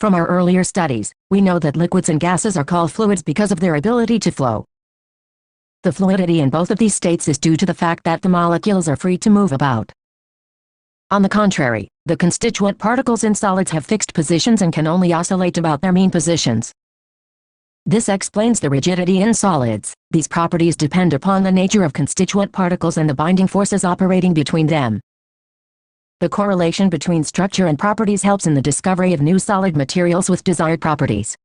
From our earlier studies, we know that liquids and gases are called fluids because of their ability to flow. The fluidity in both of these states is due to the fact that the molecules are free to move about. On the contrary, the constituent particles in solids have fixed positions and can only oscillate about their mean positions. This explains the rigidity in solids. These properties depend upon the nature of constituent particles and the binding forces operating between them. The correlation between structure and properties helps in the discovery of new solid materials with desired properties.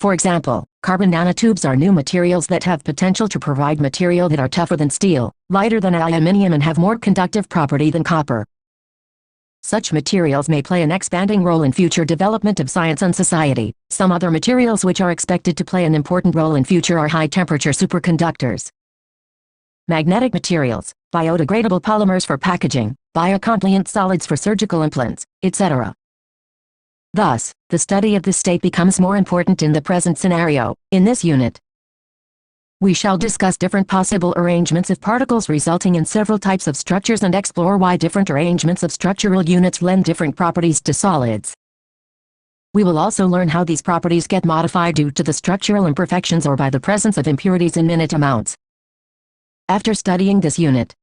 For example, carbon nanotubes are new materials that have potential to provide material that are tougher than steel, lighter than aluminium, and have more conductive property than copper. Such materials may play an expanding role in future development of science and society. Some other materials which are expected to play an important role in future are high-temperature superconductors, magnetic materials, biodegradable polymers for packaging, biocompliant solids for surgical implants, etc. Thus, the study of this state becomes more important in the present scenario. In this unit, we shall discuss different possible arrangements of particles resulting in several types of structures and explore why different arrangements of structural units lend different properties to solids. We will also learn how these properties get modified due to the structural imperfections or by the presence of impurities in minute amounts. After studying this unit,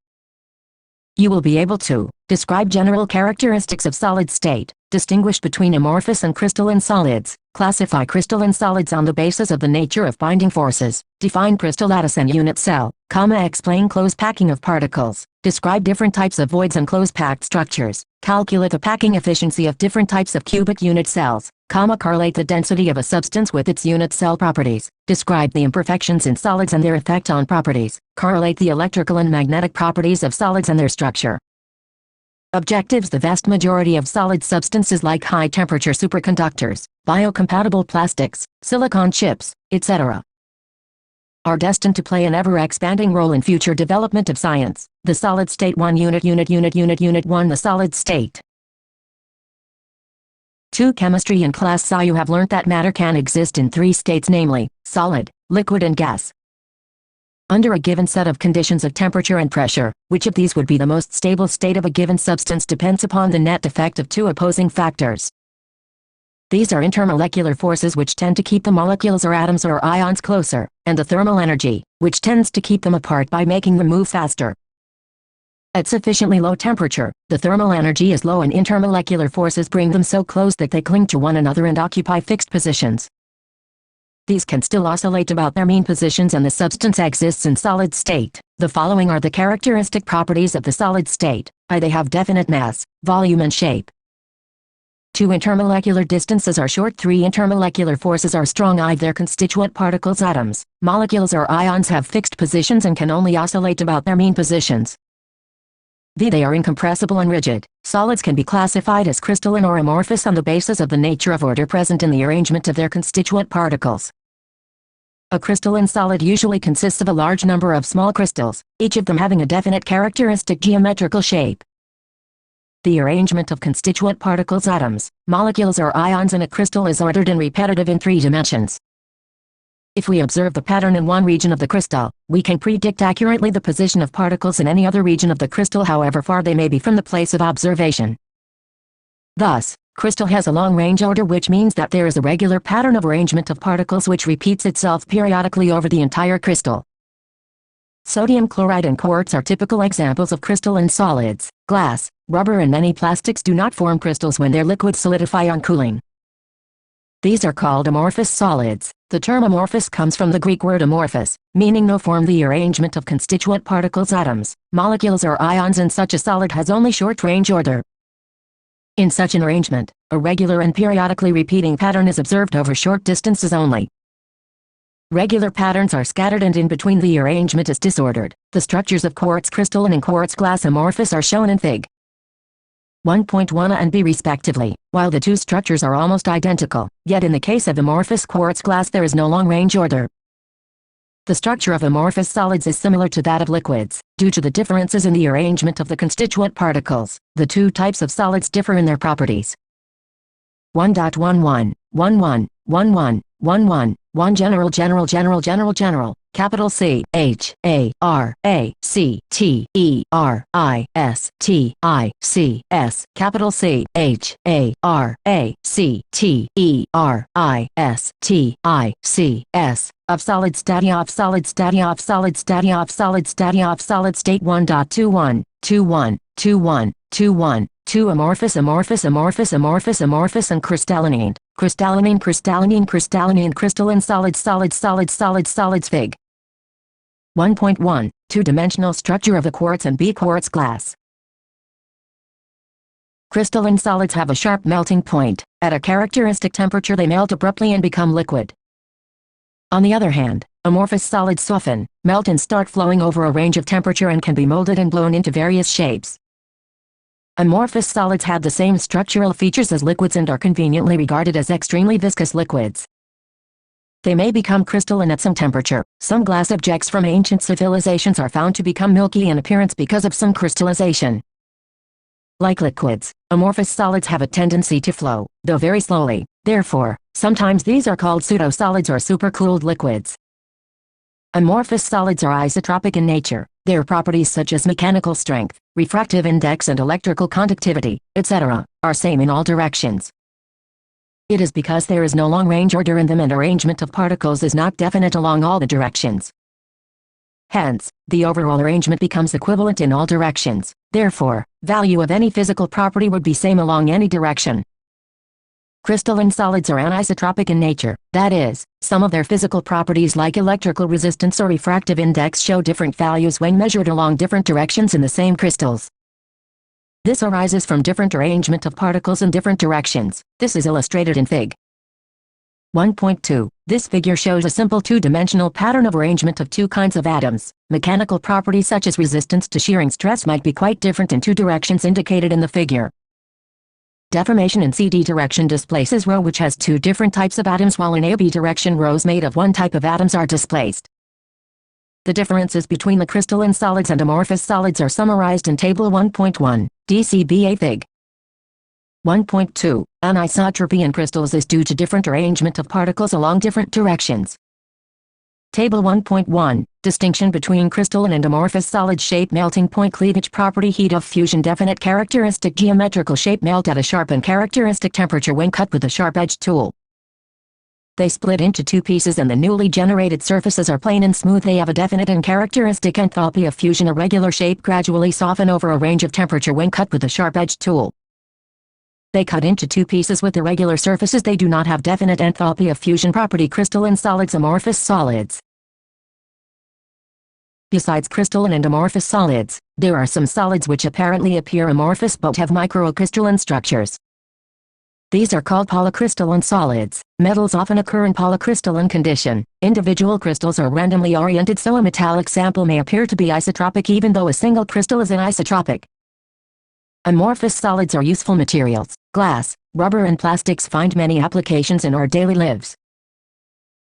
you will be able to describe general characteristics of solid state, distinguish between amorphous and crystalline solids, classify crystalline solids on the basis of the nature of binding forces, define crystal lattice and unit cell, explain close packing of particles, describe different types of voids and close-packed structures, calculate the packing efficiency of different types of cubic unit cells, correlate the density of a substance with its unit cell properties, describe the imperfections in solids and their effect on properties, correlate the electrical and magnetic properties of solids and their structure. Objectives: the vast majority of solid substances like high-temperature superconductors, biocompatible plastics, silicon chips, etc. are destined to play an ever-expanding role in future development of science. The solid state. 1 Unit 1 The solid state. 2 Chemistry. In class Psi you have learnt that matter can exist in 3 states, namely, solid, liquid and gas. Under a given set of conditions of temperature and pressure, which of these would be the most stable state of a given substance depends upon the net effect of 2 opposing factors. These are intermolecular forces, which tend to keep the molecules or atoms or ions closer, and the thermal energy, which tends to keep them apart by making them move faster. At sufficiently low temperature, the thermal energy is low and intermolecular forces bring them so close that they cling to one another and occupy fixed positions. These can still oscillate about their mean positions and the substance exists in solid state. The following are the characteristic properties of the solid state. They have definite mass, volume and shape. 2 Intermolecular distances are short. 3 Intermolecular forces are strong. Their constituent particles, atoms, molecules or ions have fixed positions and can only oscillate about their mean positions. They are incompressible and rigid. Solids can be classified as crystalline or amorphous on the basis of the nature of order present in the arrangement of their constituent particles. A crystalline solid usually consists of a large number of small crystals, each of them having a definite characteristic geometrical shape. The arrangement of constituent particles, atoms, molecules or ions in a crystal is ordered and repetitive in 3 dimensions. If we observe the pattern in one region of the crystal, we can predict accurately the position of particles in any other region of the crystal, however far they may be from the place of observation. Thus, crystal has a long-range order, which means that there is a regular pattern of arrangement of particles which repeats itself periodically over the entire crystal. Sodium chloride and quartz are typical examples of crystalline solids. Glass, rubber and many plastics do not form crystals when their liquids solidify on cooling. These are called amorphous solids. The term amorphous comes from the Greek word amorphous, meaning no form. The arrangement of constituent particles, atoms, molecules or ions in such a solid has only short-range order. In such an arrangement, a regular and periodically repeating pattern is observed over short distances only. Regular patterns are scattered and in between the arrangement is disordered. The structures of quartz crystalline and quartz glass amorphous are shown in Fig. 1.1 and B respectively. While the 2 structures are almost identical, yet in the case of amorphous quartz glass there is no long-range order. The structure of amorphous solids is similar to that of liquids. Due to the differences in the arrangement of the constituent particles, the 2 types of solids differ in their properties. 1.11, 11, 11, 11, 1 General capital C H A R A C T E R I S T I C S, capital C H A R A C T E R I S T I C S. Of solid state of solid state of solid state of solid state of solid state 1.21 21 21 21 2 amorphous amorphous amorphous amorphous amorphous and crystalline crystalline crystalline crystalline crystalline solid solid solid solid solids fig. 1.1 Two-dimensional structure of a quartz and B-quartz glass. Crystalline solids have a sharp melting point. At a characteristic temperature they melt abruptly and become liquid. On the other hand, amorphous solids soften, melt and start flowing over a range of temperature and can be molded and blown into various shapes. Amorphous solids have the same structural features as liquids and are conveniently regarded as extremely viscous liquids. They may become crystalline at some temperature. Some glass objects from ancient civilizations are found to become milky in appearance because of some crystallization. Like liquids, amorphous solids have a tendency to flow, though very slowly. Therefore, sometimes these are called pseudosolids or supercooled liquids. Amorphous solids are isotropic in nature. Their properties such as mechanical strength, refractive index and electrical conductivity, etc., are same in all directions. It is because there is no long-range order in them and arrangement of particles is not definite along all the directions. Hence, the overall arrangement becomes equivalent in all directions. Therefore, value of any physical property would be same along any direction. Crystalline solids are anisotropic in nature, that is, some of their physical properties like electrical resistance or refractive index show different values when measured along different directions in the same crystals. This arises from different arrangement of particles in different directions. This is illustrated in Fig. 1.2. This figure shows a simple two-dimensional pattern of arrangement of two kinds of atoms. Mechanical properties such as resistance to shearing stress might be quite different in two directions indicated in the figure. Deformation in CD direction displaces ρ, which has two different types of atoms, while in AB direction ρ's made of one type of atoms are displaced. The differences between the crystalline solids and amorphous solids are summarized in Table 1.1, DCBA Fig. 1.2. Anisotropy in crystals is due to different arrangement of particles along different directions. Table 1.1, distinction between crystalline and amorphous solid shape, melting point, cleavage property, heat of fusion, definite characteristic geometrical shape, melt at a sharp and characteristic temperature when cut with a sharp-edged tool. They split into two pieces and the newly generated surfaces are plain and smooth. They have a definite and characteristic enthalpy of fusion. A regular shape gradually soften over a range of temperature when cut with a sharp-edged tool. They cut into two pieces with irregular surfaces. They do not have definite enthalpy of fusion property. Crystalline solids, amorphous solids. Besides crystalline and amorphous solids, there are some solids which apparently appear amorphous but have microcrystalline structures. These are called polycrystalline solids. Metals often occur in polycrystalline condition. Individual crystals are randomly oriented, so a metallic sample may appear to be isotropic even though a single crystal is anisotropic. Amorphous solids are useful materials. Glass, rubber and plastics find many applications in our daily lives.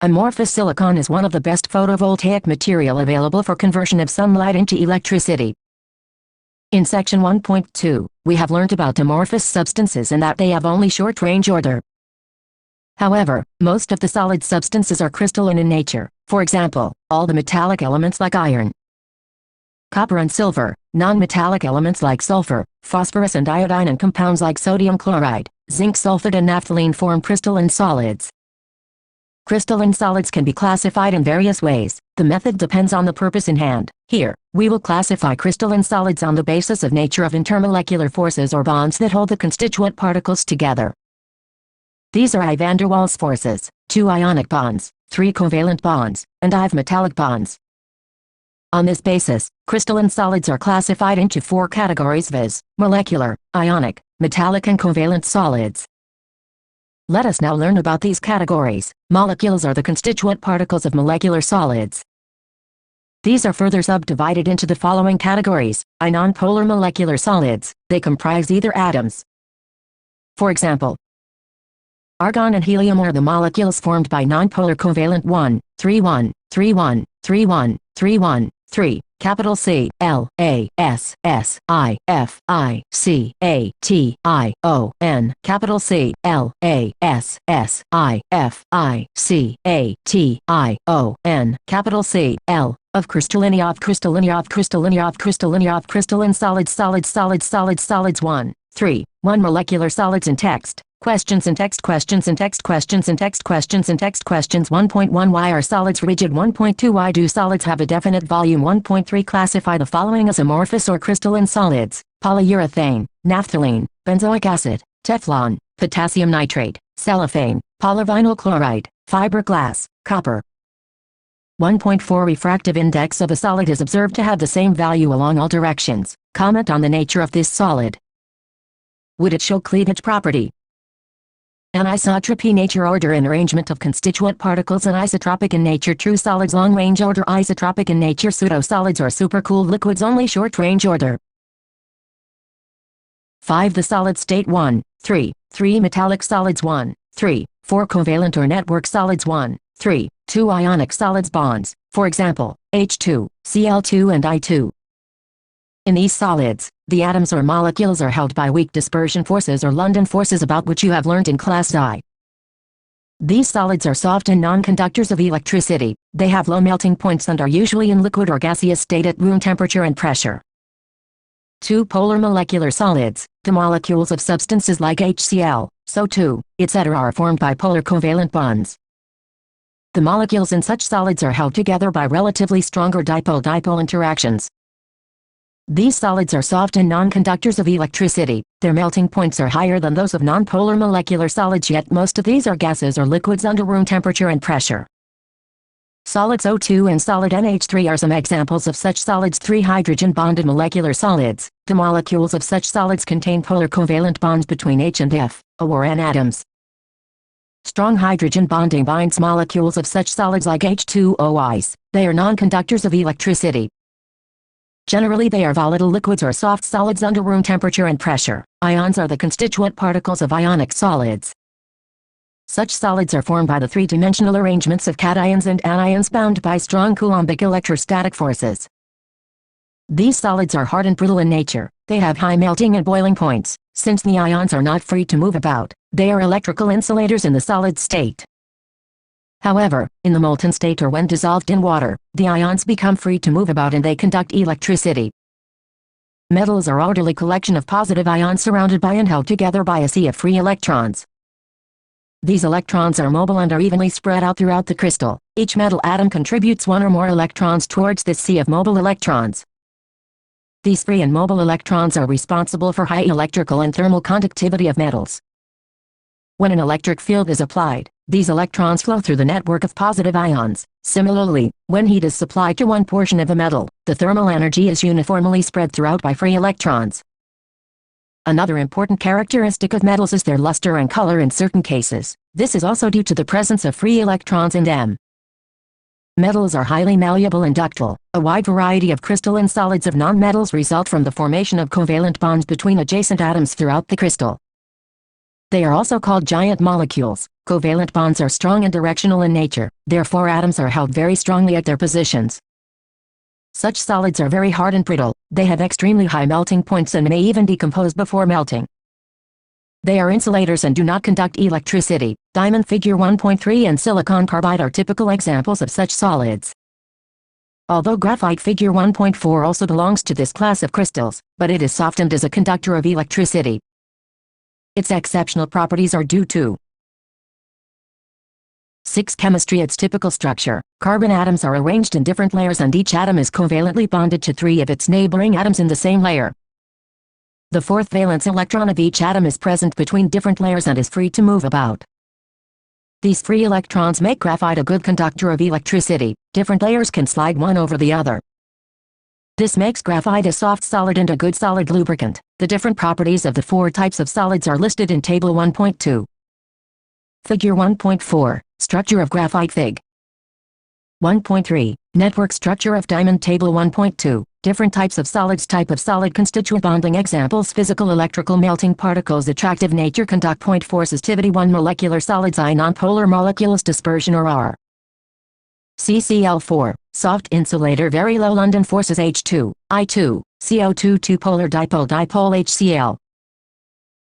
Amorphous silicon is one of the best photovoltaic material available for conversion of sunlight into electricity. In section 1.2, we have learnt about amorphous substances and that they have only short-range order. However, most of the solid substances are crystalline in nature. For example, all the metallic elements like iron, copper and silver, non-metallic elements like sulfur, phosphorus and iodine, and compounds like sodium chloride, zinc sulfate and naphthalene form crystalline solids. Crystalline solids can be classified in various ways. The method depends on the purpose in hand. Here, we will classify crystalline solids on the basis of nature of intermolecular forces or bonds that hold the constituent particles together. These are I. van der Waals forces, 2 ionic bonds, 3 covalent bonds, and I. metallic bonds. On this basis, crystalline solids are classified into 4 categories, viz., molecular, ionic, metallic and covalent solids. Let us now learn about these categories. Molecules are the constituent particles of molecular solids. These are further subdivided into the following categories. I. nonpolar molecular solids. They comprise either atoms. For example, argon and helium are the molecules formed by nonpolar covalent 1, 3, 1, 3, 1, 3, 1, 3, 1, 3. Capital C, L, A, S, S, I, F, I, C, A, T, I, O, N. Capital C, L, A, S, S, I, F, I, C, A, T, I, O, N. Capital C, L, of crystalline of crystalline of crystalline of crystalline of crystalline solids 1. 3. 1 molecular solids in text. Questions in text questions in text questions in text questions in text questions 1.1 Why are solids rigid 1.2 Why do solids have a definite volume 1.3 Classify the following as amorphous or crystalline solids: polyurethane, naphthalene, benzoic acid, Teflon, potassium nitrate, cellophane, polyvinyl chloride, fiberglass, copper. 1.4 Refractive index of a solid is observed to have the same value along all directions. Comment on the nature of this solid. Would it show cleavage property? Anisotropy nature order and arrangement of constituent particles anisotropic in nature true solids long range order isotropic in nature pseudo-solids or supercooled liquids only short range order. 5. The solid state 1, 3, 3 metallic solids 1, 3, 4 covalent or network solids 1, 3, 2 ionic solids bonds, for example, H2, Cl2 and I2. In these solids, the atoms or molecules are held by weak dispersion forces or London forces about which you have learned in Class I. These solids are soft and non-conductors of electricity, they have low melting points and are usually in liquid or gaseous state at room temperature and pressure. 2 polar molecular solids, the molecules of substances like HCl, SO2, etc. are formed by polar covalent bonds. The molecules in such solids are held together by relatively stronger dipole-dipole interactions. These solids are soft and non-conductors of electricity, their melting points are higher than those of non-polar molecular solids yet most of these are gases or liquids under room temperature and pressure. Solid O2 and solid NH3 are some examples of such solids 3 hydrogen-bonded molecular solids, the molecules of such solids contain polar covalent bonds between H and F, O or N atoms. Strong hydrogen bonding binds molecules of such solids like H2O they are non-conductors of electricity. Generally they are volatile liquids or soft solids under room temperature and pressure. Ions are the constituent particles of ionic solids. Such solids are formed by the three-dimensional arrangements of cations and anions bound by strong coulombic electrostatic forces. These solids are hard and brittle in nature, they have high melting and boiling points. Since the ions are not free to move about, they are electrical insulators in the solid state. However, in the molten state or when dissolved in water, the ions become free to move about and they conduct electricity. Metals are orderly collection of positive ions surrounded by and held together by a sea of free electrons. These electrons are mobile and are evenly spread out throughout the crystal. Each metal atom contributes one or more electrons towards this sea of mobile electrons. These free and mobile electrons are responsible for high electrical and thermal conductivity of metals. When an electric field is applied, these electrons flow through the network of positive ions. Similarly, when heat is supplied to one portion of a metal, the thermal energy is uniformly spread throughout by free electrons. Another important characteristic of metals is their luster and color in certain cases. This is also due to the presence of free electrons in them. Metals are highly malleable and ductile. A wide variety of crystalline solids of nonmetals result from the formation of covalent bonds between adjacent atoms throughout the crystal. They are also called giant molecules. Covalent bonds are strong and directional in nature, therefore atoms are held very strongly at their positions. Such solids are very hard and brittle, they have extremely high melting points and may even decompose before melting. They are insulators and do not conduct electricity. Diamond figure 1.3 and silicon carbide are typical examples of such solids. Although graphite figure 1.4 also belongs to this class of crystals, but it is soft and is a conductor of electricity. Its exceptional properties are due to 6. Chemistry. Its typical structure. Carbon atoms are arranged in different layers and each atom is covalently bonded to 3 of its neighboring atoms in the same layer. The 4th valence electron of each atom is present between different layers and is free to move about. These free electrons make graphite a good conductor of electricity. Different layers can slide one over the other. This makes graphite a soft solid and a good solid lubricant. The different properties of the 4 types of solids are listed in Table 1.2. Figure 1.4, Structure of graphite Fig. 1.3, Network structure of diamond Table 1.2, Different types of solids Type of solid constituent bonding Examples Physical electrical melting particles Attractive nature Conduct point forces Activity 1 Molecular solids I nonpolar molecules Dispersion or R. CCl4, soft insulator, very low London forces H2, I2, CO2, 2-polar dipole HCl.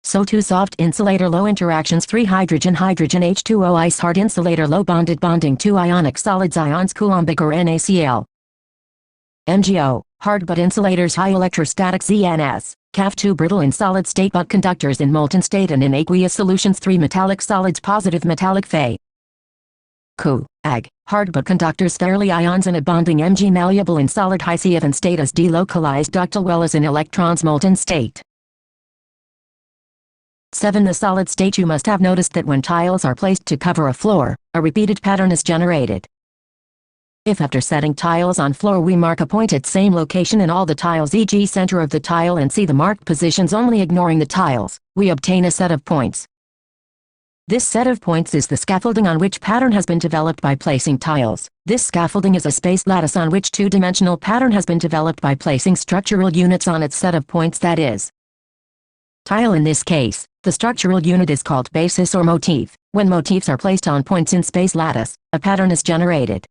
SO2 soft insulator, low interactions, 3 hydrogen H2O, ice hard insulator, low bonding 2 ionic solids, ions, coulombic or NaCl. MgO, hard but insulators, high electrostatic ZNS, CaF2, brittle in solid state but conductors in molten state and in aqueous solutions, 3 metallic solids, positive metallic Fe. Ag, hard but conductors, fairly ions in a bonding Mg, malleable in solid high C even state as delocalized ductile, well as in electrons, molten state. 7. The solid state. You must have noticed that when tiles are placed to cover a floor, a repeated pattern is generated. If after setting tiles on floor we mark a point at same location in all the tiles, e.g. center of the tile, and see the marked positions only ignoring the tiles, we obtain a set of points. This set of points is the scaffolding on which pattern has been developed by placing tiles. This scaffolding is a space lattice on which two-dimensional pattern has been developed by placing structural units on its set of points, that is, tile. In this case, the structural unit is called basis or motif. When motifs are placed on points in space lattice, a pattern is generated.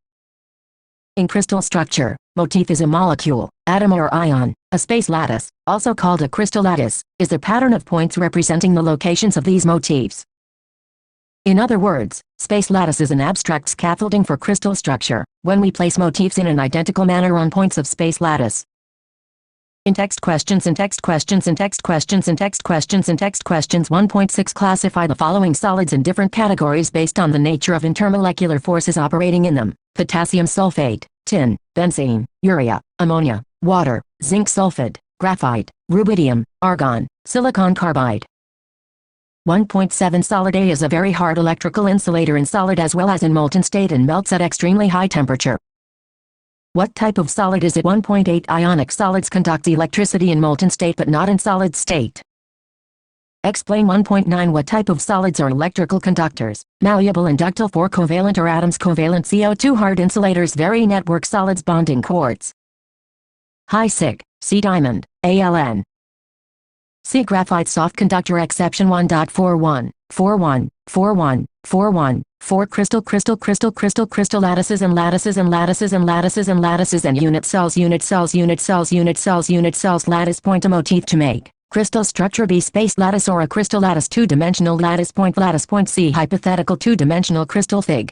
In crystal structure, motif is a molecule, atom or ion. A space lattice, also called a crystal lattice, is a pattern of points representing the locations of these motifs. In other words, space lattice is an abstract scaffolding for crystal structure, when we place motifs in an identical manner on points of space lattice. In text questions 1.6, classify the following solids in different categories based on the nature of intermolecular forces operating in them: potassium sulfate, tin, benzene, urea, ammonia, water, zinc sulfide, graphite, rubidium, argon, silicon carbide. 1.7 Solid A is a very hard electrical insulator in solid as well as in molten state and melts at extremely high temperature. What type of solid is it? 1.8 Ionic solids conduct electricity in molten state but not in solid state. Explain. 1.9 What type of solids are electrical conductors? Malleable and ductile. 4 Covalent or atoms. Covalent CO2 hard insulators. Very network solids. Bonding quartz. High SiC, C diamond, ALN. C graphite soft conductor. Exception 1.41, 41, 41, 41, 4 crystal lattices and unit cells lattice point. A motif to make crystal structure. B space lattice or a crystal lattice. Two-dimensional lattice point. C hypothetical two-dimensional crystal fig.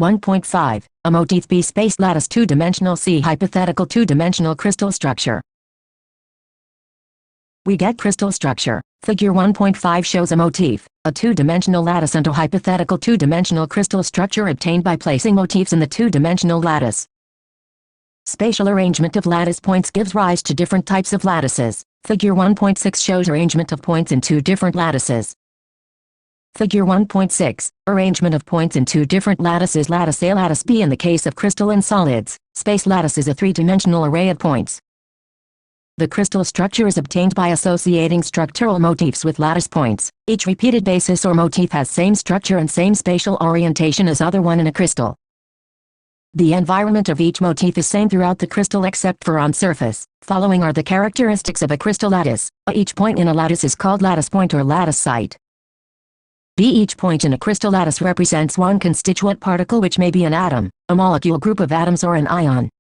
1.5 A motif. B space lattice. Two-dimensional. C hypothetical two-dimensional crystal structure. We get crystal structure. Figure 1.5 shows a motif, a two-dimensional lattice, and a hypothetical two-dimensional crystal structure obtained by placing motifs in the two-dimensional lattice. Spatial arrangement of lattice points gives rise to different types of lattices. Figure 1.6 shows arrangement of points in two different lattices. Figure 1.6, arrangement of points in two different lattices. Lattice A, lattice B. In the case of crystalline solids, space lattice is a three-dimensional array of points. The crystal structure is obtained by associating structural motifs with lattice points. Each repeated basis or motif has same structure and same spatial orientation as other one in a crystal. The environment of each motif is same throughout the crystal except for on surface. Following are the characteristics of a crystal lattice. A. Each point in a lattice is called lattice point or lattice site. B. Each point in a crystal lattice represents one constituent particle, which may be an atom, a molecule group of atoms, or an ion.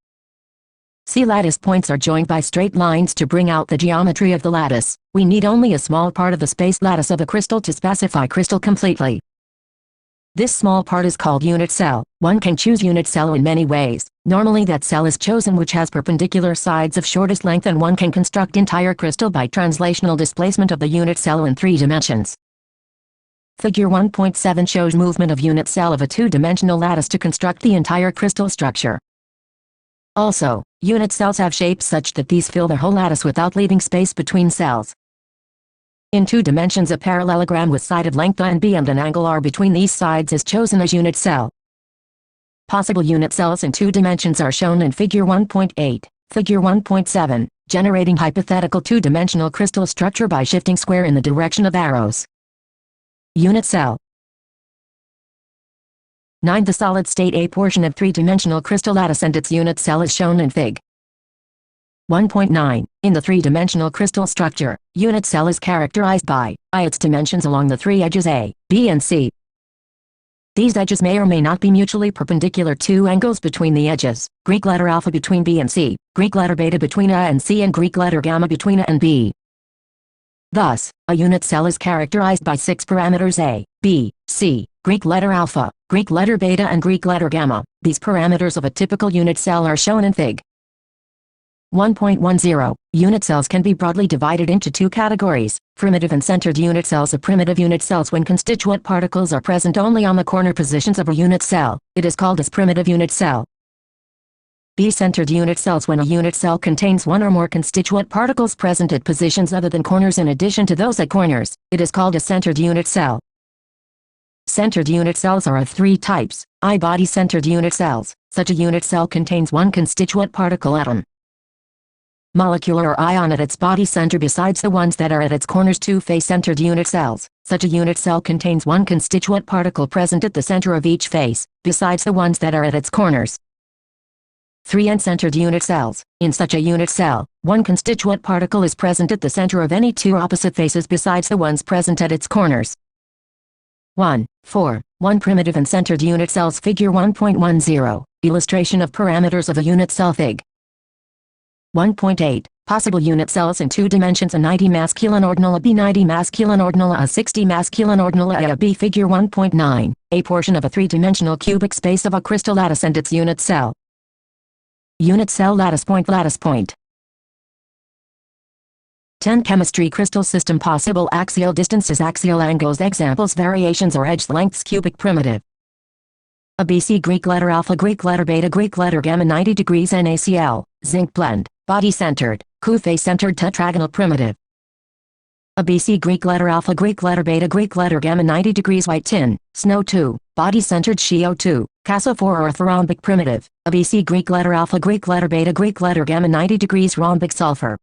C. Lattice points are joined by straight lines to bring out the geometry of the lattice. We need only a small part of the space lattice of a crystal to specify crystal completely. This small part is called unit cell. One can choose unit cell in many ways. Normally that cell is chosen which has perpendicular sides of shortest length, and one can construct entire crystal by translational displacement of the unit cell in 3 dimensions. Figure 1.7 shows movement of unit cell of a two-dimensional lattice to construct the entire crystal structure. Also, unit cells have shapes such that these fill the whole lattice without leaving space between cells. In 2 dimensions, a parallelogram with side of length A and B and an angle R between these sides is chosen as unit cell. Possible unit cells in 2 dimensions are shown in Figure 1.8. Figure 1.7, generating hypothetical two-dimensional crystal structure by shifting square in the direction of arrows. Unit cell. 9. The solid state A portion of 3-dimensional crystal lattice and its unit cell is shown in Fig. 1.9. In the 3-dimensional crystal structure, unit cell is characterized by I its dimensions along the 3 edges A, B and C. These edges may or may not be mutually perpendicular to angles between the edges, Greek letter alpha between B and C, Greek letter beta between A and C and Greek letter gamma between A and B. Thus, a unit cell is characterized by 6 parameters A, B, C, Greek letter alpha, Greek letter beta and Greek letter gamma. These parameters of a typical unit cell are shown in Fig. 1.10. Unit cells can be broadly divided into 2 categories, primitive and centered unit cells. A primitive unit cells when constituent particles are present only on the corner positions of a unit cell. It is called as primitive unit cell. B-centered unit cells when a unit cell contains one or more constituent particles present at positions other than corners in addition to those at corners. It is called a centered unit cell. Centered unit cells are of 3 types. I. Body-centered unit cells. Such a unit cell contains one constituent particle atom, molecular or ion at its body center besides the ones that are at its corners. 2. Face-centered unit cells. Such a unit cell contains one constituent particle present at the center of each face, besides the ones that are at its corners. 3. End-centered unit cells. In such a unit cell, one constituent particle is present at the center of any 2 opposite faces besides the ones present at its corners. 1. 4. 1 primitive and centered unit cells. Figure 1.10. Illustration of parameters of a unit cell. Fig. 1.8. Possible unit cells in 2 dimensions. A 90 masculine ordinal, a B90 masculine ordinal, a 60 masculine ordinal, a B. Figure 1.9. A portion of a 3-dimensional cubic space of a crystal lattice and its unit cell. Unit cell lattice point. Lattice point. 10. Chemistry crystal system. Possible axial distances, axial angles. Examples: variations or edge lengths. Cubic primitive. A BC Greek letter alpha, Greek letter beta, Greek letter gamma. 90 degrees NaCl, zinc blend. Body centered, Cu face centered tetragonal primitive. A BC Greek letter alpha, Greek letter beta, Greek letter gamma. 90 degrees white tin, snow 2, body centered SiO2, Caso 4 orthorhombic primitive. A BC Greek letter alpha, Greek letter beta, Greek letter gamma. 90 degrees rhombic sulfur.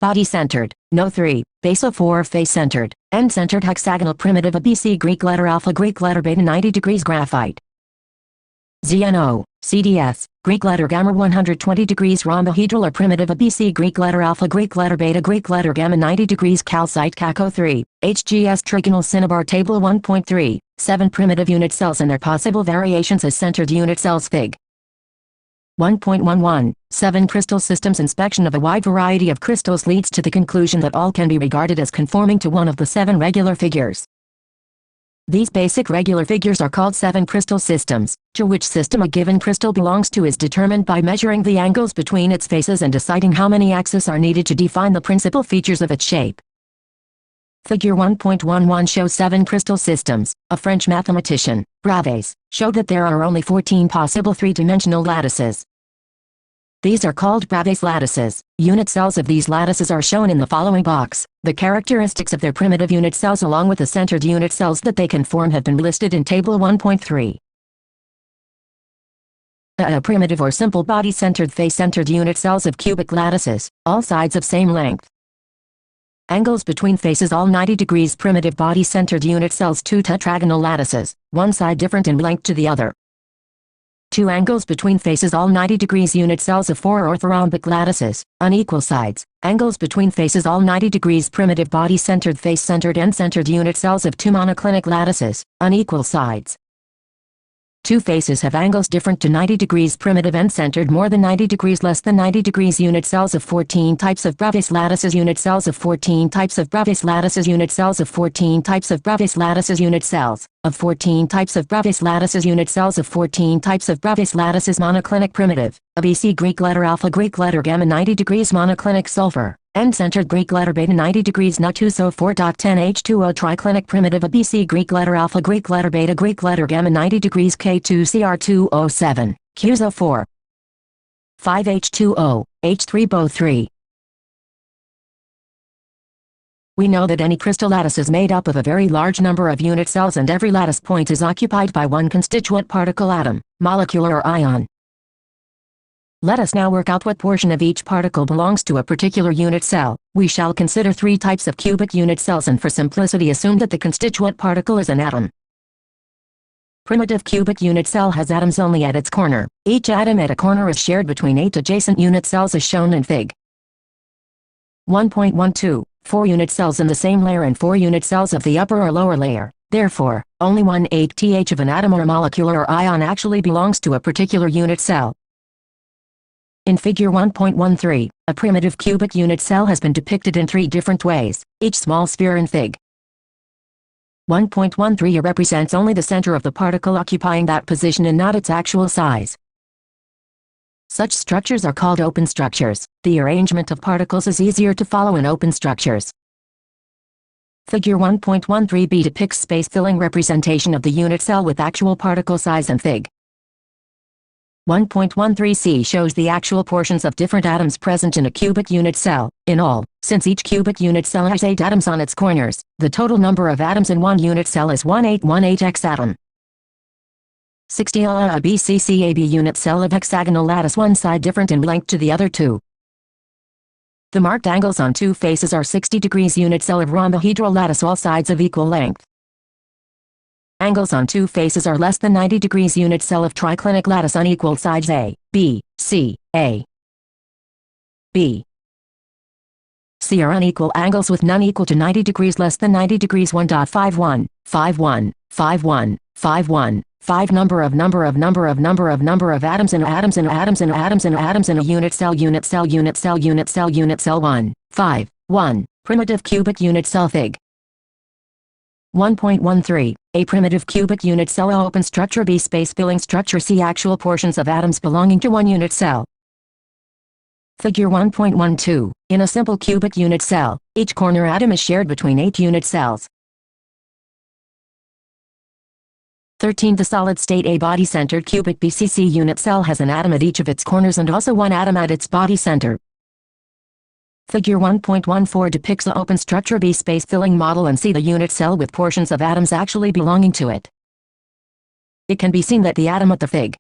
Body centered, No 3, Baso 4 face centered, end centered hexagonal primitive. A BC Greek letter alpha, Greek letter beta. 90 degrees graphite. ZNO, CDS, Greek letter gamma. 120 degrees rhombohedral or primitive. A BC Greek letter alpha, Greek letter beta, Greek letter gamma. 90 degrees calcite. Caco 3, HGS trigonal cinnabar. Table 1.3, 7 primitive unit cells and their possible variations as centered unit cells. Fig. 1.11. 7 crystal systems. Inspection of a wide variety of crystals leads to the conclusion that all can be regarded as conforming to one of the 7 regular figures. These basic regular figures are called 7 crystal systems. To which system a given crystal belongs to is determined by measuring the angles between its faces and deciding how many axes are needed to define the principal features of its shape. Figure 1.11 shows 7 crystal systems. A French mathematician, Bravais, showed that there are only 14 possible 3-dimensional lattices. These are called Bravais lattices. Unit cells of these lattices are shown in the following box. The characteristics of their primitive unit cells along with the centered unit cells that they can form have been listed in Table 1.3. A primitive or simple body-centered face-centered unit cells of cubic lattices, all sides of same length. Angles between faces all 90 degrees. Primitive body-centered unit cells. 2 tetragonal lattices, one side different in length to the other. 2 angles between faces all 90 degrees. Unit cells of 4 orthorhombic lattices, unequal sides, angles between faces all 90 degrees. Primitive body-centered face-centered end-centered unit cells of 2 monoclinic lattices, unequal sides. 2 faces have angles different to 90 degrees. Primitive end-centered more than 90 degrees less than 90 degrees. Unit cells of 14 types of Bravais lattices. Unit cells of 14 types of Bravais lattices. Unit cells of 14 types of Bravais lattices. Unit cells of 14 types of Bravais lattices. Unit cells of 14 types of Bravais lattices. Monoclinic primitive. A BC Greek letter alpha, Greek letter gamma. 90 degrees monoclinic sulfur. End-centered Greek letter beta. 90 degrees Na2 So 4.10 H2O triclinic primitive. A BC Greek letter alpha, Greek letter beta, Greek letter gamma. 90 degrees K2Cr2O7, Cuso 4. 5 H2O, H3BO3. We know that any crystal lattice is made up of a very large number of unit cells and every lattice point is occupied by one constituent particle atom, molecular or ion. Let us now work out what portion of each particle belongs to a particular unit cell. We shall consider 3 types of cubic unit cells and for simplicity assume that the constituent particle is an atom. Primitive cubic unit cell has atoms only at its corner. Each atom at a corner is shared between 8 adjacent unit cells as shown in Fig. 1.12. 4 unit cells in the same layer and 4 unit cells of the upper or lower layer. Therefore, only 1/8th of an atom or molecule or ion actually belongs to a particular unit cell. In Figure 1.13, a primitive cubic unit cell has been depicted in 3 different ways, each small sphere in Fig. 1.13 represents only the center of the particle occupying that position and not its actual size. Such structures are called open structures. The arrangement of particles is easier to follow in open structures. Figure 1.13b depicts space-filling representation of the unit cell with actual particle size and Fig. 1.13c shows the actual portions of different atoms present in a cubic unit cell. In all, since each cubic unit cell has 8 atoms on its corners, the total number of atoms in one unit cell is 1818x atom. 60 a BCCAB unit cell of hexagonal lattice, one side different in length to the other 2. The marked angles on 2 faces are 60 degrees unit cell of rhombohedral lattice, all sides of equal length. Angles on 2 faces are less than 90 degrees unit cell of triclinic lattice, unequal sides A, B, C, A, B, C are unequal angles with none equal to 90 degrees less than 90 degrees. 1.51, 51, 51, 51, 5 number of atoms in a unit cell 1, 5, 1, primitive cubic unit cell Fig. 1.13, a primitive cubic unit cell. A open structure. B space-filling structure. C actual portions of atoms belonging to one unit cell. Figure 1.12, in a simple cubic unit cell, each corner atom is shared between 8 unit cells. 13. The solid-state A body-centered cubic BCC unit cell has an atom at each of its corners and also one atom at its body center. Figure 1.14 depicts the open structure B space-filling model and C the unit cell with portions of atoms actually belonging to it. It can be seen that the atom at the Fig.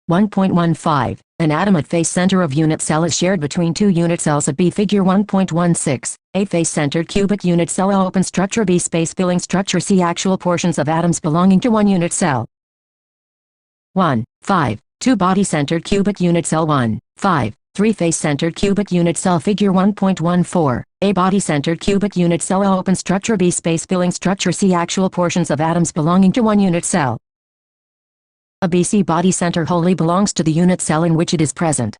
1.15, an atom at face center of unit cell is shared between 2 unit cells at B. Figure 1.16, a face-centered cubic unit cell. A open structure B space-filling structure. C actual portions of atoms belonging to one unit cell. 1, 5, 2 body-centered cubic unit cell. 1, 5, 3 face-centered cubic unit cell. Figure 1.14, a body-centered cubic unit cell. A open structure B space-filling structure. C actual portions of atoms belonging to one unit cell. A BC body center wholly belongs to the unit cell in which it is present.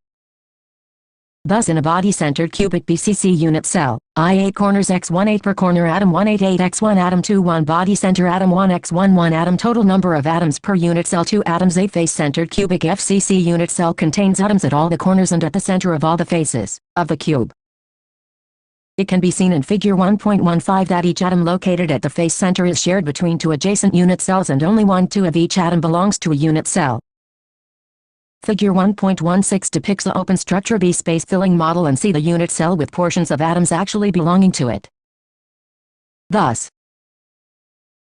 Thus in a body-centered cubic BCC unit cell, I8 corners x1 8 per corner atom 188 x1 atom 2 1 body center atom 1 x1 1 atom. Total number of atoms per unit cell 2 atoms. A face-centered cubic FCC unit cell contains atoms at all the corners and at the center of all the faces of the cube. It can be seen in Figure 1.15 that each atom located at the face center is shared between 2 adjacent unit cells and only 1/2 of each atom belongs to a unit cell. Figure 1.16 depicts the open structure B space-filling model and C the unit cell with portions of atoms actually belonging to it. Thus,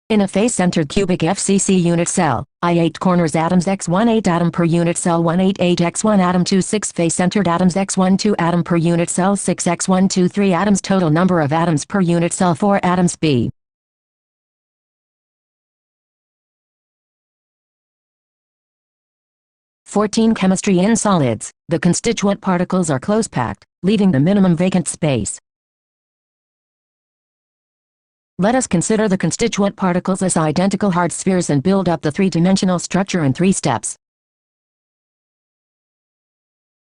in a face-centered cubic FCC unit cell, I8 corners atoms x1 8 atom per unit cell 188 x1 atom 2 6 face-centered atoms x1 2 atom per unit cell 6 x1 2 3 atoms. Total number of atoms per unit cell 4 atoms. B. 14. Chemistry in solids. The constituent particles are close-packed, leaving the minimum vacant space. Let us consider the constituent particles as identical hard spheres and build up the 3-dimensional structure in 3 steps.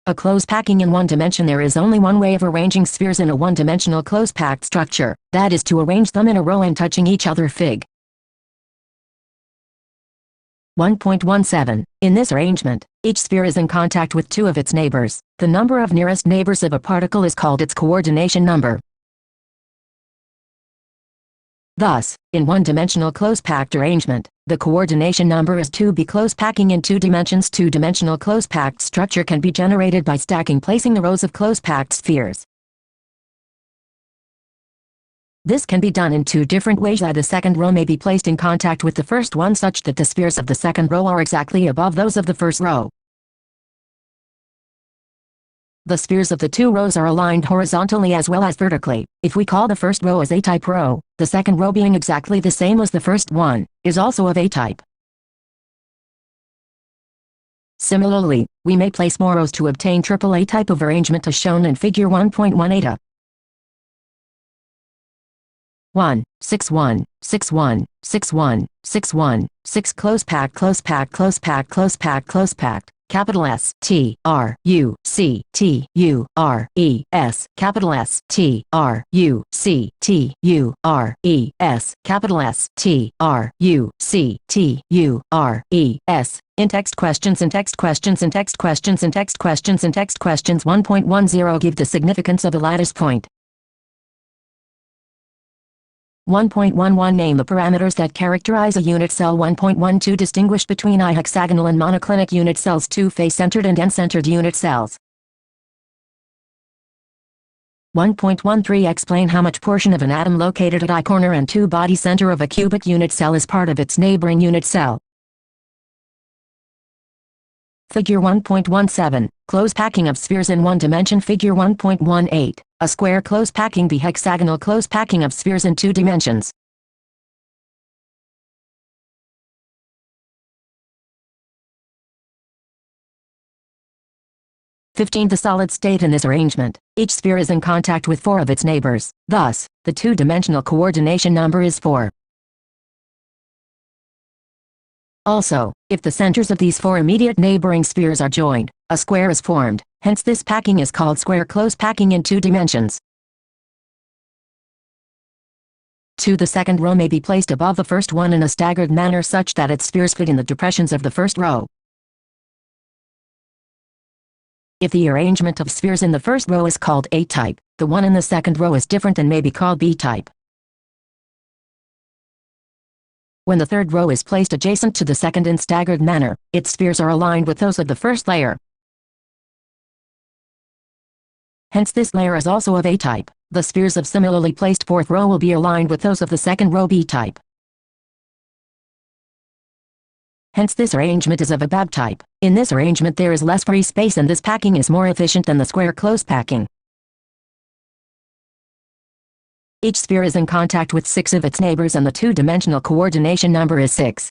A close packing in one dimension. There is only one way of arranging spheres in a one-dimensional close-packed structure, that is to arrange them in a row and touching each other. Fig. 1.17. In this arrangement, each sphere is in contact with 2 of its neighbors. The number of nearest neighbors of a particle is called its coordination number. Thus, in one-dimensional close-packed arrangement, the coordination number is 2. B. Close packing in 2 dimensions. Two-dimensional close-packed structure can be generated by stacking, placing the rows of close-packed spheres. This can be done in 2 different ways. The second row may be placed in contact with the first one such that the spheres of the second row are exactly above those of the first row. The spheres of the 2 rows are aligned horizontally as well as vertically. If we call the first row as A-type row, the second row, being exactly the same as the first one, is also of A-type. Similarly, we may place more rows to obtain AAA type of arrangement as shown in Figure 1.18a. 1, 6 1, 6 1, 6 1, 6 1, 6 close packed close packed close packed close packed close packed. Capital S T R U C T U R E S. Capital S T R U C T U R E S. Capital S T R U C T U R E S. In text questions 1.10 give the significance of a lattice point. 1.11 Name the parameters that characterize a unit cell. 1.12 Distinguish between ihexagonal and monoclinic unit cells. 2 Face-centered and end-centered unit cells. 1.13 Explain how much portion of an atom located at I-corner and 2 body center of a cubic unit cell is part of its neighboring unit cell. Figure 1.17, close packing of spheres in one dimension. Figure 1.18, a square close packing bihexagonal close packing of spheres in 2 dimensions. The solid state in this arrangement, each sphere is in contact with 4 of its neighbors, thus, the 2-dimensional coordination number is 4. Also, if the centers of these 4 immediate neighboring spheres are joined, a square is formed, hence this packing is called square close packing in 2 dimensions. 2 The second row may be placed above the first one in a staggered manner such that its spheres fit in the depressions of the first row. If the arrangement of spheres in the first row is called A-type, the one in the second row is different and may be called B-type. When the third row is placed adjacent to the second in staggered manner, its spheres are aligned with those of the first layer. Hence this layer is also of A-type. The spheres of similarly placed fourth row will be aligned with those of the second row B-type. Hence this arrangement is of a BAB-type. In this arrangement there is less free space and this packing is more efficient than the square close packing. Each sphere is in contact with 6 of its neighbors and the 2-dimensional coordination number is 6.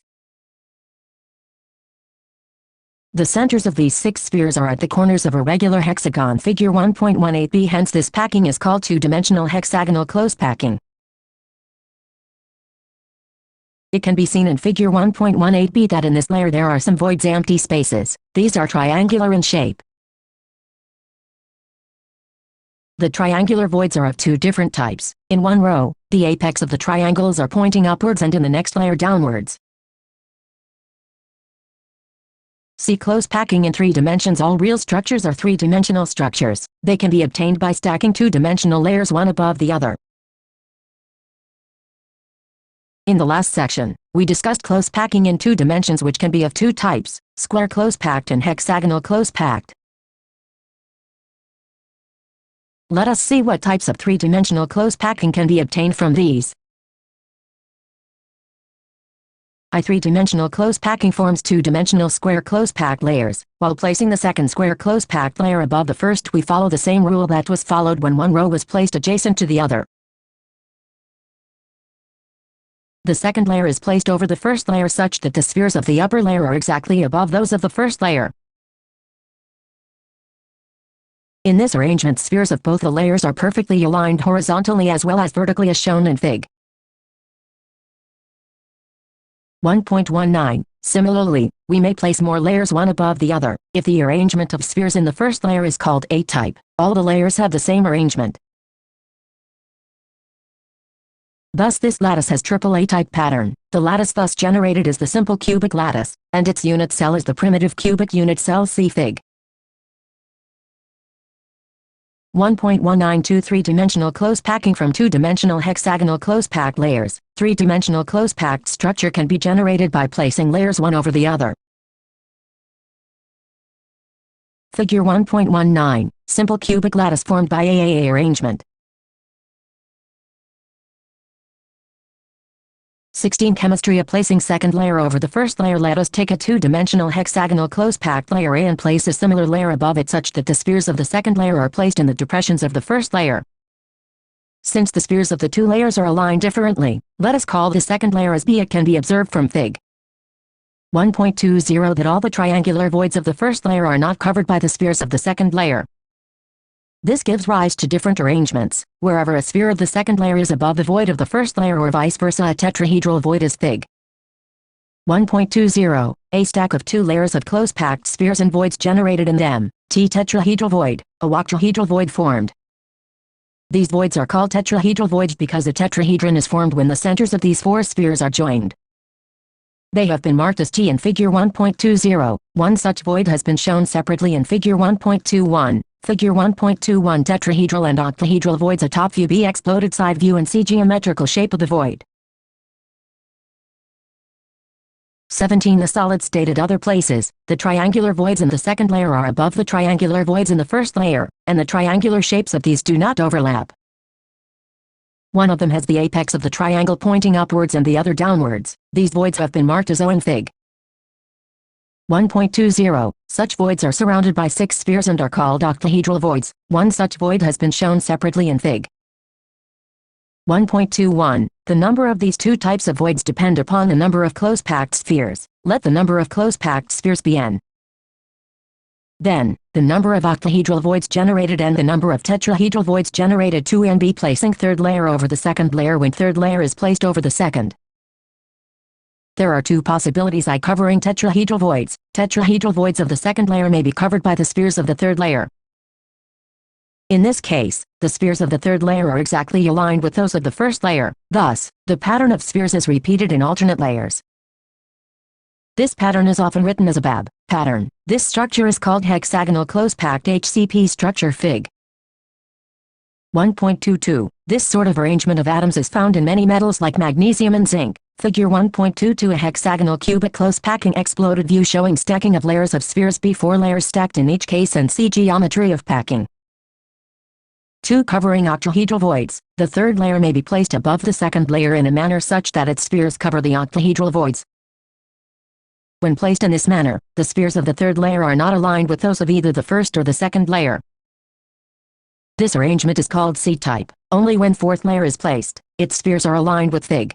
The centers of these 6 spheres are at the corners of a regular hexagon. Figure 1.18b. Hence this packing is called 2-dimensional hexagonal close packing. It can be seen in figure 1.18b that in this layer there are some voids, empty spaces. These are triangular in shape. The triangular voids are of 2 different types. In one row, the apex of the triangles are pointing upwards and in the next layer downwards. See close packing in 3 dimensions. All real structures are 3-dimensional structures. They can be obtained by stacking 2-dimensional layers one above the other. In the last section, we discussed close packing in 2 dimensions which can be of 2 types, square close packed and hexagonal close packed. Let us see what types of 3-dimensional close packing can be obtained from these. A 3-dimensional close packing forms 2-dimensional square close packed layers. While placing the second square close packed layer above the first, we follow the same rule that was followed when one row was placed adjacent to the other. The second layer is placed over the first layer such that the spheres of the upper layer are exactly above those of the first layer. In this arrangement, spheres of both the layers are perfectly aligned horizontally as well as vertically as shown in Fig. 1.19. Similarly, we may place more layers one above the other. If the arrangement of spheres in the first layer is called A-type, all the layers have the same arrangement. Thus this lattice has triple A-type pattern. The lattice thus generated is the simple cubic lattice, and its unit cell is the primitive cubic unit cell. See Fig. 1.19 3-dimensional close packing from 2-dimensional hexagonal close packed layers. 3-dimensional close packed structure can be generated by placing layers one over the other. Figure 1.19, simple cubic lattice formed by AAA arrangement. 16 Chemistry of placing second layer over the first layer. Let us take a 2-dimensional hexagonal close packed layer A and place a similar layer above it such that the spheres of the second layer are placed in the depressions of the first layer. Since the spheres of the 2 layers are aligned differently, let us call the second layer as B. It can be observed from Fig. 1.20 that all the triangular voids of the first layer are not covered by the spheres of the second layer. This gives rise to different arrangements. Wherever a sphere of the second layer is above the void of the first layer or vice versa, a tetrahedral void is Fig. 1.20. A stack of two layers of close-packed spheres and voids generated in them. Tetrahedral void. A octahedral void formed. These voids are called tetrahedral voids because a tetrahedron is formed when the centers of these four spheres are joined. They have been marked as T in Figure 1.20. One such void has been shown separately in Figure 1.21. Figure 1.21 tetrahedral and octahedral voids. A top view, B exploded side view, and C geometrical shape of the void. 17. The solid state at other places. The triangular voids in the second layer are above the triangular voids in the first layer, and the triangular shapes of these do not overlap. One of them has the apex of the triangle pointing upwards and the other downwards. These voids have been marked as O in Fig. 1.20. Such voids are surrounded by 6 spheres and are called octahedral voids. One such void has been shown separately in Fig. 1.21. The number of these two types of voids depend upon the number of close-packed spheres. Let the number of close-packed spheres be n. Then, the number of octahedral voids generated and the number of tetrahedral voids generated 2n. Be placing third layer over the second layer when third layer is placed over the second. There are two possibilities. I covering tetrahedral voids. Tetrahedral voids of the second layer may be covered by the spheres of the third layer. In this case, the spheres of the third layer are exactly aligned with those of the first layer. Thus, the pattern of spheres is repeated in alternate layers. This pattern is often written as a BAB pattern. This structure is called hexagonal close-packed HCP structure. Fig. 1.22. This sort of arrangement of atoms is found in many metals like magnesium and zinc. Figure 1.22. A hexagonal cubic close-packing exploded view showing stacking of layers of spheres. B4 layers stacked in each case, and C geometry of packing. 2. Covering octahedral voids. The third layer may be placed above the second layer in a manner such that its spheres cover the octahedral voids. When placed in this manner, the spheres of the third layer are not aligned with those of either the first or the second layer. This arrangement is called C-type. Only when fourth layer is placed, its spheres are aligned with Fig.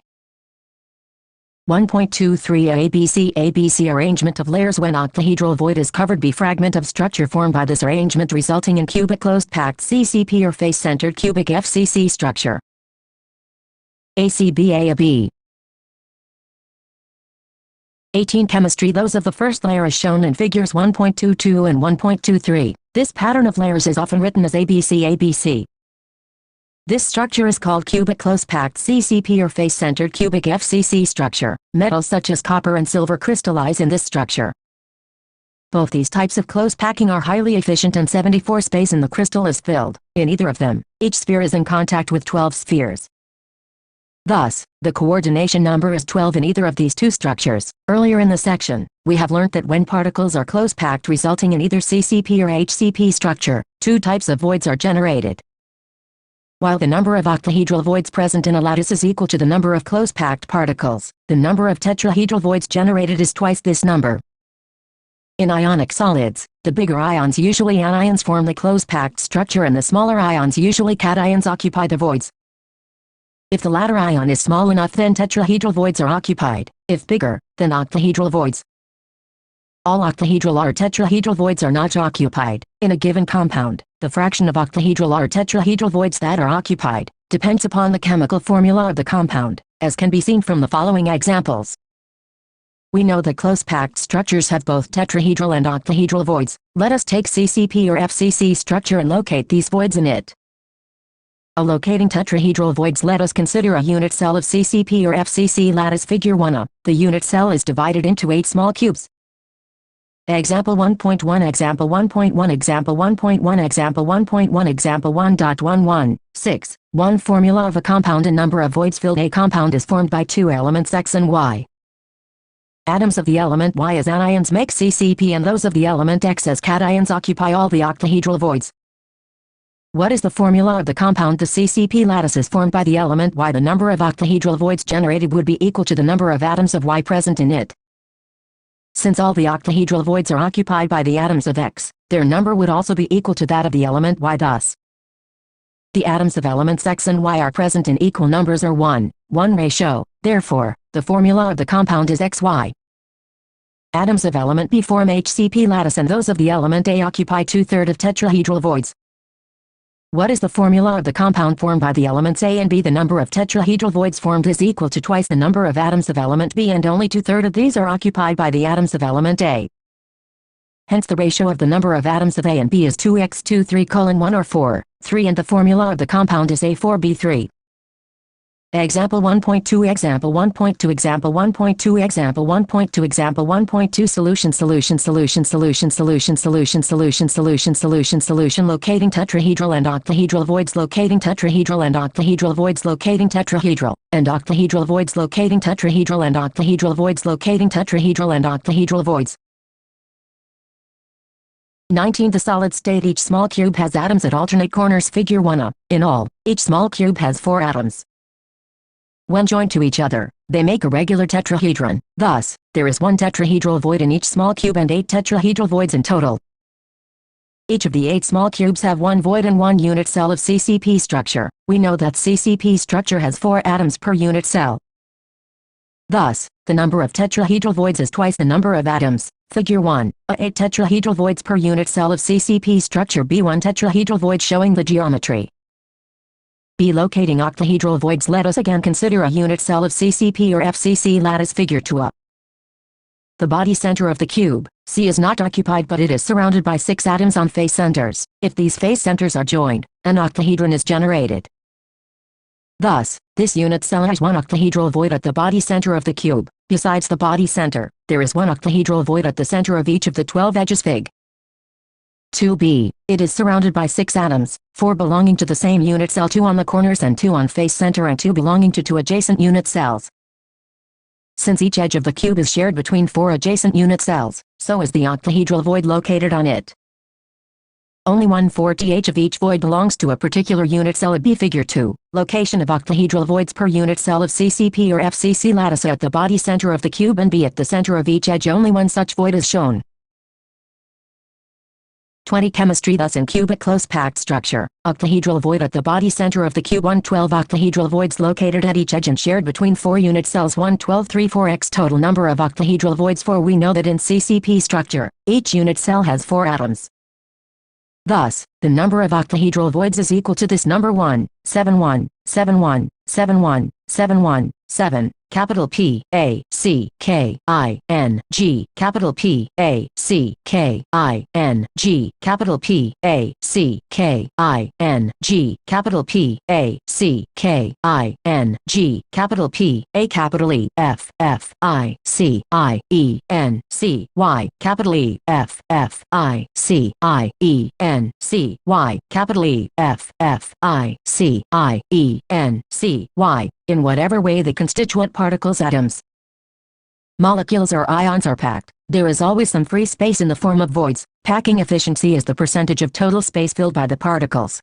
1.23. ABC arrangement of layers when octahedral void is covered. B fragment of structure formed by this arrangement resulting in cubic closed-packed CCP or face-centered cubic FCC structure. ACBA. 18. Chemistry. Those of the first layer as shown in figures 1.22 and 1.23. This pattern of layers is often written as ABC. This structure is called cubic close-packed CCP or face-centered cubic FCC structure. Metals such as copper and silver crystallize in this structure. Both these types of close packing are highly efficient, and 74 space in the crystal is filled. In either of them, each sphere is in contact with 12 spheres. Thus, the coordination number is 12 in either of these two structures. Earlier in the section, we have learnt that when particles are close-packed resulting in either CCP or HCP structure, two types of voids are generated. While the number of octahedral voids present in a lattice is equal to the number of close-packed particles, the number of tetrahedral voids generated is twice this number. In ionic solids, the bigger ions, usually anions, form the close-packed structure, and the smaller ions, usually cations, occupy the voids. If the latter ion is small enough, then tetrahedral voids are occupied. If bigger, then octahedral voids. All octahedral or tetrahedral voids are not occupied. In a given compound, the fraction of octahedral or tetrahedral voids that are occupied depends upon the chemical formula of the compound, as can be seen from the following examples. We know that close-packed structures have both tetrahedral and octahedral voids. Let us take CCP or FCC structure and locate these voids in it. Locating tetrahedral voids, let us consider a unit cell of CCP or FCC lattice. Figure 1a. The unit cell is divided into 8 small cubes. Example 1.1, Example 1.1, Example 1.1, Example 1.1, Example 1.11, 6. 1. Formula of a compound and number of voids filled. A compound is formed by two elements X and Y. Atoms of the element Y as anions make CCP, and those of the element X as cations occupy all the octahedral voids. What is the formula of the compound? The CCP lattice is formed by the element Y. The number of octahedral voids generated would be equal to the number of atoms of Y present in it. Since all the octahedral voids are occupied by the atoms of X, their number would also be equal to that of the element Y. Thus, the atoms of elements X and Y are present in equal numbers, or 1:1 ratio. Therefore, the formula of the compound is XY. Atoms of element B form HCP lattice, and those of the element A occupy 2/3 of tetrahedral voids. What is the formula of the compound formed by the elements A and B? The number of tetrahedral voids formed is equal to twice the number of atoms of element B, and only 2/3 of these are occupied by the atoms of element A. Hence the ratio of the number of atoms of A and B is 2:3:1 or 4:3, and the formula of the compound is A4B3. Example 1.2 Example 1.2 Example 1.2 Example 1.2 Example 1.2 Solution Locating tetrahedral and octahedral voids. Locating tetrahedral and octahedral voids. Locating tetrahedral and octahedral voids. Locating tetrahedral and octahedral voids. Locating tetrahedral and octahedral voids. 19. The solid state. Each small cube has atoms at alternate corners. Figure 1a. In all, each small cube has 4 atoms. When joined to each other, they make a regular tetrahedron. Thus, there is 1 tetrahedral void in each small cube and 8 tetrahedral voids in total. Each of the 8 small cubes have 1 void and 1 unit cell of CCP structure. We know that CCP structure has 4 atoms per unit cell. Thus, the number of tetrahedral voids is twice the number of atoms. Figure 1, a 8 tetrahedral voids per unit cell of CCP structure. B 1 tetrahedral void. Showing the geometry. B. Locating octahedral voids. Let us again consider a unit cell of CCP or FCC lattice. Figure 2a. The body center of the cube, C, is not occupied, but it is surrounded by 6 atoms on face centers. If these face centers are joined, an octahedron is generated. Thus, this unit cell has 1 octahedral void at the body center of the cube. Besides the body center, there is 1 octahedral void at the center of each of the 12 edges. Fig. 2b. It is surrounded by 6 atoms, 4 belonging to the same unit cell, 2 on the corners and 2 on face center, and 2 belonging to 2 adjacent unit cells. Since each edge of the cube is shared between 4 adjacent unit cells, so is the octahedral void located on it. Only 1/4 of each void belongs to a particular unit cell. B. Figure 2. Location of octahedral voids per unit cell of CCP or FCC lattice. At the body center of the cube and B at the center of each edge, only 1 such void is shown. 20. Chemistry. Thus in cubic close-packed structure, octahedral void at the body center of the cube. 1/12 octahedral voids located at each edge and shared between 4 unit cells. 1/12 3 4x total number of octahedral voids. 4. We know that in CCP structure, each unit cell has 4 atoms. Thus, the number of octahedral voids is equal to this number: 1, 7 1, 7 1, 7 1, 7 1, 7, capital P, A, C, K, I, N, G, capital P, A, C, K, I, N, G, capital P, A, C, K, I, N, G, capital P, A, C, K, I, N, G, capital P, A, capital E, F, F, I, C, I, E, N, C, Y, capital E, F, F, I, C, I, E, N, C, Y, capital E, F, F, I, C, I, E, N, C, Y, in whatever way the constituent particles, atoms, molecules or ions are packed, there is always some free space in the form of voids. Packing efficiency is the percentage of total space filled by the particles.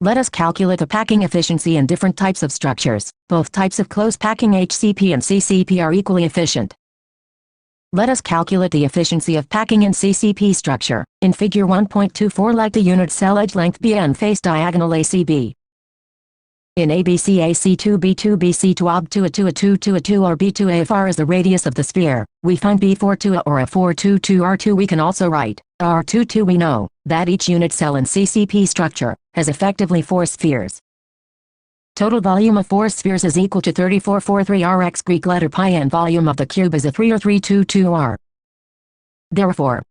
Let us calculate the packing efficiency in different types of structures. Both types of close packing HCP and CCP are equally efficient. Let us calculate the efficiency of packing in CCP structure. In figure 1.24, like the unit cell edge length BN face diagonal ACB. In ABC AC2 B2 BC2 OB2 A2 A2 2 A2 or B2 A. Far as the radius of the sphere, we find B42 or A422 R2. We can also write R22. We know that each unit cell in CCP structure has effectively 4 spheres. Total volume of 4 spheres is equal to 3443 Rx Greek letter pi, and volume of the cube is a 3 or 322 R. Therefore,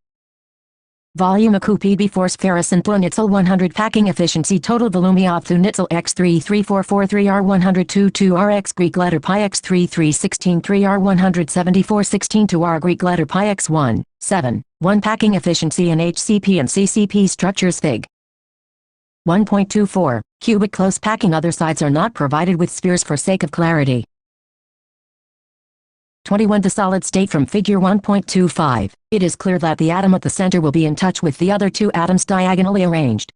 volume of cube PB 4 spheres in Nitzel 100 packing efficiency total volumia of Nitzel x33443 R 122 Rx Greek letter pi x33163 R 17416 to R Greek letter pi x1 7 1 packing efficiency in HCP and CCP structures. Fig. 1.24 Cubic close packing. Other sides are not provided with spheres for sake of clarity. 21. The solid state. From figure 1.25, it is clear that the atom at the center will be in touch with the other 2 atoms diagonally arranged.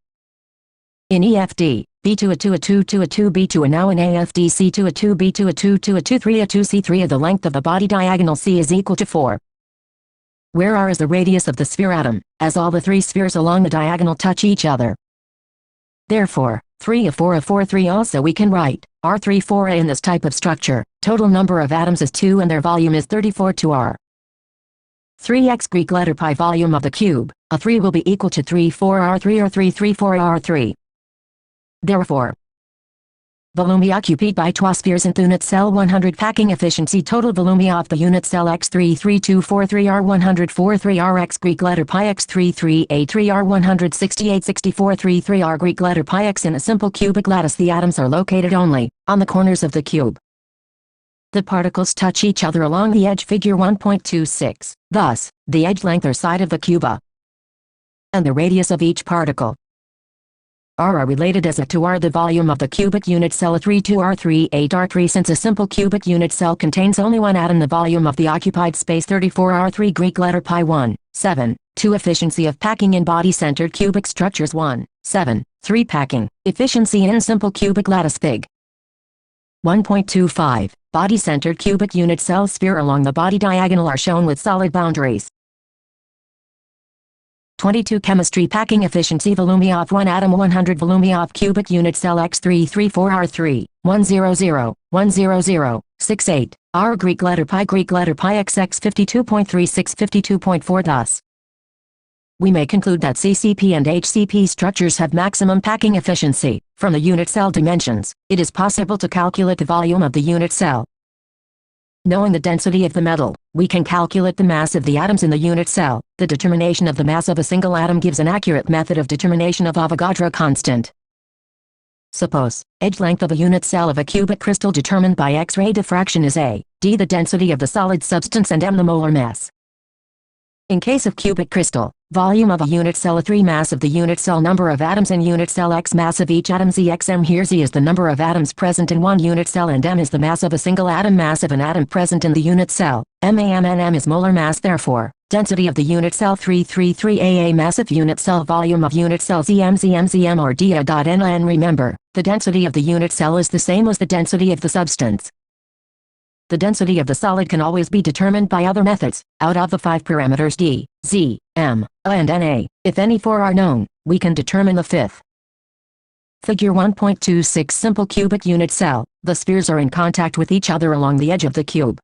In EFD, B2 A2 A2 2 A2 B2 and now in AFD C2 A2 B2 A2 2 A2 3 A2 C3 the length of the body diagonal C is equal to 4, where R is the radius of the sphere atom, as all the 3 spheres along the diagonal touch each other. Therefore, 3 A 4 A 4 3. Also we can write R3 4A. In this type of structure, total number of atoms is 2 and their volume is 34 to R. 3x Greek letter pi volume of the cube, A3 will be equal to 3 4 R3 or 3 3 4 R3. Therefore, volumia occupied by 2 spheres in the unit cell 100 packing efficiency total volumia of the unit cell x33243R143R x Greek letter pi x33A3R1686433R Greek letter pi x in a simple cubic lattice. The atoms are located only on the corners of the cube. The particles touch each other along the edge figure 1.26. Thus, the edge length or side of the cube and the radius of each particle are related as a to r. The volume of the cubic unit cell 32R38R3. Since a simple cubic unit cell contains only one atom, the volume of the occupied space 34R3 Greek letter pi 1, 7, 2 efficiency of packing in body-centered cubic structures 1, 7, 3 packing efficiency in simple cubic lattice fig. 1.25 body-centered cubic unit cell sphere along the body diagonal are shown with solid boundaries. 22 chemistry packing efficiency volumia of one atom 100 volumia of cubic unit cell x334R3 100 100 68 R Greek letter pi XX 52.36 52.4. Thus, we may conclude that CCP and HCP structures have maximum packing efficiency. From the unit cell dimensions, it is possible to calculate the volume of the unit cell. Knowing the density of the metal, we can calculate the mass of the atoms in the unit cell. The determination of the mass of a single atom gives an accurate method of determination of Avogadro constant. Suppose edge length of a unit cell of a cubic crystal determined by X-ray diffraction is a, d the density of the solid substance and m the molar mass. In case of cubic crystal, volume of a unit cell a 3 mass of the unit cell number of atoms in unit cell x mass of each atom z x m. Here z is the number of atoms present in one unit cell and m is the mass of a single atom. Mass of an atom present in the unit cell, m is molar mass. Therefore, density of the unit cell 333 mass of unit cell volume of unit cell zm or d.n. Remember, the density of the unit cell is the same as the density of the substance. The density of the solid can always be determined by other methods. Out of the 5 parameters d, z, m, a and na, if any 4 are known, we can determine the 5th. Figure 1.26 simple cubic unit cell. The spheres are in contact with each other along the edge of the cube.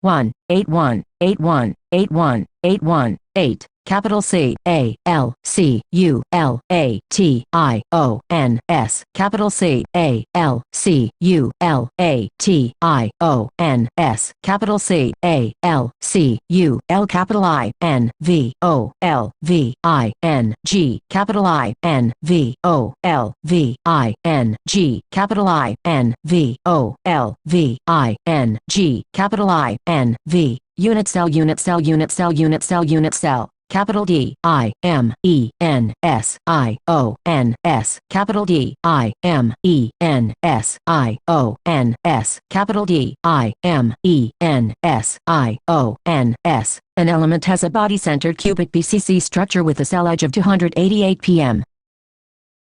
1, 8, 1, 8, 1, 8, 1, 8, 1, 8. Capital C A L C U L A T I O N S. Capital C A L C U L A T I O N S. Capital C A L C U L capital I N V O L V I N G. Capital I N V O L V I N G. Capital I N V O L V I N G. Capital I N V. Unit cell unit cell unit cell unit cell unit cell. Capital D I M E N S I O N S. Capital D I M E N S I O N S. Capital D I M E N S I O N S. An element has a body-centered cubic BCC structure with a cell edge of 288 pm.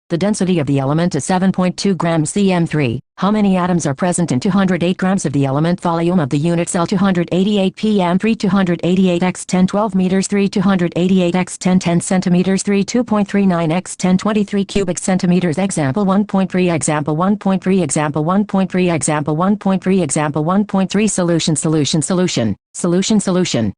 The density of the element is 7.2 grams cm3. How many atoms are present in 208 grams of the element? Volume of the unit cell 288 pm3 288 x 10 12 meters 3 288 x 10 10 centimeters 3 2.39 x 10 23 cubic centimeters. Example 1.3 Example 1.3 Example 1.3 Example 1.3 Example 1.3 Solution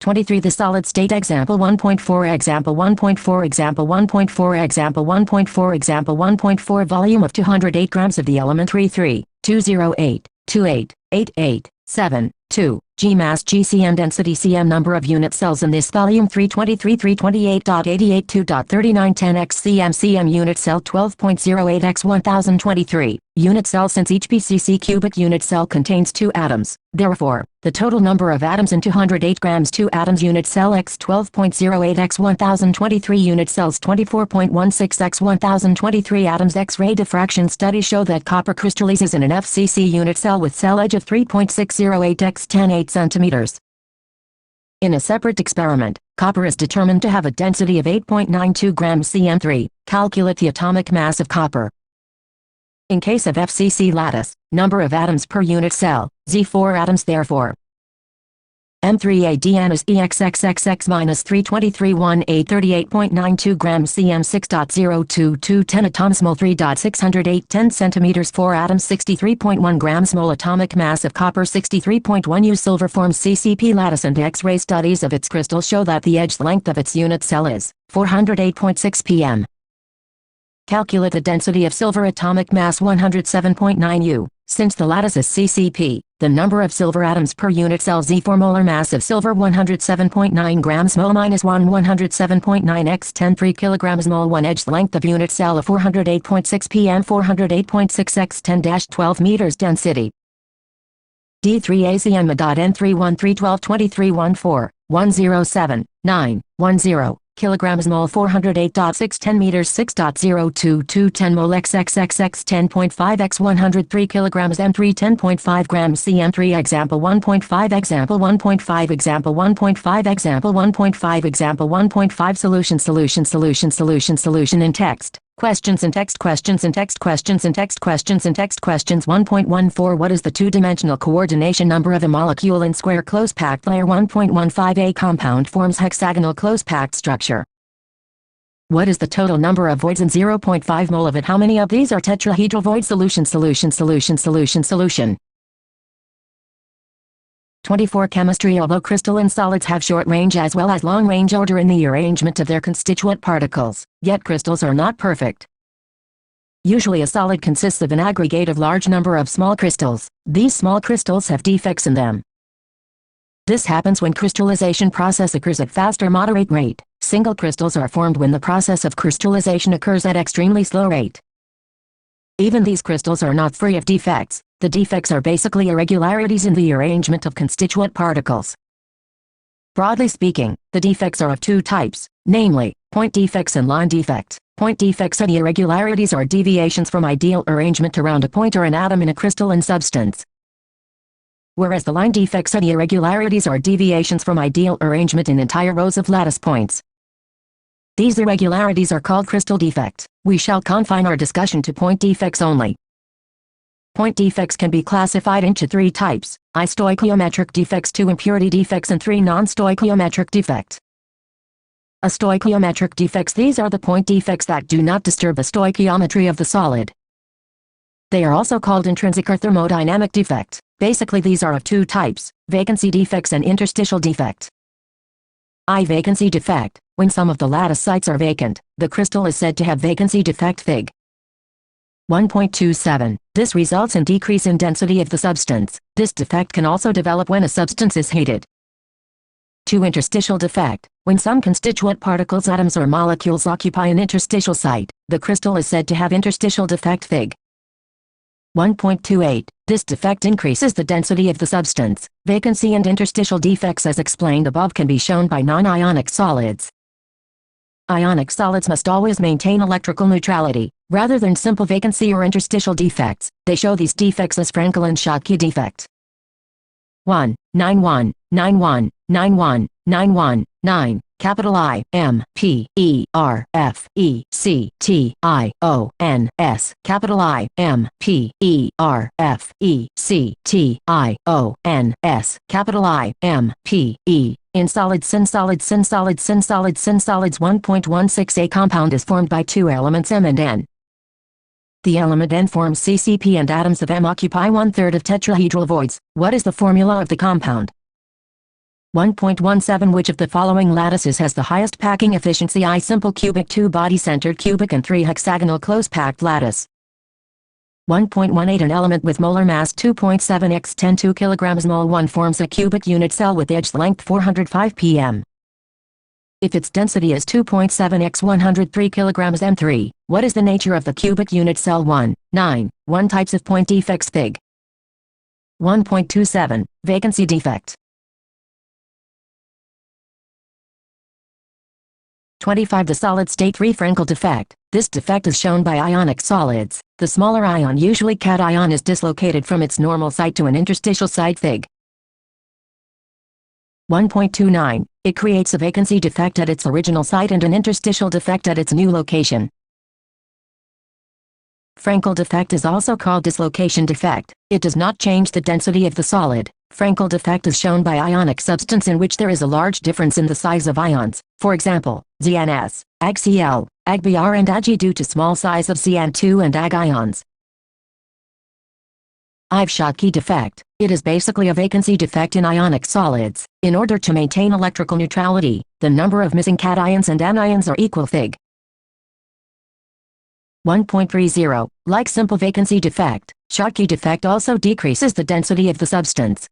23 The solid state. Example 1.4 Example 1.4 Example 1.4 Example 1.4 Example 1.4 Volume of 208 grams of the element 208 28 88 7 2 G mass GCM density cm number of unit cells in this volume 323 328.88 2.39 10 x cm unit cell 12.08 x 1023 unit cell. Since each BCC cubic unit cell contains 2 atoms, therefore, the total number of atoms in 208 grams 2 atoms unit cell x 12.08 x 1023 unit cells 24.16 x 1023 atoms. X-ray diffraction studies show that copper crystallizes in an FCC unit cell with cell edge of 3.608 x 10 8 centimeters. In a separate experiment, copper is determined to have a density of 8.92 grams cm3. Calculate the atomic mass of copper. In case of FCC lattice, number of atoms per unit cell, Z4 atoms. Therefore, M3ADN is EXXXX minus 323 1838.92 grams cm 6.022 10 atoms mole 3.608 10 centimeters 4 atoms 63.1 grams mole. Atomic mass of copper 63.1 U. Silver forms CCP lattice and X-ray studies of its crystal show that the edge length of its unit cell is 408.6 pm. Calculate the density of silver atomic mass 107.9 U. Since the lattice is CCP, the number of silver atoms per unit cell Z for molar mass of silver 107.9 grams mole minus 1 107.9 x 10 3 kilograms mole 1 edge length of unit cell of 408.6 pm 408.6 x 10-12 meters density. D3 ACM.N313122314 107 9 10 kilograms mole 408.6 10 meters 6.022 10 mole XXXX 10.5 x 103 kilograms M3 10.5 grams CM3 example 1.5 example 1.5 example 1.5 example 1.5 example 1.5 solution in text. Questions in text questions in text questions in text questions in text questions 1.14 What is the two-dimensional coordination number of a molecule in square close-packed layer 1.15 A compound forms hexagonal close-packed structure. What is the total number of voids in 0.5 mole of it? How many of these are tetrahedral voids? Solution 24 Chemistry. Although crystalline solids have short range as well as long range order in the arrangement of their constituent particles, yet crystals are not perfect. Usually a solid consists of an aggregate of large number of small crystals. These small crystals have defects in them. This happens when crystallization process occurs at fast or moderate rate. Single crystals are formed when the process of crystallization occurs at extremely slow rate. Even these crystals are not free of defects. The defects are basically irregularities in the arrangement of constituent particles. Broadly speaking, the defects are of two types, namely, point defects and line defects. Point defects are the irregularities or deviations from ideal arrangement around a point or an atom in a crystalline substance. Whereas the line defects are the irregularities or deviations from ideal arrangement in entire rows of lattice points. These irregularities are called crystal defects. We shall confine our discussion to point defects only. Point defects can be classified into three types: I stoichiometric defects, 2 impurity defects, and 3 non-stoichiometric defects. A stoichiometric defects. These are the point defects that do not disturb the stoichiometry of the solid. They are also called intrinsic or thermodynamic defects. Basically these are of two types: vacancy defects and interstitial defects. I vacancy defect. When some of the lattice sites are vacant, the crystal is said to have vacancy defect Fig. 1.27. This results in decrease in density of the substance. This defect can also develop when a substance is heated. 2 interstitial defect. When some constituent particles, atoms or molecules occupy an interstitial site, the crystal is said to have interstitial defect Fig. 1.28. This defect increases the density of the substance. Vacancy and interstitial defects as explained above can be shown by non-ionic solids. Ionic solids must always maintain electrical neutrality. Rather than simple vacancy or interstitial defects, they show these defects as Frankel and Schottky defects. 1. 91, 91, 91, 91, 9, capital I, M, P, E, R, F, E, C, T, I, O, N, S, capital I, M, P, E, R, F, E, C, T, I, O, N, S, capital I, M, P, E. In solids 1.16 A compound is formed by two elements M and N. The element N forms CCP and atoms of M occupy 1/3 of tetrahedral voids. What is the formula of the compound? 1.17 Which of the following lattices has the highest packing efficiency? I simple cubic, 2 body-centered cubic, and 3 hexagonal close-packed lattice. 1.18 An element with molar mass 2.7 x 10 2 kilograms mole 1 forms a cubic unit cell with edge length 405 pm. If its density is 2.7 x 103 kilograms M3, what is the nature of the cubic unit cell? 1. 9. 1 Types of point defects Fig. 1.27 Vacancy defect. 25 The solid-state 3 Frankel defect. This defect is shown by ionic solids. The smaller ion, usually cation, is dislocated from its normal site to an interstitial site Fig. 1.29 It creates a vacancy defect at its original site and an interstitial defect at its new location. Frankel defect is also called dislocation defect. It does not change the density of the solid. Frankel defect is shown by ionic substance in which there is a large difference in the size of ions. For example, ZnS, AgCl, AgBr and Ag due to small size of Cn2 and Ag ions. IV Schottky defect. It is basically a vacancy defect in ionic solids. In order to maintain electrical neutrality, the number of missing cations and anions are equal Fig. 1.30. Like simple vacancy defect, Schottky defect also decreases the density of the substance.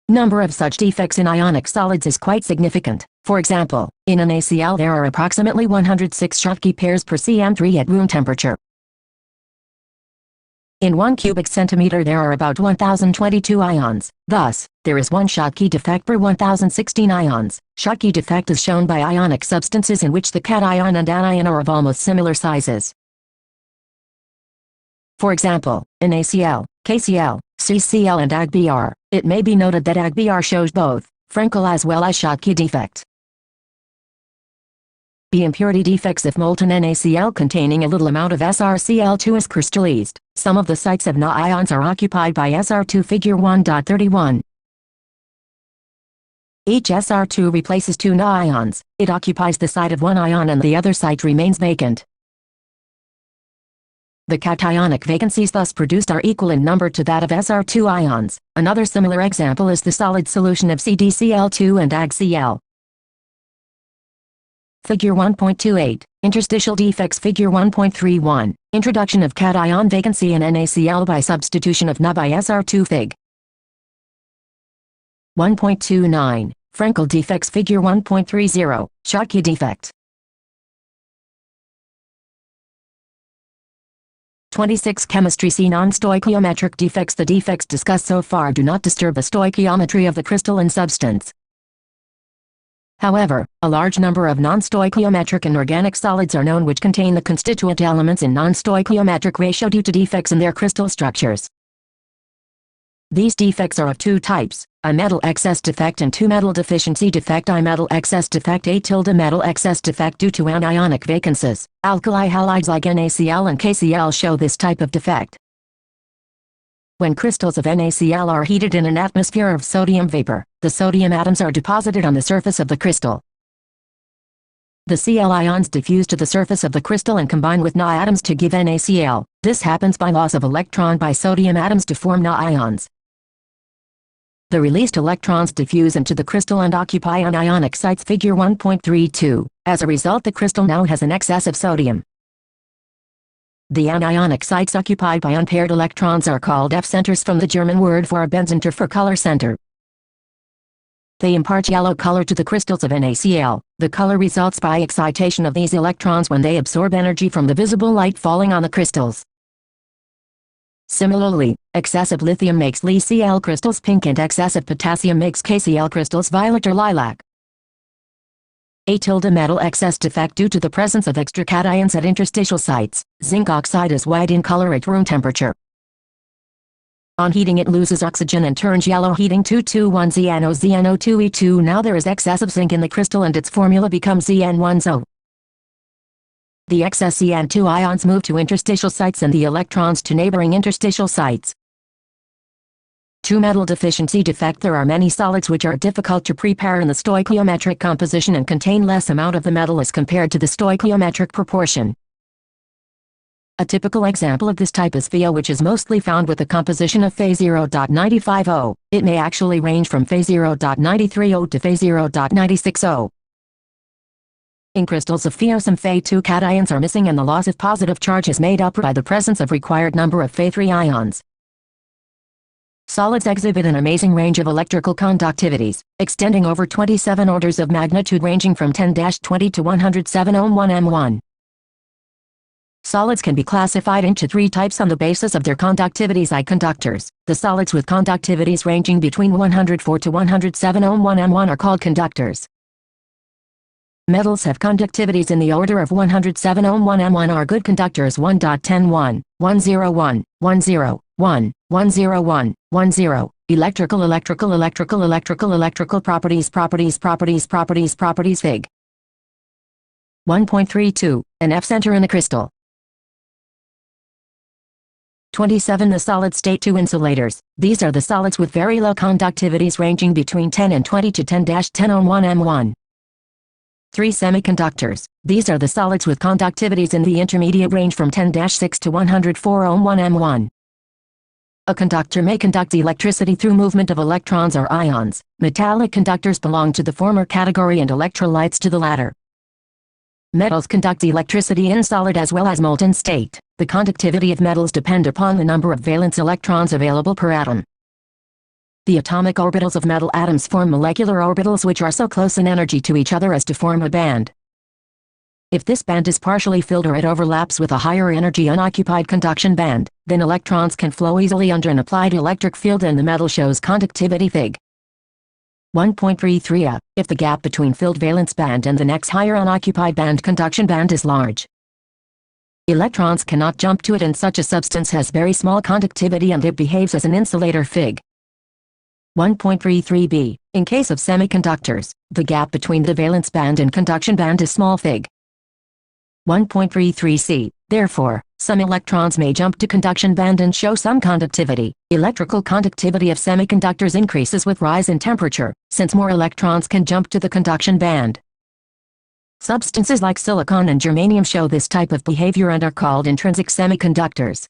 Number of such defects in ionic solids is quite significant. For example, in an ACl there are approximately 106 Schottky pairs per cm3 at room temperature. In 1 cubic centimeter there are about 1022 ions, thus, there is 1 Schottky defect per 1016 ions. Schottky defect is shown by ionic substances in which the cation and anion are of almost similar sizes. For example, in ACl, KCl, CCl and AgBr, it may be noted that AgBr shows both Frenkel as well as Schottky defect. B. Impurity defects. If molten NaCl containing a little amount of SrCl2 is crystallized, some of the sites of Na ions are occupied by Sr2. Figure 1.31. Each Sr2 replaces 2 Na ions. It occupies the site of one ion and the other site remains vacant. The cationic vacancies thus produced are equal in number to that of Sr2 ions. Another similar example is the solid solution of CdCl2 and AgCl. Figure 1.28, Interstitial defects. Figure 1.31, Introduction of cation vacancy in NaCl by substitution of Na by Sr2. Fig. 1.29, Frenkel defects. Figure 1.30, Schottky defect. 26. Chemistry. C. Non-stoichiometric defects. The defects discussed so far do not disturb the stoichiometry of the crystalline substance. However, a large number of non-stoichiometric inorganic solids are known which contain the constituent elements in non-stoichiometric ratio due to defects in their crystal structures. These defects are of 2 types, a metal excess defect and 2 metal deficiency defect. I metal excess defect. A tilde metal excess defect due to anionic vacancies. Alkali halides like NaCl and KCl show this type of defect. When crystals of NaCl are heated in an atmosphere of sodium vapor, the sodium atoms are deposited on the surface of the crystal. The Cl ions diffuse to the surface of the crystal and combine with Na atoms to give NaCl. This happens by loss of electron by sodium atoms to form Na ions. The released electrons diffuse into the crystal and occupy anionic sites. Figure 1.32. As a result, the crystal now has an excess of sodium. The anionic sites occupied by unpaired electrons are called F-centers, from the German word for a Benzenter for color center. They impart yellow color to the crystals of NaCl. The color results by excitation of these electrons when they absorb energy from the visible light falling on the crystals. Similarly, excessive lithium makes LiCl crystals pink and excessive potassium makes KCl crystals violet or lilac. A tilde metal excess defect due to the presence of extra cations at interstitial sites. Zinc oxide is white in color at room temperature. On heating it loses oxygen and turns yellow. Heating 2,2,1-ZnO, Now there is excess of zinc in the crystal and its formula becomes Zn1-ZO. The excess Zn2 ions move to interstitial sites and the electrons to neighboring interstitial sites. 2 metal deficiency defect. There are many solids which are difficult to prepare in the stoichiometric composition and contain less amount of the metal as compared to the stoichiometric proportion. A typical example of this type is Fe, which is mostly found with a composition of Fe0.950. It may actually range from Fe0.930 to Fe0.960. In crystals of Fe, some Fe2 cations are missing and the loss of positive charge is made up by the presence of required number of Fe3 ions. Solids exhibit an amazing range of electrical conductivities, extending over 27 orders of magnitude ranging from 10-20 to 107 ohm 1 m1. Solids can be classified into 3 types on the basis of their conductivities. I conductors. The solids with conductivities ranging between 104 to 107 ohm 1 m1 are called conductors. Metals have conductivities in the order of 107 ohm 1 m1 are good conductors. 1.10 1, 101, 10, 1, 101, 10. Electrical properties. Fig. 1.32, an F-center in a crystal. 27. The solid state 2 insulators. These are the solids with very low conductivities ranging between 10 and 20 to 10-10 ohm 1 m1. 3. Semiconductors. These are the solids with conductivities in the intermediate range from 10-6 to 104 ohm 1 m1. A conductor may conduct electricity through movement of electrons or ions. Metallic conductors belong to the former category and electrolytes to the latter. Metals conduct electricity in solid as well as molten state. The conductivity of metals depend upon the number of valence electrons available per atom. The atomic orbitals of metal atoms form molecular orbitals which are so close in energy to each other as to form a band. If this band is partially filled or it overlaps with a higher energy unoccupied conduction band, then electrons can flow easily under an applied electric field and the metal shows conductivity Fig. 1.33 A. If the gap between filled valence band and the next higher unoccupied band conduction band is large, electrons cannot jump to it and such a substance has very small conductivity and it behaves as an insulator Fig. 1.33 B. In case of semiconductors, the gap between the valence band and conduction band is small Fig. 1.33 C. Therefore, some electrons may jump to conduction band and show some conductivity. Electrical conductivity of semiconductors increases with rise in temperature, since more electrons can jump to the conduction band. Substances like silicon and germanium show this type of behavior and are called intrinsic semiconductors.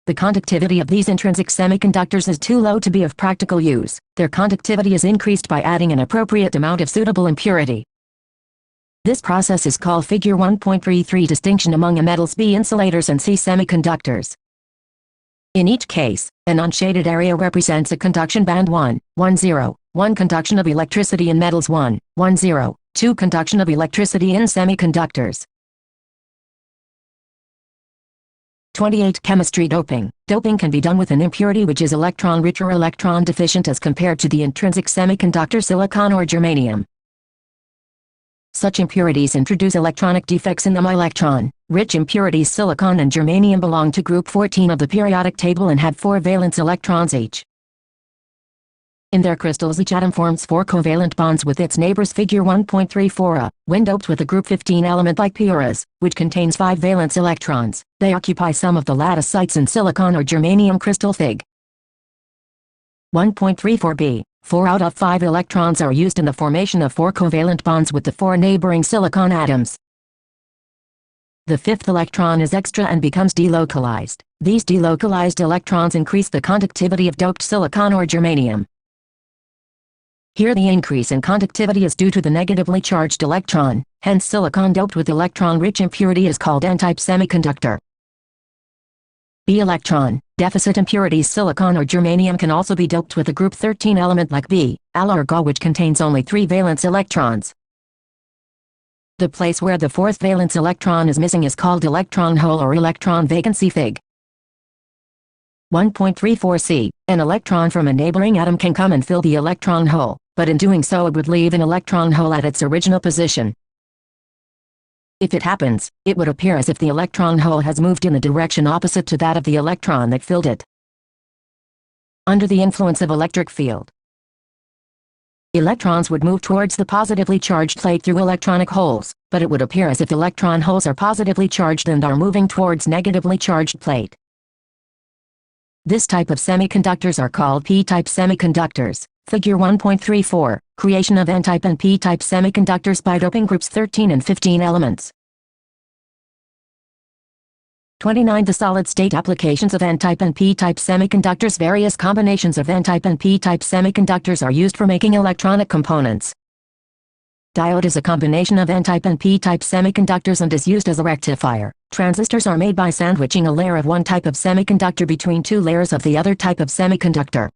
The conductivity of these intrinsic semiconductors is too low to be of practical use. Their conductivity is increased by adding an appropriate amount of suitable impurity. This process is called Figure 1.33 distinction among A metals, B insulators and C semiconductors. In each case, an unshaded area represents a conduction band 1, 10, 1 conduction of electricity in metals 1, 10, 2 conduction of electricity in semiconductors. 28 Chemistry doping. Doping can be done with an impurity which is electron-rich or electron-deficient as compared to the intrinsic semiconductor silicon or germanium. Such impurities introduce electronic defects in them. Electron-rich impurities silicon and germanium belong to group 14 of the periodic table and have 4 valence electrons each. In their crystals each atom forms 4 covalent bonds with its neighbors. Figure 1.34 A. When doped with a group 15 element like Puras, which contains 5 valence electrons, they occupy some of the lattice sites in silicon or germanium crystal. Fig. 1.34 B. 4 out of 5 electrons are used in the formation of 4 covalent bonds with the 4 neighboring silicon atoms. The 5th electron is extra and becomes delocalized. These delocalized electrons increase the conductivity of doped silicon or germanium. Here the increase in conductivity is due to the negatively charged electron, hence silicon doped with electron-rich impurity is called N-type semiconductor. B electron deficit impurities silicon or germanium can also be doped with a group 13 element like B, Al or Ga, which contains only 3 valence electrons. The place where the 4th valence electron is missing is called electron hole or electron vacancy. Fig. 1.34 C. An electron from a neighboring atom can come and fill the electron hole, but in doing so it would leave an electron hole at its original position. If it happens, it would appear as if the electron hole has moved in the direction opposite to that of the electron that filled it. Under the influence of electric field, electrons would move towards the positively charged plate through electronic holes, but it would appear as if electron holes are positively charged and are moving towards negatively charged plate. This type of semiconductors are called P-type semiconductors. Figure 1.34, creation of N-type and P-type semiconductors by doping groups 13 and 15 elements. 29 The solid-state applications of N-type and P-type semiconductors. Various combinations of N-type and P-type semiconductors are used for making electronic components. Diode is a combination of N-type and P-type semiconductors and is used as a rectifier. Transistors are made by sandwiching a layer of one type of semiconductor between 2 layers of the other type of semiconductor.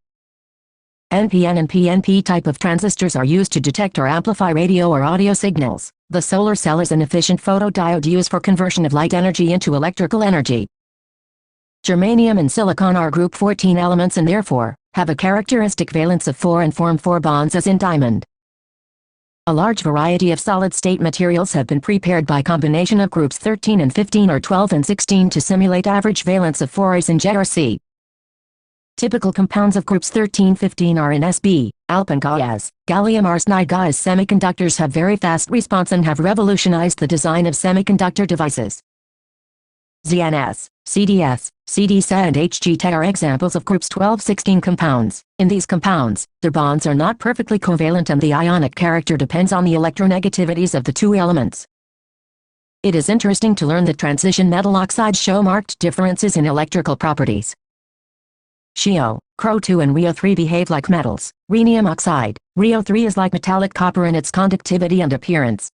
NPN and PNP type of transistors are used to detect or amplify radio or audio signals. The solar cell is an efficient photodiode used for conversion of light energy into electrical energy. Germanium and silicon are group 14 elements and therefore have a characteristic valence of 4 and form 4 bonds as in diamond. A large variety of solid-state materials have been prepared by combination of groups 13 and 15 or 12 and 16 to simulate average valence of 4 as in JRC. Typical compounds of groups 13-15 are in SB, AlP and GaAs. Gallium arsenide GaAs semiconductors have very fast response and have revolutionized the design of semiconductor devices. ZNS, CDS, CDSA and HGT are examples of groups 12-16 compounds. In these compounds, their bonds are not perfectly covalent and the ionic character depends on the electronegativities of the 2 elements. It is interesting to learn that transition metal oxides show marked differences in electrical properties. SiO, Cro2 and Rio3 behave like metals. Rhenium oxide, Rio3 is like metallic copper in its conductivity and appearance.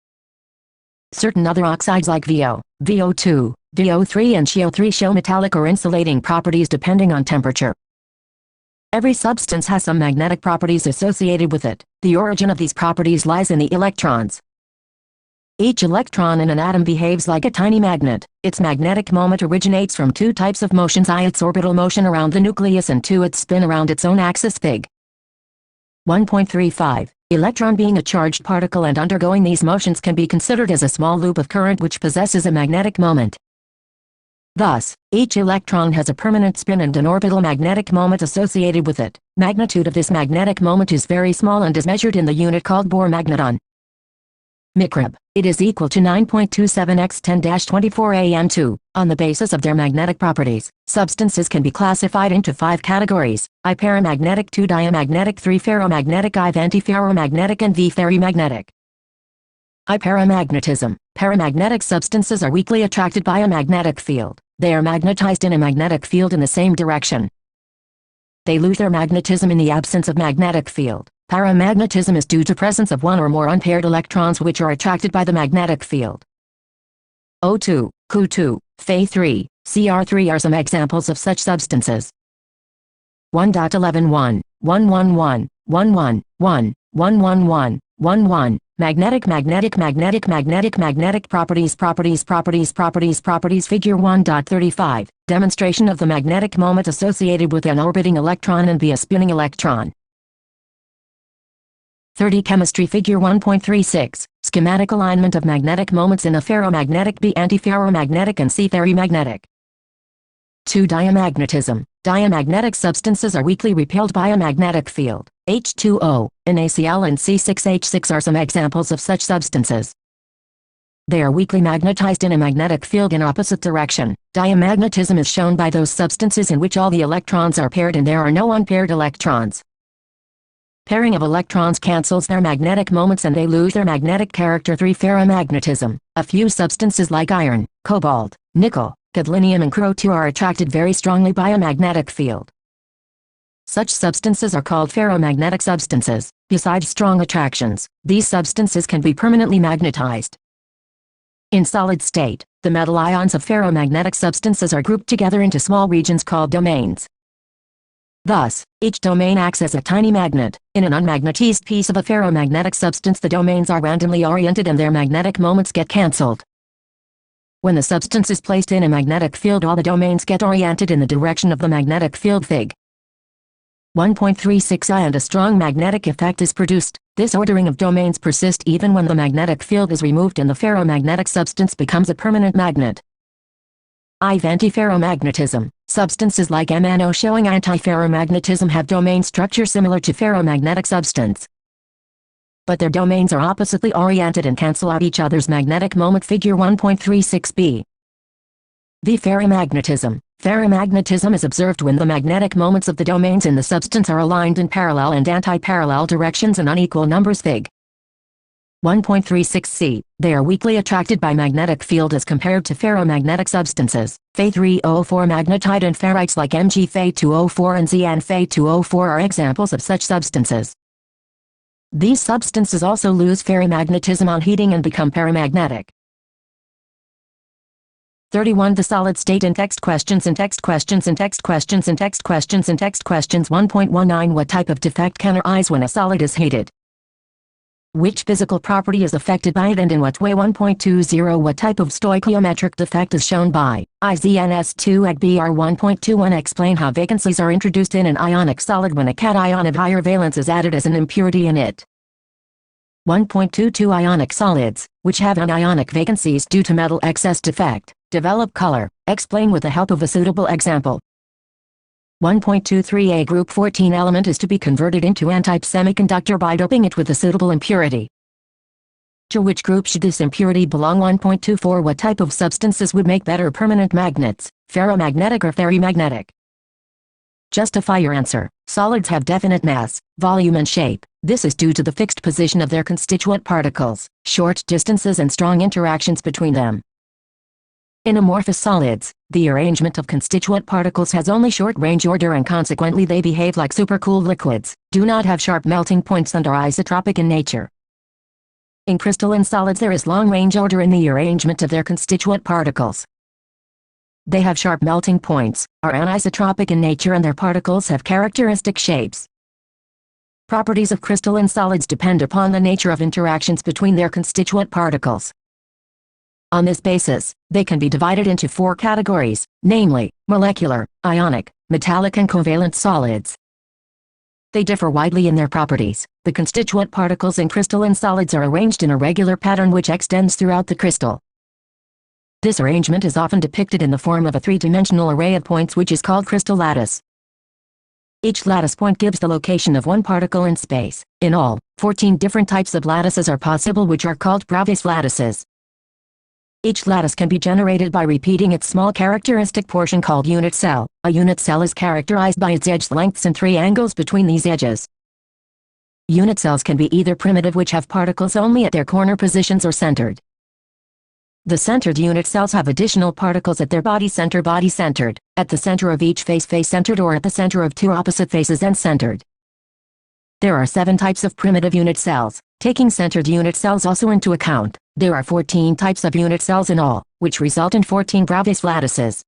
Certain other oxides like VO, VO2, VO3 and CO3 show metallic or insulating properties depending on temperature. Every substance has some magnetic properties associated with it. The origin of these properties lies in the electrons. Each electron in an atom behaves like a tiny magnet. Its magnetic moment originates from two types of motions: I, its orbital motion around the nucleus, and 2, its spin around its own axis, Fig. 1.35. Electron being a charged particle and undergoing these motions can be considered as a small loop of current which possesses a magnetic moment. Thus, each electron has a permanent spin and an orbital magnetic moment associated with it. Magnitude of this magnetic moment is very small and is measured in the unit called Bohr magneton. Microb. It is equal to 9.27 x 10-24 am2. On the basis of their magnetic properties, substances can be classified into 5 categories: I paramagnetic, 2 diamagnetic, 3 ferromagnetic, I antiferromagnetic, and V ferrimagnetic. I paramagnetism. Paramagnetic substances are weakly attracted by a magnetic field. They are magnetized in a magnetic field in the same direction. They lose their magnetism in the absence of magnetic field. Paramagnetism is due to presence of one or more unpaired electrons which are attracted by the magnetic field. O2, Cu2, Fe3, Cr3 are some examples of such substances. 1.11.1, 111, 111, 111, 11. Magnetic properties. Figure 1.35. Demonstration of the magnetic moment associated with an orbiting electron and B, a spinning electron. 30. Chemistry. Figure 1.36. Schematic alignment of magnetic moments in a ferromagnetic, B antiferromagnetic, and C ferrimagnetic. 2. Diamagnetism. Diamagnetic substances are weakly repelled by a magnetic field. H2O, NaCl and C6H6 are some examples of such substances. They are weakly magnetized in a magnetic field in opposite direction. Diamagnetism is shown by those substances in which all the electrons are paired and there are no unpaired electrons. Pairing of electrons cancels their magnetic moments and they lose their magnetic character. 3. Ferromagnetism. A few substances like iron, cobalt, nickel, gadolinium and Cro2 are attracted very strongly by a magnetic field. Such substances are called ferromagnetic substances. Besides strong attractions, these substances can be permanently magnetized. In solid state, the metal ions of ferromagnetic substances are grouped together into small regions called domains. Thus, each domain acts as a tiny magnet. In an unmagnetized piece of a ferromagnetic substance, the domains are randomly oriented and their magnetic moments get cancelled. When the substance is placed in a magnetic field, all the domains get oriented in the direction of the magnetic field. Fig. 1.36 I and a strong magnetic effect is produced. This ordering of domains persists even when the magnetic field is removed and the ferromagnetic substance becomes a permanent magnet. I antiferromagnetism. Substances like MnO showing antiferromagnetism have domain structure similar to ferromagnetic substance, but their domains are oppositely oriented and cancel out each other's magnetic moment. Figure 1.36b. V ferrimagnetism. Ferrimagnetism is observed when the magnetic moments of the domains in the substance are aligned in parallel and anti-parallel directions in unequal numbers. Fig. 1.36c. They are weakly attracted by magnetic field as compared to ferromagnetic substances. Fe3O4 magnetite and ferrites like Mg Fe2O4 and Zn Fe2O4 are examples of such substances. These substances also lose ferrimagnetism on heating and become paramagnetic. 31. The solid state in text questions. 1.19. What type of defect can arise when a solid is heated? Which physical property is affected by it and in what way? 1.20. What type of stoichiometric defect is shown by IZNS2 ag Br 1.21. Explain how vacancies are introduced in an ionic solid when a cation of higher valence is added as an impurity in it. 1.22. Ionic solids, which have anionic vacancies due to metal excess defect, develop color. Explain with the help of a suitable example. 1.23. A group 14 element is to be converted into n-type semiconductor by doping it with a suitable impurity. To which group should this impurity belong? 1.24. What type of substances would make better permanent magnets, ferromagnetic or ferrimagnetic? Justify your answer. Solids have definite mass, volume and shape. This is due to the fixed position of their constituent particles, short distances and strong interactions between them. In amorphous solids, the arrangement of constituent particles has only short-range order and consequently they behave like supercooled liquids, do not have sharp melting points and are isotropic in nature. In crystalline solids there is long-range order in the arrangement of their constituent particles. They have sharp melting points, are anisotropic in nature, and their particles have characteristic shapes. Properties of crystalline solids depend upon the nature of interactions between their constituent particles. On this basis, they can be divided into 4 categories, namely, molecular, ionic, metallic and covalent solids. They differ widely in their properties. The constituent particles in crystalline solids are arranged in a regular pattern which extends throughout the crystal. This arrangement is often depicted in the form of a 3-dimensional array of points which is called crystal lattice. Each lattice point gives the location of one particle in space. In all, 14 different types of lattices are possible, which are called Bravais lattices. Each lattice can be generated by repeating its small characteristic portion called unit cell. A unit cell is characterized by its edge lengths and 3 angles between these edges. Unit cells can be either primitive, which have particles only at their corner positions, or centered. The centered unit cells have additional particles at their body centered, at the center of each face centered, or at the center of 2 opposite faces and centered. There are 7 types of primitive unit cells. Taking centered unit cells also into account, there are 14 types of unit cells in all, which result in 14 Bravais lattices.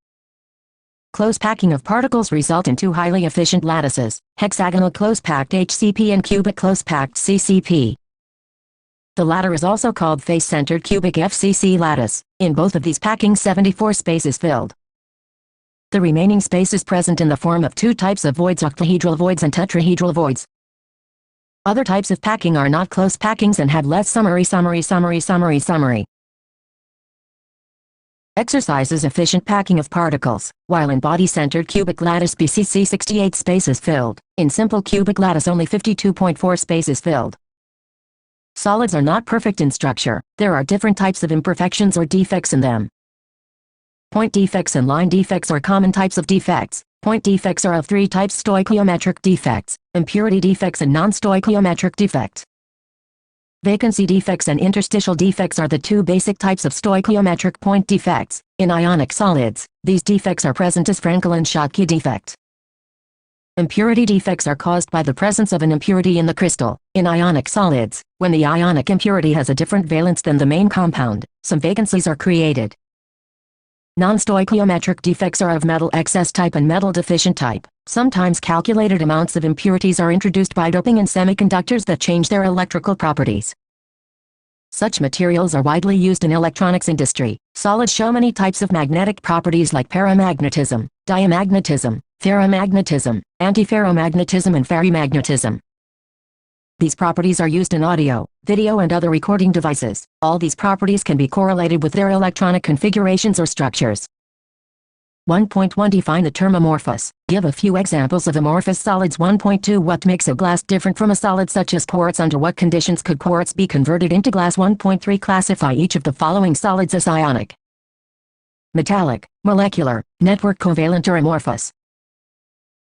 Close packing of particles result in 2 highly efficient lattices, hexagonal close-packed HCP and cubic close-packed CCP. The latter is also called face-centered cubic FCC lattice. In both of these packings 74 space is filled. The remaining space is present in the form of 2 types of voids, octahedral voids and tetrahedral voids. Other types of packing are not close packings and have less summary. Exercises efficient packing of particles. While in body-centered cubic lattice BCC 68 space is filled, in simple cubic lattice only 52.4 space is filled. Solids are not perfect in structure. There are different types of imperfections or defects in them. Point defects and line defects are common types of defects. Point defects are of 3 types: stoichiometric defects, impurity defects and non-stoichiometric defects. Vacancy defects and interstitial defects are the 2 basic types of stoichiometric point defects. In ionic solids, these defects are present as Frankel and Schottky defects. Impurity defects are caused by the presence of an impurity in the crystal. In ionic solids, when the ionic impurity has a different valence than the main compound, some vacancies are created. Non-stoichiometric defects are of metal excess type and metal deficient type. Sometimes calculated amounts of impurities are introduced by doping in semiconductors that change their electrical properties. Such materials are widely used in electronics industry. Solids show many types of magnetic properties like paramagnetism, diamagnetism, ferromagnetism, antiferromagnetism and ferrimagnetism. These properties are used in audio, video and other recording devices. All these properties can be correlated with their electronic configurations or structures. 1.1 Define the term amorphous. Give a few examples of amorphous solids. 1.2 What makes a glass different from a solid such as quartz? Under what conditions could quartz be converted into glass? 1.3 Classify each of the following solids as ionic, metallic, molecular, network, covalent or amorphous.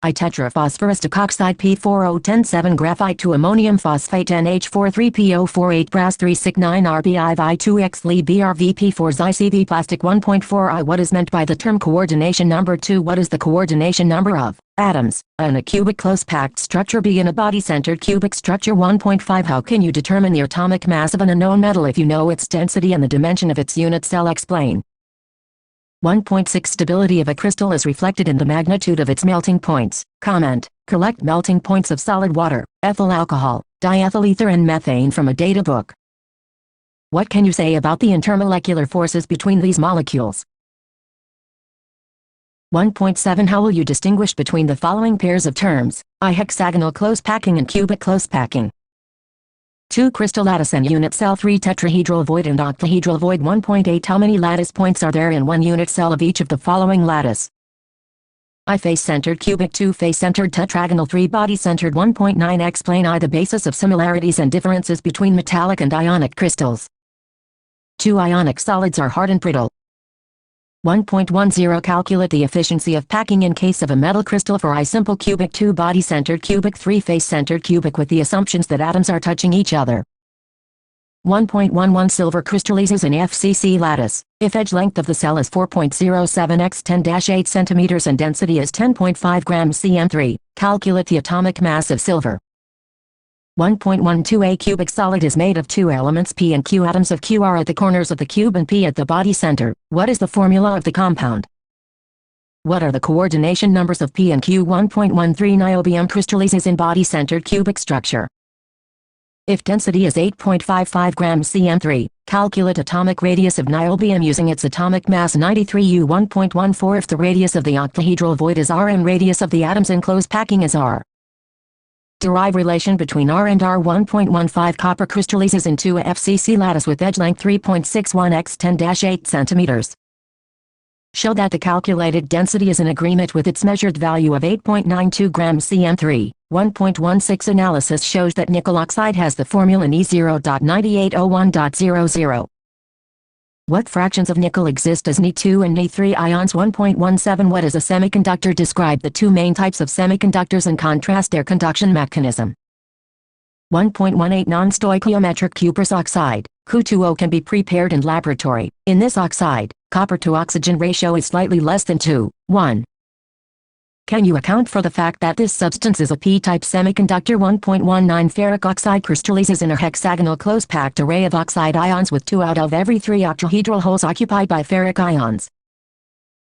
I-tetraphosphorus dicoxide P4010-7 graphite to ammonium phosphate NH43PO48 brass 369 RBI2X Li BRVP4 ZiCV plastic. 1.4 I What is meant by the term coordination number? 2 What is the coordination number of atoms in a cubic close-packed structure? B in a body-centered cubic structure. 1.5 How can you determine the atomic mass of an unknown metal if you know its density and the dimension of its unit cell? Explain. 1.6 Stability of a crystal is reflected in the magnitude of its melting points. Comment. Collect melting points of solid water, ethyl alcohol, diethyl ether and methane from a data book. What can you say about the intermolecular forces between these molecules? 1.7 How will you distinguish between the following pairs of terms: I-hexagonal close packing and cubic close packing? 2 Crystal lattice and unit cell. 3 Tetrahedral void and octahedral void. 1.8 How many lattice points are there in one unit cell of each of the following lattice? I face-centered cubic. 2 face-centered tetragonal. 3 body-centered. 1.9 Explain I the basis of similarities and differences between metallic and ionic crystals. 2 Ionic solids are hard and brittle. 1.10 Calculate the efficiency of packing in case of a metal crystal for I simple cubic. 2 body-centered cubic. 3 face-centered cubic with the assumptions that atoms are touching each other. 1.11 Silver crystallizes in FCC lattice if edge length of the cell is 4.07 x 10-8 cm and density is 10.5 grams cm3. Calculate the atomic mass of silver. 1.12 A cubic solid is made of two elements P and Q. Atoms of Q are at the corners of the cube and P at the body center. What is the formula of the compound? What are the coordination numbers of P and Q? 1.13 Niobium crystallizes in body-centered cubic structure. If density is 8.55 grams cm3, calculate atomic radius of niobium using its atomic mass 93 U. 1.14 If the radius of the octahedral void is r and radius of the atoms enclosed packing is r. Derive relation between r and r. 1.15 Copper crystallizes into a FCC lattice with edge length 3.61 x 10-8 cm. Show that the calculated density is in agreement with its measured value of 8.92 grams cm3. 1.16 Analysis shows that nickel oxide has the formula Ne0.9801.00. What fractions of nickel exist as Ne2 and Ne3 ions? 1.17 What is a semiconductor? Describe the two main types of semiconductors and contrast their conduction mechanism. 1.18 Non-stoichiometric cuprous oxide, Cu2O, can be prepared in laboratory. In this oxide, copper to oxygen ratio is slightly less than 2:1. Can you account for the fact that this substance is a p-type semiconductor? 1.19 Ferric oxide crystallizes in a hexagonal close-packed array of oxide ions with 2 out of every 3 octahedral holes occupied by ferric ions.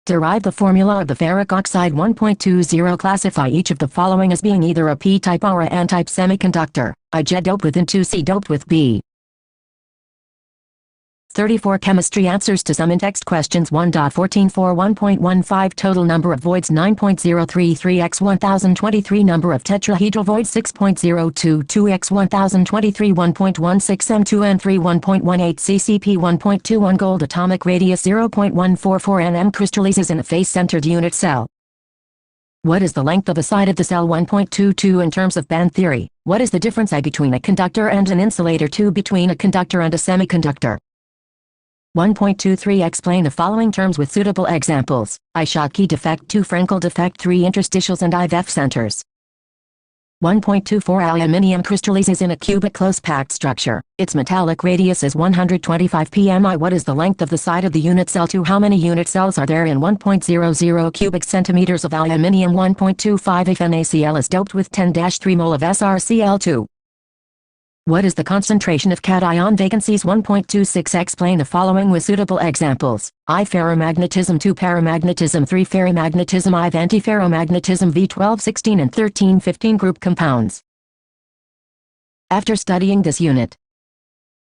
Derive the formula of the ferric oxide. 1.20 Classify each of the following as being either a p-type or a n-type semiconductor. Ig doped with N, 2C doped with B. 34 Chemistry answers to some in-text questions. 1.14 For 1.15 Total number of voids 9.033 x 1023 Number of tetrahedral voids 6.022 x 1023 1.16 M2N3 1.18 CCP 1.21 Gold atomic radius 0.144 nm crystallizes in a face-centered unit cell. What is the length of a side of the cell? 1.22 In terms of band theory, what is the difference I between a conductor and an insulator? 2 Between a conductor and a semiconductor. 1.23 Explain the following terms with suitable examples. I Schottky defect 2 Frenkel defect 3 Interstitials and IVF centers. 1.24 Aluminium crystallizes in a cubic close-packed structure. Its metallic radius is 125 pmi. What is the length of the side of the unit cell? 2 How many unit cells are there in 1.00 cubic centimeters of aluminium? 1.25 If NaCl is doped with 10-3 mol of SrCl2. What is the concentration of cation vacancies? 1.26 Explain the following with suitable examples. I ferromagnetism 2 paramagnetism 3 ferrimagnetism IV antiferromagnetism V12 16 and 13 15 group compounds. After studying this unit,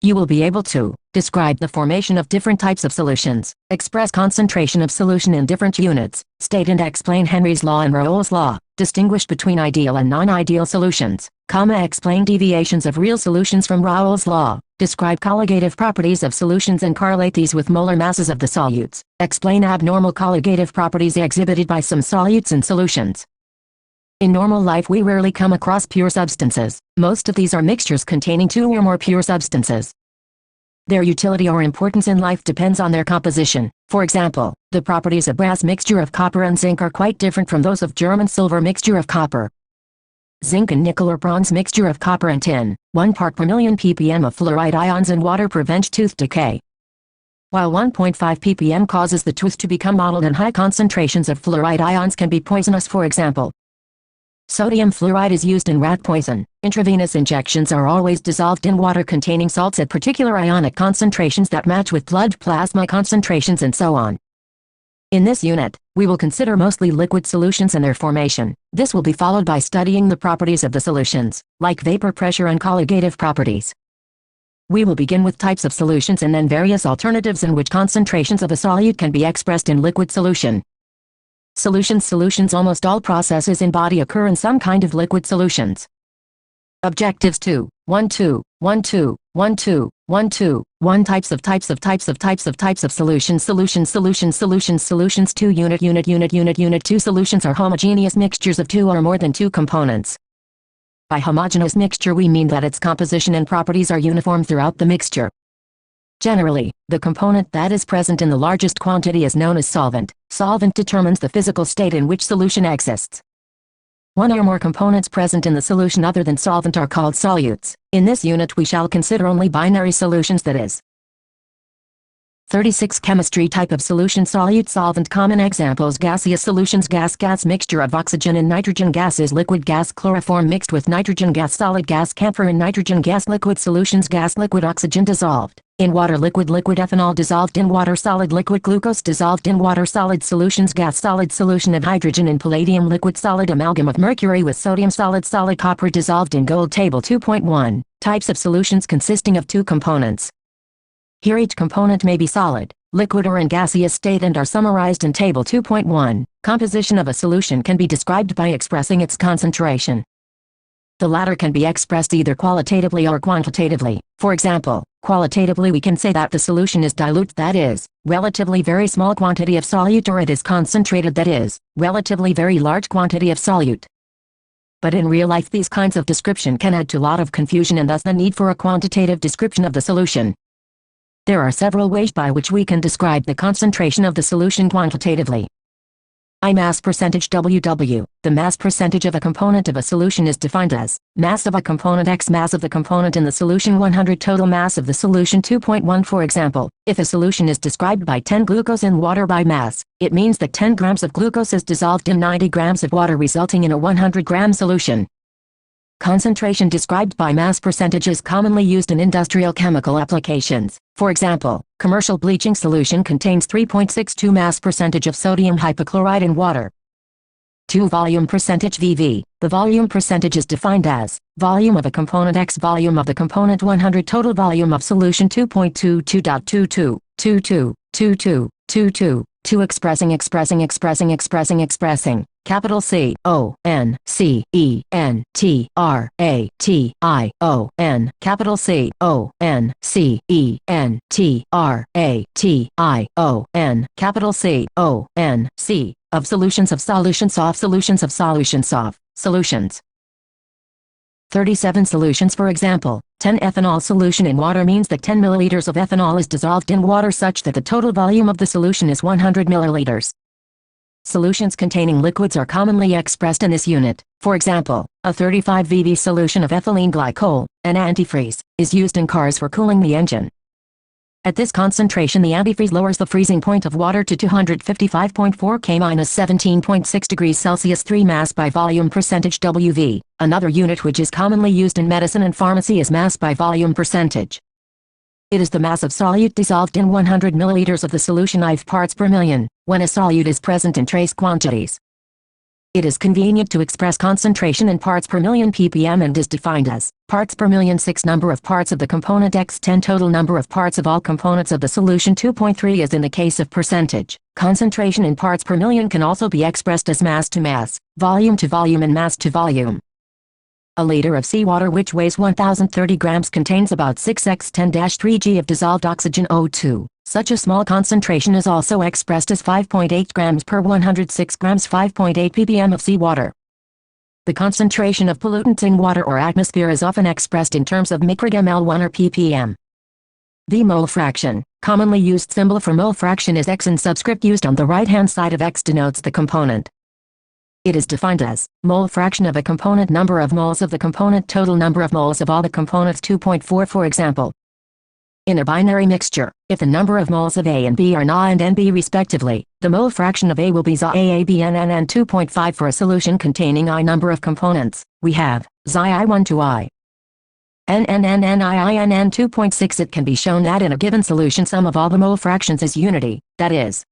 you will be able to describe the formation of different types of solutions, express concentration of solution in different units, state and explain Henry's law and Raoult's law, distinguish between ideal and non-ideal solutions, explain deviations of real solutions from Raoult's law, describe colligative properties of solutions and correlate these with molar masses of the solutes, explain abnormal colligative properties exhibited by some solutes and solutions. In normal life we rarely come across pure substances. Most of these are mixtures containing 2 or more pure substances. Their utility or importance in life depends on their composition. For example, the properties of brass mixture of copper and zinc are quite different from those of German silver mixture of copper. Zinc and nickel or bronze mixture of copper and tin. 1 part per million ppm of fluoride ions in water prevents tooth decay, while 1.5 ppm causes the tooth to become mottled, and high concentrations of fluoride ions can be poisonous. For example, sodium fluoride is used in rat poison. Intravenous injections are always dissolved in water containing salts at particular ionic concentrations that match with blood plasma concentrations and so on. In this unit, we will consider mostly liquid solutions and their formation. This will be followed by studying the properties of the solutions, like vapor pressure and colligative properties. We will begin with types of solutions and then various alternatives in which concentrations of a solute can be expressed in liquid solution. Solutions. Almost all processes in body occur in some kind of liquid solutions. Objectives 2. 1 2 1 2 1 2 1 2 1 Types of solutions 2 Unit 2 Solutions are homogeneous mixtures of 2 or more than 2 components. By homogeneous mixture we mean that its composition and properties are uniform throughout the mixture. Generally, the component that is present in the largest quantity is known as solvent. Solvent determines the physical state in which solution exists. 1 or more components present in the solution other than solvent are called solutes. In this unit we shall consider only binary solutions, that is, 36 Chemistry type of solution solute solvent common examples gaseous solutions gas mixture of oxygen and nitrogen gases liquid gas chloroform mixed with nitrogen gas solid gas camphor and nitrogen gas liquid solutions gas liquid oxygen dissolved in water liquid ethanol dissolved in water solid liquid glucose dissolved in water solid solutions gas solid solution of hydrogen and palladium liquid solid amalgam of mercury with sodium solid copper dissolved in gold table 2.1 types of solutions consisting of two components. Here each component may be solid, liquid or in gaseous state and are summarized in Table 2.1. Composition of a solution can be described by expressing its concentration. The latter can be expressed either qualitatively or quantitatively. For example, qualitatively we can say that the solution is dilute, that is, relatively very small quantity of solute, or it is concentrated, that is, relatively very large quantity of solute. But in real life these kinds of description can add to a lot of confusion and thus the need for a quantitative description of the solution. There are several ways by which we can describe the concentration of the solution quantitatively. I mass percentage WW. The mass percentage of a component of a solution is defined as mass of a component x mass of the component in the solution 100 total mass of the solution 2.1. For example, if a solution is described by 10 glucose in water by mass, it means that 10 grams of glucose is dissolved in 90 grams of water resulting in a 100-gram solution. Concentration described by mass percentage is commonly used in industrial chemical applications. For example, commercial bleaching solution contains 3.62 mass percentage of sodium hypochlorite in water. 2. Volume percentage VV. The volume percentage is defined as volume of a component x volume of the component 100 total volume of solution 2.22.22 expressing capital CONCENTRATION capital CONCENTRATION capital CONC of solutions of solutions of solutions of solutions of solutions. 37 solutions. For example, 10 ethanol solution in water means that 10 milliliters of ethanol is dissolved in water such that the total volume of the solution is 100 milliliters. Solutions containing liquids are commonly expressed in this unit. For example, a 35 VV solution of ethylene glycol, an antifreeze, is used in cars for cooling the engine. At this concentration the antifreeze lowers the freezing point of water to 255.4 K-17.6 degrees Celsius. 3 mass by volume percentage WV. Another unit which is commonly used in medicine and pharmacy is mass by volume percentage. It is the mass of solute dissolved in 100 milliliters of the solution IV parts per million, when a solute is present in trace quantities. It is convenient to express concentration in parts per million ppm and is defined as parts per million 6 number of parts of the component x 10 total number of parts of all components of the solution 2.3 as in the case of percentage. Concentration in parts per million can also be expressed as mass to mass, volume to volume and mass to volume. A liter of seawater which weighs 1030 grams contains about 6x10-3 g of dissolved oxygen O2. Such a small concentration is also expressed as 5.8 grams per 106 grams 5.8 ppm of seawater. The concentration of pollutants in water or atmosphere is often expressed in terms of microgml1 or ppm. The mole fraction, commonly used symbol for mole fraction is x and subscript used on the right-hand side of x denotes the component. It is defined as mole fraction of a component number of moles of the component total number of moles of all the components 2.4. For example, in a binary mixture, if the number of moles of A and B are Na and Nb respectively, the mole fraction of A will be Za AABNNN 2.5. For a solution containing I number of components, we have Xi I1 to I. NNNNIINN 2.6. It can be shown that in a given solution sum of all the mole fractions is unity, that is,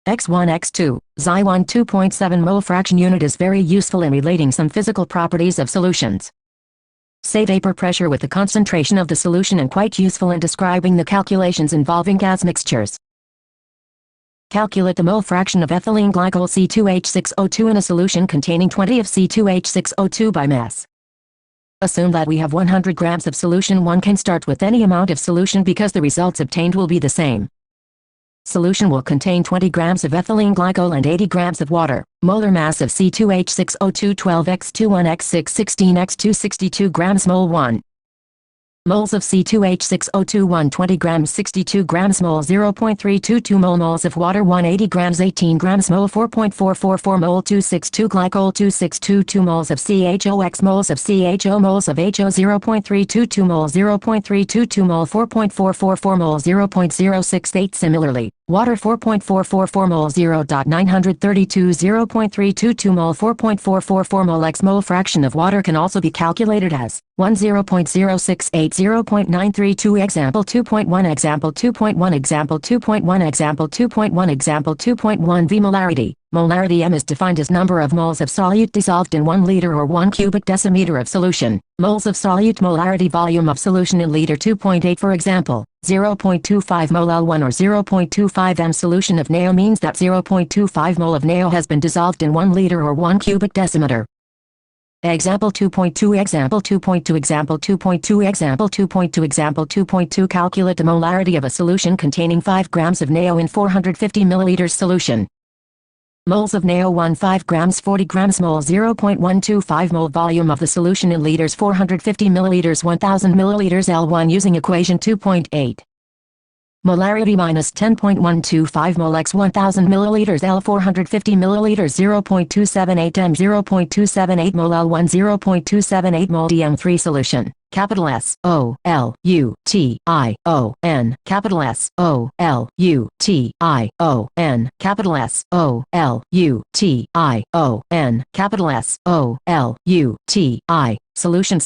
x1 x2, Xi1 2.7 mole fraction unit is very useful in relating some physical properties of solutions. Say vapor pressure with the concentration of the solution and quite useful in describing the calculations involving gas mixtures. Calculate the mole fraction of ethylene glycol C2H6O2 in a solution containing 20 of C2H6O2 by mass. Assume that we have 100 grams of solution. One can start with any amount of solution because the results obtained will be the same. Solution will contain 20 grams of ethylene glycol and 80 grams of water. Molar mass of C2H6O2 12x21x6 16x2 62 grams mole 1. Moles of C2H6O2 120 grams 62 grams mole 0.322 mole moles of water 180 grams 18 grams mole 4.444 mole 262 glycol 2622 moles of CHOX moles of CHO moles of HO 0.322 mole 0.322 mole 4.444 mole 0.068 similarly. Water 4.444 mole 0.932 0.322 mole 4.444 mole x mole fraction of water can also be calculated as 1 0.068 0.932 example 2.1 example 2.1 example 2.1 example 2.1 example 2.1 V molarity. Molarity M is defined as number of moles of solute dissolved in 1 liter or 1 cubic decimeter of solution. Moles of solute molarity volume of solution in liter 2.8 for example. 0.25 mol L1 or 0.25 m solution of NaO means that 0.25 mol of NaO has been dissolved in 1 liter or 1 cubic decimeter. Example 2.2 Example 2.2 Example 2.2 Example 2.2 Example 2.2 Calculate the molarity of a solution containing 5 grams of NaO in 450 milliliters solution. Moles of NaO 1 5 grams 40 grams mole 0.125 mole volume of the solution in liters 450 milliliters 1000 milliliters L1 using equation 2.8. Molarity minus 10.125 mol x 1000 milliliters L 450 milliliters 0.278 m 0.278 mol L1 0.278 mol DM3 solution. Capital S O L U T I O N capital S O L U T I O N capital S O L U T I O N capital S O L U T I solution.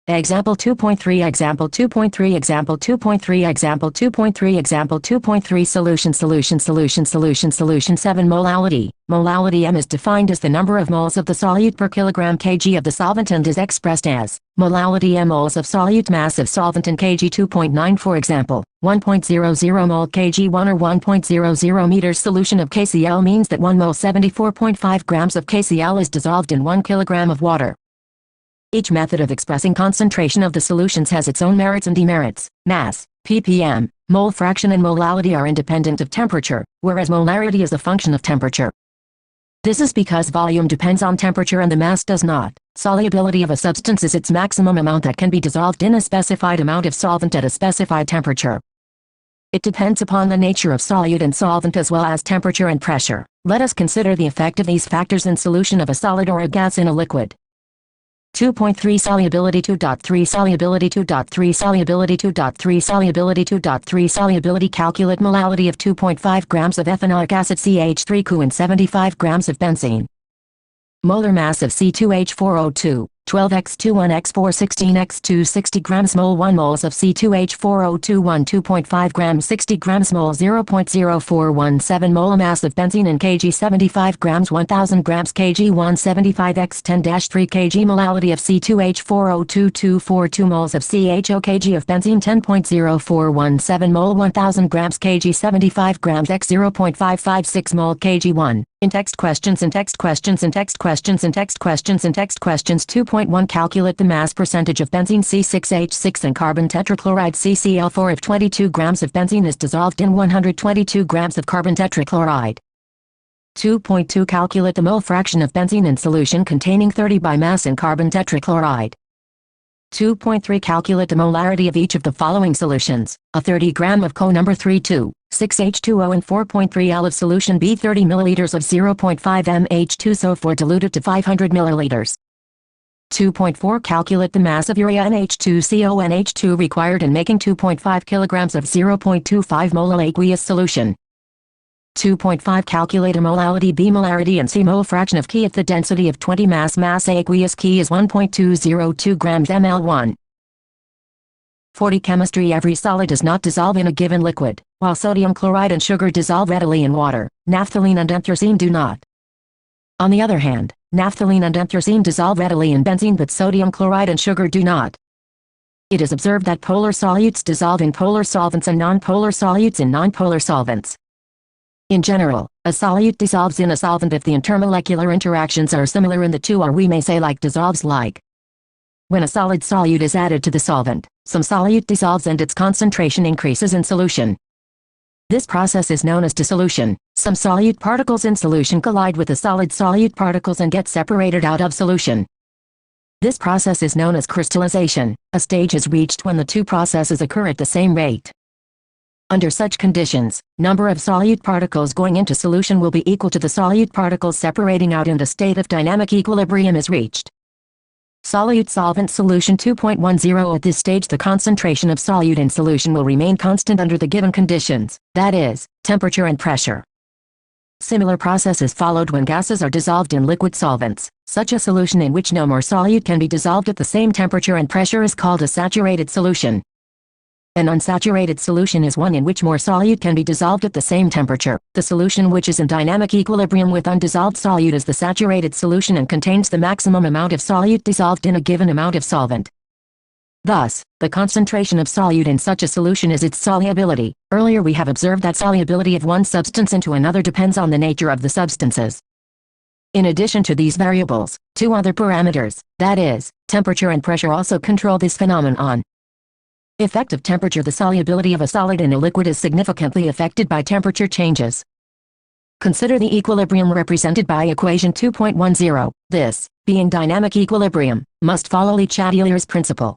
Example 2.3 Example 2.3 Example 2.3 Example 2.3 Example 2.3 Solution 7 Molality. Molality M is defined as the number of moles of the solute per kilogram kg of the solvent and is expressed as molality M moles of solute mass of solvent in kg 2.9 for example, 1.00 mol kg1 or 1.00 meters solution of KCl means that 1 mole 74.5 grams of KCl is dissolved in 1 kilogram of water. Each method of expressing concentration of the solutions has its own merits and demerits. Mass, ppm, mole fraction and molality are independent of temperature, whereas molarity is a function of temperature. This is because volume depends on temperature and the mass does not. Solubility of a substance is its maximum amount that can be dissolved in a specified amount of solvent at a specified temperature. It depends upon the nature of solute and solvent as well as temperature and pressure. Let us consider the effect of these factors in solution of a solid or a gas in a liquid. 2.3 Solubility 2.3 Solubility 2.3 Solubility 2.3 Solubility 2.3 Solubility Calculate molality of 2.5 grams of ethanoic acid CH3CuO and 75 grams of benzene. Molar mass of C2H4O2, 12x21x4 16x2 60 grams mole 1 moles of C2H4O2 1 2.5 grams 60 grams mole 0.0417 mole mass of benzene in kg 75 grams 1000 grams kg 175x 10-3 kg molality of C2H4O2 242 moles of CHO kg of benzene 10.0417 mole 1000 grams kg 75 grams x 0.556 mole kg 1. In text questions 2.1 Calculate the mass percentage of benzene C6H6 and carbon tetrachloride CCl4 if 22 grams of benzene is dissolved in 122 grams of carbon tetrachloride. 2.2 Calculate the mole fraction of benzene in solution containing 30 by mass in carbon tetrachloride. 2.3 Calculate the molarity of each of the following solutions: a 30 gram of co-number 32, 6H2O and 4.3 L of solution B 30 milliliters of 0.5 mH2SO4 diluted to 500 milliliters. 2.4 Calculate the mass of urea NH2CONH2 required in making 2.5 kilograms of 0.25 mole aqueous solution. 2.5 Calculate a molality B molarity and C mole fraction of K if the density of 20 mass aqueous K is 1.202 grams ml1. 40 Chemistry. Every solid does not dissolve in a given liquid, while sodium chloride and sugar dissolve readily in water. Naphthalene and anthracene do not. On the other hand, naphthalene and anthracene dissolve readily in benzene but sodium chloride and sugar do not. It is observed that polar solutes dissolve in polar solvents and nonpolar solutes in nonpolar solvents. In general, a solute dissolves in a solvent if the intermolecular interactions are similar in the two, or we may say like dissolves like. When a solid solute is added to the solvent, some solute dissolves and its concentration increases in solution. This process is known as dissolution. Some solute particles in solution collide with the solid solute particles and get separated out of solution. This process is known as crystallization. A stage is reached when the two processes occur at the same rate. Under such conditions, number of solute particles going into solution will be equal to the solute particles separating out, and a state of dynamic equilibrium is reached. Solute-solvent solution 2.10. At this stage, the concentration of solute in solution will remain constant under the given conditions, that is, temperature and pressure. Similar process is followed when gases are dissolved in liquid solvents. Such a solution in which no more solute can be dissolved at the same temperature and pressure is called a saturated solution. An unsaturated solution is one in which more solute can be dissolved at the same temperature. The solution which is in dynamic equilibrium with undissolved solute is the saturated solution and contains the maximum amount of solute dissolved in a given amount of solvent. Thus, the concentration of solute in such a solution is its solubility. Earlier we have observed that solubility of one substance into another depends on the nature of the substances. In addition to these variables, two other parameters, that is, temperature and pressure, also control this phenomenon. Effective temperature. The solubility of a solid in a liquid is significantly affected by temperature changes. Consider the equilibrium represented by equation 2.10. This, being dynamic equilibrium, must follow Le Chatelier's principle.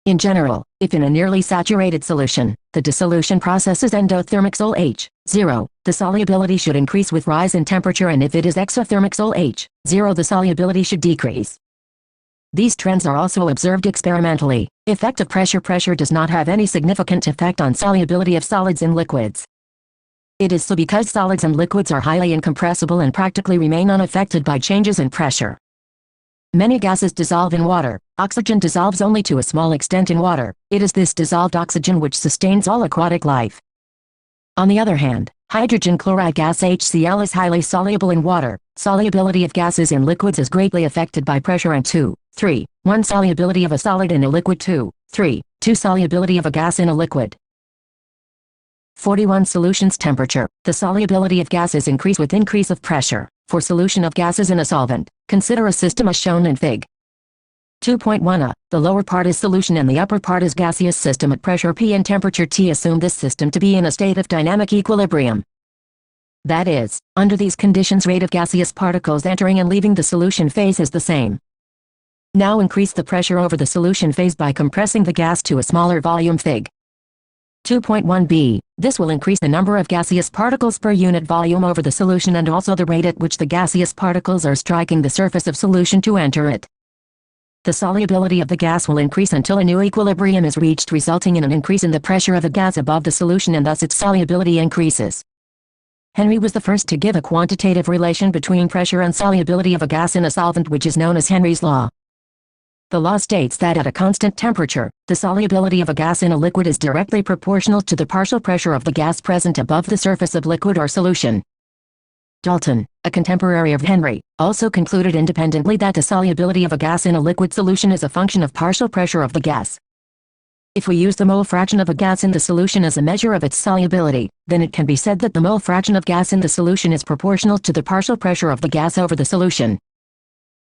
In general, if in a nearly saturated solution, the dissolution process is endothermic Sol H0, the solubility should increase with rise in temperature, and if it is exothermic Sol H0, the solubility should decrease. These trends are also observed experimentally. Effective pressure. Pressure does not have any significant effect on solubility of solids in liquids. It is so because solids and liquids are highly incompressible and practically remain unaffected by changes in pressure. Many gases dissolve in water. Oxygen dissolves only to a small extent in water. It is this dissolved oxygen which sustains all aquatic life. On the other hand, hydrogen chloride gas HCl is highly soluble in water. Solubility of gases in liquids is greatly affected by pressure. And 1 solubility of a solid in a liquid. 2 solubility of a gas in a liquid. 41. Solution's temperature. The solubility of gases increase with increase of pressure. For solution of gases in a solvent, consider a system as shown in Fig. 2.1a. The lower part is solution and the upper part is gaseous system at pressure P and temperature T. Assume this system to be in a state of dynamic equilibrium. That is, under these conditions, rate of gaseous particles entering and leaving the solution phase is the same. Now increase the pressure over the solution phase by compressing the gas to a smaller volume. Fig. 2.1b. This will increase the number of gaseous particles per unit volume over the solution and also the rate at which the gaseous particles are striking the surface of solution to enter it. The solubility of the gas will increase until a new equilibrium is reached, resulting in an increase in the pressure of the gas above the solution, and thus its solubility increases. Henry was the first to give a quantitative relation between pressure and solubility of a gas in a solvent, which is known as Henry's law. The law states that at a constant temperature, the solubility of a gas in a liquid is directly proportional to the partial pressure of the gas present above the surface of liquid or solution. Dalton, a contemporary of Henry, also concluded independently that the solubility of a gas in a liquid solution is a function of partial pressure of the gas. If we use the mole fraction of a gas in the solution as a measure of its solubility, then it can be said that the mole fraction of gas in the solution is proportional to the partial pressure of the gas over the solution.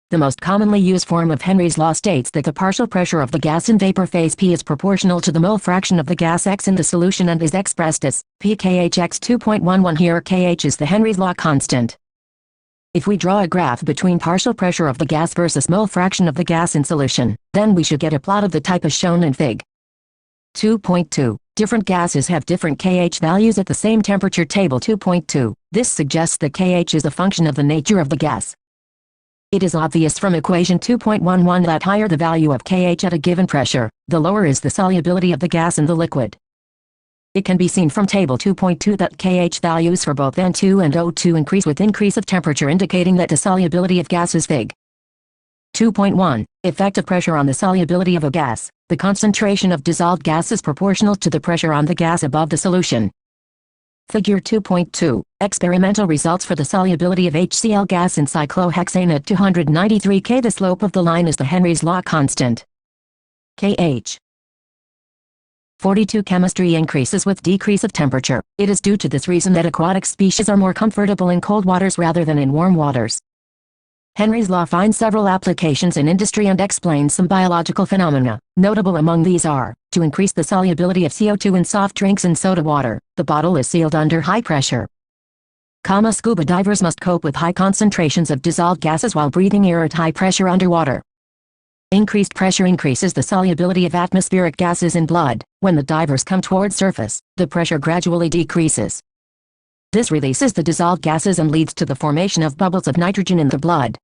The most commonly used form of Henry's law states that the partial pressure of the gas in vapor phase P is proportional to the mole fraction of the gas X in the solution and is expressed as pKhx 2.11. Here Kh is the Henry's law constant. If we draw a graph between partial pressure of the gas versus mole fraction of the gas in solution, then we should get a plot of the type as shown in Fig. 2.2. Different gases have different Kh values at the same temperature. Table 2.2. This suggests that Kh is a function of the nature of the gas. It is obvious from equation 2.11 that higher the value of Kh at a given pressure, the lower is the solubility of the gas in the liquid. It can be seen from table 2.2 that Kh values for both N2 and O2 increase with increase of temperature, indicating that the solubility of gas is Fig. 2.1. Effective pressure on the solubility of a gas. The concentration of dissolved gas is proportional to the pressure on the gas above the solution. Figure 2.2. Experimental results for the solubility of HCl gas in cyclohexane at 293 K. The slope of the line is the Henry's law constant. Kh. 42. Chemistry increases with decrease of temperature. It is due to this reason that aquatic species are more comfortable in cold waters rather than in warm waters. Henry's law finds several applications in industry and explains some biological phenomena. Notable among these are, to increase the solubility of CO2 in soft drinks and soda water, the bottle is sealed under high pressure. Scuba divers must cope with high concentrations of dissolved gases while breathing air at high pressure underwater. Increased pressure increases the solubility of atmospheric gases in blood. When the divers come toward surface, the pressure gradually decreases. This releases the dissolved gases and leads to the formation of bubbles of nitrogen in the blood.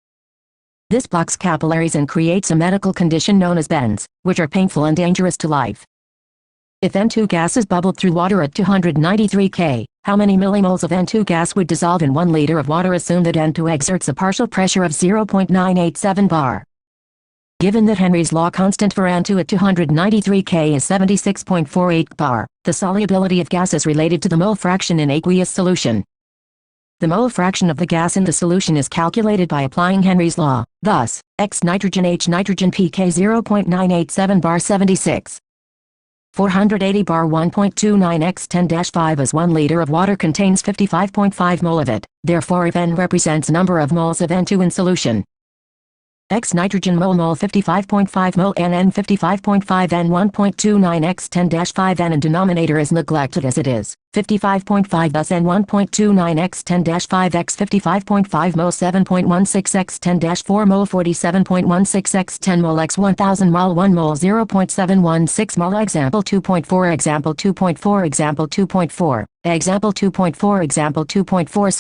This blocks capillaries and creates a medical condition known as bends, which are painful and dangerous to life. If N2 gas is bubbled through water at 293 K, how many millimoles of N2 gas would dissolve in 1 liter of water? Assume that N2 exerts a partial pressure of 0.987 bar. Given that Henry's law constant for N2 at 293 K is 76.48 bar, the solubility of gas is related to the mole fraction in aqueous solution. The mole fraction of the gas in the solution is calculated by applying Henry's law. Thus, X nitrogen H nitrogen pK 0.987 bar 76. 480 bar 1.29 x 10-5 as 1 liter of water contains 55.5 mole of it. Therefore, if N represents number of moles of N2 in solution, X nitrogen mole 55.5 mole N 55.5 N 1.29 x 10-5 N in denominator is neglected as it is 55.5, thus N 1.29 x 10-5 x 55.5 mole 7.16 x 10-4 mole 47.16 x 10 mole x 1000 mole 1 mole 0.716 mole. Example 2.4 Example 2.4 Example 2.4 Example 2.4 Example 2.4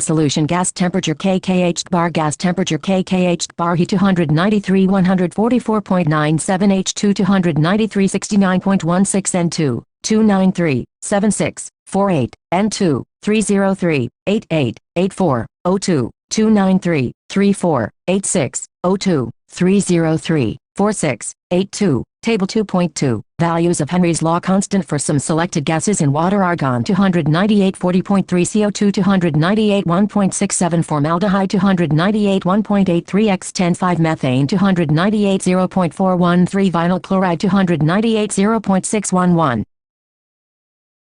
Solution gas temperature kKh bar gas temperature kKh bar He 293 144.97 H2 293 69.16 N2 293 76 48 N2 303 88 84 02 293 34 86 02 303 46 82. Table 2.2. Values of Henry's law constant for some selected gases in water: argon 298 40.3, CO2 298 1.67, formaldehyde 298 1.83 x 10-5, methane 298 0.413, vinyl chloride 298 0.611.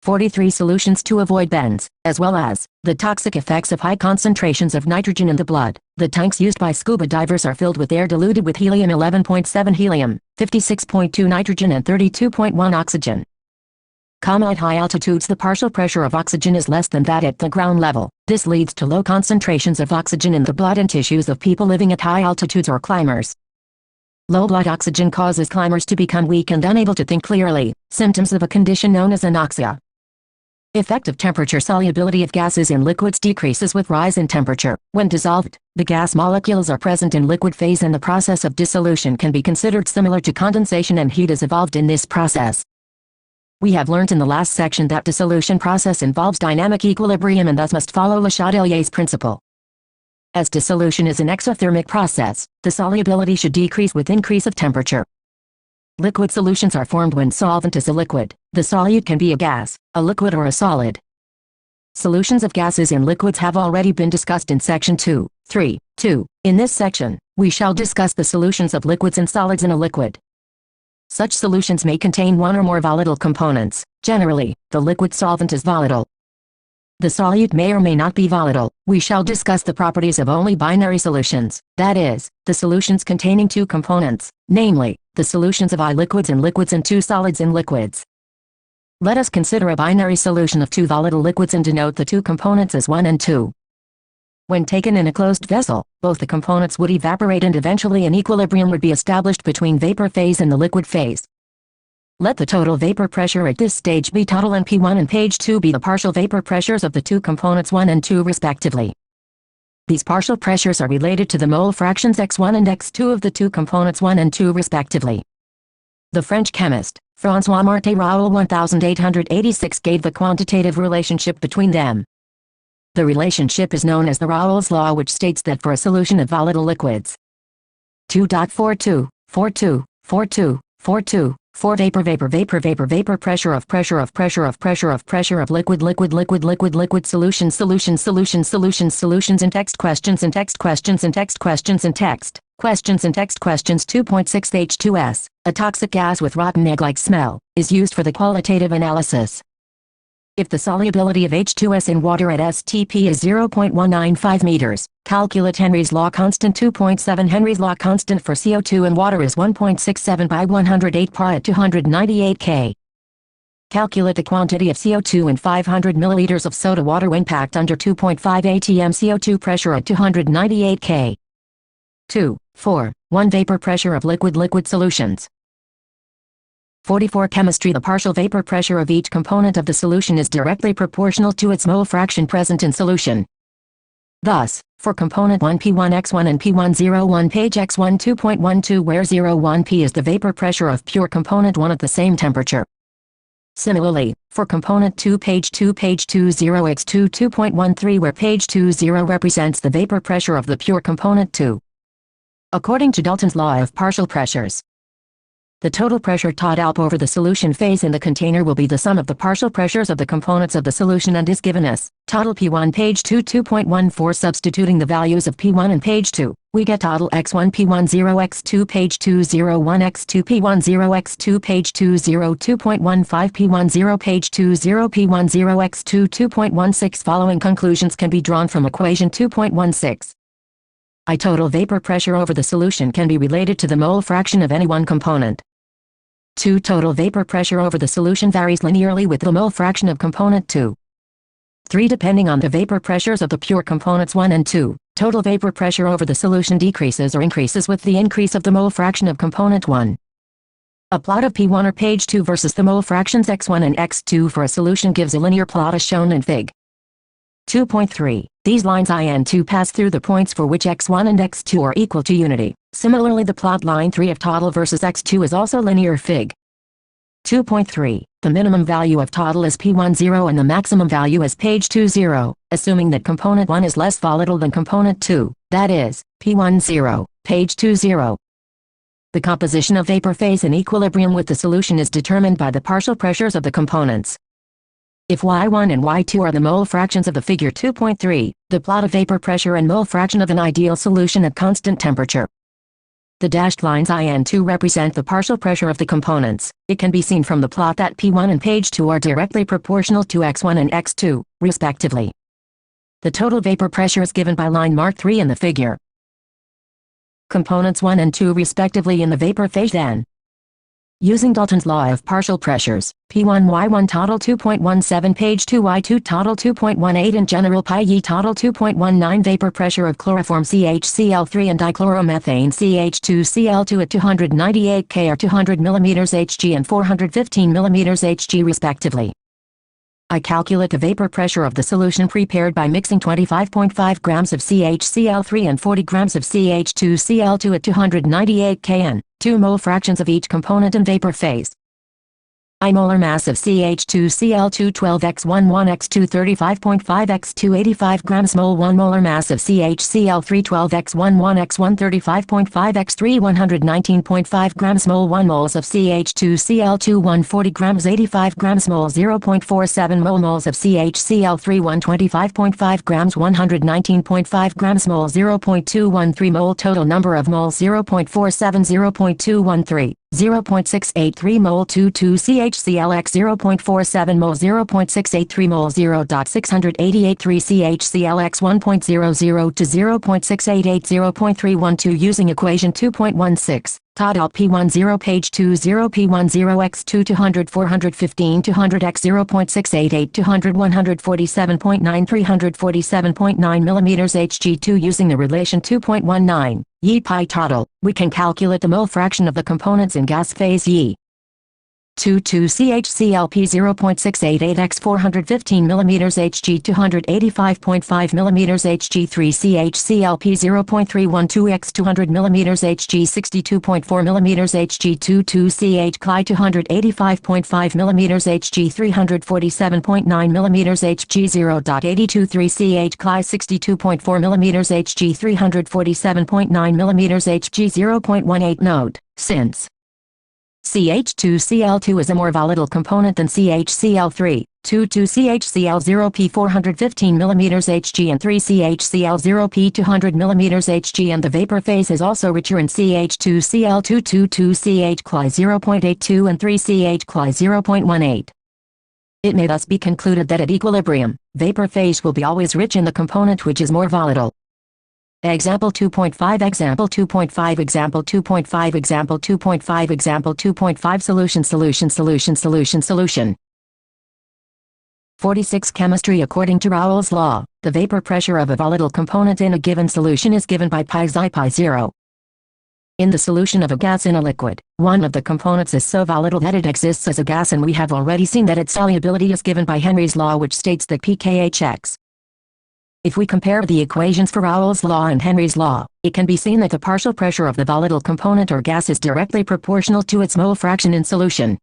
43 Solutions to avoid bends, as well as the toxic effects of high concentrations of nitrogen in the blood. The tanks used by scuba divers are filled with air diluted with helium 11.7 helium, 56.2 nitrogen and 32.1 oxygen. At high altitudes the partial pressure of oxygen is less than that at the ground level. This leads to low concentrations of oxygen in the blood and tissues of people living at high altitudes or climbers. Low blood oxygen causes climbers to become weak and unable to think clearly, symptoms of a condition known as anoxia. Effective temperature solubility of gases in liquids decreases with rise in temperature. When dissolved, the gas molecules are present in liquid phase and the process of dissolution can be considered similar to condensation, and heat is evolved in this process. We have learnt in the last section that dissolution process involves dynamic equilibrium and thus must follow Le Chatelier's principle. As dissolution is an exothermic process, the solubility should decrease with increase of temperature. Liquid solutions are formed when solvent is a liquid. The solute can be a gas, a liquid or a solid. Solutions of gases in liquids have already been discussed in section 2.3.2. In this section, we shall discuss the solutions of liquids and solids in a liquid. Such solutions may contain one or more volatile components. Generally, the liquid solvent is volatile. The solute may or may not be volatile. We shall discuss the properties of only binary solutions, that is, the solutions containing two components, namely, the solutions of I liquids and liquids and two solids in liquids. Let us consider a binary solution of two volatile liquids and denote the two components as 1 and 2. When taken in a closed vessel, both the components would evaporate and eventually an equilibrium would be established between vapor phase and the liquid phase. Let the total vapor pressure at this stage be total and P1 and page 2 be the partial vapor pressures of the two components 1 and 2 respectively. These partial pressures are related to the mole fractions x1 and x2 of the two components 1 and 2 respectively. The French chemist, François Martin Raoul 1886 gave the quantitative relationship between them. The relationship is known as the Raoult's law, which states that for a solution of volatile liquids 2.42, 42, 42, 42, 4 vapor pressure of liquid solutions in text questions in text 2.6 H2S, a toxic gas with rotten egg-like smell, is used for the qualitative analysis. If the solubility of H2S in water at STP is 0.195 meters, calculate Henry's law constant 2.7. Henry's law constant for CO2 in water is 1.67 by 108 par at 298 K. Calculate the quantity of CO2 in 500 milliliters of soda water when packed under 2.5 atm CO2 pressure at 298 K. 2. 4. 1 vapor pressure of liquid solutions. 44 Chemistry. The partial vapor pressure of each component of the solution is directly proportional to its mole fraction present in solution. Thus, for component 1 P1X1 and P101 page X1 2.12 where 01 P is the vapor pressure of pure component 1 at the same temperature. Similarly, for component 2 page 20X2 2.13 where page 20 represents the vapor pressure of the pure component 2. According to Dalton's law of partial pressures, the total pressure taught over the solution phase in the container will be the sum of the partial pressures of the components of the solution and is given as total P1 page 2 2.14. Substituting the values of P1 and page 2, we get total X1 P10 X2 page 201 X2 P10 X2 page 20 2.15 P10 page 20 P10 X2 2.16. Following conclusions can be drawn from equation 2.16. I total vapor pressure over the solution can be related to the mole fraction of any one component. 2 total vapor pressure over the solution varies linearly with the mole fraction of component 2. 3 depending on the vapor pressures of the pure components 1 and 2, total vapor pressure over the solution decreases or increases with the increase of the mole fraction of component 1. A plot of P1 or page 2 versus the mole fractions X1 and X2 for a solution gives a linear plot as shown in Fig. 2.3. These lines I and 2 pass through the points for which X1 and X2 are equal to unity. Similarly, the plot line 3 of total versus X2 is also linear. Fig. 2.3. The minimum value of total is P10 and the maximum value is page 20, assuming that component 1 is less volatile than component 2, that is, P10, page 20. The composition of vapor phase in equilibrium with the solution is determined by the partial pressures of the components. If Y1 and Y2 are the mole fractions of the figure 2.3, the plot of vapor pressure and mole fraction of an ideal solution at constant temperature. The dashed lines I and 2 represent the partial pressure of the components. It can be seen from the plot that P1 and page 2 are directly proportional to X1 and X2, respectively. The total vapor pressure is given by line marked 3 in the figure. Components 1 and 2 respectively in the vapor phase then. Using Dalton's law of partial pressures, P1 Y1 total 2.17 page 2 Y2 total 2.18 in general pi E total 2.19 vapor pressure of chloroform CHCl3 and dichloromethane CH2Cl2 at 298 K or 200 mm Hg and 415 mm Hg respectively. I calculate the vapor pressure of the solution prepared by mixing 25.5 grams of CHCl3 and 40 grams of CH2Cl2 at 298 K and 2 mole fractions of each component in vapor phase. I molar mass of CH2Cl2 12x11 x2 35.5 x2 85 grams mole 1 molar mass of CHCl3 12x11 x1 35.5 x3 119.5 grams mole 1 moles of CH2Cl2 140 grams 85 grams mole 0.47 moles of CHCl3 125.5 grams 119.5 grams mole 0.213 mole total number of moles 0.47 0.213 0.683 mole 22 CHClX 0.47 mole 0.683 mole 0.688 3 CHClX 1.00 to 0.688 0.312 using equation 2.16. Total P10 page 20 P10 x2 200 415 200x 0.688 200 147.9 347.9 mm Hg2 using the relation 2.19, Ye pi total, we can calculate the mole fraction of the components in gas phase Ye. 22 CHClP 0.688 x 415 mm Hg 285.5 mm Hg 3 CHClP 0.312 x 200 mm Hg 62.4 mm Hg 22 CH Cli 285.5 mm Hg 347.9 mm Hg 0.82 3 CH Cli 62.4 mm Hg 347.9 mm Hg 0.18 Note, since CH2Cl2 is a more volatile component than CHCl3, 22CHCl0P 415 mm Hg and 3CHCl0P 200 mm Hg and the vapor phase is also richer in CH2Cl2 22CH Cli 0.82 and 3CH Cli 0.18. It may thus be concluded that at equilibrium, vapor phase will be always rich in the component which is more volatile. Example 2.5 Example 2.5 Example 2.5 Example 2.5 Example 2.5 Solution 46 Chemistry. According to Raoult's law, the vapor pressure of a volatile component in a given solution is given by pi xi pi 0. In the solution of a gas in a liquid, one of the components is so volatile that it exists as a gas, and we have already seen that its solubility is given by Henry's law, which states that pKhx. If we compare the equations for Raoult's law and Henry's law, it can be seen that the partial pressure of the volatile component or gas is directly proportional to its mole fraction in solution.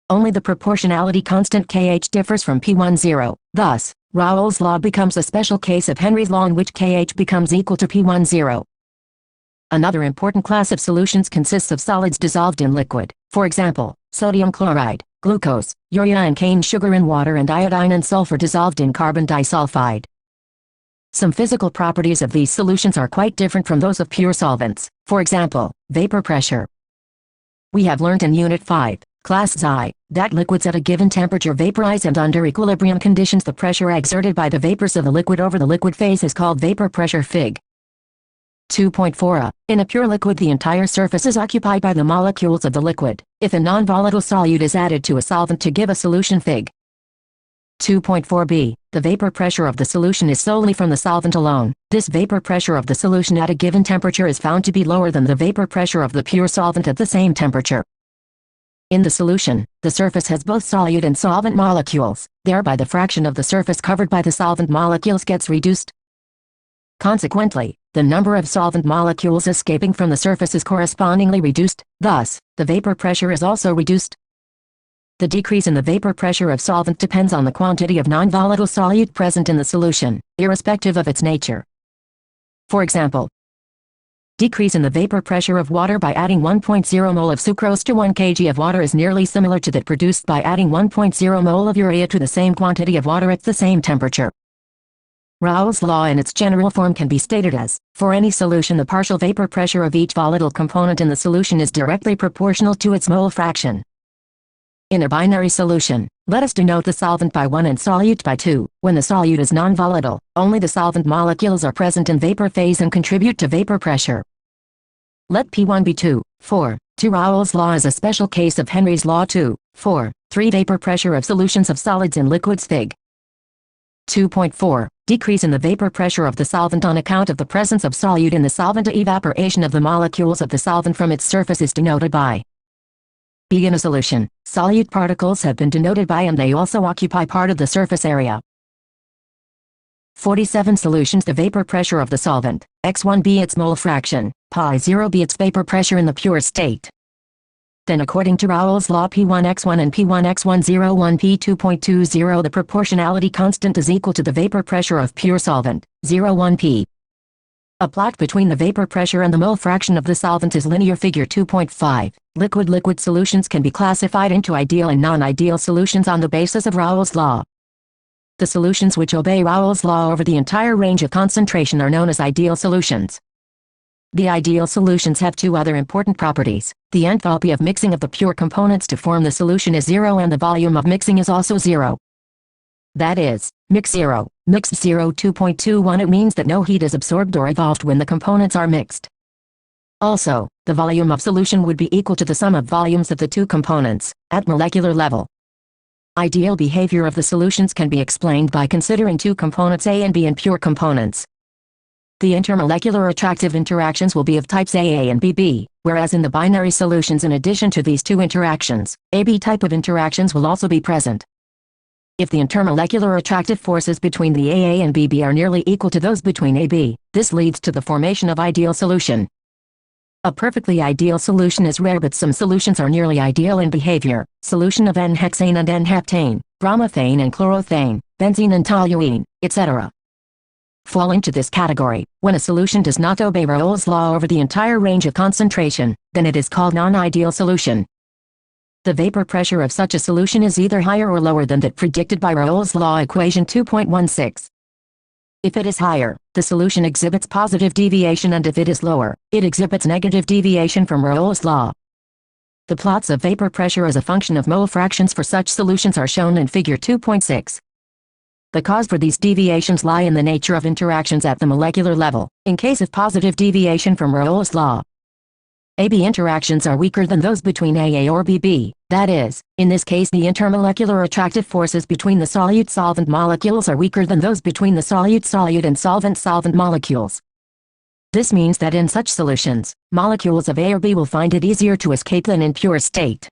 Only the proportionality constant Kh differs from P10. Thus, Raoult's law becomes a special case of Henry's law in which Kh becomes equal to P10. Another important class of solutions consists of solids dissolved in liquid, for example, sodium chloride, glucose, urea and cane sugar in water, and iodine and sulfur dissolved in carbon disulfide. Some physical properties of these solutions are quite different from those of pure solvents, for example, vapor pressure. We have learnt in Unit 5, Class Xi, that liquids at a given temperature vaporize, and under equilibrium conditions the pressure exerted by the vapors of the liquid over the liquid phase is called vapor pressure Fig. 2.4. In a pure liquid, the entire surface is occupied by the molecules of the liquid, if a non-volatile solute is added to a solvent to give a solution Fig. 2.4b. The vapor pressure of the solution is solely from the solvent alone. This vapor pressure of the solution at a given temperature is found to be lower than the vapor pressure of the pure solvent at the same temperature. In the solution, the surface has both solute and solvent molecules, thereby the fraction of the surface covered by the solvent molecules gets reduced. Consequently, the number of solvent molecules escaping from the surface is correspondingly reduced, thus, the vapor pressure is also reduced. The decrease in the vapor pressure of solvent depends on the quantity of non-volatile solute present in the solution, irrespective of its nature. For example, decrease in the vapor pressure of water by adding 1.0 mole of sucrose to 1 kg of water is nearly similar to that produced by adding 1.0 mole of urea to the same quantity of water at the same temperature. Raoult's law in its general form can be stated as, for any solution the partial vapor pressure of each volatile component in the solution is directly proportional to its mole fraction. In a binary solution, let us denote the solvent by 1 and solute by 2. When the solute is non-volatile, only the solvent molecules are present in vapor phase and contribute to vapor pressure. Let P1 be 2, 4. 2 Raoult's law is a special case of Henry's law 2, 4. 3 Vapor pressure of solutions of solids in liquids Fig. 2.4. Decrease in the vapor pressure of the solvent on account of the presence of solute in the solvent. Evaporation of the molecules of the solvent from its surface is denoted by B. In a solution, solute particles have been denoted by and they also occupy part of the surface area. 47 Solutions. The vapor pressure of the solvent, x1 be its mole fraction, pi0 be its vapor pressure in the pure state. Then according to Raoult's law P1x1 and P1x101 P2.20 the proportionality constant is equal to the vapor pressure of pure solvent, 0.1 P. A plot between the vapor pressure and the mole fraction of the solvent is linear. Figure 2.5. Liquid solutions can be classified into ideal and non-ideal solutions on the basis of Raoult's law. The solutions which obey Raoult's law over the entire range of concentration are known as ideal solutions. The ideal solutions have two other important properties. The enthalpy of mixing of the pure components to form the solution is 0 and the volume of mixing is also 0. That is, mix 0, mixed 0. 2.21 It means that no heat is absorbed or evolved when the components are mixed. Also, the volume of solution would be equal to the sum of volumes of the two components, at molecular level. Ideal behavior of the solutions can be explained by considering two components A and B in pure components. The intermolecular attractive interactions will be of types AA and BB, whereas in the binary solutions in addition to these two interactions, AB type of interactions will also be present. If the intermolecular attractive forces between the AA and BB are nearly equal to those between AB, this leads to the formation of ideal solution. A perfectly ideal solution is rare, but some solutions are nearly ideal in behavior. Solution of N-hexane and N-heptane, bromothane and chlorothane, benzene and toluene, etc. fall into this category. When a solution does not obey Raoult's law over the entire range of concentration, then it is called non-ideal solution. The vapor pressure of such a solution is either higher or lower than that predicted by Raoult's law equation 2.16. If it is higher, the solution exhibits positive deviation, and if it is lower, it exhibits negative deviation from Raoult's law. The plots of vapor pressure as a function of mole fractions for such solutions are shown in figure 2.6. The cause for these deviations lie in the nature of interactions at the molecular level. In case of positive deviation from Raoult's law, AB interactions are weaker than those between AA or BB, that is, in this case the intermolecular attractive forces between the solute-solvent molecules are weaker than those between the solute-solute and solvent-solvent molecules. This means that in such solutions, molecules of A or B will find it easier to escape than in pure state.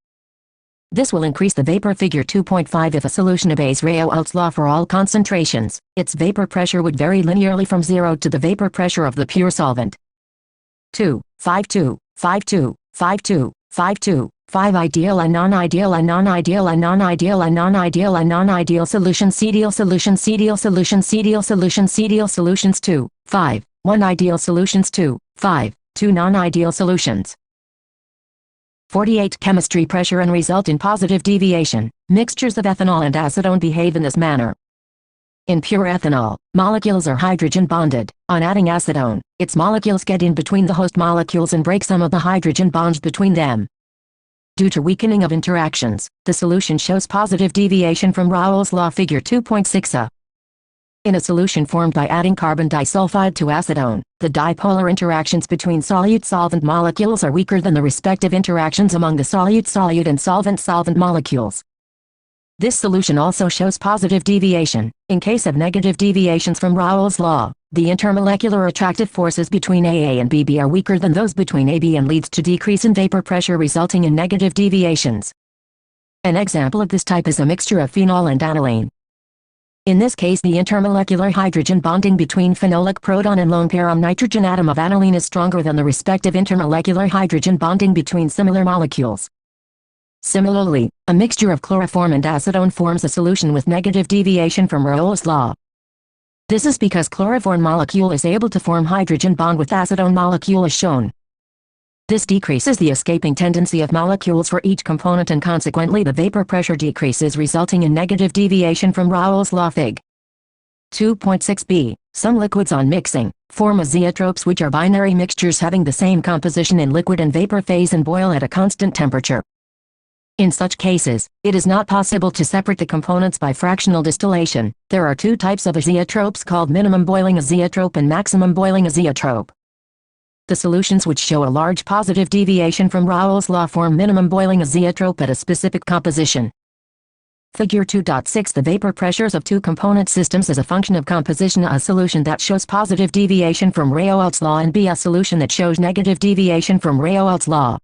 This will increase the vapor. Figure 2.5. If a solution obeys Redox's law for all concentrations, its vapor pressure would vary linearly from 0 to the vapor pressure of the pure solvent. 2, 5, 2, 5, 2, 5, 2, 5, 2, 5 ideal and non-ideal and non-ideal and non-ideal and non-ideal and non-ideal solutions. Ideal solutions. Ideal solutions. Ideal solutions. Ideal solutions. 2, 5, 1 ideal solutions. 2, 5, 2 non-ideal solutions. 48. Chemistry pressure and result in positive deviation. Mixtures of ethanol and acetone behave in this manner. In pure ethanol, molecules are hydrogen bonded. On adding acetone, its molecules get in between the host molecules and break some of the hydrogen bonds between them. Due to weakening of interactions, the solution shows positive deviation from Raoult's law. Figure 2.6a. In a solution formed by adding carbon disulfide to acetone, the dipolar interactions between solute-solvent molecules are weaker than the respective interactions among the solute-solute and solvent-solvent molecules. This solution also shows positive deviation. In case of negative deviations from Raoult's law, the intermolecular attractive forces between AA and BB are weaker than those between AB and leads to decrease in vapor pressure resulting in negative deviations. An example of this type is a mixture of phenol and aniline. In this case, the intermolecular hydrogen bonding between phenolic proton and lone pair on nitrogen atom of aniline is stronger than the respective intermolecular hydrogen bonding between similar molecules. Similarly, a mixture of chloroform and acetone forms a solution with negative deviation from Raoult's law. This is because chloroform molecule is able to form hydrogen bond with acetone molecule as shown. This decreases the escaping tendency of molecules for each component and consequently the vapor pressure decreases resulting in negative deviation from Raoult's law. Fig. 2.6b. Some liquids on mixing form azeotropes, which are binary mixtures having the same composition in liquid and vapor phase and boil at a constant temperature. In such cases, it is not possible to separate the components by fractional distillation. There are two types of azeotropes called minimum boiling azeotrope and maximum boiling azeotrope. The solutions which show a large positive deviation from Raoult's law form minimum boiling azeotrope at a specific composition. Figure 2.6. The vapor pressures of two component systems as a function of composition. A solution that shows positive deviation from Raoult's law and B a solution that shows negative deviation from Raoult's law.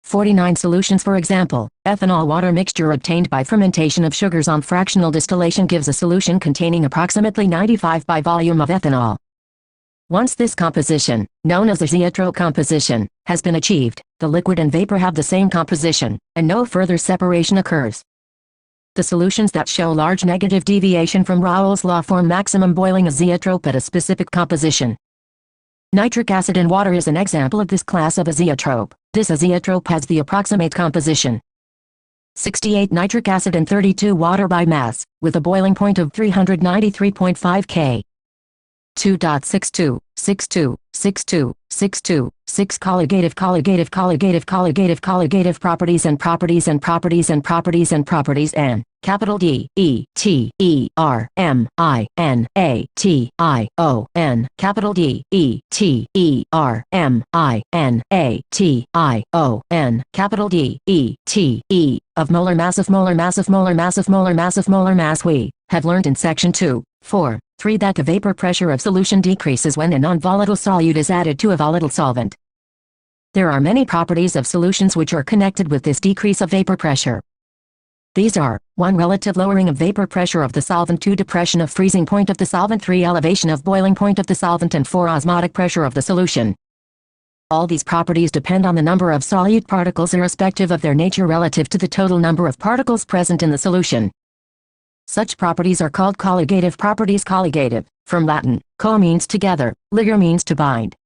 49 solutions. For example, ethanol-water mixture obtained by fermentation of sugars on fractional distillation gives a solution containing approximately 95 by volume of ethanol. Once this composition, known as azeotrope composition, has been achieved, the liquid and vapor have the same composition, and no further separation occurs. The solutions that show large negative deviation from Raoult's law form maximum boiling azeotrope at a specific composition. Nitric acid in water is an example of this class of azeotrope. This azeotrope has the approximate composition 68 nitric acid and 32 water by mass, with a boiling point of 393.5 K. 2.62, 62, 62, 62, 6 colligative properties and properties and properties and properties and properties and capital D E T E R M I N A T I O N capital D E T E R M I N A T I O N capital D E T E of molar mass of molar mass of molar mass of molar mass of molar mass. We have learned in section 2, 4, 3 that the vapor pressure of solution decreases when a non-volatile solute is added to a volatile solvent. There are many properties of solutions which are connected with this decrease of vapor pressure. These are 1. Relative lowering of vapor pressure of the solvent, 2. Depression of freezing point of the solvent, 3. Elevation of boiling point of the solvent, and 4. Osmotic pressure of the solution. All these properties depend on the number of solute particles irrespective of their nature relative to the total number of particles present in the solution. Such properties are called colligative properties. Colligative, from Latin, co means together, ligare means to bind.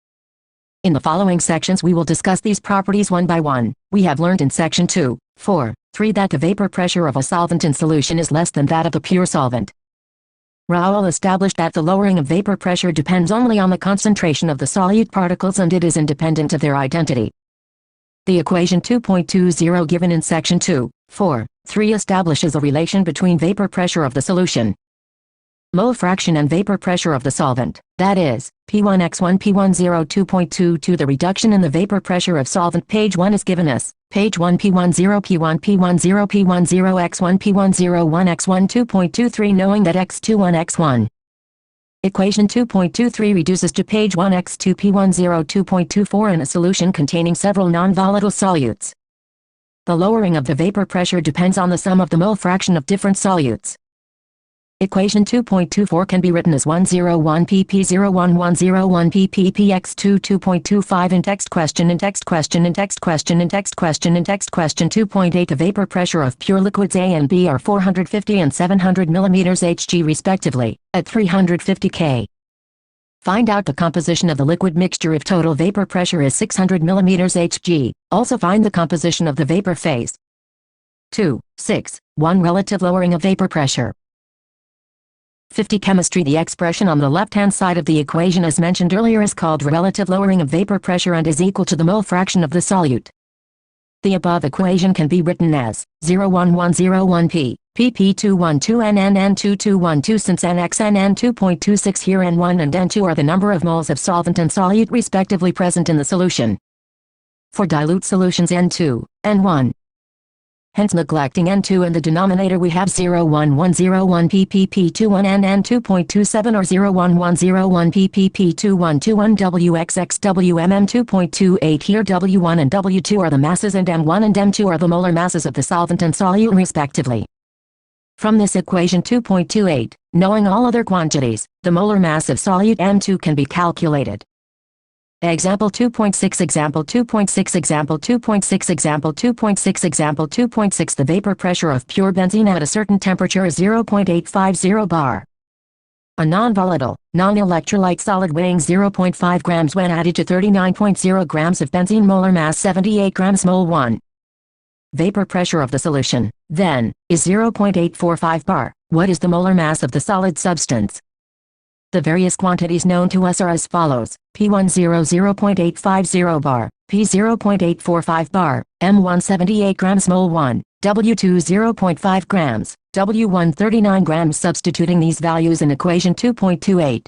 In the following sections we will discuss these properties one by one. We have learned in section 2, 4, 3 that the vapor pressure of a solvent in solution is less than that of the pure solvent. Raoult established that the lowering of vapor pressure depends only on the concentration of the solute particles and it is independent of their identity. The equation 2.20 given in section 2, 4, 3 establishes a relation between vapor pressure of the solution, mole fraction and vapor pressure of the solvent, that is, P1x1 P10 2.22. The reduction in the vapor pressure of solvent page 1 is given as page 1 P10 P1 P10 P10 x1 P10 1x1 2.23. Knowing that x21 x1 Equation 2.23 reduces to page 1x2p102.24 in a solution containing several non-volatile solutes. The lowering of the vapor pressure depends on the sum of the mole fraction of different solutes. Equation 2.24 can be written as 101 pp01 pp px2 2.25 in text question 2.8. The vapor pressure of pure liquids A and B are 450 and 700 mm Hg respectively, at 350 K. Find out the composition of the liquid mixture if total vapor pressure is 600 mm Hg. Also find the composition of the vapor phase. 2. 6. 1 relative lowering of vapor pressure. 50 Chemistry. The expression on the left-hand side of the equation as mentioned earlier is called relative lowering of vapor pressure and is equal to the mole fraction of the solute. The above equation can be written as 01101 p, pp212 NN221 since NXNN 2.26 here N1 and N2 are the number of moles of solvent and solute respectively present in the solution. For dilute solutions N2, N1. Hence neglecting N2 in the denominator we have 01101 ppP21 NN2.27 or 01101 ppP2121 WXXWMM 2.28 here W1 and W2 are the masses and M1 and M2 are the molar masses of the solvent and solute respectively. From this equation 2.28, knowing all other quantities, the molar mass of solute M2 can be calculated. Example 2.6 Example 2.6 Example 2.6 Example 2.6 Example 2.6 The vapor pressure of pure benzene at a certain temperature is 0.850 bar. A non-volatile, non-electrolyte solid weighing 0.5 grams when added to 39.0 grams of benzene molar mass 78 grams mole 1. Vapor pressure of the solution, then, is 0.845 bar. What is the molar mass of the solid substance? The various quantities known to us are as follows: P10 0.850 bar, P 0.845 bar, M1 78 grams mole 1, W2 0.5 grams, W1 39 grams. Substituting these values in equation 2.28.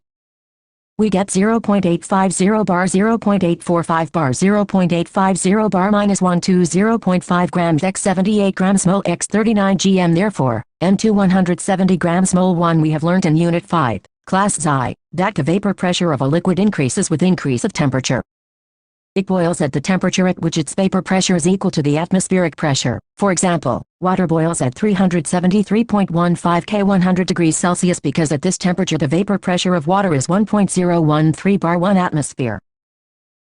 We get 0.850 bar, 0.845 bar, 0.850 bar minus 1 to 0.5 grams x 78 grams mole x 39 gm. Therefore, M2 170 grams mole 1. We have learnt in Unit 5. Class Xi, that the vapor pressure of a liquid increases with increase of temperature. It boils at the temperature at which its vapor pressure is equal to the atmospheric pressure. For example, water boils at 373.15 K 100 degrees Celsius because at this temperature the vapor pressure of water is 1.013 bar 1 atmosphere.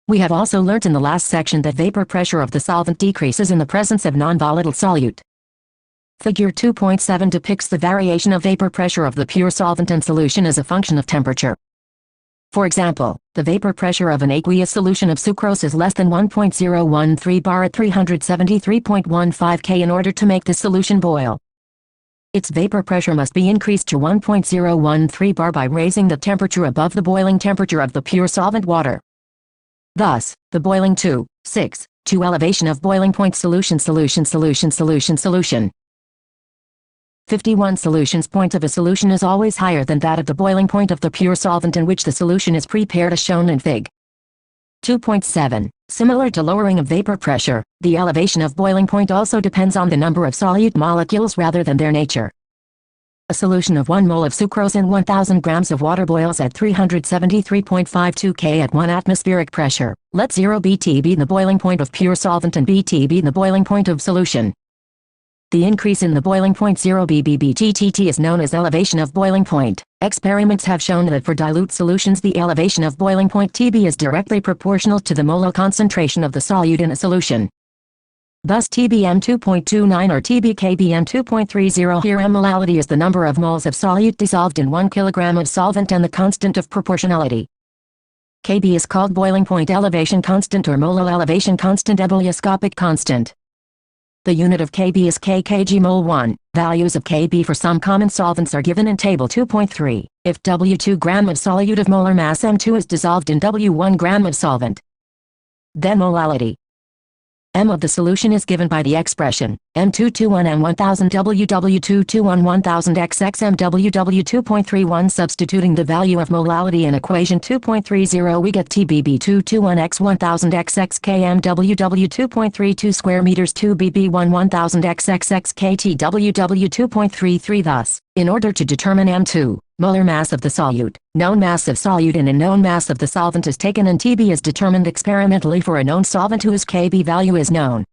We have also learnt in the last section that vapor pressure of the solvent decreases in the presence of non-volatile solute. Figure 2.7 depicts the variation of vapor pressure of the pure solvent and solution as a function of temperature. For example, the vapor pressure of an aqueous solution of sucrose is less than 1.013 bar at 373.15 K. In order to make this solution boil, its vapor pressure must be increased to 1.013 bar by raising the temperature above the boiling temperature of the pure solvent water. Thus, the boiling 2 elevation of boiling point solution 51 solution's point of a solution is always higher than that of the boiling point of the pure solvent in which the solution is prepared as shown in Fig. 2.7. Similar to lowering of vapor pressure, the elevation of boiling point also depends on the number of solute molecules rather than their nature. A solution of 1 mole of sucrose in 1000 grams of water boils at 373.52 K at 1 atmospheric pressure. Let 0 Bt be the boiling point of pure solvent and Bt be the boiling point of solution. The increase in the boiling point 0 BBBTTT is known as elevation of boiling point. Experiments have shown that for dilute solutions the elevation of boiling point TB is directly proportional to the molar concentration of the solute in a solution. Thus TBM 2.29 or TBKBM 2.30. Here M molality is the number of moles of solute dissolved in 1 kg of solvent and the constant of proportionality. Kb is called boiling point elevation constant or molar elevation constant, ebullioscopic constant. The unit of Kb is kg mole 1. Values of Kb for some common solvents are given in Table 2.3. If W2 gram of solute of molar mass M2 is dissolved in W1 gram of solvent, then molality M of the solution is given by the expression M221 M1000 WW221 1000 XXM WW2.31. Substituting the value of molality in equation 2.30 we get TBB221 X 1000 XXKM WW2.32 square meters 2BB1 1000 XXX KT WW2.33. Thus, in order to determine M2, Molar mass of the solute. Known mass of solute and a known mass of the solvent is taken and Tb is determined experimentally for a known solvent whose Kb value is known.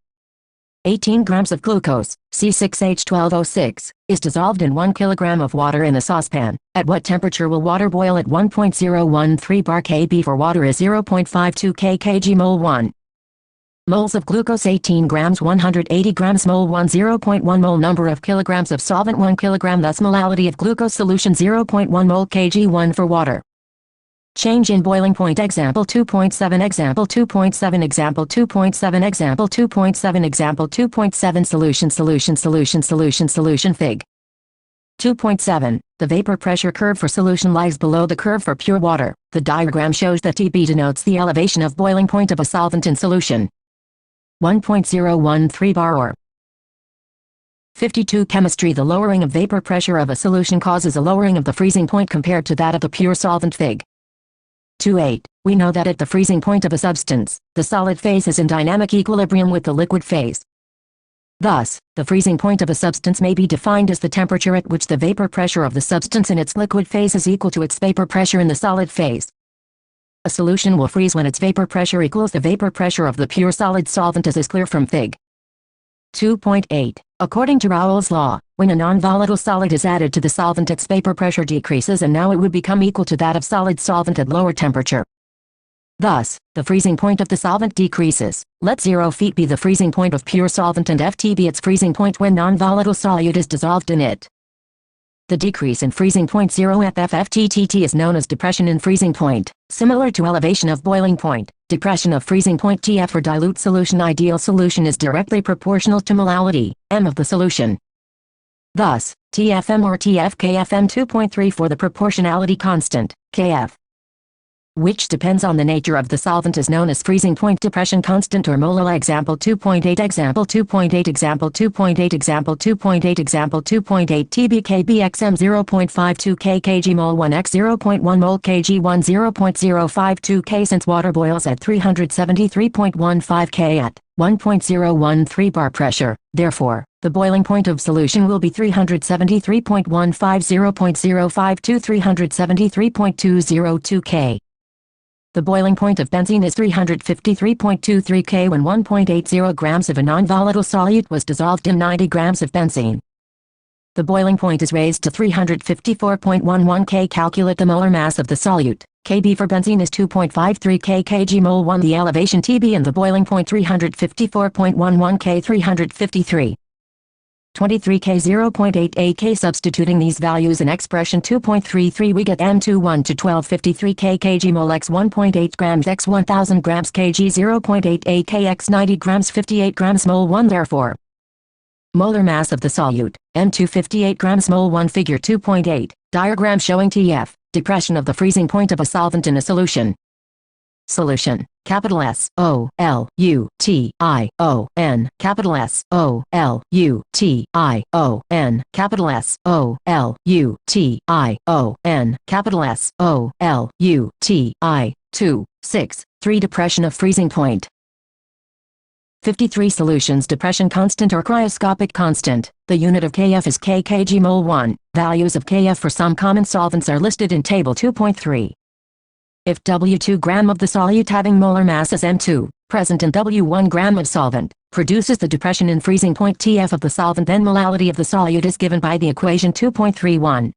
18 grams of glucose, C6H12O6, is dissolved in 1 kilogram of water in a saucepan. At what temperature will water boil? At 1.013 bar Kb for water is 0.52 kg mole 1. Moles of glucose 18 grams 180 grams mole 1 0.1 mole number of kilograms of solvent 1 kilogram thus molality of glucose solution 0.1 mole kg 1 for water. Change in boiling point example 2.7 example 2.7 example 2.7 example 2.7 example 2.7 solution Fig. 2.7. The vapor pressure curve for solution lies below the curve for pure water. The diagram shows that Tb denotes the elevation of boiling point of a solvent in solution. 1.013 bar or 52. Chemistry. The lowering of vapor pressure of a solution causes a lowering of the freezing point compared to that of the pure solvent. Fig. 2.8. We know that at the freezing point of a substance, the solid phase is in dynamic equilibrium with the liquid phase. Thus, the freezing point of a substance may be defined as the temperature at which the vapor pressure of the substance in its liquid phase is equal to its vapor pressure in the solid phase. A solution will freeze when its vapor pressure equals the vapor pressure of the pure solid solvent, as is clear from Fig. 2.8. According to Raoult's law, when a non-volatile solid is added to the solvent, its vapor pressure decreases and now it would become equal to that of solid solvent at lower temperature. Thus, the freezing point of the solvent decreases. Let 0 feet be the freezing point of pure solvent and Ft be its freezing point when non-volatile solute is dissolved in it. The decrease in freezing point 0 at FFTTT is known as depression in freezing point, similar to elevation of boiling point. Depression of freezing point Tf for dilute solution. Ideal solution is directly proportional to molality, m of the solution. Thus, TFm or TFKFm 2.3 for the proportionality constant, Kf, which depends on the nature of the solvent, is known as freezing point depression constant or molal. Example 2.8 example 2.8 example 2.8 example 2.8 example 2.8 TBKBXM 0.52 kg mole 1x 0.1 mole kg 1 0.052 k. Since water boils at 373.15 k at 1.013 bar pressure, therefore, the boiling point of solution will be 373.15 0.052 373.202 k. The boiling point of benzene is 353.23 K when 1.80 grams of a non-volatile solute was dissolved in 90 grams of benzene. The boiling point is raised to 354.11 K. Calculate the molar mass of the solute. Kb for benzene is 2.53 K kg mole 1. The elevation Tb and the boiling point 354.11 K 353. 23 K 0.88 K. Substituting these values in expression 2.33 we get M21 to 1253 K kg mole x 1.8 grams x 1000 grams kg 0.88 K x 90 grams 58 grams mole 1. Therefore, molar mass of the solute, M2 58 grams mole 1. Figure 2.8, diagram showing Tf, depression of the freezing point of a solvent in a solution. Solution. Capital S O L U T I O N. Capital S O L U T I O N. Capital S O L U T I O N. Capital S O L U T I 2 6 3. Depression of freezing point. 53. Solutions depression constant or cryoscopic constant. The unit of Kf is K kg mole 1. Values of Kf for some common solvents are listed in table 2.3. If W2 gram of the solute having molar mass as M2, present in W1 gram of solvent, produces the depression in freezing point Tf of the solvent, then molality of the solute is given by the equation 2.31.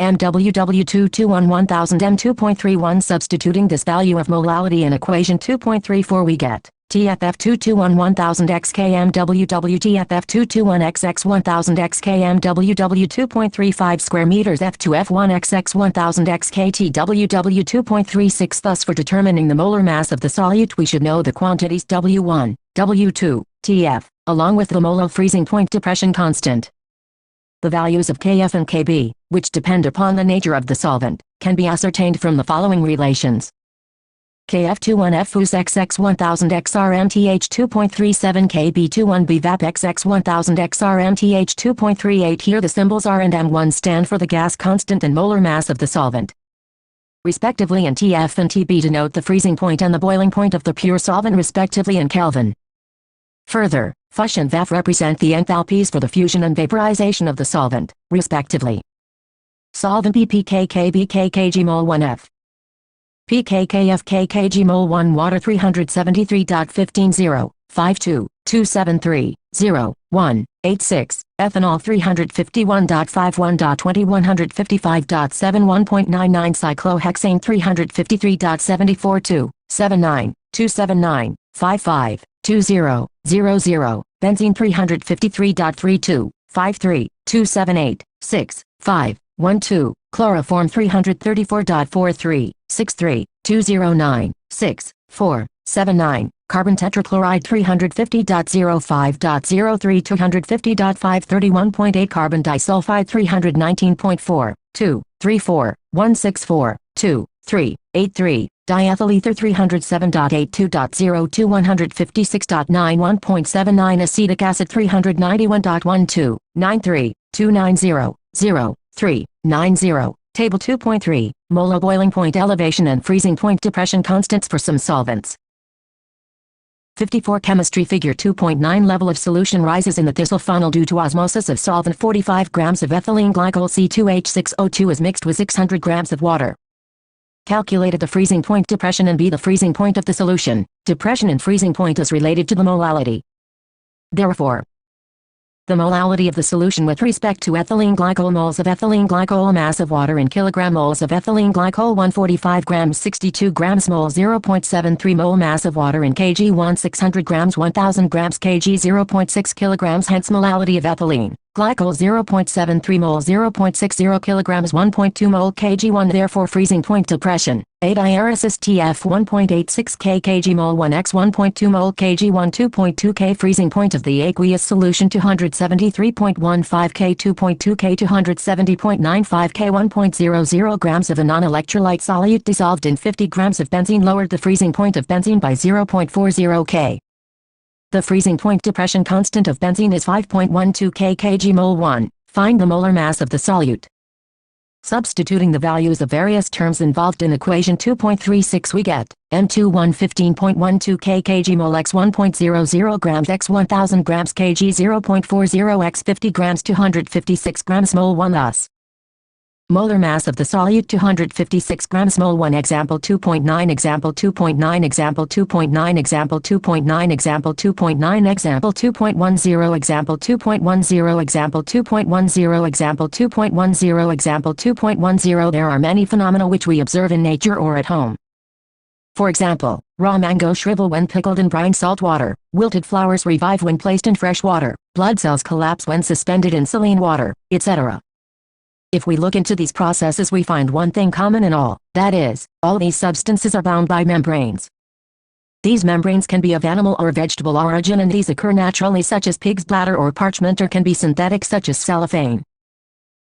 MWW221 1000 M2.31. Substituting this value of molality in equation 2.34 we get TFF221 1000 XKMWW TFF221 XX 1000 XKMWW 2.35 square meters F2F1 XX 1000 XKTWW 2.36. Thus for determining the molar mass of the solute we should know the quantities W1, W2, Tf, along with the molar freezing point depression constant. The values of Kf and Kb, which depend upon the nature of the solvent, can be ascertained from the following relations. KF21 FUS XX 1000 XRMTH 2.37 KB21 BVAP XX 1000 XRMTH 2.38. Here the symbols R and M1 stand for the gas constant and molar mass of the solvent, respectively, and Tf and Tb denote the freezing point and the boiling point of the pure solvent respectively in Kelvin. Further, FUS and VAF represent the enthalpies for the fusion and vaporization of the solvent, respectively. Solvent ppKKB kg mol 1F. pKKF kg mol 1 water 373.15 52 273 1 86 ethanol 351.51.2155.71.99 cyclohexane 353.74 79 279 55 20 00 benzene 353.32 53 278 6 5 12 chloroform 334.43 63 209 6 4 79 carbon tetrachloride 350.05.03 250.5 31.8 carbon disulfide 319.4 2 34 164 2 3 83 diethyl ether 307.82.02 156.91 1.79 acetic acid 391.12 93 290 0 3 90 Table 2.3 molar boiling point elevation and freezing point depression constants for some solvents. 54 Chemistry Figure 2.9 Level of solution rises in the Thistle funnel due to osmosis of solvent. 45 grams of ethylene glycol C2H6O2 is mixed with 600 grams of water. Calculated the freezing point depression and B the freezing point of the solution. Depression and freezing point is related to the molality. Therefore, the molality of the solution with respect to ethylene glycol moles of ethylene glycol mass of water in kilogram moles of ethylene glycol 145 grams 62 grams mole 0.73 mole mass of water in kg 1 600 grams 1000 grams kg 0.6 kilograms hence molality of ethylene glycol 0.73 mole 0.60 kilograms 1.2 mole kg 1 therefore freezing point depression A diuresis TF 1.86 k kg mole 1x 1.2 mole kg 1 2.2 k freezing point of the aqueous solution 273.15 k 2.2 k 270.95 k 1.00 grams of a non-electrolyte solute dissolved in 50 grams of benzene lowered the freezing point of benzene by 0.40 k. The freezing point depression constant of benzene is 5.12 k kg mole 1. Find the molar mass of the solute. Substituting the values of various terms involved in equation 2.36 we get M2 115.12 k kg mole x 1.00 grams x 1000 grams kg 0.40 x 50 grams 256 grams mole 1 thus. Molar mass of the solute 256 grams mole 1 example 2.9 example 2.9 example 2.9 example 2.9 example 2.9 example 2.10 example 2.10 example 2.10 example 2.10 example 2.10 There are many phenomena which we observe in nature or at home. For example, raw mango shrivel when pickled in brine salt water, wilted flowers revive when placed in fresh water, blood cells collapse when suspended in saline water, etc. If we look into these processes we find one thing common in all, that is, all these substances are bound by membranes. These membranes can be of animal or vegetable origin and these occur naturally such as pig's bladder or parchment or can be synthetic such as cellophane.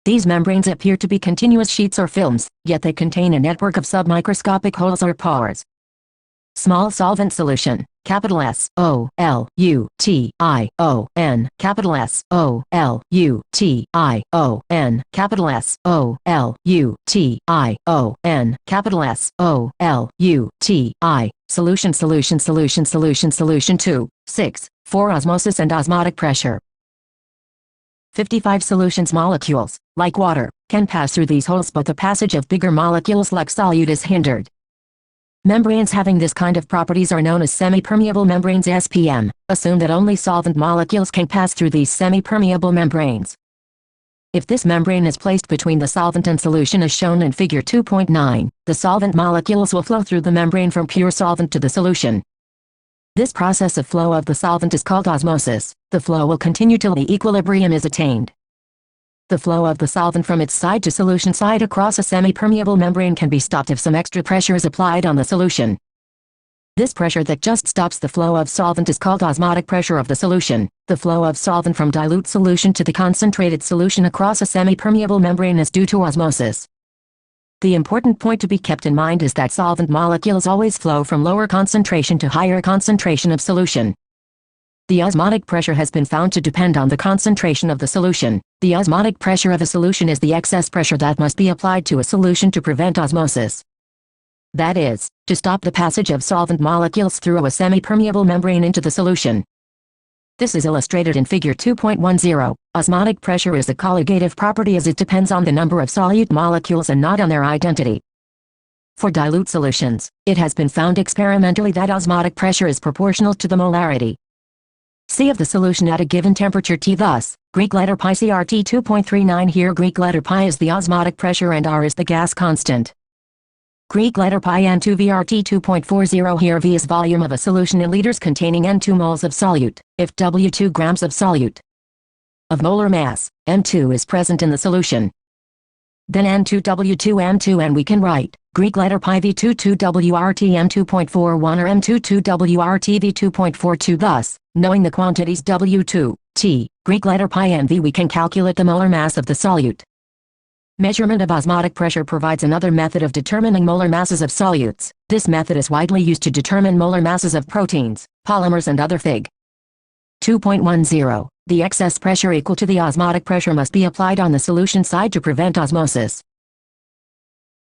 These membranes appear to be continuous sheets or films, yet they contain a network of submicroscopic holes or pores. Small solvent solution, capital S-O-L-U-T-I-O-N, capital S-O-L-U-T-I-O-N, capital S-O-L-U-T-I-O-N, capital S-O-L-U-T-I, solution 2, 6, 4 osmosis and osmotic pressure. 55 solutions molecules, like water, can pass through these holes but the passage of bigger molecules like solute is hindered. Membranes having this kind of properties are known as semi-permeable membranes SPM. Assume that only solvent molecules can pass through these semi-permeable membranes. If this membrane is placed between the solvent and solution as shown in figure 2.9, the solvent molecules will flow through the membrane from pure solvent to the solution. This process of flow of the solvent is called osmosis. The flow will continue till the equilibrium is attained. The flow of the solvent from its side to solution side across a semi-permeable membrane can be stopped if some extra pressure is applied on the solution. This pressure that just stops the flow of solvent is called osmotic pressure of the solution. The flow of solvent from dilute solution to the concentrated solution across a semi-permeable membrane is due to osmosis. The important point to be kept in mind is that solvent molecules always flow from lower concentration to higher concentration of solution. The osmotic pressure has been found to depend on the concentration of the solution. The osmotic pressure of a solution is the excess pressure that must be applied to a solution to prevent osmosis. That is, to stop the passage of solvent molecules through a semi-permeable membrane into the solution. This is illustrated in Figure 2.10. Osmotic pressure is a colligative property as it depends on the number of solute molecules and not on their identity. For dilute solutions, it has been found experimentally that osmotic pressure is proportional to the molarity C of the solution at a given temperature T. Thus, Greek letter pi CRT 2.39 here. Greek letter pi is the osmotic pressure and R is the gas constant. Greek letter pi N2 VRT 2.40 here. V is volume of a solution in liters containing N2 moles of solute. If W 2 grams of solute of molar mass, M2 is present in the solution, then N2 W2 M2, and we can write Greek letter pi V2 2 WRT M2.41 or M2 2 WRT V2.42. Thus, knowing the quantities W2, T, Greek letter pi and V, we can calculate the molar mass of the solute. Measurement of osmotic pressure provides another method of determining molar masses of solutes. This method is widely used to determine molar masses of proteins, polymers and other Fig. 2.10. The excess pressure equal to the osmotic pressure must be applied on the solution side to prevent osmosis.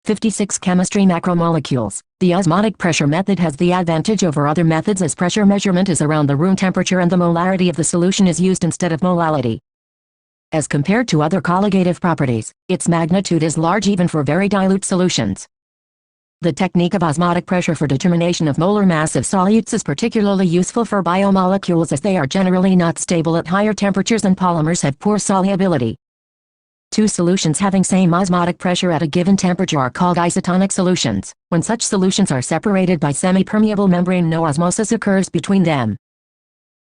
56. Chemistry macromolecules. The osmotic pressure method has the advantage over other methods as pressure measurement is around the room temperature and the molarity of the solution is used instead of molality. As compared to other colligative properties, its magnitude is large even for very dilute solutions. The technique of osmotic pressure for determination of molar mass of solutes is particularly useful for biomolecules as they are generally not stable at higher temperatures and polymers have poor solubility. Two solutions having same osmotic pressure at a given temperature are called isotonic solutions. When such solutions are separated by semi-permeable membrane, no osmosis occurs between them.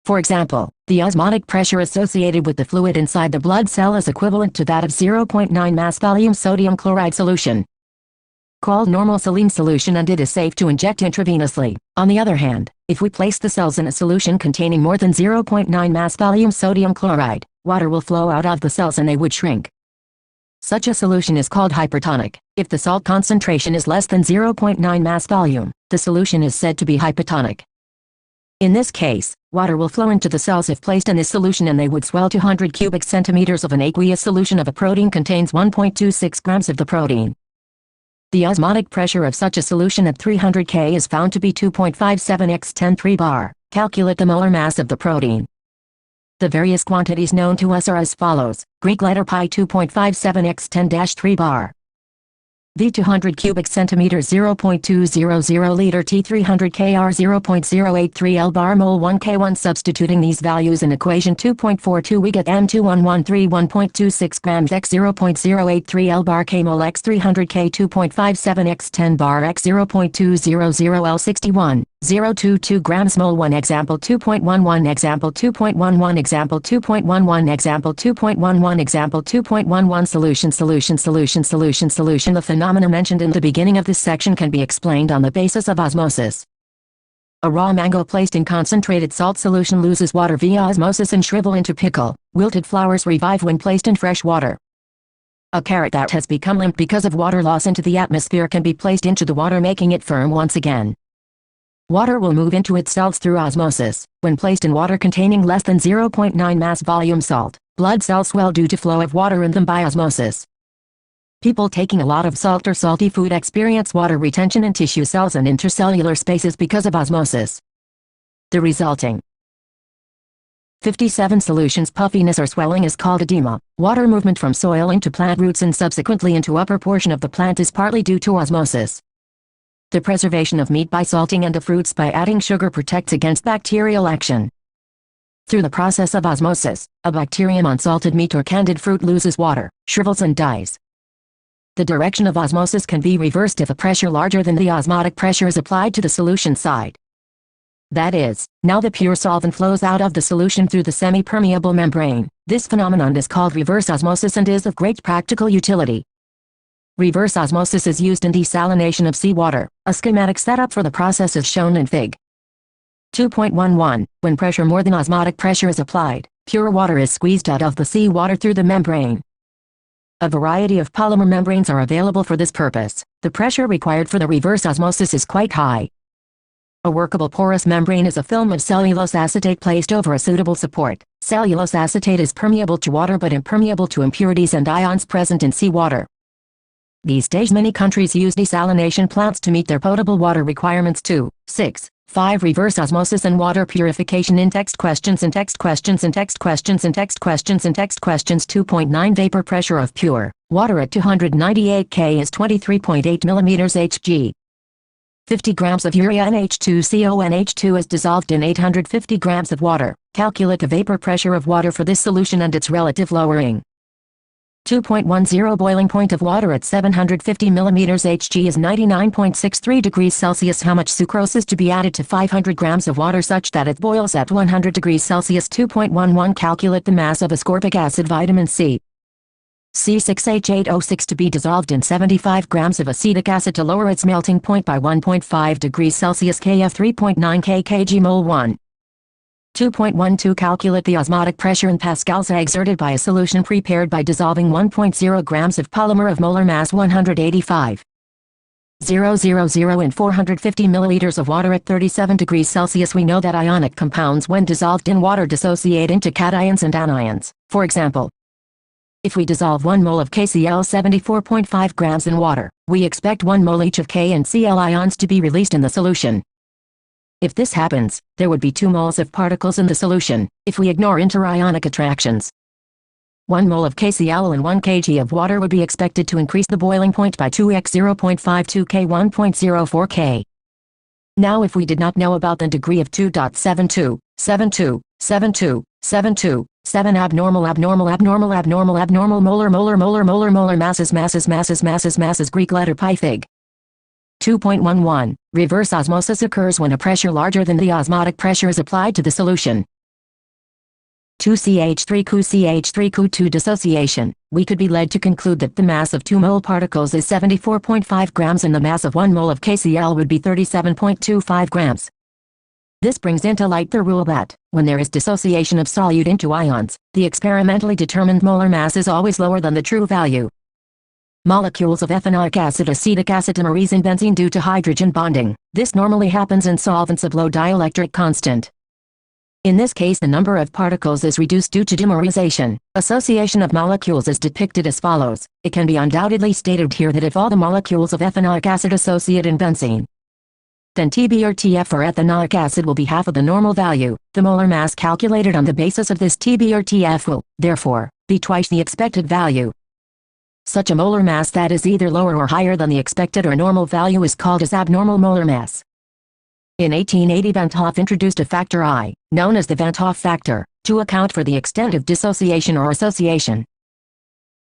For example, the osmotic pressure associated with the fluid inside the blood cell is equivalent to that of 0.9 mass volume sodium chloride solution, called normal saline solution, and it is safe to inject intravenously. On the other hand, if we place the cells in a solution containing more than 0.9 mass volume sodium chloride, water will flow out of the cells and they would shrink. Such a solution is called hypertonic. If the salt concentration is less than 0.9 mass volume, the solution is said to be hypotonic. In this case, water will flow into the cells if placed in this solution and they would swell to 100 cubic centimeters of an aqueous solution of a protein contains 1.26 grams of the protein. The osmotic pressure of such a solution at 300 K is found to be 2.57 x 10³ bar. Calculate the molar mass of the protein. The various quantities known to us are as follows. Greek letter pi 2.57 x 10-3 bar. V 200 cubic centimeters 0.200 liter T 300 kr 0.083 L bar mole 1 K1. Substituting these values in equation 2.42 we get M2113 1.26 grams x 0.083 L bar K mole x 300 K 2.57 x 10 bar x 0.200 L 61. 0.22 grams mole 1 example 2.11 example 2.11 example 2.11 example 2.11 example 2.11 solution. The phenomena mentioned in the beginning of this section can be explained on the basis of osmosis. A raw mango placed in concentrated salt solution loses water via osmosis and shrivel into pickle. Wilted flowers revive when placed in fresh water. A carrot that has become limp because of water loss into the atmosphere can be placed into the water making it firm once again. Water will move into its cells through osmosis. When placed in water containing less than 0.9 mass volume salt, blood cells swell due to flow of water in them by osmosis. People taking a lot of salt or salty food experience water retention in tissue cells and intercellular spaces because of osmosis. The resulting 57 solutions puffiness or swelling is called edema. Water movement from soil into plant roots and subsequently into upper portion of the plant is partly due to osmosis. The preservation of meat by salting and of fruits by adding sugar protects against bacterial action. Through the process of osmosis, a bacterium on salted meat or candied fruit loses water, shrivels and dies. The direction of osmosis can be reversed if a pressure larger than the osmotic pressure is applied to the solution side. That is, now the pure solvent flows out of the solution through the semi-permeable membrane. This phenomenon is called reverse osmosis and is of great practical utility. Reverse osmosis is used in desalination of seawater. A schematic setup for the process is shown in Fig. 2.11. When pressure more than osmotic pressure is applied, pure water is squeezed out of the seawater through the membrane. A variety of polymer membranes are available for this purpose. The pressure required for the reverse osmosis is quite high. A workable porous membrane is a film of cellulose acetate placed over a suitable support. Cellulose acetate is permeable to water but impermeable to impurities and ions present in seawater. These days many countries use desalination plants to meet their potable water requirements too. 6. 5. Reverse osmosis and water purification in text questions. 2.9 Vapor pressure of pure water at 298 K is 23.8 millimeters Hg. 50 grams of urea NH2CO. NH2 is dissolved in 850 grams of water. Calculate the vapor pressure of water for this solution and its relative lowering. 2.10 Boiling point of water at 750 millimeters Hg is 99.63 degrees Celsius. How much sucrose is to be added to 500 grams of water such that it boils at 100 degrees Celsius? 2.11 Calculate the mass of ascorbic acid vitamin C. C6H8O6 to be dissolved in 75 grams of acetic acid to lower its melting point by 1.5 degrees Celsius. Kf 3.9 kg mole 1. 2.12 Calculate the osmotic pressure in pascals exerted by a solution prepared by dissolving 1.0 grams of polymer of molar mass 185. 000 in 450 milliliters of water at 37 degrees Celsius. We know that ionic compounds when dissolved in water dissociate into cations and anions. For example, if we dissolve 1 mole of KCl 74.5 grams in water, we expect 1 mole each of K and Cl ions to be released in the solution. If this happens, there would be 2 moles of particles in the solution, if we ignore interionic attractions. 1 mole of KCl and 1 kg of water would be expected to increase the boiling point by 2x 0.52 K 1.04 K. Now if we did not know about the degree of 2.72, 72, 72, 72, 7 abnormal molar masses Greek letter pi fig. 2.11 Reverse osmosis occurs when a pressure larger than the osmotic pressure is applied to the solution. 2CH3Cu2 dissociation. We could be led to conclude that the mass of 2 mole particles is 74.5 grams and the mass of 1 mole of KCl would be 37.25 grams. This brings into light the rule that, when there is dissociation of solute into ions, the experimentally determined molar mass is always lower than the true value. Molecules of ethanoic acid, acetic acid dimerize in benzene due to hydrogen bonding. This normally happens in solvents of low dielectric constant. In this case the number of particles is reduced due to dimerization. Association of molecules is depicted as follows. It can be undoubtedly stated here that if all the molecules of ethanoic acid associate in benzene, then Tb or Tf for ethanoic acid will be half of the normal value. The molar mass calculated on the basis of this Tb or Tf will, therefore, be twice the expected value. Such a molar mass that is either lower or higher than the expected or normal value is called as abnormal molar mass. In 1880 Van 't Hoff introduced a factor I, known as the Van 't Hoff factor, to account for the extent of dissociation or association.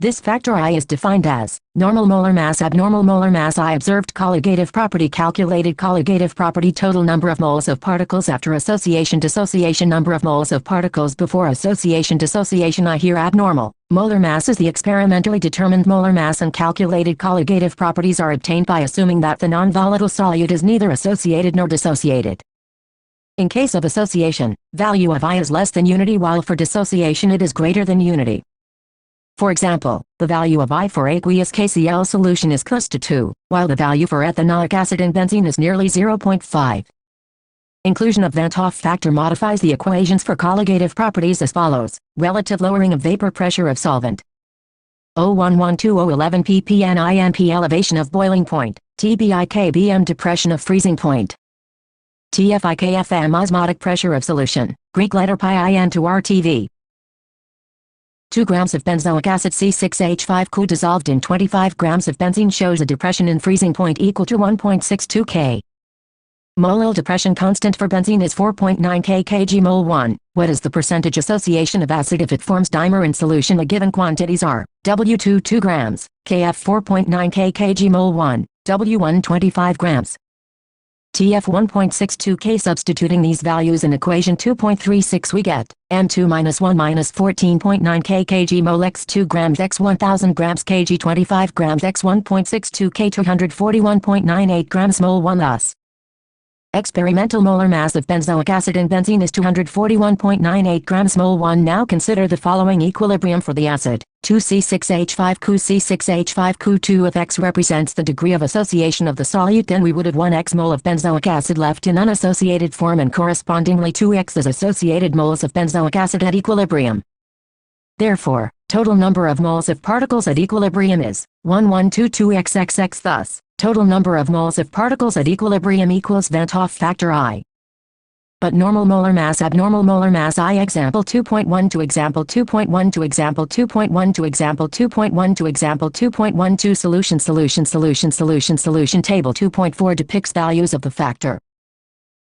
This factor I is defined as normal molar mass, abnormal molar mass. I observed colligative property, calculated colligative property, total number of moles of particles after association, dissociation, number of moles of particles before association, dissociation. I here abnormal molar mass is the experimentally determined molar mass, and calculated colligative properties are obtained by assuming that the non-volatile solute is neither associated nor dissociated. In case of association, value of I is less than unity, while for dissociation it is greater than unity. For example, the value of I for aqueous KCl solution is close to 2, while the value for ethanoic acid in benzene is nearly 0.5. Inclusion of Van 't Hoff factor modifies the equations for colligative properties as follows. Relative lowering of vapor pressure of solvent. 0.112011 ppn INP elevation of boiling point. TBIKBM depression of freezing point. TFIKFM osmotic pressure of solution. Greek letter pi IN to RTV. 2 grams of benzoic acid C6H5Cu dissolved in 25 grams of benzene shows a depression in freezing point equal to 1.62 K. Molal depression constant for benzene is 4.9 K kg mole 1. What is the percentage association of acid if it forms dimer in solution? The given quantities are W2 2 grams, Kf 4.9 K kg mole 1, W1 25 grams. TF 1.62 K. Substituting these values in equation 2.36 we get M2 minus 1 minus 14.9 K kg mole x 2 grams x 1000 grams kg 25 grams x 1.62 K 241.98 grams mole 1. Thus, experimental molar mass of benzoic acid in benzene is 241.98 grams mole 1. Now consider the following equilibrium for the acid. 2C6H5Cu C6H5Cu2. If X represents the degree of association of the solute, then we would have 1 x mole of benzoic acid left in unassociated form, and correspondingly 2x is associated moles of benzoic acid at equilibrium. Therefore, total number of moles of particles at equilibrium is 1122xxx. Thus, total number of moles of particles at equilibrium equals Van 't Hoff factor I. but normal molar mass abnormal molar mass I. Example 2.1 to example 2.1 to example 2.1 to example 2.1 to example 2.12 Solution table 2.4 depicts values of the factor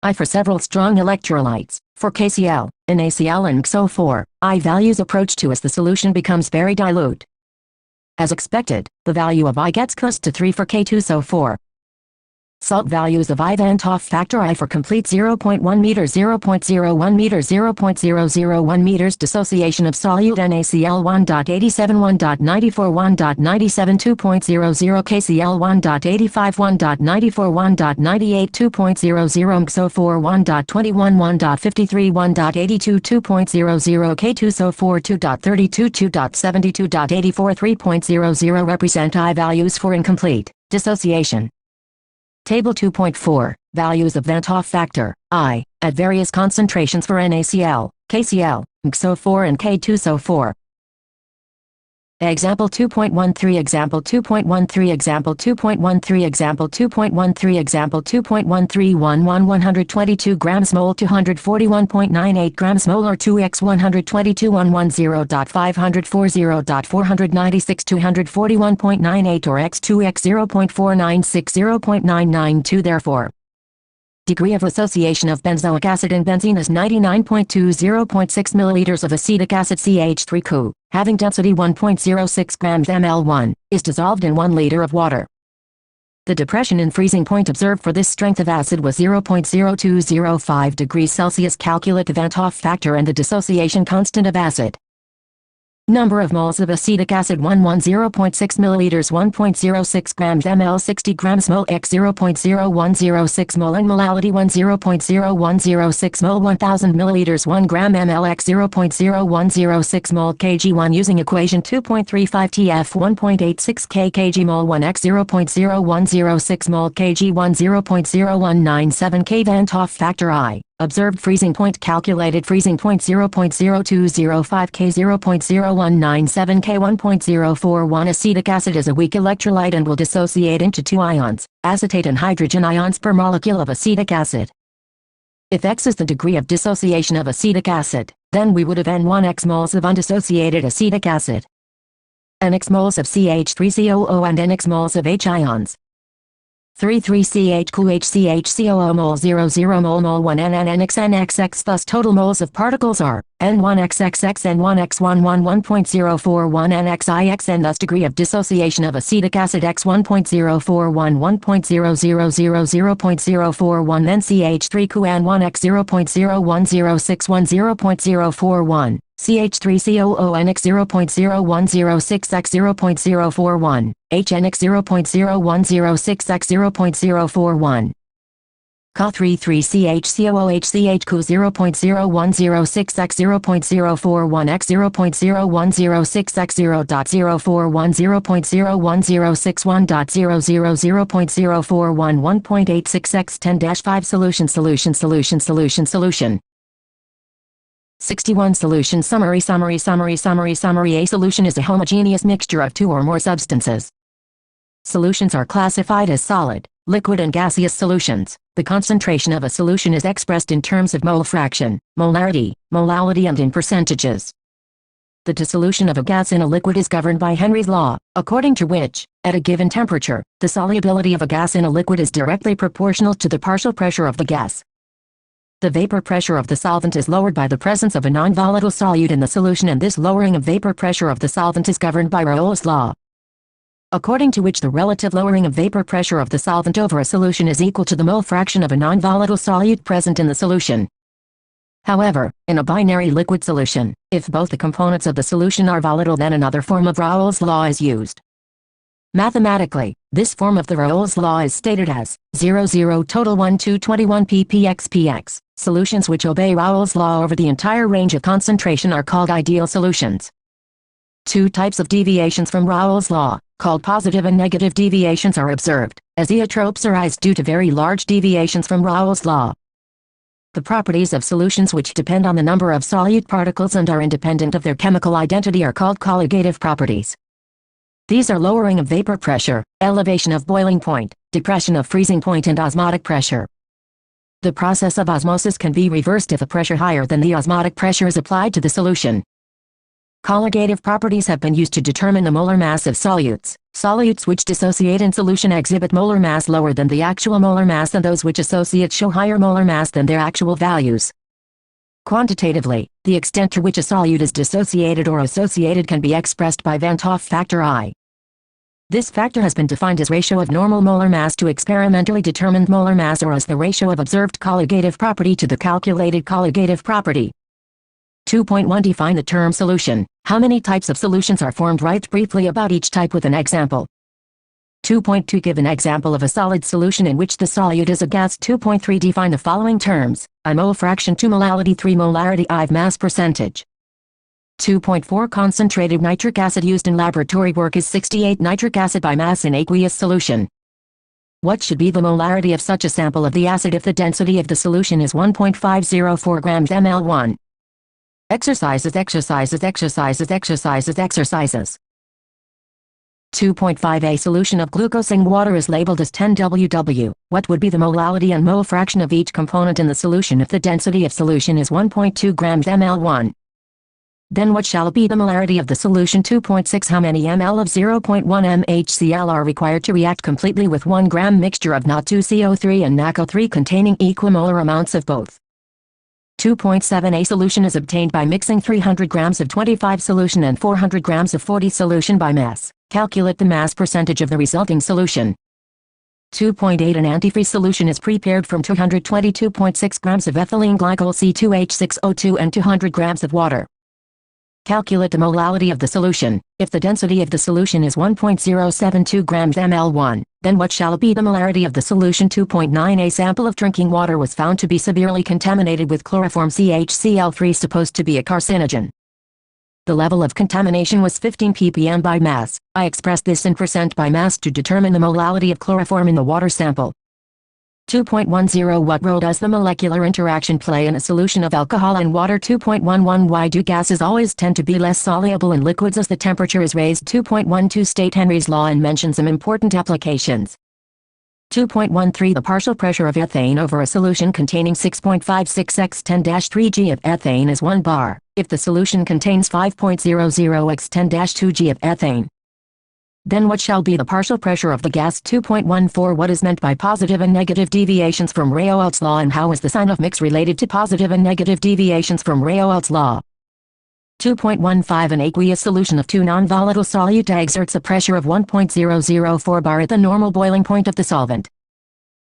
I for several strong electrolytes. For KCl, NaCl and XO4, I values approach to as the solution becomes very dilute. As expected, the value of I gets close to 3 for K2SO4. Salt values of I Van 't Hoff factor I for complete 0.1 meter 0.01 meter 0.001 meters dissociation of solute NaCl 1.87 1.94 1.97 2.00 KCl 1.85 1.94 1.98 2.00 XO4 1.21 1.53 1.82 2.00 K2SO4 2.32 2.72 2.84 3.00 represent I values for incomplete dissociation. Table 2.4, values of Van 't Hoff factor, I, at various concentrations for NaCl, KCl, XO4 and K2SO4. Example 2.13 Example 2.13 Example 2.13 Example 2.13 Example 2.13 122 grams mole 241.98 grams mole or 2x 122 110.540.496 241.98 or x 2x 0.496 0.992 Therefore, degree of association of benzoic acid and benzene is 99.20 0.6 milliliters of acetic acid CH3Cu, having density 1.06 grams ml1, is dissolved in 1 liter of water. The depression in freezing point observed for this strength of acid was 0.0205 degrees Celsius. Calculate the Van 't Hoff factor and the dissociation constant of acid. Number of moles of acetic acid 0.6 milliliters 1.06 grams ml 60 grams mole x 0.0106 mole and molality 0.0106 mole 1000 milliliters 1 gram ml x 0.0106 mole kg1 using equation 2.35 tf 1.86 k kg mole 1 x 0.0106 mole kg1 0.0197 k Van 't Hoff factor I. Observed freezing point calculated freezing point 0.0205 K 0.0197 K 1.041 Acetic acid is a weak electrolyte and will dissociate into 2 ions, acetate and hydrogen ions per molecule of acetic acid. If X is the degree of dissociation of acetic acid, then we would have N1X moles of undissociated acetic acid, NX moles of CH3COO and NX moles of H ions. 33CH2HCHCOO mole 00 mole 1 NNNXNXX. Thus total moles of particles are N1XXX N1X11 1.041 NXIX and thus degree of dissociation of acetic acid X 1.041 1.0000 0.041 NCH3Cu N1X 0.0106 0.041 CH3COO NX 0.0106 X 0.041, HNX 0.0106 X 0.041. Ca33CHCOO HCHQ 0.0106 X 0.041 X 0.0106 X 0.041 0.0106 1.00 0.041 1.86 X 10-5 Solution 61 Solution Summary A solution is a homogeneous mixture of 2 or more substances. Solutions are classified as solid, liquid and gaseous solutions. The concentration of a solution is expressed in terms of mole fraction, molarity, molality and in percentages. The dissolution of a gas in a liquid is governed by Henry's law, according to which, at a given temperature, the solubility of a gas in a liquid is directly proportional to the partial pressure of the gas. The vapor pressure of the solvent is lowered by the presence of a non-volatile solute in the solution, and this lowering of vapor pressure of the solvent is governed by Raoult's law, according to which the relative lowering of vapor pressure of the solvent over a solution is equal to the mole fraction of a non-volatile solute present in the solution. However, in a binary liquid solution, if both the components of the solution are volatile, then another form of Raoult's law is used. Mathematically, this form of the Raoult's law is stated as 00 total 1 to 21 ppx. Solutions which obey Raoult's law over the entire range of concentration are called ideal solutions. 2 types of deviations from Raoult's law, called positive and negative deviations, are observed. Azeotropes arise due to very large deviations from Raoult's law. The properties of solutions which depend on the number of solute particles and are independent of their chemical identity are called colligative properties. These are lowering of vapor pressure, elevation of boiling point, depression of freezing point and osmotic pressure. The process of osmosis can be reversed if a pressure higher than the osmotic pressure is applied to the solution. Colligative properties have been used to determine the molar mass of solutes. Solutes which dissociate in solution exhibit molar mass lower than the actual molar mass, and those which associate show higher molar mass than their actual values. Quantitatively, the extent to which a solute is dissociated or associated can be expressed by Van 't Hoff factor I. This factor has been defined as ratio of normal molar mass to experimentally determined molar mass, or as the ratio of observed colligative property to the calculated colligative property. 2.1 Define the term solution. How many types of solutions are formed? Write briefly about each type with an example. 2.2 Give an example of a solid solution in which the solute is a gas. 2.3 Define the following terms: I mole fraction, 2 molality, 3 molarity, I mass percentage. 2.4 Concentrated nitric acid used in laboratory work is 68 nitric acid by mass in aqueous solution. What should be the molarity of such a sample of the acid if the density of the solution is 1.504 grams ml1? Exercises. 2.5 A solution of glucose in water is labeled as 10 ww. What would be the molality and mole fraction of each component in the solution if the density of solution is 1.2 grams ml1? Then what shall be the molarity of the solution? 2.6 How many ml of 0.1 mHCl are required to react completely with 1 gram mixture of Na2CO3 and NaCO3 containing equimolar amounts of both? 2.7 A solution is obtained by mixing 300 grams of 25 solution and 400 grams of 40 solution by mass. Calculate the mass percentage of the resulting solution. 2.8 An antifreeze solution is prepared from 222.6 grams of ethylene glycol C2H6O2 and 200 grams of water. Calculate the molality of the solution. If the density of the solution is 1.072 grams ml1, then what shall be the molarity of the solution? 2.9 A sample of drinking water was found to be severely contaminated with chloroform CHCl3, supposed to be a carcinogen. The level of contamination was 15 ppm by mass. I expressed this in percent by mass to determine the molality of chloroform in the water sample. 2.10 What role does the molecular interaction play in a solution of alcohol and water? 2.11 Why do gases always tend to be less soluble in liquids as the temperature is raised? 2.12 State Henry's law and mention some important applications. 2.13 The partial pressure of ethane over a solution containing 6.56 x 10-3 g of ethane is 1 bar, if the solution contains 5.00 x 10-2 g of ethane. Then what shall be the partial pressure of the gas? 2.14 What is meant by positive and negative deviations from Redox's law, and how is the sign of mix related to positive and negative deviations from Redox's law? 2.15 An aqueous solution of 2 non-volatile solute exerts a pressure of 1.004 bar at the normal boiling point of the solvent.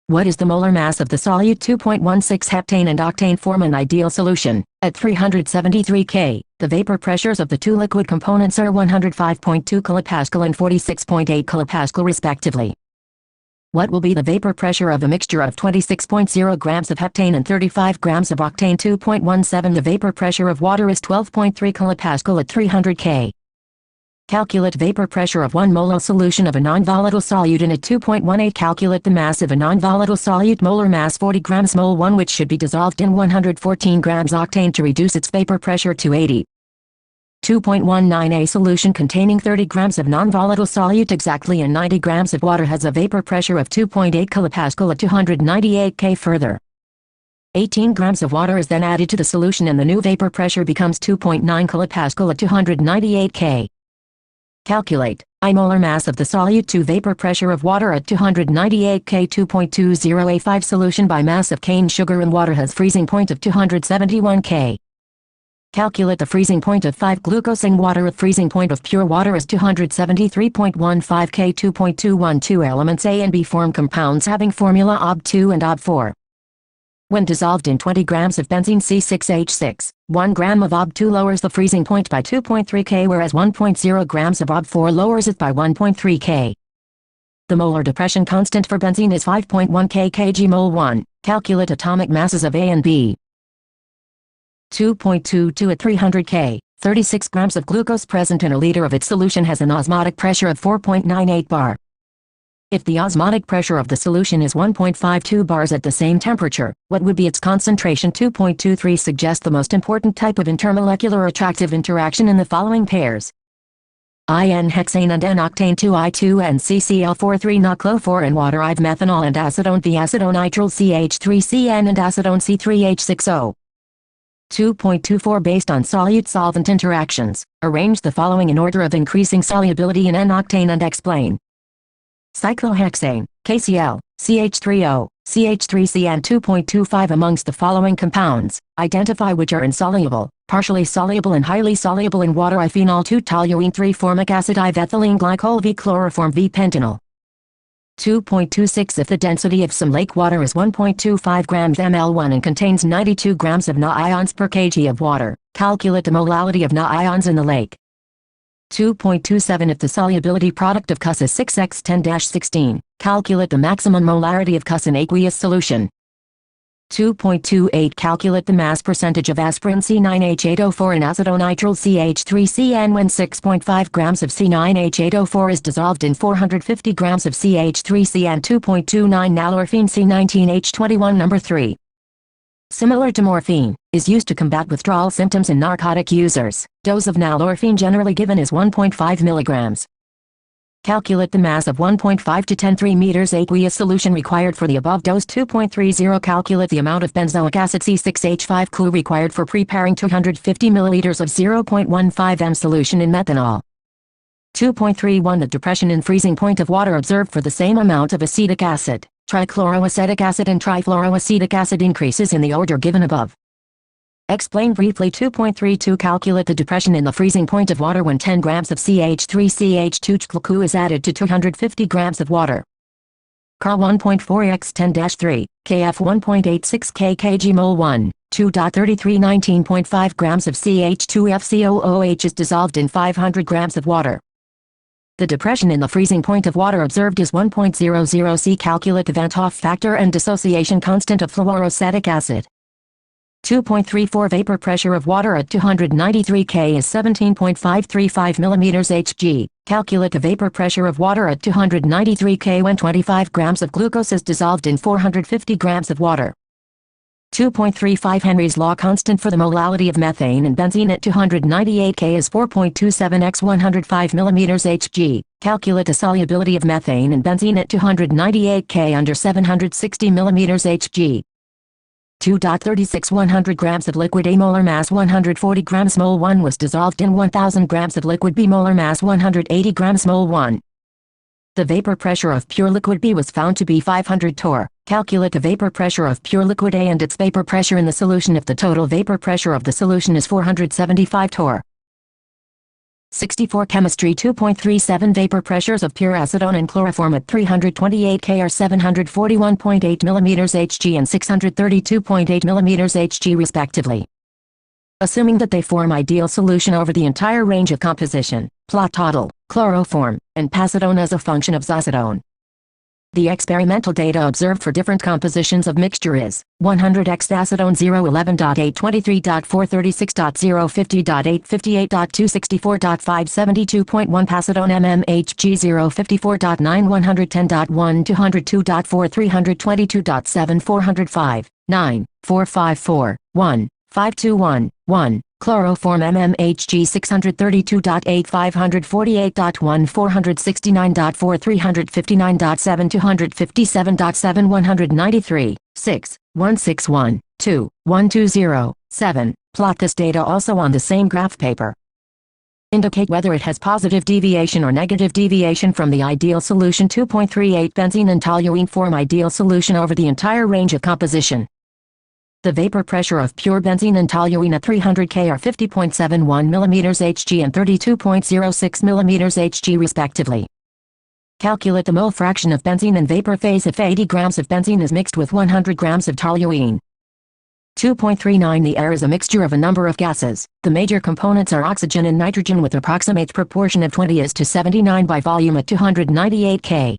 What is the molar mass of the solute? 2.16 Heptane and octane form an ideal solution. At 373 K, the vapor pressures of the two liquid components are 105.2 kPa and 46.8 kPa respectively. What will be the vapor pressure of a mixture of 26.0 grams of heptane and 35 grams of octane? 2.17 The vapor pressure of water is 12.3 kPa at 300 K. Calculate vapor pressure of 1 mole solution of a non-volatile solute in a 2.18 Calculate the mass of a non-volatile solute. Molar mass 40 grams mole 1, which should be dissolved in 114 grams octane to reduce its vapor pressure to 80. 2.19 A solution containing 30 grams of non-volatile solute exactly and 90 grams of water has a vapor pressure of 2.8 kPa at 298 K. Further, 18 grams of water is then added to the solution and the new vapor pressure becomes 2.9 kPa at 298 K. Calculate I molar mass of the solute to vapor pressure of water at 298 K. 2.20 A 5 solution by mass of cane sugar and water has freezing point of 271 K. Calculate the freezing point of 5 glucose in water at freezing point of pure water is 273.15 K. 2.212 Elements A and B form compounds having formula Ob2 and Ob4. When dissolved in 20 grams of benzene C6H6, 1 gram of Ob2 lowers the freezing point by 2.3 K, whereas 1.0 grams of Ob4 lowers it by 1.3 K. The molar depression constant for benzene is 5.1 kg mole 1. Calculate atomic masses of A and B. 2.22 At 300 K, 36 grams of glucose present in a liter of its solution has an osmotic pressure of 4.98 bar. If the osmotic pressure of the solution is 1.52 bars at the same temperature, what would be its concentration? 2.23 Suggest the most important type of intermolecular attractive interaction in the following pairs. N-hexane and N-octane 2I2NCCl43NaClO4 and water IV methanol and acetone V-acetonytryl CH3CN and acetone C3H6O. 2.24 Based on solute-solvent interactions, arrange the following in order of increasing solubility in N-octane and explain. Cyclohexane, KCl, CH3O, CH3CN 2.25 Amongst the following compounds, identify which are insoluble, partially soluble and highly soluble in water. I phenol 2-toluene 3-formic acid IV ethylene glycol V chloroform V pentanol. 2.26 If the density of some lake water is 1.25 grams ml1 and contains 92 grams of Na ions per kg of water, calculate the molality of Na ions in the lake. 2.27 If the solubility product of Cus is 6x10-16, calculate the maximum molarity of Cus in aqueous solution. 2.28 Calculate the mass percentage of aspirin C9H8O4 in acetonitrile CH3CN when 6.5 grams of C9H8O4 is dissolved in 450 grams of CH3CN. 2.29 Nalorphine C19H21 Number 3. Similar to morphine, is used to combat withdrawal symptoms in narcotic users. Dose of nalorphine generally given is 1.5 milligrams. Calculate the mass of 1.5 to 10 meters aqueous solution required for the above dose. 2.30 Calculate the amount of benzoic acid C6H5-ClO required for preparing 250 milliliters of 0.15 m solution in methanol. 2.31 The depression in freezing point of water observed for the same amount of acetic acid, trichloroacetic acid and trifluoroacetic acid increases in the order given above. Explain briefly. 2.32 Calculate the depression in the freezing point of water when 10 grams of CH3CH2-ClO is added to 250 grams of water. Ca 1.4 x 10-3, Kf 1.86 kg mol 1, 2.33 19.5 grams of CH2FCOOH is dissolved in 500 grams of water. The depression in the freezing point of water observed is 1.00 C. Calculate the Van 't Hoff factor and dissociation constant of fluoroacetic acid. 2.34 Vapor pressure of water at 293 K is 17.535 mm Hg. Calculate the vapor pressure of water at 293 K when 25 grams of glucose is dissolved in 450 grams of water. 2.35 Henry's law constant for the molality of methane and benzene at 298 K is 4.27 x 105 mm Hg. Calculate the solubility of methane and benzene at 298 K under 760 mm Hg. 2.36 100 grams of liquid A molar mass 140 grams mol 1 was dissolved in 1000 grams of liquid B molar mass 180 grams mol 1. The vapor pressure of pure liquid B was found to be 500 torr. Calculate the vapor pressure of pure liquid A and its vapor pressure in the solution if the total vapor pressure of the solution is 475 torr. 64 Chemistry 2.37 Vapor pressures of pure acetone and chloroform at 328 K are 741.8 mm Hg and 632.8 mm Hg respectively. Assuming that they form ideal solution over the entire range of composition, plot total, chloroform, and acetone as a function of acetone. The experimental data observed for different compositions of mixture is 100x acetone 011.823.436.050.858.264.572.1 acetone mmHg 054.9 110.1 202.4 322.7 405 9 454 1 521 1 Chloroform mmHg 632.8 548.1 469.4 359.7 257.7 193 6 161 2 120 7. Plot this data also on the same graph paper. Indicate whether it has positive deviation or negative deviation from the ideal solution. 2.38 Benzene and toluene form ideal solution over the entire range of composition. The vapor pressure of pure benzene and toluene at 300 K are 50.71 mm Hg and 32.06 mm Hg respectively. Calculate the mole fraction of benzene in vapor phase if 80 grams of benzene is mixed with 100 grams of toluene. 2.39 The air is a mixture of a number of gases. The major components are oxygen and nitrogen with approximate proportion of 20:79 by volume at 298 K.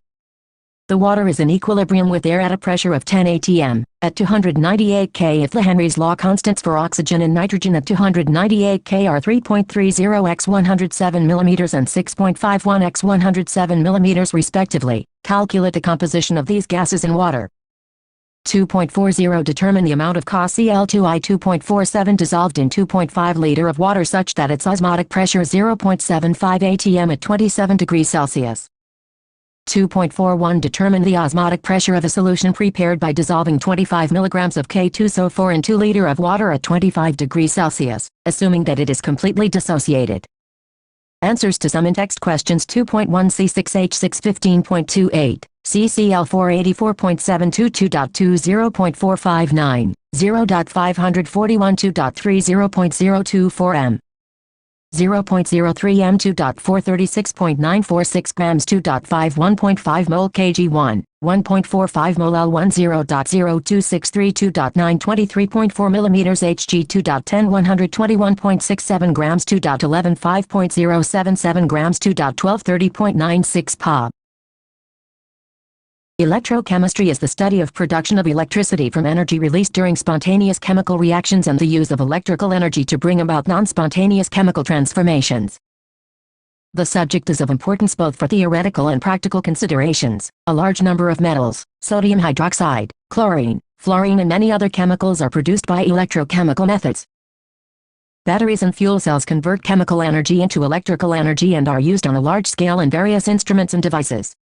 The water is in equilibrium with air at a pressure of 10 atm, at 298 K if the Henry's law constants for oxygen and nitrogen at 298 K are 3.30 x 107 mm and 6.51 x 107 mm respectively. Calculate the composition of these gases in water. 2.40 Determine the amount of CaCl2I 2.47 dissolved in 2.5 liter of water such that its osmotic pressure is 0.75 atm at 27 degrees Celsius. 2.41 Determine the osmotic pressure of a solution prepared by dissolving 25 mg of K2SO4 in 2 liter of water at 25 degrees Celsius, assuming that it is completely dissociated. Answers to some in-text questions. 2.1 C6H6 15.28, CCl4 84.722.2 0.459, 0.541 2.30.024 m. 0.03 m 2.436.946 grams 2.51.5 mol kg1, 1.45 mol L1 0.02632.923.4 millimeters Hg 2.10 121.67 grams 2.11 5.077 grams 2.12 Pa. Electrochemistry is the study of production of electricity from energy released during spontaneous chemical reactions and the use of electrical energy to bring about non-spontaneous chemical transformations. The subject is of importance both for theoretical and practical considerations. A large number of metals, sodium hydroxide, chlorine, fluorine and many other chemicals are produced by electrochemical methods. Batteries and fuel cells convert chemical energy into electrical energy and are used on a large scale in various instruments and devices.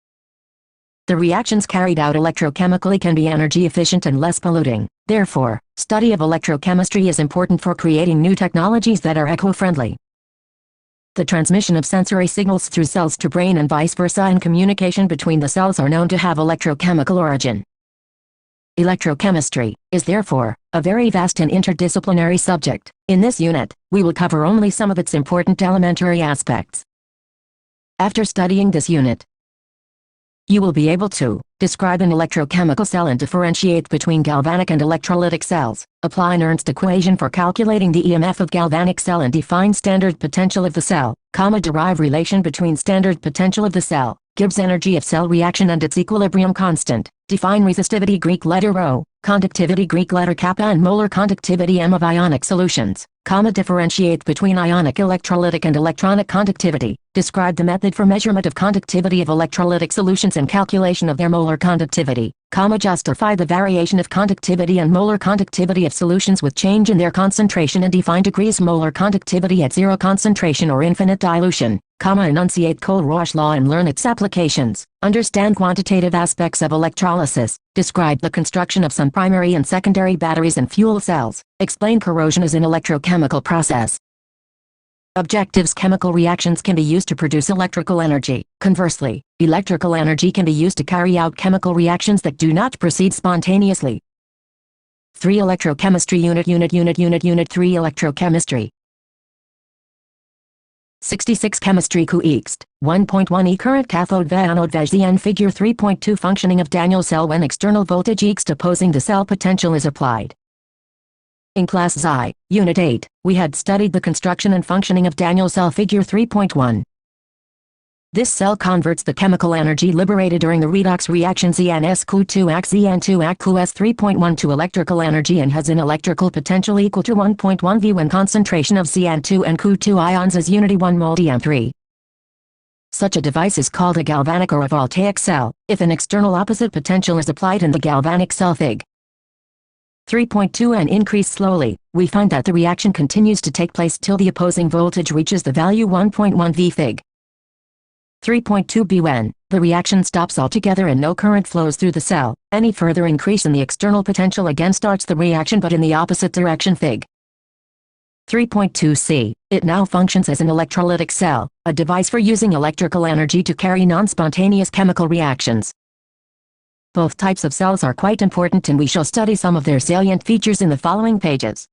The reactions carried out electrochemically can be energy efficient and less polluting. Therefore, study of electrochemistry is important for creating new technologies that are eco-friendly. The transmission of sensory signals through cells to brain and vice versa and communication between the cells are known to have electrochemical origin. Electrochemistry is therefore a very vast and interdisciplinary subject. In this unit, we will cover only some of its important elementary aspects. After studying this unit, you will be able to describe an electrochemical cell and differentiate between galvanic and electrolytic cells, apply Nernst equation for calculating the EMF of galvanic cell and define standard potential of the cell, derive relation between standard potential of the cell, Gibbs energy of cell reaction and its equilibrium constant, define resistivity Greek letter ρ, conductivity Greek letter kappa and molar conductivity m of ionic solutions, differentiate between ionic electrolytic and electronic conductivity, describe the method for measurement of conductivity of electrolytic solutions and calculation of their molar conductivity, justify the variation of conductivity and molar conductivity of solutions with change in their concentration and define degrees molar conductivity at zero concentration or infinite dilution, enunciate Kohlrausch law and learn its applications, understand quantitative aspects of electrolysis, describe the construction of some primary and secondary batteries and fuel cells, explain corrosion as an electrochemical process. Objectives: chemical reactions can be used to produce electrical energy. Conversely, electrical energy can be used to carry out chemical reactions that do not proceed spontaneously. 3 Electrochemistry Unit 3 Electrochemistry 66 Chemistry Q-Ext 1.1 E Current cathode ve anode ve Zn Figure 3.2 Functioning of Daniell cell when external voltage Ext opposing the cell potential is applied. In Class Xi, Unit 8, we had studied the construction and functioning of Daniell cell Figure 3.1. This cell converts the chemical energy liberated during the redox reaction ZnSQ2Aq 3.1 to electrical energy and has an electrical potential equal to 1.1 V when concentration of Cn2 and Q2 ions is unity 1 mol dm3. Such a device is called a galvanic or a voltaic cell, if an external opposite potential is applied in the galvanic cell Fig. 3.2 and increase slowly, we find that the reaction continues to take place till the opposing voltage reaches the value 1.1 V Fig. 3.2b When the reaction stops altogether and no current flows through the cell, any further increase in the external potential again starts the reaction but in the opposite direction Fig. 3.2c, it now functions as an electrolytic cell, a device for using electrical energy to carry non-spontaneous chemical reactions. Both types of cells are quite important and we shall study some of their salient features in the following pages.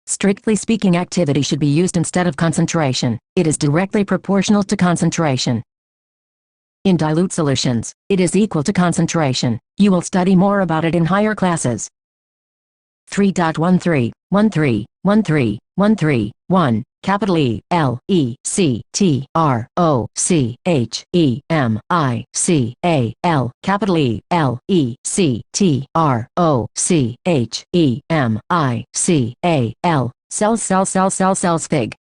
Strictly speaking, activity should be used instead of concentration. It is directly proportional to concentration. In dilute solutions, it is equal to concentration. You will study more about it in higher classes. 3.13, 1, capital E, L, E, C, T, R, O, C, H, E, M, I, C, A, L, capital E, L, E, C, T, R, O, C, H, E, M, I, C, A, L, cells Fig.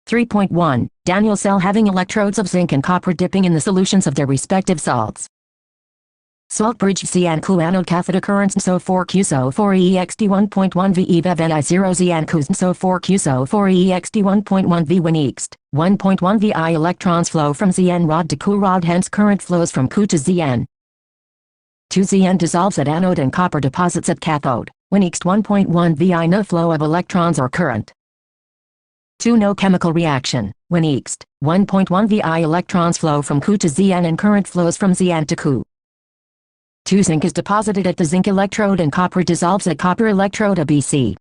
3.1, Daniell cell having electrodes of zinc and copper dipping in the solutions of their respective salts. Saltbridge Cn anode cathode occurrence NCO4Q4EXT 1.1 V EVEV Ni0 Zn NCO4Q4EXT 1.1 V when ext 1.1 Vi electrons flow from Zn rod to Cu rod, hence current flows from Cu to Zn. 2 Zn dissolves at anode and copper deposits at cathode, when ext 1.1 Vi no flow of electrons or current. 2 No chemical reaction, when ext 1.1 Vi electrons flow from Cu to Zn and current flows from Zn to Cu. 2 Zinc is deposited at the zinc electrode and copper dissolves at copper electrode ABC.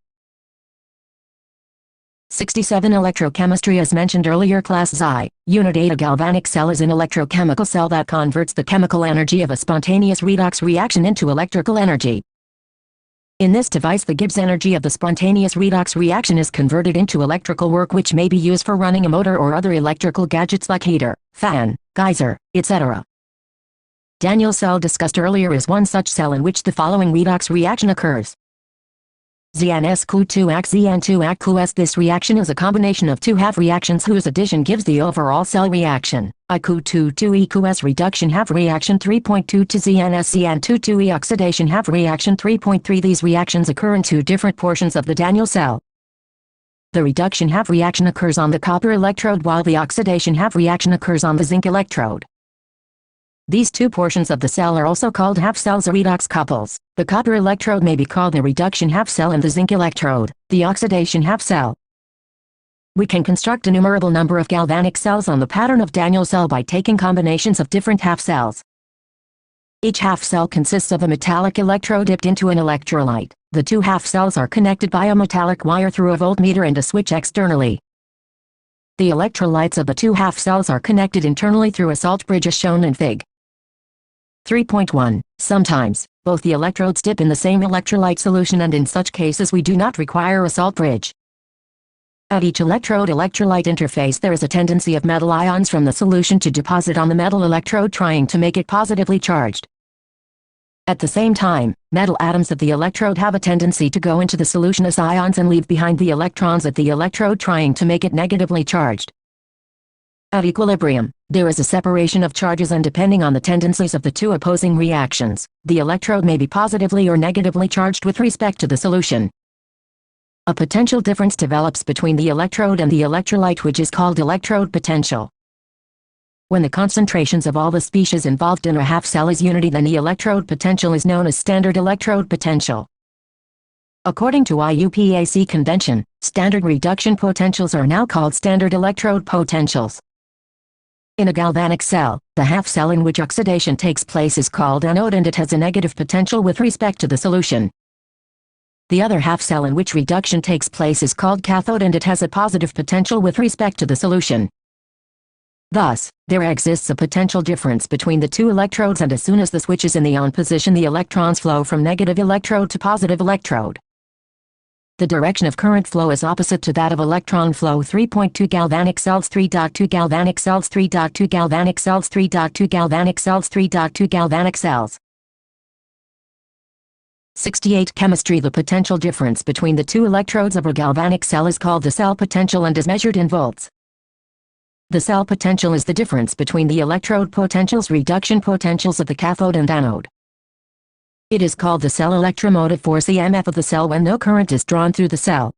67 Electrochemistry. As mentioned earlier, class Xi, Unit 8. A galvanic cell is an electrochemical cell that converts the chemical energy of a spontaneous redox reaction into electrical energy. In this device, the Gibbs energy of the spontaneous redox reaction is converted into electrical work, which may be used for running a motor or other electrical gadgets like heater, fan, geyser, etc. Daniell cell discussed earlier is one such cell in which the following redox reaction occurs. ZnSQ2 Ac Zn2 Ac Qs. This reaction is a combination of two half reactions whose addition gives the overall cell reaction. IQ2 2EQS reduction half reaction 3.2 to ZnSCn2 2E oxidation half reaction 3.3. These reactions occur in two different portions of the Daniell cell. The reduction half reaction occurs on the copper electrode while the oxidation half reaction occurs on the zinc electrode. These two portions of the cell are also called half cells or redox couples. The copper electrode may be called the reduction half cell and the zinc electrode, the oxidation half cell. We can construct a numerable number of galvanic cells on the pattern of Daniell cell by taking combinations of different half cells. Each half cell consists of a metallic electrode dipped into an electrolyte. The two half cells are connected by a metallic wire through a voltmeter and a switch externally. The electrolytes of the two half cells are connected internally through a salt bridge as shown in Fig. 3.1. Sometimes, both the electrodes dip in the same electrolyte solution, and in such cases we do not require a salt bridge. At each electrode-electrolyte interface there is a tendency of metal ions from the solution to deposit on the metal electrode, trying to make it positively charged. At the same time, metal atoms of the electrode have a tendency to go into the solution as ions and leave behind the electrons at the electrode, trying to make it negatively charged. At equilibrium, there is a separation of charges, and depending on the tendencies of the two opposing reactions, the electrode may be positively or negatively charged with respect to the solution. A potential difference develops between the electrode and the electrolyte, which is called electrode potential. When the concentrations of all the species involved in a half cell is unity, then the electrode potential is known as standard electrode potential. According to IUPAC convention, standard reduction potentials are now called standard electrode potentials. In a galvanic cell, the half cell in which oxidation takes place is called anode, and it has a negative potential with respect to the solution. The other half cell in which reduction takes place is called cathode, and it has a positive potential with respect to the solution. Thus, there exists a potential difference between the two electrodes, and as soon as the switch is in the on position, the electrons flow from negative electrode to positive electrode. The direction of current flow is opposite to that of electron flow. 3.2 Galvanic cells 3.2 Galvanic cells 3.2 Galvanic cells 3.2 Galvanic cells 3.2 Galvanic cells 68 Chemistry. The potential difference between the two electrodes of a galvanic cell is called the cell potential and is measured in volts. The cell potential is the difference between the electrode potentials, reduction potentials of the cathode and anode. It is called the cell electromotive force EMF of the cell when no current is drawn through the cell.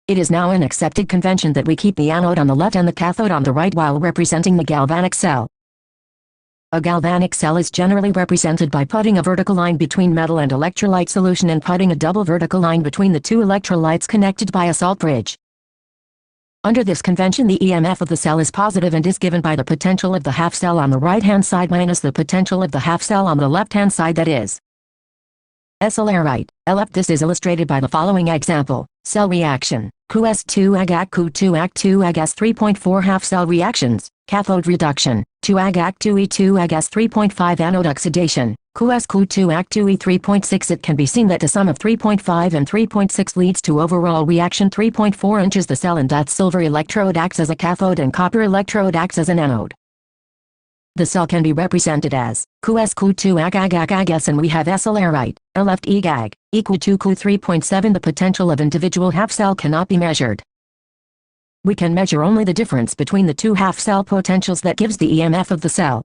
It is now an accepted convention that we keep the anode on the left and the cathode on the right while representing the galvanic cell. A galvanic cell is generally represented by putting a vertical line between metal and electrolyte solution and putting a double vertical line between the two electrolytes connected by a salt bridge. Under this convention, the EMF of the cell is positive and is given by the potential of the half cell on the right-hand side minus the potential of the half cell on the left-hand side, that is SL right, LF. This is illustrated by the following example. Cell reaction. QS2 Ag Ac Q2 Ac 2 Ag S 3.4 half cell reactions. Cathode reduction. 2 Ag Ac 2 E2 Ag S 3.5 anode oxidation. QS Q2 Ac 2 E 3.6. It can be seen that the sum of 3.5 and 3.6 leads to overall reaction 3.4 inches. The cell in that silver electrode acts as a cathode and copper electrode acts as an anode. The cell can be represented as QS Q2 Ag Ag Ag Ag S, and we have SL right, L left E Ag, equal to Q 3.7. The potential of individual half cell cannot be measured. We can measure only the difference between the two half cell potentials that gives the EMF of the cell.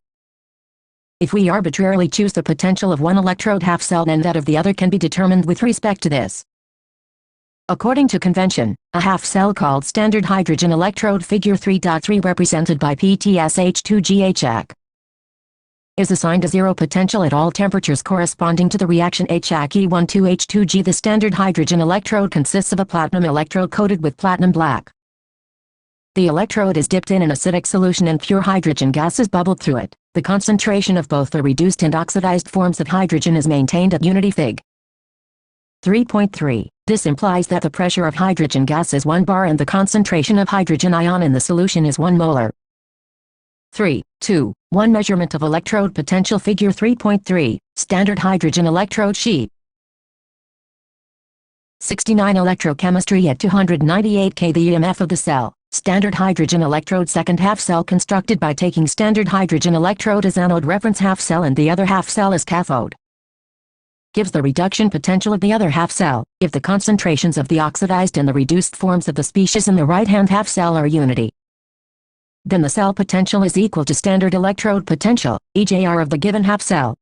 If we arbitrarily choose the potential of one electrode half cell, then that of the other can be determined with respect to this. According to convention, a half cell called standard hydrogen electrode figure 3.3 represented by PTSH2GHAC is assigned a zero potential at all temperatures corresponding to the reaction HAC E12H2G. The standard hydrogen electrode consists of a platinum electrode coated with platinum black. The electrode is dipped in an acidic solution and pure hydrogen gas is bubbled through it. The concentration of both the reduced and oxidized forms of hydrogen is maintained at unity Fig. 3.3. This implies that the pressure of hydrogen gas is 1 bar and the concentration of hydrogen ion in the solution is 1 molar. 3.2. Measurement of electrode potential figure 3.3, standard hydrogen electrode sheet. 69 Electrochemistry at 298 K. The EMF of the cell, standard hydrogen electrode second half cell constructed by taking standard hydrogen electrode as anode reference half cell and the other half cell as cathode. Gives the reduction potential of the other half cell, if the concentrations of the oxidized and the reduced forms of the species in the right-hand half cell are unity. Then the cell potential is equal to standard electrode potential, EJR of the given half cell.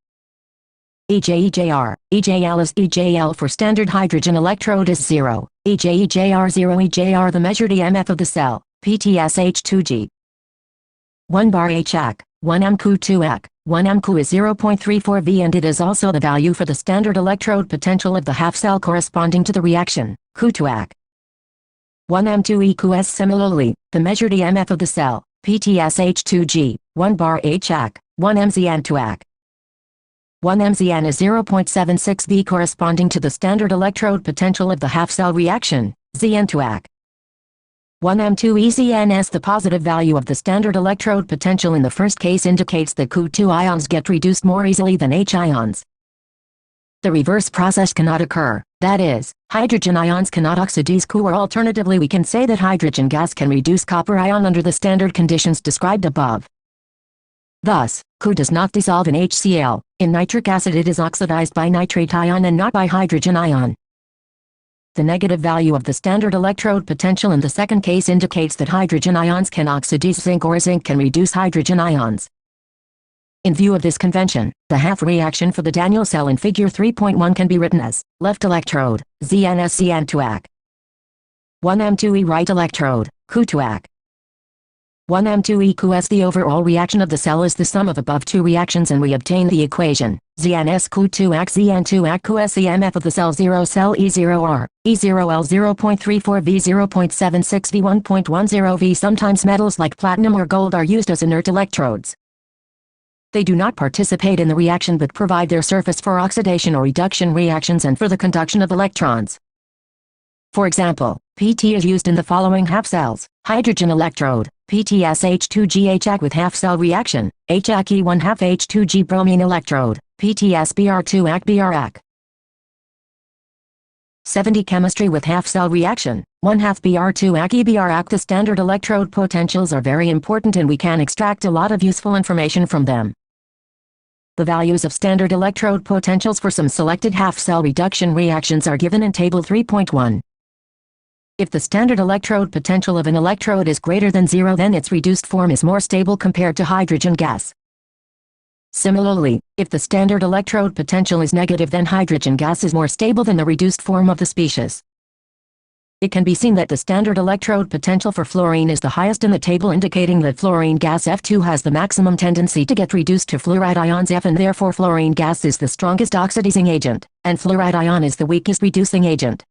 EJR, EJL is EJL for standard hydrogen electrode is 0, EJR 0 EJR the measured EMF of the cell, PTSH2G. 1 bar HAC, 1 mQ 2 AC. 1 mQ is 0.34 V and it is also the value for the standard electrode potential of the half cell corresponding to the reaction, Q2AC. 1 M2 EQS. Similarly, the measured EMF of the cell, PTSH2G, 1 bar HAC, 1 MZN2AC. 1 MZN is 0.76 V corresponding to the standard electrode potential of the half cell reaction, ZN2AC. 1 M2 EZNS. The positive value of the standard electrode potential in the first case indicates that Q2 ions get reduced more easily than H ions. The reverse process cannot occur, that is, hydrogen ions cannot oxidize Q, or alternatively we can say that hydrogen gas can reduce copper ion under the standard conditions described above. Thus, Q does not dissolve in HCl. In nitric acid it is oxidized by nitrate ion and not by hydrogen ion. The negative value of the standard electrode potential in the second case indicates that hydrogen ions can oxidize zinc or zinc can reduce hydrogen ions. In view of this convention, the half reaction for the Daniell cell in figure 3.1 can be written as, left electrode, ZNSCN2AC. 1 M2E right electrode, Q2AC. 1 M2 EQS. The overall reaction of the cell is the sum of above two reactions and we obtain the equation, ZNS-Q2AC ZN2AC QS. EMF of the cell 0 cell E0R, E0L 0.34 V 0.76 V 1.10 V. Sometimes metals like platinum or gold are used as inert electrodes. They do not participate in the reaction but provide their surface for oxidation or reduction reactions and for the conduction of electrons. For example, PT is used in the following half cells: hydrogen electrode, PTSH2GHAC with half cell reaction, HAC E1 half H2G bromine electrode, PTSBr2AC BrAC. 70 chemistry with half cell reaction, 1 half Br2AC BrAC. The standard electrode potentials are very important and we can extract a lot of useful information from them. The values of standard electrode potentials for some selected half cell reduction reactions are given in table 3.1. If the standard electrode potential of an electrode is greater than 0, then its reduced form is more stable compared to hydrogen gas. Similarly, if the standard electrode potential is negative, then hydrogen gas is more stable than the reduced form of the species. It can be seen that the standard electrode potential for fluorine is the highest in the table, indicating that fluorine gas F2 has the maximum tendency to get reduced to fluoride ions F, and therefore fluorine gas is the strongest oxidizing agent, and fluoride ion is the weakest reducing agent.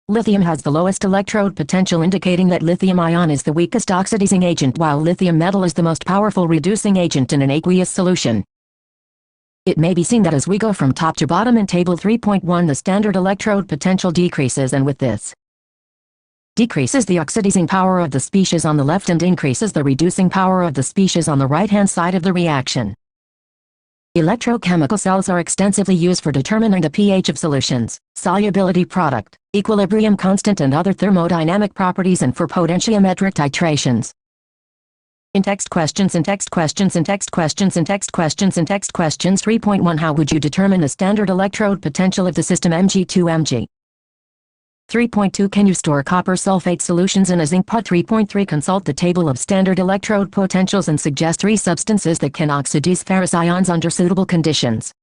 Lithium has the lowest electrode potential, indicating that lithium ion is the weakest oxidizing agent, while lithium metal is the most powerful reducing agent in an aqueous solution. It may be seen that as we go from top to bottom in table 3.1, the standard electrode potential decreases, and with this decreases the oxidizing power of the species on the left and increases the reducing power of the species on the right-hand side of the reaction. Electrochemical cells are extensively used for determining the pH of solutions, solubility product, equilibrium constant and other thermodynamic properties, and for potentiometric titrations. In text questions 3.1, how would you determine the standard electrode potential of the system Mg2 Mg? 3.2 Can you store copper sulfate solutions in a zinc pot? 3.3 Consult the table of standard electrode potentials and suggest 3 substances that can oxidize ferrous ions under suitable conditions.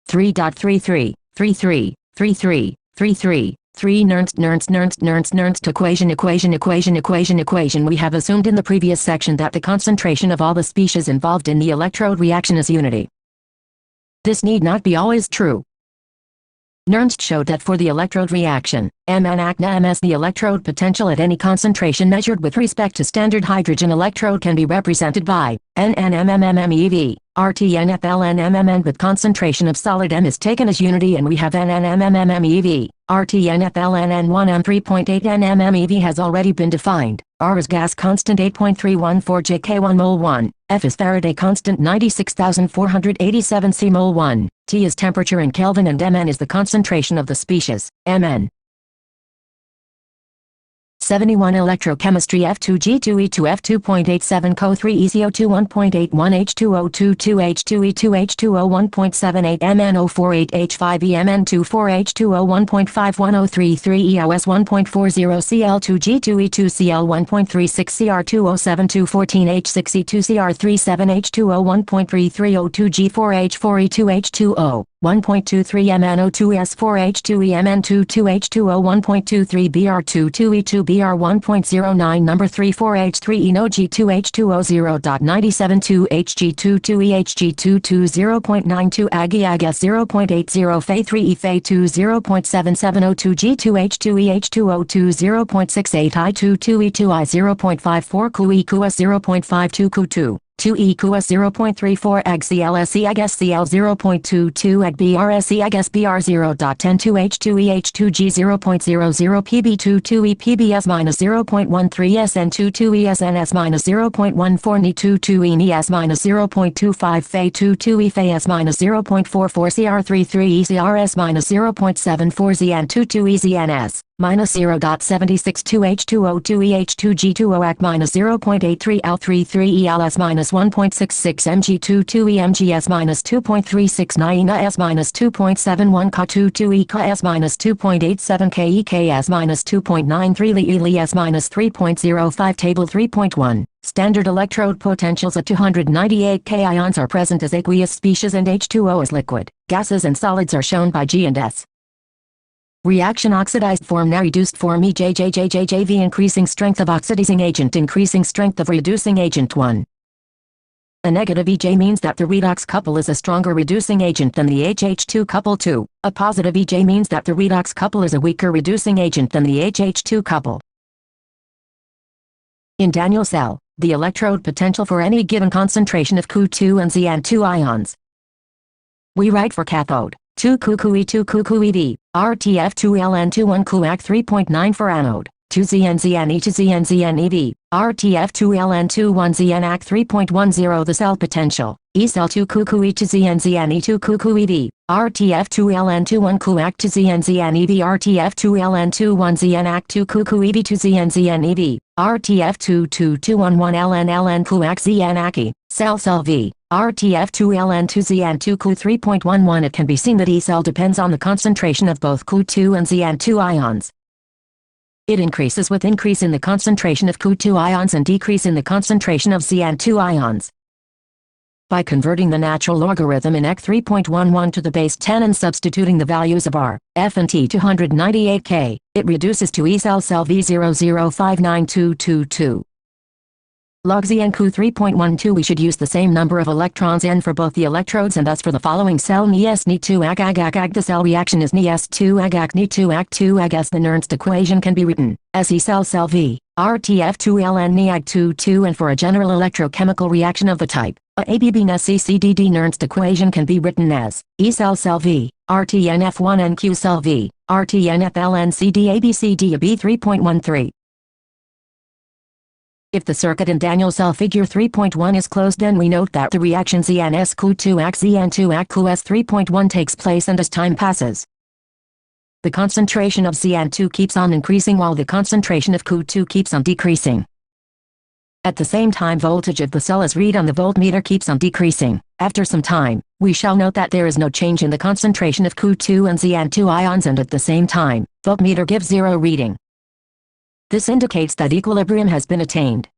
3.33 33 33 33 3 Nernst equation. We have assumed in the previous section that the concentration of all the species involved in the electrode reaction is unity. This need not be always true. Nernst showed that for the electrode reaction, Mn the electrode potential at any concentration measured with respect to standard hydrogen electrode can be represented by NNMMMEV, RTNFLNMMN, with concentration of solid M is taken as unity, and we have NNMMMEV, RTNFLNN1M. 3.8 NMMEV has already been defined. R is gas constant 8.314 JK1 mol 1, F is Faraday constant 96,487 C mol 1, T is temperature in Kelvin, and Mn is the concentration of the species, Mn. 71 Electrochemistry F2G2E2 F2.87 Co3 ECO2 1.81 H2O2 2H2E2 H2O 1.78 MnO48 H5E Mn24 H2O 1.5103 EOS 1.40 Cl2G2E2 Cl 1.36 Cr2O72 14 H6E2 Cr37 H2O 1.33 O2 G4 H4E2 H2O 1.23 MnO2S4 H2E Mn22 H2O 1.23 Br22E2 Br 1.09 number 34 H3E no G2 H2O 0.972 Hg22E Hg22 0.92 Ag Ag S 0.80 Fe3E Fe2 0.77 O2 G2 H2E H2O2 0.68 I22E2 I 0.54 Cu E Cu S 0.52 Cu2 2E Q/S 0.34 Ag CLSE Ag SCl 0.22 Ag BRSE Ag SBR 0.10 2H2E H2G 0.00 PB2 2E PBS minus 0.13 SN2 2E SNS minus 0.14 Ni 2 2E NES minus 0.25 Fe 2 2E Fe minus 0.44 CR33 ECRS minus 0.74 ZN 2 2E ZNS minus 0.76 2H2O2 EH2G2O AC minus 0.83 L33 ELS minus 1.66 Mg22 EMGS minus 2.36 NINA S minus 2.71 Ka22 EKS minus 2.87 KEKS minus 2.93 LES minus 3.05 Table 3.1 Standard electrode potentials at 298 K. Ions are present as aqueous species and H2O as liquid. Gases and solids are shown by G and S. Reaction oxidized form now reduced form EJJJJJV increasing strength of oxidizing agent increasing strength of reducing agent 1. A negative EJ means that the redox couple is a stronger reducing agent than the HH2 couple 2. A positive EJ means that the redox couple is a weaker reducing agent than the HH2 couple. In Daniell cell, the electrode potential for any given concentration of Cu2 and Zn2 ions. We write for cathode. 2 Cu2 EV, RTF2 LN2 1 Cuac 3.9 for anode, 2 ZN E to ZN EV, RTF2 LN2 1 ZN AC 3.10 the cell potential, E cell 2 Cu E to ZN E 2 Cu EV, RTF2 LN2 1 Cuac to ZN EV, RTF2 LN2 1 ZN AC 2 Cu EV to ZN EV, RTF2 2211 LN Cuac ZN AC, cell V. RTF2 LN2 ZN2 Cu 3.11 It can be seen that E cell depends on the concentration of both Cu2 and ZN2 ions. It increases with increase in the concentration of Cu2 ions and decrease in the concentration of ZN2 ions. By converting the natural logarithm in EC 3.11 to the base 10 and substituting the values of R, F and T 298 K, it reduces to E cell V 0059222. Log Zn Cu 3.12 We should use the same number of electrons N for both the electrodes and thus for the following cell Ni-S Ni2 Ag Ag Ag Ag. The cell reaction is Ni-S2 Ag Ag Ni2 Ag 2 Ag S. The Nernst equation can be written as E cell V, RTF2 Ln Ni Ag 2 2 and for a general electrochemical reaction of the type ABB NCCDD Nernst equation can be written as E cell V, RTNF1 NQ cell V, RTNF Ln CD ABCD AB 3.13. If the circuit in Daniell cell figure 3.1 is closed, then we note that the reaction ZnS Cu2 AC Zn2 AC Cu-S 3.1 takes place, and as time passes, the concentration of Zn2 keeps on increasing while the concentration of Cu2 keeps on decreasing. At the same time, voltage of the cell as read on the voltmeter keeps on decreasing. After some time, we shall note that there is no change in the concentration of Cu2 and Zn2 ions, and at the same time, voltmeter gives 0 reading. This indicates that equilibrium has been attained.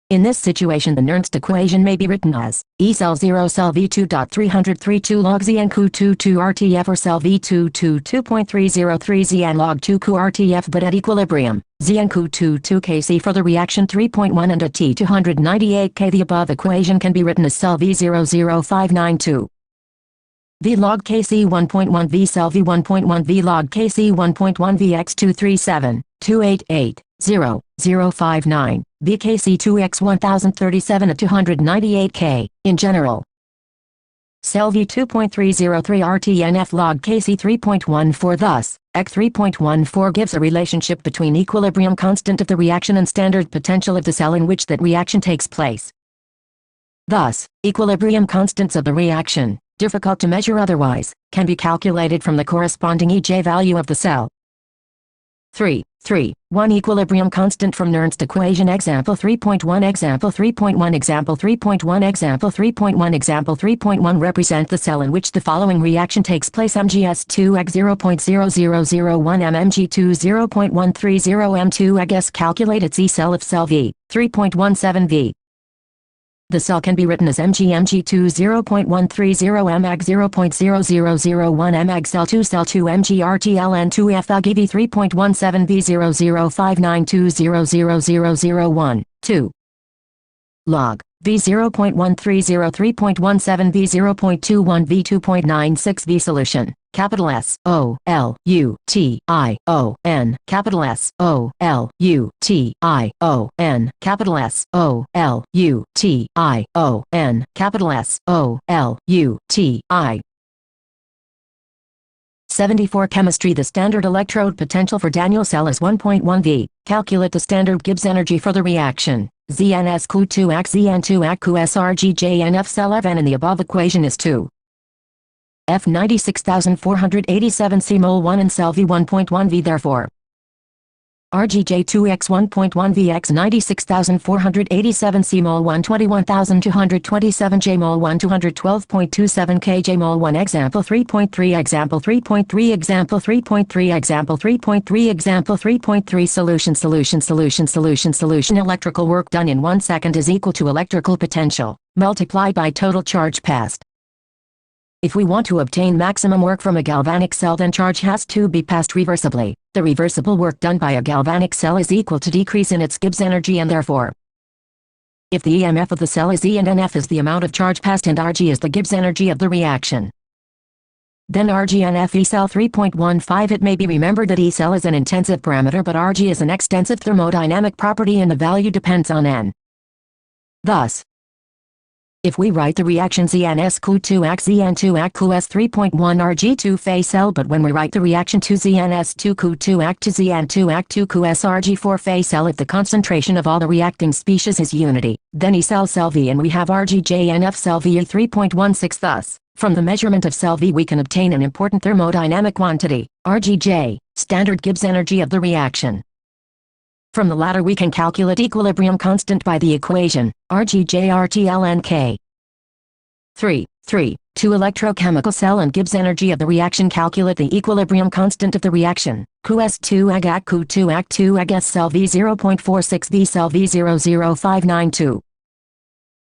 In this situation, the Nernst equation may be written as E cell 0 cell V2.332 log Zn Cu2 2 RTF, or cell V2 to 2.303 Zn log 2 Cu RTF, but at equilibrium, Zn Cu2 2 Kc for the reaction 3.1 and at T 298 K. The above equation can be written as cell V00592 V log Kc 1.1 V cell V 1.1 V log Kc 1.1 Vx 237 288 0 059 VKC 2x 1037 at 298 K. In general, cell V 2.303 RTNF log Kc 3.14. Thus, EC 3.14 gives a relationship between equilibrium constant of the reaction and standard potential of the cell in which that reaction takes place. Thus, equilibrium constants of the reaction, difficult to measure otherwise, can be calculated from the corresponding EJ value of the cell. 1 Equilibrium constant from Nernst equation. Example 3.1 Example 3.1 Example 3.1 Example 3.1 Example 3.1 represent the cell in which the following reaction takes place: MgS2 ag 0.0001 m Mg2 0.130 m2 ag S. Calculate its E cell of cell V 3.17 V. The cell can be written as Mg2 0.130 m ag 0.0001 m ag cell 2 Mg RTLN2 F ag V 3.17 V 00592000001 2 log V 0.130 3.17 V 0.21 V 2.96 V. Solution: capital S O L U T I O N, capital S O L U T I O N, capital S O L U T I O N, capital S O L U T I. 74 Chemistry. The standard electrode potential for Daniell cell is 1.1 V. Calculate the standard Gibbs energy for the reaction. ZnS Cu2 ac Zn2 ac Cu SrGJNF cell Fn in the above equation is 2 F 96487 C mol 1 and cell V 1.1 V. Therefore, RGJ2x 1.1 Vx 96487 C mol 1 21227 J mol 1 212.27 K J mol 1. Example 3.3 Example 3.3 Example 3.3 Example 3.3 Example 3.3 Solution. Electrical work done in 1 second is equal to electrical potential multiplied by total charge passed. If we want to obtain maximum work from a galvanic cell, then charge has to be passed reversibly. The reversible work done by a galvanic cell is equal to decrease in its Gibbs energy, and therefore, if the EMF of the cell is E and NF is the amount of charge passed and Rg is the Gibbs energy of the reaction, then RGNF E cell 3.15. It may be remembered that E cell is an intensive parameter but Rg is an extensive thermodynamic property and the value depends on N. Thus, if we write the reaction ZnS Cu2 ac Zn2 ac Cu S 3.1 Rg2 phase cell, but when we write the reaction to ZnS2 Cu2 ac to Zn2 ac 2 Cu S Rg4 phase cell, if the concentration of all the reacting species is unity, then E cell V, and we have RGJNF cell V 3.16. Thus, from the measurement of cell V we can obtain an important thermodynamic quantity, RGJ, standard Gibbs energy of the reaction. From the latter we can calculate equilibrium constant by the equation, RGJ/RTLNK. 2 electrochemical cell and Gibbs energy of the reaction. Calculate the equilibrium constant of the reaction, Qs2 ag ac Cu2 ac 2 ag S cell V 0.46 V cell V 00592.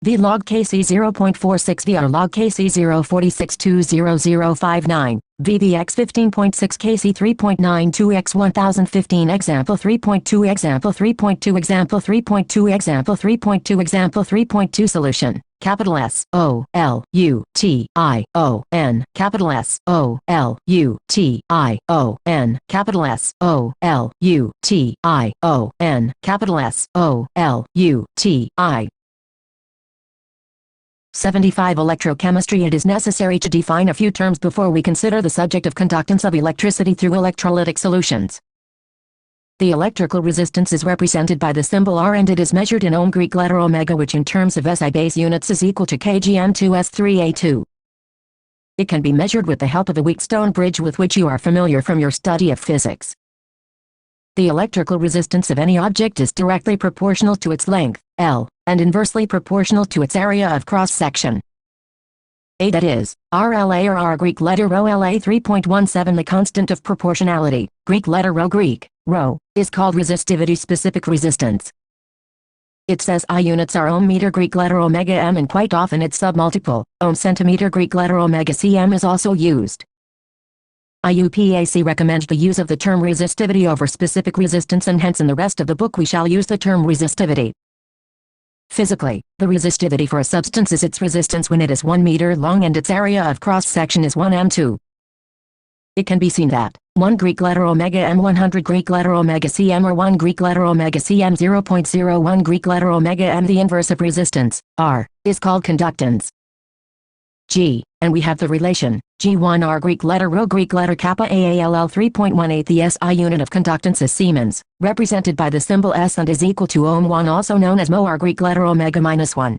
V log Kc 0.46 V R log Kc 0.46200059. VVX 15.6 Kc 3.92 x 1015. Example 3.2 Example 3.2 Example 3.2 Example 3.2 Example 3.2 Solution: capital S O L U T I O N, capital S O L U T I O N, capital S O L U T I O N, capital S O L U T I. 75 Electrochemistry. It is necessary to define a few terms before we consider the subject of conductance of electricity through electrolytic solutions. The electrical resistance is represented by the symbol R and it is measured in ohm Greek letter omega, which in terms of SI base units is equal to kgm2s3a2. It can be measured with the help of the Wheatstone bridge with which you are familiar from your study of physics. The electrical resistance of any object is directly proportional to its length, L, and inversely proportional to its area of cross-section. A, that is, RLA or R Greek letter rho LA 3.17. The constant of proportionality, Greek letter rho Greek, rho, is called resistivity-specific resistance. It says I units are ohm meter Greek letter omega m, and quite often its submultiple, ohm centimeter Greek letter omega cm, is also used. IUPAC recommends the use of the term resistivity over specific resistance, and hence in the rest of the book we shall use the term resistivity. Physically, the resistivity for a substance is its resistance when it is 1 meter long and its area of cross-section is 1 m2. It can be seen that 1 Greek letter omega m 100 Greek letter omega cm, or 1 Greek letter omega cm 0.01 Greek letter omega m, the inverse of resistance, R, is called conductance. G, and we have the relation, G1R Greek letter rho Greek letter kappa AALL 3.18. The SI unit of conductance is Siemens, represented by the symbol S, and is equal to ohm 1, also known as mho R Greek letter omega -1.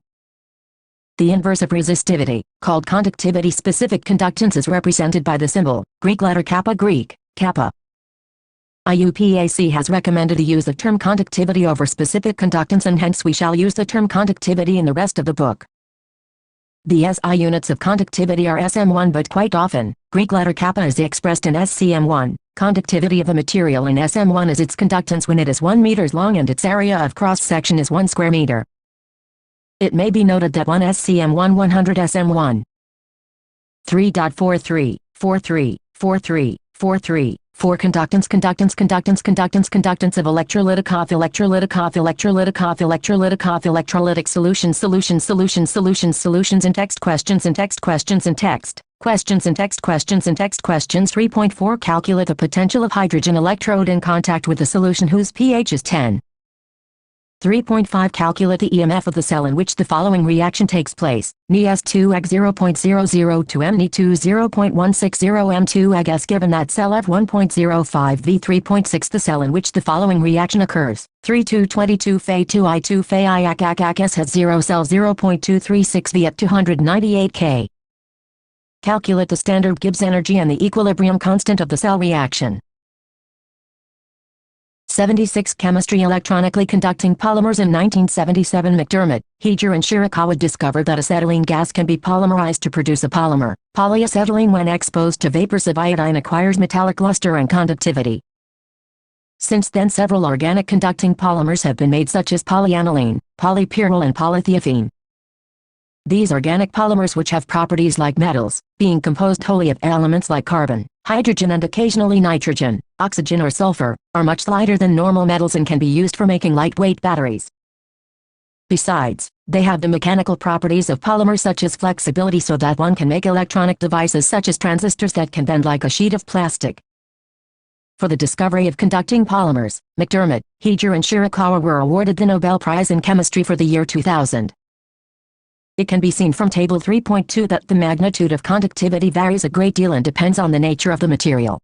The inverse of resistivity, called conductivity specific conductance, is represented by the symbol, Greek letter kappa Greek, kappa. IUPAC has recommended the use of term conductivity over specific conductance, and hence we shall use the term conductivity in the rest of the book. The SI units of conductivity are SM1, but quite often, Greek letter kappa is expressed in SCM1. Conductivity of a material in SM1 is its conductance when it is 1 meter long and its area of cross-section is 1 square meter. It may be noted that 1 SCM1 100 SM1 3.43, 43, 43, 43, 4 conductance of electrolytic solutions in text questions 3.4 Calculate the potential of hydrogen electrode in contact with the solution whose pH is 10. 3.5 Calculate the EMF of the cell in which the following reaction takes place. Ni2 ag 0.002 Mni2 0.160 M2 ag S. Given that cell F 1.05 V 3.6, the cell in which the following reaction occurs. 3222 Fe 2 I2 Fe I ac S has 0 cell 0.236 V at 298 K. Calculate the standard Gibbs energy and the equilibrium constant of the cell reaction. 76 Chemistry. Electronically conducting polymers. In 1977, McDermott, Heeger and Shirakawa discovered that acetylene gas can be polymerized to produce a polymer. Polyacetylene, when exposed to vapors of iodine, acquires metallic luster and conductivity. Since then, several organic conducting polymers have been made, such as polyaniline, polypyrrole and polythiophene. These organic polymers, which have properties like metals, being composed wholly of elements like carbon, hydrogen and occasionally nitrogen, oxygen or sulfur, are much lighter than normal metals and can be used for making lightweight batteries. Besides, they have the mechanical properties of polymers, such as flexibility, so that one can make electronic devices such as transistors that can bend like a sheet of plastic. For the discovery of conducting polymers, McDermott, Heeger and Shirakawa were awarded the Nobel Prize in Chemistry for the year 2000. It can be seen from Table 3.2 that the magnitude of conductivity varies a great deal and depends on the nature of the material.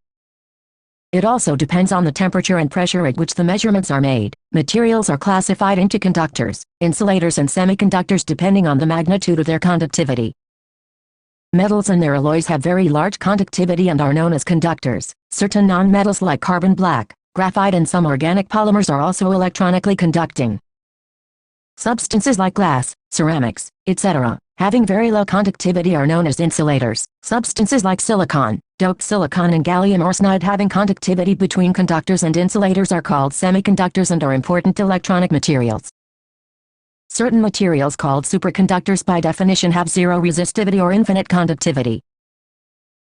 It also depends on the temperature and pressure at which the measurements are made. Materials are classified into conductors, insulators and semiconductors depending on the magnitude of their conductivity. Metals and their alloys have very large conductivity and are known as conductors. Certain non-metals like carbon black, graphite and some organic polymers are also electronically conducting. Substances like glass, ceramics, etc., having very low conductivity are known as insulators. Substances like silicon, doped silicon and gallium arsenide having conductivity between conductors and insulators are called semiconductors and are important electronic materials. Certain materials called superconductors by definition have zero resistivity or infinite conductivity.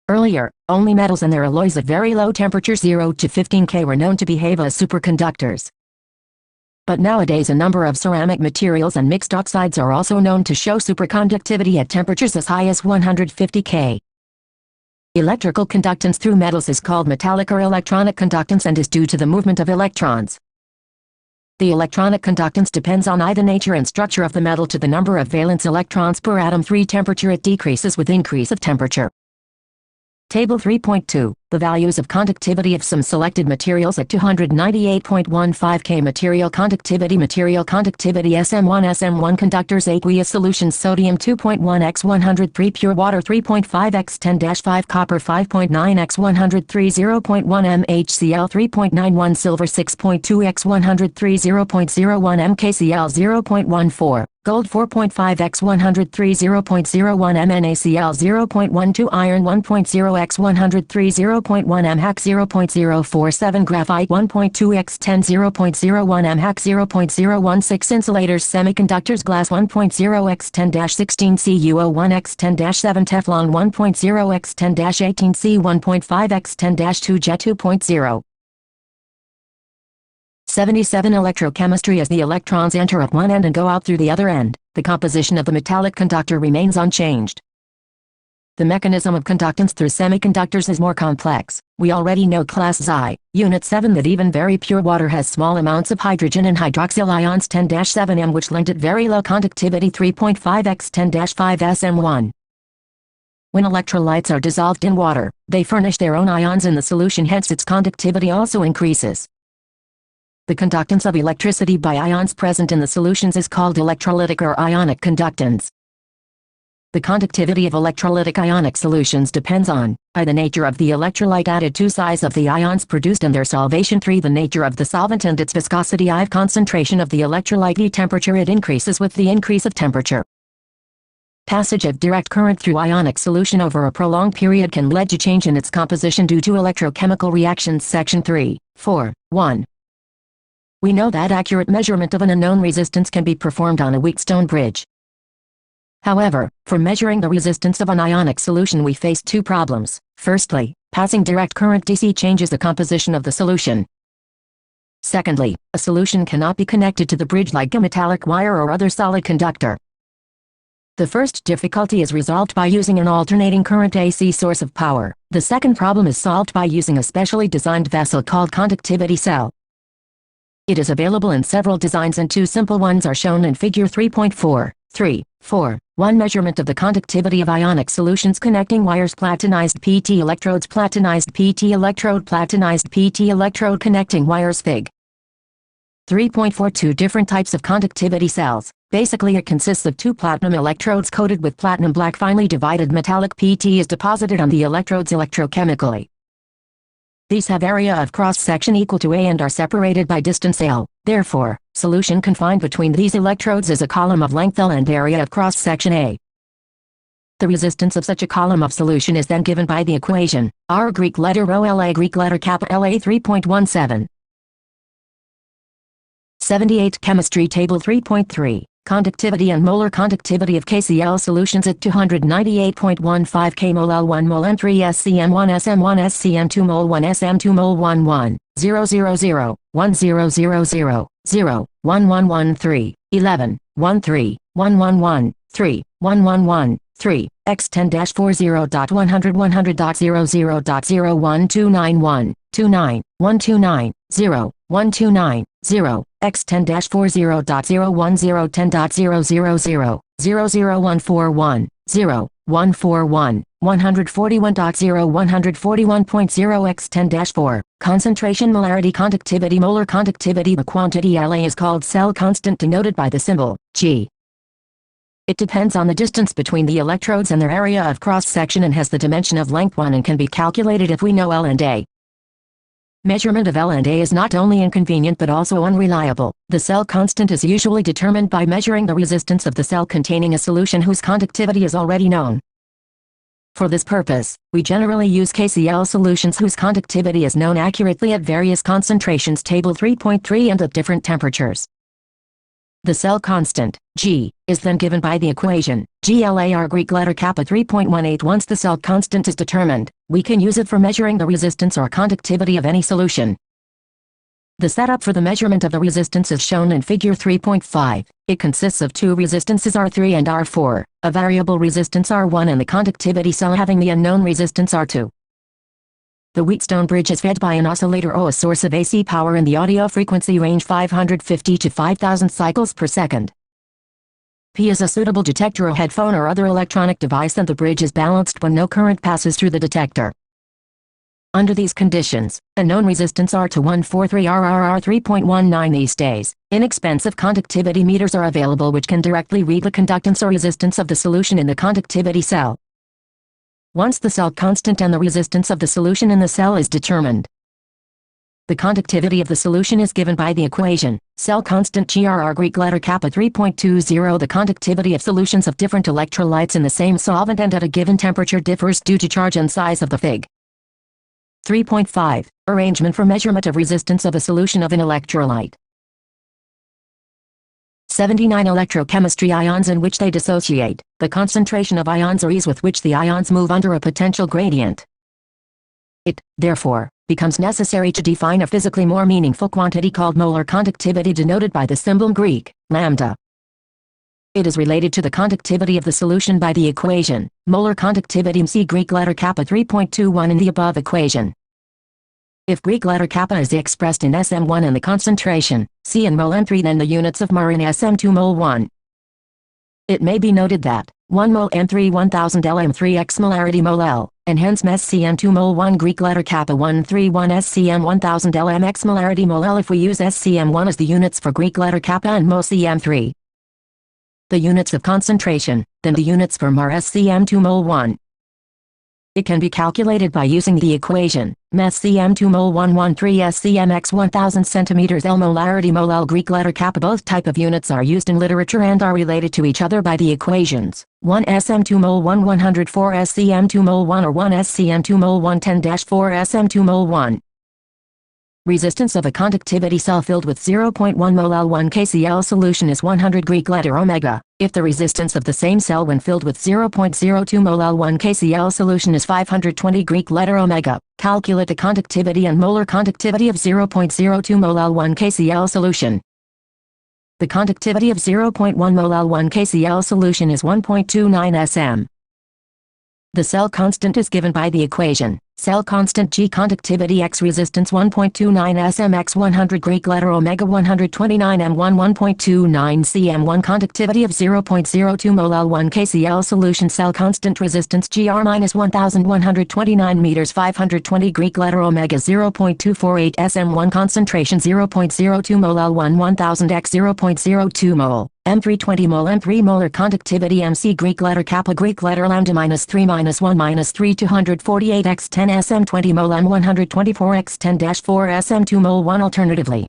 Earlier, only metals and their alloys at very low temperature 0 to 15 K were known to behave as superconductors. But nowadays a number of ceramic materials and mixed oxides are also known to show superconductivity at temperatures as high as 150 K. Electrical conductance through metals is called metallic or electronic conductance and is due to the movement of electrons. The electronic conductance depends on I, the nature and structure of the metal, to the number of valence electrons per atom. 3 Temperature. It decreases with increase of temperature. Table 3.2. The values of conductivity of some selected materials at 298.15 K. Material conductivity SM1 conductors aqueous solutions sodium 2.1 x 103 pure water 3.5 x 10-5 copper 5.9 x 103 0.1 mHCl 3.91 silver 6.2 x 103 0.01 mKcl 0.14 gold 4.5 x 103 0.01 mNaCl 0.12 iron 1.0 x 103 0.1 mHac 0.047 graphite 1.2 x 10 0.01 mHac 0.016 insulators semiconductors glass 1.0 x 10-16 CuO1 x 10-7 Teflon 1.0 x 10-18 C 1.5 x 10-2 Jet 2.0 77 Electrochemistry. As the electrons enter at one end and go out through the other end, the composition of the metallic conductor remains unchanged. The mechanism of conductance through semiconductors is more complex. We already know Class Xi, Unit 7 that even very pure water has small amounts of hydrogen and hydroxyl ions 10-7 m which lend it very low conductivity 3.5 x 10-5 SM1. When electrolytes are dissolved in water, they furnish their own ions in the solution, hence its conductivity also increases. The conductance of electricity by ions present in the solutions is called electrolytic or ionic conductance. The conductivity of electrolytic ionic solutions depends on I. The nature of the electrolyte added, 2. Size of the ions produced and their solvation, 3. The nature of the solvent and its viscosity, I. Concentration of the electrolyte, E. Temperature. It increases with the increase of temperature. Passage of direct current through ionic solution over a prolonged period can lead to change in its composition due to electrochemical reactions. Section 3, 4, 1. We know that accurate measurement of an unknown resistance can be performed on a Wheatstone bridge. However, for measuring the resistance of an ionic solution we face two problems. Firstly, passing direct current DC changes the composition of the solution. Secondly, a solution cannot be connected to the bridge like a metallic wire or other solid conductor. The first difficulty is resolved by using an alternating current AC source of power. The second problem is solved by using a specially designed vessel called conductivity cell. It is available in several designs and two simple ones are shown in figure 3.4, 3, 4. 1. Measurement of the conductivity of ionic solutions connecting wires. Platinized PT electrodes. Platinized PT electrode. Platinized PT electrode connecting wires. Fig. 3.42. Different types of conductivity cells. Basically it consists of two platinum electrodes coated with platinum black. Finely divided metallic PT is deposited on the electrodes electrochemically. These have area of cross-section equal to A and are separated by distance L. Therefore, solution confined between these electrodes is a column of length L and area of cross-section A. The resistance of such a column of solution is then given by the equation, R Greek letter rho LA Greek letter kappa LA 3.17. 78 Chemistry Table 3.3. Conductivity and molar conductivity of KCl solutions at 298.15 K mol L1 mol M3 SCM1 SM1 SCM2 mol 1 SM2 mol 1 1 0 0 0 1 0 0 0 0 1 1 1 3 11 1 3 1 1 1 3 1 1 1 3 x 10-40.100 100.00.01291 29 129 0 129 0 x 10-40.010.000 00141 0 141 141.0 141.0 x 10-4. Concentration molarity conductivity molar conductivity. The quantity La is called cell constant denoted by the symbol G. It depends on the distance between the electrodes and their area of cross-section and has the dimension of length 1 and can be calculated if we know L and A. Measurement of L and A is not only inconvenient but also unreliable. The cell constant is usually determined by measuring the resistance of the cell containing a solution whose conductivity is already known. For this purpose, we generally use KCl solutions whose conductivity is known accurately at various concentrations. Table 3.3 and at different temperatures. The cell constant, G, is then given by the equation, GLAR Greek letter kappa 3.18. Once the cell constant is determined, we can use it for measuring the resistance or conductivity of any solution. The setup for the measurement of the resistance is shown in figure 3.5. It consists of two resistances R3 and R4, a variable resistance R1 and the conductivity cell having the unknown resistance R2. The Wheatstone bridge is fed by an oscillator O, a source of AC power in the audio frequency range 550 to 5000 cycles per second. P is a suitable detector or headphone or other electronic device, and the bridge is balanced when no current passes through the detector. Under these conditions, a known resistance R to 143 RRR 3.19 these days, inexpensive conductivity meters are available which can directly read the conductance or resistance of the solution in the conductivity cell. Once the cell constant and the resistance of the solution in the cell is determined, the conductivity of the solution is given by the equation, cell constant GRR Greek letter kappa 3.20. The conductivity of solutions of different electrolytes in the same solvent and at a given temperature differs due to charge and size of the Fig. 3.5. Arrangement for measurement of resistance of a solution of an electrolyte. 79. Electrochemistry. Ions in which they dissociate, the concentration of ions or ease with which the ions move under a potential gradient. It, therefore, becomes necessary to define a physically more meaningful quantity called molar conductivity, denoted by the symbol Greek, lambda. It is related to the conductivity of the solution by the equation, molar conductivity see Greek letter kappa 3.21 in the above equation. If Greek letter kappa is expressed in SM1 and the concentration, C in mol M3, then the units of mol in SM2 mol 1. It may be noted that 1 mol M3 1000 LM3 x molarity mol L, and hence SCM2 mol 1 Greek letter kappa 131 SCM 1000 LM x molarity mol L if we use SCM1 as the units for Greek letter kappa and mol CM3. The units of concentration, then the units for mol SCM2 mol 1. It can be calculated by using the equation, SCM2 mol 113 SCMX 1000 cm L molarity mol L Greek letter kappa. Both type of units are used in literature and are related to each other by the equations, 1 SM2 mol 1 104 SCM2 mol 1 or 1 SCM2 mol 110-4 SM2 mol 1. Resistance of a conductivity cell filled with 0.1 mol L1 KCl solution is 100 Greek letter omega, if the resistance of the same cell when filled with 0.02 mol L1 KCl solution is 520 Greek letter omega. Calculate the conductivity and molar conductivity of 0.02 mol L1 KCl solution. The conductivity of 0.1 mol L1 KCl solution is 1.29 sm. The cell constant is given by the equation, cell constant G conductivity x resistance 1.29 sm x 100 Greek letter omega 129 m1 1.29 cm1 conductivity of 0.02 mol L1 KCl solution cell constant resistance GR minus 1129 meters 520 Greek letter omega 0.248 sm1 concentration 0.02 mol L1 1000 x 0.02 mol. M320 mol M3 molar conductivity MC Greek letter kappa Greek letter lambda minus 3 minus 1 minus 3 248 x 10 SM20 mol M124 x 10-4 SM2 mol 1 alternatively.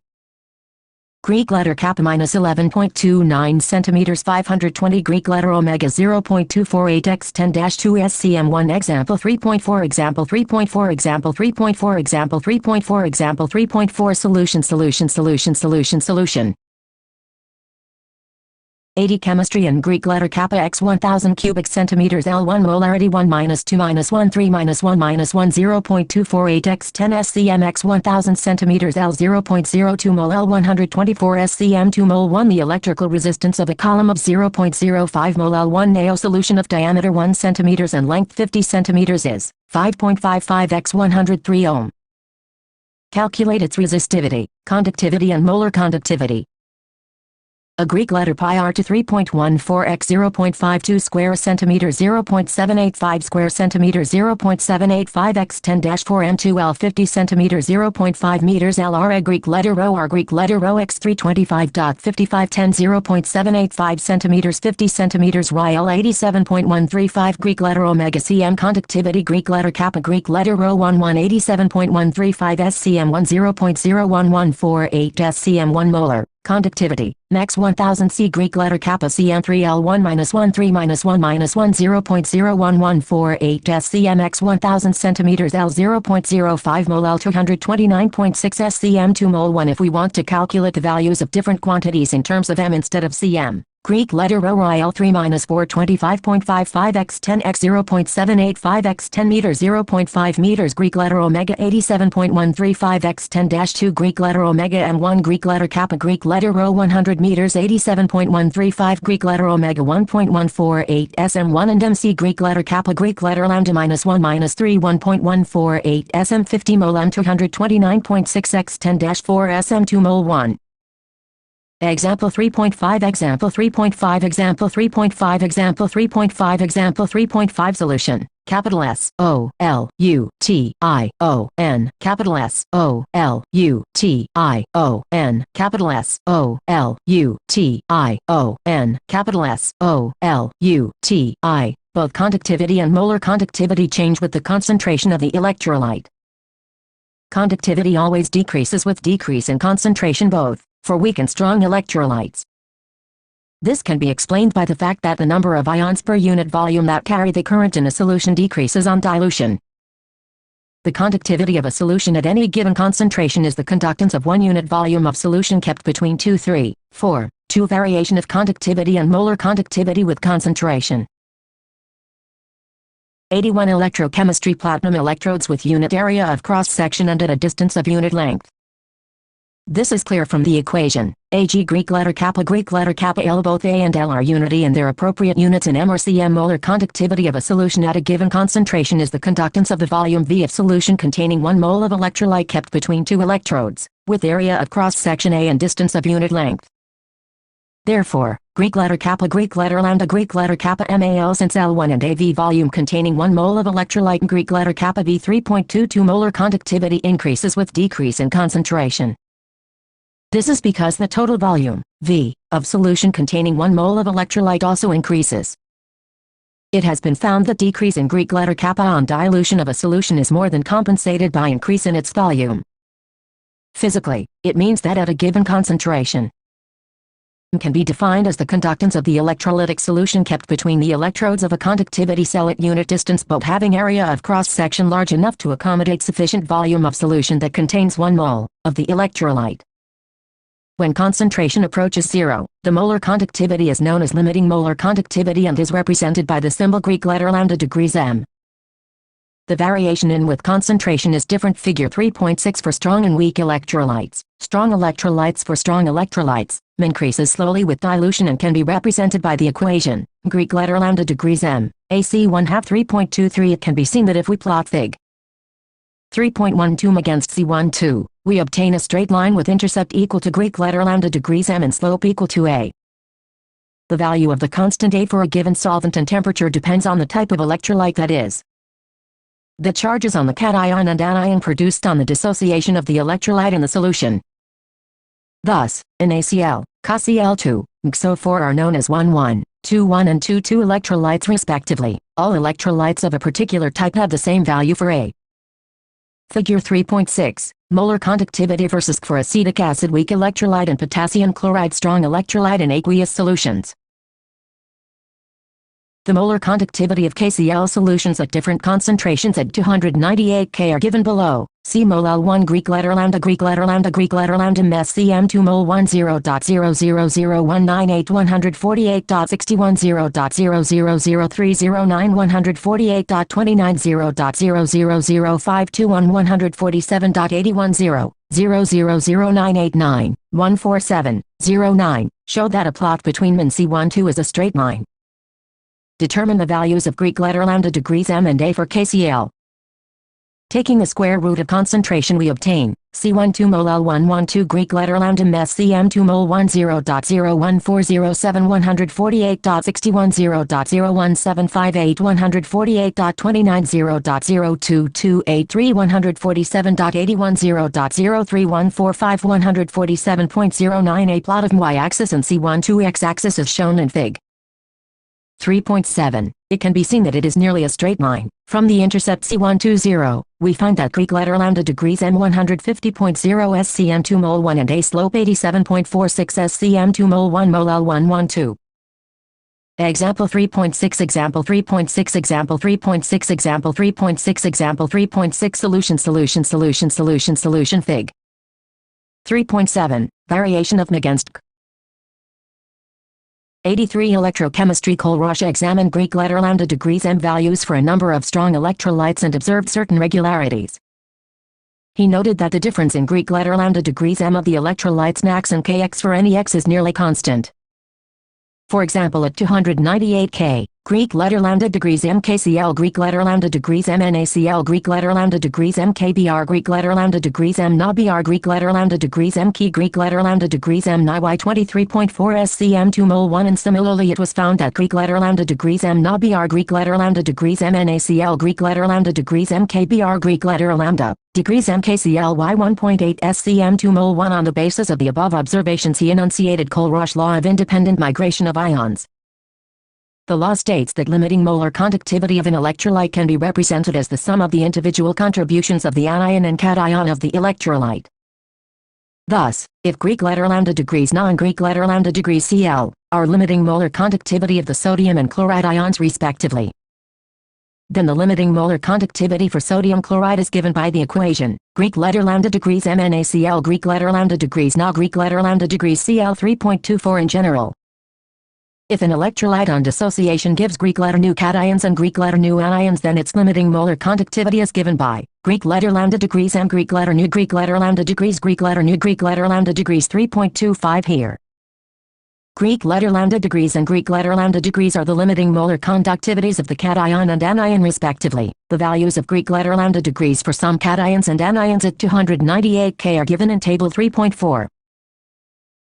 Greek letter kappa minus 11.29 centimeters 520 Greek letter omega 0.248 x 10-2 SCM1 example 3.4 example 3.4 example 3.4 example 3.4 example 3.4 solution 80 chemistry and Greek letter kappa x 1000 cubic centimeters L1 molarity 1 minus 2 minus 1 3 minus 1 minus 1 0.248 x 10 SCM x 1000 centimeters L 0.02 mol L 124 SCM2 mol 1. The electrical resistance of a column of 0.05 mol L1 NaO solution of diameter 1 centimeters and length 50 centimeters is 5.55 x 103 ohm. Calculate its resistivity, conductivity and molar conductivity. A Greek letter pi r to 3.14 x 0.52 square centimeter 0.785 square centimeter 0.785 x 10-4 m2 L 50 centimeter 0.5 meters L r. A Greek letter rho r Greek letter rho x 325.55 10 0.785 centimeters 50 centimeters y L 87.135 Greek letter omega cm conductivity Greek letter kappa Greek letter rho 87.135 SCM 1 0.01148 SCM 1 molar. Conductivity, max 1000 C Greek letter kappa CM3 L1 minus 1 3 minus 1 minus 1 0.01148 SCMX 1000 centimeters L 0.05 mol L 229.6 SCM2 mol 1. If we want to calculate the values of different quantities in terms of m instead of cm, Greek letter rho L 3 minus 425.55 x 10 x 0.785 x 10 meters 0.5 meters Greek letter omega 87.135 x 10-2 Greek letter omega m1 Greek letter kappa Greek letter rho 100 meters 87.135 Greek letter omega 1.148 sm1 and mc Greek letter kappa Greek letter lambda minus 1 minus 3 1.148 sm50 mol m 229.6 x 10-4 sm2 mol 1. Example 3.5 Example 3.5 Example 3.5 Example 3.5 Example 3.5 Solution. Capital SOLUTION. Capital SOLUTION. Capital SOLUTION. Capital SOLUTI. Both conductivity and molar conductivity change with the concentration of the electrolyte. Conductivity always decreases with decrease in concentration both for weak and strong electrolytes. This can be explained by the fact that the number of ions per unit volume that carry the current in a solution decreases on dilution. The conductivity of a solution at any given concentration is the conductance of 1 unit volume of solution kept between 2, 3, 4, 2 variation of conductivity and molar conductivity with concentration. 81 Electrochemistry Platinum electrodes with unit area of cross-section and at a distance of unit length. This is clear from the equation. Ag Greek letter kappa L. Both A and L are unity in their appropriate units in m or cm. Molar conductivity of a solution at a given concentration is the conductance of the volume V of solution containing 1 mole of electrolyte kept between 2 electrodes, with area of cross-section A and distance of unit length. Therefore, Greek letter kappa Greek letter lambda Greek letter kappa MAL since L1 and AV volume containing 1 mole of electrolyte and Greek letter kappa V 3.22 molar conductivity increases with decrease in concentration. This is because the total volume, V, of solution containing 1 mole of electrolyte also increases. It has been found that decrease in Greek letter kappa on dilution of a solution is more than compensated by increase in its volume. Physically, it means that at a given concentration, can be defined as the conductance of the electrolytic solution kept between the electrodes of a conductivity cell at unit distance but having area of cross-section large enough to accommodate sufficient volume of solution that contains 1 mole of the electrolyte. When concentration approaches 0, the molar conductivity is known as limiting molar conductivity and is represented by the symbol Greek letter lambda degrees m. The variation in with concentration is different. Figure 3.6 for strong and weak electrolytes. Strong electrolytes for strong electrolytes increases slowly with dilution and can be represented by the equation Greek letter lambda degrees m, AC 1/2 3.23. It can be seen that if we plot Fig. 3.12 against C12, we obtain a straight line with intercept equal to Greek letter lambda degrees m and slope equal to A. The value of the constant A for a given solvent and temperature depends on the type of electrolyte that is. The charges on the cation and anion produced on the dissociation of the electrolyte in the solution. Thus, in ACl, KCl2, XO4 are known as 1,1, 2,1 and 2,2 electrolytes respectively. All electrolytes of a particular type have the same value for A. Figure 3.6, molar conductivity versus for acetic acid weak electrolyte and potassium chloride strong electrolyte in aqueous solutions. The molar conductivity of KCl solutions at different concentrations at 298 K are given below. C mol L1 Greek letter lambda Greek letter lambda Greek letter lambda mes Cm2 mol 10.0000198 148.61 0.0003009 148.29 0.00052 147.81 0.0000989 147.09 show that a plot between min C12 is a straight line. Determine the values of Greek letter lambda degrees m and A for KCl. Taking the square root of concentration we obtain, C12 mol L112 Greek letter lambda mes Cm2 mol 10.01407 148.61 0.01758 148.29 0.02283 147.81 0.03145 147.09 A plot of y-axis and C12 x-axis is shown in Fig. 3.7, it can be seen that it is nearly a straight line. From the intercept C120, we find that Greek letter lambda degrees m 150.0 SCM2 mol 1 and A slope 87.46 SCM2 mol 1 mol L112. Example 3.6 Example 3.6 Example 3.6 Example 3.6 Example 3.6 Solution Fig. 3.7, variation of M against K. 83 Electrochemistry Kohlrausch examined Greek letter lambda degrees m values for a number of strong electrolytes and observed certain regularities. He noted that the difference in Greek letter lambda degrees m of the electrolytes Max and Kx for any x is nearly constant. For example, at 298 K, Greek letter lambda degrees MKCl Greek letter lambda degrees MNACL Greek letter lambda degrees MKBr Greek letter lambda degrees MNABR Greek letter lambda degrees MK Greek letter lambda degrees MNY 23.4 SCM 2 mol 1 and similarly it was found that Greek letter lambda degrees MNABR Greek letter lambda degrees MNACL Greek letter lambda degrees MKBR Greek letter lambda degrees MKCLY 1.8 SCM 2 mol 1 on the basis of the above observations he enunciated Kohlrausch law of independent migration of ions. The law states that limiting molar conductivity of an electrolyte can be represented as the sum of the individual contributions of the anion and cation of the electrolyte. Thus, if Greek letter lambda degrees Na and Greek letter lambda degrees Cl are limiting molar conductivity of the sodium and chloride ions respectively, then the limiting molar conductivity for sodium chloride is given by the equation Greek letter lambda degrees MnACl Greek letter lambda degrees Na Greek letter lambda degrees Cl 3.24 in general. If an electrolyte on dissociation gives Greek letter nu cations and Greek letter nu anions, then its limiting molar conductivity is given by Greek letter lambda degrees M Greek letter nu Greek letter lambda degrees Greek letter nu Greek letter lambda degrees 3.25 here. Greek letter lambda degrees and Greek letter lambda degrees are the limiting molar conductivities of the cation and anion respectively. The values of Greek letter lambda degrees for some cations and anions at 298 K are given in Table 3.4.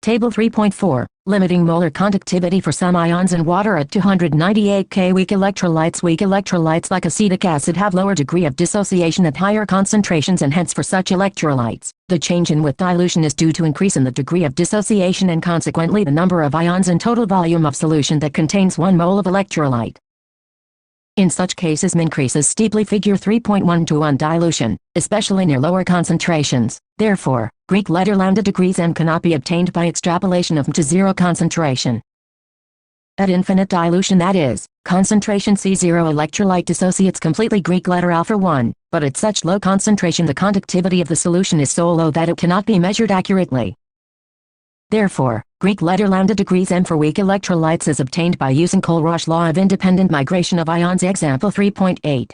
Table 3.4, limiting molar conductivity for some ions in water at 298 K. Weak electrolytes like acetic acid have lower degree of dissociation at higher concentrations, and hence for such electrolytes, the change in with dilution is due to increase in the degree of dissociation and consequently the number of ions and total volume of solution that contains 1 mole of electrolyte. In such cases M increases steeply. Figure 3.1 to 1 dilution, especially near lower concentrations. Therefore, Greek letter lambda degrees M cannot be obtained by extrapolation of M to zero concentration. At infinite dilution, that is, concentration C0, electrolyte dissociates completely Greek letter alpha 1, but at such low concentration the conductivity of the solution is so low that it cannot be measured accurately. Therefore, Greek letter lambda degrees M for weak electrolytes is obtained by using Kohlrausch law of independent migration of ions. Example 3.8.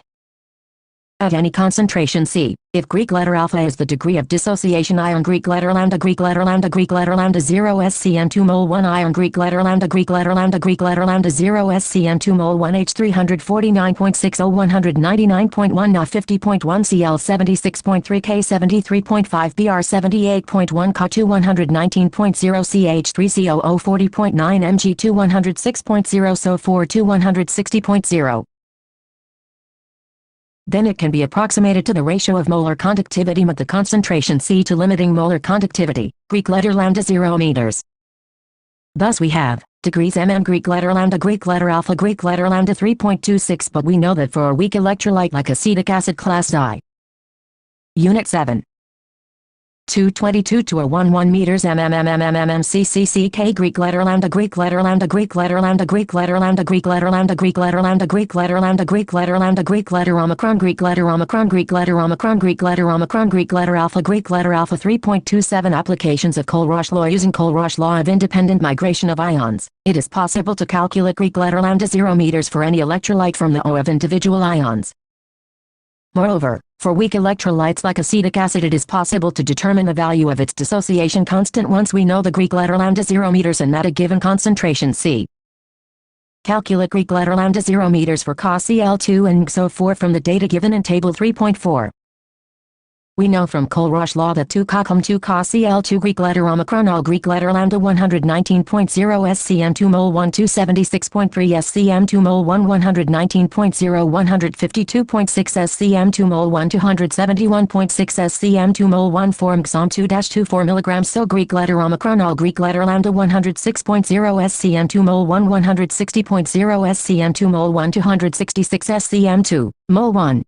At any concentration C, if Greek letter alpha is the degree of dissociation ion Greek letter lambda 0 SCN 2 mol 1 ion Greek letter lambda 0 SCN 2 mol 1 H 349.60 199.1 Na 50.1 Cl 76.3 K 73.5 Br 78.1 Ca 2 119.0 CH 3 COO 40.9 Mg 2 106.0 So 4 2 160.0. Then it can be approximated to the ratio of molar conductivity with the concentration C to limiting molar conductivity, Greek letter lambda 0 meters. Thus we have degrees mm Greek letter alpha Greek letter lambda 3.26, but we know that for a weak electrolyte like acetic acid class I. Unit 7. 222 to a 11 meters CCCK Greek letter lambda Greek letter lambda Greek letter lambda Greek letter lambda Greek letter lambda Greek letter lambda Greek letter lambda Greek letter lambda Greek letter omicron Greek letter omicron Greek letter omicron Greek letter omicron Greek letter alpha 3.27 Applications of Kohlrausch law. Using Kohlrausch law of independent migration of ions, it is possible to calculate Greek letter lambda 0 meters for any electrolyte from the O of individual ions. Moreover, for weak electrolytes like acetic acid it is possible to determine the value of its dissociation constant once we know the Greek letter lambda 0 meters and at a given concentration C. Calculate Greek letter lambda 0 meters for Ca Cl2 and XO4 from the data given in Table 3.4. We know from Kohlrausch law that 2 Ca Cl2 Greek letter omicron all Greek letter lambda 119.0 SCM 2 mol 1 276.3 SCM 2 mol 1 119.0 152.6 SCM 2 mol 1 271.6 SCM 2 mol 1 form XOM 2-24 mg. So Greek letter omicron all Greek letter lambda 106.0 SCM 2 mol 1 160.0 SCM 2 mol 1 266 SCM 2 mol 1.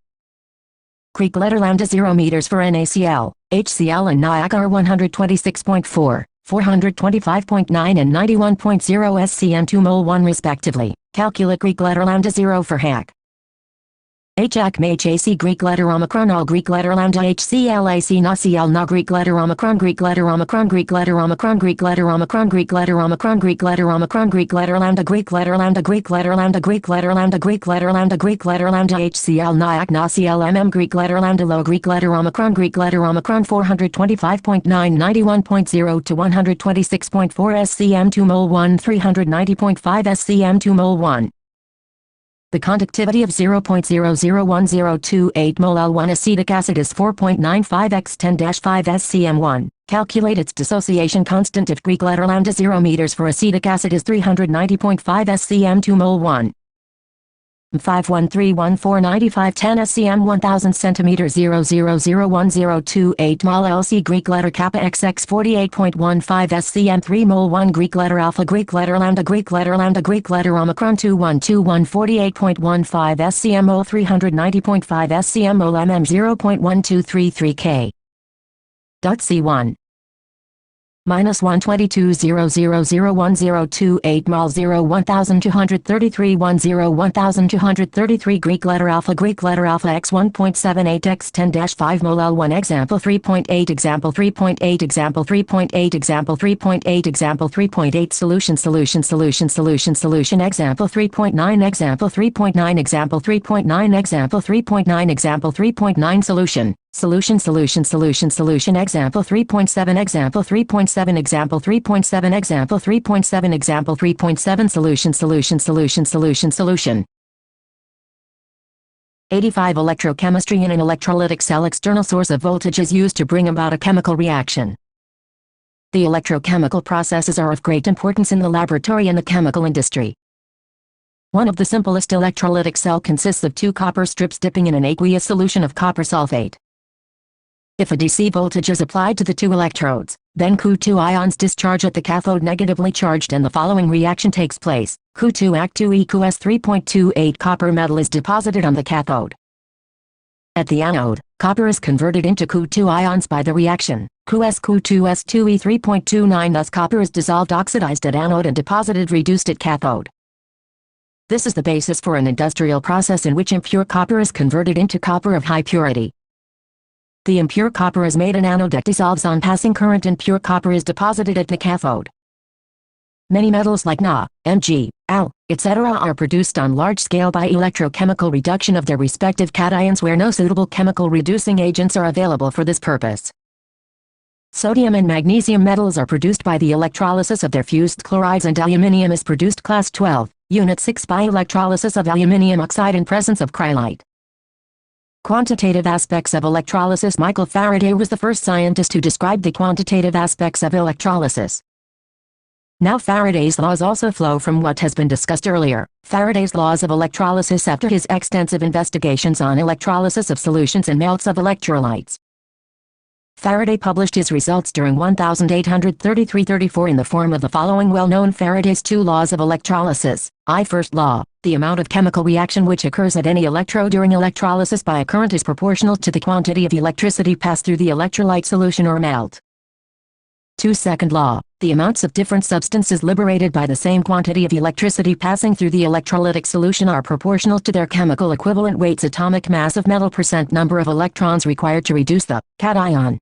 Greek letter lambda 0 meters for NaCl, HCl and NiOH are 126.4, 425.9 and 91.0 SCM 2 mol 1 respectively. Calculate Greek letter lambda 0 for HAC. HAC Greek letter omicron all Greek letter lambda HClAc NaCl Na Greek letter omicron Greek letter omicron Greek letter omicron Greek letter omicron Greek letter omicron Greek letter omicron Greek letter lambda Greek letter lambda Greek letter lambda Greek letter lambda Greek letter lambda Greek letter lambda HCl NiOH NaCl Greek letter lambda low Greek letter omicron 425.9 91.0 to 126.4 SCM 2 mol 1 390.5 SCM 2 mol 1. The conductivity of 0.001028 mol L1 acetic acid is 4.95 x 10-5 SCM1. Calculate its dissociation constant if Greek letter lambda 0 meters for acetic acid is 390.5 SCM2 mol 1. 513149 SCM 1000 centimeters 0001028 mol LC Greek letter kappa XX 48.15 SCM 3 mol 1 Greek letter alpha Greek letter lambda Greek letter omicron 2121 48.15 SCM mol 390.5 SCM mol mm 0.1233 K. C1 minus 122.0001028 mol 0 1233 1233 Greek letter alpha x 1.78 x 10-5 mol L1 example 3.8 example 3.8 example 3.8 example 3.8 example 3.8 solution example 3.9 example 3.9 example 3.9 example 3.9 example 3.9 solution example 3.7 example 3.7 example 3.7 example 3.7 example 3.7 solution 85 Electrochemistry in an electrolytic cell external source of voltage is used to bring about a chemical reaction. The electrochemical processes are of great importance in the laboratory and the chemical industry. One of the simplest electrolytic cell consists of 2 copper strips dipping in an aqueous solution of copper sulfate. If a DC voltage is applied to the 2 electrodes, then Cu2 ions discharge at the cathode negatively charged and the following reaction takes place. Cu2 Ac2 equals 3.28 copper metal is deposited on the cathode. At the anode, copper is converted into Cu2 ions by the reaction. Cu2S2E 3.29 thus copper is dissolved oxidized at anode and deposited reduced at cathode. This is the basis for an industrial process in which impure copper is converted into copper of high purity. The impure copper is made an anode that dissolves on passing current and pure copper is deposited at the cathode. Many metals like Na, Mg, Al, etc. are produced on large scale by electrochemical reduction of their respective cations where no suitable chemical reducing agents are available for this purpose. Sodium and magnesium metals are produced by the electrolysis of their fused chlorides and aluminium is produced class 12, unit 6 by electrolysis of aluminium oxide in presence of chrylite. Quantitative aspects of electrolysis. Michael Faraday was the first scientist to describe the quantitative aspects of electrolysis. Now Faraday's laws also flow from what has been discussed earlier, Faraday's laws of electrolysis after his extensive investigations on electrolysis of solutions and melts of electrolytes. Faraday published his results during 1833-34 in the form of the following well-known Faraday's 2 laws of electrolysis. First law, the amount of chemical reaction which occurs at any electrode during electrolysis by a current is proportional to the quantity of electricity passed through the electrolyte solution or melt. Second law, the amounts of different substances liberated by the same quantity of electricity passing through the electrolytic solution are proportional to their chemical equivalent weights atomic mass of metal % number of electrons required to reduce the cation.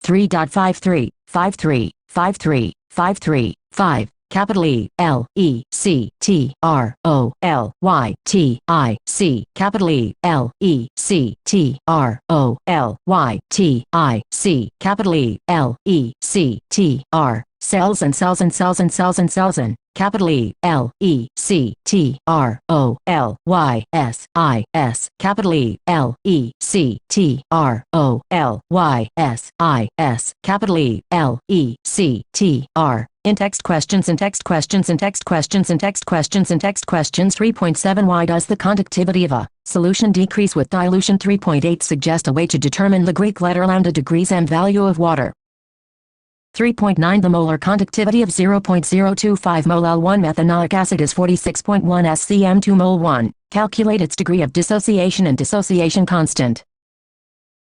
3.53 capital E, L, E, C, T, R, O, L, Y, T, I, C, capital E, L, E, C, T, R, O, L, Y, T, I, C, capital E, L, E, C, T, R, cells and cells and cells and cells and cells and, capital E, L, E, C, T, R, O, L, Y, S, I, S, capital E, L, E, C, T, R, O, L, Y, S, I, S, capital E, L, E, C, T, R. In text questions 3.7 Why does the conductivity of a solution decrease with dilution? 3.8 Suggest a way to determine the Greek letter lambda degrees M value of water. 3.9 The molar conductivity of 0.025 mol L1 methanoic acid is 46.1 SCM2 mol 1. Calculate its degree of dissociation and dissociation constant.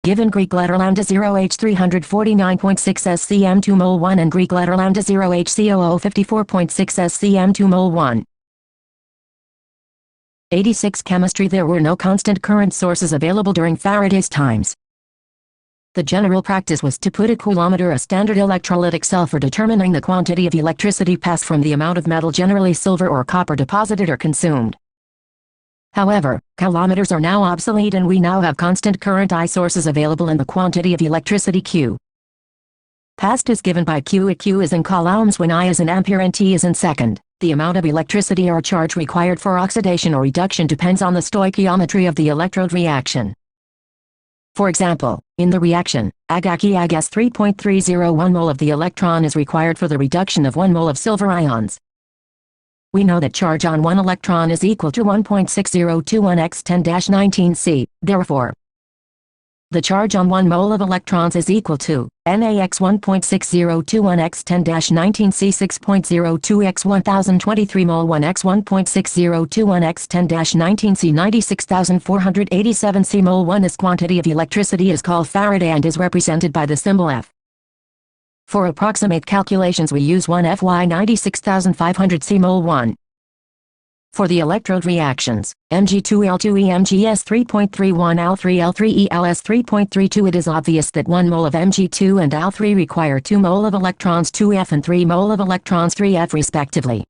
Given Greek letter lambda 0H 349.6 SCM2 mol 1 and Greek letter lambda 0H COO 54.6 SCM2 mol 1. 86 Chemistry. There were no constant current sources available during Faraday's times. The general practice was to put a coulometer, a standard electrolytic cell for determining the quantity of electricity passed from the amount of metal, generally silver or copper, deposited or consumed. However, coulometers are now obsolete and we now have constant current I sources available and the quantity of electricity Q passed is given by Q. Q is in coulombs when I is in ampere and T is in second. The amount of electricity or charge required for oxidation or reduction depends on the stoichiometry of the electrode reaction. For example, in the reaction, Ag-Ag-Ag-S 3.301 mole of the electron is required for the reduction of 1 mole of silver ions. We know that charge on one electron is equal to 1.6021 x 10-19 C, therefore, the charge on 1 mole of electrons is equal to NaX 1.6021 x 10-19 C 6.02 x 1023 mole 1 x 1.6021 x 10-19 C 96,487 C mole 1. This quantity of electricity is called Faraday and is represented by the symbol F. For approximate calculations we use 1 Fy 96,500 C mole 1. For the electrode reactions, Mg2L2E Mgs 3.31 Al3 L3E Ls 3.32, it is obvious that 1 mole of Mg2 and Al3 require 2 mole of electrons 2F and 3 mole of electrons 3F respectively.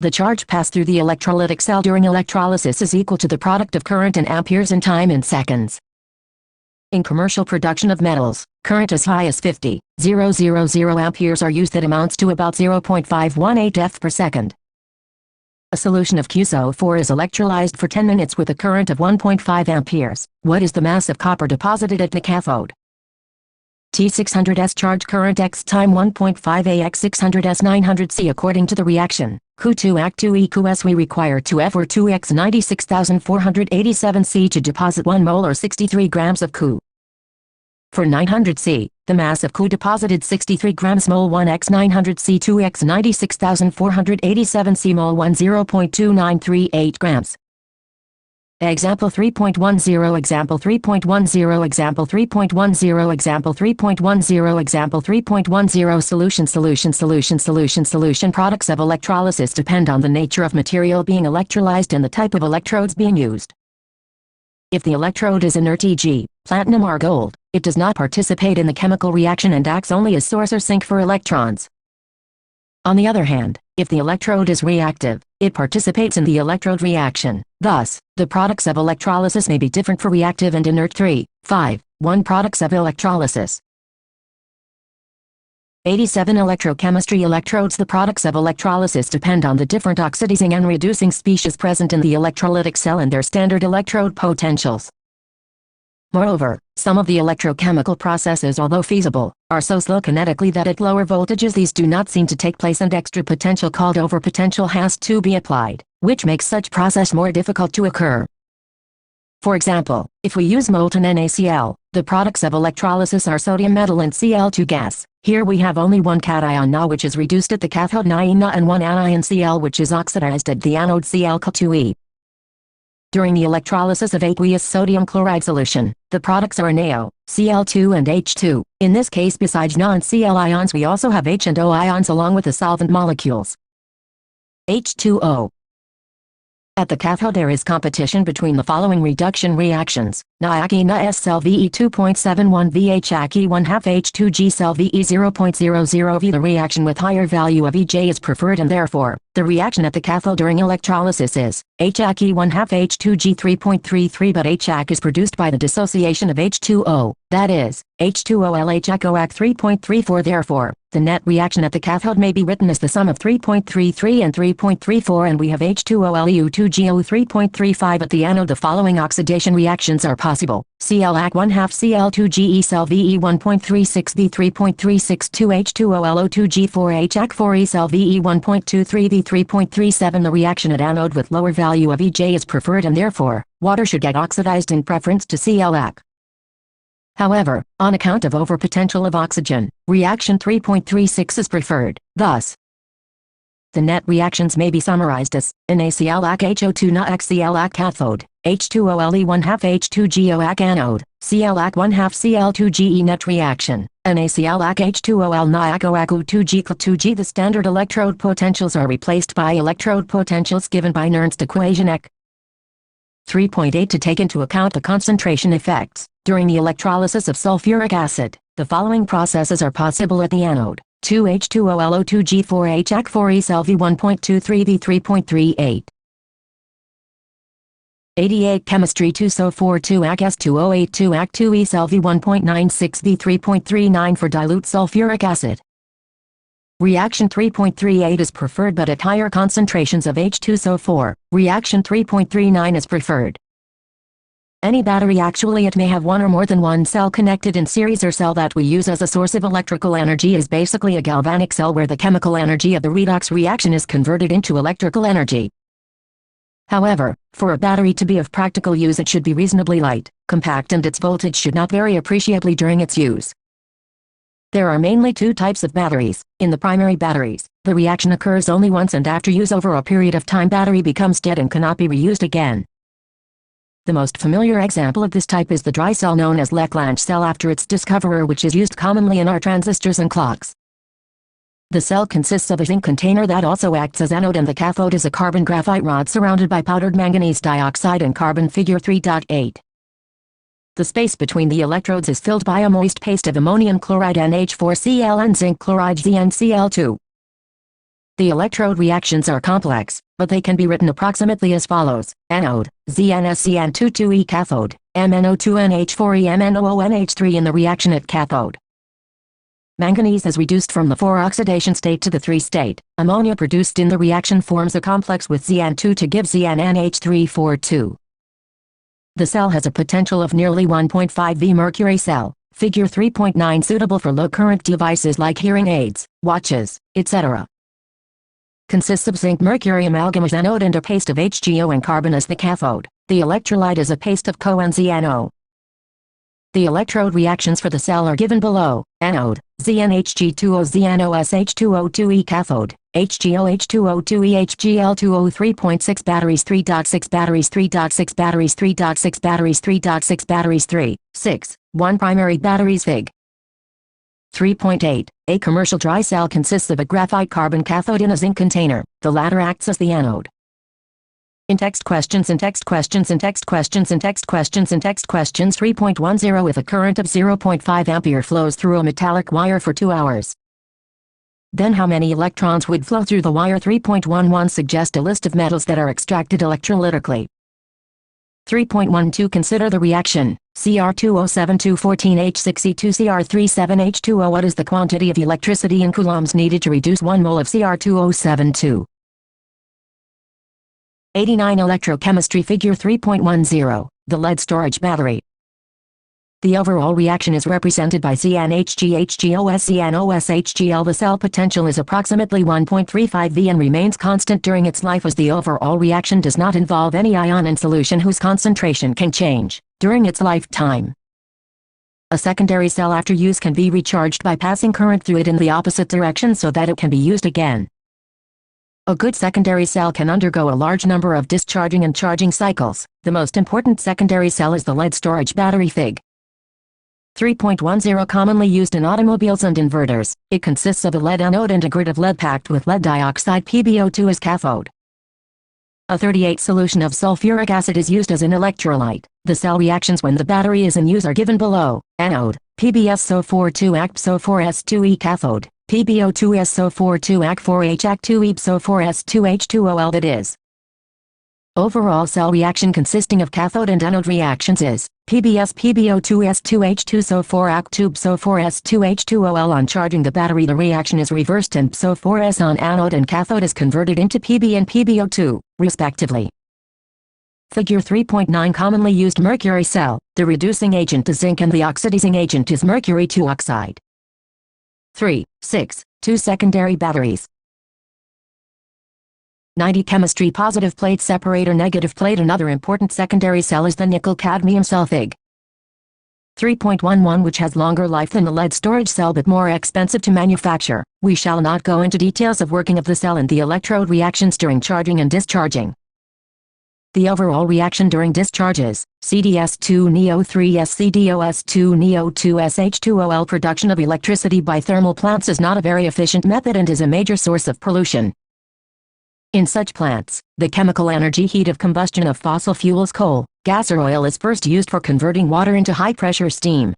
The charge passed through the electrolytic cell during electrolysis is equal to the product of current in amperes and time in seconds. In commercial production of metals, current as high as 50,000 amperes are used that amounts to about 0.518 F per second. A solution of QSO4 is electrolyzed for 10 minutes with a current of 1.5 amperes. What is the mass of copper deposited at the cathode? T600S charge current x time 1.5 AX 600S 900C. According to the reaction, Q2 Ag2 equals we require 2F or 2x 96,487 C to deposit 1 mole or 63 grams of Q. For 900C, the mass of Q deposited 63 grams mole 1 x 900C 2x 96,487 C mole 1 0.2938 grams. Example 3.10 Example 3.10 Example 3.10 Example 3.10 Example 3.10 Solution Products of electrolysis depend on the nature of material being electrolyzed and the type of electrodes being used. If the electrode is inert, e.g., platinum or gold, it does not participate in the chemical reaction and acts only as source or sink for electrons. On the other hand, if the electrode is reactive, it participates in the electrode reaction. Thus, the products of electrolysis may be different for reactive and inert 3.5.1 products of electrolysis. 87 Electrochemistry electrodes. The products of electrolysis depend on the different oxidizing and reducing species present in the electrolytic cell and their standard electrode potentials. Moreover, some of the electrochemical processes, although feasible, are so slow kinetically that at lower voltages these do not seem to take place and extra potential called overpotential has to be applied, which makes such process more difficult to occur. For example, if we use molten NaCl, the products of electrolysis are sodium metal and Cl2 gas. Here we have only one cation Na which is reduced at the cathode Na and one anion Cl which is oxidized at the anode Cl2e. During the electrolysis of aqueous sodium chloride solution, the products are NaO, Cl2 and H2. In this case, besides Na and Cl ions we also have H and O ions along with the solvent molecules. H2O. At the cathode there is competition between the following reduction reactions: Na-Ag Na S cell Ve 2.71 VH Ag 1 half H2G cell Ve 0.00 V. The reaction with higher value of EJ is preferred and therefore, the reaction at the cathode during electrolysis is H Ag 1 half H2G 3.33, but H Ag is produced by the dissociation of H2O, that is, H2O H Ag 3.34. Therefore, the net reaction at the cathode may be written as the sum of 3.33 and 3.34 and we have H2OLU2GO 3.35 at the anode. The following oxidation reactions are possible: Cl-Ag 1 half Cl2GE cell Ve 1.36 V 3.362 H2OLO2G4 H-Ag4E cell Ve 1.23 V 3.37. The reaction at anode with lower value of EJ is preferred and therefore, water should get oxidized in preference to Cl-Ag. However, on account of overpotential of oxygen, reaction 3.36 is preferred. Thus, the net reactions may be summarized as NaCl-Ag HO2 Na-Ag Cl-Ag cathode, H2OLE 1 half H2GO-Ag anode, Cl-Ag 1 half Cl2GE net reaction, NaCl-Ag H2OL Na-Ag O-Ag O2G Cl2G. The standard electrode potentials are replaced by electrode potentials given by Nernst equation EC 3.8 to take into account the concentration effects. During the electrolysis of sulfuric acid, the following processes are possible at the anode: 2H2OLO2G4 H-Ag4E cell V 1.23 V 3.38. 88 Chemistry 2SO4 2Ag S2O8 2Ag2E cell V 1.96 V 3.39 for dilute sulfuric acid. Reaction 3.38 is preferred, but at higher concentrations of H2SO4, reaction 3.39 is preferred. Any battery, actually it may have one or more than one cell connected in series, or cell that we use as a source of electrical energy, is basically a galvanic cell where the chemical energy of the redox reaction is converted into electrical energy. However, for a battery to be of practical use, it should be reasonably light, compact, and its voltage should not vary appreciably during its use. There are mainly two types of batteries. In the primary batteries, the reaction occurs only once, and after use over a period of time, battery becomes dead and cannot be reused again. The most familiar example of this type is the dry cell known as Leclanche cell after its discoverer, which is used commonly in our transistors and clocks. The cell consists of a zinc container that also acts as anode, and the cathode is a carbon graphite rod surrounded by powdered manganese dioxide and carbon, figure 3.8. The space between the electrodes is filled by a moist paste of ammonium chloride NH4Cl and zinc chloride ZnCl2. The electrode reactions are complex, but they can be written approximately as follows: anode, ZnSCN22E, cathode, MnO2NH4E MnOONH3 in the reaction at cathode. Manganese is reduced from the 4-oxidation state to the 3-state. Ammonia produced in the reaction forms a complex with Zn2 to give ZnNH342. The cell has a potential of nearly 1.5 V. Mercury cell, figure 3.9, suitable for low-current devices like hearing aids, watches, etc. Consists of zinc-mercury amalgam as anode and a paste of HgO and carbon as the cathode. The electrolyte is a paste of Co and ZnO. The electrode reactions for the cell are given below: anode, ZnHg2O ZnOSH2O2E, cathode, HgOH2O2E HgL2O 3.6 batteries 3.6 batteries 3.6 batteries 3.6 batteries 3.6 batteries 3, 6, 1 primary batteries fig. 3.8. A commercial dry cell consists of a graphite carbon cathode in a zinc container. The latter acts as the anode. In text questions 3.10, if a current of 0.5 ampere flows through a metallic wire for 2 hours, then how many electrons would flow through the wire? 3.11, suggest a list of metals that are extracted electrolytically. 3.12, consider the reaction Cr2O7214H6E2Cr37H2O. What is the quantity of electricity in coulombs needed to reduce 1 mole of Cr2O72? 89. Electrochemistry, figure 3.10, the lead storage battery. The overall reaction is represented by ZnHgHgOSCnOSHgl. The cell potential is approximately 1.35 V and remains constant during its life, as the overall reaction does not involve any ion in solution whose concentration can change during its lifetime. A secondary cell after use can be recharged by passing current through it in the opposite direction so that it can be used again. A good secondary cell can undergo a large number of discharging and charging cycles. The most important secondary cell is the lead storage battery fig. 3.10, commonly used in automobiles and inverters. It consists of a lead anode and a grid of lead packed with lead dioxide PbO2 as cathode. A 38 solution of sulfuric acid is used as an electrolyte. The cell reactions when the battery is in use are given below: anode, PbSO42 ActSO4S2E, cathode, PbO2SO42 Ac4H Ac2E SO4S2H2OL. That is, overall cell reaction consisting of cathode and anode reactions is PbS PbO2S2H2 SO4 Ac2 SO4S2H2OL. On charging the battery, the reaction is reversed and SO4S on anode and cathode is converted into Pb and PbO2, respectively. Figure 3.9, commonly used mercury cell. The reducing agent is zinc and the oxidizing agent is mercury 2 oxide. 3, 6, 2 secondary batteries. 90. Chemistry, positive plate separator, negative plate. Another important secondary cell is the nickel-cadmium cell fig. 3.11, which has longer life than the lead storage cell but more expensive to manufacture. We shall not go into details of working of the cell and the electrode reactions during charging and discharging. The overall reaction during discharge is CdS2NeO3SCdOS2NeO2SH2OL. Production of electricity by thermal plants is not a very efficient method and is a major source of pollution. In such plants, the chemical energy heat of combustion of fossil fuels, coal, gas or oil, is first used for converting water into high-pressure steam.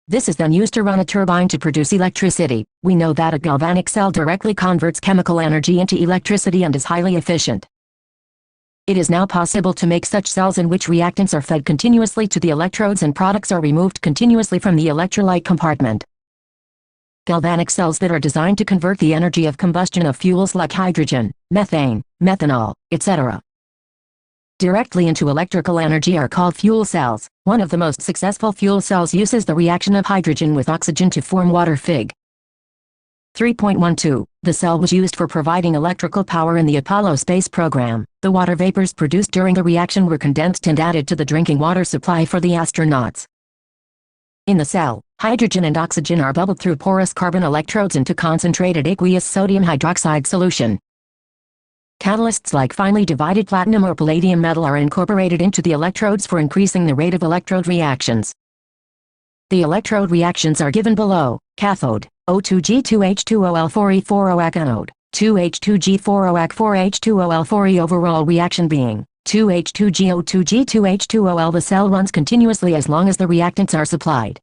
This is then used to run a turbine to produce electricity. We know that a galvanic cell directly converts chemical energy into electricity and is highly efficient. It is now possible to make such cells in which reactants are fed continuously to the electrodes and products are removed continuously from the electrolyte compartment. galvanic cells that are designed to convert the energy of combustion of fuels like hydrogen, methane, methanol, etc. directly into electrical energy are called fuel cells. One of the most successful fuel cells uses the reaction of hydrogen with oxygen to form water. Fig. 3.12. The cell was used for providing electrical power in the Apollo space program. The water vapors produced during the reaction were condensed and added to the drinking water supply for the astronauts. In the cell, hydrogen and oxygen are bubbled through porous carbon electrodes into concentrated aqueous sodium hydroxide solution. Catalysts like finely divided platinum or palladium metal are incorporated into the electrodes for increasing the rate of electrode reactions. The electrode reactions are given below: cathode, O2G2H2OL4E4O anode, 2H2G4OAC4H2OL4E overall reaction being 2H2GO2G2H2OL. The cell runs continuously as long as the reactants are supplied.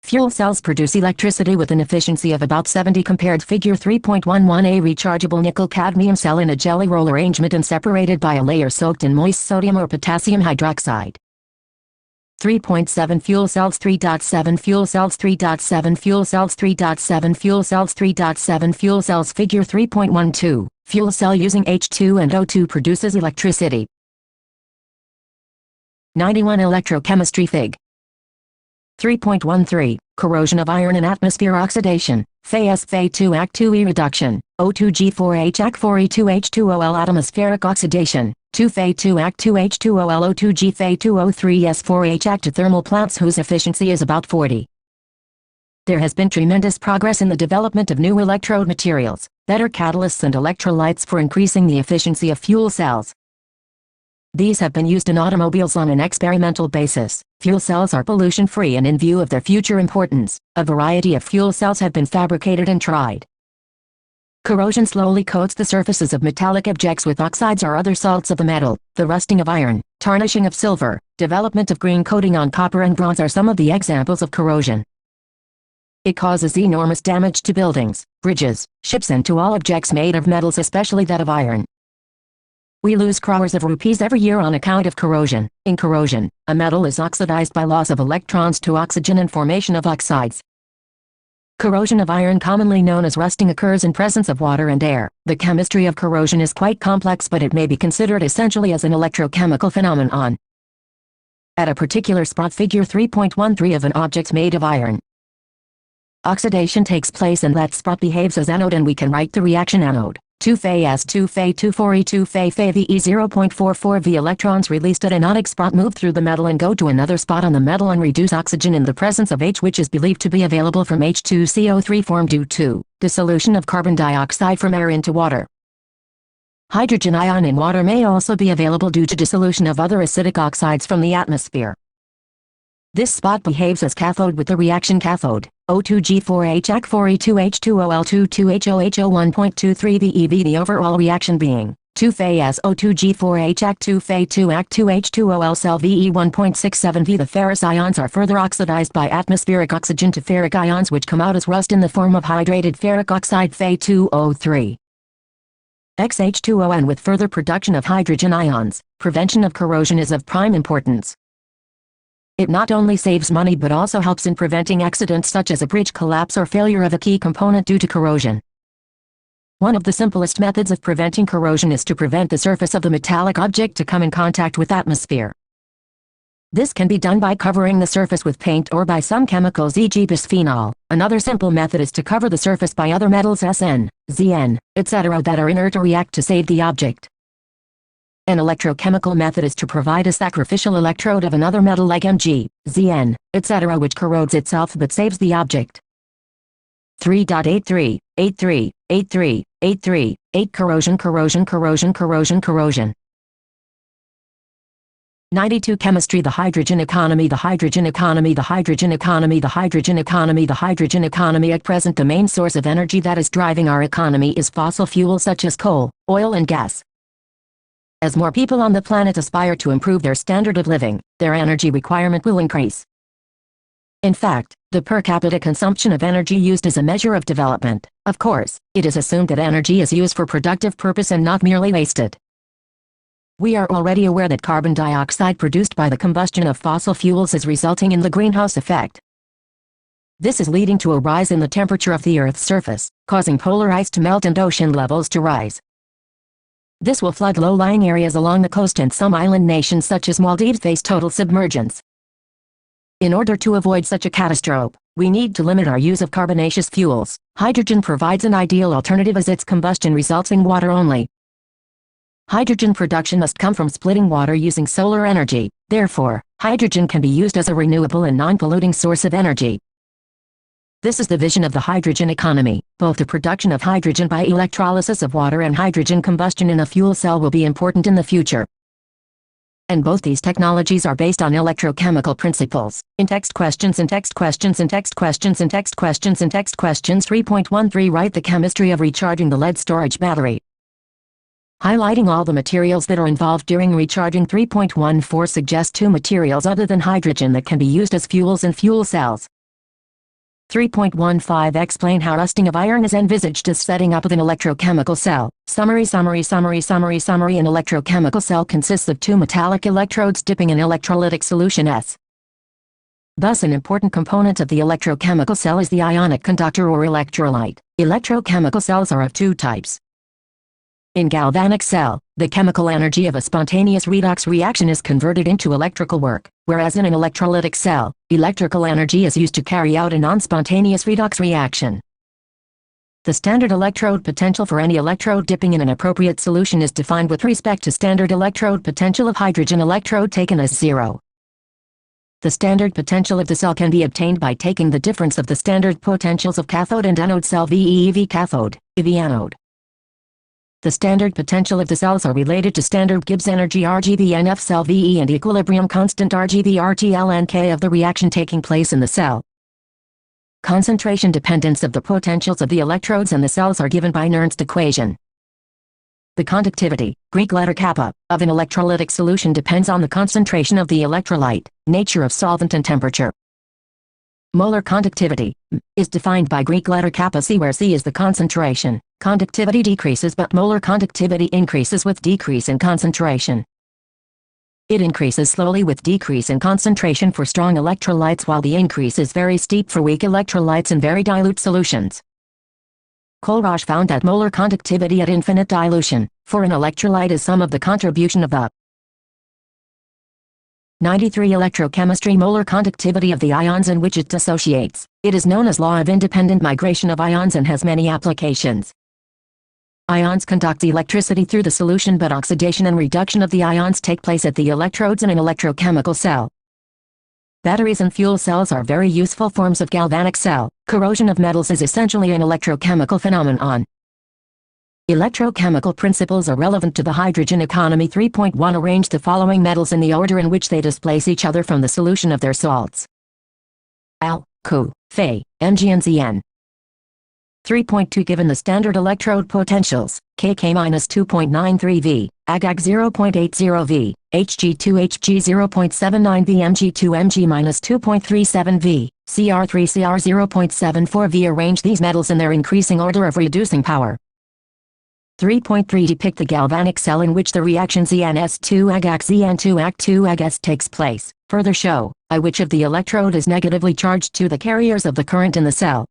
Fuel cells produce electricity with an efficiency of about 70 compared. Figure 3.11. A rechargeable nickel-cadmium cell in a jelly roll arrangement and separated by a layer soaked in moist sodium or potassium hydroxide. 3.7 Fuel cells 3.7 Fuel cells 3.7 Fuel cells 3.7 Fuel cells 3.7 Fuel cells. Figure 3.12. Fuel cell using H2 and O2 produces electricity. 91 Electrochemistry. Fig. 3.13. Corrosion of iron in atmosphere. Oxidation. Fe2 Ac2E reduction. O2G4H Ac4E2H2OL. Atmospheric oxidation. 2Fe2 Ac2H2OL. O2G Fe2O3S4H Ac to thermal plants whose efficiency is about 40. There has been tremendous progress in the development of new electrode materials, better catalysts and electrolytes for increasing the efficiency of fuel cells. These have been used in automobiles on an experimental basis. Fuel cells are pollution-free, and in view of their future importance, a variety of fuel cells have been fabricated and tried. Corrosion slowly coats the surfaces of metallic objects with oxides or other salts of the metal. The rusting of iron, tarnishing of silver, development of green coating on copper and bronze are some of the examples of corrosion. It causes enormous damage to buildings, bridges, ships and to all objects made of metals, especially that of iron. We lose crores of rupees every year on account of corrosion. In corrosion, a metal is oxidized by loss of electrons to oxygen and formation of oxides. Corrosion of iron, commonly known as rusting, occurs in presence of water and air. The chemistry of corrosion is quite complex, but it may be considered essentially as an electrochemical phenomenon. At a particular spot. Figure 3.13 of an object made of iron. Oxidation takes place and that spot behaves as anode, and we can write the reaction anode. 2Fe2Fe242Fe VE0.44. The electrons released at anodic spot move through the metal and go to another spot on the metal and reduce oxygen in the presence of H, which is believed to be available from H2CO3 formed due to dissolution of carbon dioxide from air into water. Hydrogen ion in water may also be available due to dissolution of other acidic oxides from the atmosphere. This spot behaves as cathode with the reaction cathode. O2G4H Ac4E2H2OL22HOHO1.23 VeV. The overall reaction being 2Fe as O2G4H Ac2Fe2 Ac2H2OL cell VE1.67 The ferrous ions are further oxidized by atmospheric oxygen to ferric ions, which come out as rust in the form of hydrated ferric oxide Fe2O3. XH2O. With further production of hydrogen ions, prevention of corrosion is of prime importance. It not only saves money but also helps in preventing accidents such as a bridge collapse or failure of a key component due to corrosion. One of the simplest methods of preventing corrosion is to prevent the surface of the metallic object to come in contact with atmosphere. This can be done by covering the surface with paint or by some chemicals, e.g. bisphenol. Another simple method is to cover the surface by other metals Sn, Zn, etc. that are inert or react to save the object. An electrochemical method is to provide a sacrificial electrode of another metal like Mg, Zn, etc. which corrodes itself but saves the object. 3.83, 83, 83, 83, 8 Corrosion. 92 Chemistry. The hydrogen economy. The hydrogen economy. The hydrogen economy. The hydrogen economy. The hydrogen economy. At present, the main source of energy that is driving our economy is fossil fuels such as coal, oil and gas. As more people on the planet aspire to improve their standard of living, their energy requirement will increase. In fact, the per capita consumption of energy used is a measure of development. Of course, it is assumed that energy is used for productive purpose and not merely wasted. We are already aware that carbon dioxide produced by the combustion of fossil fuels is resulting in the greenhouse effect. This is leading to a rise in the temperature of the Earth's surface, causing polar ice to melt and ocean levels to rise. This will flood low-lying areas along the coast, and some island nations such as Maldives face total submergence. In order to avoid such a catastrophe, we need to limit our use of carbonaceous fuels. Hydrogen provides an ideal alternative as its combustion results in water only. Hydrogen production must come from splitting water using solar energy. Therefore, hydrogen can be used as a renewable and non-polluting source of energy. This is the vision of the hydrogen economy. Both the production of hydrogen by electrolysis of water and hydrogen combustion in a fuel cell will be important in the future. And both these technologies are based on electrochemical principles. In text questions 3.13 write the chemistry of recharging the lead storage battery. Highlighting all the materials that are involved during recharging. 3.14 suggest two materials other than hydrogen that can be used as fuels in fuel cells. 3.15 Explain how rusting of iron is envisaged as setting up with an electrochemical cell. Summary. An electrochemical cell consists of two metallic electrodes dipping in electrolytic solution S. Thus an important component of the electrochemical cell is the ionic conductor or electrolyte. Electrochemical cells are of two types. In galvanic cell, the chemical energy of a spontaneous redox reaction is converted into electrical work, whereas in an electrolytic cell, electrical energy is used to carry out a non-spontaneous redox reaction. The standard electrode potential for any electrode dipping in an appropriate solution is defined with respect to standard electrode potential of hydrogen electrode taken as 0. The standard potential of the cell can be obtained by taking the difference of the standard potentials of cathode and anode cell VE cathode, EV anode. The standard potential of the cells are related to standard Gibbs energy RGV-NF cell VE and equilibrium constant RGV-RTLNK of the reaction taking place in the cell. Concentration dependence of the potentials of the electrodes and the cells are given by Nernst equation. The conductivity, Greek letter kappa, of an electrolytic solution depends on the concentration of the electrolyte, nature of solvent and temperature. Molar conductivity is defined by Greek letter kappa C, where C is the concentration. Conductivity decreases but molar conductivity increases with decrease in concentration. It increases slowly with decrease in concentration for strong electrolytes, while the increase is very steep for weak electrolytes in very dilute solutions. Kohlrausch found that molar conductivity at infinite dilution for an electrolyte is sum of the contribution of the 93 electrochemistry molar conductivity of the ions in which it dissociates. It is known as law of independent migration of ions and has many applications. Ions conduct electricity through the solution, but oxidation and reduction of the ions take place at the electrodes in an electrochemical cell. Batteries and fuel cells are very useful forms of galvanic cell. Corrosion of metals is essentially an electrochemical phenomenon. Electrochemical principles are relevant to the hydrogen economy. 3.1 Arrange the following metals in the order in which they displace each other from the solution of their salts. Al, Cu, Fe, Mg and Zn. 3.2 Given the standard electrode potentials, Kk-2.93 V, Ag 0.80 V, Hg2 Hg 0.79 V, Mg2 Mg-2.37 V, Cr3 Cr 0.74 V. Arrange these metals in their increasing order of reducing power. 3.3 Depict the galvanic cell in which the reaction ZnS2 Ag Zn2 Ag2 Ag S takes place. Further show which of the electrode is negatively charged to the carriers of the current in the cell.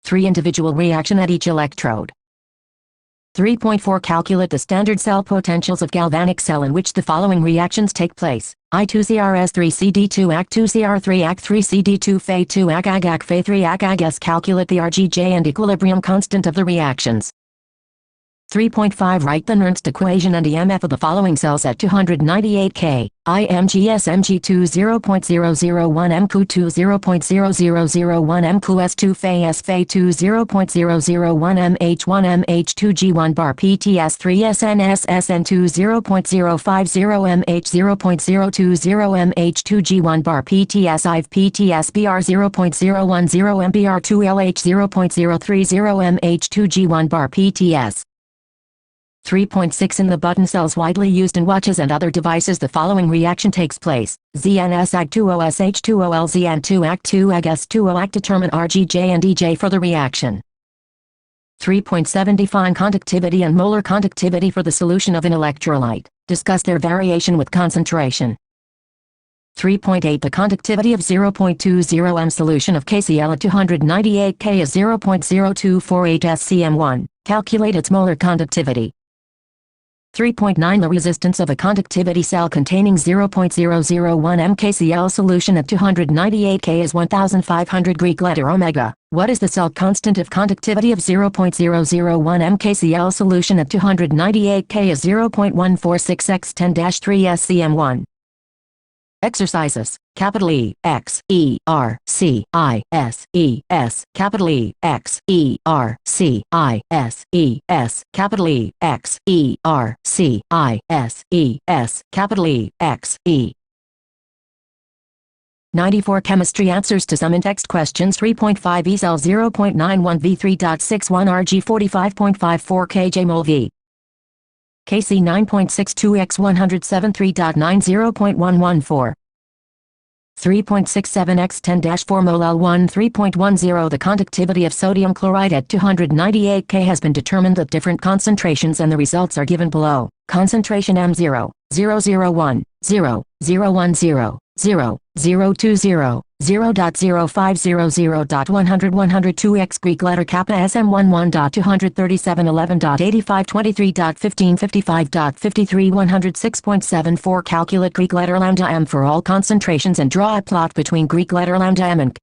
3 Individual reaction at each electrode. 3.4 Calculate the standard cell potentials of galvanic cell in which the following reactions take place. I2CRS3CD2 Ag2CR3 Ag3CD2 Fe2 Ag Ag Ag Fe3 Ag Ag S. Calculate the RGJ and equilibrium constant of the reactions. 3.5 Write the Nernst equation and EMF of the following cells at 298 K. IMGS Mg2 0.001 MQ2 0.0001 MQS2 Fe2 0.001 MH1 MH2 G1 bar PTS 3 SNS SN2 0.050 MH 0.020 MH2 G1 bar PTS IV PTS BR 0.010 MBR2 LH 0.030 MH2 G1 bar PTS. 3.6 In the button cells widely used in watches and other devices, the following reaction takes place. ZNS Ag2O SH2OL ZN2 Ag2 Ag S2O Ag. Determine RGJ and EJ for the reaction. 3.7 Define conductivity and molar conductivity for the solution of an electrolyte. Discuss their variation with concentration. 3.8 The conductivity of 0.20 m solution of KCl at 298 K is 0.0248 SCM1. Calculate its molar conductivity. 3.9 The resistance of a conductivity cell containing 0.001 m KCl solution at 298 K is 1500 Greek letter omega. What is the cell constant if conductivity of 0.001 m KCl solution at 298 K is 0.146 x 10-3 SCM1? Exercises. Capital E, X, E, R, C, I, S, E, S, capital E, X, E, R, C, I, S, E, S, capital E, X, E, R, C, I, S, E, S, capital E, X, E. 94 Chemistry answers to some in-text questions. 3.5 E cell 0.91 V3.61 Rg 45.54 kJ mol V. Kc 9.62 x 107 3.9 0.114. 3.67 x 10-4 mol L1 3.10 The conductivity of sodium chloride at 298 K has been determined at different concentrations and the results are given below. Concentration M0, 001, 0, 010, 0, 020, 0.0500.100 102 x Greek letter kappa SM1.23711.8523.1555.53 106.74 Calculate Greek letter lambda m for all concentrations and draw a plot between Greek letter lambda m and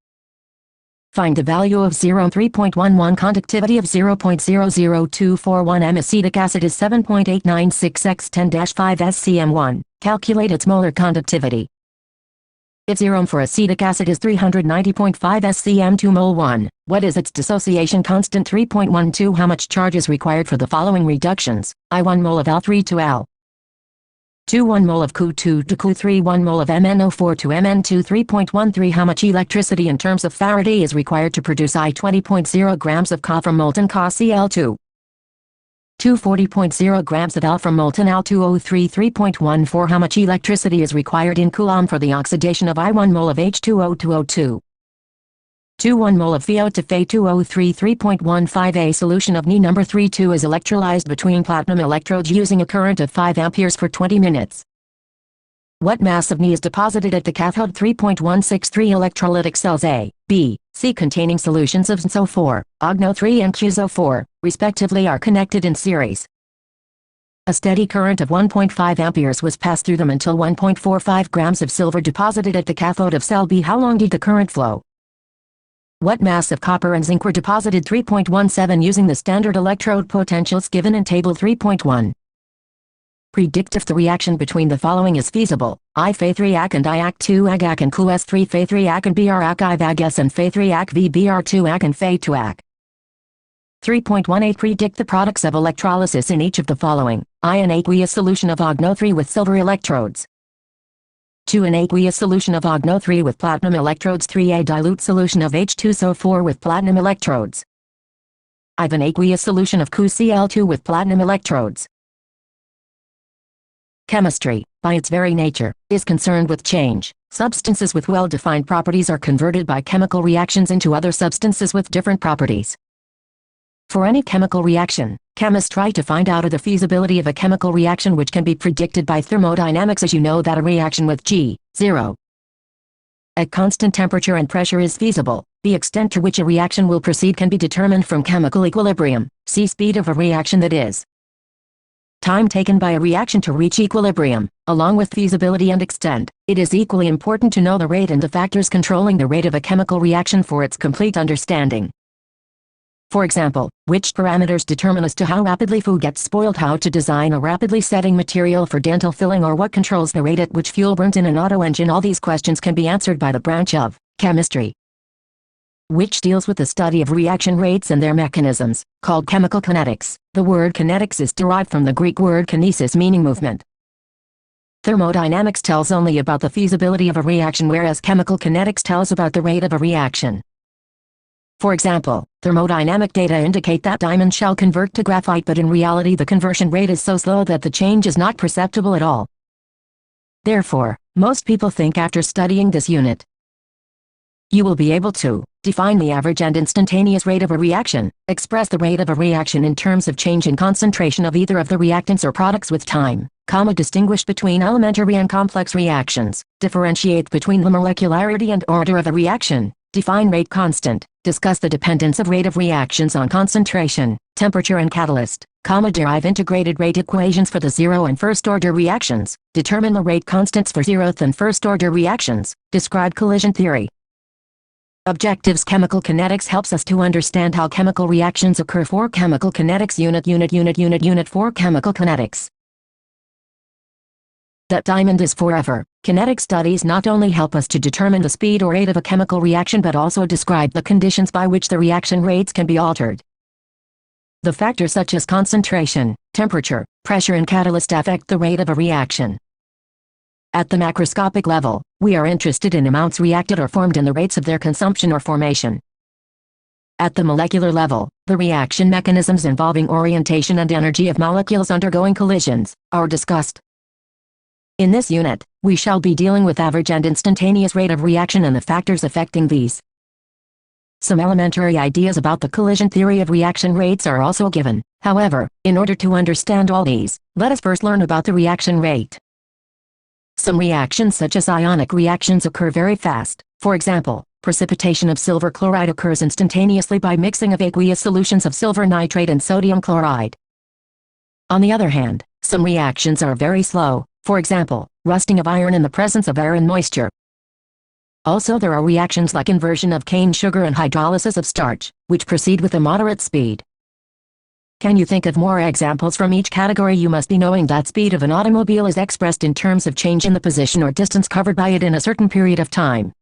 Find the value of 3.11 Conductivity of 0.00241 m Acetic acid is 7.896 x 10-5 SCM1. Calculate its molar conductivity. If 0 for acetic acid is 390.5 SCM2 mol 1, what is its dissociation constant? 3.12 How much charge is required for the following reductions? I 1 mol of Al3 to Al 2 1 mol of Cu2 to Cu3 1 mol of MnO4 to Mn2 3.13 How much electricity in terms of Faraday is required to produce I 20.0 grams of Ca from molten CaCl2? 240.0 grams of Al from molten Al2O3 3.14 How much electricity is required in Coulomb for the oxidation of I 1 mol of H2O to O2? 2 1 mol of Fe to Fe2O3 3.15 A solution of Ni number 32 is electrolyzed between platinum electrodes using a current of 5 amperes for 20 minutes. What mass of Ni is deposited at the cathode? 3.163 Electrolytic cells A, B, C containing solutions of NCO4, OGNO3 and CuSO4, respectively are connected in series. A steady current of 1.5 amperes was passed through them until 1.45 grams of silver deposited at the cathode of cell B. How long did the current flow? What mass of copper and zinc were deposited? 3.17 Using the standard electrode potentials given in table 3.1. Predict if the reaction between the following is feasible. I Fe3Ac and IAC2Ag and CuS3Fe3Ac and BrAc IVAGS and Fe3Ac VBr2Ac and Fe2Ac. 3.18 Predict the products of electrolysis in each of the following. I an aqueous solution of OGNO3 with silver electrodes. 2 an aqueous solution of OGNO3 with platinum electrodes. 3 a dilute solution of H2SO4 with platinum electrodes. I an aqueous solution of CuCl2 with platinum electrodes. Chemistry, by its very nature, is concerned with change. Substances with well-defined properties are converted by chemical reactions into other substances with different properties. For any chemical reaction, chemists try to find out the feasibility of a chemical reaction which can be predicted by thermodynamics, as you know that a reaction with G0 at constant temperature and pressure is feasible. The extent to which a reaction will proceed can be determined from chemical equilibrium. See speed of a reaction, that is, time taken by a reaction to reach equilibrium, along with feasibility and extent. It is equally important to know the rate and the factors controlling the rate of a chemical reaction for its complete understanding. For example, which parameters determine as to how rapidly food gets spoiled, how to design a rapidly setting material for dental filling, or what controls the rate at which fuel burns in an auto engine. All these questions can be answered by the branch of chemistry which deals with the study of reaction rates and their mechanisms, called chemical kinetics. The word kinetics is derived from the Greek word kinesis, meaning movement. Thermodynamics tells only about the feasibility of a reaction, whereas chemical kinetics tells about the rate of a reaction. For example, thermodynamic data indicate that diamond shall convert to graphite, but in reality the conversion rate is so slow that the change is not perceptible at all. Therefore, most people think after studying this unit, you will be able to define the average and instantaneous rate of a reaction, express the rate of a reaction in terms of change in concentration of either of the reactants or products with time, distinguish between elementary and complex reactions, differentiate between the molecularity and order of a reaction, define rate constant, discuss the dependence of rate of reactions on concentration, temperature and catalyst, derive integrated rate equations for the zero and first-order reactions, determine the rate constants for zeroth and first-order reactions, describe collision theory. Objectives. Chemical kinetics helps us to understand how chemical reactions occur. For chemical kinetics, unit for chemical kinetics. That diamond is forever. Kinetic studies not only help us to determine the speed or rate of a chemical reaction but also describe the conditions by which the reaction rates can be altered. The factors such as concentration, temperature, pressure and catalyst affect the rate of a reaction. At the macroscopic level, we are interested in amounts reacted or formed and the rates of their consumption or formation. At the molecular level, the reaction mechanisms involving orientation and energy of molecules undergoing collisions are discussed. In this unit, we shall be dealing with average and instantaneous rate of reaction and the factors affecting these. Some elementary ideas about the collision theory of reaction rates are also given. However, in order to understand all these, let us first learn about the reaction rate. Some reactions such as ionic reactions occur very fast. For example, precipitation of silver chloride occurs instantaneously by mixing of aqueous solutions of silver nitrate and sodium chloride. On the other hand, some reactions are very slow. For example, rusting of iron in the presence of air and moisture. Also there are reactions like inversion of cane sugar and hydrolysis of starch, which proceed with a moderate speed. Can you think of more examples from each category? You must be knowing that speed of an automobile is expressed in terms of change in the position or distance covered by it in a certain period of time.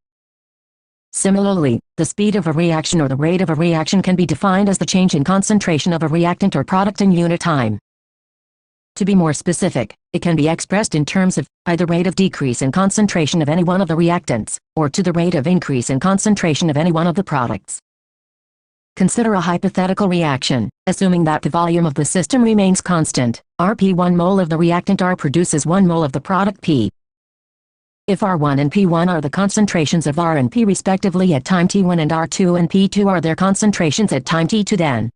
Similarly, the speed of a reaction or the rate of a reaction can be defined as the change in concentration of a reactant or product in unit time. To be more specific, it can be expressed in terms of either rate of decrease in concentration of any one of the reactants, or to the rate of increase in concentration of any one of the products. Consider a hypothetical reaction, assuming that the volume of the system remains constant. Rp 1 mole of the reactant R produces 1 mole of the product P. If R1 and P1 are the concentrations of R and P respectively at time T1 and R2 and P2 are their concentrations at time T2, then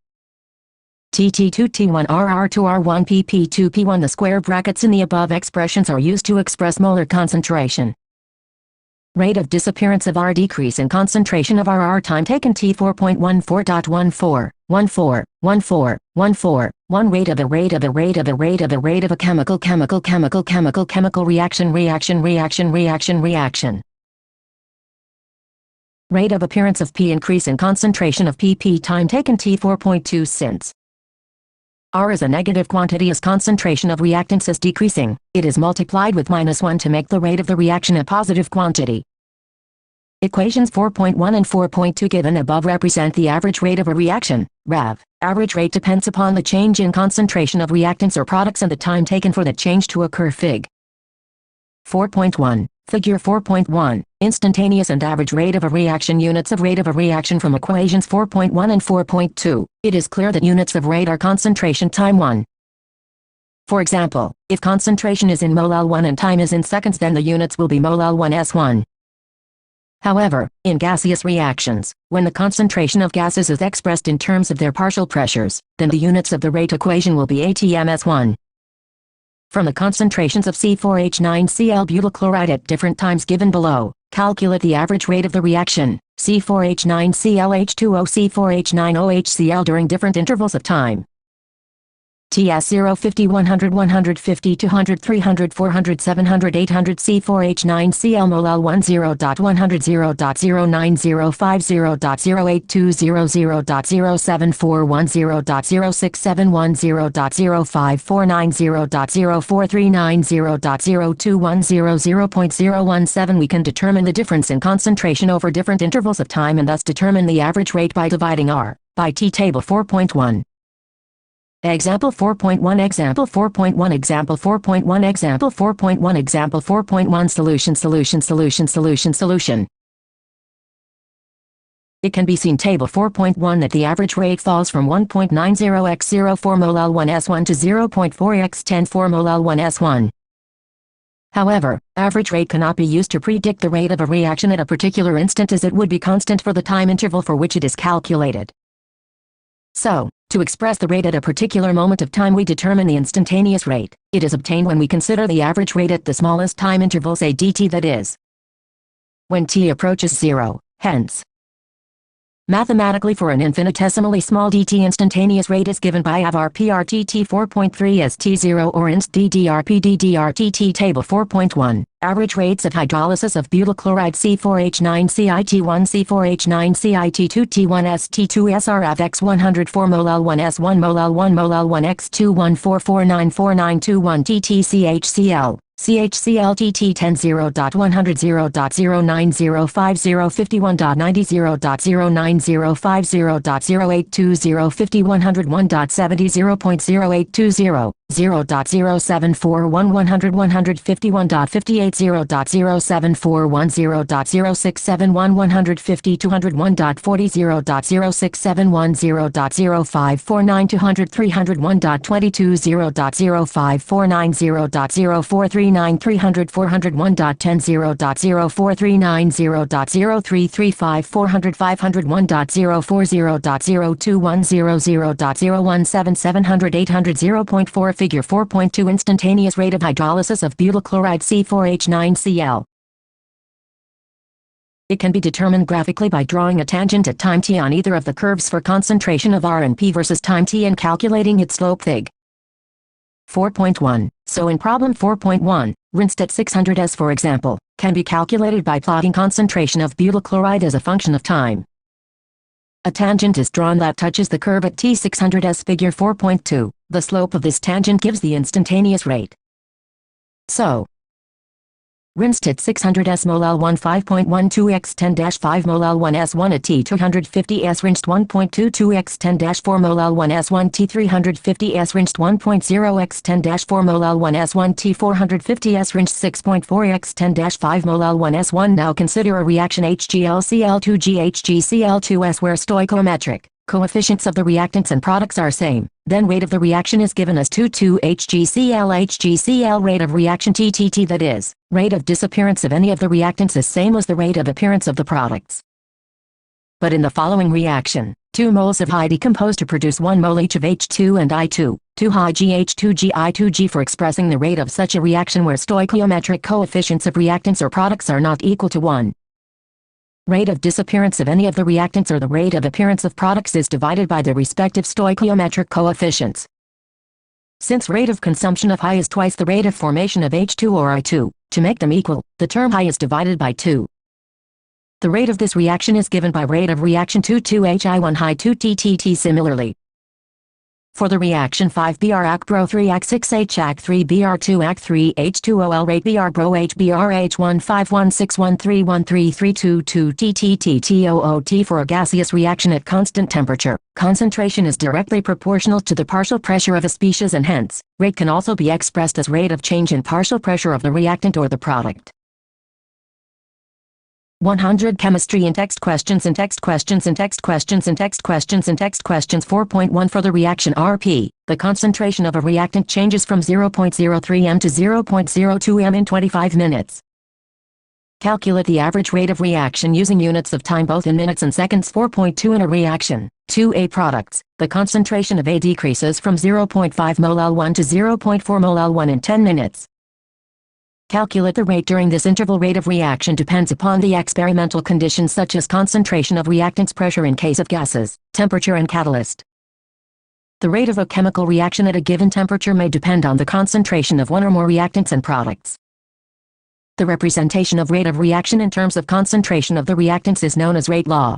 Tt2 T1 R2 R1 Pp2 P1. The square brackets in the above expressions are used to express molar concentration. Rate of disappearance of R, decrease in concentration of R time taken T4.14.14 1 rate of a chemical reaction rate of appearance of P, increase in concentration of Pp time taken T4.2. Since R is a negative quantity as concentration of reactants is decreasing, it is multiplied with -1 to make the rate of the reaction a positive quantity. Equations 4.1 and 4.2 given above represent the average rate of a reaction. Rev. Average rate depends upon the change in concentration of reactants or products and the time taken for the change to occur. Fig. 4.1. Figure 4.1. Instantaneous and average rate of a reaction. Units of rate of a reaction from equations 4.1 and 4.2. It is clear that units of rate are concentration time 1. For example, if concentration is in mol L1 and time is in seconds, then the units will be mol L1 S1. However, in gaseous reactions, when the concentration of gases is expressed in terms of their partial pressures, then the units of the rate equation will be atm S1. From the concentrations of C4H9Cl butyl chloride at different times given below, calculate the average rate of the reaction, C4H9ClH2O C4H9OHCl during different intervals of time. TS 0, 50, 100, 150, 200, 300, 400, 700, 800 C4H9Cl mol L1 0.100 0.0.07410.06541.0.04390.04390.02100.017. We can determine the difference in concentration over different intervals of time and thus determine the average rate by dividing R by T. Table 4.1. Example 4.1 Example 4.1 Example 4.1 Example 4.1 Example 4.1 Solution. It can be seen Table 4.1 that the average rate falls from 1.90 x 04 mol L1 S1 to 0.4 x 10 mol L1 S1. However, average rate cannot be used to predict the rate of a reaction at a particular instant, as it would be constant for the time interval for which it is calculated. So, To express the rate at a particular moment of time, we determine the instantaneous rate. It is obtained when we consider the average rate at the smallest time interval, say dt, that is, when t approaches 0, hence. Mathematically, for an infinitesimally small dt, instantaneous rate is given by AVR/PRTT 4.3 as t0 or inst ddR/PDDR/TT table 4.1. Average rates of hydrolysis of butyl chloride C4H9CiT1 C4H9CiT2 T1 ST2 SRF X 104 mol L1 S1 mol L1 mol L1 X2 144949921 TTCHCl CHCl TT 10.0.100.090.050.90.050.101.70.0.080.0.0741150.150.158 0.07410.0671150 201.40.06710.0549200 301.22 0.0549 0.0439 401.10 0.0439 0.0335 400 501.040.021 0.017 800 0.4 Figure 4.2 Instantaneous rate of hydrolysis of butyl chloride C4H9Cl. It can be determined graphically by drawing a tangent at time t on either of the curves for concentration of R and P versus time t and calculating its slope Fig. 4.1. So in problem 4.1, rinsed at 600 S, for example, can be calculated by plotting concentration of butyl chloride as a function of time. A tangent is drawn that touches the curve at t 600 S. Figure 4.2. The slope of this tangent gives the instantaneous rate. So, rinsed at 600 S mol L1 5.12 x 10-5 mol L1 S1 at T 250 S rinsed 1.22 x 10-4 mol L1 S1 T 350 S rinsed 1.0 x 10-4 mol L1 S1 T 450 S rinsed 6.4 x 10-5 mol L1 S1. Now consider a reaction HgLCl2 GHgCl2S where stoichiometric coefficients of the reactants and products are same. Then rate of the reaction is given as 2 HgCl rate of reaction TTT, that is, rate of disappearance of any of the reactants is same as the rate of appearance of the products. But in the following reaction, 2 moles of Hy decompose to produce 1 mole each of H2 and I2, 2 Hy GH2G I2G. For expressing the rate of such a reaction where stoichiometric coefficients of reactants or products are not equal to 1. Rate of disappearance of any of the reactants or the rate of appearance of products is divided by the respective stoichiometric coefficients. Since rate of consumption of Hy is twice the rate of formation of H2 or I2, to make them equal, the term Hy is divided by 2. The rate of this reaction is given by rate of reaction 2 Hy 2 TTT. Similarly, for the reaction 5Br Ac-Bro 3 Ac6H Ac3 Br2 Ac3 H2OL rate Br Bro H Br H15161313322 TTT TOOT. For a gaseous reaction at constant temperature, concentration is directly proportional to the partial pressure of a species, and hence, rate can also be expressed as rate of change in partial pressure of the reactant or the product. 100 Chemistry in text questions 4.1 For the reaction Rp, the concentration of a reactant changes from 0.03 m to 0.02 m in 25 minutes. Calculate the average rate of reaction using units of time both in minutes and seconds. 4.2 In a reaction, 2A products, the concentration of A decreases from 0.5 mol L1 to 0.4 mol L1 in 10 minutes. Calculate the rate during this interval. Rate of reaction depends upon the experimental conditions such as concentration of reactants, pressure in case of gases, temperature and catalyst. The rate of a chemical reaction at a given temperature may depend on the concentration of one or more reactants and products. The representation of rate of reaction in terms of concentration of the reactants is known as rate law.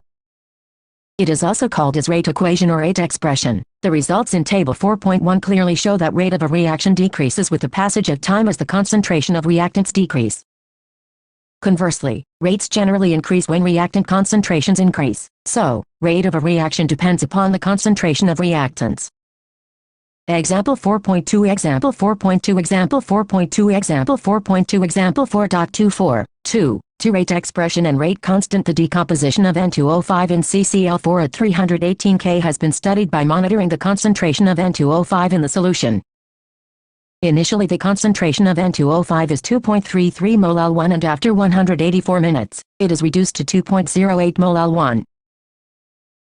It is also called as rate equation or rate expression. The results in Table 4.1 clearly show that rate of a reaction decreases with the passage of time as the concentration of reactants decrease. Conversely, rates generally increase when reactant concentrations increase, so, rate of a reaction depends upon the concentration of reactants. Example 4.2 Example 4.2 Example 4.2 Example 4.2 Example 4.24 2. To rate expression and rate constant. The decomposition of N2O5 in CCl4 at 318 K has been studied by monitoring the concentration of N2O5 in the solution. Initially the concentration of N2O5 is 2.33 mol L1 and after 184 minutes, it is reduced to 2.08 mol L1.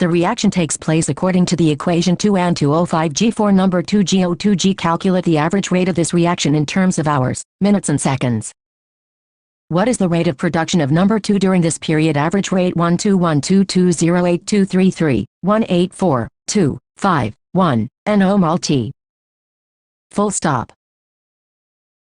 The reaction takes place according to the equation 2N2O5G4 number 2GO2G. Calculate the average rate of this reaction in terms of hours, minutes and seconds. What is the rate of production of number 2 during this period? Average rate 1212208233184 184.251 NO mol T. Full stop.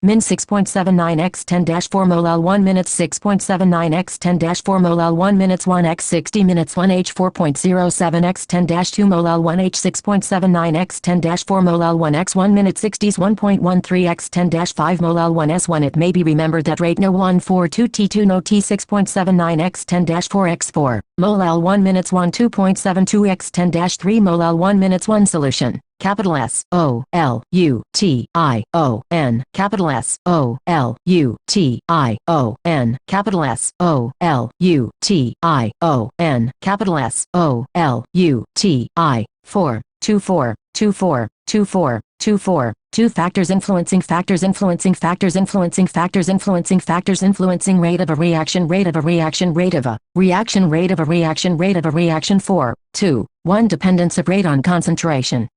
Min 6.79 x 10-4 mol L 1 minutes 6.79 x 10-4 mol L 1 minutes 1 x 60 minutes 1 h 4.07 x 10-2 mol L 1 h 6.79 x 10-4 mol L 1 x 1 minute 60s 1.13 x 10-5 mol L 1 s 1. It may be remembered that rate no 142 T2 no T 6.79 x 10-4 x 4 mol L 1 minutes 1 2.72 x 10-3 mol L 1 minutes 1. Solution. Capital S O L U T I O N capital S O L U T I O N capital S O L U T I O N capital S O L U T I 4 24 24 24 24 2 factors influencing factors influencing factors influencing factors influencing factors influencing rate of a reaction rate of a reaction rate of a reaction rate of a reaction rate of a reaction 4 2 1 dependence of rate on concentration.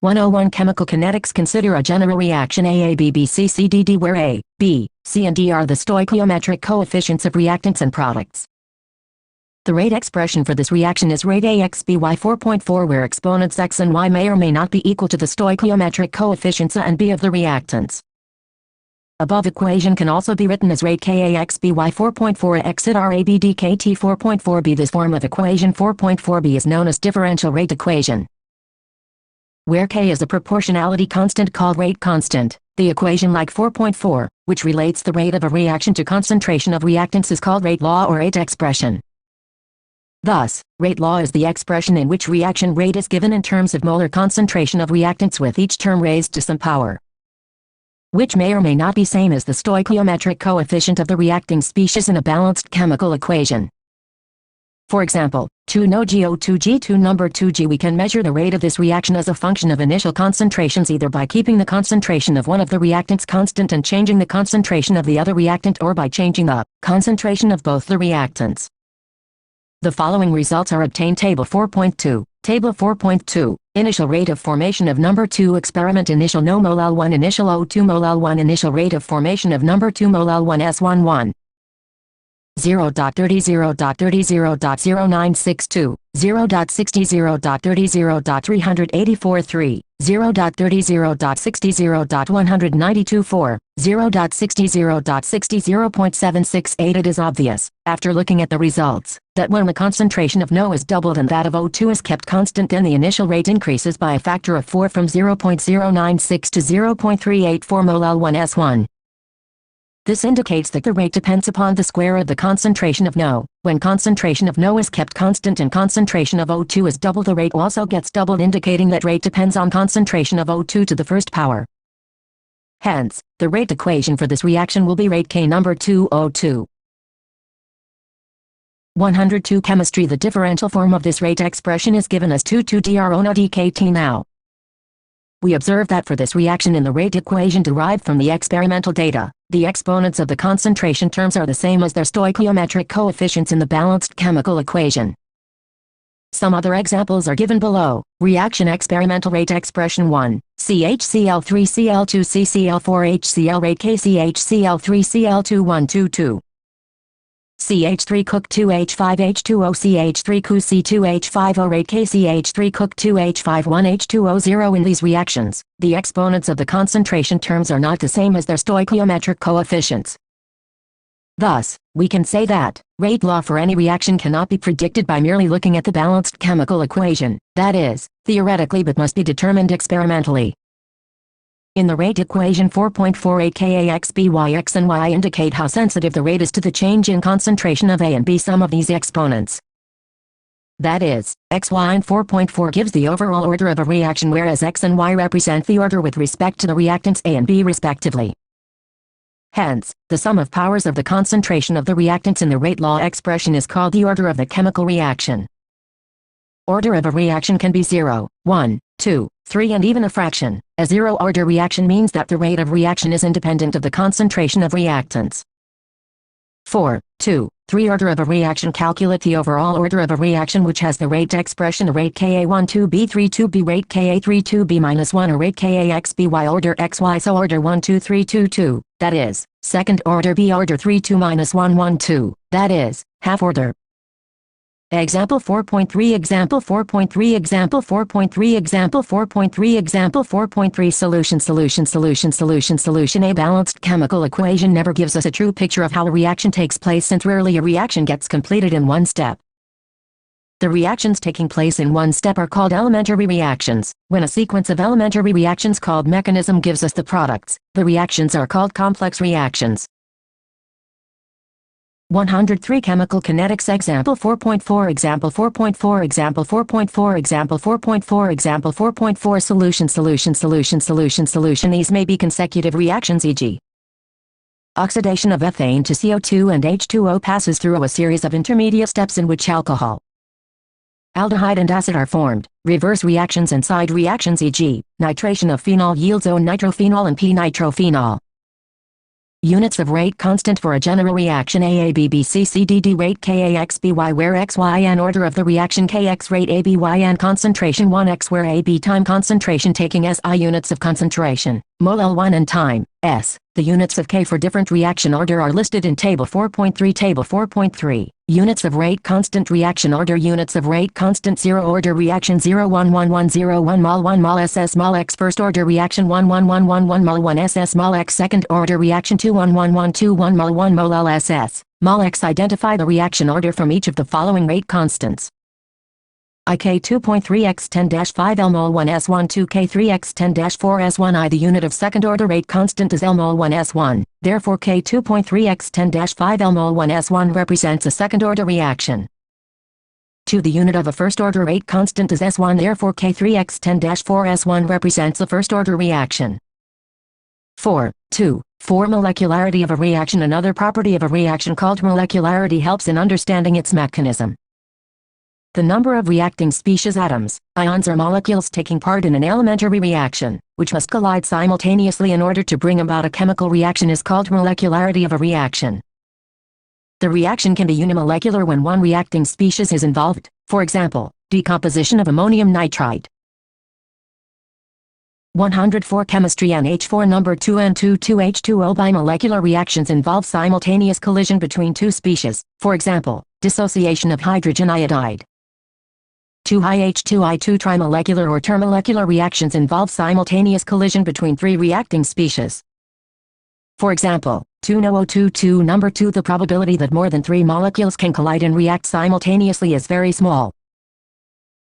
101 Chemical Kinetics. Consider a general reaction AABBCCDD where A, B, C and D are the stoichiometric coefficients of reactants and products. The rate expression for this reaction is rate AXBY 4.4 where exponents x and y may or may not be equal to the stoichiometric coefficients A and B of the reactants. Above equation can also be written as rate KAXBY 4.4 exit RABDKT 4.4b. This form of equation 4.4b is known as differential rate equation. Where K is a proportionality constant called rate constant, the equation like 4.4, which relates the rate of a reaction to concentration of reactants is called rate law or rate expression. Thus, rate law is the expression in which reaction rate is given in terms of molar concentration of reactants with each term raised to some power, which may or may not be same as the stoichiometric coefficient of the reacting species in a balanced chemical equation. For example, 2 no GO2G2 number 2G. We can measure the rate of this reaction as a function of initial concentrations either by keeping the concentration of one of the reactants constant and changing the concentration of the other reactant or by changing the concentration of both the reactants. The following results are obtained. Table 4.2. Table 4.2. Initial rate of formation of number 2 experiment initial no mol L1 initial O2 mol L1 initial rate of formation of number 2 mol L1 S11 0.30 0.30 0.0962 0.60 0.30 0.384 3 0.30 0.60 0.192 4 0.60 0.60 0.768. It is obvious, after looking at the results, that when the concentration of NO is doubled and that of O2 is kept constant, then the initial rate increases by a factor of 4 from 0.096 to 0.384 mol L1 S1. This indicates that the rate depends upon the square of the concentration of NO. When concentration of NO is kept constant and concentration of O2 is doubled, the rate also gets doubled, indicating that rate depends on concentration of O2 to the first power. Hence, the rate equation for this reaction will be rate K number 2O2. 102 Chemistry. The differential form of this rate expression is given as 2,2 now. We observe that for this reaction in the rate equation derived from the experimental data, the exponents of the concentration terms are the same as their stoichiometric coefficients in the balanced chemical equation. Some other examples are given below. Reaction experimental rate expression 1, CHCl3Cl2CCl4HCl rate KCHCl3Cl2122. CH3 cook 2H5H2O CH3 Cu C2H5O rate KCH3 cook 2H51H2O0. In these reactions, the exponents of the concentration terms are not the same as their stoichiometric coefficients. Thus, we can say that rate law for any reaction cannot be predicted by merely looking at the balanced chemical equation, that is, theoretically, but must be determined experimentally. In the rate equation 4.48 KAXBY x and y indicate how sensitive the rate is to the change in concentration of A and B sum of these exponents. That is, xy in 4.4 gives the overall order of a reaction, whereas x and y represent the order with respect to the reactants A and B respectively. Hence, the sum of powers of the concentration of the reactants in the rate law expression is called the order of the chemical reaction. Order of a reaction can be 0, 1, 2, 3 and even a fraction. A zero-order reaction means that the rate of reaction is independent of the concentration of reactants. 4, 2, 3 order of a reaction. Calculate the overall order of a reaction which has the rate expression a rate Ka12B32B rate Ka32B-1 or rate Kaxby order xy so order 1 2 3 2 2, that is, second order B order 3 2 minus 1 1 2, that is, half order. Example 4.3 Example 4.3 Example 4.3 Example 4.3 Example 4.3 Solution A balanced chemical equation never gives us a true picture of how a reaction takes place since rarely a reaction gets completed in one step. The reactions taking place in one step are called elementary reactions. When a sequence of elementary reactions called mechanism gives us the products, the reactions are called complex reactions. 103 Chemical kinetics Example 4.4 Example 4.4 Example 4.4 Example 4.4 Example 4.4 Solution These may be consecutive reactions e.g. oxidation of ethane to CO2 and H2O passes through a series of intermediate steps in which alcohol, aldehyde and acid are formed. Reverse reactions and side reactions e.g. nitration of phenol yields O-nitrophenol and P-nitrophenol. Units of rate constant for a general reaction AABBCCDD rate KAXBY where XYN order of the reaction KX rate ABYN concentration 1X where AB time concentration taking SI units of concentration, mole L1 and time, S. The units of K for different reaction order are listed in Table 4.3 Table 4.3. Units of rate constant reaction order Units of rate constant 0 order reaction 0111101 mol 1 mol SS mol X first order reaction 11111 mol 1 SS mol X second order reaction 211121 mol 1 mol LSS mol X. Identify the reaction order from each of the following rate constants. IK 2.3 x 10-5 L mol 1 S1 2K 3 x 10-4 S1 I. The unit of second order rate constant is L mol 1 S1, therefore K 2.3 x 10-5 L mol 1 S1 represents a second order reaction. 2. The unit of a first order rate constant is S1, therefore K 3 x 10-4 S1 represents a first order reaction. 4. 2. 4. Molecularity of a reaction. Another property of a reaction called molecularity helps in understanding its mechanism. The number of reacting species atoms, ions or molecules taking part in an elementary reaction, which must collide simultaneously in order to bring about a chemical reaction is called molecularity of a reaction. The reaction can be unimolecular when one reacting species is involved, for example, decomposition of ammonium nitrite. 104 Chemistry NH4 number 2N22H2O bimolecular reactions involve simultaneous collision between two species, for example, dissociation of hydrogen iodide. 2H2I2 trimolecular or termolecular reactions involve simultaneous collision between three reacting species. For example, 2NO2 number 2. The probability that more than three molecules can collide and react simultaneously is very small.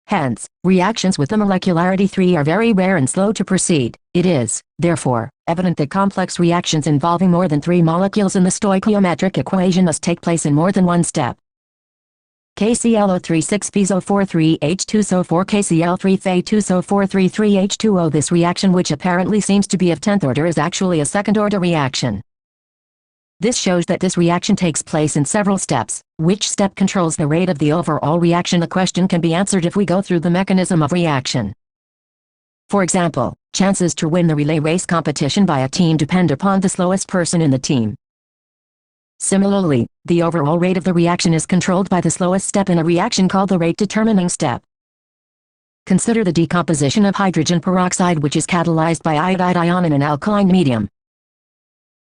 Hence, reactions with the molecularity 3 are very rare and slow to proceed. It is, therefore, evident that complex reactions involving more than three molecules in the stoichiometric equation must take place in more than one step. KClO3 6-PeSO4 3H2SO4 KCl3 Fe2SO4 3H2O. This reaction, which apparently seems to be of 10th order, is actually a second order reaction. This shows that this reaction takes place in several steps. Which step controls the rate of the overall reaction? The question can be answered if we go through the mechanism of reaction. For example, chances to win the relay race competition by a team depend upon the slowest person in the team. Similarly, the overall rate of the reaction is controlled by the slowest step in a reaction called the rate-determining step. Consider the decomposition of hydrogen peroxide, which is catalyzed by iodide ion in an alkaline medium.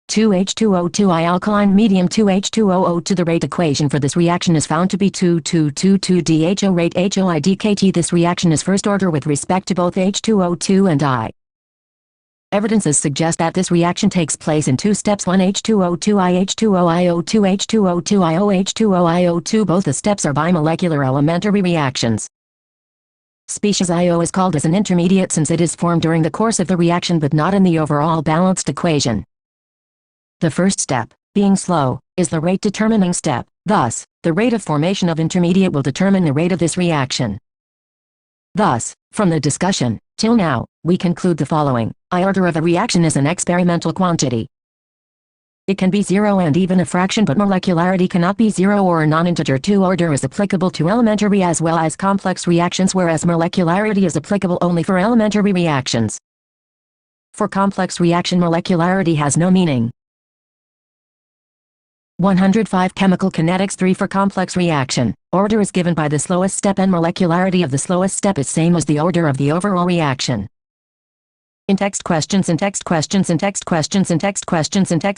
2H2O2I alkaline medium 2H2OO2. The rate equation for this reaction is found to be 2,2,2,2 DHO rate HOI dKT. This reaction is first order with respect to both H2O2 and I. Evidences suggest that this reaction takes place in two steps: 1 H2O2I H2OIO2 H2O2IO H2OIO2. Both the steps are bimolecular elementary reactions. Species IO is called as an intermediate since it is formed during the course of the reaction but not in the overall balanced equation. The first step, being slow, is the rate-determining step. Thus, the rate of formation of intermediate will determine the rate of this reaction. Thus, from the discussion, till now, we conclude the following. I order of a reaction is an experimental quantity. It can be zero and even a fraction, but molecularity cannot be zero or a non-integer. 2 order is applicable to elementary as well as complex reactions, whereas molecularity is applicable only for elementary reactions. For complex reaction, molecularity has no meaning. 105 Chemical kinetics. 3 For complex reaction, order is given by the slowest step and molecularity of the slowest step is same as the order of the overall reaction. In text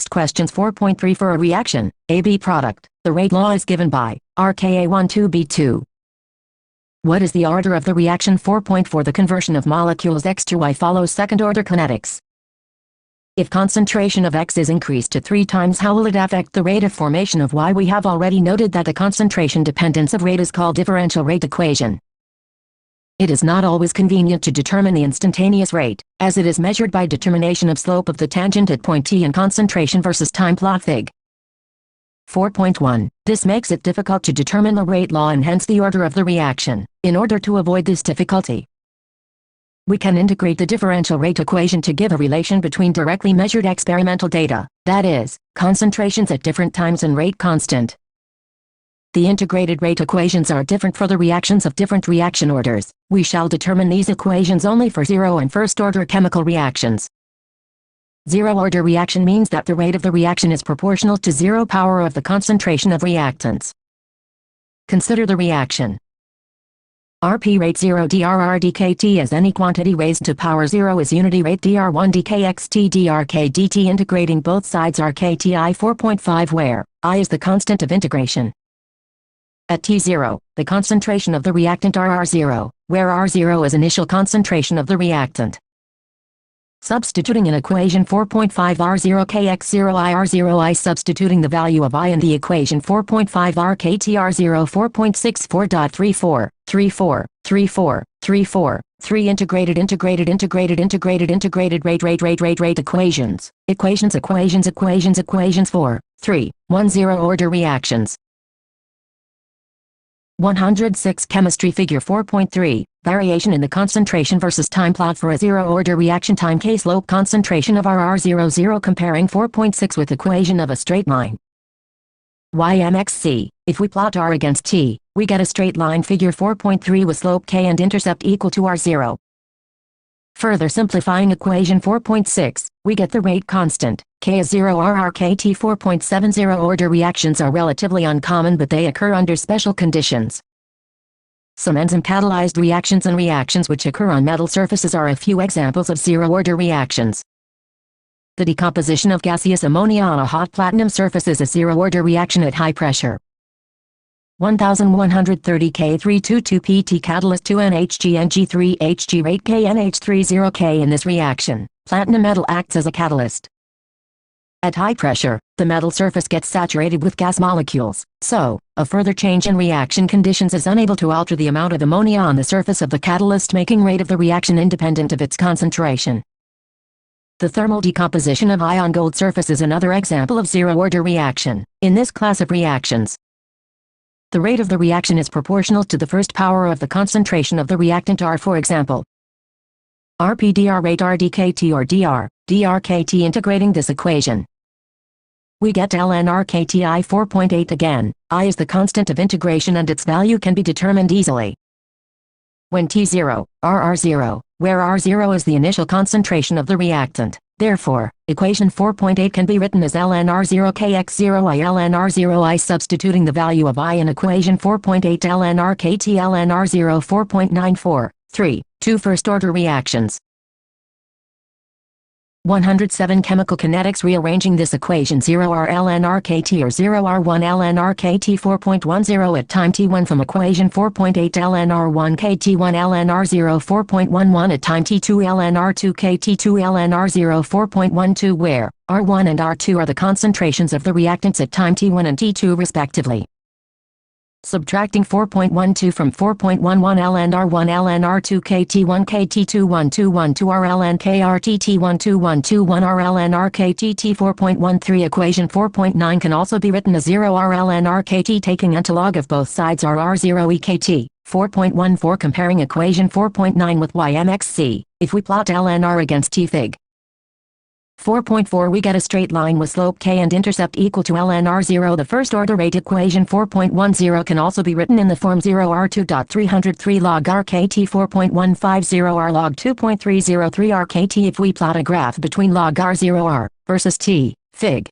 questions 4.3 For a reaction, AB product, the rate law is given by RKA12B2. What is the order of the reaction? 4.4 The conversion of molecules X to Y follows second-order kinetics. If concentration of X is increased to 3 times, how will it affect the rate of formation of Y? We have already noted that the concentration dependence of rate is called differential rate equation. It is not always convenient to determine the instantaneous rate, as it is measured by determination of slope of the tangent at point T and concentration versus time plot Fig. 4.1. This makes it difficult to determine the rate law and hence the order of the reaction. In order to avoid this difficulty, we can integrate the differential rate equation to give a relation between directly measured experimental data, that is, concentrations at different times and rate constant. The integrated rate equations are different for the reactions of different reaction orders. We shall determine these equations only for zero and first-order chemical reactions. Zero-order reaction means that the rate of the reaction is proportional to 0 power of the concentration of reactants. Consider the reaction. Rp rate 0 drr dkt as any quantity raised to power 0 is unity rate dr1 dkxt drk dt. Integrating both sides rkt I 4.5 where I is the constant of integration. At T0, the concentration of the reactant RR0, where R0 is initial concentration of the reactant. Substituting in equation 4.5 R0 kx0 I R0 I, substituting the value of I in the equation 4.5 RKT R0 4.64.34 3 integrated rate equations 4 3 1 0 order reactions. 106 Chemistry Figure 4.3 Variation in the concentration versus time plot for a zero-order reaction. Time K slope concentration of RR00 comparing 4.6 with equation of a straight line. YMXC. If we plot R against T, we get a straight line. Figure 4.3 with slope K and intercept equal to R0. Further simplifying equation 4.6, we get the rate constant, K is 0 RRKT 4.70. Order reactions are relatively uncommon but they occur under special conditions. Some enzyme-catalyzed reactions and reactions which occur on metal surfaces are a few examples of zero-order reactions. The decomposition of gaseous ammonia on a hot platinum surface is a zero-order reaction at high pressure. 1130 K322 PT catalyst 2NHGNG3HG rate KNH30K. In this reaction, platinum metal acts as a catalyst. At high pressure, the metal surface gets saturated with gas molecules, so a further change in reaction conditions is unable to alter the amount of ammonia on the surface of the catalyst, making rate of the reaction independent of its concentration. The thermal decomposition of ion gold surface is another example of zero-order reaction. In this class of reactions, the rate of the reaction is proportional to the first power of the concentration of the reactant R. For example, RPDR rate RDKT or drKT. Integrating this equation, we get ln RKT I 4.8 again. I is the constant of integration and its value can be determined easily. When T0, RR0, where R0 is the initial concentration of the reactant. Therefore, equation 4.8 can be written as ln R0 kx0 I ln R0 I. Substituting the value of I in equation 4.8 ln RKT ln R0 4.94, 3, 2 first-order reactions. 107 Chemical kinetics. Rearranging this equation 0 R ln RKT or 0 R1 ln RKT 4.10 at time T1 from equation 4.8 ln R1 KT1 ln R0 4.11 at time T2 ln R2 KT2 ln R0 4.12 where R1 and R2 are the concentrations of the reactants at time T1 and T2 respectively. Subtracting 4.12 from 4.11 ln R1 ln R2 KT1 KT2 1212 R ln KRTT1 2121 R ln RKTT 4.13. Equation 4.9 can also be written as 0 R ln RKT taking antilog of both sides are R0 EKT 4.14. Comparing equation 4.9 with YMXC, if we plot ln R against T Fig. 4.4 we get a straight line with slope K and intercept equal to ln R0. The first order rate equation 4.10 can also be written in the form 0 R2.303 log RKT 4.150 R log 2.303 RKT. If we plot a graph between log R0 R versus T, Fig.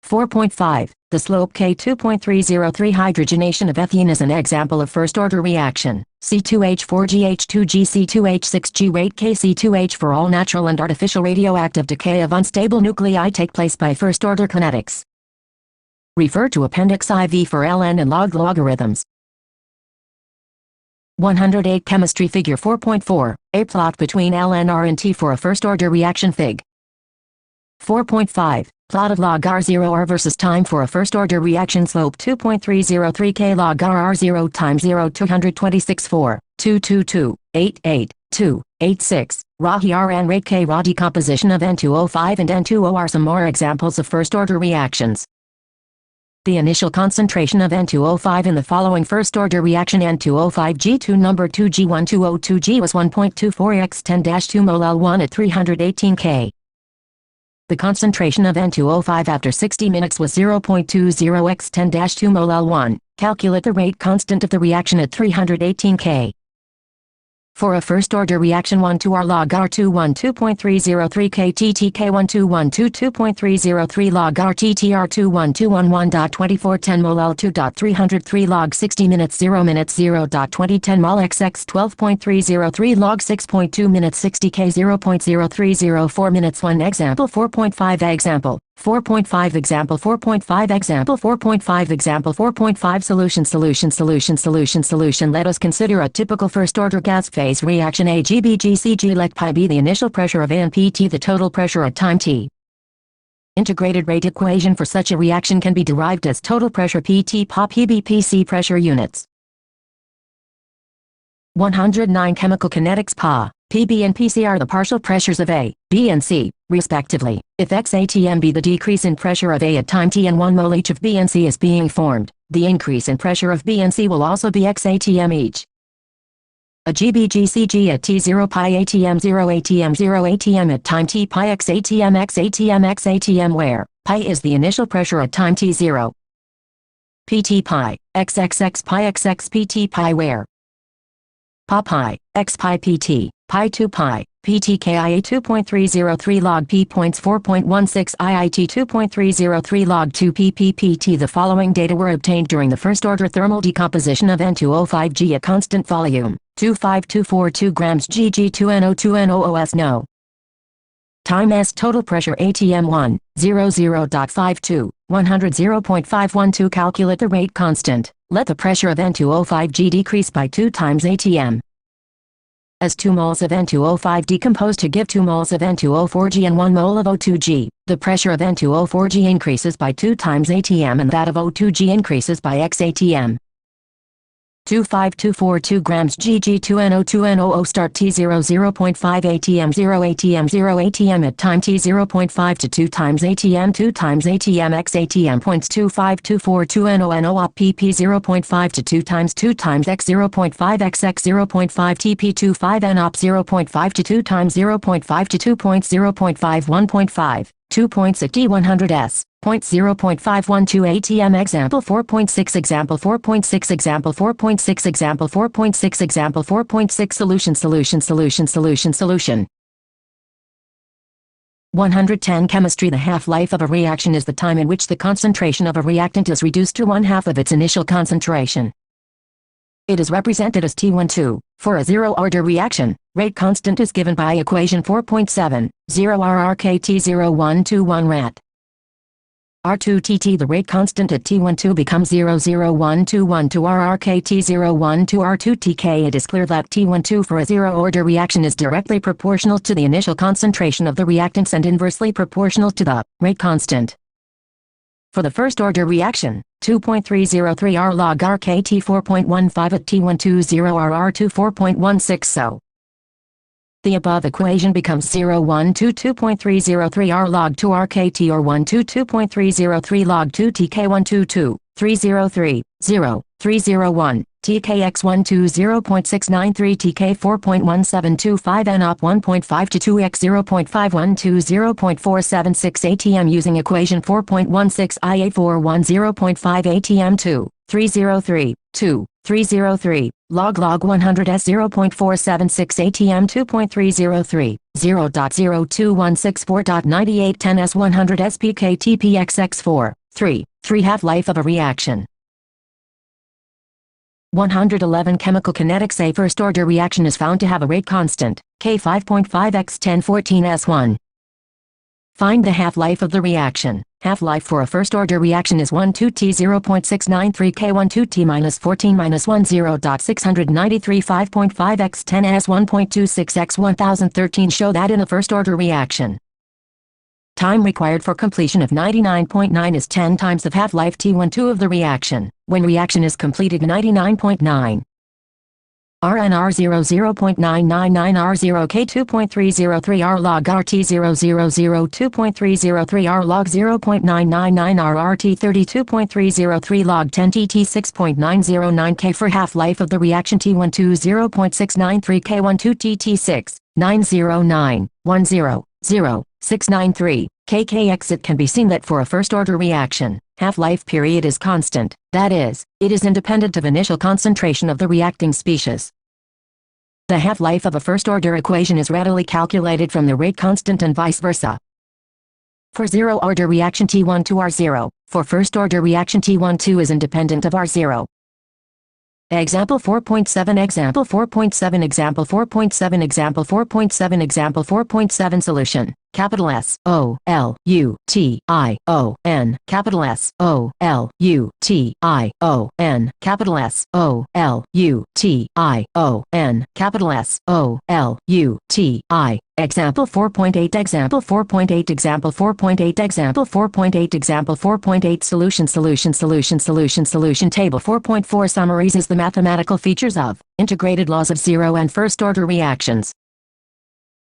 4.5. The slope K2.303 hydrogenation of ethene is an example of first-order reaction. C2H4GH2GC2H6G rate KC2H for all natural and artificial radioactive decay of unstable nuclei take place by first-order kinetics. Refer to Appendix IV for ln and log logarithms. 108 Chemistry Figure 4.4, a plot between ln-R and T for a first-order reaction Fig. 4.5. Plot of log R0R versus time for a first-order reaction slope 2.303 K log R0 times 0 226 4, 222, 88, 2, 86, Rahi Rn rate K raw decomposition of N2O5 and N2O are some more examples of first-order reactions. The initial concentration of N2O5 in the following first-order reaction N2O5G2 number 2G1202G was 1.24 x 10-2 mol L1 at 318 K. The concentration of N2O5 after 60 minutes was 0.20 x 10-2 mol L1. Calculate the rate constant of the reaction at 318 K. For a first-order reaction 1,2R log R21 2.303 K TTK 1212 2.303 log RTTR 21211.2410 mol L2.303 log 60 minutes 0 minutes 0.2010 mol XX 12.303 log 6.2 minutes 60 K 0.0304 minutes 1 example 4.5 example 4.5 example 4.5 example 4.5 example 4.5 solution. Let us consider a typical first-order gas phase reaction AGBGCG. Let pi be the initial pressure of A and PT the total pressure at time t. Integrated rate equation for such a reaction can be derived as total pressure PT Pa PB PC pressure units. 109 Chemical kinetics Pa, PB and PC are the partial pressures of A, B and C, respectively. If XATM be the decrease in pressure of A at time t and 1 mole each of B and C is being formed, the increase in pressure of B and C will also be XATM each. A GBGCG at T0 pi ATM 0 ATM 0 ATM at time t pi XATM XATM where pi is the initial pressure at time t0. PT pi, XXX pi XX PT pi where Pa pi, X pi PT, pi 2 pi, PT KIA 2.303 log P points 4.16 IIT 2.303 log 2 PPPT. The following data were obtained during the first-order thermal decomposition of N2O5G at constant volume, 25242 grams Gg2NO2NOOS no. Time S total pressure ATM 1, 00.52, 100 0.512. Calculate the rate constant. Let the pressure of N2O5G decrease by 2 times ATM. As 2 moles of N2O5 decompose to give 2 moles of N2O4G and 1 mole of O2G, the pressure of N2O4G increases by 2 times ATM and that of O2G increases by XATM. 25242 grams Gg2NO2NOO start T0 0.5 ATM 0 ATM 0 ATM at time T 0.5 to 2 times ATM XATM points 25242 NO op PP 0.5 to 2 times X 0.5 XX 0.5 TP 25 N op 0.5 to 2 times 0.5 to 2 points 0.5 1.5, 2 points at D100S. 0.512 ATM example 4.6 example 4.6 example 4.6 example 4.6 example 4.6 solution 110 Chemistry. The half-life of a reaction is the time in which the concentration of a reactant is reduced to 1/2 of its initial concentration. It is represented as T12. For a zero-order reaction, rate constant is given by equation 4.7, 0 RRKT0121 rat. R2TT. The rate constant at T12 becomes 00121 to RRKT01 to R2TK. It is clear that T12 for a zero-order reaction is directly proportional to the initial concentration of the reactants and inversely proportional to the rate constant. For the first-order reaction, 2.303 R log RKT 4.15 at T120 RR2 4.16 so. The above equation becomes 0.122.303 R log 2 RKT or 122.303 log 2 TK 122, 303, 0, 301, TKX 120.693 TK 4.1725 N op 1.5 to 2X 0.512 0.476 ATM using equation 4.16 IA 410.5 ATM 2, 303, 2, 303, log 100s 0.476 atm 2.303, 0.02164.9810s 100 spk tpxx4, 3, 3 half-life of a reaction. 111 Chemical kinetics. A first-order reaction is found to have a rate constant, K 5.5 x 1014 S1. Find the half-life of the reaction. Half-life for a first-order reaction is 12T 0.693 K 12T minus 14 minus 10 .693 5.5 x 10 S 1.26 x 1013 show that in a first-order reaction, time required for completion of 99.9 is 10 times the half-life T12 of the reaction. When reaction is completed 99.9. RNR 0.999 R0 K 2.303 R log RT 2.303 R log 0.999 R RT 32.303 log 10 TT 6.909 K for half-life of the reaction T12 0.693 K12 TT 6.909 693 KK exit can be seen that for a first-order reaction, half-life period is constant, that is, it is independent of initial concentration of the reacting species. The half-life of a first-order equation is readily calculated from the rate constant and vice versa. For zero-order reaction T12 R0, for first-order reaction T12 is independent of R0. Example 4.7 Example 4.7 Example 4.7 Example 4.7 Example 4.7 Solution. Capital S O L U T I O N capital S O L U T I O N capital S O L U T I O N capital S O L U T I. Example 4.8 Example 4.8 Example 4.8 Example 4.8 Example 4.8 Solution Table 4.4 summarizes the mathematical features of integrated laws of zero and first-order reactions.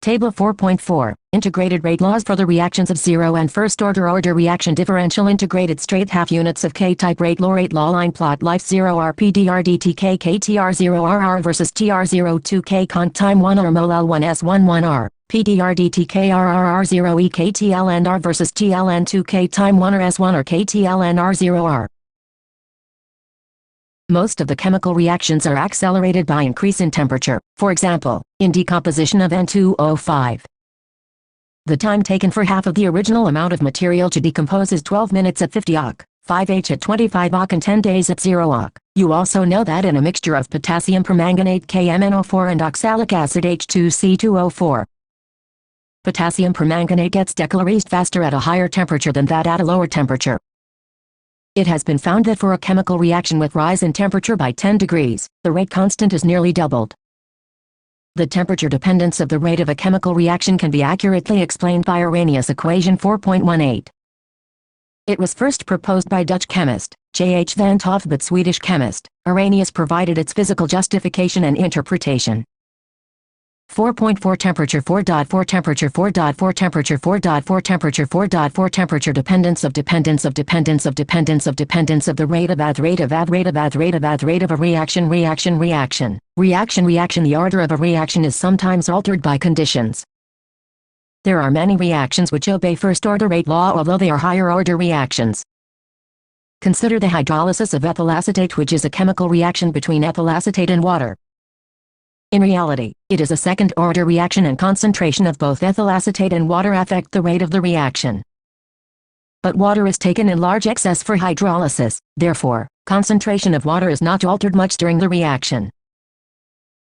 Table 4.4, integrated rate laws for the reactions of zero and first-order reaction differential integrated straight half units of K-type rate law line plot life 0 RPDRDTK KTR0RR versus TR02K cont time 1 or mol L1 S11R, PDRDTKRRR0 EKTLNR versus TLN2K time 1 or S1 or KTLNR0R. Most of the chemical reactions are accelerated by increase in temperature, for example, in decomposition of N2O5. The time taken for half of the original amount of material to decompose is 12 minutes at 50 oC, 5H at 25 oC and 10 days at 0 oC. You also know that in a mixture of potassium permanganate KMnO4 and oxalic acid H2C2O4, potassium permanganate gets decolorized faster at a higher temperature than that at a lower temperature. It has been found that for a chemical reaction with rise in temperature by 10 degrees, the rate constant is nearly doubled. The temperature dependence of the rate of a chemical reaction can be accurately explained by Arrhenius equation 4.18. It was first proposed by Dutch chemist J. H. van 't Hoff, but Swedish chemist Arrhenius provided its physical justification and interpretation. 4.4 Temperature 4.4 Temperature 4.4 Temperature 4.4 Temperature 4.4 Temperature dependence of the rate of a reaction. The order of a reaction is sometimes altered by conditions. There are many reactions which obey first-order rate law, although they are higher-order reactions. Consider the hydrolysis of ethyl acetate, which is a chemical reaction between ethyl acetate and water. In reality, it is a second-order reaction, and concentration of both ethyl acetate and water affect the rate of the reaction. But water is taken in large excess for hydrolysis, therefore, concentration of water is not altered much during the reaction.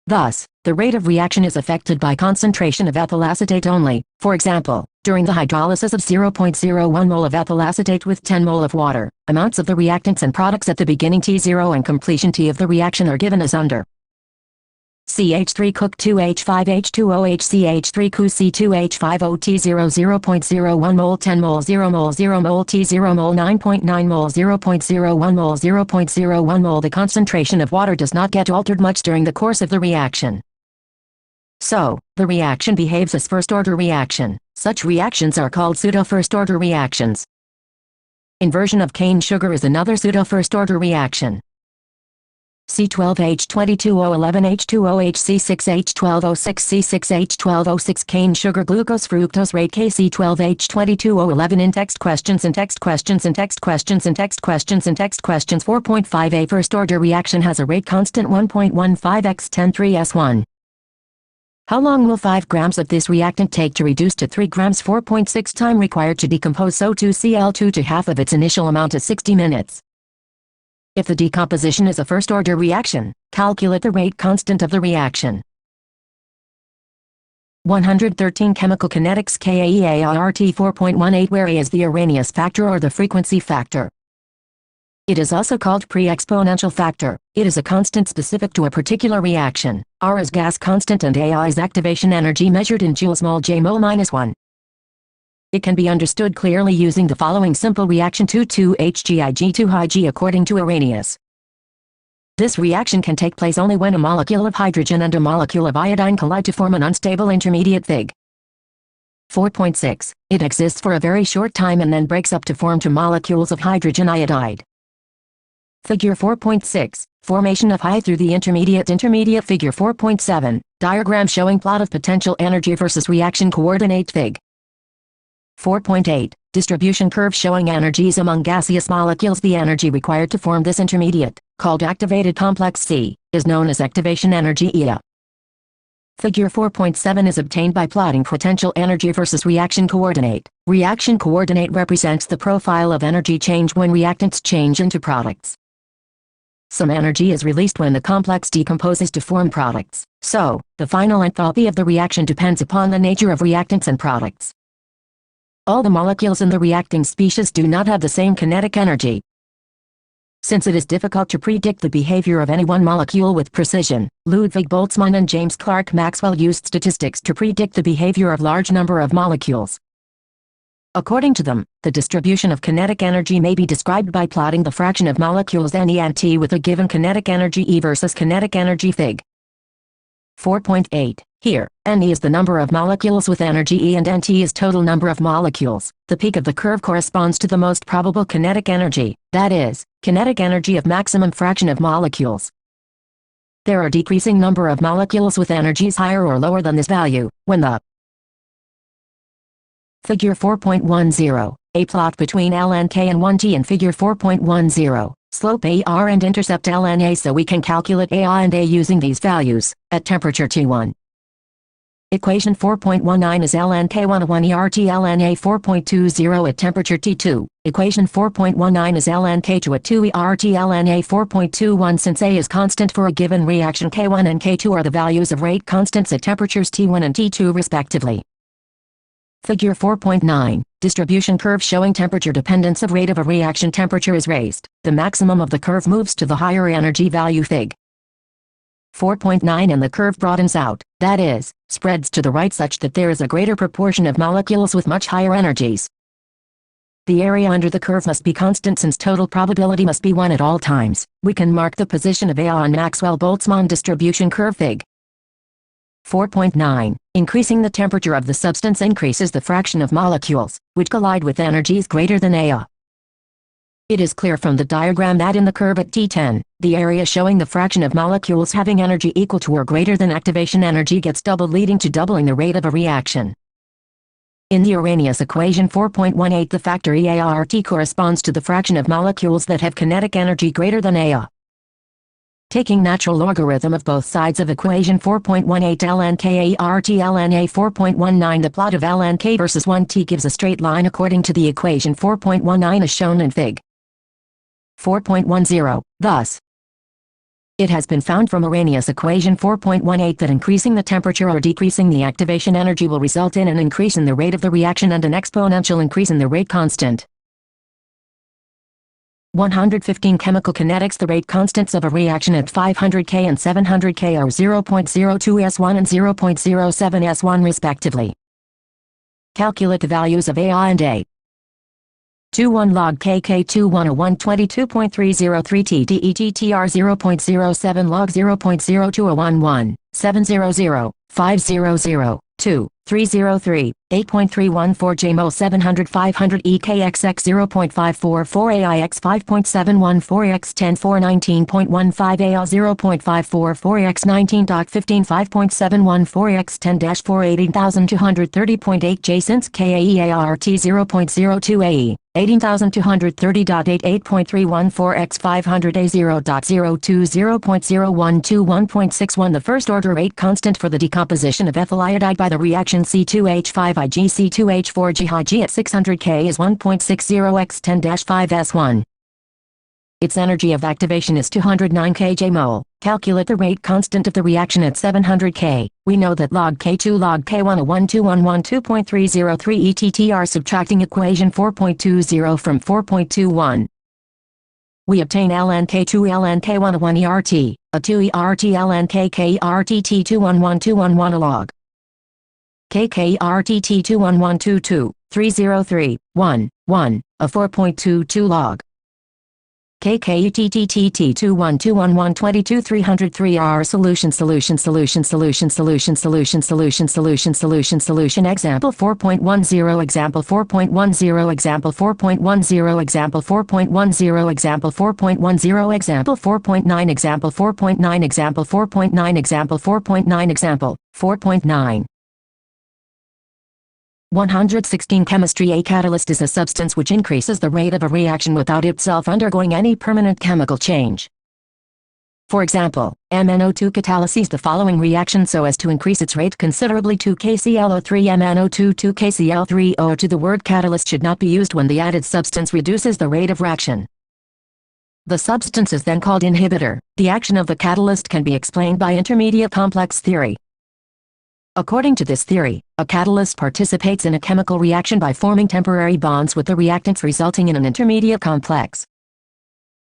Thus, the rate of reaction is affected by concentration of ethyl acetate only. For example, during the hydrolysis of 0.01 mol of ethyl acetate with 10 mol of water, amounts of the reactants and products at the beginning T0 and completion T of the reaction are given as under: CH3 Cook 2H5H2OH CH3 Cu C2H5O T0 0.01 mol 10 mol 0 mol 0 mol T0 mol 9.9 mol 0.01 mol 0.01 mol. The concentration of water does not get altered much during the course of the reaction. So, the reaction behaves as first-order reaction. Such reactions are called pseudo-first-order reactions. Inversion of cane sugar is another pseudo-first-order reaction. C12H22O11H2OHC6H12O6 cane sugar glucose fructose rate KC12H22O11 in text questions 4.5. A first order reaction has a rate constant 1.15 x 10^3 How long will 5 grams of this reactant take to reduce to 3 grams? 4.6 time required to decompose SO2Cl2 to half of its initial amount at 60 minutes. If the decomposition is a first-order reaction, calculate the rate constant of the reaction. 113 Chemical Kinetics KAEART 4.18 Where A is the Arrhenius factor or the frequency factor. It is also called pre-exponential factor. It is a constant specific to a particular reaction. R is gas constant and AI is activation energy measured in joules mol J mol -1. It can be understood clearly using the following simple reaction 2,2-HgI-G according to Arrhenius. This reaction can take place only when a molecule of hydrogen and a molecule of iodine collide to form an unstable intermediate Fig. 4.6. It exists for a very short time and then breaks up to form 2 molecules of hydrogen iodide. Figure 4.6. Formation of high through the intermediate Figure 4.7. Diagram showing plot of potential energy versus reaction coordinate Fig. 4.8. Distribution curve showing energies among gaseous molecules. The energy required to form this intermediate, called activated complex C, is known as activation energy Ea. Figure 4.7 is obtained by plotting potential energy versus reaction coordinate. Reaction coordinate represents the profile of energy change when reactants change into products. Some energy is released when the complex decomposes to form products, so, the final enthalpy of the reaction depends upon the nature of reactants and products. All the molecules in the reacting species do not have the same kinetic energy. Since it is difficult to predict the behavior of any one molecule with precision, Ludwig Boltzmann and James Clerk Maxwell used statistics to predict the behavior of large number of molecules. According to them, the distribution of kinetic energy may be described by plotting the fraction of molecules Ne and T with a given kinetic energy E versus kinetic energy Fig. 4.8. Here, Ne is the number of molecules with energy E and Nt is total number of molecules. The peak of the curve corresponds to the most probable kinetic energy, that is, kinetic energy of maximum fraction of molecules. There are decreasing number of molecules with energies higher or lower than this value, when the Figure 4.10, a plot between ln K and 1T in Figure 4.10. Slope AR and intercept ln A so we can calculate AI and A using these values, at temperature T1. Equation 4.19 is ln K1 ERT ln A 4.20 at temperature T2. Equation 4.19 is ln K2 at 2 ERT ln A 4.21 since A is constant for a given reaction K1 and K2 are the values of rate constants at temperatures T1 and T2 respectively. Figure 4.9. Distribution curve showing temperature dependence of rate of a reaction temperature is raised. The maximum of the curve moves to the higher energy value Fig. 4.9 and the curve broadens out, that is, spreads to the right such that there is a greater proportion of molecules with much higher energies. The area under the curve must be constant since total probability must be 1 at all times. We can mark the position of A on Maxwell-Boltzmann distribution curve Fig. 4.9. Increasing the temperature of the substance increases the fraction of molecules, which collide with energies greater than A. It is clear from the diagram that in the curve at T10, the area showing the fraction of molecules having energy equal to or greater than activation energy gets doubled leading to doubling the rate of a reaction. In the Arrhenius equation 4.18 the factor EART corresponds to the fraction of molecules that have kinetic energy greater than A. Taking natural logarithm of both sides of equation 4.18 ln KART ln A 4.19 the plot of ln K versus 1T gives a straight line according to the equation 4.19 as shown in Fig. 4.10. Thus, it has been found from Arrhenius equation 4.18 that increasing the temperature or decreasing the activation energy will result in an increase in the rate of the reaction and an exponential increase in the rate constant. 115 Chemical kinetics. The rate constants of a reaction at 500 K and 700 K are 0.02 S1 and 0.07 S1 respectively. Calculate the values of AI and A. 21 log KK 2101 22.303 T DETTR 0.07 log 0.02 11 700 500 2, 303, 8.314 J-mol 700 500 EKXX 0.544 AIX 5.714 X 10 419.15 AL 0.544 X 19.15 5.714 X 10-4 18,230.8 J since KAEART 0.02 AE 18,230.8 8.314 X 500 A 0.02 0.0121.61 The first order rate constant for the decomposition of ethyl iodide by the reaction C2H5Ig C2H4G at 600 K is 1.60 x 10-5 S1. Its energy of activation is 209 kJ-mol. Calculate the rate constant of the reaction at 700 K. We know that log K2 log K1 2.33 ETTR subtracting equation 4.20 from 4.21. We obtain ln K2 ln K1 1 ERT, a 2 ERT ln KK ERT T211211 a log. KK ERT T21122303 1 1, a 4.22 log. KKUTTT2121122 303 R solution example 4.10 example 4.10 example 4.10 example 4.10 example 4.10 example 4.9 example 4.9 example 4.9 example 4.9 example 4.9 116 Chemistry. A catalyst is a substance which increases the rate of a reaction without itself undergoing any permanent chemical change. For example, MnO2 catalyzes the following reaction so as to increase its rate considerably: 2KClO3 MnO2 2KCl3O. The word catalyst should not be used when the added substance reduces the rate of reaction. The substance is then called inhibitor. The action of the catalyst can be explained by intermediate complex theory. According to this theory, a catalyst participates in a chemical reaction by forming temporary bonds with the reactants resulting in an intermediate complex.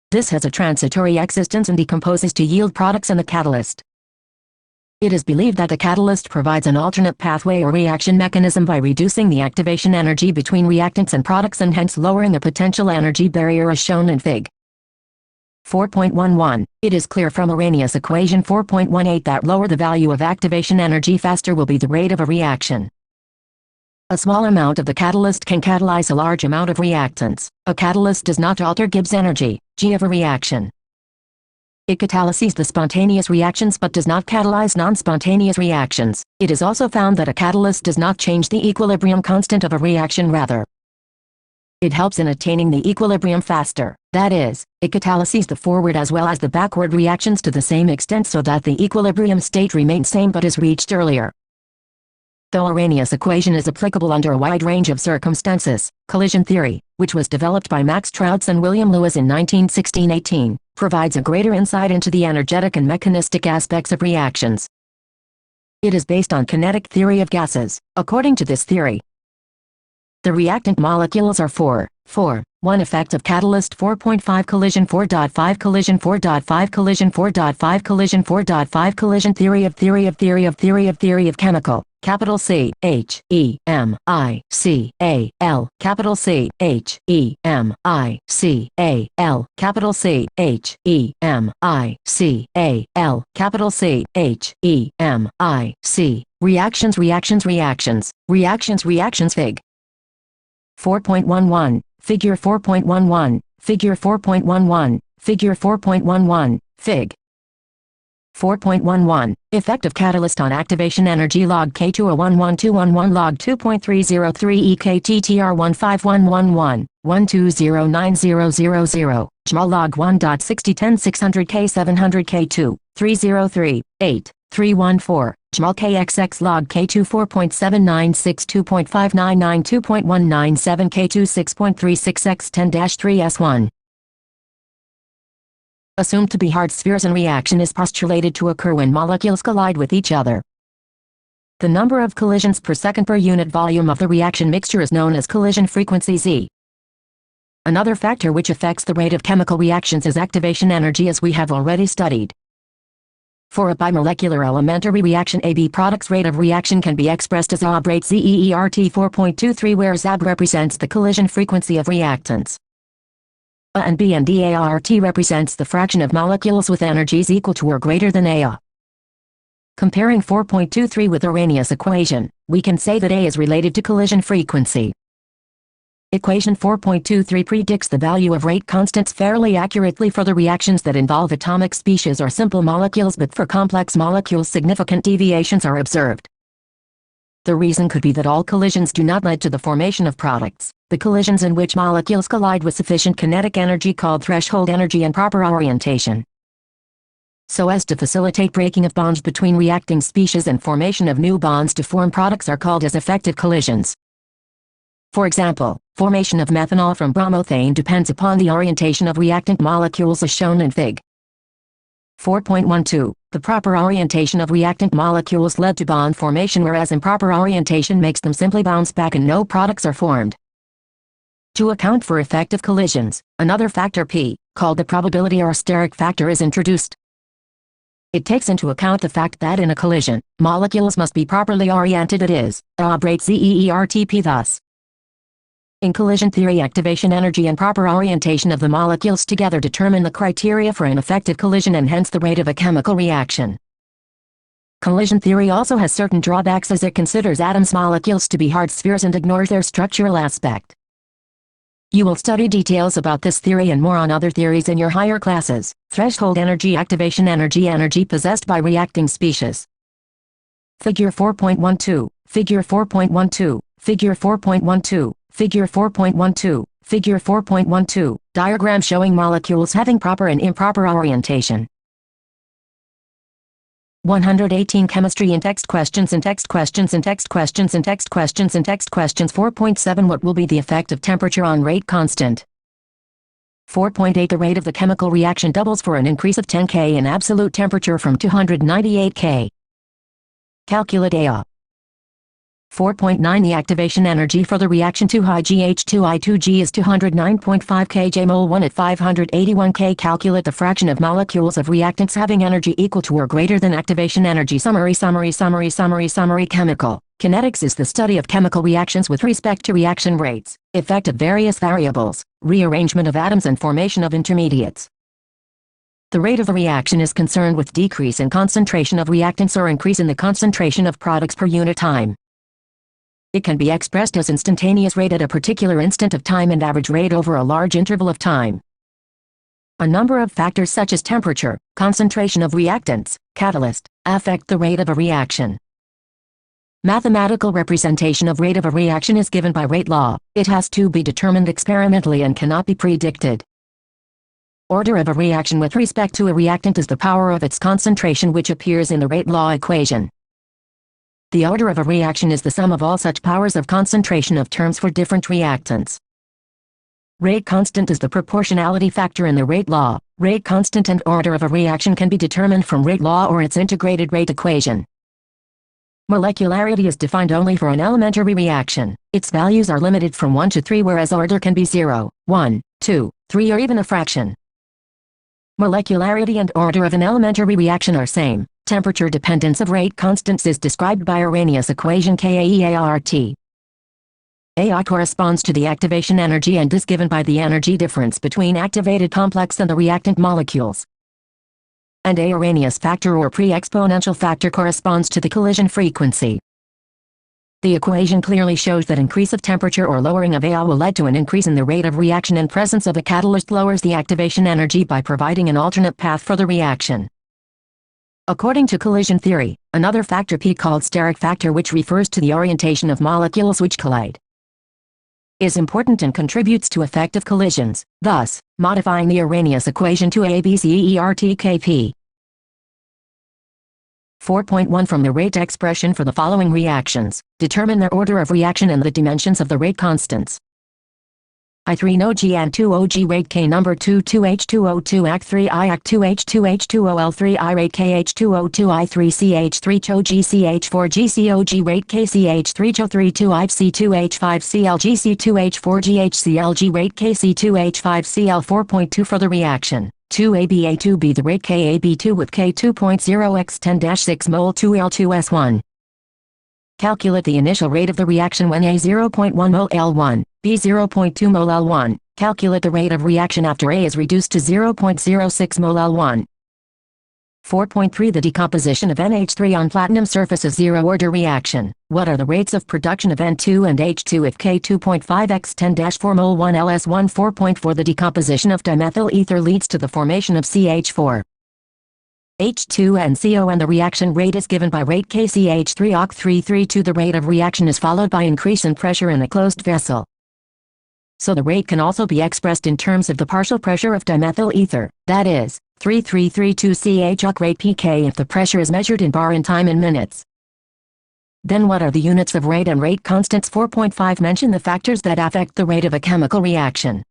This has a transitory existence and decomposes to yield products in the catalyst. It is believed that the catalyst provides an alternate pathway or reaction mechanism by reducing the activation energy between reactants and products and hence lowering the potential energy barrier as shown in Fig. 4.11. It is clear from Arrhenius equation 4.18 that lower the value of activation energy faster will be the rate of a reaction. A small amount of the catalyst can catalyze a large amount of reactants. A catalyst does not alter Gibbs energy, G of a reaction. It catalyzes the spontaneous reactions but does not catalyze non-spontaneous reactions. It is also found that a catalyst does not change the equilibrium constant of a reaction, rather it helps in attaining the equilibrium faster. That is, it catalyzes the forward as well as the backward reactions to the same extent so that the equilibrium state remains same but is reached earlier. Though Arrhenius equation is applicable under a wide range of circumstances, collision theory, which was developed by Max Troutz and William Lewis in 1916-18, provides a greater insight into the energetic and mechanistic aspects of reactions. It is based on kinetic theory of gases. According to this theory, the reactant molecules are 4, 1 effect of catalyst 4.5 collision 4.5 collision 4.5 collision 4.5 collision 4.5 collision theory of chemical, capital C, H, E, M, I, C, A, L, capital C, H, E, M, I, C, A, L, capital C, H, E, M, I, C, A, L, capital C, H, E, M, I, C, reactions Fig. 4.11, Figure 4.11, Figure 4.11, Figure 4.11, Fig. 4.11, Effect of catalyst on activation energy log K2 11211 log 2.303 EKTTR 15111, 1209000, Jmol log 1.6010 600 K 700 K2, 303, 8. 314, Jmol KXX log K2 4.796 2.599 2.197 K2 6.36 x 10-3 S1. Assumed to be hard spheres and reaction is postulated to occur when molecules collide with each other. The number of collisions per second per unit volume of the reaction mixture is known as collision frequency Z. Another factor which affects the rate of chemical reactions is activation energy, as we have already studied. For a bimolecular elementary reaction, AB product's rate of reaction can be expressed as AB rate ZEERT 4.23, where ZAB represents the collision frequency of reactants. A and B and DART represents the fraction of molecules with energies equal to or greater than AA. Comparing 4.23 with Arrhenius equation, we can say that A is related to collision frequency. Equation 4.23 predicts the value of rate constants fairly accurately for the reactions that involve atomic species or simple molecules, but for complex molecules significant deviations are observed. The reason could be that all collisions do not lead to the formation of products. The collisions in which molecules collide with sufficient kinetic energy, called threshold energy, and proper orientation, so as to facilitate breaking of bonds between reacting species and formation of new bonds to form products, are called as effective collisions. For example, formation of methanol from bromothane depends upon the orientation of reactant molecules as shown in Fig. 4.12. The proper orientation of reactant molecules led to bond formation, whereas improper orientation makes them simply bounce back and no products are formed. To account for effective collisions, another factor P, called the probability or steric factor, is introduced. It takes into account the fact that in a collision, molecules must be properly oriented, it is, rate ZEERTP thus. In collision theory, activation energy and proper orientation of the molecules together determine the criteria for an effective collision and hence the rate of a chemical reaction. Collision theory also has certain drawbacks, as it considers atoms molecules to be hard spheres and ignores their structural aspect. You will study details about this theory and more on other theories in your higher classes. Threshold energy, activation energy, energy possessed by reacting species. Figure 4.12, Figure 4.12, Figure 4.12, Figure 4.12, Figure 4.12, diagram showing molecules having proper and improper orientation. 118 Chemistry and text questions and text questions and text questions and text questions and text questions. 4.7 What will be the effect of temperature on rate constant? 4.8 The rate of the chemical reaction doubles for an increase of 10 K in absolute temperature from 298 K. Calculate A. 4.9 The activation energy for the reaction 2Hgh2I2G is 209.5 kJ/mol1 at 581 K. Calculate the fraction of molecules of reactants having energy equal to or greater than activation energy. Summary. Chemical kinetics is the study of chemical reactions with respect to reaction rates, effect of various variables, rearrangement of atoms and formation of intermediates. The rate of a reaction is concerned with decrease in concentration of reactants or increase in the concentration of products per unit time. It can be expressed as instantaneous rate at a particular instant of time and average rate over a large interval of time. A number of factors such as temperature, concentration of reactants, catalyst, affect the rate of a reaction. Mathematical representation of rate of a reaction is given by rate law. It has to be determined experimentally and cannot be predicted. Order of a reaction with respect to a reactant is the power of its concentration, which appears in the rate law equation. The order of a reaction is the sum of all such powers of concentration of terms for different reactants. Rate constant is the proportionality factor in the rate law. Rate constant and order of a reaction can be determined from rate law or its integrated rate equation. Molecularity is defined only for an elementary reaction. Its values are limited from 1 to 3, whereas order can be 0, 1, 2, 3 or even a fraction. Molecularity and order of an elementary reaction are same. Temperature dependence of rate constants is described by Arrhenius equation KAEART. AI corresponds to the activation energy and is given by the energy difference between activated complex and the reactant molecules. And A Arrhenius factor or pre-exponential factor corresponds to the collision frequency. The equation clearly shows that increase of temperature or lowering of AI will lead to an increase in the rate of reaction, and presence of a catalyst lowers the activation energy by providing an alternate path for the reaction. According to collision theory, another factor P, called steric factor, which refers to the orientation of molecules which collide, is important and contributes to effective collisions, thus, modifying the Arrhenius equation to ABCERTKP. 4.1 From the rate expression for the following reactions, determine their order of reaction and the dimensions of the rate constants. I3NOG and 2OG rate K number 2 2H2O2 Act 3 I Act 2H2H2OL3 I rate KH2O2 I3CH3 CHO GCH4 GCOG rate KCH3 CHO3 2IC2H5Cl GC2H4 GHClG rate KC2H5Cl. 4.2 For the reaction 2AB-A2B the rate KAB2 with K2.0 x 10-6 mol 2L2S1. Calculate the initial rate of the reaction when A 0.1 mol L1, B 0.2 mol L1. Calculate the rate of reaction after A is reduced to 0.06 mol L1. 4.3 The decomposition of NH3 on platinum surface is zero-order reaction. What are the rates of production of N2 and H2 if K2.5 x 10-4 mol 1 ls1 4.4 The decomposition of dimethyl ether leads to the formation of CH4. H2NCO and the reaction rate is given by rate KCH3OC332. The rate of reaction is followed by increase in pressure in a closed vessel. So the rate can also be expressed in terms of the partial pressure of dimethyl ether, that is, 3332 CH rate pK if the pressure is measured in bar in time in minutes. Then what are the units of rate and rate constants? 4.5 Mention the factors that affect the rate of a chemical reaction.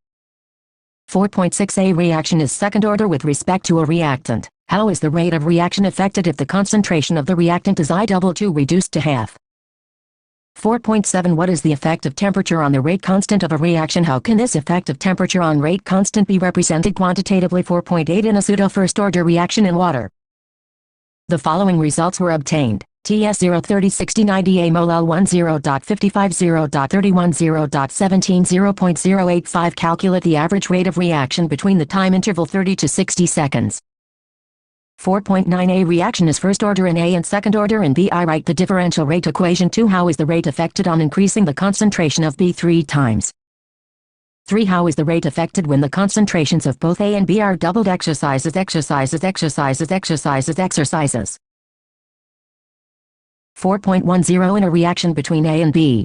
4.6 A reaction is second order with respect to a reactant. How is the rate of reaction affected if the concentration of the reactant is I2 reduced to half? 4.7 What is the effect of temperature on the rate constant of a reaction? How can this effect of temperature on rate constant be represented quantitatively? 4.8 In a pseudo first-order reaction in water, the following results were obtained. TS 0 30 60 90 A mol L1 0.55 0.31 0.17 0.085 Calculate the average rate of reaction between the time interval 30 to 60 seconds. 4.9 A reaction is first order in A and second order in B. I write the differential rate equation. 2 How is the rate affected on increasing the concentration of B 3 times? 3 How is the rate affected when the concentrations of both A and B are doubled? Exercises 4.10 In a reaction between A and B,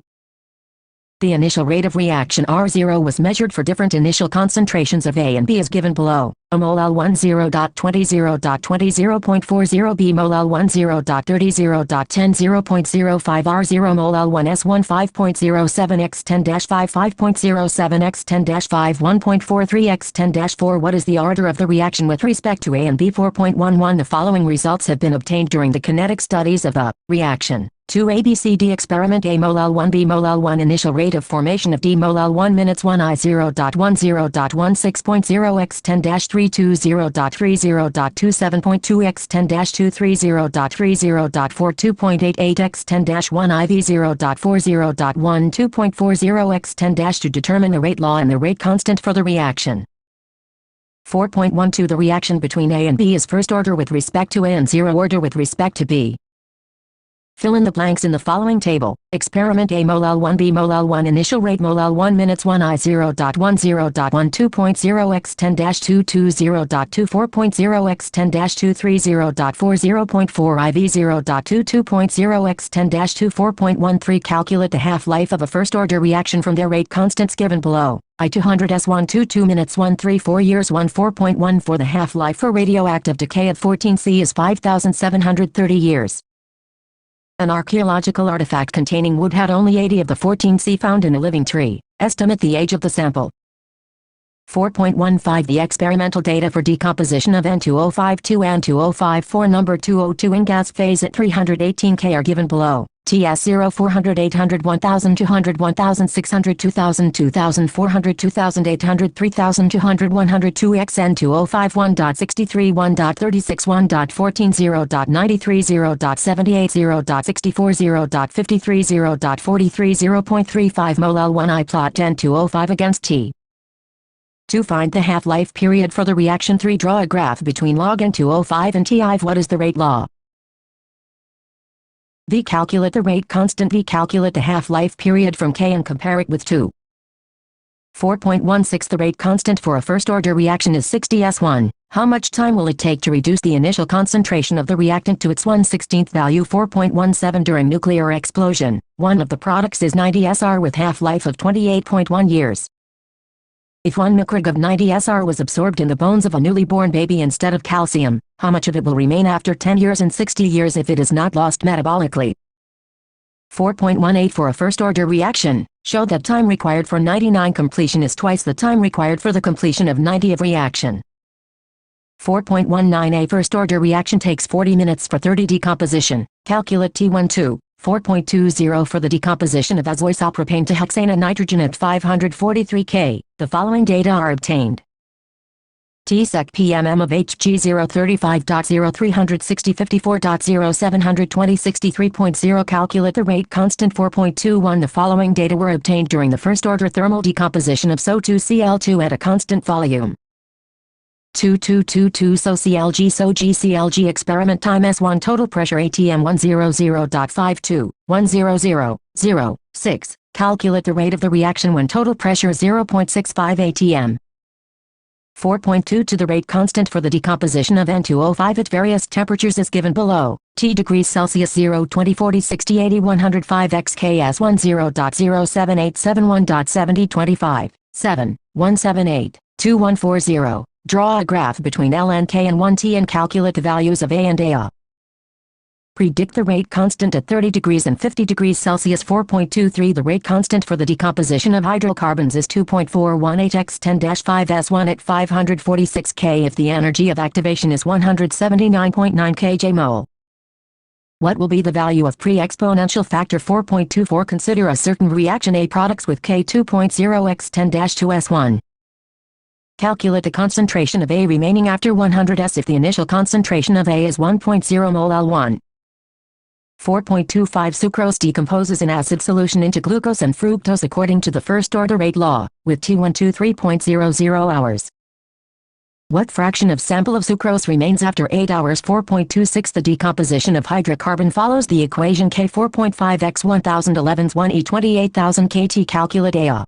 the initial rate of reaction R0 was measured for different initial concentrations of A and B as given below. A mol L1 0.20 0.20 0.40 B mol L1 0.30 0.10 0.05 R0 mol L1 S1 5.07 x 10-5 5.07 x 10-5 1.43 x 10-4 What is the order of the reaction with respect to A and B? 4.11 The following results have been obtained during the kinetic studies of a reaction. 2 ABCD experiment. A mol L1 B mol L1 initial rate of formation of D mol L1 minutes 1 I 0.10.16.0 x 10-3 20.30.27.2 x 10-230.30.42.88 x 10-1 IV 0.40.1 2.40 x 10- to determine the rate law and the rate constant for the reaction. 4.12 The reaction between A and B is first order with respect to A and zero order with respect to B. Fill in the blanks in the following table. Experiment A mol L1 B mol L1 initial rate mol L1 minutes 1 I 0.10.1 2.0 x 10-2 20.24.0 x 10-230.40.4 IV 0.22.0 x 10-2 4.13 Calculate the half-life of a first-order reaction from their rate constants given below. I200 S1 2 minutes 134 years 4.1 For the half-life for radioactive decay of 14C is 5,730 years. An archaeological artifact containing wood had only 80 of the 14C found in a living tree. Estimate the age of the sample. 4.15 The experimental data for decomposition of N2052 and N2054 number 202 in gas phase at 318 K are given below. TS 0 400 800 1200 1600 2000 2400 2800 3200 102 XN2051.63 1.36 1.14 0.93 0.78 0.64 0.53 0.43 0.35 mol L1 I plot N205 against T. To find the half-life period for the reaction 3 draw a graph between log N205 and T5 What is the rate law? V calculate the rate constant V calculate the half-life period from K and compare it with 2. 4.16 The rate constant for a first-order reaction is 60 S1. How much time will it take to reduce the initial concentration of the reactant to its 1/16th value? 4.17 During nuclear explosion, one of the products is 90 SR with half-life of 28.1 years. If 1 microg of 90 SR was absorbed in the bones of a newly born baby instead of calcium, how much of it will remain after 10 years and 60 years if it is not lost metabolically? 4.18 For a first-order reaction, show that time required for 99 completion is twice the time required for the completion of 90 of reaction. 4.19 A first-order reaction takes 40 minutes for 30 decomposition. Calculate T12. 4.20 For the decomposition of azoisopropane to hexane and nitrogen at 543 K, the following data are obtained. T-sec PMM of Hg035.0 360 54.0 720 63.0 Calculate the rate constant 4.21 The following data were obtained during the first-order thermal decomposition of SO2Cl2 at a constant volume. 2222 So GCLG experiment time S1 total pressure ATM 100.52 100.06. Calculate the rate of the reaction when total pressure is 0.65 atm. 4.2 to the rate constant for the decomposition of N2O5 at various temperatures is given below. T degrees Celsius 0, 20, 40, 60, 80, 105 XKS 10.07871.70 25 7 178 2140. Draw a graph between L and K and 1T and calculate the values of A and A. Predict the rate constant at 30 degrees and 50 degrees Celsius. 4.23 The rate constant for the decomposition of hydrocarbons is 2.418 x 10-5 S1 at 546 K if the energy of activation is 179.9 kJ/mol. What will be the value of pre-exponential factor 4.24? Consider a certain reaction A products with K 2.0 x 10-2 S1. Calculate the concentration of A remaining after 100 S if the initial concentration of A is 1.0 mol L1. 4.25 Sucrose decomposes in acid solution into glucose and fructose according to the first-order rate law, with T1 to 3.00 hours. What fraction of sample of sucrose remains after 8 hours? 4.26 The decomposition of hydrocarbon follows the equation K 4.5 x 1011's 1e 28,000 kt. Calculate A.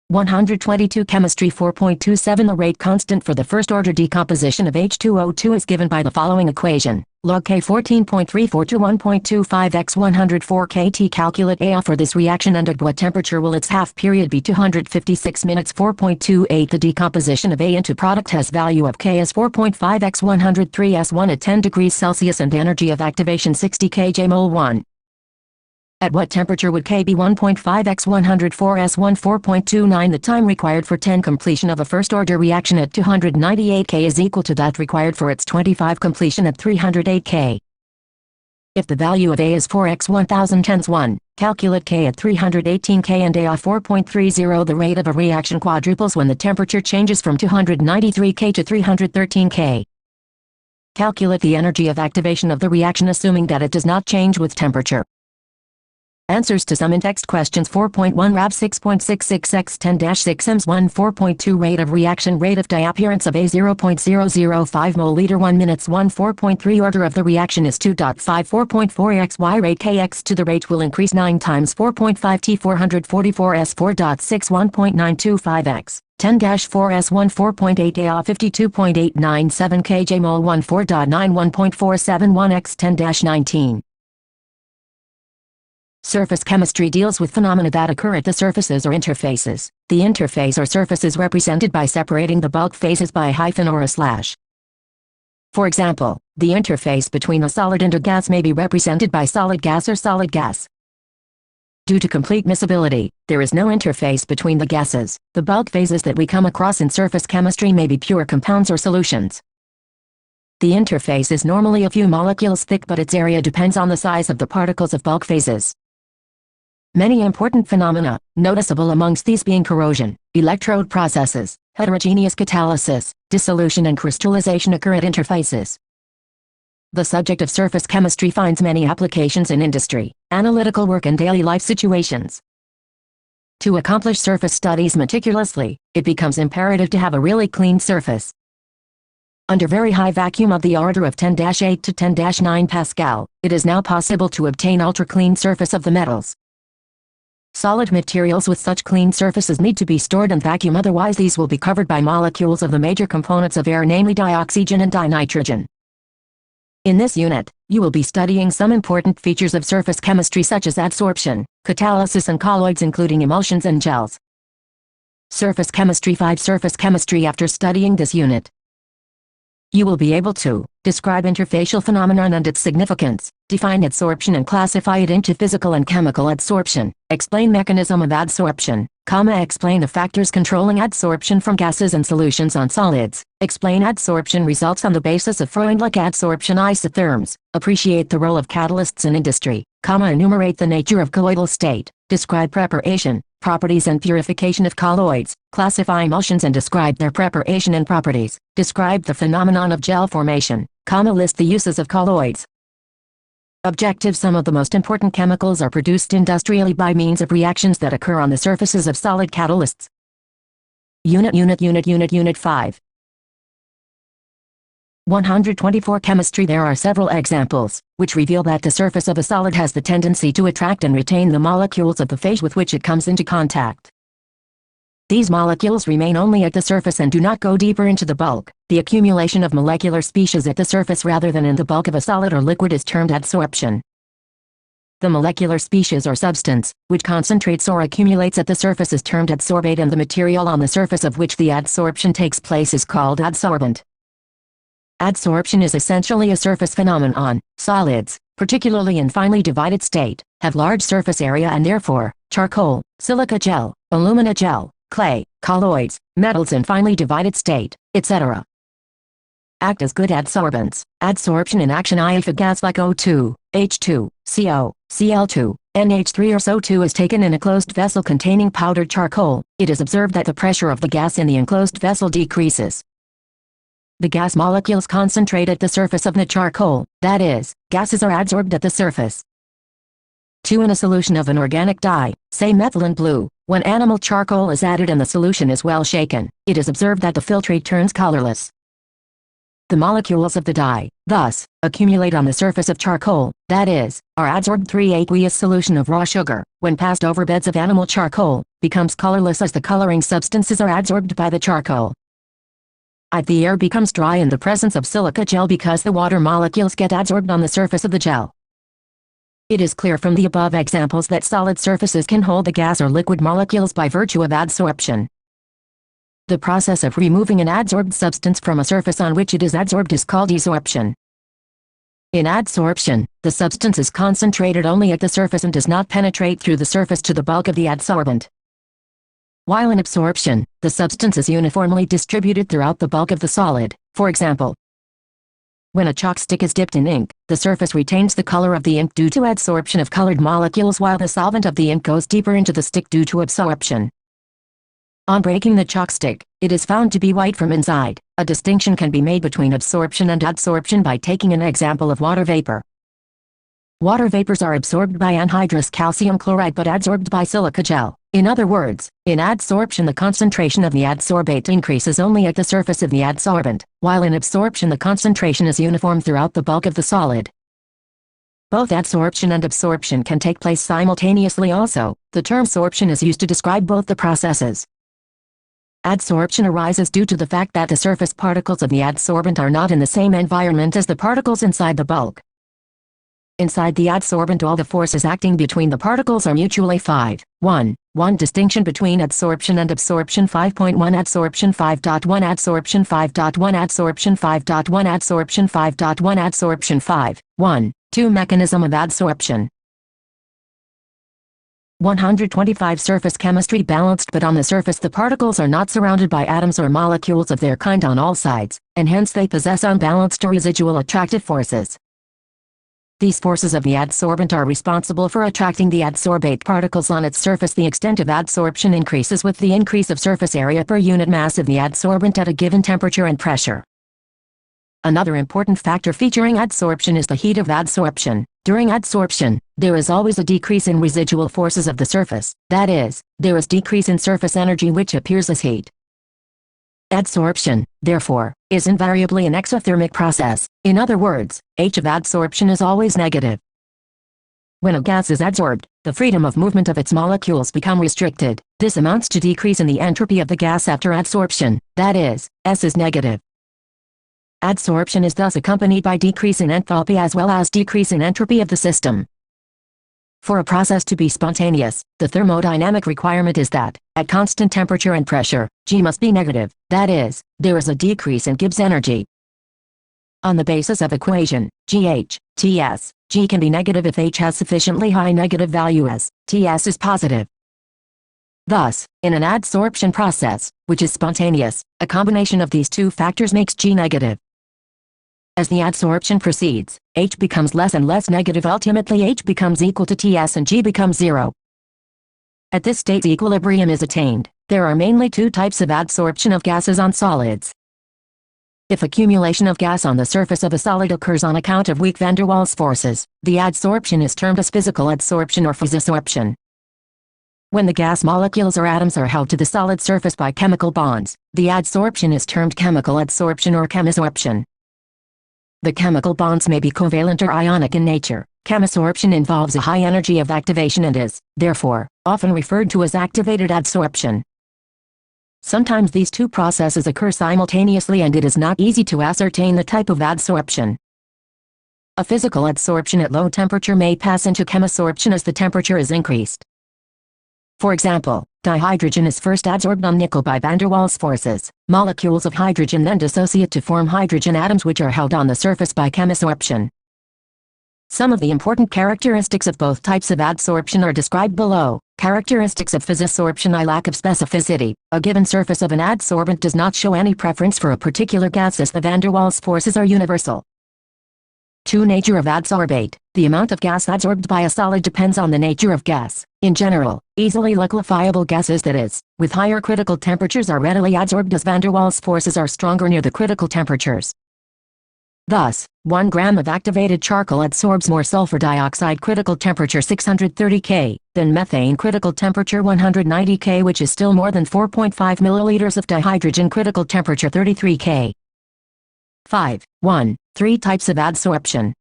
122 Chemistry 4.27 The rate constant for the first-order decomposition of H2O2 is given by the following equation. Log K 14.34 to 1.25 x 104 kt. Calculate A for this reaction. Under what temperature will its half period be? 256 minutes. 4.28 The decomposition of A into product has value of K as 4.5 x 103 S1 at 10 degrees Celsius and energy of activation 60 kJ/mol 1. At what temperature would K be? 1.5 x 104 S1 4.29 The time required for 10 completion of a first-order reaction at 298 K is equal to that required for its 25 completion at 308 K. If the value of A is 4 x 1010's 1, calculate K at 318 K and A of 4.30 The rate of a reaction quadruples when the temperature changes from 293 K to 313 K. Calculate the energy of activation of the reaction assuming that it does not change with temperature. Answers to some in-text questions. 4.1 RAB 6.66 x 10-6 EMS 1 4.2 Rate of reaction. Rate of diappearance of A 0.005 mol liter 1 minutes 1 4.3 Order of the reaction is 2.5 4.4 x Y rate Kx to the rate will increase 9 times 4.5 T 444 S 4.6 1.925 x 10-4 S1 4.8 A 52.897 kJ/mol 1 4.9 1.471 x 10-19. Surface chemistry deals with phenomena that occur at the surfaces or interfaces. The interface or surface is represented by separating the bulk phases by a hyphen or a slash. For example, the interface between a solid and a gas may be represented by solid gas or solid gas. Due to complete miscibility, there is no interface between the gases. The bulk phases that we come across in surface chemistry may be pure compounds or solutions. The interface is normally a few molecules thick, but its area depends on the size of the particles of bulk phases. Many important phenomena, noticeable amongst these being corrosion, electrode processes, heterogeneous catalysis, dissolution and crystallization occur at interfaces. The subject of surface chemistry finds many applications in industry, analytical work and daily life situations. To accomplish surface studies meticulously, it becomes imperative to have a really clean surface. Under very high vacuum of the order of 10-8 to 10-9 Pascal, it is now possible to obtain ultra-clean surface of the metals. Solid materials with such clean surfaces need to be stored in vacuum, otherwise these will be covered by molecules of the major components of air, namely dioxygen and dinitrogen. In this unit, you will be studying some important features of surface chemistry such as adsorption, catalysis and colloids including emulsions and gels. Surface chemistry 5 Surface chemistry. After studying this unit, you will be able to describe interfacial phenomenon and its significance, define adsorption and classify it into physical and chemical adsorption, explain mechanism of adsorption, explain the factors controlling adsorption from gases and solutions on solids, explain adsorption results on the basis of Freundlich adsorption isotherms, appreciate the role of catalysts in industry, enumerate the nature of colloidal state, describe preparation, properties and purification of colloids, classify emulsions and describe their preparation and properties, describe the phenomenon of gel formation, list the uses of colloids. Objective: some of the most important chemicals are produced industrially by means of reactions that occur on the surfaces of solid catalysts. Unit 5. 124 Chemistry. There are several examples, which reveal that the surface of a solid has the tendency to attract and retain the molecules of the phase with which it comes into contact. These molecules remain only at the surface and do not go deeper into the bulk. The accumulation of molecular species at the surface rather than in the bulk of a solid or liquid is termed adsorption. The molecular species or substance, which concentrates or accumulates at the surface is termed adsorbate, and the material on the surface of which the adsorption takes place is called adsorbent. Adsorption is essentially a surface phenomenon. Solids, particularly in finely divided state, have large surface area and therefore, charcoal, silica gel, alumina gel, clay, colloids, metals in finely divided state, etc. act as good adsorbents. Adsorption in action. If a gas like O2, H2, CO, Cl2, NH3 or SO2 is taken in a closed vessel containing powdered charcoal, it is observed that the pressure of the gas in the enclosed vessel decreases. The gas molecules concentrate at the surface of the charcoal, that is, gases are adsorbed at the surface. 2. In a solution of an organic dye, say methylene blue, when animal charcoal is added and the solution is well shaken, it is observed that the filtrate turns colorless. The molecules of the dye, thus, accumulate on the surface of charcoal, that is, are adsorbed. 3. Aqueous solution of raw sugar, when passed over beds of animal charcoal, becomes colorless as the coloring substances are adsorbed by the charcoal. The air becomes dry in the presence of silica gel because the water molecules get adsorbed on the surface of the gel. It is clear from the above examples that solid surfaces can hold the gas or liquid molecules by virtue of adsorption. The process of removing an adsorbed substance from a surface on which it is adsorbed is called desorption. In adsorption, the substance is concentrated only at the surface and does not penetrate through the surface to the bulk of the adsorbent. While in absorption, the substance is uniformly distributed throughout the bulk of the solid. For example, when a chalk stick is dipped in ink, the surface retains the color of the ink due to adsorption of colored molecules while the solvent of the ink goes deeper into the stick due to absorption. On breaking the chalk stick, it is found to be white from inside. A distinction can be made between absorption and adsorption by taking an example of water vapor. Water vapors are absorbed by anhydrous calcium chloride but adsorbed by silica gel. In other words, in adsorption the concentration of the adsorbate increases only at the surface of the adsorbent, while in absorption the concentration is uniform throughout the bulk of the solid. Both adsorption and absorption can take place simultaneously also. The term sorption is used to describe both the processes. Adsorption arises due to the fact that the surface particles of the adsorbent are not in the same environment as the particles inside the bulk. Inside the adsorbent all the forces acting between the particles are mutually 5.1. 1. Distinction between adsorption and absorption. 5.1 Adsorption 5.1 Adsorption 5.1 Adsorption 5.1 Adsorption 5.1 Adsorption 5.1. 2. Mechanism of adsorption. 125 Surface chemistry. Balanced, but on the surface the particles are not surrounded by atoms or molecules of their kind on all sides, and hence they possess unbalanced or residual attractive forces. These forces of the adsorbent are responsible for attracting the adsorbate particles on its surface. The extent of adsorption increases with the increase of surface area per unit mass of the adsorbent at a given temperature and pressure. Another important factor featuring adsorption is the heat of adsorption. During adsorption, there is always a decrease in residual forces of the surface, that is, there is decrease in surface energy which appears as heat. Adsorption, therefore, is invariably an exothermic process. In other words, H of adsorption is always negative. When a gas is adsorbed, the freedom of movement of its molecules become restricted. This amounts to decrease in the entropy of the gas after adsorption, that is, S is negative. Adsorption is thus accompanied by decrease in enthalpy as well as decrease in entropy of the system. For a process to be spontaneous, the thermodynamic requirement is that, at constant temperature and pressure, G must be negative, that is, there is a decrease in Gibbs energy. On the basis of equation, GH, Ts, G can be negative if H has sufficiently high negative value as Ts is positive. Thus, in an adsorption process, which is spontaneous, a combination of these two factors makes G negative. As the adsorption proceeds, H becomes less and less negative. Ultimately H becomes equal to Ts and G becomes zero. At this state equilibrium is attained. There are mainly two types of adsorption of gases on solids. If accumulation of gas on the surface of a solid occurs on account of weak van der Waals forces, the adsorption is termed as physical adsorption or physisorption. When the gas molecules or atoms are held to the solid surface by chemical bonds, the adsorption is termed chemical adsorption or chemisorption. The chemical bonds may be covalent or ionic in nature. Chemisorption involves a high energy of activation and is, therefore, often referred to as activated adsorption. Sometimes these two processes occur simultaneously and it is not easy to ascertain the type of adsorption. A physical adsorption at low temperature may pass into chemisorption as the temperature is increased. For example, dihydrogen is first adsorbed on nickel by van der Waals forces. Molecules of hydrogen then dissociate to form hydrogen atoms which are held on the surface by chemisorption. Some of the important characteristics of both types of adsorption are described below. Characteristics of physisorption: lack of specificity. A given surface of an adsorbent does not show any preference for a particular gas as the van der Waals forces are universal. 2. Nature of adsorbate. The amount of gas adsorbed by a solid depends on the nature of gas. In general, easily liquefiable gases, that is, with higher critical temperatures, are readily adsorbed as van der Waals forces are stronger near the critical temperatures. Thus, 1 gram of activated charcoal adsorbs more sulfur dioxide critical temperature 630 K than methane critical temperature 190 K, which is still more than 4.5 milliliters of dihydrogen critical temperature 33 K. 5. 1. 3 types of adsorption.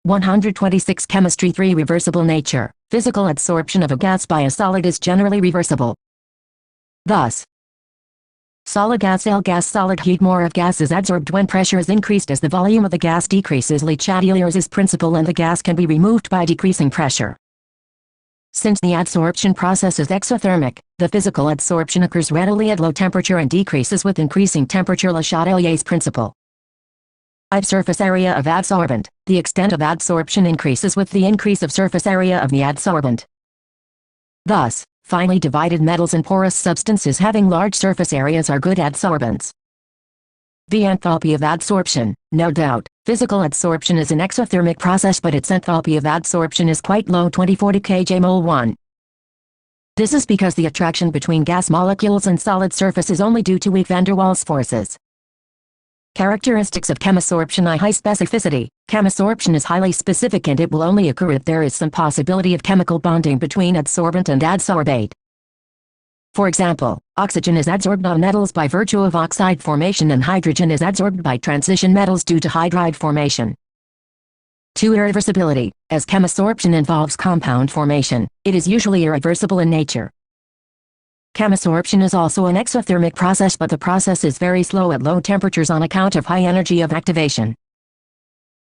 126. Chemistry. 3. Reversible nature. Physical adsorption of a gas by a solid is generally reversible. Thus, solid gas L gas solid heat. More of gas is adsorbed when pressure is increased as the volume of the gas decreases. Le Chatelier's principle, and the gas can be removed by decreasing pressure. Since the adsorption process is exothermic, the physical adsorption occurs readily at low temperature and decreases with increasing temperature. Le Chatelier's principle. Surface area of adsorbent. The extent of adsorption increases with the increase of surface area of the adsorbent. Thus, finely divided metals and porous substances having large surface areas are good adsorbents. The enthalpy of adsorption. No doubt, physical adsorption is an exothermic process, but its enthalpy of adsorption is quite low, 2040 kJ-mol/1. This is because the attraction between gas molecules and solid surface is only due to weak van der Waals forces. Characteristics of chemisorption. High specificity. Chemisorption is highly specific and it will only occur if there is some possibility of chemical bonding between adsorbent and adsorbate. For example, oxygen is adsorbed on metals by virtue of oxide formation and hydrogen is adsorbed by transition metals due to hydride formation. 2. Irreversibility. As chemisorption involves compound formation, it is usually irreversible in nature. Chemisorption is also an exothermic process, but the process is very slow at low temperatures on account of high energy of activation.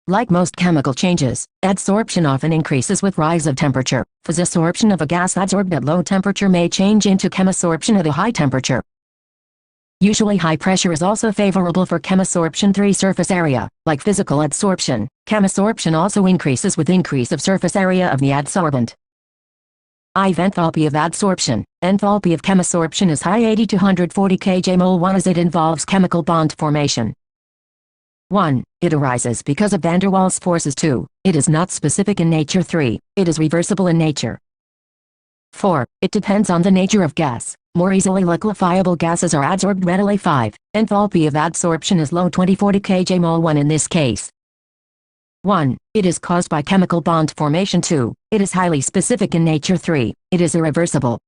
Like most chemical changes, adsorption often increases with rise of temperature. Physisorption of a gas adsorbed at low temperature may change into chemisorption at a high temperature. Usually high pressure is also favorable for chemisorption. 3. Surface area. Like physical adsorption, chemisorption also increases with increase of surface area of the adsorbent. Enthalpy of adsorption. Enthalpy of chemisorption is high, 80 to 140 kJ-mol/1, as it involves chemical bond formation. 1. It arises because of van der Waals forces. 2. It is not specific in nature. 3. It is reversible in nature. 4. It depends on the nature of gas. More easily liquefiable gases are adsorbed readily. 5. Enthalpy of adsorption is low, 2040 kJ-mol/1 in this case. 1. It is caused by chemical bond formation. 2. It is highly specific in nature. 3. It is irreversible.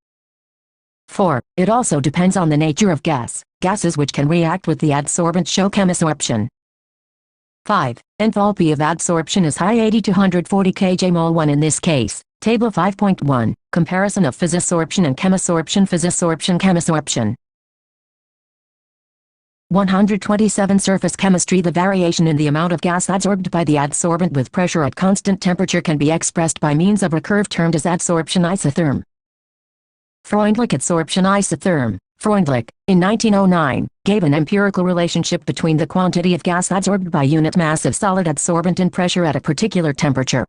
4. It also depends on the nature of gas. Gases which can react with the adsorbent show chemisorption. 5. Enthalpy of adsorption is high, 80 to 140 kJ-mol/1 in this case. Table 5.1. Comparison of physisorption and chemisorption. Physisorption, chemisorption. 127. Surface chemistry. The variation in the amount of gas adsorbed by the adsorbent with pressure at constant temperature can be expressed by means of a curve termed as adsorption isotherm. Freundlich adsorption isotherm. Freundlich, in 1909, gave an empirical relationship between the quantity of gas adsorbed by unit mass of solid adsorbent and pressure at a particular temperature.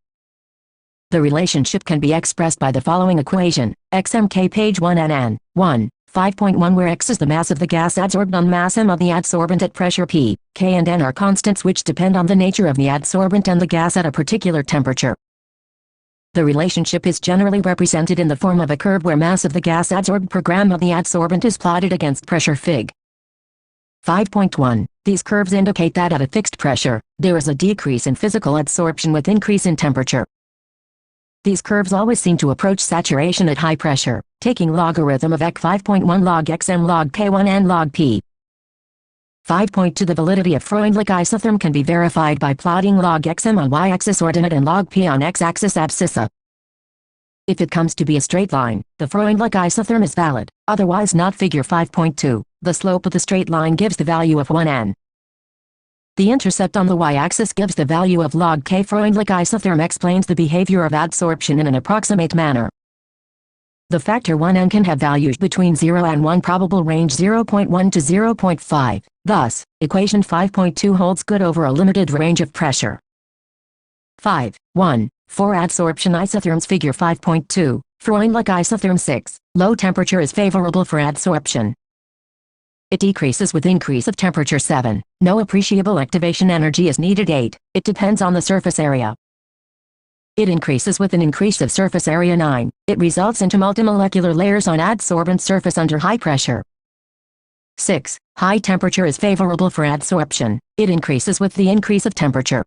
The relationship can be expressed by the following equation: xmk page 1 nn 1. 5.1, where x is the mass of the gas adsorbed on mass m of the adsorbent at pressure P, K and n are constants which depend on the nature of the adsorbent and the gas at a particular temperature. The relationship is generally represented in the form of a curve where mass of the gas adsorbed per gram of the adsorbent is plotted against pressure Fig. 5.1. These curves indicate that at a fixed pressure, there is a decrease in physical adsorption with increase in temperature. These curves always seem to approach saturation at high pressure, taking logarithm of EC 5.1 log xm log K1 and log P. 5.2 The validity of Freundlich isotherm can be verified by plotting log xm on y-axis ordinate and log P on x-axis abscissa. If it comes to be a straight line, the Freundlich isotherm is valid, otherwise not. Figure 5.2, the slope of the straight line gives the value of 1n. The intercept on the y-axis gives the value of log K. Freundlich isotherm explains the behavior of adsorption in an approximate manner. The factor 1n can have values between 0 and 1, probable range 0.1 to 0.5, thus, equation 5.2 holds good over a limited range of pressure. 5.1. For adsorption isotherms. Figure 5.2, Freundlich isotherm 6, low temperature is favorable for adsorption. It decreases with increase of temperature. 7. No appreciable activation energy is needed. 8. It depends on the surface area. It increases with an increase of surface area. 9. It results into multimolecular layers on adsorbent surface under high pressure. 6. High temperature is favorable for adsorption. It increases with the increase of temperature.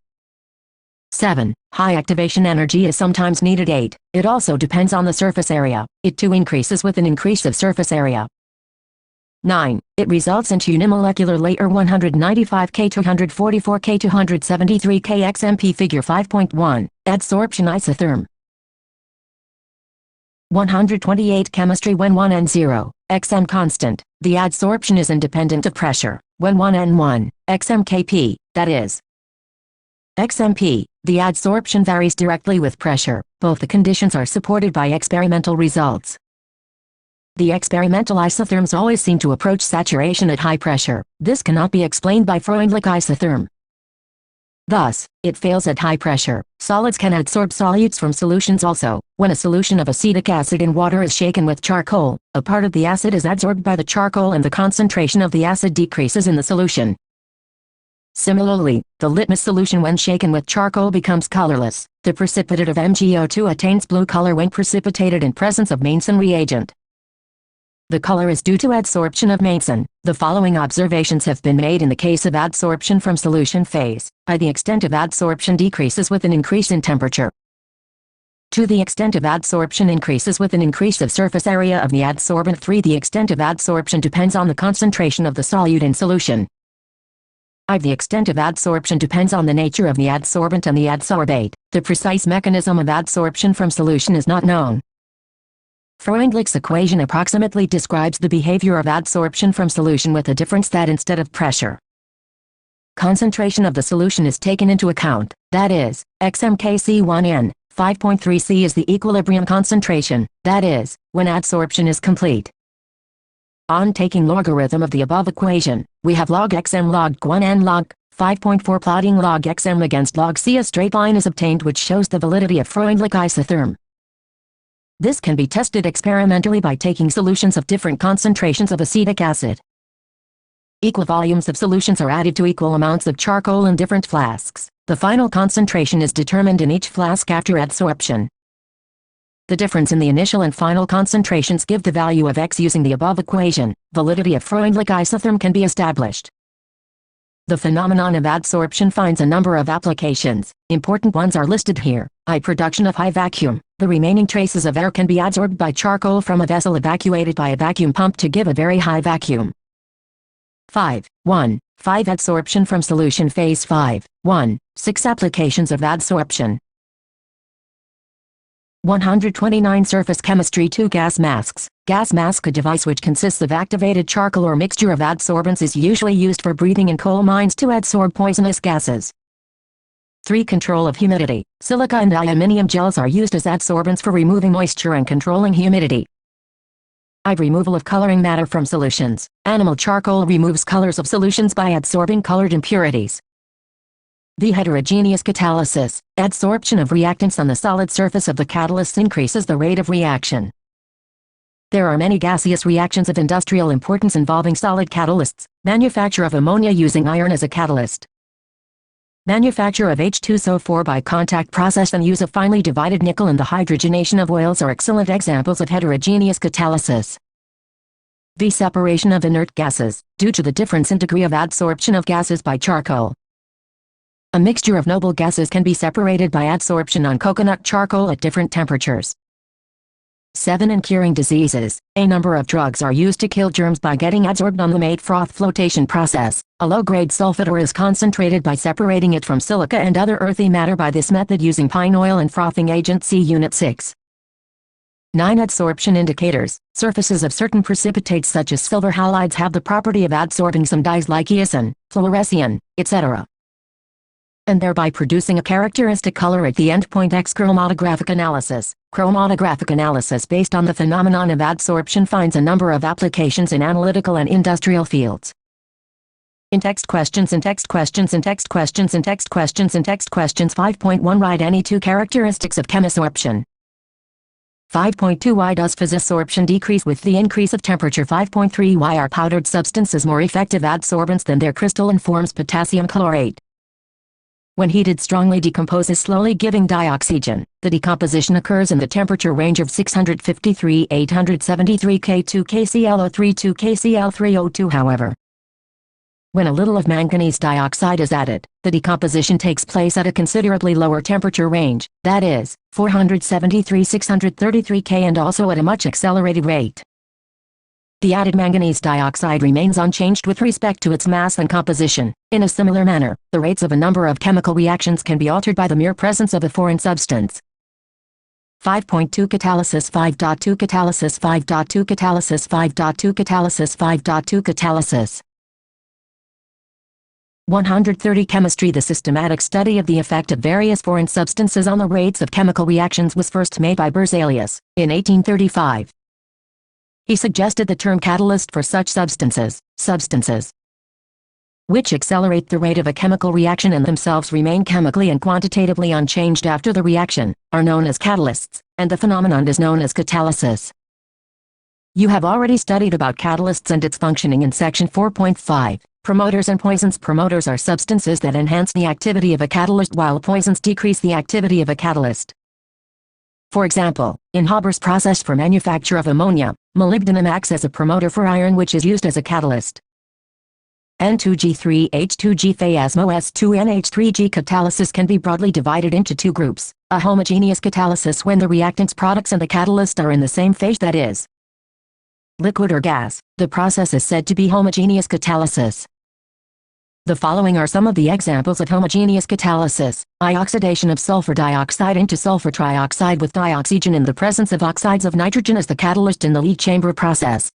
7. High activation energy is sometimes needed. 8. It also depends on the surface area. It too increases with an increase of surface area. 9. It results into unimolecular layer 195K 244K 273K XMP. Figure 5.1, adsorption isotherm. 128 Chemistry. When 1 and 0, xm constant, the adsorption is independent of pressure. When 1 and 1, xmkp, that is xmp, the adsorption varies directly with pressure. Both the conditions are supported by experimental results. The experimental isotherms always seem to approach saturation at high pressure. This cannot be explained by Freundlich isotherm. Thus, it fails at high pressure. Solids can adsorb solutes from solutions also. When a solution of acetic acid in water is shaken with charcoal, a part of the acid is adsorbed by the charcoal and the concentration of the acid decreases in the solution. Similarly, the litmus solution when shaken with charcoal becomes colorless. The precipitate of MgO2 attains blue color when precipitated in presence of Mainson reagent. The color is due to adsorption of Mainson. The following observations have been made in the case of adsorption from solution phase. I. The extent of adsorption decreases with an increase in temperature. 2. The extent of adsorption increases with an increase of surface area of the adsorbent. 3. The extent of adsorption depends on the concentration of the solute in solution. I. The extent of adsorption depends on the nature of the adsorbent and the adsorbate. The precise mechanism of adsorption from solution is not known. Freundlich's equation approximately describes the behavior of adsorption from solution with the difference that instead of pressure, concentration of the solution is taken into account, that is, xmkc1n, 5.3 C is the equilibrium concentration, that is, when adsorption is complete. On taking logarithm of the above equation, we have log xm log Q1 and log 5.4. Plotting log xm against log C, a straight line is obtained which shows the validity of Freundlich isotherm. This can be tested experimentally by taking solutions of different concentrations of acetic acid. Equal volumes of solutions are added to equal amounts of charcoal in different flasks. The final concentration is determined in each flask after adsorption. The difference in the initial and final concentrations give the value of X using the above equation. Validity of Freundlich isotherm can be established. The phenomenon of adsorption finds a number of applications. Important ones are listed here. I. Production of high vacuum. The remaining traces of air can be adsorbed by charcoal from a vessel evacuated by a vacuum pump to give a very high vacuum. 5.1. 5. Adsorption from solution phase. 5.1. 6 applications of adsorption. 129 Surface chemistry. 2. Gas masks. Gas mask, a device which consists of activated charcoal or mixture of adsorbents, is usually used for breathing in coal mines to adsorb poisonous gases. 3. Control of humidity. Silica and aluminium gels are used as adsorbents for removing moisture and controlling humidity. I. Removal of coloring matter from solutions. Animal charcoal removes colors of solutions by adsorbing colored impurities. The heterogeneous catalysis. Adsorption of reactants on the solid surface of the catalyst increases the rate of reaction. There are many gaseous reactions of industrial importance involving solid catalysts. Manufacture of ammonia using iron as a catalyst. Manufacture of H2SO4 by contact process and use of finely divided nickel and the hydrogenation of oils are excellent examples of heterogeneous catalysis. The separation of inert gases, due to the difference in degree of adsorption of gases by charcoal. A mixture of noble gases can be separated by adsorption on coconut charcoal at different temperatures. 7. In curing diseases, a number of drugs are used to kill germs by getting adsorbed on the made froth flotation process. A low-grade sulfate ore is concentrated by separating it from silica and other earthy matter by this method using pine oil and frothing agent. See Unit 6. 9. Adsorption indicators. Surfaces of certain precipitates such as silver halides have the property of adsorbing some dyes like eosin, fluorescein, etc., and thereby producing a characteristic color at the endpoint. X. Chromatographic analysis. Chromatographic analysis based on the phenomenon of adsorption finds a number of applications in analytical and industrial fields. In text questions 5.1 Write any two characteristics of chemisorption. 5.2 Why does physisorption decrease with the increase of temperature? 5.3 Why are powdered substances more effective adsorbents than their crystalline forms? Potassium chlorate, when heated, strongly decomposes, slowly giving dioxygen. The decomposition occurs in the temperature range of 653–873 K2 KClO3 to KCl3O2. However, when a little of manganese dioxide is added, the decomposition takes place at a considerably lower temperature range, that is, 473–633 K, and also at a much accelerated rate. The added manganese dioxide remains unchanged with respect to its mass and composition. In a similar manner, the rates of a number of chemical reactions can be altered by the mere presence of a foreign substance. 5.2 Catalysis 5.2 Catalysis 5.2 Catalysis 5.2 Catalysis 5.2 Catalysis 130 Chemistry. The systematic study of the effect of various foreign substances on the rates of chemical reactions was first made by Berzelius, in 1835. He suggested the term catalyst for such substances which accelerate the rate of a chemical reaction and themselves remain chemically and quantitatively unchanged after the reaction, are known as catalysts, and the phenomenon is known as catalysis. You have already studied about catalysts and its functioning in section 4.5. Promoters and poisons. Promoters are substances that enhance the activity of a catalyst while poisons decrease the activity of a catalyst. For example, in Haber's process for manufacture of ammonia, molybdenum acts as a promoter for iron, which is used as a catalyst. N2G3H2G-FASMO-S2NH3G catalysis can be broadly divided into two groups: a homogeneous catalysis when the reactant's products and the catalyst are in the same phase, that is, liquid or gas. The process is said to be homogeneous catalysis. The following are some of the examples of homogeneous catalysis: oxidation of sulfur dioxide into sulfur trioxide with dioxygen in the presence of oxides of nitrogen as the catalyst in the lead chamber process.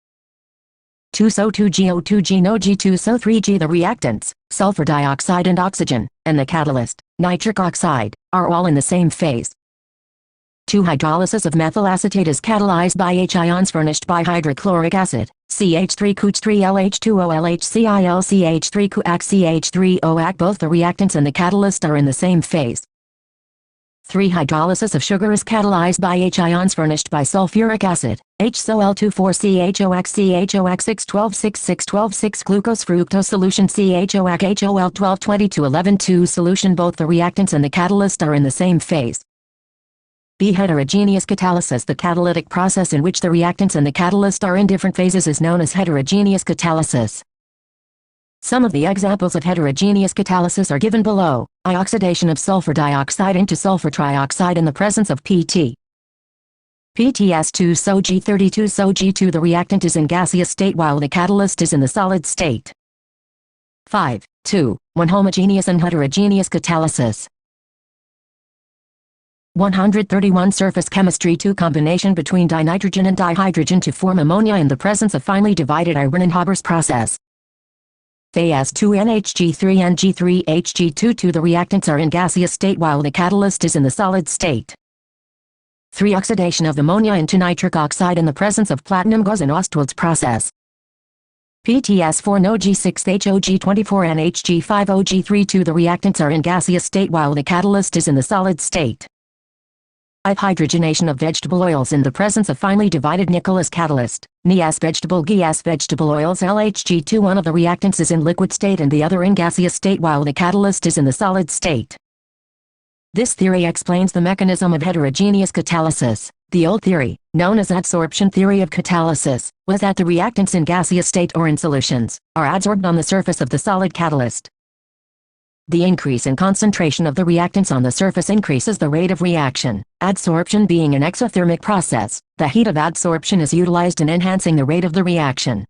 2SO2G O2G No G2SO3G. The reactants, sulfur dioxide and oxygen, and the catalyst, nitric oxide, are all in the same phase. 2. Hydrolysis of methyl acetate is catalyzed by H ions furnished by hydrochloric acid, CH3CH3LH2OLHClCH3COAC. Both the reactants and the catalyst are in the same phase. 3. Hydrolysis of sugar is catalyzed by H ions furnished by sulfuric acid, HCl2,4CHOAC612,6 glucose fructose solution, CHOAC HOL122211 solution. Both the reactants and the catalyst are in the same phase. B. Heterogeneous catalysis. The catalytic process in which the reactants and the catalyst are in different phases is known as heterogeneous catalysis. Some of the examples of heterogeneous catalysis are given below: oxidation of sulfur dioxide into sulfur trioxide in the presence of PT. PTS2SO-G32SO-G2. The reactant is in gaseous state while the catalyst is in the solid state. 5.2. 1. Homogeneous and heterogeneous catalysis. 131 Surface chemistry. 2. Combination between dinitrogen and dihydrogen to form ammonia in the presence of finely divided iron in Haber's process. As2NHG3 and G3HG2. The reactants are in gaseous state while the catalyst is in the solid state. 3. Oxidation of ammonia into nitric oxide in the presence of platinum goes in Ostwald's process. PTS4 No G6HOG24NHG5OG32. The reactants are in gaseous state while the catalyst is in the solid state. 5. Hydrogenation of vegetable oils in the presence of finely divided nickel as catalyst. NiAs vegetable GAs vegetable oils LHG2. One of the reactants is in liquid state and the other in gaseous state while the catalyst is in the solid state. This theory explains the mechanism of heterogeneous catalysis. The old theory, known as adsorption theory of catalysis, was that the reactants in gaseous state or in solutions are adsorbed on the surface of the solid catalyst. The increase in concentration of the reactants on the surface increases the rate of reaction. Adsorption being an exothermic process, the heat of adsorption is utilized in enhancing the rate of the reaction.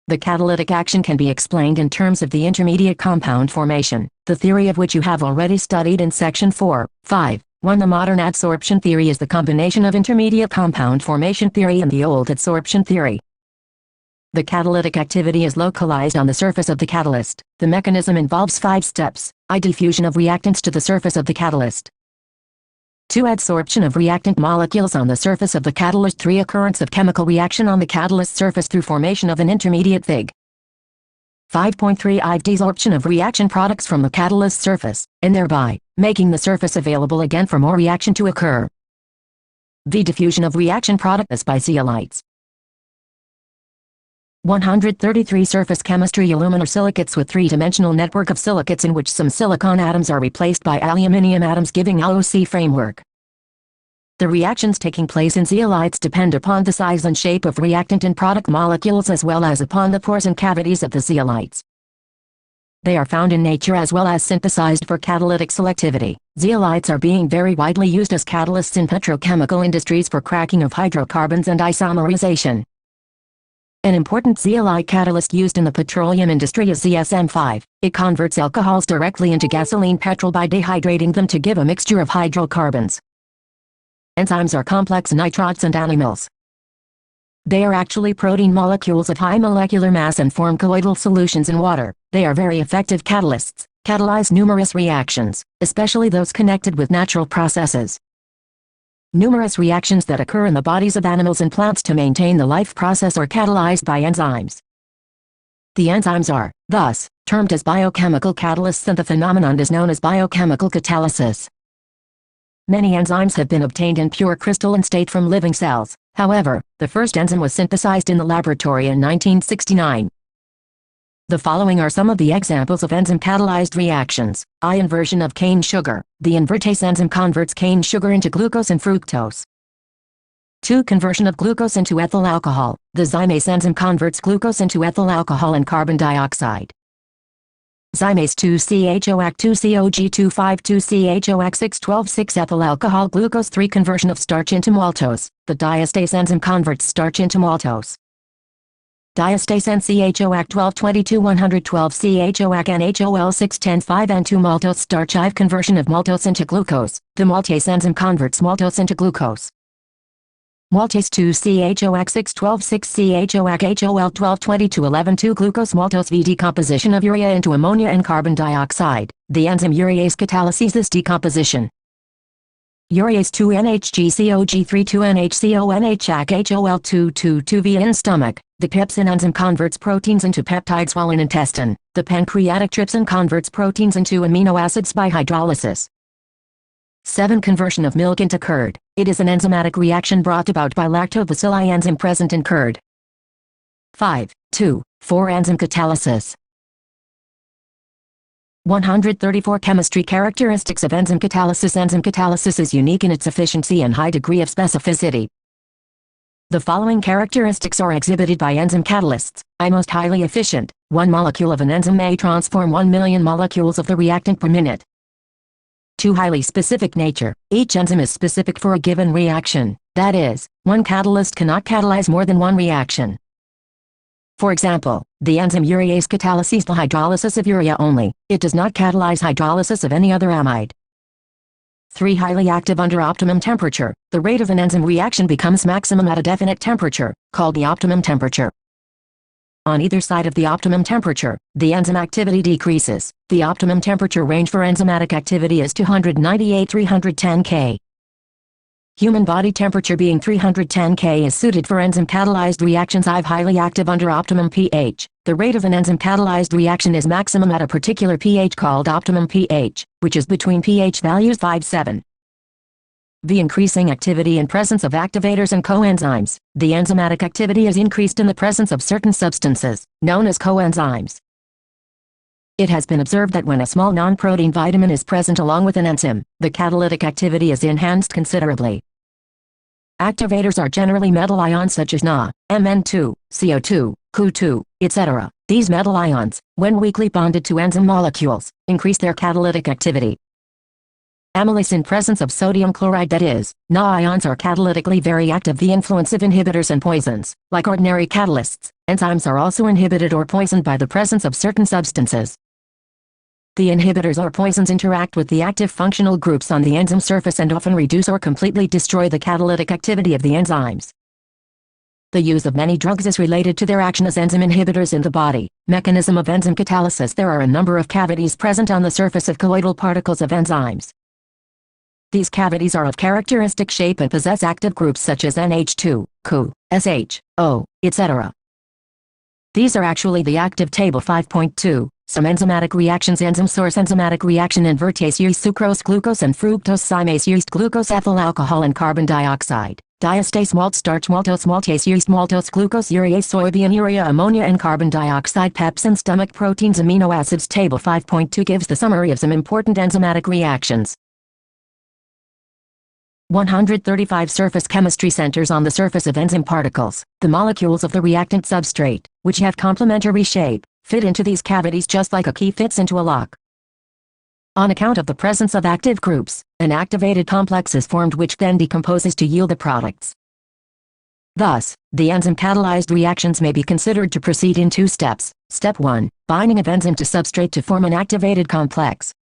The catalytic action can be explained in terms of the intermediate compound formation, the theory of which you have already studied in section 4.5. 1. The modern adsorption theory is the combination of intermediate compound formation theory and the old adsorption theory. The catalytic activity is localized on the surface of the catalyst. The mechanism involves 5 steps. I. Diffusion of reactants to the surface of the catalyst. 2. Adsorption of reactant molecules on the surface of the catalyst. 3. Occurrence of chemical reaction on the catalyst surface through formation of an intermediate Vig. 5.3. I. Desorption of reaction products from the catalyst surface, and thereby making the surface available again for more reaction to occur. V. Diffusion of reaction products by zeolites. 133. Surface chemistry. Aluminum silicates with three-dimensional network of silicates in which some silicon atoms are replaced by aluminium atoms giving LOC framework. The reactions taking place in zeolites depend upon the size and shape of reactant and product molecules as well as upon the pores and cavities of the zeolites. They are found in nature as well as synthesized for catalytic selectivity. Zeolites are being very widely used as catalysts in petrochemical industries for cracking of hydrocarbons and isomerization. An important zeolite catalyst used in the petroleum industry is ZSM5. It converts alcohols directly into gasoline petrol by dehydrating them to give a mixture of hydrocarbons. Enzymes are complex nitrites and animals. They are actually protein molecules of high molecular mass and form colloidal solutions in water. They are very effective catalysts, catalyze numerous reactions, especially those connected with natural processes. Numerous reactions that occur in the bodies of animals and plants to maintain the life process are catalyzed by enzymes. The enzymes are, thus, termed as biochemical catalysts and the phenomenon is known as biochemical catalysis. Many enzymes have been obtained in pure crystalline state from living cells. However, the first enzyme was synthesized in the laboratory in 1969. The following are some of the examples of enzyme-catalyzed reactions. I. Inversion of cane sugar. The invertase enzyme converts cane sugar into glucose and fructose. 2. Conversion of glucose into ethyl alcohol. The zymase enzyme converts glucose into ethyl alcohol and carbon dioxide. Zymase 2-CHOAC2COG252CHOAC612 ethyl alcohol glucose. 3. Conversion of starch into maltose. The diastase enzyme converts starch into maltose. Diastase NCHOAC 1222 112 CHOAC NHOL 610 5N2 maltose starch. IV. Conversion of maltose into glucose. The maltase enzyme converts maltose into glucose. Maltase 2-CHOAC 612 6-CHOAC HOL 1222 11 glucose maltose. V. Decomposition of urea into ammonia and carbon dioxide. The enzyme urease catalyzes this decomposition. Urease 2-NHGCOG 3-2-NHCONHAC HOL 222V in stomach. The pepsin enzyme converts proteins into peptides while in intestine. The pancreatic trypsin converts proteins into amino acids by hydrolysis. 7. Conversion of milk into curd. It is an enzymatic reaction brought about by lactobacilli enzyme present in curd. 5. 2,4 enzyme catalysis. 134 Chemistry characteristics of enzyme catalysis. Enzyme catalysis is unique in its efficiency and high degree of specificity. The following characteristics are exhibited by enzyme catalysts. I. Most highly efficient. 1 molecule of an enzyme may transform 1 million molecules of the reactant per minute. 2. Highly specific nature. Each enzyme is specific for a given reaction. That is, one catalyst cannot catalyze more than one reaction. For example, the enzyme urease catalyzes the hydrolysis of urea only. It does not catalyze hydrolysis of any other amide. 3. Highly active under optimum temperature. The rate of an enzyme reaction becomes maximum at a definite temperature, called the optimum temperature. On either side of the optimum temperature, the enzyme activity decreases. The optimum temperature range for enzymatic activity is 298-310 K. Human body temperature being 310 K is suited for enzyme-catalyzed reactions. IV. Highly active under optimum pH. The rate of an enzyme-catalyzed reaction is maximum at a particular pH called optimum pH, which is between pH values 5-7. V. Increasing activity in presence of activators and coenzymes. The enzymatic activity is increased in the presence of certain substances, known as coenzymes. It has been observed that when a small non-protein vitamin is present along with an enzyme, the catalytic activity is enhanced considerably. Activators are generally metal ions such as Na, Mn2, CO2, Cu2, etc. These metal ions, when weakly bonded to enzyme molecules, increase their catalytic activity. Amylase in presence of sodium chloride, that is, Na ions, are catalytically very active. The influence of inhibitors and poisons. Like ordinary catalysts, enzymes are also inhibited or poisoned by the presence of certain substances. The inhibitors or poisons interact with the active functional groups on the enzyme surface and often reduce or completely destroy the catalytic activity of the enzymes. The use of many drugs is related to their action as enzyme inhibitors in the body. Mechanism of enzyme catalysis. There are a number of cavities present on the surface of colloidal particles of enzymes. These cavities are of characteristic shape and possess active groups such as NH2, Cu, SH, O, etc. These are actually the active table 5.2. Some enzymatic reactions: enzyme source enzymatic reaction: invertase yeast, sucrose, glucose and fructose, cymase yeast, glucose, ethyl alcohol and carbon dioxide, diastase, malt starch, maltose, maltase yeast, maltose, glucose, urease, soybean urea, ammonia and carbon dioxide, pepsin, stomach proteins, amino acids. Table 5.2 gives the summary of some important enzymatic reactions. 135 surface chemistry centers on the surface of enzyme particles. The molecules of the reactant substrate, which have complementary shape, fit into these cavities just like a key fits into a lock. On account of the presence of active groups, an activated complex is formed which then decomposes to yield the products. Thus, the enzyme-catalyzed reactions may be considered to proceed in two steps. Step 1. Binding of enzyme to substrate to form an activated complex.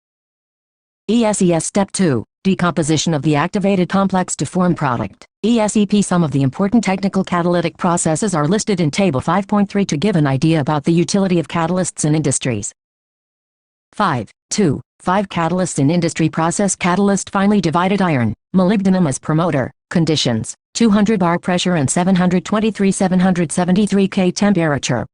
ESES. Step 2. Decomposition of the activated complex to form product. ESEP. Some of the important technical catalytic processes are listed in Table 5.3 to give an idea about the utility of catalysts in industries. 5.2. 5 catalysts in industry process. Catalyst: finely divided iron, molybdenum as promoter. Conditions: 200 bar pressure and 723-773 K temperature.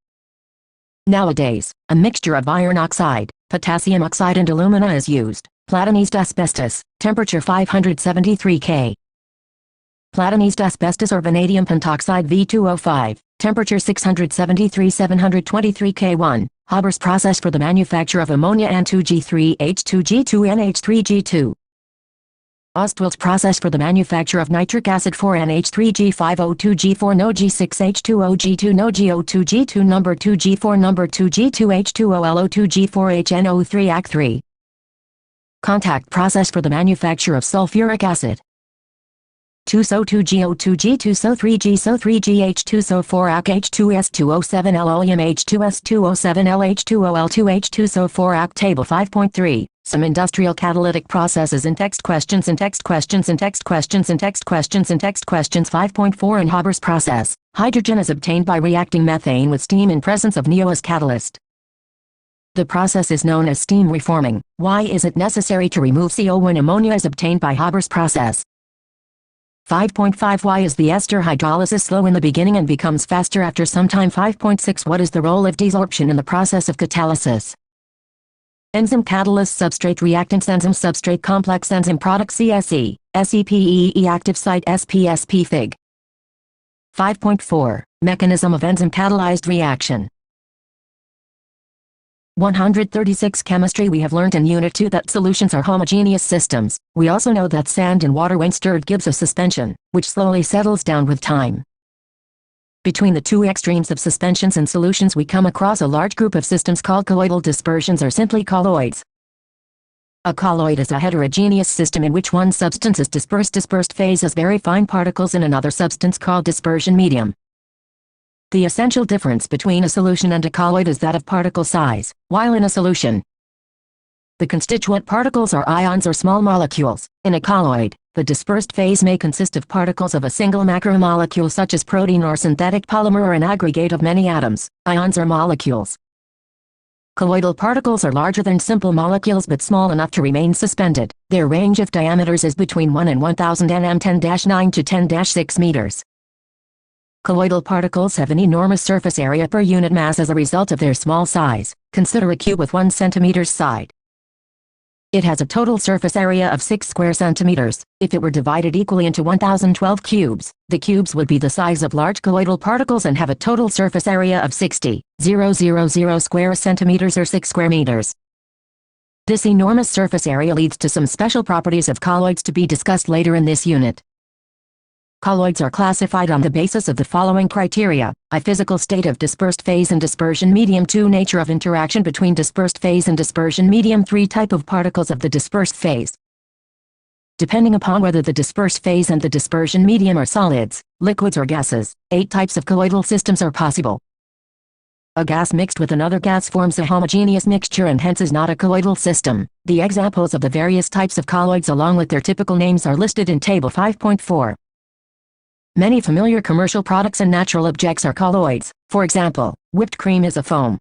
Nowadays, a mixture of iron oxide, potassium oxide and alumina is used. Platinized asbestos, temperature 573 K. Platinized asbestos or vanadium pentoxide V2O5, temperature 673-723 K1. Haber's process for the manufacture of ammonia N2G3H2G2NH3G2. Ostwald's process for the manufacture of nitric acid 4NH3G5O2G4 No G6H2O G2 No GO2G2 number 2G4 number 2G2H2OLO2G4HNO3 AC3. Contact process for the manufacture of sulfuric acid. 2SO2GO2G2SO3G2SO4AC H2SO4LH2S2O7LH2OL2H2SO4AC. Table 5.3. Some industrial catalytic processes in text questions and text questions and text questions and text questions and text questions 5.4. In Haber's process, hydrogen is obtained by reacting methane with steam in presence of NEO as catalyst. The process is known as steam reforming. Why is it necessary to remove CO when ammonia is obtained by Haber's process? 5.5. Why is the ester hydrolysis slow in the beginning and becomes faster after some time? 5.6. What is the role of desorption in the process of catalysis? Enzyme catalyst: substrate reactants, enzyme substrate complex, enzyme product, CSE, SEPEE, active site, SPSP, Fig. 5.4. Mechanism of enzyme catalyzed reaction. 136. Chemistry. We have learned in Unit 2 that solutions are homogeneous systems. We also know that sand in water when stirred gives a suspension, which slowly settles down with time. Between the two extremes of suspensions and solutions we come across a large group of systems called colloidal dispersions, or simply colloids. A colloid is a heterogeneous system in which one substance is dispersed. Dispersed phase has very fine particles in another substance called dispersion medium. The essential difference between a solution and a colloid is that of particle size. While in a solution, the constituent particles are ions or small molecules. In a colloid, the dispersed phase may consist of particles of a single macromolecule such as protein or synthetic polymer, or an aggregate of many atoms, ions or molecules. Colloidal particles are larger than simple molecules but small enough to remain suspended. Their range of diameters is between 1 and 1000 nm 10-9 to 10-6 meters. Colloidal particles have an enormous surface area per unit mass as a result of their small size. Consider a cube with 1 cm side. It has a total surface area of 6 square centimeters. If it were divided equally into 1012 cubes, the cubes would be the size of large colloidal particles and have a total surface area of 60,000 square centimeters or 6 square meters. This enormous surface area leads to some special properties of colloids to be discussed later in this unit. Colloids are classified on the basis of the following criteria: I. Physical state of dispersed phase and dispersion medium. 2. Nature of interaction between dispersed phase and dispersion medium. 3. Type of particles of the dispersed phase. Depending upon whether the dispersed phase and the dispersion medium are solids, liquids or gases, 8 types of colloidal systems are possible. A gas mixed with another gas forms a homogeneous mixture and hence is not a colloidal system. The examples of the various types of colloids along with their typical names are listed in Table 5.4. Many familiar commercial products and natural objects are colloids. For example, whipped cream is a foam,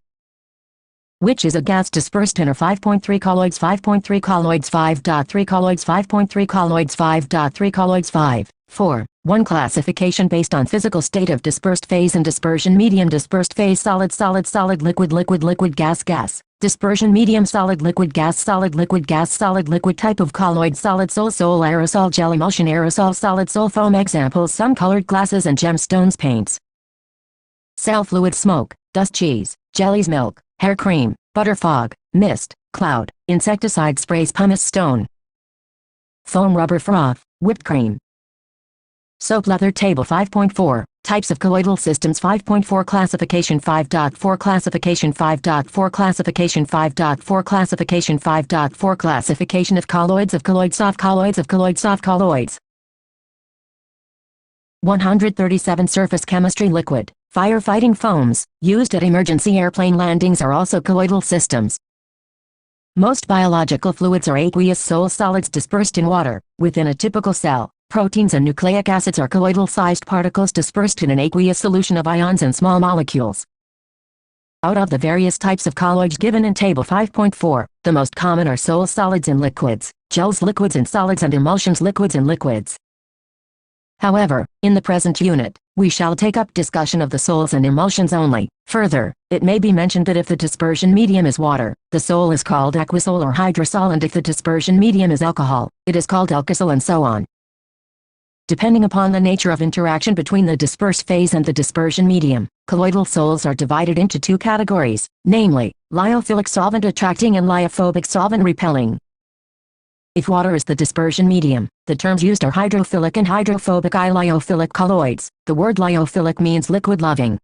which is a gas dispersed in a 5.3 colloids 5.3 colloids 5.3 colloids 5.3 colloids 5.3 colloids 5.4. 1. Classification based on physical state of dispersed phase and dispersion medium. Dispersed phase: solid, solid, solid, liquid, liquid, liquid, gas, gas. Dispersion medium: solid, liquid, gas, solid, liquid, gas, solid, liquid. Type of colloid: solid, sol, sol, aerosol, gel, emulsion, aerosol, solid, sol, foam. Examples: some colored glasses and gemstones, paints. Cell fluid: smoke, dust, cheese, jellies, milk, hair cream, butter, fog, mist, cloud, insecticide sprays, pumice stone. Foam, rubber, froth, whipped cream. Soap, leather. Table 5.4. Types of colloidal systems. 5.4 Classification 5.4 Classification 5.4 Classification 5.4 Classification 5.4 Classification of colloids. Of colloid: soft colloids, of colloid: soft colloids. 137 Surface chemistry: liquid, firefighting foams, used at emergency airplane landings are also colloidal systems. Most biological fluids are aqueous solids dispersed in water, within a typical cell. Proteins and nucleic acids are colloidal-sized particles dispersed in an aqueous solution of ions and small molecules. Out of the various types of colloids given in Table 5.4, the most common are solids and liquids, gels, liquids and solids, and emulsions, liquids and liquids. However, in the present unit, we shall take up discussion of the sols and emulsions only. Further, it may be mentioned that if the dispersion medium is water, the sol is called aquasol or hydrosol, and if the dispersion medium is alcohol, it is called alkasol, and so on. Depending upon the nature of interaction between the dispersed phase and the dispersion medium, colloidal sols are divided into 2 categories, namely, lyophilic solvent attracting and lyophobic solvent repelling. If water is the dispersion medium, the terms used are hydrophilic and hydrophobic. Lyophilic colloids. The word lyophilic means liquid-loving.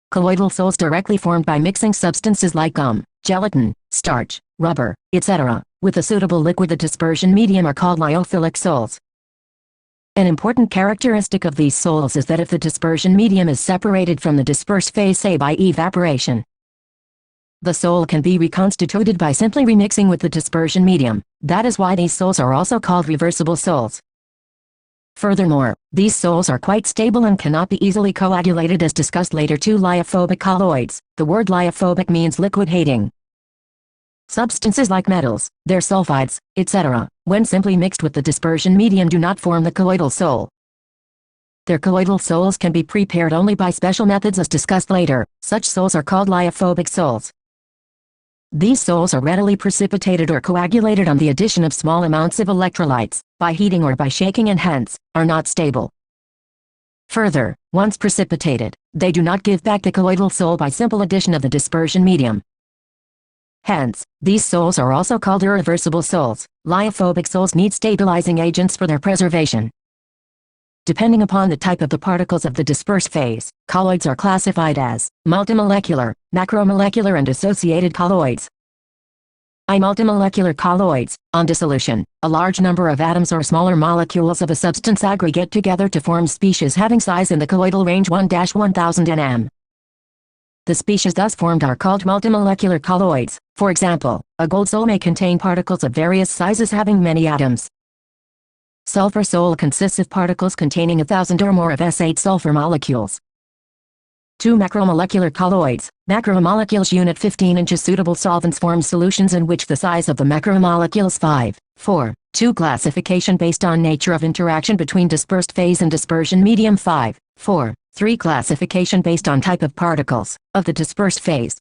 Colloidal sols directly formed by mixing substances like gum, gelatin, starch, rubber, etc., with a suitable liquid, the dispersion medium, are called lyophilic sols. An important characteristic of these sols is that if the dispersion medium is separated from the dispersed phase, say by evaporation, the sol can be reconstituted by simply remixing with the dispersion medium. That is why these sols are also called reversible sols. Furthermore, these sols are quite stable and cannot be easily coagulated, as discussed later. 2 Lyophobic colloids. The word lyophobic means liquid-hating. Substances like metals, their sulfides, etc., when simply mixed with the dispersion medium, do not form the colloidal sol. Their colloidal sols can be prepared only by special methods, as discussed later. Such sols are called lyophobic sols. These sols are readily precipitated or coagulated on the addition of small amounts of electrolytes, by heating or by shaking, and hence, are not stable. Further, once precipitated, they do not give back the colloidal sol by simple addition of the dispersion medium. Hence, these sols are also called irreversible sols. Lyophobic sols need stabilizing agents for their preservation. Depending upon the type of the particles of the dispersed phase, colloids are classified as multimolecular, macromolecular, and associated colloids. Multimolecular colloids: on dissolution, a large number of atoms or smaller molecules of a substance aggregate together to form species having size in the colloidal range 1-1000 nm. The species thus formed are called multimolecular colloids. For example, a gold sol may contain particles of various sizes having many atoms. Sulfur sol consists of particles containing 1,000 or more of S8 sulfur molecules. 2 Macromolecular colloids. Macromolecules unit 15 inches. Suitable solvents form solutions in which the size of the macromolecules 5.4. 2 Classification based on nature of interaction between dispersed phase and dispersion medium 5.4. 3 Classification based on type of particles, of the dispersed phase.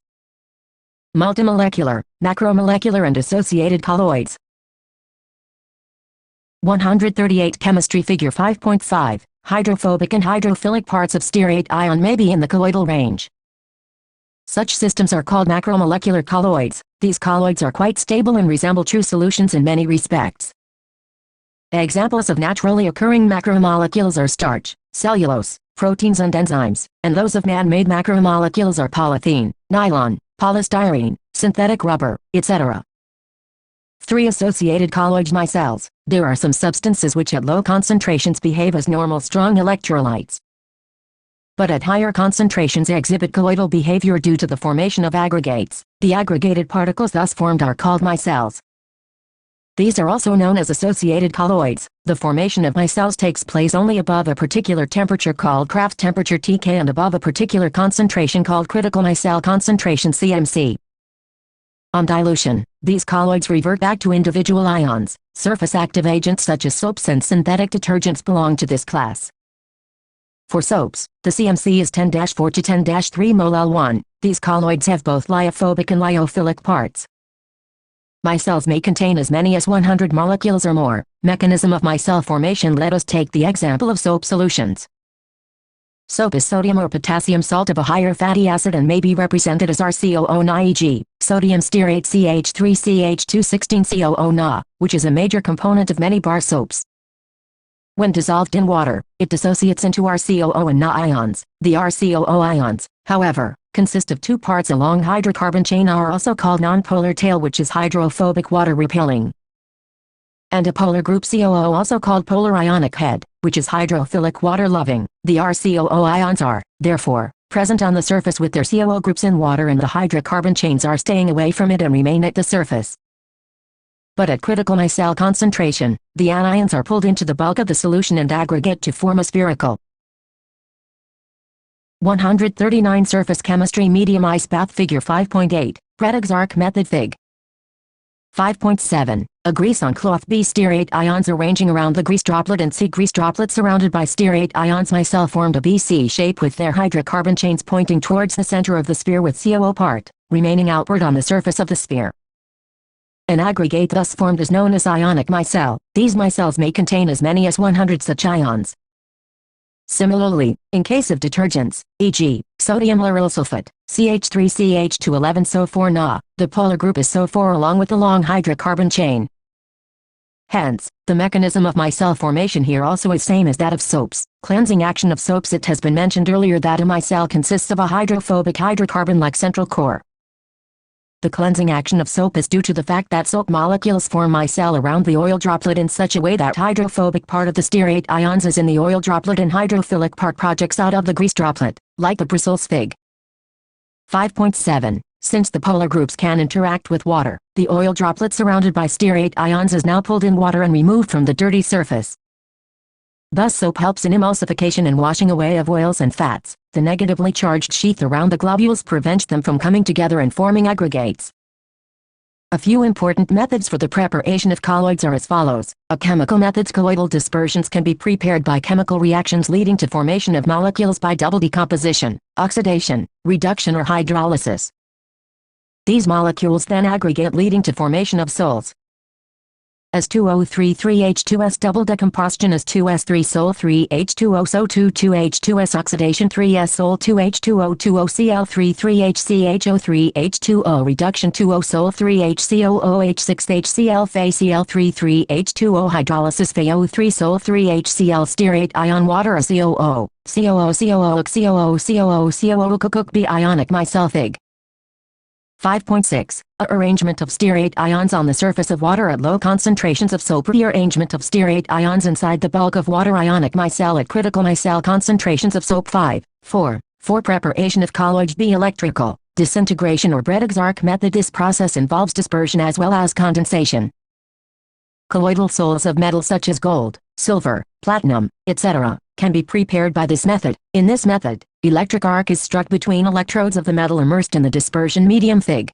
Multimolecular, macromolecular, and associated colloids. 138 Chemistry Figure 5.5. Hydrophobic and hydrophilic parts of stearate ion may be in the colloidal range. Such systems are called macromolecular colloids. These colloids are quite stable and resemble true solutions in many respects. Examples of naturally occurring macromolecules are starch, cellulose, proteins and enzymes, and those of man-made macromolecules are polythene, nylon, polystyrene, synthetic rubber, etc. 3. Associated colloid micelles. There are some substances which at low concentrations behave as normal strong electrolytes, but at higher concentrations exhibit colloidal behavior due to the formation of aggregates. The aggregated particles thus formed are called micelles. These are also known as associated colloids. The formation of micelles takes place only above a particular temperature called Kraft temperature Tk and above a particular concentration called critical micelle concentration CMC. On dilution, these colloids revert back to individual ions. Surface active agents such as soaps and synthetic detergents belong to this class. For soaps, the CMC is 10-4 to 10-3 mol L1. These colloids have both lyophobic and lyophilic parts. Micelles may contain as many as 100 molecules or more. Mechanism of micelle formation. Let us take the example of soap solutions. Soap is sodium or potassium salt of a higher fatty acid and may be represented as RCOO, e.g., sodium stearate CH3CH216COO Na, which is a major component of many bar soaps. When dissolved in water, it dissociates into RCOO and Na ions. The RCOO ions, however, consist of two parts. A long hydrocarbon chain are also called nonpolar tail, which is hydrophobic, water repelling, and a polar group COO, also called polar ionic head, which is hydrophilic, water loving. The RCOO ions are, therefore, present on the surface with their COO groups in water, and the hydrocarbon chains are staying away from it and remain at the surface. But at critical micelle concentration, the anions are pulled into the bulk of the solution and aggregate to form a spherical. 139. Surface chemistry. Medium ice bath. Figure 5.8, Redox arc method. Fig. 5.7. A grease on cloth. B. Stearate ions arranging around the grease droplet, and C. Grease droplet surrounded by stearate ions. Micelle formed a BC shape with their hydrocarbon chains pointing towards the center of the sphere with COO part remaining outward on the surface of the sphere. An aggregate thus formed is known as ionic micelle. These micelles may contain as many as 100 such ions. Similarly, in case of detergents, e.g., sodium lauryl sulfate, CH3CH211 SO4 Na, the polar group is SO4 along with the long hydrocarbon chain. Hence, the mechanism of micelle formation here also is same as that of soaps. Cleansing action of soaps. It has been mentioned earlier that a micelle consists of a hydrophobic hydrocarbon-like central core. The cleansing action of soap is due to the fact that soap molecules form micelle around the oil droplet in such a way that hydrophobic part of the stearate ions is in the oil droplet and hydrophilic part projects out of the grease droplet, like the bristles. Fig. 5.7. Since the polar groups can interact with water, the oil droplet surrounded by stearate ions is now pulled in water and removed from the dirty surface. Thus soap helps in emulsification and washing away of oils and fats. The negatively charged sheath around the globules prevents them from coming together and forming aggregates. A few important methods for the preparation of colloids are as follows. Chemical methods. Colloidal dispersions can be prepared by chemical reactions leading to formation of molecules by double decomposition, oxidation, reduction or hydrolysis. These molecules then aggregate leading to formation of sols. S2O33H2S double decomposition as 2S3 Sol 3H2O SO2 2H2S oxidation 3S Sol 2H2O 2OCl3 3HCHO 3H2O reduction 2O Sol 3HCOOH 6HCl FeCl3 3H2O hydrolysis FeO3 Sol 3HCl stearate ion water a COO cook B ionic micelle. Fig. 5.6. Arrangement of stearate ions on the surface of water at low concentrations of soap. Rearrangement of stearate ions inside the bulk of water. Ionic micelle at critical micelle concentrations of soap. 5.4. For preparation of colloids. B. Electrical disintegration or Redox arc method. This process involves dispersion as well as condensation. Colloidal sols of metals such as gold, silver, platinum, etc., can be prepared by this method. In this method, electric arc is struck between electrodes of the metal immersed in the dispersion medium. Fig.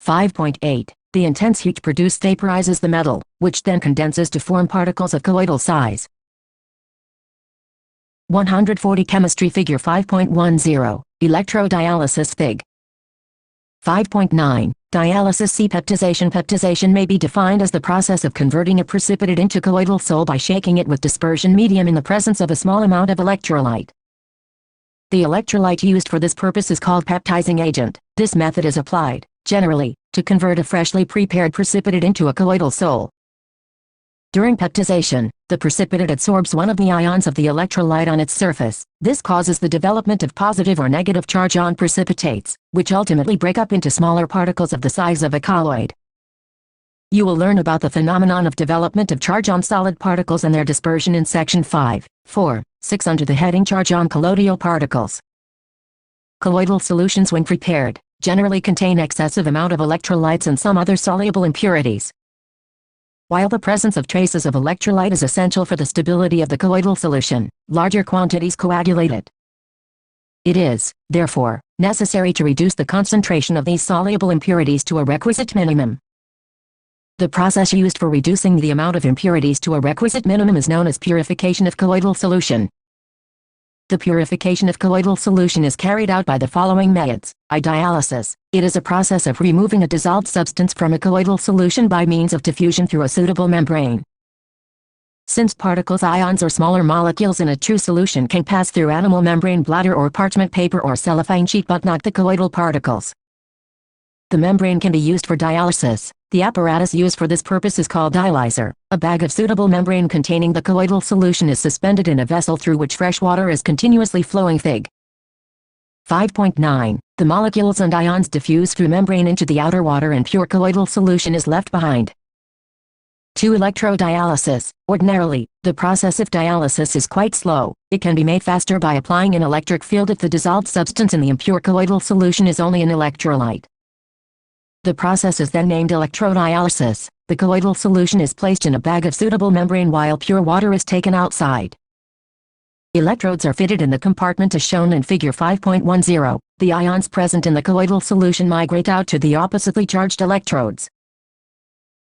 5.8. The intense heat produced vaporizes the metal, which then condenses to form particles of colloidal size. 140. Chemistry. Figure 5.10. Electrodialysis. Fig. 5.9. Dialysis. C. Peptization. Peptization may be defined as the process of converting a precipitate into colloidal sol by shaking it with dispersion medium in the presence of a small amount of electrolyte. The electrolyte used for this purpose is called peptizing agent. This method is applied, generally, to convert a freshly prepared precipitate into a colloidal sol. During pectization, the precipitate absorbs one of the ions of the electrolyte on its surface. This causes the development of positive or negative charge on precipitates, which ultimately break up into smaller particles of the size of a colloid. You will learn about the phenomenon of development of charge on solid particles and their dispersion in section 5, 4, 6 under the heading Charge on Colloidal Particles. Colloidal solutions, when prepared, generally contain excessive amount of electrolytes and some other soluble impurities. While the presence of traces of electrolyte is essential for the stability of the colloidal solution, larger quantities coagulate it. It is, therefore, necessary to reduce the concentration of these soluble impurities to a requisite minimum. The process used for reducing the amount of impurities to a requisite minimum is known as purification of colloidal solution. The purification of colloidal solution is carried out by the following methods. Dialysis. It is a process of removing a dissolved substance from a colloidal solution by means of diffusion through a suitable membrane. Since particles, ions or smaller molecules in a true solution can pass through animal membrane, bladder or parchment paper or cellophane sheet but not the colloidal particles, the membrane can be used for dialysis. The apparatus used for this purpose is called dialyzer. A bag of suitable membrane containing the colloidal solution is suspended in a vessel through which fresh water is continuously flowing. Fig. 5.9. The molecules and ions diffuse through membrane into the outer water and pure colloidal solution is left behind. 2. Electrodialysis. Ordinarily, the process of dialysis is quite slow. It can be made faster by applying an electric field if the dissolved substance in the impure colloidal solution is only an electrolyte. The process is then named electrodialysis. The colloidal solution is placed in a bag of suitable membrane while pure water is taken outside. Electrodes are fitted in the compartment as shown in figure 5.10. The ions present in the colloidal solution migrate out to the oppositely charged electrodes.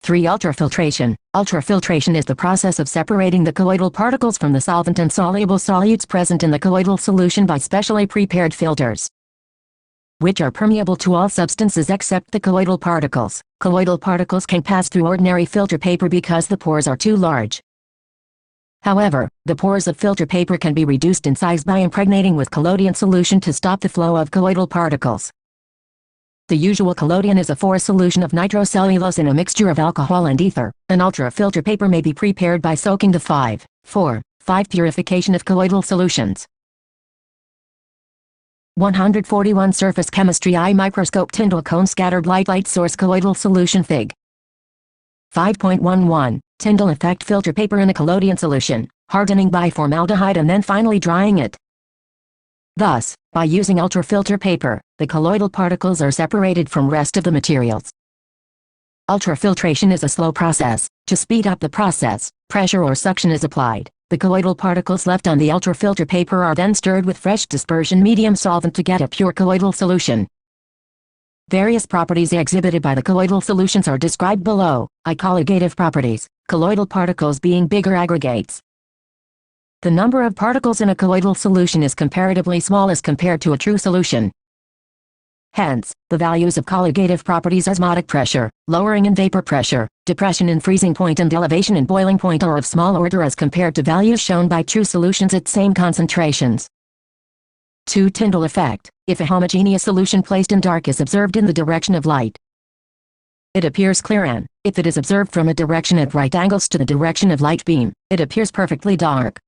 3. Ultrafiltration. Ultrafiltration is the process of separating the colloidal particles from the solvent and soluble solutes present in the colloidal solution by specially prepared filters, which are permeable to all substances except the colloidal particles. Colloidal particles can pass through ordinary filter paper because the pores are too large. However, the pores of filter paper can be reduced in size by impregnating with collodion solution to stop the flow of colloidal particles. The usual collodion is a 4 solution of nitrocellulose in a mixture of alcohol and ether. An ultrafilter paper may be prepared by soaking the 5 purification of colloidal solutions. 141. Surface chemistry. Eye microscope. Tyndall cone scattered light source colloidal solution. Fig. 5.11. Tyndall effect. Filter paper in a collodion solution, hardening by formaldehyde and then finally drying it. Thus, by using ultrafilter paper, the colloidal particles are separated from rest of the materials. Ultrafiltration is a slow process. To speed up the process, pressure or suction is applied. The colloidal particles left on the ultrafilter paper are then stirred with fresh dispersion medium solvent to get a pure colloidal solution. Various properties exhibited by the colloidal solutions are described below. Colligative properties. Colloidal particles being bigger aggregates. The number of particles in a colloidal solution is comparatively small as compared to a true solution. Hence, the values of colligative properties, osmotic pressure, lowering in vapor pressure, depression in freezing point and elevation in boiling point, are of small order as compared to values shown by true solutions at same concentrations. 2. Tyndall effect. If a homogeneous solution placed in dark is observed in the direction of light, it appears clear, and, if it is observed from a direction at right angles to the direction of light beam, it appears perfectly dark.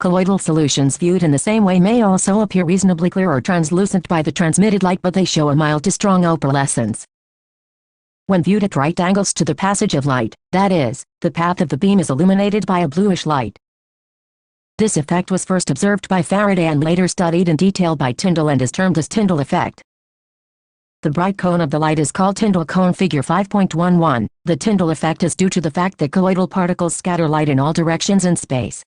Colloidal solutions viewed in the same way may also appear reasonably clear or translucent by the transmitted light, but they show a mild to strong opalescence when viewed at right angles to the passage of light, that is, the path of the beam is illuminated by a bluish light. This effect was first observed by Faraday and later studied in detail by Tyndall and is termed as Tyndall effect. The bright cone of the light is called Tyndall cone. Figure 5.11. The Tyndall effect is due to the fact that colloidal particles scatter light in all directions in space.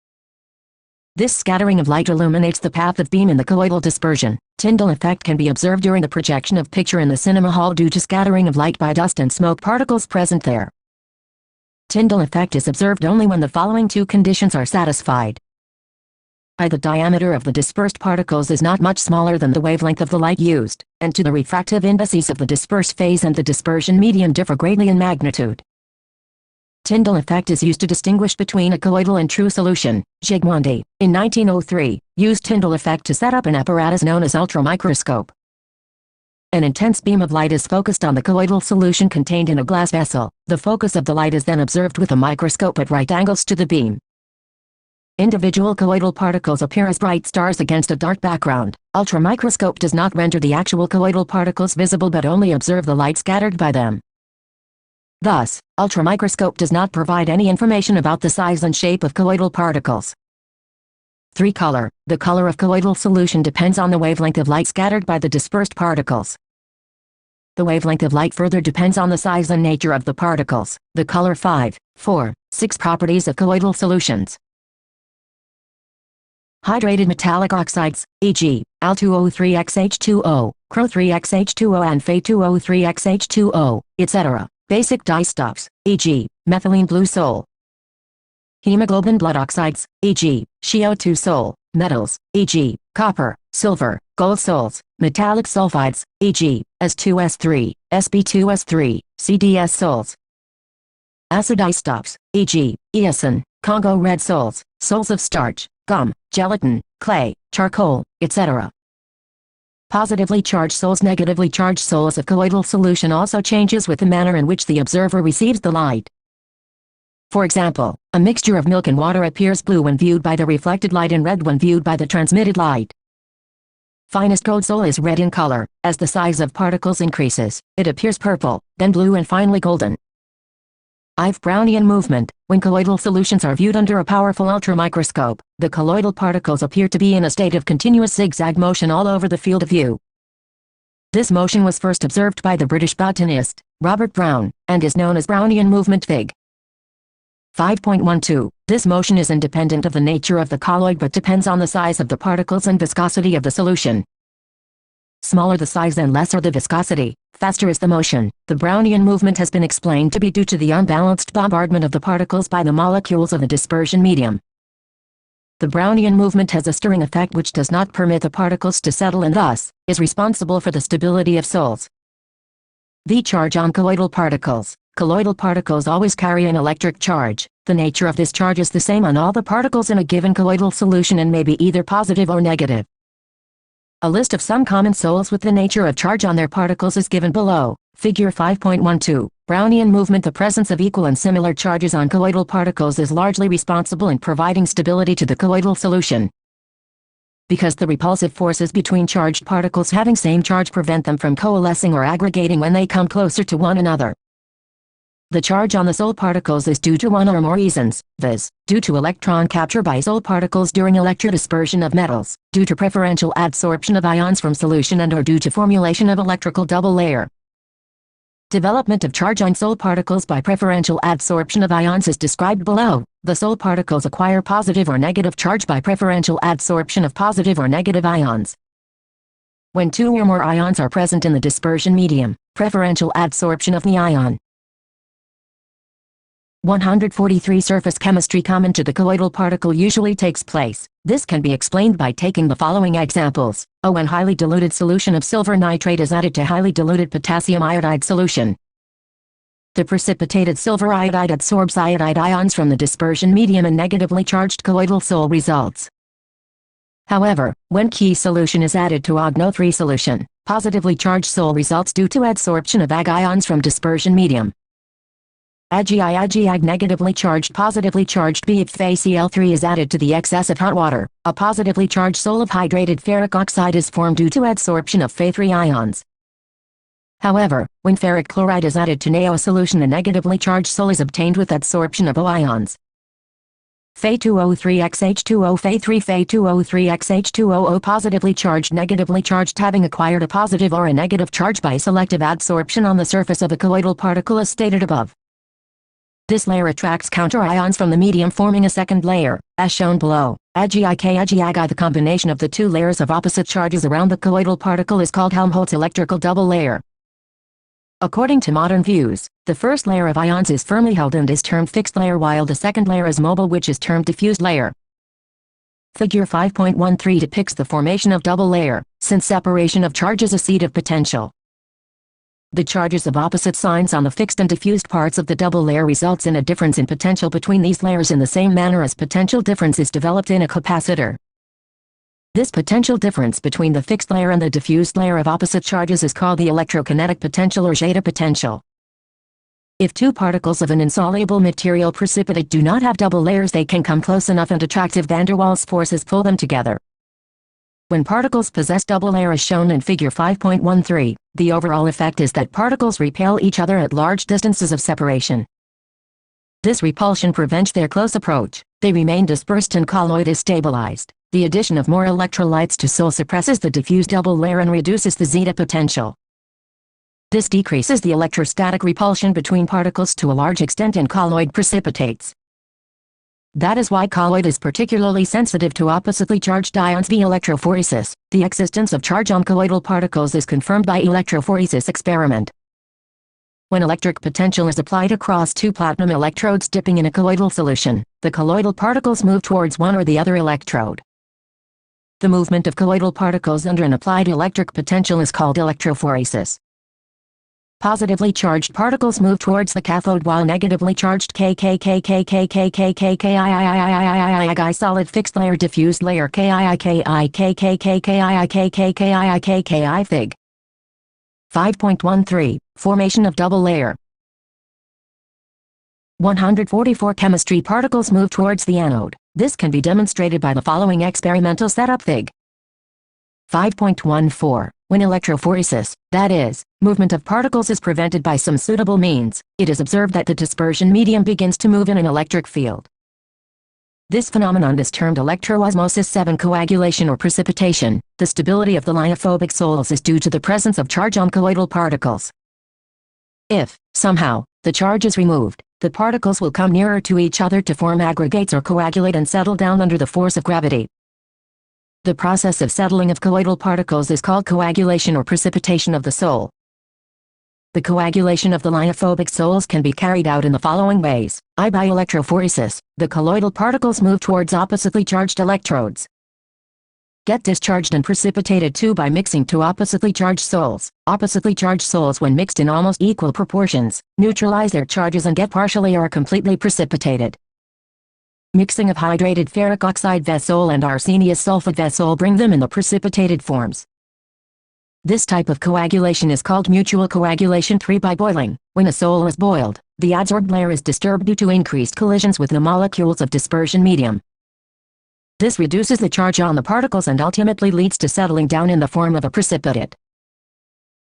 This scattering of light illuminates the path of beam in the colloidal dispersion. Tyndall effect can be observed during the projection of picture in the cinema hall due to scattering of light by dust and smoke particles present there. Tyndall effect is observed only when the following 2 conditions are satisfied. The diameter of the dispersed particles is not much smaller than the wavelength of the light used, and the refractive indices of the dispersed phase and the dispersion medium differ greatly in magnitude. Tyndall effect is used to distinguish between a colloidal and true solution. Zsigmondy, in 1903, used Tyndall effect to set up an apparatus known as ultramicroscope. An intense beam of light is focused on the colloidal solution contained in a glass vessel. The focus of the light is then observed with a microscope at right angles to the beam. Individual colloidal particles appear as bright stars against a dark background. Ultramicroscope does not render the actual colloidal particles visible but only observe the light scattered by them. Thus, ultramicroscope does not provide any information about the size and shape of colloidal particles. 3. Color. The color of colloidal solution depends on the wavelength of light scattered by the dispersed particles. The wavelength of light further depends on the size and nature of the particles. The color 5, 4, 6 properties of colloidal solutions. Hydrated metallic oxides, e.g., Al2O3xH2O, Cro3xH2O and Fe2O3xH2O, etc. Basic dyestuffs, e.g., methylene blue sol. Hemoglobin blood oxides, e.g., SiO2 sol. Metals, e.g., copper, silver, gold sols. Metallic sulfides, e.g., S2S3, Sp2S3, CdS sols. Acid dyestuffs, e.g., eosin, Congo red sols, sols of starch, gum, gelatin, clay, charcoal, etc. Positively charged sols. Negatively charged sols of colloidal solution also changes with the manner in which the observer receives the light. For example, a mixture of milk and water appears blue when viewed by the reflected light and red when viewed by the transmitted light. Finest gold sol is red in color. As the size of particles increases, it appears purple, then blue and finally golden. IV Brownian movement. When colloidal solutions are viewed under a powerful ultramicroscope, the colloidal particles appear to be in a state of continuous zigzag motion all over the field of view. This motion was first observed by the British botanist, Robert Brown, and is known as Brownian movement Fig. 5.12. This motion is independent of the nature of the colloid but depends on the size of the particles and viscosity of the solution. Smaller the size and lesser the viscosity, faster is the motion. The Brownian movement has been explained to be due to the unbalanced bombardment of the particles by the molecules of the dispersion medium. The Brownian movement has a stirring effect which does not permit the particles to settle and thus, is responsible for the stability of sols. The charge on colloidal particles. Colloidal particles always carry an electric charge. The nature of this charge is the same on all the particles in a given colloidal solution and may be either positive or negative. A list of some common sols with the nature of charge on their particles is given below. Figure 5.12. Brownian movement. The presence of equal and similar charges on colloidal particles is largely responsible in providing stability to the colloidal solution. Because the repulsive forces between charged particles having same charge prevent them from coalescing or aggregating when they come closer to one another. The charge on the sol particles is due to one or more reasons, viz., due to electron capture by sol particles during electrodispersion of metals, due to preferential adsorption of ions from solution and/or due to formulation of electrical double layer. Development of charge on sol particles by preferential adsorption of ions is described below. The sol particles acquire positive or negative charge by preferential adsorption of positive or negative ions. When two or more ions are present in the dispersion medium, preferential adsorption of the ion. 143. Surface chemistry common to the colloidal particle usually takes place. This can be explained by taking the following examples. When highly diluted solution of silver nitrate is added to highly diluted potassium iodide solution. The precipitated silver iodide adsorbs iodide ions from the dispersion medium and negatively charged colloidal sol results. However, when key solution is added to AgNO3 solution, positively charged sol results due to adsorption of Ag ions from dispersion medium. Ag negatively charged positively charged BF3 is added to the excess of hot water. A positively charged sol of hydrated ferric oxide is formed due to adsorption of Fe3 ions. However, when ferric chloride is added to NaO solution, a negatively charged sol is obtained with adsorption of O ions. Fe2O3xH2O Fe2O3xH2O positively charged negatively charged. Having acquired a positive or a negative charge by selective adsorption on the surface of a colloidal particle as stated above. This layer attracts counter-ions from the medium, forming a second layer, as shown below. Ag. The combination of the two layers of opposite charges around the colloidal particle is called Helmholtz electrical double layer. According to modern views, the first layer of ions is firmly held and is termed fixed layer, while the second layer is mobile, which is termed diffused layer. Figure 5.13 depicts the formation of double layer, since separation of charge is a seat of potential. The charges of opposite signs on the fixed and diffused parts of the double layer results in a difference in potential between these layers in the same manner as potential difference is developed in a capacitor. This potential difference between the fixed layer and the diffused layer of opposite charges is called the electrokinetic potential or zeta potential. If two particles of an insoluble material precipitate do not have double layers, they can come close enough and attractive van der Waals forces pull them together. When particles possess double layer as shown in figure 5.13, the overall effect is that particles repel each other at large distances of separation. This repulsion prevents their close approach. They remain dispersed and colloid is stabilized. The addition of more electrolytes to Sol suppresses the diffuse double layer and reduces the zeta potential. This decreases the electrostatic repulsion between particles to a large extent in colloid precipitates. That is why colloid is particularly sensitive to oppositely charged ions via electrophoresis. The existence of charge on colloidal particles is confirmed by electrophoresis experiment. When electric potential is applied across two platinum electrodes dipping in a colloidal solution, the colloidal particles move towards one or the other electrode. The movement of colloidal particles under an applied electric potential is called electrophoresis. Positively charged particles move towards the cathode while negatively charged solid fixed layer diffused layer Fig. 5.13 Formation of double layer. 144 Chemistry particles move towards the anode. This can be demonstrated by the following experimental setup. Fig. 5.14 When electrophoresis, that is, movement of particles is prevented by some suitable means, it is observed that the dispersion medium begins to move in an electric field. This phenomenon is termed electroosmosis. 7 Coagulation or precipitation. The stability of the lyophobic sols is due to the presence of charge on colloidal particles. If, somehow, the charge is removed, the particles will come nearer to each other to form aggregates or coagulate and settle down under the force of gravity. The process of settling of colloidal particles is called coagulation or precipitation of the sol. The coagulation of the lyophobic sols can be carried out in the following ways. By electrophoresis, the colloidal particles move towards oppositely charged electrodes. Get discharged and precipitated. 2 By mixing two oppositely charged sols. Oppositely charged sols, when mixed in almost equal proportions, neutralize their charges and get partially or completely precipitated. Mixing of hydrated ferric oxide Vesol and arsenious sulfate Vesol bring them in the precipitated forms. This type of coagulation is called mutual coagulation. 3 By boiling. When a sol is boiled, the adsorbed layer is disturbed due to increased collisions with the molecules of dispersion medium. This reduces the charge on the particles and ultimately leads to settling down in the form of a precipitate.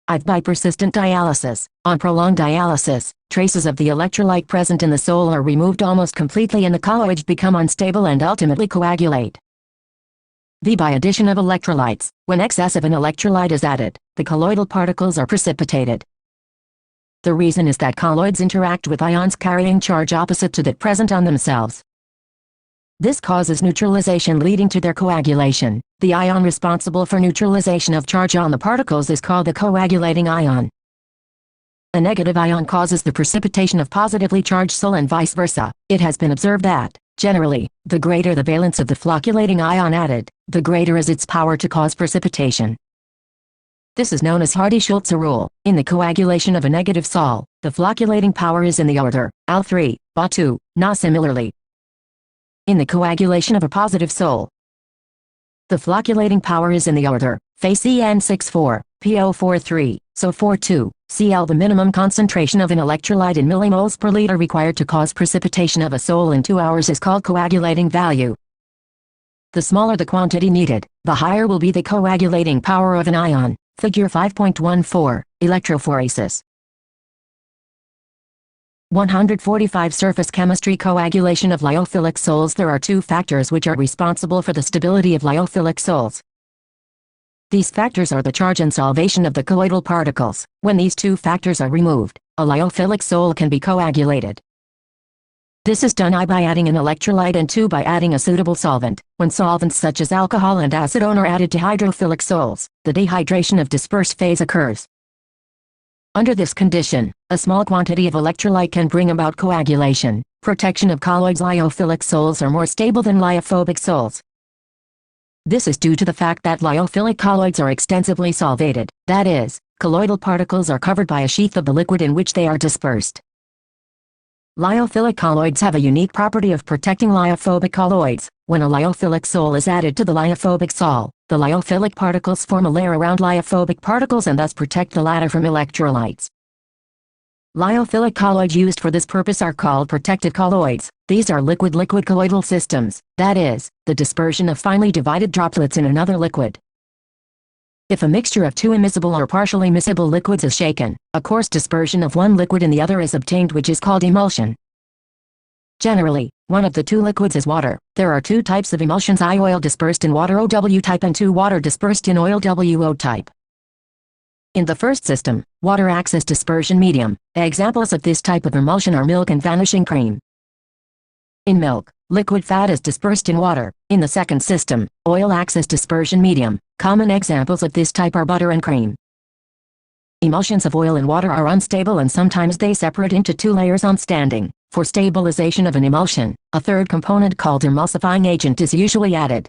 By persistent dialysis. On prolonged dialysis, traces of the electrolyte present in the sol are removed almost completely and the colloids become unstable and ultimately coagulate. By addition of electrolytes. When excess of an electrolyte is added, the colloidal particles are precipitated. The reason is that colloids interact with ions carrying charge opposite to that present on themselves. This causes neutralization leading to their coagulation. The ion responsible for neutralization of charge on the particles is called the coagulating ion. A negative ion causes the precipitation of positively charged sol and vice versa. It has been observed that, generally, the greater the valence of the flocculating ion added, the greater is its power to cause precipitation. This is known as Hardy-Schulze rule. In the coagulation of a negative sol, the flocculating power is in the order Al3, Ba2, Na. Similarly, in the coagulation of a positive sol, the flocculating power is in the order Fe(Cn)6,4, Po43, So42, Cl. The minimum concentration of an electrolyte in millimoles per liter required to cause precipitation of a sol in 2 hours is called coagulating value. The smaller the quantity needed, the higher will be the coagulating power of an ion. Figure 5.14, Electrophoresis. 145 Surface chemistry. Coagulation of lyophilic sols. There are two factors which are responsible for the stability of lyophilic sols. These factors are the charge and solvation of the colloidal particles. When these two factors are removed, a lyophilic sol can be coagulated. This is done by adding an electrolyte and 2 by adding a suitable solvent. When solvents such as alcohol and acetone are added to hydrophilic sols, the dehydration of disperse phase occurs. Under this condition, a small quantity of electrolyte can bring about coagulation. Protection of colloids. Lyophilic sols are more stable than lyophobic sols. This is due to the fact that lyophilic colloids are extensively solvated, that is, colloidal particles are covered by a sheath of the liquid in which they are dispersed. Lyophilic colloids have a unique property of protecting lyophobic colloids. When a lyophilic sol is added to the lyophobic sol, the lyophilic particles form a layer around lyophobic particles and thus protect the latter from electrolytes. Lyophilic colloids used for this purpose are called protected colloids. These are liquid-liquid colloidal systems, that is, the dispersion of finely divided droplets in another liquid. If a mixture of two immiscible or partially miscible liquids is shaken, a coarse dispersion of one liquid in the other is obtained, which is called emulsion. Generally, one of the two liquids is water. There are two types of emulsions: I oil dispersed in water OW type and 2 water dispersed in oil WO type. In the first system, water acts as dispersion medium. Examples of this type of emulsion are milk and vanishing cream. In milk, liquid fat is dispersed in water. In the second system, oil acts as dispersion medium. Common examples of this type are butter and cream. Emulsions of oil and water are unstable and sometimes they separate into two layers on standing. For stabilization of an emulsion, a third component called emulsifying agent is usually added.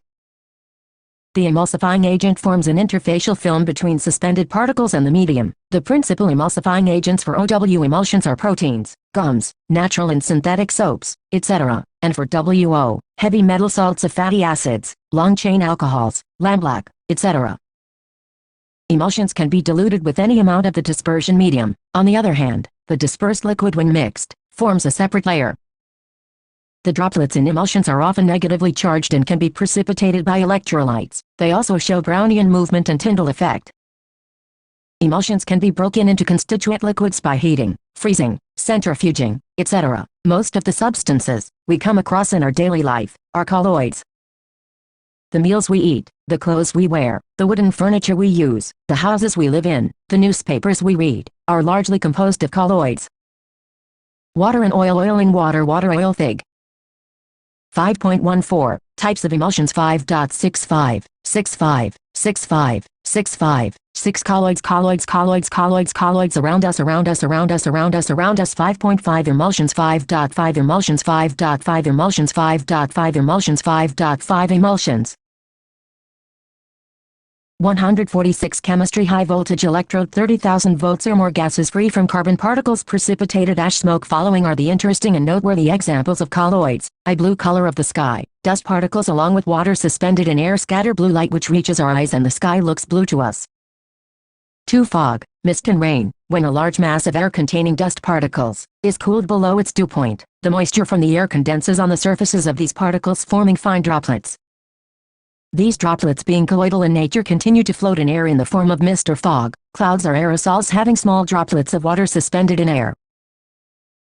The emulsifying agent forms an interfacial film between suspended particles and the medium. The principal emulsifying agents for OW emulsions are proteins, gums, natural and synthetic soaps, etc., and for WO, heavy metal salts of fatty acids, long-chain alcohols, lamblac, etc. Emulsions can be diluted with any amount of the dispersion medium. On the other hand, the dispersed liquid, when mixed, forms a separate layer. The droplets in emulsions are often negatively charged and can be precipitated by electrolytes. They also show Brownian movement and Tyndall effect. Emulsions can be broken into constituent liquids by heating, freezing, centrifuging, etc. Most of the substances we come across in our daily life are colloids. The meals we eat, the clothes we wear, the wooden furniture we use, the houses we live in, the newspapers we read, are largely composed of colloids. Water and oil. Oiling water. Water oil. Fig. 5.14 Types of emulsions. 5.65 65 65 65 6 Colloids. Colloids. Colloids. Colloids. Colloids around us. Around us. Around us. Around us. Around us. 5.5 Emulsions. 5.5 Emulsions. 5.5 Emulsions. 5.5 Emulsions. 5.5 Emulsions. 146 Chemistry. High voltage electrode. 30,000 volts or more. Gases free from carbon particles. Precipitated ash. Smoke. Following are the interesting and noteworthy examples of colloids. Blue color of the sky. Dust particles along with water suspended in air scatter blue light which reaches our eyes and the sky looks blue to us. 2. Fog, mist and rain. When a large mass of air containing dust particles is cooled below its dew point, the moisture from the air condenses on the surfaces of these particles, forming fine droplets. These droplets, being colloidal in nature, continue to float in air in the form of mist or fog. Clouds are aerosols having small droplets of water suspended in air.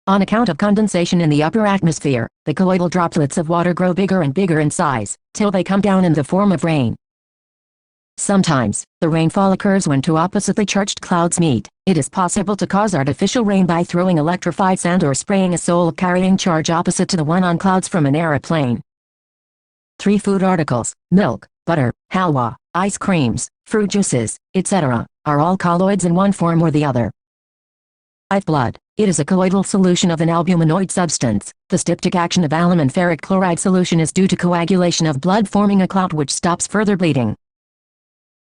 On account of condensation in the upper atmosphere, the colloidal droplets of water grow bigger and bigger in size, till they come down in the form of rain. Sometimes, the rainfall occurs when two oppositely charged clouds meet. It is possible to cause artificial rain by throwing electrified sand or spraying a soul-carrying charge opposite to the one on clouds from an aeroplane. 3. Food articles. Milk, butter, halwa, ice creams, fruit juices, etc., are all colloids in one form or the other. Blood. It is a colloidal solution of an albuminoid substance. The styptic action of alum and ferric chloride solution is due to coagulation of blood, forming a clot which stops further bleeding.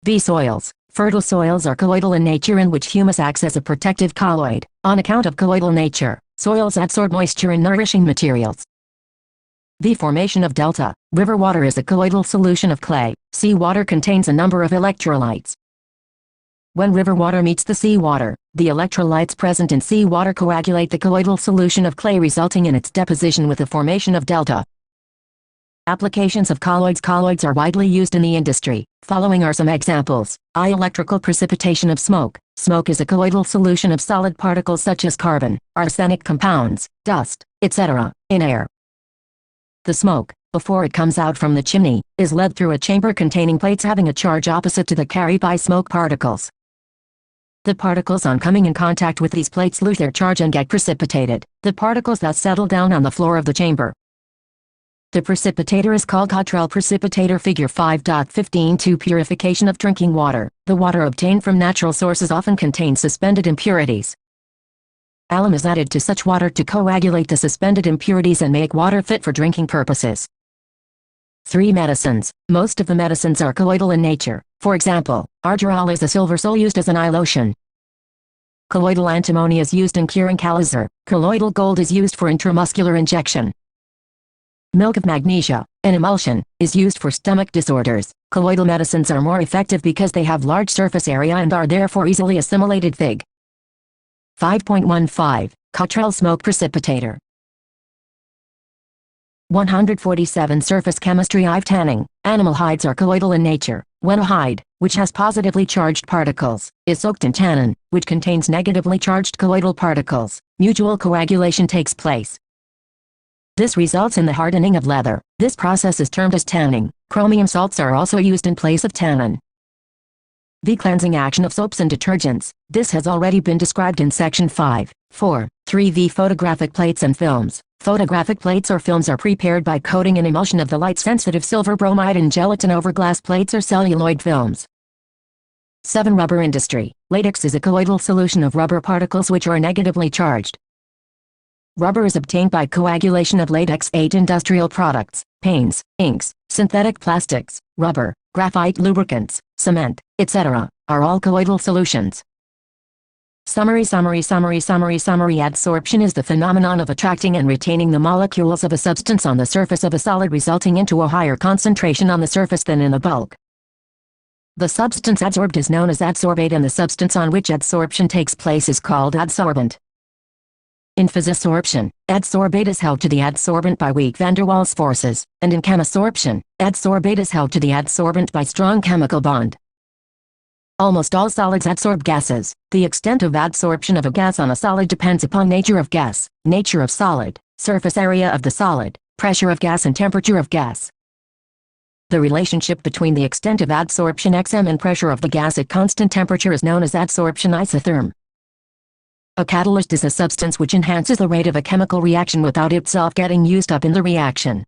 Soils. Fertile soils are colloidal in nature, in which humus acts as a protective colloid. On account of colloidal nature, soils absorb moisture and nourishing materials. Formation of delta. River water is a colloidal solution of clay. Sea water contains a number of electrolytes. When river water meets the sea water, the electrolytes present in sea water coagulate the colloidal solution of clay, resulting in its deposition with the formation of delta. Applications of colloids. Colloids are widely used in the industry. Following are some examples. Electrical precipitation of smoke. Smoke is a colloidal solution of solid particles such as carbon, arsenic compounds, dust, etc., in air. The smoke, before it comes out from the chimney, is led through a chamber containing plates having a charge opposite to the carried by smoke particles. The particles, on coming in contact with these plates, lose their charge and get precipitated. The particles thus settle down on the floor of the chamber. The precipitator is called Cottrell precipitator. Figure 5.15 2. Purification of drinking water. The water obtained from natural sources often contains suspended impurities. Alum is added to such water to coagulate the suspended impurities and make water fit for drinking purposes. 3. Medicines. Most of the medicines are colloidal in nature. For example, argyral is a silver sol used as an eye lotion. Colloidal antimony is used in curing cancer. Colloidal gold is used for intramuscular injection. Milk of magnesia, an emulsion, is used for stomach disorders. Colloidal medicines are more effective because they have large surface area and are therefore easily assimilated. Fig. 5.15, Cottrell smoke precipitator. 147 Surface chemistry. Eve tanning. Animal hides are colloidal in nature. When a hide, which has positively charged particles, is soaked in tannin, which contains negatively charged colloidal particles, mutual coagulation takes place. This results in the hardening of leather. This process is termed as tanning. Chromium salts are also used in place of tannin. The cleansing action of soaps and detergents. This has already been described in section 5.4.3. The photographic plates and films. Photographic plates or films are prepared by coating an emulsion of the light-sensitive silver bromide in gelatin over glass plates or celluloid films. 7. Rubber industry. Latex is a colloidal solution of rubber particles which are negatively charged. Rubber is obtained by coagulation of latex. 8. Industrial products. Paints, inks, synthetic plastics, rubber, graphite lubricants, cement, etc., are all colloidal solutions. Summary. Adsorption is the phenomenon of attracting and retaining the molecules of a substance on the surface of a solid, resulting into a higher concentration on the surface than in the bulk. The substance adsorbed is known as adsorbate, and the substance on which adsorption takes place is called adsorbent. In physisorption, adsorbate is held to the adsorbent by weak van der Waals forces, and in chemisorption, adsorbate is held to the adsorbent by strong chemical bond. Almost all solids adsorb gases. The extent of adsorption of a gas on a solid depends upon nature of gas, nature of solid, surface area of the solid, pressure of gas and temperature of gas. The relationship between the extent of adsorption xm and pressure of the gas at constant temperature is known as adsorption isotherm. A catalyst is a substance which enhances the rate of a chemical reaction without itself getting used up in the reaction.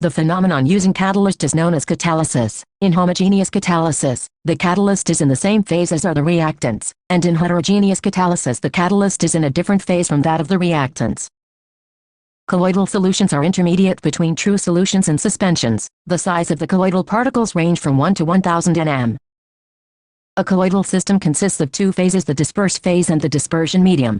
The phenomenon using catalyst is known as catalysis. In homogeneous catalysis, the catalyst is in the same phase as are the reactants, and in heterogeneous catalysis the catalyst is in a different phase from that of the reactants. Colloidal solutions are intermediate between true solutions and suspensions. The size of the colloidal particles range from 1 to 1000 nm. A colloidal system consists of two phases: the dispersed phase and the dispersion medium.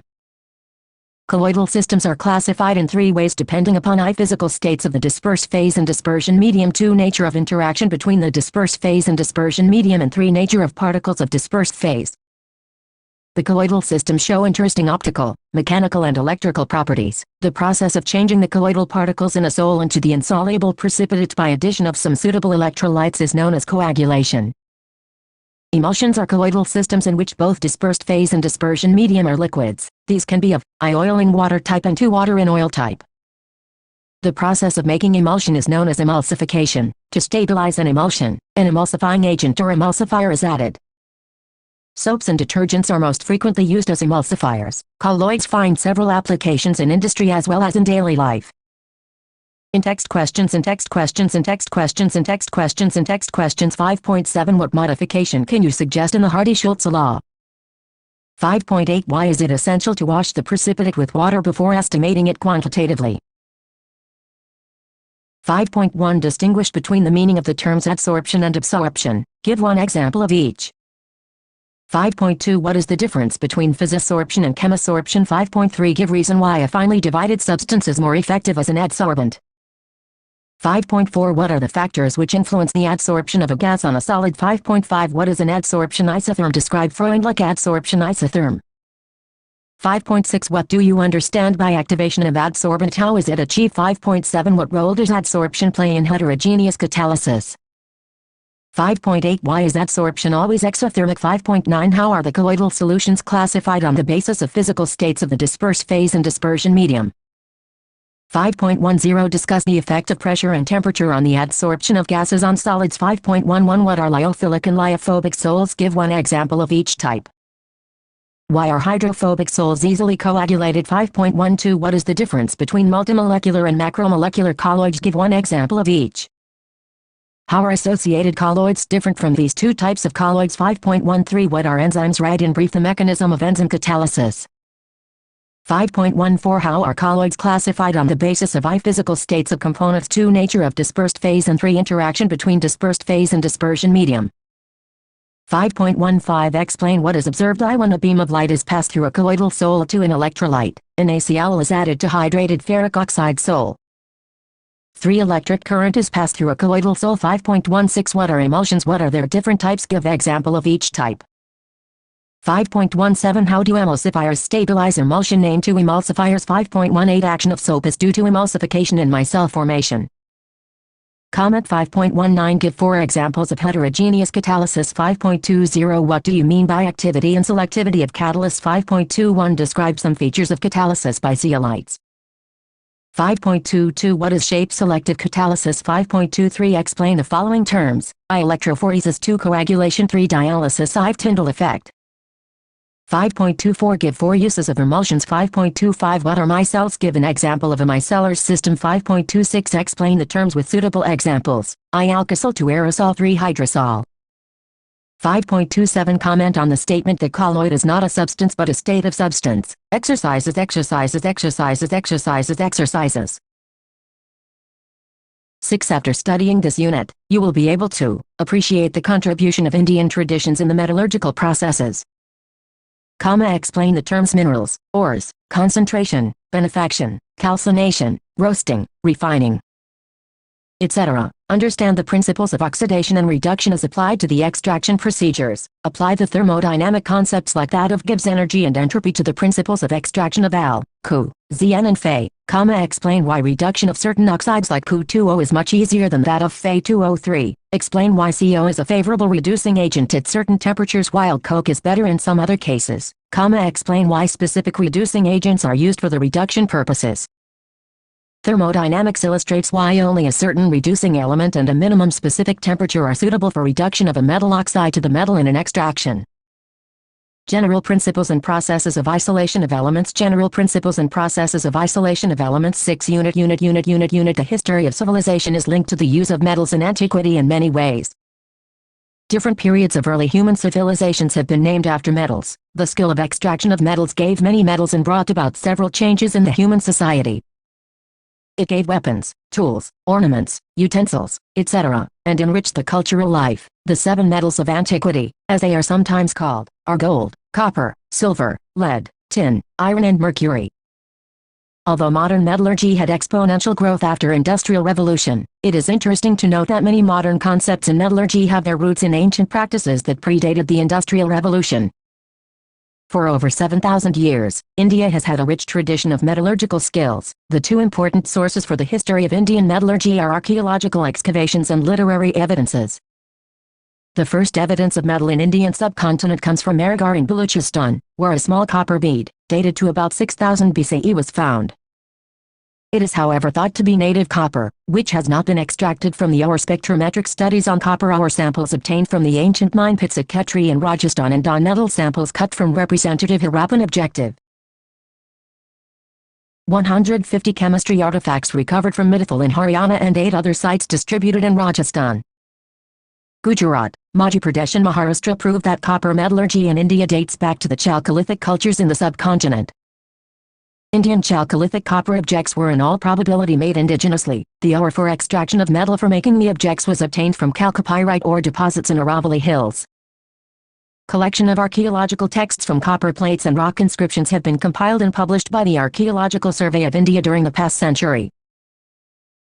Colloidal systems are classified in three ways depending upon physical states of the dispersed phase and dispersion medium. 2. Nature of interaction between the dispersed phase and dispersion medium, and 3. Nature of particles of dispersed phase. The colloidal systems show interesting optical, mechanical and electrical properties. The process of changing the colloidal particles in a sol into the insoluble precipitate by addition of some suitable electrolytes is known as coagulation. Emulsions are colloidal systems in which both dispersed phase and dispersion medium are liquids. These can be of I-oiling water type and 2 water in oil type. The process of making emulsion is known as emulsification. To stabilize an emulsion, an emulsifying agent or emulsifier is added. Soaps and detergents are most frequently used as emulsifiers. Colloids find several applications in industry as well as in daily life. In text questions 5.7 What modification can you suggest in the Hardy-Schulze law? 5.8 Why is it essential to wash the precipitate with water before estimating it quantitatively? 5.1 Distinguish between the meaning of the terms adsorption and absorption. Give one example of each. 5.2 What is the difference between physisorption and chemisorption? 5.3 Give reason why a finely divided substance is more effective as an adsorbent. 5.4 What are the factors which influence the adsorption of a gas on a solid? 5.5 What is an adsorption isotherm? Describe Freundlich adsorption isotherm. 5.6 What do you understand by activation of adsorbent? How is it achieved? 5.7 What role does adsorption play in heterogeneous catalysis? 5.8 Why is adsorption always exothermic? 5.9 How are the colloidal solutions classified on the basis of physical states of the dispersed phase and dispersion medium? 5.10 Discuss the effect of pressure and temperature on the adsorption of gases on solids. 5.11 What are lyophilic and lyophobic sols? Give one example of each type. Why are hydrophobic sols easily coagulated? 5.12 What is the difference between multimolecular and macromolecular colloids? Give one example of each. How are associated colloids different from these two types of colloids? 5.13 What are enzymes? Write in brief the mechanism of enzyme catalysis. 5.14 How are colloids classified on the basis of physical states of components? 2. Nature of dispersed phase and 3. Interaction between dispersed phase and dispersion medium. 5.15 Explain what is observed. When a beam of light is passed through a colloidal sol to an electrolyte, NaCl is added to hydrated ferric oxide sol. 3. Electric current is passed through a colloidal sol. 5.16 What are emulsions? What are their different types? Give example of each type. 5.17 How do emulsifiers stabilize emulsion? Name 2 emulsifiers. 5.18 Action of soap is due to emulsification in micelle formation. Comment 5.19 Give 4 examples of heterogeneous catalysis. 5.20 What do you mean by activity and selectivity of catalysts? 5.21 Describe some features of catalysis by zeolites. 5.22 What is shape-selective catalysis? 5.23 Explain the following terms: I. Electrophoresis, 2. Coagulation, 3. Dialysis, I. Tyndall effect. 5.24 Give 4 uses of emulsions. 5.25 What are micelles? Give an example of a micellar system. 5.26 Explain the terms with suitable examples: I. Alkysol, 2. Aerosol, 3. Hydrosol. 5.27 Comment on the statement that colloid is not a substance but a state of substance. Exercises. 6. After studying this unit, you will be able to appreciate the contribution of Indian traditions in the metallurgical processes. Explain the terms minerals, ores, concentration, benefaction, calcination, roasting, refining, etc. Understand the principles of oxidation and reduction as applied to the extraction procedures. Apply the thermodynamic concepts like that of Gibbs energy and entropy to the principles of extraction of Al, Cu, Zn and Fe. Explain why reduction of certain oxides like Cu2O is much easier than that of Fe2O3. Explain why CO is a favorable reducing agent at certain temperatures while coke is better in some other cases. Explain why specific reducing agents are used for the reduction purposes. Thermodynamics illustrates why only a certain reducing element and a minimum specific temperature are suitable for reduction of a metal oxide to the metal in an extraction. General principles and processes of isolation of elements. General principles and processes of isolation of elements. 6. Unit. The history of civilization is linked to the use of metals in antiquity in many ways. Different periods of early human civilizations have been named after metals. The skill of extraction of metals gave many metals and brought about several changes in the human society. It gave weapons, tools, ornaments, utensils, etc., and enriched the cultural life. The 7 metals of antiquity, as they are sometimes called, are gold, copper, silver, lead, tin, iron and mercury. Although modern metallurgy had exponential growth after Industrial Revolution, it is interesting to note that many modern concepts in metallurgy have their roots in ancient practices that predated the Industrial Revolution. For over 7,000 years, India has had a rich tradition of metallurgical skills. The 2 important sources for the history of Indian metallurgy are archaeological excavations and literary evidences. The first evidence of metal in Indian subcontinent comes from Mehrgarh in Baluchistan, where a small copper bead, dated to about 6000 BCE was found. It is however thought to be native copper, which has not been extracted from the ore. Spectrometric studies on copper ore samples obtained from the ancient mine pits at Khetri in Rajasthan and non-metal samples cut from representative Harappan objective. 150 chemistry artifacts recovered from Midithal in Haryana and 8 other sites distributed in Rajasthan, Gujarat, Madhya Pradesh and Maharashtra prove that copper metallurgy in India dates back to the Chalcolithic cultures in the subcontinent. Indian Chalcolithic copper objects were in all probability made indigenously. The ore for extraction of metal for making the objects was obtained from chalcopyrite ore deposits in Aravalli Hills. Collection of archaeological texts from copper plates and rock inscriptions have been compiled and published by the Archaeological Survey of India during the past century.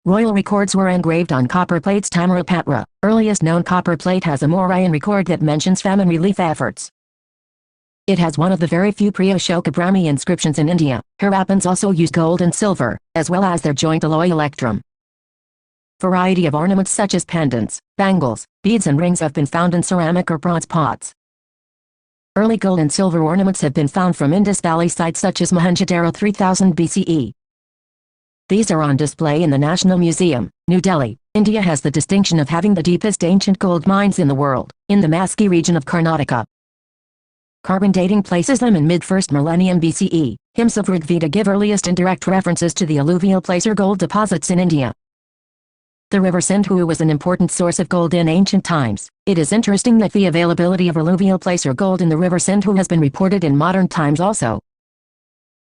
Royal records were engraved on copper plates. Tamarapatra, earliest known copper plate, has a Mauryan record that mentions famine relief efforts. It has one of the very few pre-Ashoka Brahmi inscriptions in India. Harappans also used gold and silver, as well as their joint alloy electrum. Variety of ornaments such as pendants, bangles, beads and rings have been found in ceramic or bronze pots. Early gold and silver ornaments have been found from Indus Valley sites such as Mohenjo-daro 3000 BCE. These are on display in the National Museum, New Delhi. India has the distinction of having the deepest ancient gold mines in the world, in the Maski region of Karnataka. Carbon dating places them in mid-1st millennium BCE. Hymns of Rigveda give earliest indirect references to the alluvial placer gold deposits in India. The river Sindhu was an important source of gold in ancient times. It is interesting that the availability of alluvial placer gold in the river Sindhu has been reported in modern times also.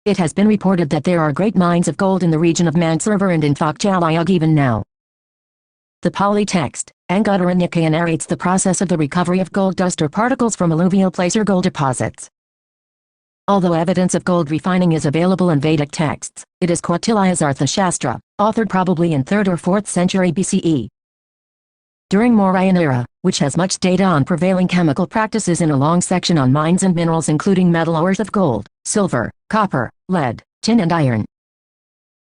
It has been reported that there are great mines of gold in the region of Mansarovar and in Phokjaliyug even now. The Pali text, Anguttara narrates the process of the recovery of gold dust or particles from alluvial placer gold deposits. Although evidence of gold refining is available in Vedic texts, it is Kautilya's Arthashastra, authored probably in 3rd or 4th century BCE. During Mauryan era, which has much data on prevailing chemical practices in a long section on mines and minerals including metal ores of gold, silver, copper, lead, tin and iron.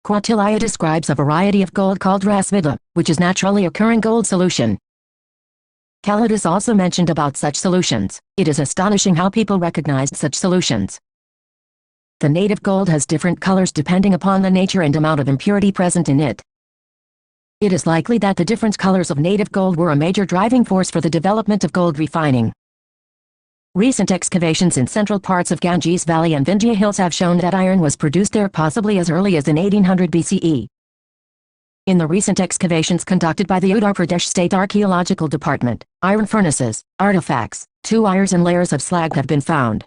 Kautilya describes a variety of gold called rasvita, which is naturally occurring gold solution. Kalidas also mentioned about such solutions. It is astonishing how people recognized such solutions. The native gold has different colors depending upon the nature and amount of impurity present in it. It is likely that the different colors of native gold were a major driving force for the development of gold refining. Recent excavations in central parts of Ganges Valley and Vindhya Hills have shown that iron was produced there possibly as early as in 1800 BCE. In the recent excavations conducted by the Uttar Pradesh State Archaeological Department, iron furnaces, artifacts, 2 wires and layers of slag have been found.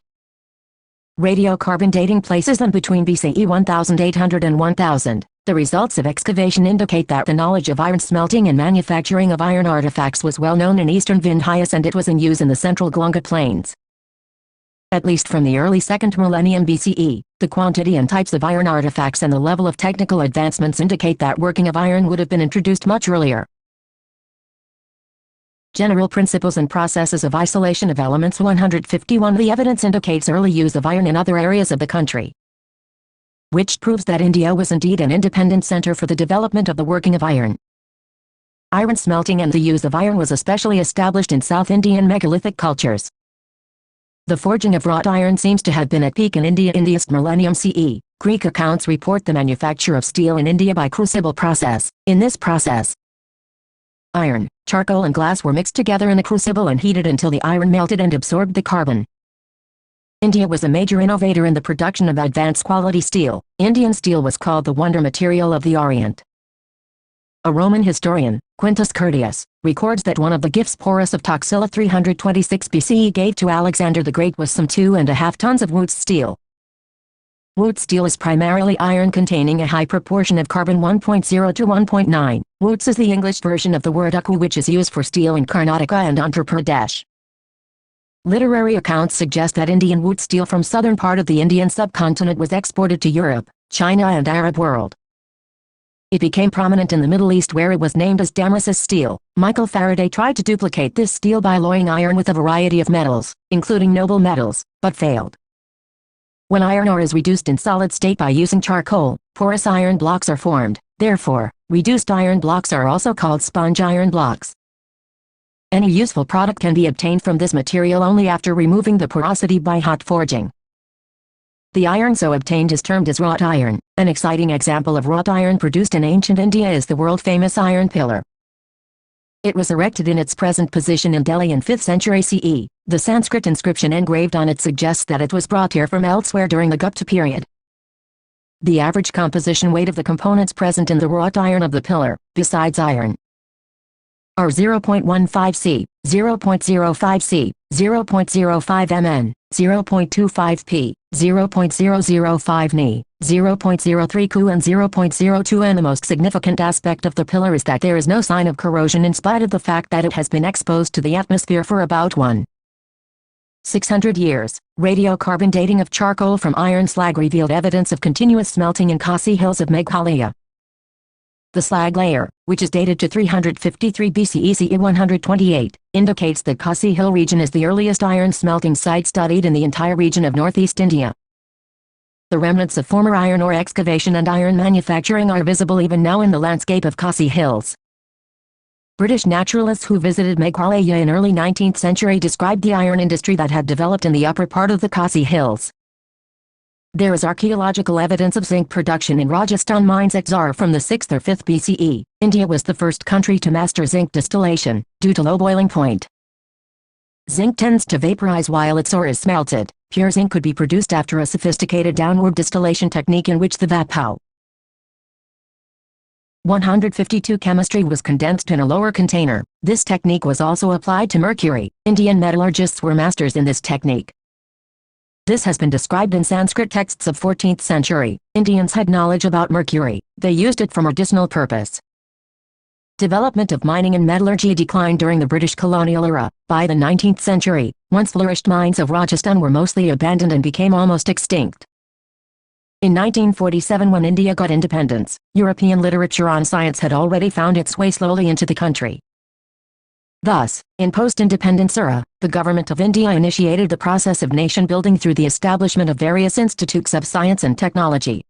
Radiocarbon dating places them between BCE 1800 and 1000. The results of excavation indicate that the knowledge of iron smelting and manufacturing of iron artifacts was well known in eastern Vindhyas and it was in use in the central Glunga plains. At least from the early 2nd millennium BCE, the quantity and types of iron artifacts and the level of technical advancements indicate that working of iron would have been introduced much earlier. General principles and processes of isolation of elements 151. The evidence indicates early use of iron in other areas of the country, which proves that India was indeed an independent center for the development of the working of iron. Iron smelting and the use of iron was especially established in South Indian megalithic cultures. The forging of wrought iron seems to have been at peak in India in the 1st millennium CE. Greek accounts report the manufacture of steel in India by crucible process. In this process, iron, charcoal and glass were mixed together in a crucible and heated until the iron melted and absorbed the carbon. India was a major innovator in the production of advanced quality steel. Indian steel was called the wonder material of the Orient. A Roman historian, Quintus Curtius, records that one of the gifts Porus of Taxila 326 BCE gave to Alexander the Great was some 2.5 tons of Wootz steel. Wootz steel is primarily iron containing a high proportion of carbon 1.0 to 1.9. Wootz is the English version of the word ukku which is used for steel in Karnataka and Andhra Pradesh. Literary accounts suggest that Indian Wootz steel from southern part of the Indian subcontinent was exported to Europe, China and Arab world. It became prominent in the Middle East where it was named as Damascus steel. Michael Faraday tried to duplicate this steel by alloying iron with a variety of metals, including noble metals, but failed. When iron ore is reduced in solid state by using charcoal, porous iron blocks are formed. Therefore, reduced iron blocks are also called sponge iron blocks. Any useful product can be obtained from this material only after removing the porosity by hot forging. The iron so obtained is termed as wrought iron. An exciting example of wrought iron produced in ancient India is the world-famous iron pillar. It was erected in its present position in Delhi in 5th century CE. The Sanskrit inscription engraved on it suggests that it was brought here from elsewhere during the Gupta period. The average composition weight of the components present in the wrought iron of the pillar, besides iron, are 0.15 c, 0.05 c, 0.05 mn, 0.25 p, 0.005 ni, 0.03 cu and 0.02 n. The most significant aspect of the pillar is that there is no sign of corrosion in spite of the fact that it has been exposed to the atmosphere for about 1,600 years. Radiocarbon dating of charcoal from iron slag revealed evidence of continuous smelting in Khasi Hills of Meghalaya. The slag layer, which is dated to 353 BCE CE 128, indicates that Khasi Hill region is the earliest iron smelting site studied in the entire region of northeast India. The remnants of former iron ore excavation and iron manufacturing are visible even now in the landscape of Khasi Hills. British naturalists who visited Meghalaya in early 19th century described the iron industry that had developed in the upper part of the Khasi Hills. There is archaeological evidence of zinc production in Rajasthan mines at Zar from the 6th or 5th BCE. India was the first country to master zinc distillation, due to low boiling point. Zinc tends to vaporize while its ore is smelted. Pure zinc could be produced after a sophisticated downward distillation technique in which the Vapau 152 chemistry was condensed in a lower container. This technique was also applied to mercury. Indian metallurgists were masters in this technique. This has been described in Sanskrit texts of 14th century. Indians had knowledge about mercury. They used it for medicinal purpose. Development of mining and metallurgy declined during the British colonial era. By the 19th century, once flourished mines of Rajasthan were mostly abandoned and became almost extinct. In 1947, when India got independence, European literature on science had already found its way slowly into the country. Thus, in post-independence era, the government of India initiated the process of nation-building through the establishment of various institutes of science and technology.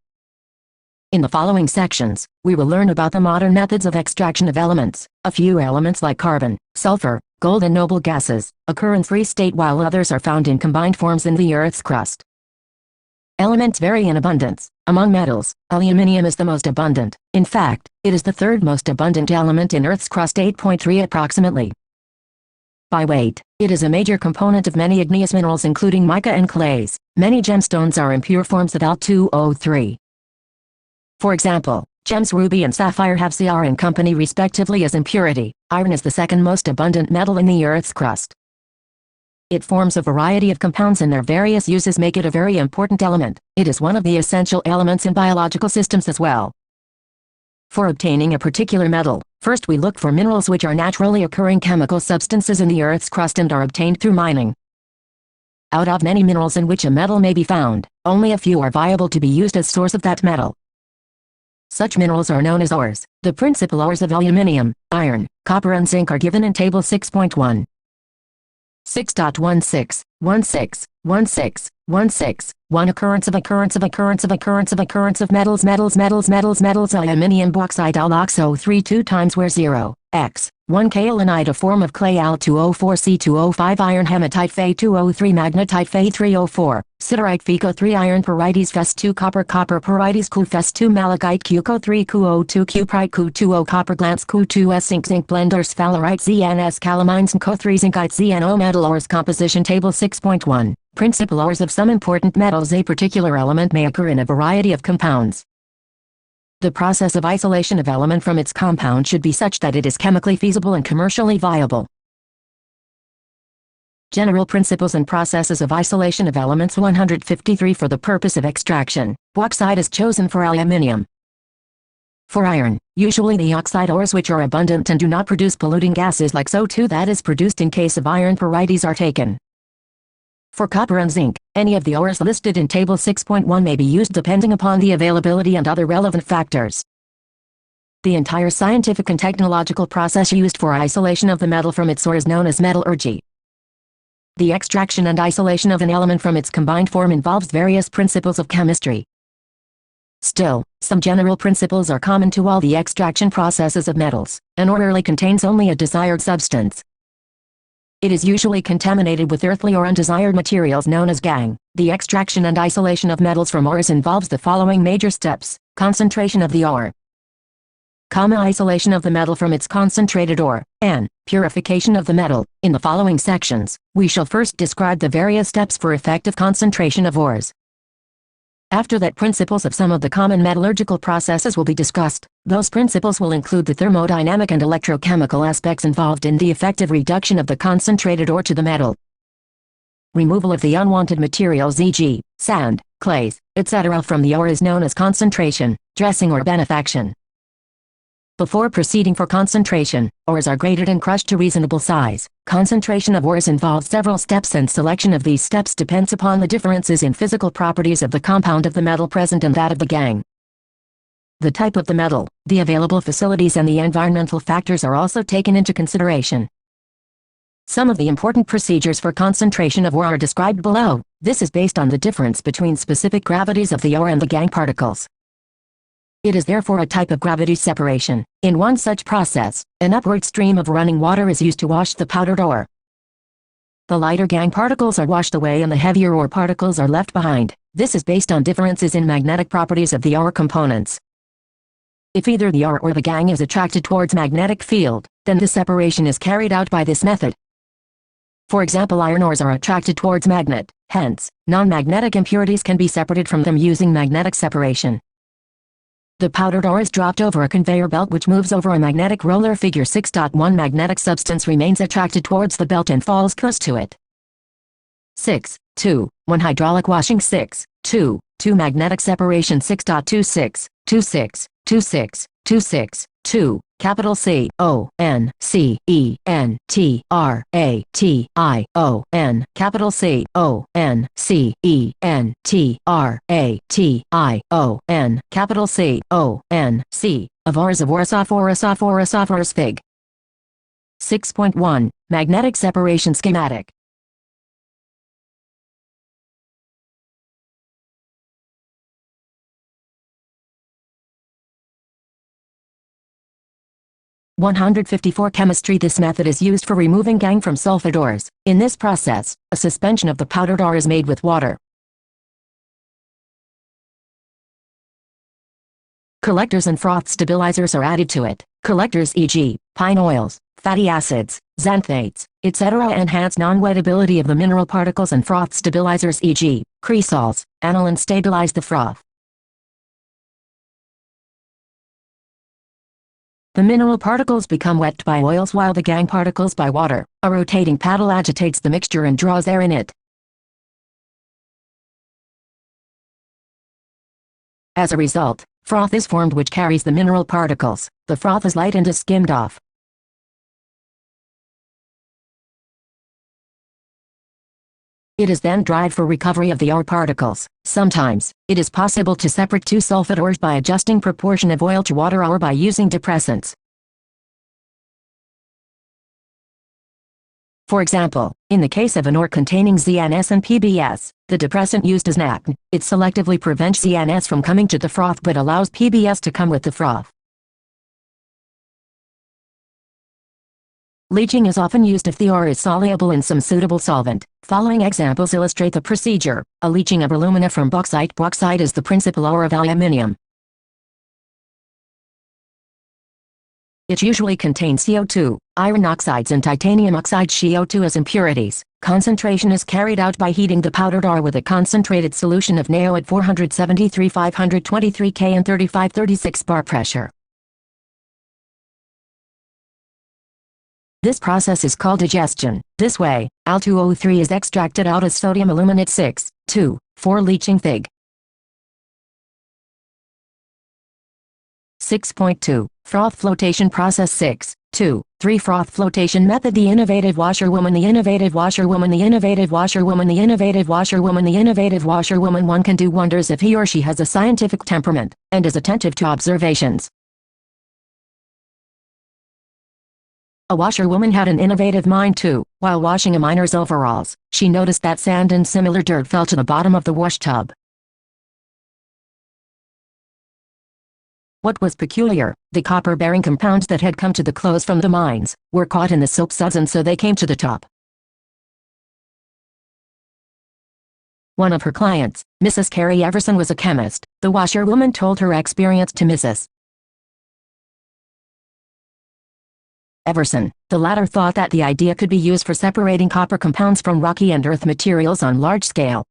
In the following sections, we will learn about the modern methods of extraction of elements. A few elements like carbon, sulfur, gold and noble gases occur in free state while others are found in combined forms in the Earth's crust. Elements vary in abundance. Among metals, aluminium is the most abundant. In fact, it is the third most abundant element in Earth's crust, 8.3 approximately. By weight, it is a major component of many igneous minerals including mica and clays. Many gemstones are impure forms of Al2O3. For example, gems ruby and sapphire have Cr and company respectively as impurity. Iron is the second most abundant metal in the Earth's crust. It forms a variety of compounds and their various uses make it a very important element. It is one of the essential elements in biological systems as well. For obtaining a particular metal, first we look for minerals which are naturally occurring chemical substances in the Earth's crust and are obtained through mining. Out of many minerals in which a metal may be found, only a few are viable to be used as source of that metal. Such minerals are known as ores. The principal ores of aluminium, iron, copper and zinc are given in Table 6.1. 6.16 One occurrence of metals aluminium bauxite Al-oxo3 2 times where 0, x, 1 kaolinite a form of clay Al2O4C2O5 iron hematite Fe2O3 magnetite Fe3O4, siderite Feco3 iron pyrites Fes2 copper pyrites Cu Fes2 malachite Cuco3 Cuo2 cuprite Cu2O copper glance Cu2S zinc blenders sphalerite ZNS calamines and Co3 zincite ZNO metal ores composition Table 6.1. Principal ores of some important metals. A particular element may occur in a variety of compounds. The process of isolation of element from its compound should be such that it is chemically feasible and commercially viable. General principles and processes of isolation of elements 153 For the purpose of extraction, bauxite is chosen for aluminium. For iron, usually the oxide ores which are abundant and do not produce polluting gases like SO2 that is produced in case of iron pyrites are taken. For copper and zinc, any of the ores listed in Table 6.1 may be used depending upon the availability and other relevant factors. The entire scientific and technological process used for isolation of the metal from its ore is known as metallurgy. The extraction and isolation of an element from its combined form involves various principles of chemistry. Still, some general principles are common to all the extraction processes of metals. An ore rarely contains only a desired substance. It is usually contaminated with earthly or undesired materials known as gangue. The extraction and isolation of metals from ores involves the following major steps: concentration of the ore, isolation of the metal from its concentrated ore, and purification of the metal. In the following sections, we shall first describe the various steps for effective concentration of ores. After that, principles of some of the common metallurgical processes will be discussed. Those principles will include the thermodynamic and electrochemical aspects involved in the effective reduction of the concentrated ore to the metal. Removal of the unwanted materials e.g., sand, clays, etc. from the ore is known as concentration, dressing or benefaction. Before proceeding for concentration, ores are graded and crushed to reasonable size. Concentration of ores involves several steps and selection of these steps depends upon the differences in physical properties of the compound of the metal present and that of the gangue. The type of the metal, the available facilities and the environmental factors are also taken into consideration. Some of the important procedures for concentration of ore are described below. This is based on the difference between specific gravities of the ore and the gangue particles. It is therefore a type of gravity separation. In one such process, an upward stream of running water is used to wash the powdered ore. The lighter gangue particles are washed away and the heavier ore particles are left behind. This is based on differences in magnetic properties of the ore components. If either the ore or the gangue is attracted towards magnetic field, then the separation is carried out by this method. For example, iron ores are attracted towards magnet, hence, non-magnetic impurities can be separated from them using magnetic separation. The powdered ore is dropped over a conveyor belt which moves over a magnetic roller. Figure 6.1 Magnetic substance remains attracted towards the belt and falls close to it. 6.2. 1 Hydraulic washing. 6.2. 2 Magnetic separation. 6.26. 2. Capital C O N C E N T R A T I O N. Capital C O N C E N T R A T I O N. Capital C O N C. Avars Fig. 6.1 Magnetic separation schematic. Chemistry. This method is used for removing gangue from sulfide ores. In this process, a suspension of the powdered ore is made with water. Collectors and froth stabilizers are added to it. Collectors e.g., pine oils, fatty acids, xanthates, etc. enhance non-wettability of the mineral particles, and froth stabilizers e.g., cresols, aniline stabilize the froth. The mineral particles become wet by oils while the gangue particles by water. A rotating paddle agitates the mixture and draws air in it. As a result, froth is formed which carries the mineral particles. The froth is light and is skimmed off. It is then dried for recovery of the ore particles. Sometimes, it is possible to separate two sulfide ores by adjusting proportion of oil to water or by using depressants. For example, in the case of an ore containing ZNS and PBS, the depressant used is NAC. It selectively prevents ZNS from coming to the froth but allows PBS to come with the froth. Leaching is often used if the ore is soluble in some suitable solvent. Following examples illustrate the procedure. A leaching of alumina from bauxite. Bauxite is the principal ore of aluminium. It usually contains CO2, iron oxides and titanium oxide. CO2 as impurities. Concentration is carried out by heating the powdered ore with a concentrated solution of NaO at 473 523 K and 35-36 bar pressure. This process is called digestion. This way, Al2O3 is extracted out as sodium aluminate 6,2,4 leaching Fig. 6.2 Froth flotation process. 6.2.3 Froth flotation method. The innovative washerwoman. The innovative washerwoman. The innovative washerwoman. The innovative washerwoman. The innovative washerwoman. One can do wonders if he or she has a scientific temperament and is attentive to observations. A washerwoman had an innovative mind too. While washing a miner's overalls, she noticed that sand and similar dirt fell to the bottom of the wash tub. What was peculiar, the copper-bearing compounds that had come to the clothes from the mines, were caught in the soap suds and so they came to the top. One of her clients, Mrs. Carrie Everson, was a chemist. The washerwoman told her experience to Mrs. Everson. The latter thought that the idea could be used for separating copper compounds from rocky and earth materials on large scale.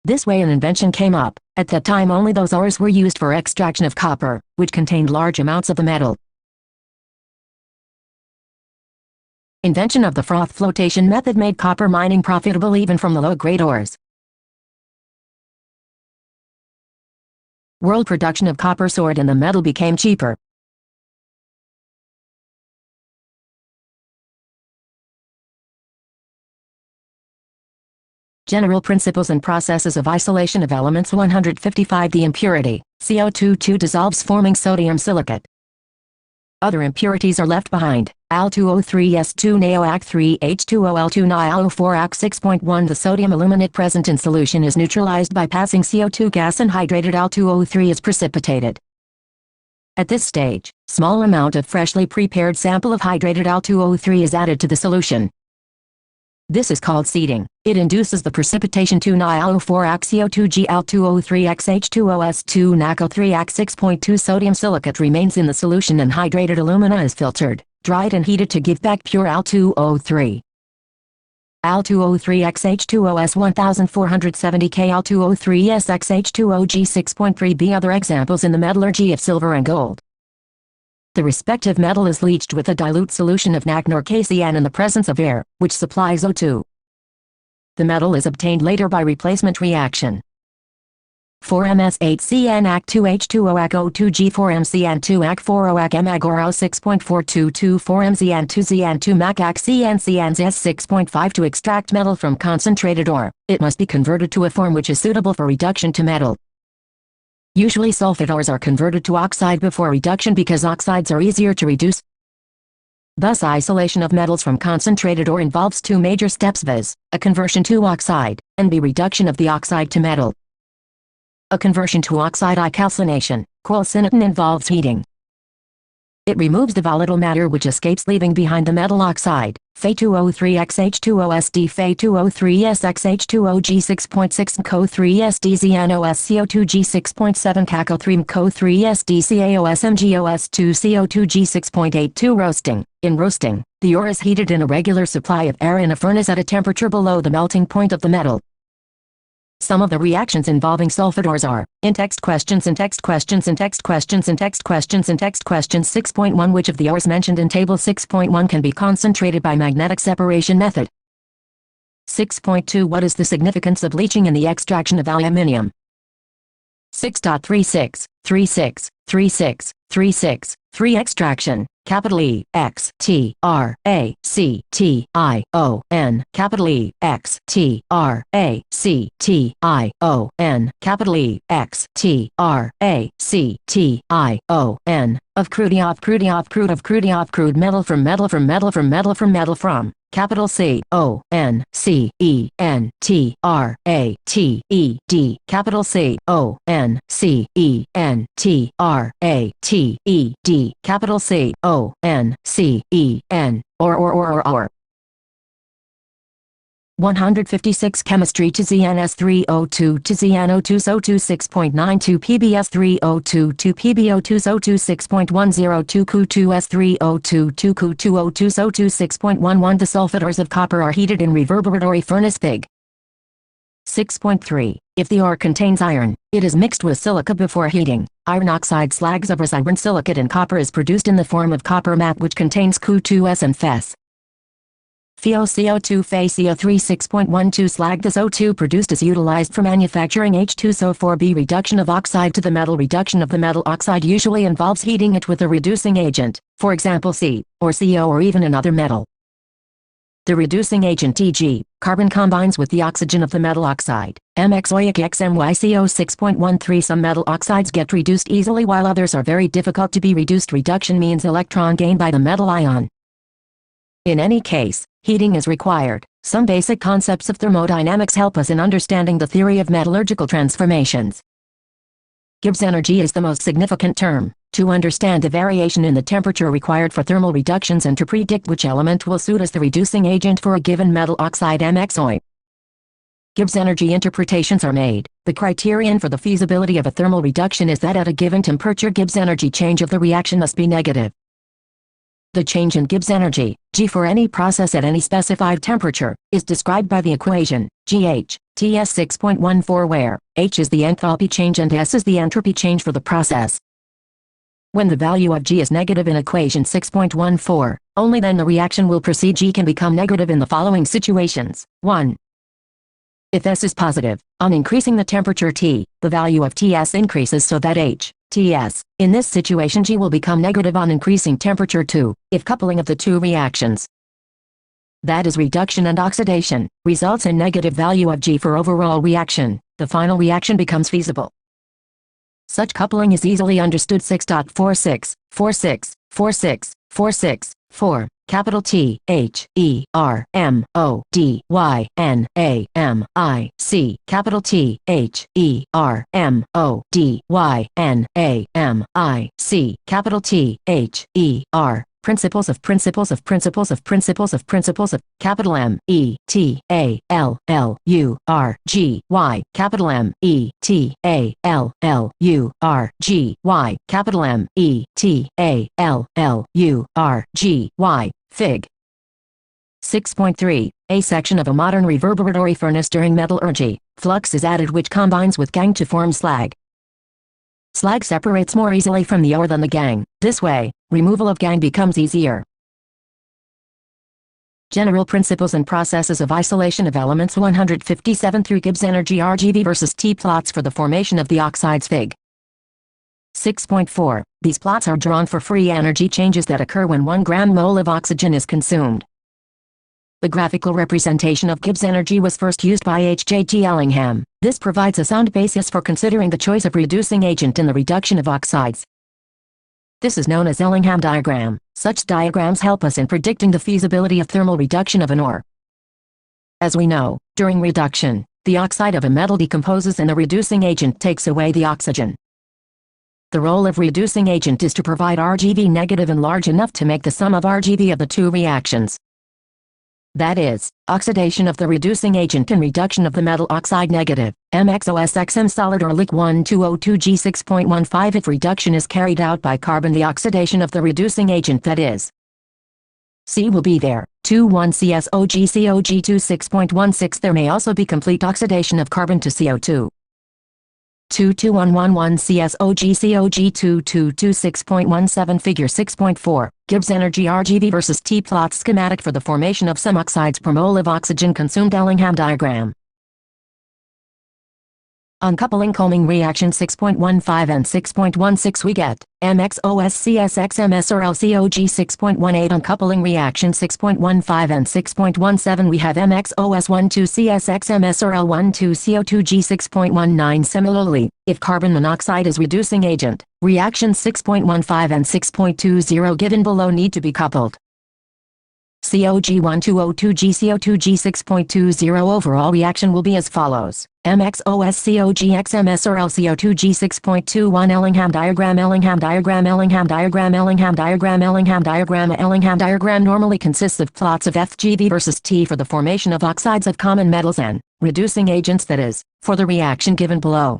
This way an invention came up. At that time only those ores were used for extraction of copper, which contained large amounts of the metal. Invention of the froth flotation method made copper mining profitable even from the low-grade ores. World production of copper soared and the metal became cheaper. General principles and processes of isolation of elements. 155 The impurity, CO2 dissolves forming sodium silicate. Other impurities are left behind. Al2O3S2 NaOAc3 H2OL2 NaAlO4Ac 6.1 The sodium aluminate present in solution is neutralized by passing CO2 gas and hydrated Al2O3 is precipitated. At this stage, small amount of freshly prepared sample of hydrated Al2O3 is added to the solution. This is called seeding. It induces the precipitation to NaAlO4Ac CO2G Al2O3X H2OS2 NaCO3Ac 6.2 Sodium silicate remains in the solution and hydrated alumina is filtered, dried and heated to give back pure Al2O3. Al2O3X H2OS 1470 K Al2O3S X H2OG 6.3 B Other examples in the metallurgy of silver and gold. The respective metal is leached with a dilute solution of NaC nor KCN in the presence of air, which supplies O2. The metal is obtained later by replacement reaction. 4MS8CN AC2H2O AC2G4MCN2 AC4O ACMAGORO 6.422 4MZN2ZN2 MAC ACCNCNZ 6.5. To extract metal from concentrated ore, it must be converted to a form which is suitable for reduction to metal. Usually sulfate ores are converted to oxide before reduction because oxides are easier to reduce. Thus isolation of metals from concentrated ore involves two major steps, viz., a conversion to oxide, and b. reduction of the oxide to metal. A conversion to oxide calcination, calcinatin, involves heating. It removes the volatile matter which escapes, leaving behind the metal oxide, Fe2O3xH2OSD Fe2O3SXH2OG 6.6 Co3SDZNOSCO2G 6.7 CaCO3 Co3SDCAOSMGOS2 CO2G 6.82 Roasting. In roasting, the ore is heated in a regular supply of air in a furnace at a temperature below the melting point of the metal. Some of the reactions involving sulfate ores are, in text questions 6.1 which of the ores mentioned in table 6.1 can be concentrated by magnetic separation method? 6.2 What is the significance of leaching in the extraction of aluminium? 6.36 Extraction, capital E, X, T, R, A, C, T, I, O, N, capital E, X, T, R, A, C, T, I, O, N, capital E, X, T, R, A, C, T, I, O, N, of crude metal from, capital C, O, N, C, E, N, T, R, A, T, E, D, capital C, O, N, C, E, N, T, R, A, T, E, D, capital C, O, N, C, E, N, or. 156 Chemistry to ZNS3O2 to ZNO2 SO2 6.92 PBS3O2 to PBO2 SO2 6.102 Cu2S3O2 to Cu2O2 SO2 6.11 The sulfate ores of copper are heated in reverberatory furnace Fig. 6.3 If the ore contains iron, it is mixed with silica before heating. Iron oxide slags of iron silicate and copper is produced in the form of copper matte which contains Cu2S and Fes. FeOCO2 FeCO3 6.12 slag. The SO2 produced is utilized for manufacturing H2SO4b. Reduction of oxide to the metal. Reduction of the metal oxide usually involves heating it with a reducing agent, for example C, or CO, or even another metal. The reducing agent e.g., carbon combines with the oxygen of the metal oxide, MXOIC XMYCO 6.13. Some metal oxides get reduced easily while others are very difficult to be reduced. Reduction means electron gain by the metal ion. In any case, heating is required. Some basic concepts of thermodynamics help us in understanding the theory of metallurgical transformations. Gibbs energy is the most significant term. To understand the variation in the temperature required for thermal reductions and to predict which element will suit as the reducing agent for a given metal oxide MXOI. Gibbs energy interpretations are made. The criterion for the feasibility of a thermal reduction is that at a given temperature Gibbs energy change of the reaction must be negative. The change in Gibbs energy, G for any process at any specified temperature, is described by the equation, GH, TS 6.14 where, H is the enthalpy change and S is the entropy change for the process. When the value of G is negative in equation 6.14, only then the reaction will proceed. G can become negative in the following situations. 1. If S is positive, on increasing the temperature T, the value of Ts increases so that H, Ts, in this situation G will become negative on increasing temperature 2, if coupling of the two reactions, that is reduction and oxidation, results in negative value of G for overall reaction, the final reaction becomes feasible. Such coupling is easily understood. 6.46 capital T, H, E, R, M, O, D, Y, N, A, M, I, C, capital T, H, E, R, M, O, D, Y, N, A, M, I, C, capital T, H, E, R, principles of capital M, E, T, A, L, L, U, R, G, Y, capital M, E, T, A, L, L, U, R, G, Y, capital M, E, T, A, L, L, U, R, G, Y, Fig. 6.3. A section of a modern reverberatory furnace during metallurgy, flux is added which combines with gangue to form slag. Slag separates more easily from the ore than the gangue. This way, removal of gangue becomes easier. General Principles and Processes of Isolation of Elements 157 through Gibbs Energy RGB versus T plots for the formation of the oxides Fig. 6.4. These plots are drawn for free energy changes that occur when 1 gram-mole of oxygen is consumed. The graphical representation of Gibbs energy was first used by H.J.T. Ellingham. This provides a sound basis for considering the choice of reducing agent in the reduction of oxides. This is known as Ellingham diagram. Such diagrams help us in predicting the feasibility of thermal reduction of an ore. As we know, during reduction, the oxide of a metal decomposes and the reducing agent takes away the oxygen. The role of reducing agent is to provide RGV negative and large enough to make the sum of RGV of the two reactions. That is, oxidation of the reducing agent and reduction of the metal oxide negative, MXOSXM solid or Liq 1202G6.15. If reduction is carried out by carbon, the oxidation of the reducing agent, that is, C, will be there, 21CSOGCOG26.16. There may also be complete oxidation of carbon to CO2. 22111CSOGCOG2226.17. Figure 6.4, Gibbs energy RGB versus T plot schematic for the formation of some oxides per mole of oxygen consumed. Ellingham diagram. Uncoupling Combing reaction 6.15 and 6.16 we get MXOSCSXMSRLCOG 6.18. Uncoupling reaction 6.15 and 6.17 we have MXOS12CSXMSRL12CO2G 6.19. Similarly, if carbon monoxide is reducing agent, reactions 6.15 and 6.20 given below need to be coupled. COG1202G 6.20 overall reaction will be as follows. MXOSCOGXMSRLCO2G 6.21. Ellingham diagram. Ellingham diagram. Ellingham diagram. Ellingham diagram. Ellingham diagram. Ellingham diagram normally consists of plots of FGV versus T for the formation of oxides of common metals and reducing agents, that is, for the reaction given below.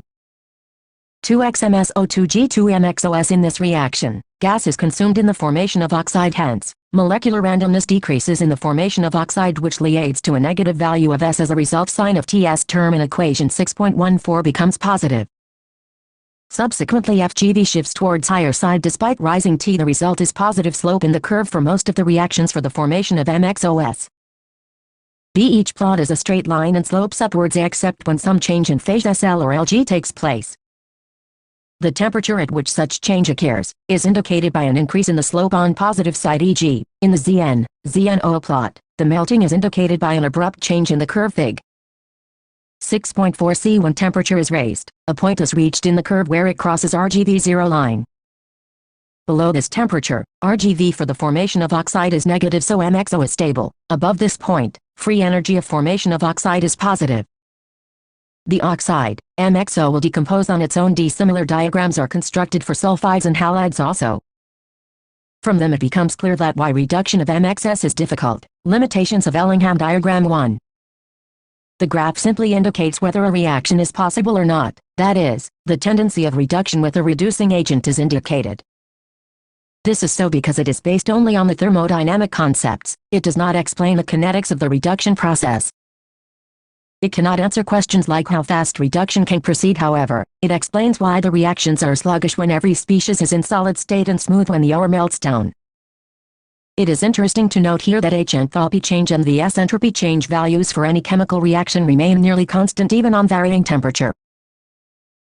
2xMSO2G2MXOS. In this reaction, gas is consumed in the formation of oxide, hence, molecular randomness decreases in the formation of oxide, which leads to a negative value of S. As a result, sign of T's term in equation 6.14 becomes positive. Subsequently, FGV shifts towards higher side despite rising T. The result is positive slope in the curve for most of the reactions for the formation of MXOS. B. Each plot is a straight line and slopes upwards except when some change in phase SL or LG takes place. The temperature at which such change occurs is indicated by an increase in the slope on positive side, e.g., in the ZNO plot. The melting is indicated by an abrupt change in the curve Fig. 6.4 C. When temperature is raised, a point is reached in the curve where it crosses RGV zero line. Below this temperature, RGV for the formation of oxide is negative, so MXO is stable. Above this point, free energy of formation of oxide is positive. The oxide, MXO, will decompose on its own. Similar diagrams are constructed for sulfides and halides also. From them it becomes clear that why reduction of MXS is difficult. Limitations of Ellingham diagram 1. The graph simply indicates whether a reaction is possible or not, that is, the tendency of reduction with a reducing agent is indicated. This is so because it is based only on the thermodynamic concepts. It does not explain the kinetics of the reduction process. It cannot answer questions like how fast reduction can proceed. However, it explains why the reactions are sluggish when every species is in solid state and smooth when the ore melts down. It is interesting to note here that H enthalpy change and the S entropy change values for any chemical reaction remain nearly constant even on varying temperature.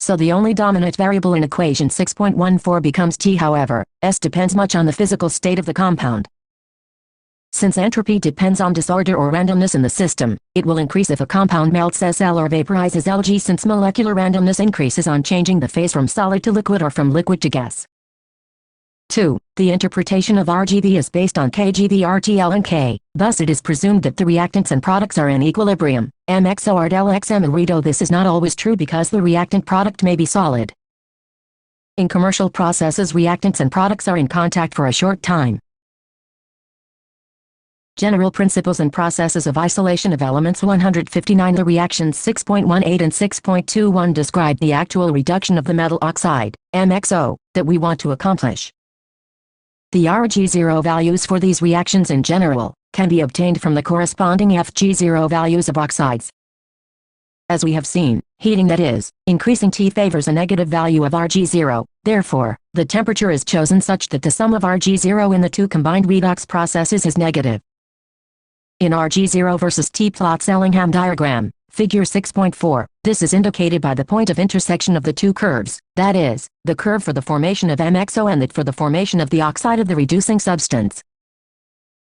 So the only dominant variable in equation 6.14 becomes T. However, S depends much on the physical state of the compound. Since entropy depends on disorder or randomness in the system, it will increase if a compound melts SL or vaporizes LG, since molecular randomness increases on changing the phase from solid to liquid or from liquid to gas. 2. The interpretation of RGV is based on KGV, RTL and K, thus it is presumed that the reactants and products are in equilibrium, MXO, RDL, XM and Redo. This is not always true because the reactant product may be solid. In commercial processes, reactants and products are in contact for a short time. General Principles and Processes of Isolation of Elements 159. The reactions 6.18 and 6.21 describe the actual reduction of the metal oxide, MXO, that we want to accomplish. The RG0 values for these reactions in general can be obtained from the corresponding FG0 values of oxides. As we have seen, heating, that is, increasing T, favors a negative value of RG0, therefore, the temperature is chosen such that the sum of RG0 in the two combined redox processes is negative. In RG0 versus T-plot Sellingham diagram, figure 6.4, this is indicated by the point of intersection of the two curves, that is, the curve for the formation of MXO and that for the formation of the oxide of the reducing substance.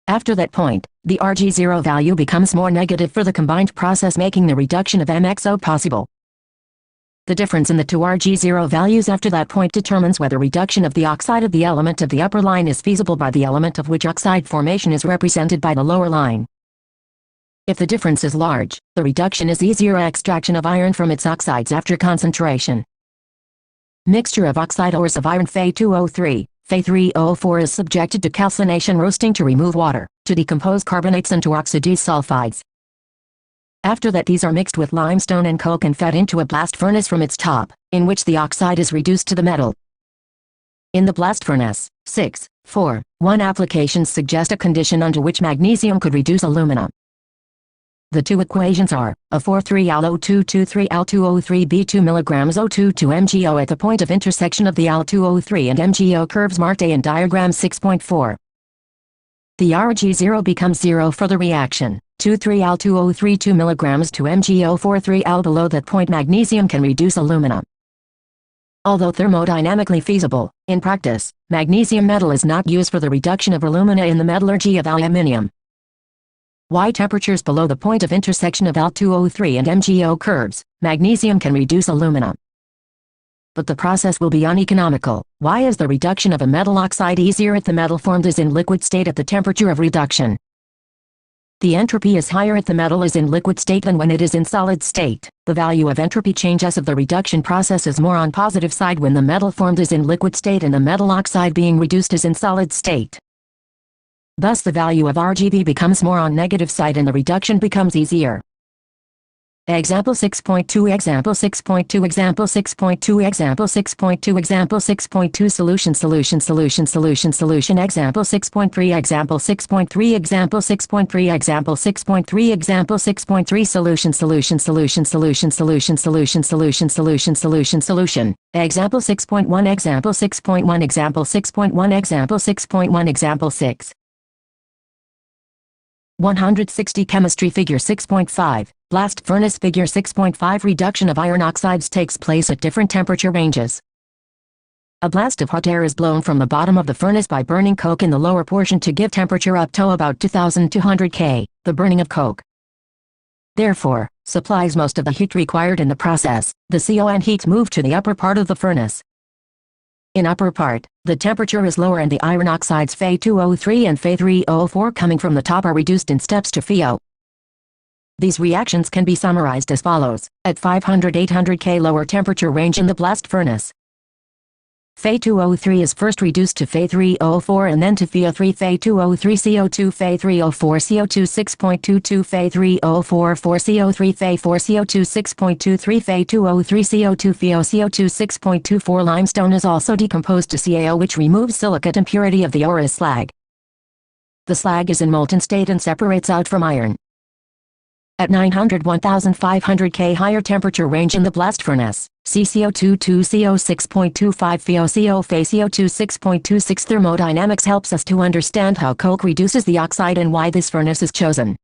After that point, the RG0 value becomes more negative for the combined process, making the reduction of MXO possible. The difference in the two RG0 values after that point determines whether reduction of the oxide of the element of the upper line is feasible by the element of which oxide formation is represented by the lower line. If the difference is large, the reduction is easier. Extraction of iron from its oxides after concentration. Mixture of oxide ores of iron Fe2O3, Fe3O4 is subjected to calcination roasting to remove water, to decompose carbonates and to oxidize sulfides. After that, these are mixed with limestone and coke and fed into a blast furnace from its top, in which the oxide is reduced to the metal. In the blast furnace, 6.4.1 applications suggest a condition under which magnesium could reduce alumina. The two equations are, A43Al0223Al2O3 B2 mg O2 to MgO at the point of intersection of the Al2O3 and MgO curves marked A in diagram 6.4. The RG0 becomes 0 for the reaction, 23Al2O3 2 mg to MgO 43Al. Below that point magnesium can reduce alumina. Although thermodynamically feasible, in practice, magnesium metal is not used for the reduction of alumina in the metallurgy of aluminium. Why temperatures below the point of intersection of Al2O3 and MgO curves, magnesium can reduce alumina. But the process will be uneconomical. Why is the reduction of a metal oxide easier if the metal formed is in liquid state at the temperature of reduction? The entropy is higher if the metal is in liquid state than when it is in solid state. The value of entropy change S of the reduction process is more on positive side when the metal formed is in liquid state and the metal oxide being reduced is in solid state. Thus the value of RGB becomes more on negative side and the reduction becomes easier. Example 6.2 Example 6.2 Example 6.2 Example 6.2 Example 6.2 Solution Example 6.3 Example 6.3 Example 6.3 Example 6.3 Example 6.3 Solution Example 6.1 Example 6.1 Example 6.1 Example 6.1 Example 6 160 Chemistry Figure 6.5, Blast Furnace Figure 6.5 Reduction of iron oxides takes place at different temperature ranges. A blast of hot air is blown from the bottom of the furnace by burning coke in the lower portion to give temperature up to about 2200 K. The burning of coke, therefore, supplies most of the heat required in the process. The CO and heat move to the upper part of the furnace. In upper part, the temperature is lower and the iron oxides Fe2O3 and Fe3O4 coming from the top are reduced in steps to FeO. These reactions can be summarized as follows. At 500-800 K lower temperature range in the blast furnace, Fe2O3 is first reduced to Fe3O4 and then to FeO3 Fe2O3 CO2 Fe3O4 CO2 6.22 Fe3O4 4CO3 Fe4 CO2 6.23 Fe2O3 CO2 FeO CO2 6.24 Limestone is also decomposed to CaO, which removes silicate impurity of the ore as slag. The slag is in molten state and separates out from iron. At 900-1500 K higher temperature range in the blast furnace, CCO2 2CO 6.25 FeO FeCO2 6.26 Thermodynamics helps us to understand how coke reduces the oxide and why this furnace is chosen.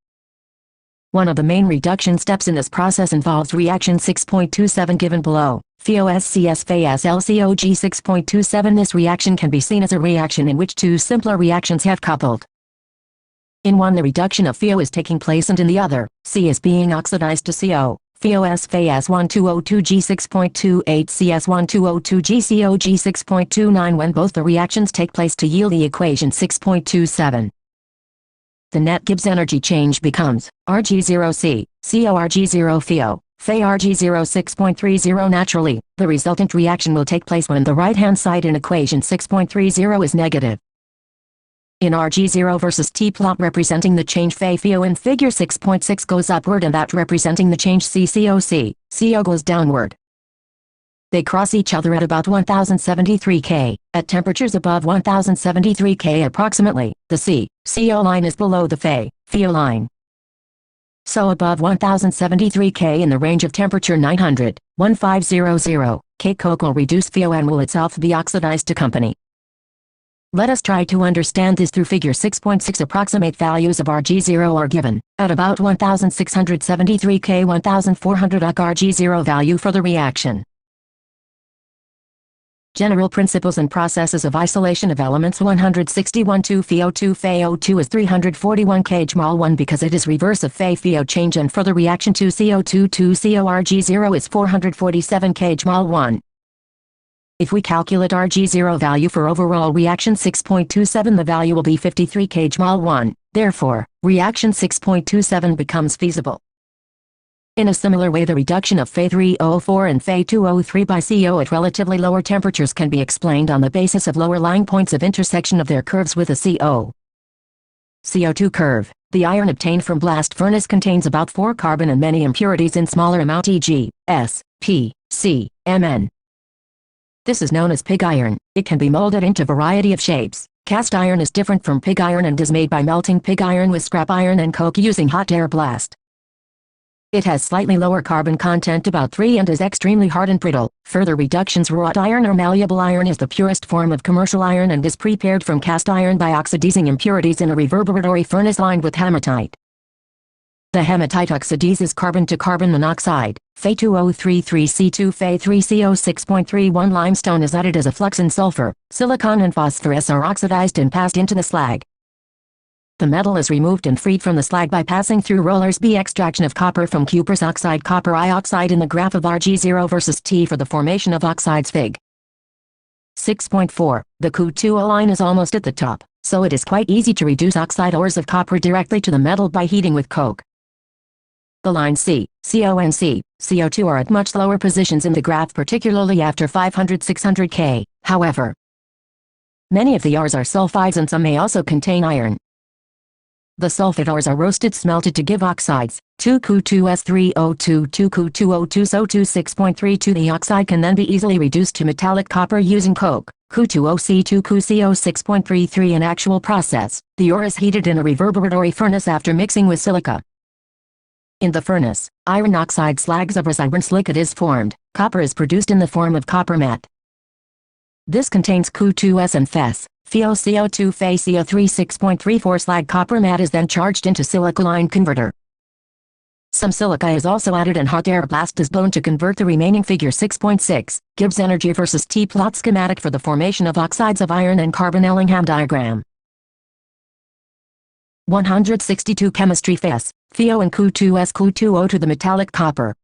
One of the main reduction steps in this process involves reaction 6.27 given below, FeOSCS FeSLCOG 6.27. This reaction can be seen as a reaction in which two simpler reactions have coupled. In one the reduction of FeO is taking place and in the other, C is being oxidized to CO. FeOS FeS12O2G 6.28 CS12O2G COG 6.29 when both the reactions take place to yield the equation 6.27. The net Gibbs energy change becomes Rg0C, CORg0 FeO, FeRg0 6.30. Naturally, the resultant reaction will take place when the right-hand side in equation 6.30 is negative. In RG0 versus T-plot representing the change FeO in figure 6.6 goes upward and that representing the change CCOC, CO goes downward. They cross each other at about 1073 K. At temperatures above 1073 K approximately, the CO line is below the FeO line. So above 1073 K in the range of temperature 900-1500 K coke will reduce FeO and will itself be oxidized to company. Let us try to understand this through figure 6.6. Approximate values of Rg0 are given, at about 1673 K 1400 UC Rg0 value for the reaction. General principles and processes of isolation of elements. 161 2FeO2 FeO2 is 341 kmol1 because it is reverse of Fe-FeO change, and for the reaction 2CO2 2CO Rg0 is 447 kmol1. If we calculate Rg0 value for overall reaction 6.27, the value will be 53 kmol1. Therefore, reaction 6.27 becomes feasible. In a similar way, the reduction of Fe3O4 and Fe2O3 by CO at relatively lower temperatures can be explained on the basis of lower lying points of intersection of their curves with a CO2 curve. The iron obtained from blast furnace contains about 4 carbon and many impurities in smaller amount, e.g., S, P, C, Mn. This is known as pig iron. It can be molded into variety of shapes. Cast iron is different from pig iron and is made by melting pig iron with scrap iron and coke using hot air blast. It has slightly lower carbon content, about 3, and is extremely hard and brittle. Further reductions: wrought iron or malleable iron is the purest form of commercial iron and is prepared from cast iron by oxidizing impurities in a reverberatory furnace lined with hematite. The hematite oxidizes carbon to carbon monoxide. Fe2O3 3C2 Fe3CO 6.31. Limestone is added as a flux, and sulfur, silicon and phosphorus are oxidized and passed into the slag. The metal is removed and freed from the slag by passing through rollers. B. Extraction of copper from cuprous oxide. Copper ioxide in the graph of Rg0 versus T for the formation of oxides. Fig. 6.4. The Cu2O line is almost at the top, so it is quite easy to reduce oxide ores of copper directly to the metal by heating with coke. The lines C, CO and C, CO2 are at much lower positions in the graph, particularly after 500-600 K. However, many of the ores are sulfides and some may also contain iron. The sulfide ores are roasted, smelted to give oxides, 2Cu2S3O2, 2Cu2O2 SO2 6.32. The oxide can then be easily reduced to metallic copper using coke, Cu2OC 2CuCO 6.33. In actual process, the ore is heated in a reverberatory furnace after mixing with silica. In the furnace, iron oxide slags of iron silicate is formed. Copper is produced in the form of copper matte. This contains Cu2S and Fes. FeOCO2 FeCO3 6.34. Slag copper matte is then charged into silica line converter. Some silica is also added and hot air blast is blown to convert the remaining. Figure 6.6 gives energy versus T plot schematic for the formation of oxides of iron and carbon. Ellingham diagram. 162 Chemistry. Fes, FeO and Cu2S Cu2O to the metallic copper.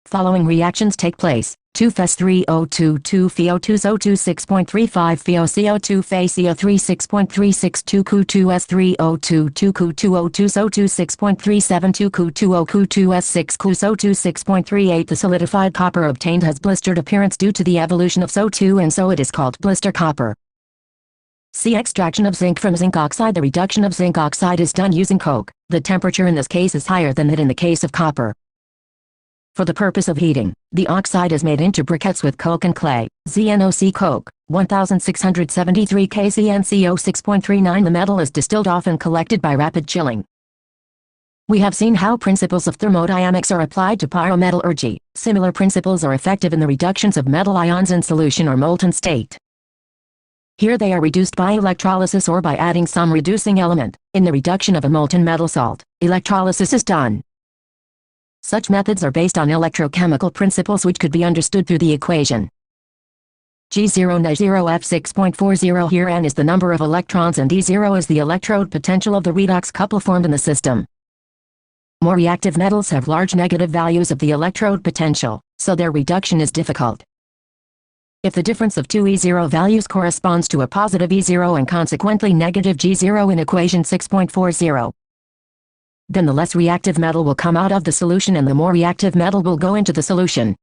Following reactions take place: 2Fes3O2 2FeO2 SO2 6.35 FeOCO2 FeCO3 6.36 2Cu2S3O2 2Cu2O2 SO2 6.37 2Cu2O Cu2S 6 CuSO2 6.38. The solidified copper obtained has blistered appearance due to the evolution of SO2, and so it is called blister copper. C. Extraction of zinc from zinc oxide. The reduction of zinc oxide is done using coke. The temperature in this case is higher than that in the case of copper. For the purpose of heating, the oxide is made into briquettes with coke and clay. ZnOC coke, 1673 KCnCO 6.39. The metal is distilled off and collected by rapid chilling. We have seen how principles of thermodynamics are applied to pyrometallurgy. Similar principles are effective in the reductions of metal ions in solution or molten state. Here they are reduced by electrolysis or by adding some reducing element. In the reduction of a molten metal salt, electrolysis is done. Such methods are based on electrochemical principles which could be understood through the equation G0N0F6.40. Here N is the number of electrons and E0 is the electrode potential of the redox couple formed in the system. More reactive metals have large negative values of the electrode potential, so their reduction is difficult. If the difference of two E0 values corresponds to a positive E0 and consequently negative G0 in equation 6.40, then the less reactive metal will come out of the solution and the more reactive metal will go into the solution.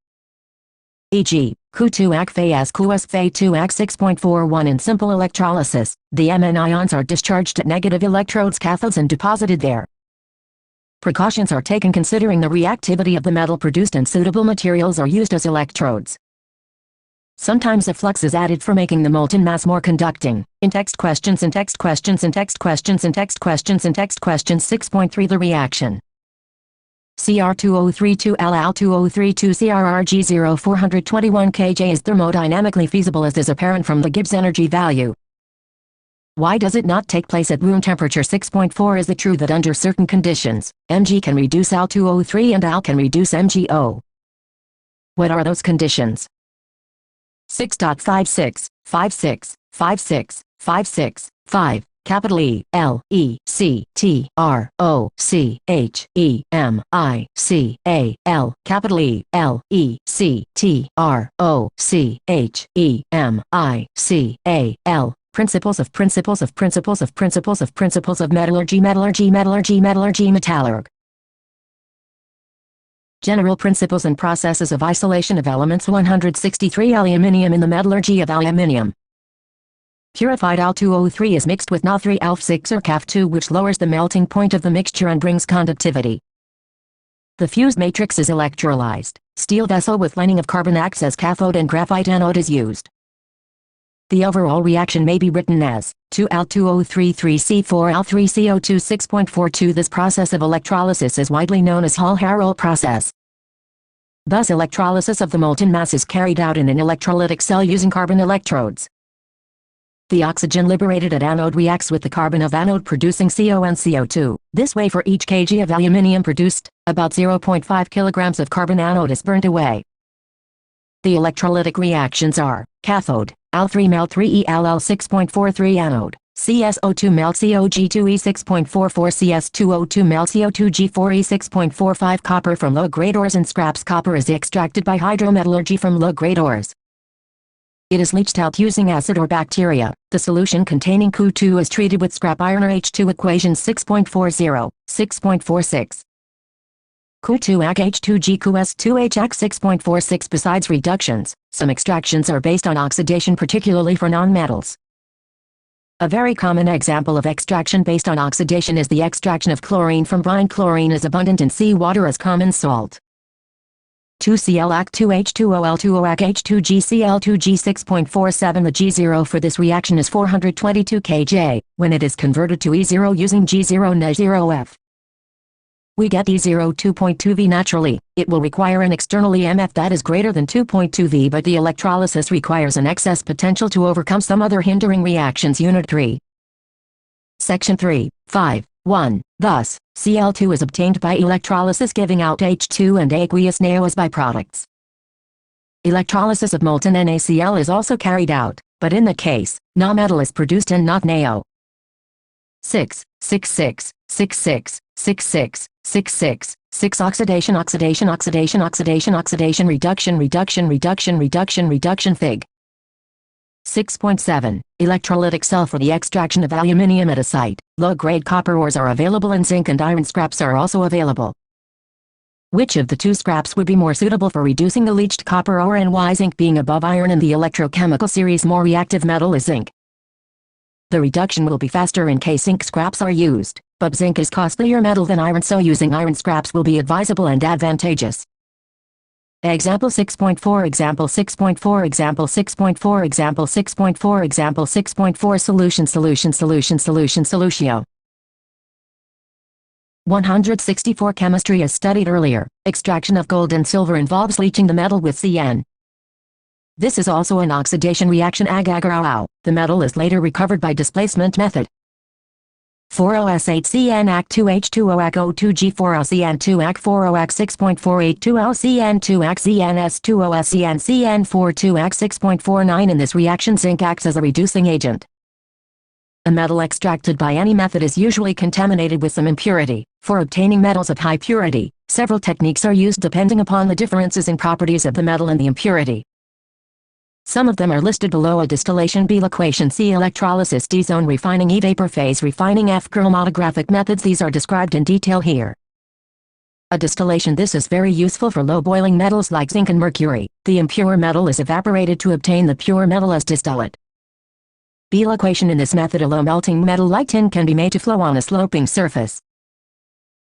E.g., Cu2Ac Fe Cus Fe2Ac 6.41. In simple electrolysis, the Mn ions are discharged at negative electrodes cathodes and deposited there. Precautions are taken considering the reactivity of the metal produced, and suitable materials are used as electrodes. Sometimes a flux is added for making the molten mass more conducting. In text questions 6.3. The reaction Cr2032 Al2032 CrRg0 421 kJ is thermodynamically feasible, as is apparent from the Gibbs energy value. Why does it not take place at room temperature? 6.4 Is it true that under certain conditions, Mg can reduce Al2O3 and Al can reduce MgO? What are those conditions? 6.56, 56, 56, 56, 5. Capital E, L, E, C, T, R, O, C, H, E, M, I, C, A, L. Capital E, L, E, C, T, R, O, C, H, E, M, I, C, A, L. Principles of metallurgy metallurg. General principles and processes of isolation of elements. 163 Aluminium. In the metallurgy of aluminium, purified Al2O3 is mixed with Na3Alf6 or Caf2, which lowers the melting point of the mixture and brings conductivity. The fused matrix is electrolyzed. Steel vessel with lining of carbon acts as cathode and graphite anode is used. The overall reaction may be written as 2Al2O3 3C4 Al3CO2 6.42. This process of electrolysis is widely known as Hall-Héroult process. Thus electrolysis of the molten mass is carried out in an electrolytic cell using carbon electrodes. The oxygen liberated at anode reacts with the carbon of anode producing CO and CO2. This way for each kg of aluminium produced, about 0.5 kilograms of carbon anode is burnt away. The electrolytic reactions are: cathode, Al3 melt 3E Al 6.43 anode, CSO2 melt COG2E 6.44 CS2O2 melt CO2G4E 6.45 copper from low-grade ores and scraps. Copper is extracted by hydrometallurgy from low-grade ores. It is leached out using acid or bacteria. The solution containing Cu2 is treated with scrap iron or H2 equations 6.40, 6.46. Cu2 Ag H2G Cus2H Ag 6.46. Besides reductions, some extractions are based on oxidation, particularly for nonmetals. A very common example of extraction based on oxidation is the extraction of chlorine from brine. Chlorine is abundant in seawater as common salt. 2Cl-Ac2H2O-L2O-Ag-H2G-Cl2G 6.47. The G0 for this reaction is 422 kJ, when it is converted to E0 using G0Ne0F. We get E0 2.2 V naturally. It will require an external EMF that is greater than 2.2 V, but the electrolysis requires an excess potential to overcome some other hindering reactions. Unit 3. Section 3, 5, 1. Thus, Cl2 is obtained by electrolysis, giving out H2 and aqueous NaO as byproducts. Electrolysis of molten NaCl is also carried out, but in that case, Na-metal is produced and not NaO. 6, 6, 6, 6, 6, 6, 6, 6, 6, 6. Oxidation reduction Fig. 6.7. Electrolytic cell for the extraction of aluminium at a site. Low-grade copper ores are available and zinc and iron scraps are also available. Which of the two scraps would be more suitable for reducing the leached copper ore, and why zinc being above iron in the electrochemical series more reactive metal is zinc? The reduction will be faster in case zinc scraps are used, but zinc is costlier metal than iron, so using iron scraps will be advisable and advantageous. Example 6.4 Example 6.4 Example 6.4 Example 6.4 Example 6.4 Solutio 164 Chemistry as studied earlier. Extraction of gold and silver involves leaching the metal with CN. This is also an oxidation reaction. Ag-Ag-Rao. The metal is later recovered by displacement method. 4OS8CN Ag2H2O Ag02G4LCN2 Ag4O Ag6.482L CN2 Ag ZNS2O CN4 Ag 6.49. In this reaction, zinc acts as a reducing agent. A metal extracted by any method is usually contaminated with some impurity. For obtaining metals of high purity, several techniques are used depending upon the differences in properties of the metal and the impurity. Some of them are listed below: a distillation, B liquation, C electrolysis, D zone refining, E vapor phase refining, F chromatographic methods. These are described in detail here. A distillation. This is very useful for low boiling metals like zinc and mercury. The impure metal is evaporated to obtain the pure metal as distillate. B liquation. In this method, a low melting metal like tin can be made to flow on a sloping surface.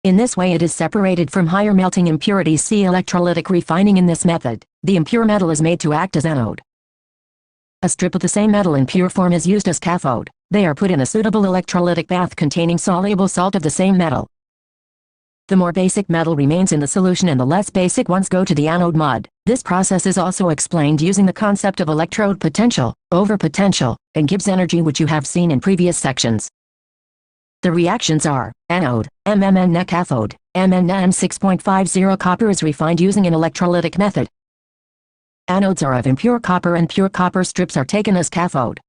In this way it is separated from higher melting impurities. C electrolytic refining. In this method, the impure metal is made to act as anode. A strip of the same metal in pure form is used as cathode. They are put in a suitable electrolytic bath containing soluble salt of the same metal. The more basic metal remains in the solution and the less basic ones go to the anode mud. This process is also explained using the concept of electrode potential, overpotential, and Gibbs energy which you have seen in previous sections. The reactions are: anode, MMN cathode, MN 6.50 copper is refined using an electrolytic method. Anodes are of impure copper and pure copper strips are taken as cathode.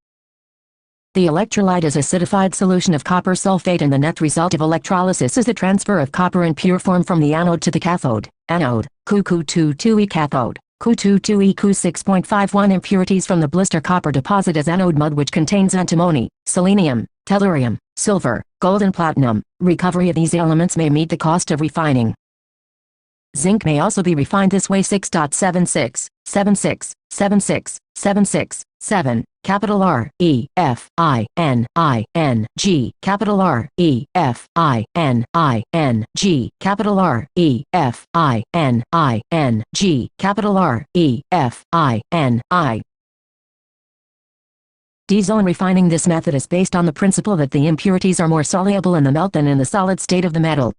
The electrolyte is acidified solution of copper sulfate and the net result of electrolysis is the transfer of copper in pure form from the anode to the cathode. Anode, Cu22E cathode, Cu22E Cu 6.51 impurities from the blister copper deposit as anode mud which contains antimony, selenium, tellurium, silver, gold and platinum. Recovery of these elements may meet the cost of refining. Zinc may also be refined this way 6.76, 76, 76, 76, 7, capital R, E, F, I, N, I, N, G, capital R, E, F, I, N, I, N, G, capital R, E, F, I, N, I, N, G, capital R, E, F, I, N, I. D-zone refining. This method is based on the principle that the impurities are more soluble in the melt than in the solid state of the metal.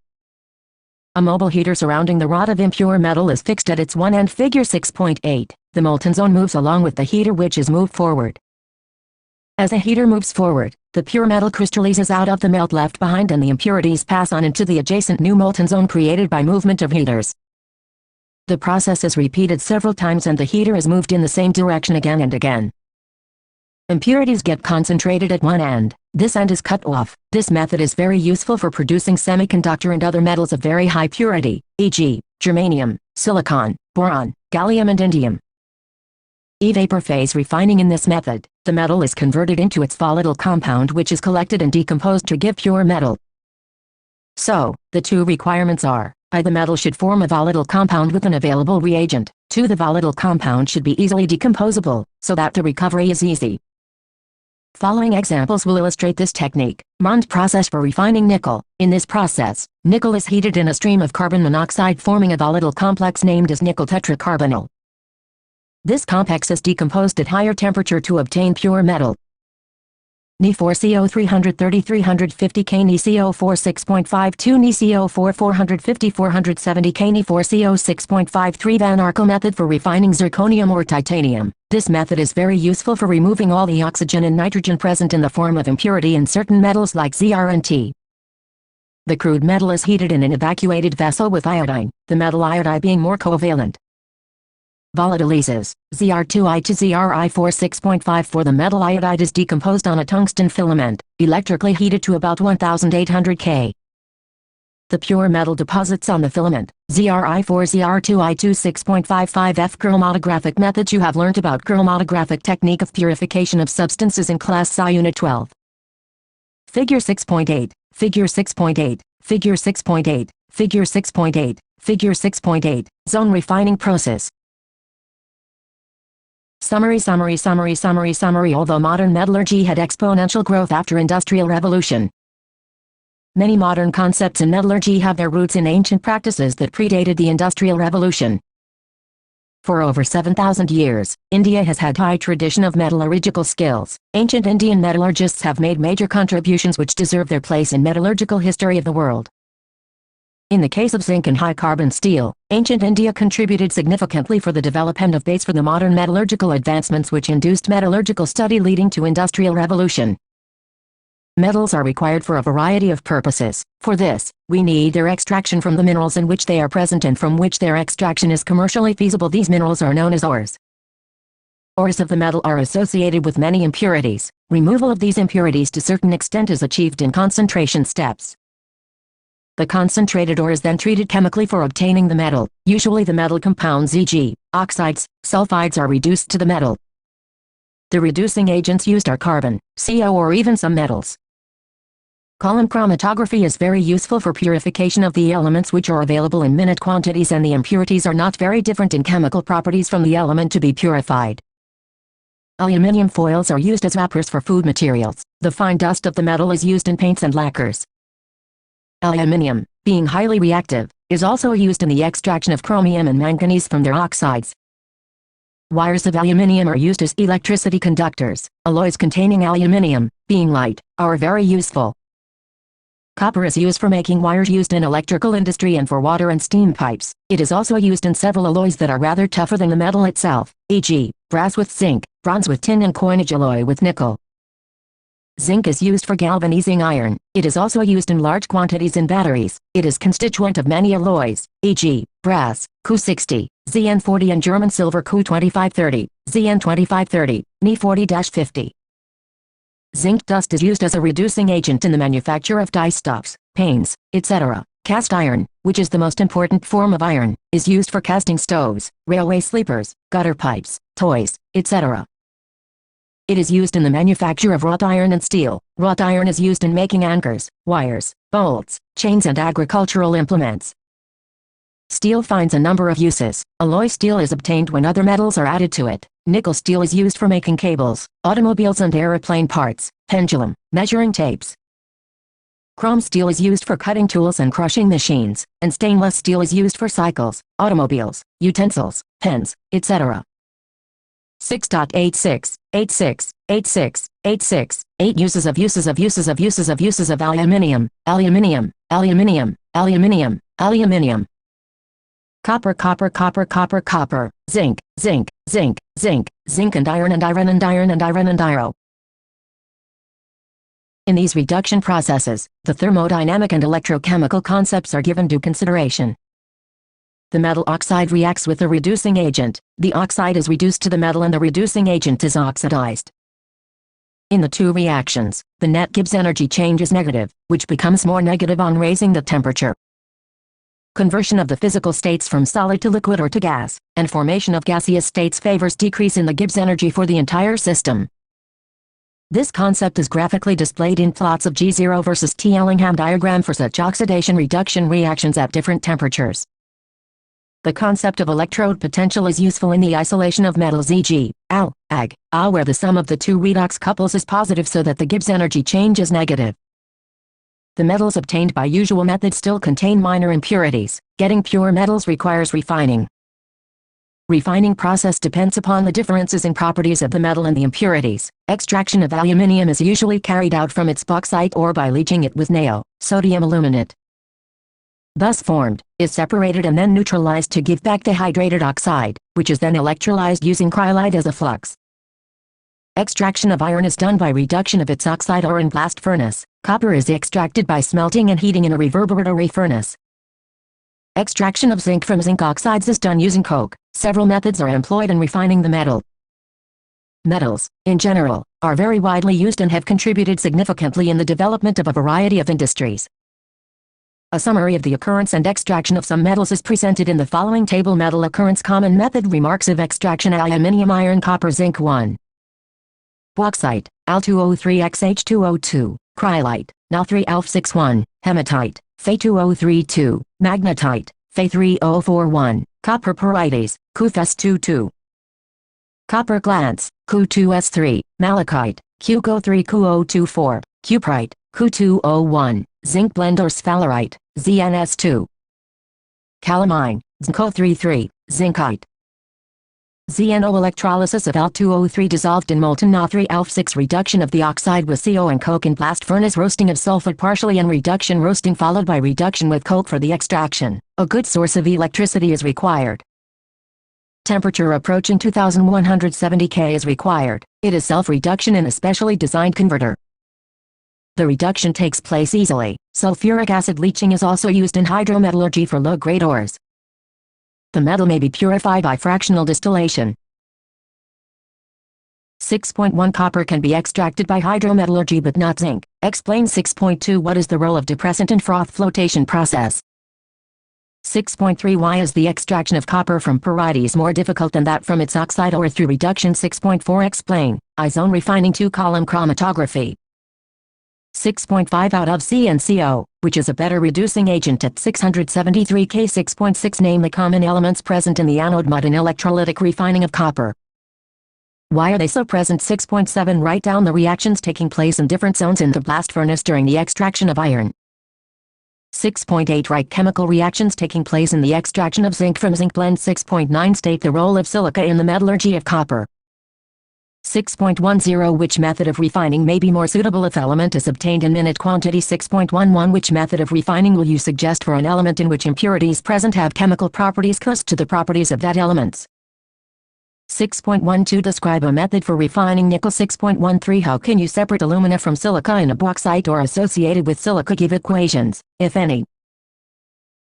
A mobile heater surrounding the rod of impure metal is fixed at its one end, figure 6.8. The molten zone moves along with the heater which is moved forward. As the heater moves forward, the pure metal crystallizes out of the melt left behind and the impurities pass on into the adjacent new molten zone created by movement of heaters. The process is repeated several times and the heater is moved in the same direction again and again. Impurities get concentrated at one end. This end is cut off. This method is very useful for producing semiconductor and other metals of very high purity, e.g., germanium, silicon, boron, gallium and indium. E-vapor phase refining. In this method, the metal is converted into its volatile compound which is collected and decomposed to give pure metal. So, the two requirements are: I. The metal should form a volatile compound with an available reagent. 2. The volatile compound should be easily decomposable, so that the recovery is easy. Following examples will illustrate this technique. Mond process for refining nickel. In this process, nickel is heated in a stream of carbon monoxide forming a volatile complex named as nickel tetracarbonyl. This complex is decomposed at higher temperature to obtain pure metal. Ni4CO 330 350 K Ni-CO4 6.52 Ni-CO4 450 470 K Ni4CO 6.53 Van Arkel method for refining zirconium or titanium. This method is very useful for removing all the oxygen and nitrogen present in the form of impurity in certain metals like Zr and T. The crude metal is heated in an evacuated vessel with iodine, the metal iodide being more covalent. Volatilysis, Zr2I to Zri4 6.54. The metal iodide is decomposed on a tungsten filament, electrically heated to about 1800 K. The pure metal deposits on the filament, Zri4 Zr2I2 6.55 F. Chromatographic methods. You have learnt about chromatographic technique of purification of substances in Class Sci Unit 12. Figure 6.8, Figure 6.8, Figure 6.8, Figure 6.8, Figure 6.8, Zone refining process. Summary. Although modern metallurgy had exponential growth after Industrial Revolution, many modern concepts in metallurgy have their roots in ancient practices that predated the Industrial Revolution. For over 7,000 years, India has had high tradition of metallurgical skills. Ancient Indian metallurgists have made major contributions which deserve their place in metallurgical history of the world. In the case of zinc and high-carbon steel, ancient India contributed significantly for the development of base for the modern metallurgical advancements which induced metallurgical study leading to Industrial Revolution. Metals are required for a variety of purposes. For this, we need their extraction from the minerals in which they are present and from which their extraction is commercially feasible. These minerals are known as ores. Ores of the metal are associated with many impurities. Removal of these impurities to certain extent is achieved in concentration steps. The concentrated ore is then treated chemically for obtaining the metal. Usually the metal compounds, e.g., oxides, sulfides, are reduced to the metal. The reducing agents used are carbon, CO, or even some metals. Column chromatography is very useful for purification of the elements which are available in minute quantities, and the impurities are not very different in chemical properties from the element to be purified. Aluminium foils are used as wrappers for food materials. The fine dust of the metal is used in paints and lacquers. Aluminium, being highly reactive, is also used in the extraction of chromium and manganese from their oxides. Wires of aluminium are used as electricity conductors. Alloys containing aluminium, being light, are very useful. Copper is used for making wires used in electrical industry and for water and steam pipes. It is also used in several alloys that are rather tougher than the metal itself, e.g., brass with zinc, bronze with tin and coinage alloy with nickel. Zinc is used for galvanizing iron. It is also used in large quantities in batteries. It is constituent of many alloys, e.g., brass, Cu60, Zn40 and German silver Cu2530, Zn2530, Ni40-50. Zinc dust is used as a reducing agent in the manufacture of dyestuffs, paints, etc. Cast iron, which is the most important form of iron, is used for casting stoves, railway sleepers, gutter pipes, toys, etc. It is used in the manufacture of wrought iron and steel. Wrought iron is used in making anchors, wires, bolts, chains and agricultural implements. Steel finds a number of uses. Alloy steel is obtained when other metals are added to it. Nickel steel is used for making cables, automobiles and aeroplane parts, pendulum, measuring tapes. Chrome steel is used for cutting tools and crushing machines, and stainless steel is used for cycles, automobiles, utensils, pens, etc. 6.86, 86, 86, 86, 8 uses of aluminium, aluminium, aluminium, aluminium, aluminium. Copper, copper, copper, copper, copper, zinc, zinc, zinc, zinc, zinc and iron and iron and iron and iron and iron. In these reduction processes, the thermodynamic and electrochemical concepts are given due consideration. The metal oxide reacts with the reducing agent. The oxide is reduced to the metal and the reducing agent is oxidized. In the two reactions, the net Gibbs energy change is negative, which becomes more negative on raising the temperature. Conversion of the physical states from solid to liquid or to gas, and formation of gaseous states favors decrease in the Gibbs energy for the entire system. This concept is graphically displayed in plots of G0 versus T Ellingham diagram for such oxidation-reduction reactions at different temperatures. The concept of electrode potential is useful in the isolation of metals, e.g., Al, Ag, A, where the sum of the two redox couples is positive so that the Gibbs energy change is negative. The metals obtained by usual methods still contain minor impurities. Getting pure metals requires refining. Refining process depends upon the differences in properties of the metal and the impurities. Extraction of aluminium is usually carried out from its bauxite or by leaching it with NaO, sodium aluminate. Thus formed, is separated and then neutralized to give back dehydrated oxide, which is then electrolyzed using cryolite as a flux. Extraction of iron is done by reduction of its oxide ore in blast furnace. Copper is extracted by smelting and heating in a reverberatory furnace. Extraction of zinc from zinc oxides is done using coke. Several methods are employed in refining the metal. Metals, in general, are very widely used and have contributed significantly in the development of a variety of industries. A summary of the occurrence and extraction of some metals is presented in the following table. Metal occurrence, common method, remarks of extraction: aluminium, iron, copper, zinc. 1. Bauxite, Al2O3XH2O2, cryolite, Na3Alf61, hematite, Fe2032, magnetite, Fe3041, copper pyrites, Cu-Fes22. Copper glance, Cu2S3, malachite, Cu-Co3Cu024, cuprite, Cu2O1, zinc blende or sphalerite, ZnS2. Calamine, Zn-Co33, zincite. ZNO electrolysis of Al2O3 dissolved in molten Na3Alf6, reduction of the oxide with CO and coke in blast furnace, roasting of sulfate partially and reduction roasting followed by reduction with coke for the extraction. A good source of electricity is required. Temperature approaching 2170 K is required. It is self-reduction in a specially designed converter. The reduction takes place easily. Sulfuric acid leaching is also used in hydrometallurgy for low-grade ores. The metal may be purified by fractional distillation. 6.1 Copper can be extracted by hydrometallurgy but not zinc. Explain 6.2 What is the role of depressant in froth flotation process? 6.3 Why is the extraction of copper from pyrites more difficult than that from its oxide ore through reduction? 6.4 Explain I-zone refining 2-column chromatography. 6.5 Out of CnCO, which is a better reducing agent at 673 K. 6.6 Name the common elements present in the anode mud in electrolytic refining of copper. Why are they so present? 6.7 Write down the reactions taking place in different zones in the blast furnace during the extraction of iron. 6.8 Write chemical reactions taking place in the extraction of zinc from zinc blende. 6.9 State the role of silica in the metallurgy of copper. 6.10 Which method of refining may be more suitable if element is obtained in minute quantity? 6.11 Which method of refining will you suggest for an element in which impurities present have chemical properties close to the properties of that element? 6.12 Describe a method for refining nickel. 6.13 How can you separate alumina from silica in a bauxite ore associated with silica? Give equations, if any.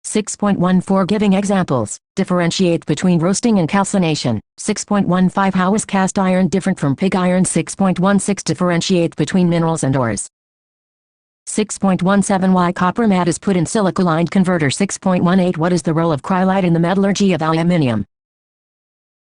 6.14 Giving examples, differentiate between roasting and calcination. 6.15 How is cast iron different from pig iron? 6.16 Differentiate between minerals and ores. 6.17 Why copper matte is put in silica-lined converter. 6.18 What is the role of chrylite in the metallurgy of aluminium?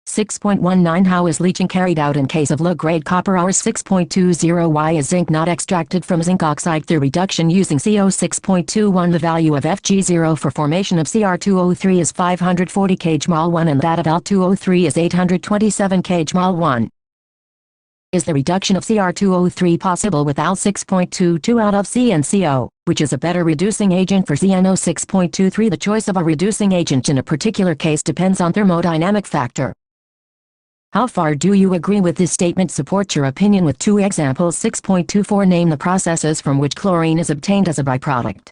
6.19 How is leaching carried out in case of low-grade copper ores? 6.20 Why is zinc not extracted from zinc oxide through reduction using CO? 6.21 The value of Fg0 for formation of Cr2O3 is 540 kmol1 and that of Al2O3 is 827 kmol1. Is the reduction of Cr2O3 possible with Al? 6.22 Out of C and CO, which is a better reducing agent for CnO? 6.23 The choice of a reducing agent in a particular case depends on thermodynamic factor. How far do you agree with this statement? Support your opinion with two examples. 6.24 Name the processes from which chlorine is obtained as a byproduct.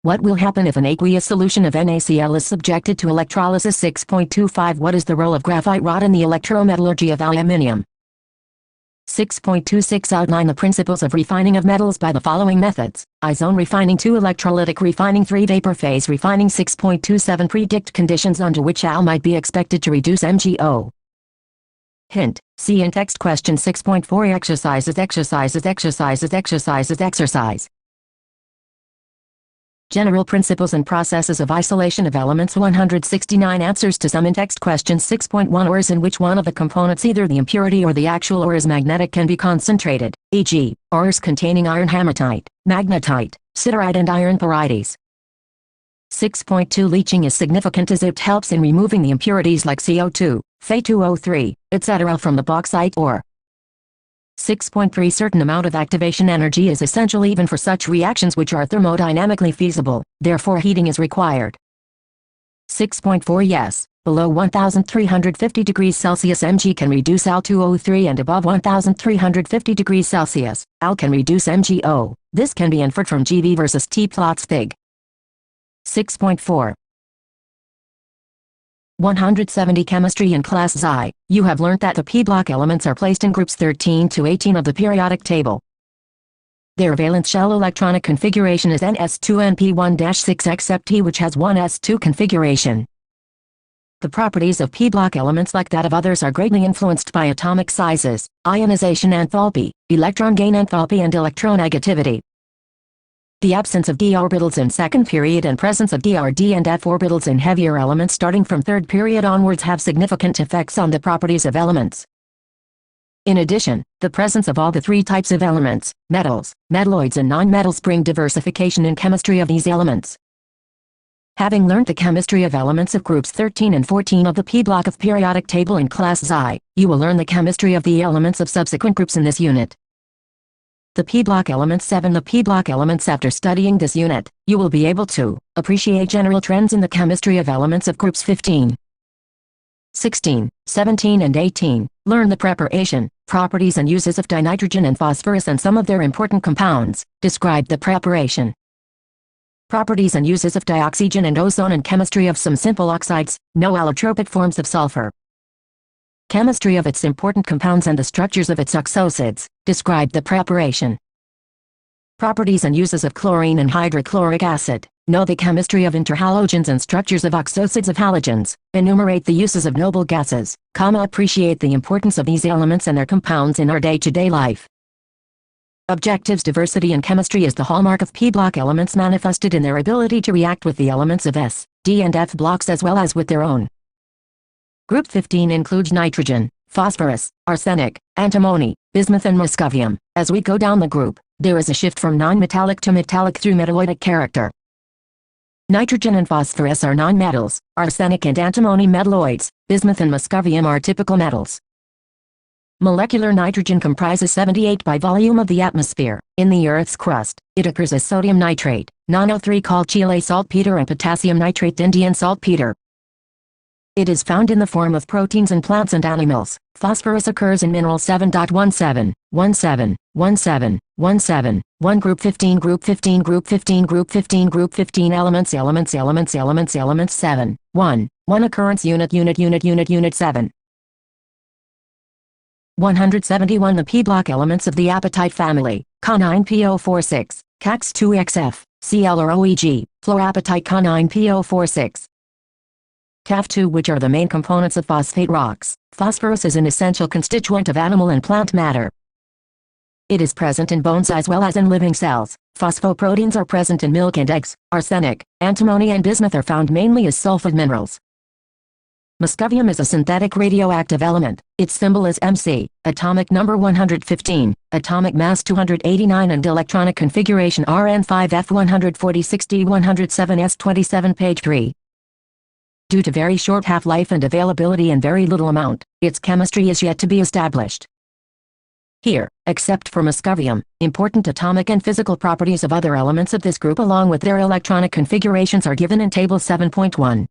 What will happen if an aqueous solution of NaCl is subjected to electrolysis? 6.25 What is the role of graphite rod in the electrometallurgy of aluminium? 6.26 Outline the principles of refining of metals by the following methods: I-zone refining, 2 electrolytic refining, 3 vapor phase refining. 6.27 Predict conditions under which Al might be expected to reduce MgO. Hint: see in text question. 6.4 Exercises. General principles and processes of isolation of elements. 169 Answers to some in-text questions. 6.1 Ores in which one of the components, either the impurity or the actual ore, is magnetic, can be concentrated, e.g., ores containing iron hematite, magnetite, siderite and iron pyrites. 6.2 Leaching is significant as it helps in removing the impurities like CO2, Fe2O3, etc. from the bauxite ore. 6.3 Certain amount of activation energy is essential even for such reactions which are thermodynamically feasible, therefore heating is required. 6.4 Yes, below 1350 degrees Celsius Mg can reduce Al2O3 and above 1350 degrees Celsius, Al can reduce MgO. This can be inferred from GV versus T plots Fig. 6.4 170 Chemistry in Class Xi. You have learnt that the p-block elements are placed in groups 13 to 18 of the periodic table. Their valence shell electronic configuration is ns2np1-6 except T, which has one s2 configuration. The properties of p-block elements, like that of others, are greatly influenced by atomic sizes, ionization enthalpy, electron gain enthalpy and electronegativity. The absence of d orbitals in second period and presence of d and f orbitals in heavier elements starting from third period onwards have significant effects on the properties of elements. In addition, the presence of all the three types of elements, metals, metalloids and nonmetals, bring diversification in chemistry of these elements. Having learnt the chemistry of elements of groups 13 and 14 of the p-block of periodic table in Class Xi, you will learn the chemistry of the elements of subsequent groups in this unit. The p-block elements 7 The p-block elements. After studying this unit, you will be able to appreciate general trends in the chemistry of elements of groups 15, 16, 17 and 18. Learn the preparation, properties and uses of dinitrogen and phosphorus and some of their important compounds. Describe the preparation, properties and uses of dioxygen and ozone and chemistry of some simple oxides, no allotropic forms of sulfur. Chemistry of its important compounds and the structures of its oxosides. Describe the preparation, properties and uses of chlorine and hydrochloric acid. Know the chemistry of interhalogens and structures of oxosides of halogens. Enumerate the uses of noble gases, appreciate the importance of these elements and their compounds in our day-to-day life. Objectives. Diversity in chemistry is the hallmark of p-block elements, manifested in their ability to react with the elements of S, D and F blocks as well as with their own. Group 15 includes nitrogen, phosphorus, arsenic, antimony, bismuth and moscovium. As we go down the group, there is a shift from non-metallic to metallic through metalloidic character. Nitrogen and phosphorus are nonmetals, arsenic and antimony metalloids, bismuth and moscovium are typical metals. Molecular nitrogen comprises 78 by volume of the atmosphere. In the Earth's crust, it occurs as sodium nitrate, non-O3 called Chile saltpeter and potassium nitrate Indian saltpeter. It is found in the form of proteins in plants and animals. Phosphorus occurs in mineral 7.17, 17, 17, 17, 1 group 15 group 15 group 15 group 15 group 15 elements 7, 1 occurrence unit 7. 171 The P-block elements of the apatite family, Ca9PO46, Cax2XF, ClROEG, fluorapatite Ca9PO46. Caf2 which are the main components of phosphate rocks. Phosphorus is an essential constituent of animal and plant matter. It is present in bones as well as in living cells. Phosphoproteins are present in milk and eggs. Arsenic, antimony and bismuth are found mainly as sulfide minerals. Muscovium is a synthetic radioactive element. Its symbol is Mc, atomic number 115, atomic mass 289 and electronic configuration Rn5F146D107S27 page 3. Due to very short half-life and availability and very little amount, its chemistry is yet to be established. Here, except for muscovium, important atomic and physical properties of other elements of this group along with their electronic configurations are given in Table 7.1.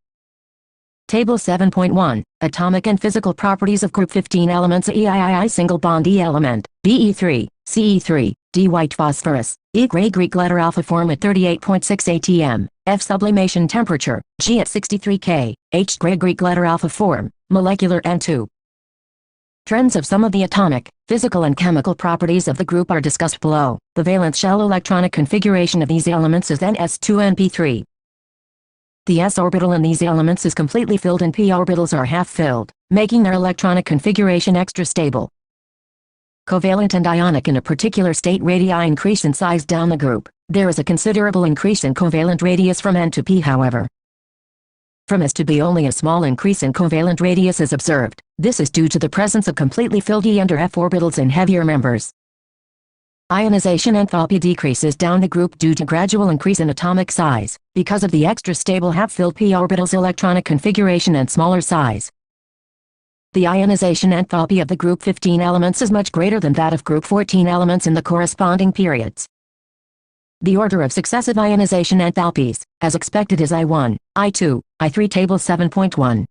Table 7.1, Atomic and Physical Properties of Group 15 Elements EIII Single Bond E element, Be3, Ce3, D white phosphorus, E gray Greek letter alpha form at 38.6 atm, F sublimation temperature, G at 63 K, H gray Greek letter alpha form, molecular N2. Trends of some of the atomic, physical and chemical properties of the group are discussed below. The valence shell electronic configuration of these elements is Ns2np3. The s orbital in these elements is completely filled and p orbitals are half filled, making their electronic configuration extra stable. Covalent and ionic in a particular state radii increase in size down the group. There is a considerable increase in covalent radius from N to P however. From S to B only a small increase in covalent radius is observed. This is due to the presence of completely filled E under F orbitals in heavier members. Ionization enthalpy decreases down the group due to gradual increase in atomic size, because of the extra stable half-filled p orbitals electronic configuration and smaller size. The ionization enthalpy of the group 15 elements is much greater than that of group 14 elements in the corresponding periods. The order of successive ionization enthalpies, as expected is I1, I2, I3 Table 7.1.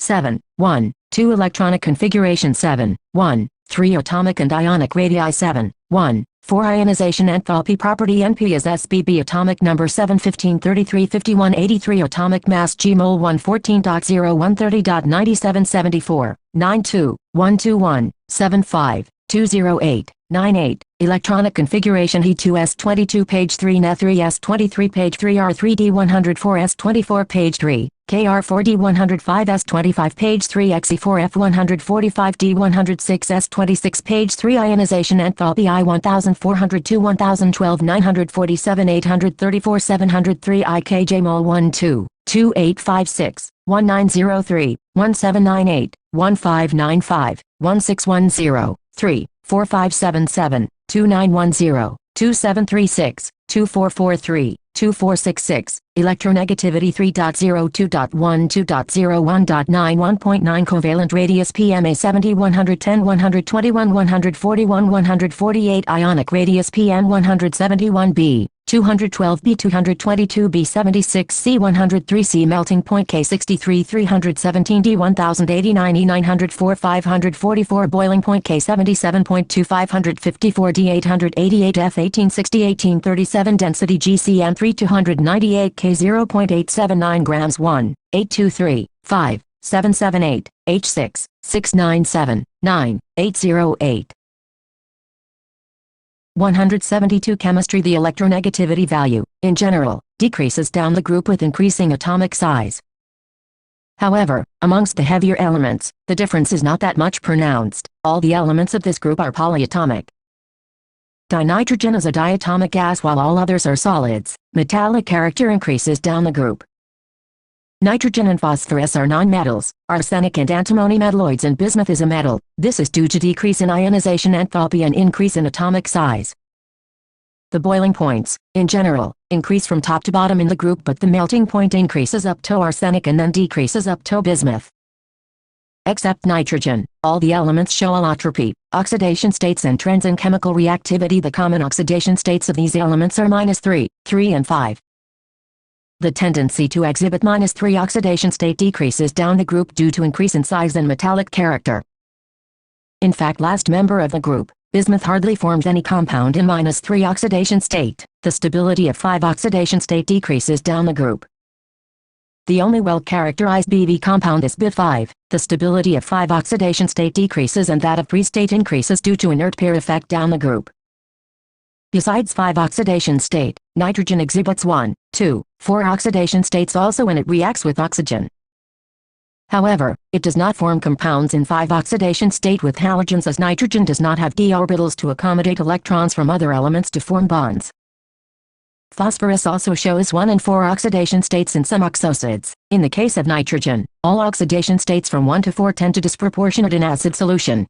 7, 1, 2 electronic configuration 7, 1, 3 atomic and ionic radii 7, 1, 4 ionization enthalpy property NP is SBB atomic number 7 15 33 51 83 atomic mass G mol 114.0 130.97 74, 92, 121, 75, 208, 98, electronic configuration E2S22 page 3 Ne3S23 page 3 R3D104S24 page 3, KR4D105S25 page 3 XE4F145D106S26 page 3 ionization enthalpy I1402 1012 947 834 703 IKJ mol 12, 2856, 1903, 1798, 1595, 1610, 3, 4577, 2910, 2736, 2443, 2466, electronegativity 3.02.12.11.91.9 covalent radius PMA 70 110 121 141 148 ionic radius PM 171B, 212B 222B 76C 103C melting point K63 317D 1089 E 904 544 boiling point K77.2 554D 888 F 1860 1837 density GCM 3 298 K 0.879 grams 1, 823, 5, 778, H6, 697, 9, 808. 172 Chemistry. The electronegativity value, in general, decreases down the group with increasing atomic size. However, amongst the heavier elements, the difference is not that much pronounced. All the elements of this group are polyatomic. Dinitrogen is a diatomic gas while all others are solids. Metallic character increases down the group. Nitrogen and phosphorus are nonmetals. Arsenic and antimony metalloids and bismuth is a metal. This is due to decrease in ionization enthalpy and increase in atomic size. The boiling points, in general, increase from top to bottom in the group but the melting point increases up to arsenic and then decreases up to bismuth. Except nitrogen, all the elements show allotropy, oxidation states and trends in chemical reactivity. The common oxidation states of these elements are -3, 3 and 5. the tendency to exhibit -3 oxidation state decreases down the group due to increase in size and metallic character. In fact, last member of the group, bismuth, hardly forms any compound in -3 oxidation state. The stability of 5 oxidation state decreases down the group. The only well-characterized BV compound is Bi5. The stability of 5 oxidation state decreases and that of 3 state increases due to inert pair effect down the group. Besides 5 oxidation state, nitrogen exhibits 1, 2, 4 oxidation states also when it reacts with oxygen. However, it does not form compounds in 5 oxidation state with halogens, as nitrogen does not have d orbitals to accommodate electrons from other elements to form bonds. Phosphorus also shows 1 and 4 oxidation states in some oxosides. In the case of nitrogen, all oxidation states from 1 to 4 tend to disproportionate in acid solution.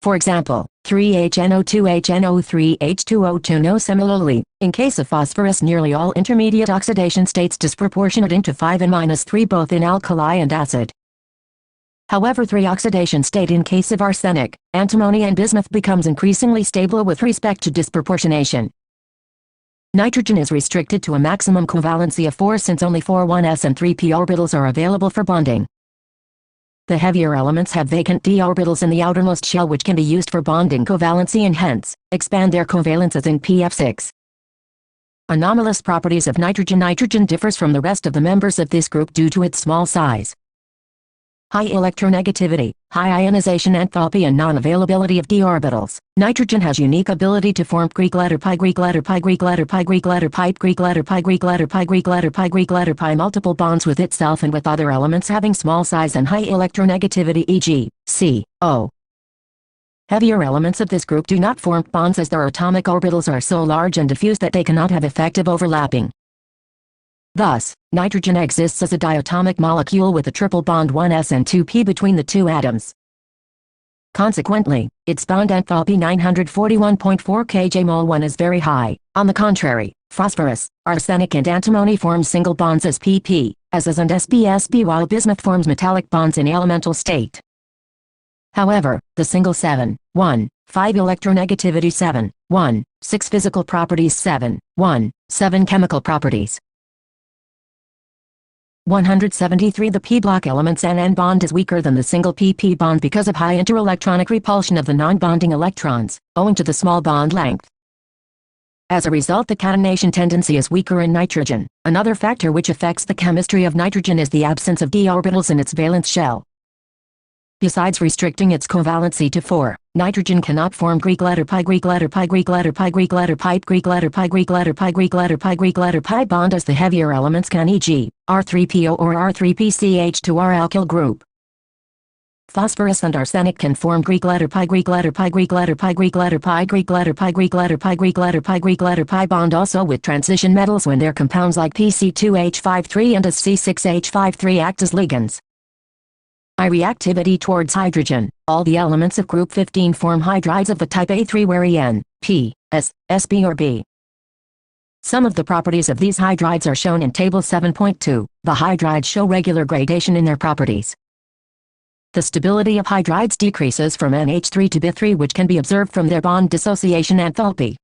For example, 3HNO2HNO3H2O2. No, similarly, in case of phosphorus, nearly all intermediate oxidation states disproportionate into 5 and -3 both in alkali and acid. However, 3 oxidation state in case of arsenic, antimony and bismuth becomes increasingly stable with respect to disproportionation. Nitrogen is restricted to a maximum covalency of 4 since only 4 1s and 3p orbitals are available for bonding. The heavier elements have vacant d orbitals in the outermost shell which can be used for bonding covalency and hence, expand their covalences in pF6. Anomalous properties of nitrogen. Nitrogen differs from the rest of the members of this group due to its small size. High electronegativity, high ionization enthalpy and non-availability of d orbitals. Nitrogen has unique ability to form Greek letter pi, Greek letter pi, Greek letter pi, Greek letter pipe, Greek letter pi, Greek letter pi, Greek letter pi, Greek letter pi, multiple bonds with itself and with other elements having small size and high electronegativity, e.g., C,O. Heavier elements of this group do not form bonds as their atomic orbitals are so large and diffuse that they cannot have effective overlapping. Thus, nitrogen exists as a diatomic molecule with a triple bond 1s and 2p between the two atoms. Consequently, its bond enthalpy 941.4 kJ/mol1 is very high. On the contrary, phosphorus, arsenic and antimony form single bonds as pp, as and sp while bismuth forms metallic bonds in elemental state. However, the single 7, 1, 5 electronegativity 7, 1, 6 physical properties 7, 1, 7 chemical properties. 173 The p-block element's N bond is weaker than the single pp bond because of high interelectronic repulsion of the non-bonding electrons, owing to the small bond length. As a result, the catenation tendency is weaker in nitrogen. Another factor which affects the chemistry of nitrogen is the absence of d orbitals in its valence shell. Besides restricting its covalency to 4, nitrogen cannot form Greek letter pi, Greek letter pi, Greek letter pi, Greek letter pipe, Greek letter pi, Greek letter pi, Greek letter pi, Greek letter pi bond as the heavier elements can, e.g., R3PO or R3PCH2R alkyl group. Phosphorus and arsenic can form Greek letter pi, Greek letter pi, Greek letter pi, Greek letter pi, Greek letter pi, Greek letter pi, Greek letter pi, Greek letter pi bond also with transition metals when their compounds like PC2H53 and C6H53 act as ligands. I reactivity towards hydrogen. All the elements of group 15 form hydrides of the type A3 where En, P, S, Sp or B. Some of the properties of these hydrides are shown in Table 7.2. The hydrides show regular gradation in their properties. The stability of hydrides decreases from NH3 to Bi3 which can be observed from their bond dissociation enthalpy.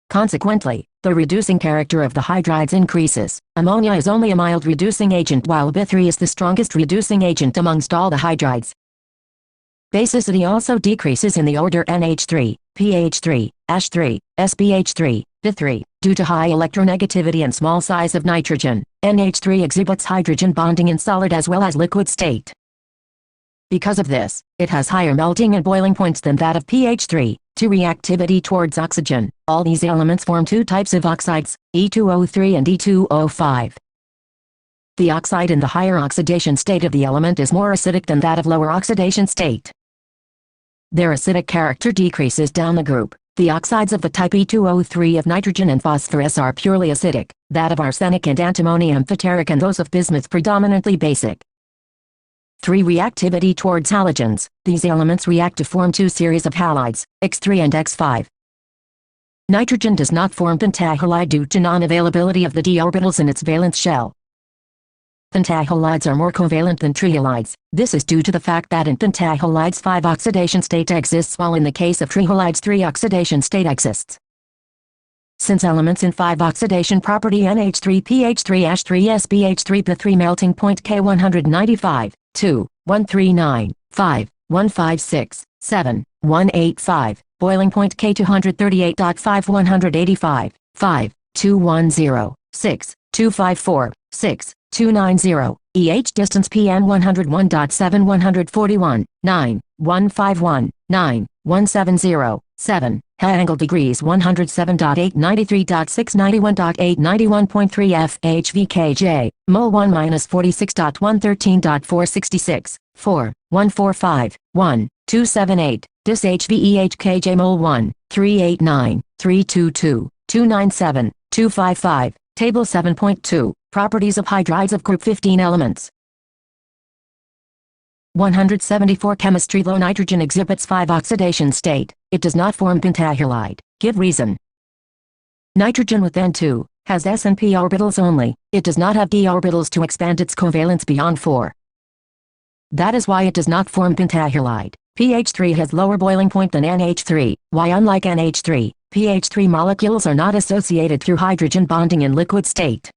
Consequently, the reducing character of the hydrides increases. Ammonia is only a mild reducing agent while Bi3 is the strongest reducing agent amongst all the hydrides. Basicity also decreases in the order NH3, PH3, Ash3, SPH3, Bi3, due to high electronegativity and small size of nitrogen. NH3 exhibits hydrogen bonding in solid as well as liquid state. Because of this, it has higher melting and boiling points than that of pH3. To reactivity towards oxygen, all these elements form two types of oxides, E2O3 and E2O5. The oxide in the higher oxidation state of the element is more acidic than that of lower oxidation state. Their acidic character decreases down the group. The oxides of the type E2O3 of nitrogen and phosphorus are purely acidic, that of arsenic and antimony amphoteric and those of bismuth predominantly basic. 3. Reactivity towards halogens. These elements react to form two series of halides, X3 and X5. Nitrogen does not form pentahalide due to non-availability of the d orbitals in its valence shell. Pentahalides are more covalent than trihalides. This is due to the fact that in pentahalides 5 oxidation state exists while in the case of trihalides 3 oxidation state exists. Since elements in 5 oxidation property NH3 pH3 SbH3 P3 melting point K 195, 2, 139, 5, 156, 7, 185, boiling point K 238.5 185, 5, 210, 6, 254, 6, 290, EH distance PM 101.7 141, 9, 151, 9, 170, 7, Ha angle degrees 107.8 93.6 91.8 91.3 FHVKJ, mole 1 minus 46.113.466, 4, 145, 1, 278, dis HVEHKJ mole 1, 389, 322, 297, 255, Table 7.2, Properties of Hydrides of Group 15 Elements. 174 Chemistry. Low nitrogen exhibits 5 oxidation state. It does not form pentahalide. Give reason. Nitrogen with N2 has s and p orbitals only. It does not have d orbitals to expand its covalence beyond 4. That is why it does not form pentahalide. pH3 has lower boiling point than NH3. Why? Unlike NH3, pH3 molecules are not associated through hydrogen bonding in liquid state.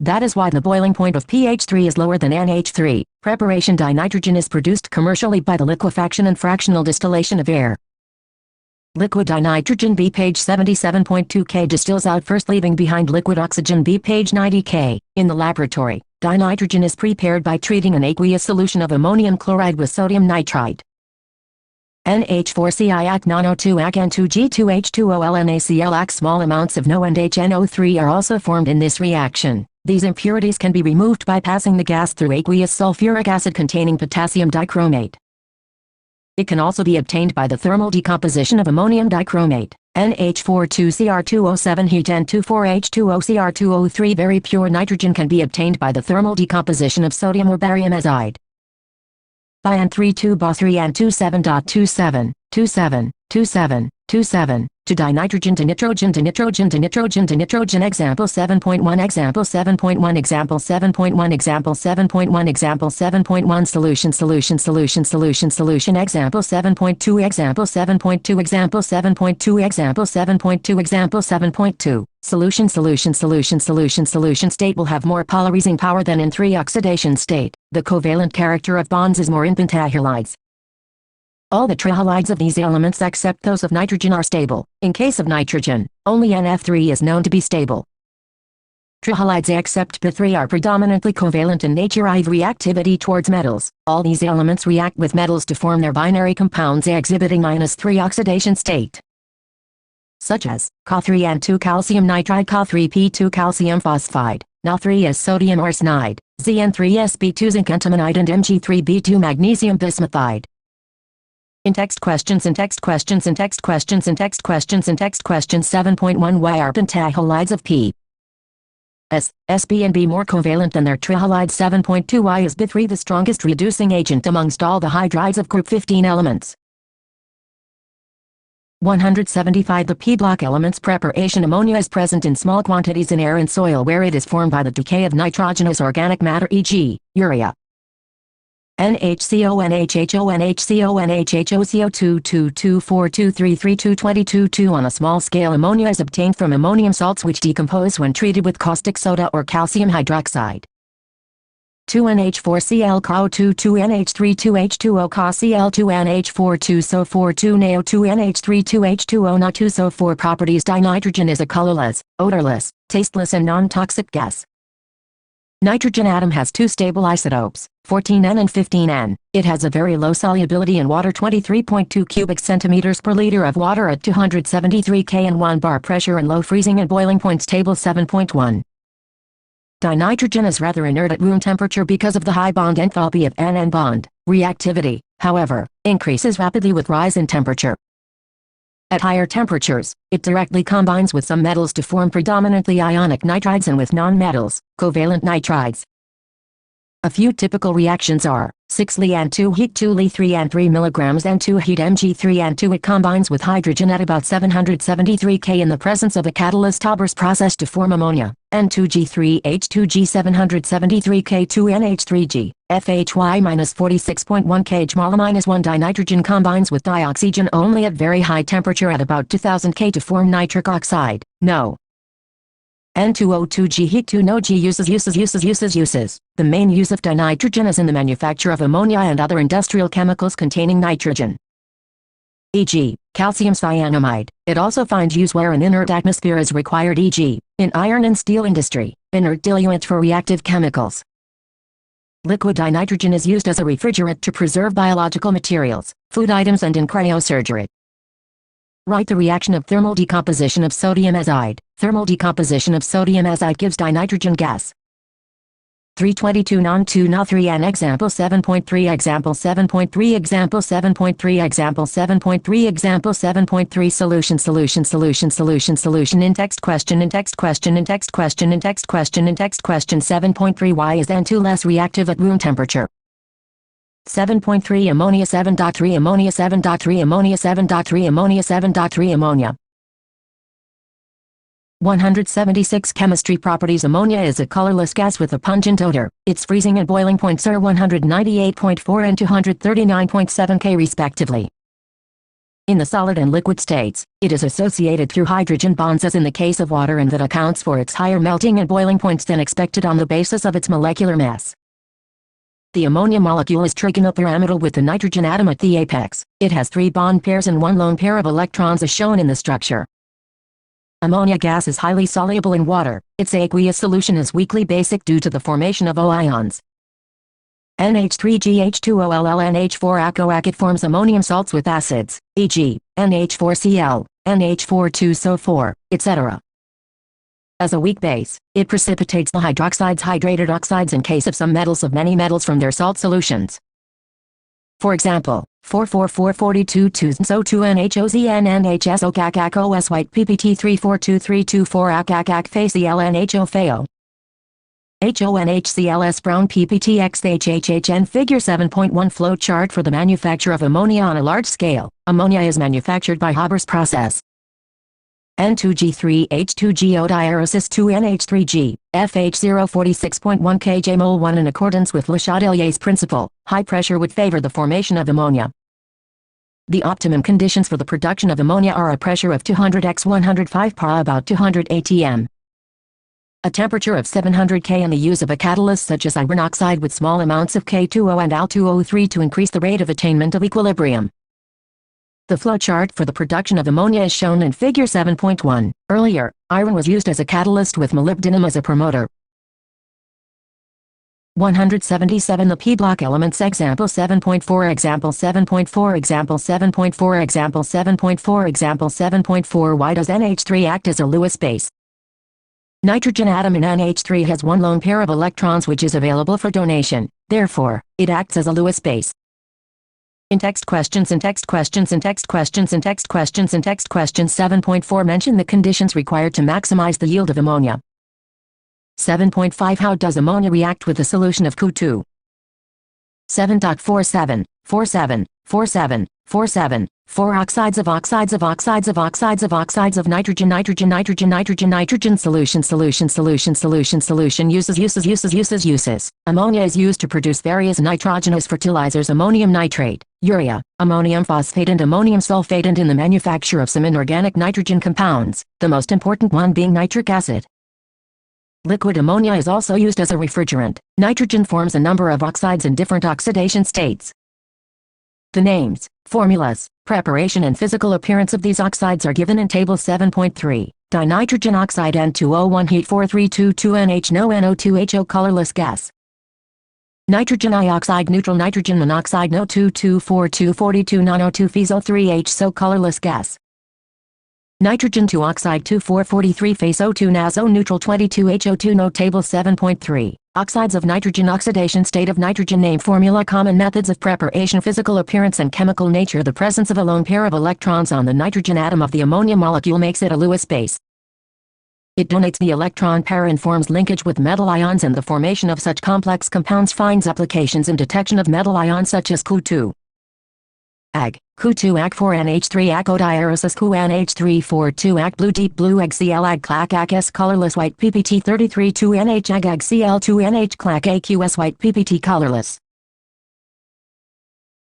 That is why the boiling point of pH3 is lower than NH3. Preparation dinitrogen is produced commercially by the liquefaction and fractional distillation of air. Liquid dinitrogen B page 77.2 K distills out first, leaving behind liquid oxygen B page 90 K. In the laboratory, dinitrogen is prepared by treating an aqueous solution of ammonium chloride with sodium nitrite. NH4CiAc NaNO2Ac N2G2H2OLNaCl. Small amounts of NO and HNO3 are also formed in this reaction. These impurities can be removed by passing the gas through aqueous sulfuric acid containing potassium dichromate. It can also be obtained by the thermal decomposition of ammonium dichromate. NH42Cr2O7 heat N24H2OCr2O3. Very pure nitrogen can be obtained by the thermal decomposition of sodium or barium azide. By N32Bo3 N27.27, 27, 27, to dinitrogen to nitrogen to nitrogen to nitrogen to nitrogen. Example 7.1 Example 7.1 Example 7.1 Example 7.1 Example 7.1 Solution Solution Solution Solution Solution. Example 7.2 Example 7.2 Example 7.2 Example 7.2 Example 7.2 Solution Solution Solution Solution Solution state will have more polarizing power than in 3 oxidation state. The covalent character of bonds is more in pentahalides. All the trihalides of these elements except those of nitrogen are stable. In case of nitrogen, only NF3 is known to be stable. Trihalides except P3 are predominantly covalent in nature, i.e. reactivity towards metals. All these elements react with metals to form their binary compounds exhibiting -3 oxidation state, such as Ca3N2 calcium nitride, Ca3P2 calcium phosphide, Na3 is sodium arsenide, Zn3sb2 zinc antimonide, and Mg3b2 magnesium bismuthide. In text questions 7.1. Why are pentahalides of P, S, Sb and B more covalent than their trihalides? 7.2. Why is B3 the strongest reducing agent amongst all the hydrides of group 15 elements? 175. The P-block elements preparation. Ammonia is present in small quantities in air and soil where it is formed by the decay of nitrogenous organic matter, e.g., urea. NHCO NHHO NHCO NHHO CO2 224233222. On a small scale, ammonia is obtained from ammonium salts which decompose when treated with caustic soda or calcium hydroxide. 2NH4Cl CO2 2NH3 2H2O CaCl 2NH4 2SO4 2NaO 2NH3 2H2O Na 2SO4. Properties. Dinitrogen is a colorless, odorless, tasteless and non-toxic gas. Nitrogen atom has 2 stable isotopes, 14N and 15N. It has a very low solubility in water, 23.2 cubic centimeters per liter of water at 273 K and 1 bar pressure, and low freezing and boiling points. Table 7.1. Dinitrogen is rather inert at room temperature because of the high bond enthalpy of N bond. Reactivity, however, increases rapidly with rise in temperature. At higher temperatures, it directly combines with some metals to form predominantly ionic nitrides and with non-metals, covalent nitrides. A few typical reactions are 6 Li-N2 heat 2 Li-3 N3 mg N2 heat Mg3 N2. It combines with hydrogen at about 773 K in the presence of a catalyst Haber's process to form ammonia. N2G3H2G773K2NH3G, FHY-46.1 kg mol-1 dinitrogen combines with dioxygen only at very high temperature at about 2000 K to form nitric oxide. No. N2O2G heat 2 no G uses. The main use of dinitrogen is in the manufacture of ammonia and other industrial chemicals containing nitrogen. E.g., calcium cyanamide. It also finds use where an inert atmosphere is required, e.g., in iron and steel industry, inert diluent for reactive chemicals. Liquid dinitrogen is used as a refrigerant to preserve biological materials, food items and in cryosurgery. Write the reaction of thermal decomposition of sodium azide. Thermal decomposition of sodium azide gives dinitrogen gas. 322 non 2 na 3 and example 7.3 example 7.3 example 7.3 example 7.3 example 7.3 solution in text question 7.3 why is N2 less reactive at room temperature? 7.3 ammonia 7.3 ammonia 7.3 ammonia 7.3 ammonia 7.3 ammonia 176 Chemistry properties. Ammonia is a colorless gas with a pungent odor. Its freezing and boiling points are 198.4 and 239.7 K respectively. In the solid and liquid states, it is associated through hydrogen bonds as in the case of water, and that accounts for its higher melting and boiling points than expected on the basis of its molecular mass. The ammonia molecule is trigonopyramidal with the nitrogen atom at the apex. It has 3 bond pairs and 1 lone pair of electrons as shown in the structure. Ammonia gas is highly soluble in water. Its aqueous solution is weakly basic due to the formation of O ions. NH3GH2OLLNH4-ACOAC. It forms ammonium salts with acids, e.g., NH4Cl, NH4,2SO4, etc. As a weak base, it precipitates the hydroxides, hydrated oxides in case of some metals of many metals from their salt solutions. For example, 44442-2SO2NHOZNNHSO-CAC-OS white PPT34232-4-ACAC FACLNHO FAO HONHCLS brown PPTXHHHN. Figure 7.1 flow chart for the manufacture of ammonia on a large scale. Ammonia is manufactured by Haber's process. N2G3H2GO diaeresis 2NH3G, FH046.1 kJ mol-1. In accordance with Le Chatelier's principle, high pressure would favor the formation of ammonia. The optimum conditions for the production of ammonia are a pressure of 200 x 105 Pa about 200 atm. A temperature of 700 K and the use of a catalyst such as iron oxide with small amounts of K2O and Al2O3 to increase the rate of attainment of equilibrium. The flow chart for the production of ammonia is shown in figure 7.1. Earlier, iron was used as a catalyst with molybdenum as a promoter. 177 The p-block elements. Example 7.4 Example 7.4 Example 7.4 Example 7.4 Example 7.4 Why does NH3 act as a Lewis base? Nitrogen atom in NH3 has 1 lone pair of electrons which is available for donation, therefore, it acts as a Lewis base. In text questions 7.4 mention the conditions required to maximize the yield of ammonia. 7.5 How does ammonia react with a solution of Cu2? 7.47 4 oxides of nitrogen solution uses. Ammonia is used to produce various nitrogenous fertilizers: ammonium nitrate, urea, ammonium phosphate and ammonium sulfate, and in the manufacture of some inorganic nitrogen compounds, the most important one being nitric acid. Liquid ammonia is also used as a refrigerant. Nitrogen forms a number of oxides in different oxidation states. The names, formulas, preparation and physical appearance of these oxides are given in Table 7.3. Dinitrogen oxide N2O1 heat 4322NH no NO2HO colorless gas. Nitrogen ioxide neutral nitrogen monoxide no 224242 non-O2 FeSO3H so colorless gas. Nitrogen 2 oxide 2443 face O2 NaSO neutral 22HO2 no. Table 7.3. Oxides of nitrogen oxidation state of nitrogen name formula common methods of preparation physical appearance and chemical nature. The presence of a lone pair of electrons on the nitrogen atom of the ammonia molecule makes it a Lewis base. It donates the electron pair and forms linkage with metal ions, and the formation of such complex compounds finds applications in detection of metal ions such as Cu2. Ag. Cu2Ag4NH3 Acodiaresis Cu NH342 Ag blue deep blue Ag Cl Ag clac Ag S colorless white PPT 33 2NH Ag Ag Cl2NH clac AQS white PPT colorless.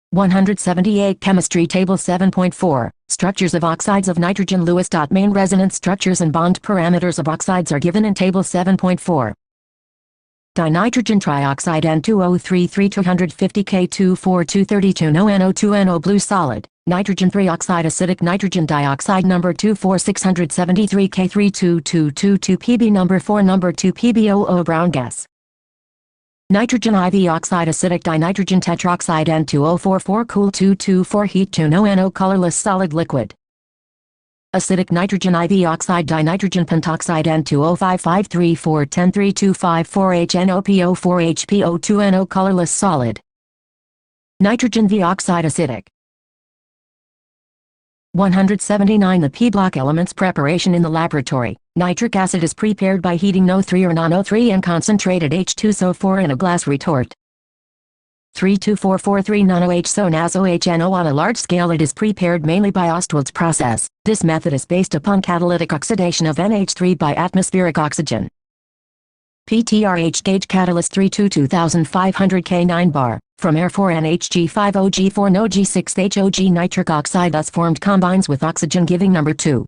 178 Chemistry Table 7.4 Structures of oxides of nitrogen. Lewis. Main resonance structures and bond parameters of oxides are given in Table 7.4. Dinitrogen trioxide N2O33 250 K24232 No NO2NO blue solid. Nitrogen 3-oxide acidic nitrogen dioxide number 24673 K32222 Pb number 4 number 2 PbOO brown gas. Nitrogen IV oxide acidic dinitrogen tetroxide N2O44 cool 224 heat 2 No NO colorless solid liquid. Acidic nitrogen IV oxide dinitrogen pentoxide N2O5534 10325 HNOPO4 HPO2 NO colorless solid. Nitrogen V oxide acidic. 179 The P-block elements preparation in the laboratory. Nitric acid is prepared by heating NO3 or non-O3 and concentrated H2SO4 in a glass retort. 32443 nano-HSO-NaSO-HNO. On a large scale it is prepared mainly by Ostwald's process. This method is based upon catalytic oxidation of NH3 by atmospheric oxygen. PTRH gauge catalyst 322,500 K9 bar. From air 4NHG5OG4 No G6HOG nitric oxide thus formed combines with oxygen giving number 2.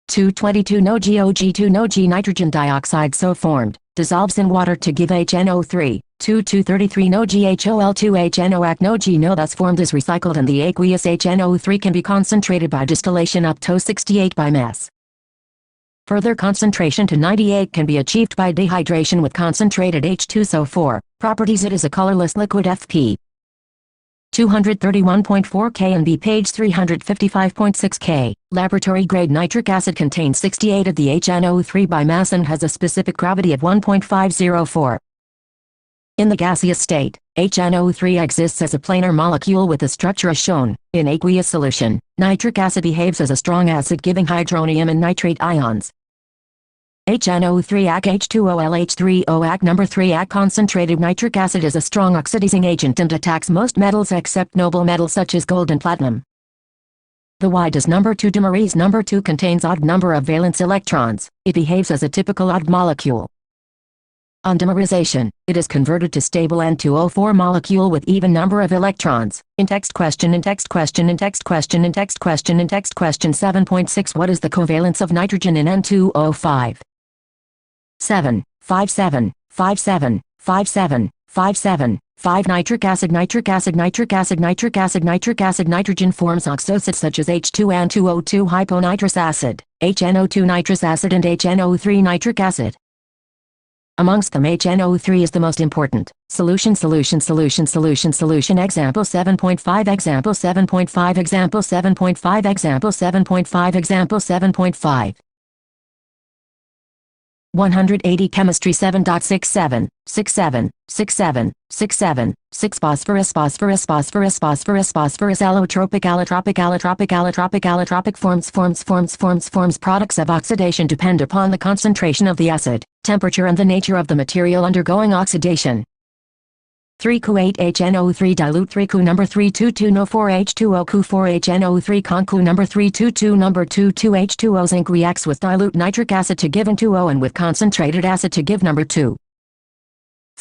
222 No GOG2 No G nitrogen dioxide so formed, dissolves in water to give HNO3. 2233 No GHOL2 HNO No G No thus formed is recycled and the aqueous HNO3 can be concentrated by distillation up to 68 by mass. Further concentration to 98 can be achieved by dehydration with concentrated H2SO4. Properties: it is a colorless liquid FP. 231.4 K and B page 355.6 K. Laboratory grade nitric acid contains 68 of the HNO3 by mass and has a specific gravity of 1.504. In the gaseous state, HNO3 exists as a planar molecule with the structure as shown. In aqueous solution, nitric acid behaves as a strong acid giving hydronium and nitrate ions. HNO3 Ag H2OLH3O Ag number 3 Ag concentrated nitric acid is a strong oxidizing agent and attacks most metals except noble metals such as gold and platinum. The Y does number 2 dimeres number 2 contains odd number of valence electrons. It behaves as a typical odd molecule. On dimerization, it is converted to stable N2O4 molecule with even number of electrons. In text question 7.6 What is the covalence of nitrogen in N2O5? 7, 5 7, 5 7, 5 7, 5 7, 5 nitric acid nitrogen forms oxosites such as H2N2O2 hyponitrous acid, HNO2 nitrous acid and HNO3 nitric acid. Amongst them HNO3 is the most important. Solution example 7.5 example 7.5 example 7.5 example 7.5 example 7.5 180 Chemistry 7.67 67 67 67 6 phosphorus allotropic forms products of oxidation depend upon the concentration of the acid, temperature and the nature of the material undergoing oxidation. 3Cu8 HNO3 dilute 3Cu number 322 No 4H2O Cu 4HNO3 con Cu number 322 number 22H2O zinc reacts with dilute nitric acid to give N2O and with concentrated acid to give number 2.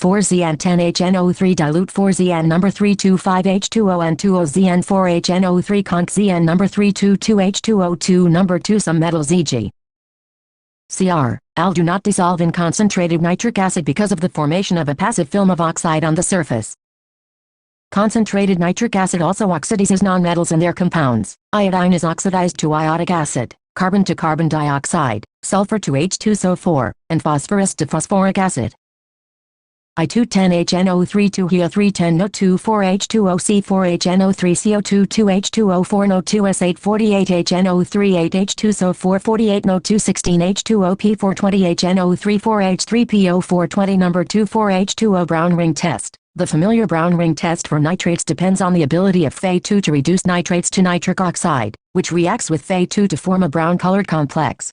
4ZN10 HNO3 dilute 4ZN number 325H2O and 2OZN 4HNO3 conc ZN number 322H2O2 number 2 Some metals e.g. Cr, Al do not dissolve in concentrated nitric acid because of the formation of a passive film of oxide on the surface. Concentrated nitric acid also oxidizes nonmetals and their compounds. Iodine is oxidized to iodic acid, carbon to carbon dioxide, sulfur to H2SO4, and phosphorus to phosphoric acid. I210 HNO3 2He310 No2 4H2O C4HNO3 CO2 2H2O4 No2 S848 HNO3 8H2SO4 48 No2 16 H2O P420 HNO3 4H3 PO420 number 2 4H2O brown ring test. The familiar brown ring test for nitrates depends on the ability of Fe2 to reduce nitrates to nitric oxide, which reacts with Fe2 to form a brown-colored complex.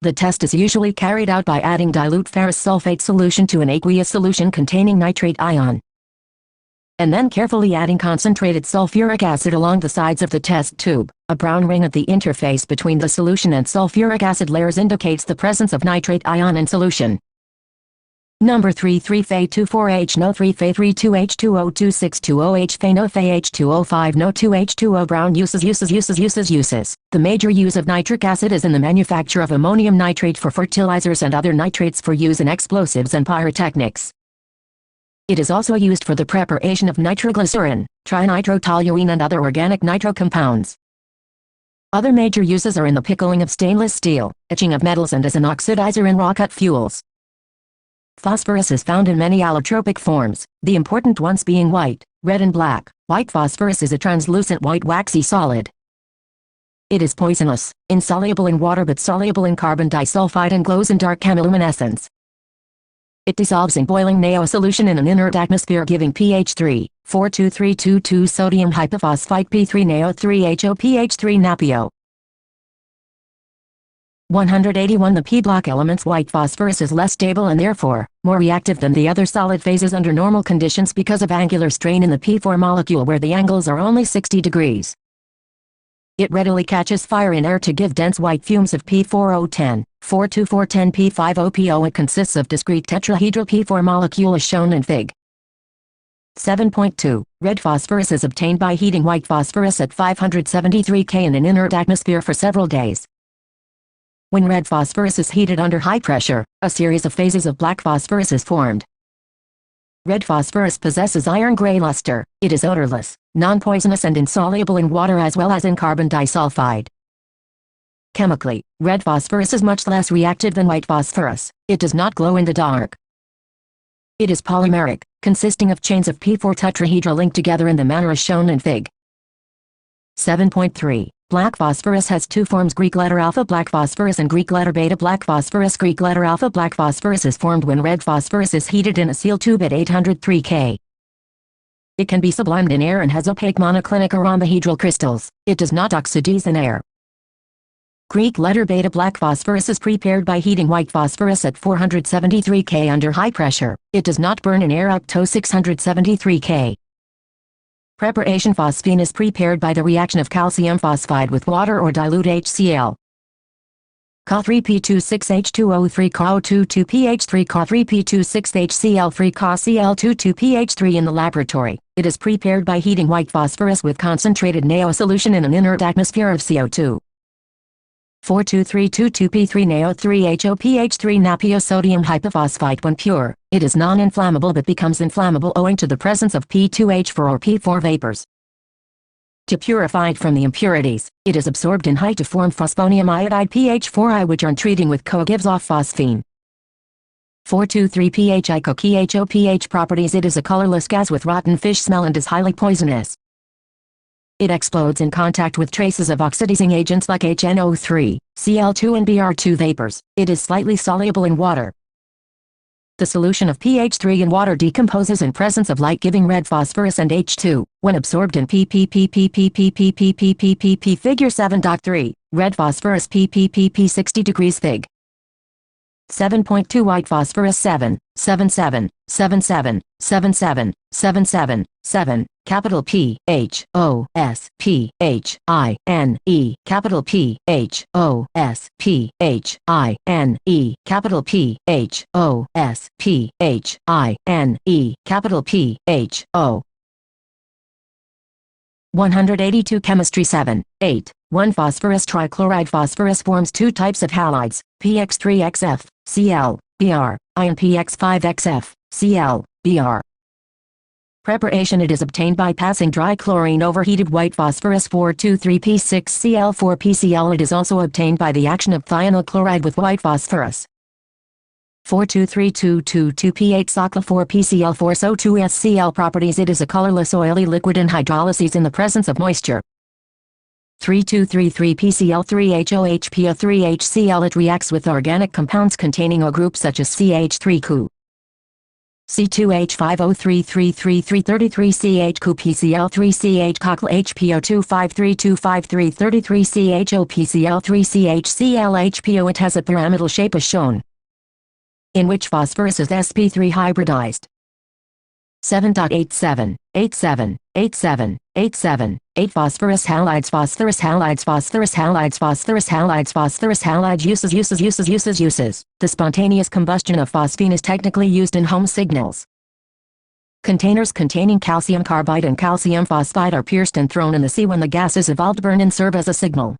The test is usually carried out by adding dilute ferrous sulfate solution to an aqueous solution containing nitrate ion. and then carefully adding concentrated sulfuric acid along the sides of the test tube. A brown ring at the interface between the solution and sulfuric acid layers indicates the presence of nitrate ion in solution. Number 3 3Fe24H No 3Fe32H2O262OH Fe No Fe H2O5 No 2H2O Brown Uses. The major use of nitric acid is in the manufacture of ammonium nitrate for fertilizers and other nitrates for use in explosives and pyrotechnics. It is also used for the preparation of nitroglycerin, trinitrotoluene and other organic nitro compounds. Other major uses are in the pickling of stainless steel, etching of metals and as an oxidizer in rocket fuels. Phosphorus is found in many allotropic forms, the important ones being white, red and black. White phosphorus is a translucent white waxy solid. It is poisonous, insoluble in water but soluble in carbon disulfide and glows in dark chemiluminescence. It dissolves in boiling NaO solution in an inert atmosphere giving pH 3, 42322 sodium hypophosphite P3 NaO3HO pH 3 NaPO. 181 The p-block element's white phosphorus is less stable and therefore, more reactive than the other solid phases under normal conditions because of angular strain in the P4 molecule where the angles are only 60 degrees. It readily catches fire in air to give dense white fumes of P4O10, 42410 P5OPO. It consists of discrete tetrahedral P4 molecule as shown in Fig. 7.2. Red phosphorus is obtained by heating white phosphorus at 573 K in an inert atmosphere for several days. When red phosphorus is heated under high pressure, a series of phases of black phosphorus is formed. Red phosphorus possesses iron-gray luster. It is odorless, non-poisonous and insoluble in water as well as in carbon disulfide. Chemically, red phosphorus is much less reactive than white phosphorus. It does not glow in the dark. It is polymeric, consisting of chains of P4 tetrahedral linked together in the manner as shown in Fig. 7.3. Black phosphorus has two forms: Greek letter alpha black phosphorus and Greek letter beta black phosphorus. Greek letter alpha black phosphorus is formed when red phosphorus is heated in a seal tube at 803 K. It can be sublimed in air and has opaque monoclinic or rhombohedral crystals. It does not oxidize in air. Greek letter beta black phosphorus is prepared by heating white phosphorus at 473 K under high pressure. It does not burn in air up to 673 K. Preparation phosphine is prepared by the reaction of calcium phosphide with water or dilute HCl. Ca3P26H2O3 Ca022pH3 Ca3P26HCl3 Ca Cl22pH3 in the laboratory. It is prepared by heating white phosphorus with concentrated NaO solution in an inert atmosphere of CO2. 42322P3 NaO3HO pH3 NaPO sodium hypophosphite. When pure, it is non-inflammable but becomes inflammable owing to the presence of P2H4 or P4 vapors. To purify it from the impurities, it is absorbed in high to form phosphonium iodide pH4I, which on treating with CO gives off phosphine. 423pH ICO pH properties. It is a colorless gas with rotten fish smell and is highly poisonous. It explodes in contact with traces of oxidizing agents like HNO3, Cl2 and Br2 vapors. It is slightly soluble in water. The solution of pH3 in water decomposes in presence of light-giving red phosphorus and H2. When absorbed in PPPPPPPPPPPP figure 7.3, red phosphorus PPPP 60 degrees Fig. 7.2 White phosphorus 7 capital P H O S P H I N E capital P H O S P H I N E capital P H O S P H I N E capital P H O 182 Chemistry 7.8 1 Phosphorus trichloride. Phosphorus forms two types of halides, PX3XF, Cl, Br, and PX5XF, Cl, Br. Preparation. It is obtained by passing dry chlorine over heated white phosphorus 423P6Cl4PCl. It is also obtained by the action of thionyl chloride with white phosphorus. 42322P8 Socla4PCl4 SO2SCl properties. It is a colorless oily liquid in hydrolysis in the presence of moisture. 3233PCl3HOHPO3HCl. It reacts with organic compounds containing O group such as CH3Cu. C2H5O333333CH2 PCl3CH cockle HPO2532333CHO PCl3CHCl HPO. It has a pyramidal shape as shown, in which phosphorus is sp3 hybridized. 7.87, 87, 87, 87, 8 phosphorus halides phosphorus halides phosphorus halides phosphorus halides phosphorus halides uses. The spontaneous combustion of phosphine is technically used in home signals. Containers containing calcium carbide and calcium phosphide are pierced and thrown in the sea when the gases evolved burn and serve as a signal.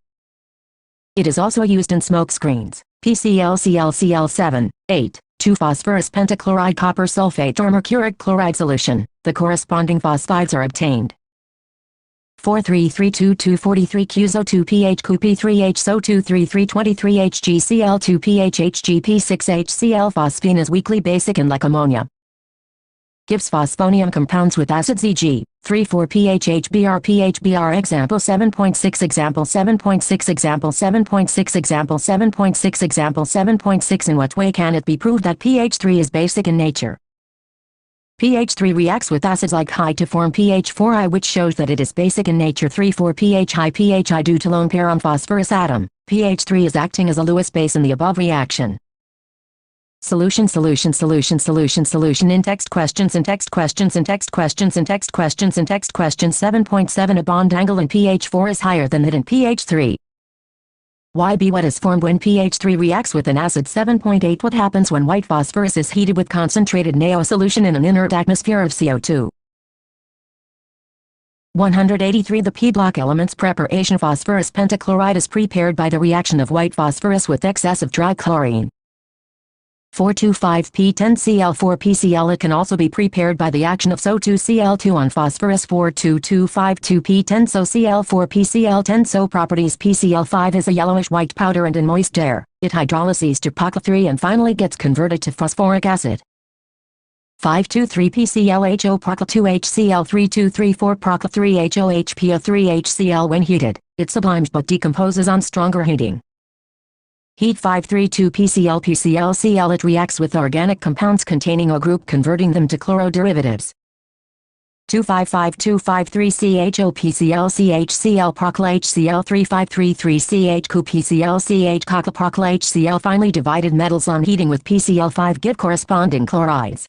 It is also used in smoke screens. PClClCl7, 8, 2-phosphorus pentachloride copper sulfate or mercuric chloride solution. The corresponding phosphides are obtained. 4332243 QZO2 PHQP3H SO233 23HgCl2 PHHGP6HCl. Phosphine is weakly basic and like ammonia. Gives phosphonium compounds with acids e.g. 3,4-PHHBr example 7.6 example 7.6 example 7.6 example 7.6 example 7.6. In what way can it be proved that pH3 is basic in nature? pH3 reacts with acids like Hi to form pH4i, which shows that it is basic in nature. 3,4-PHI due to lone pair on phosphorus atom. pH3 is acting as a Lewis base in the above reaction. Solution in text questions 7.7. A bond angle in pH4 is higher than that in pH3. YB. What is formed when pH3 reacts with an acid? 7.8. What happens when white phosphorus is heated with concentrated NaO solution in an inert atmosphere of CO2? 183. The p-block elements preparation. Phosphorus pentachloride is prepared by the reaction of white phosphorus with excess of dry chlorine. 425P10Cl4PCl. It can also be prepared by the action of SO2Cl2 on phosphorus. 42252P10SOCl4PCl10. So properties: PCl5 is a yellowish-white powder and in moist air, it hydrolyzes to POCl3 and finally gets converted to phosphoric acid. 523PClHO POCl2HCl3234 POCl3HOHPO3HCl. When heated, it sublimes but decomposes on stronger heating. Heat 532PCl. It reacts with organic compounds containing O group, converting them to chloroderivatives. 255-253CHO PCl POCl HCl 3533CH2 PCl POCl HCl. Finally, divided metals on heating with PCl5 give corresponding chlorides.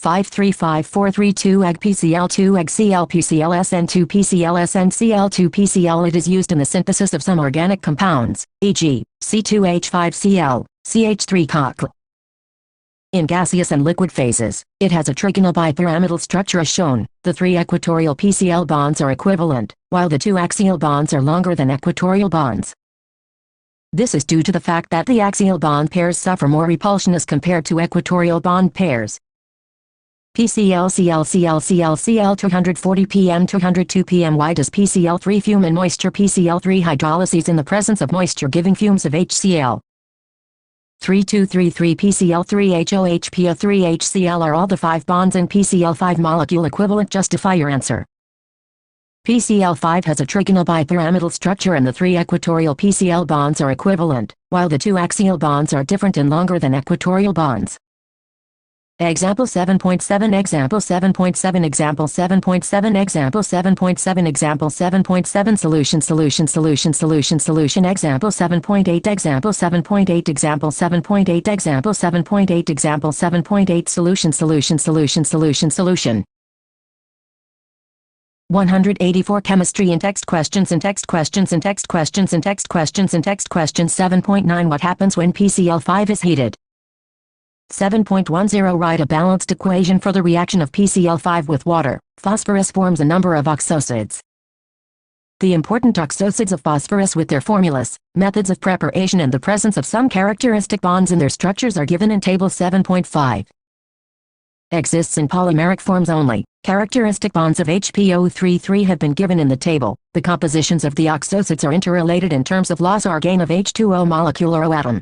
535-432 Ag PCl2 Ag Cl PClSN2 PClSNCl2 PCl. It is used in the synthesis of some organic compounds, e.g., C2H5Cl, CH3 COCl. In gaseous and liquid phases, it has a trigonal bipyramidal structure as shown. The 3 equatorial PCl bonds are equivalent, while the 2 axial bonds are longer than equatorial bonds. This is due to the fact that the axial bond pairs suffer more repulsion as compared to equatorial bond pairs. PClClClClCl 240 pm 202 pm. Why does PCl3 fume in moisture? PCl3 hydrolyzes in the presence of moisture, giving fumes of HCl. 3233 PCl3HOHPO3HCl. Are all the 5 bonds in PCl5 molecule equivalent? Justify your answer. PCl5 has a trigonal bipyramidal structure and the 3 equatorial PCl bonds are equivalent, while the 2 axial bonds are different and longer than equatorial bonds. Example 7.7 Example 7.7 Example 7.7 Example 7.7 Example 7.7 Solution Example 7.8 Example 7.8 Example 7.8 Example 7.8 Example 7.8 Solution 184 Chemistry in text questions 7.9 What happens when PCl5 is heated? 7.10 Write a balanced equation for the reaction of PCl5 with water. Phosphorus forms a number of oxosides. The important oxosides of phosphorus with their formulas, methods of preparation and the presence of some characteristic bonds in their structures are given in Table 7.5. Exists in polymeric forms only. Characteristic bonds of HPO33 have been given in the table. The compositions of the oxosides are interrelated in terms of loss or gain of H2O molecule or O atom.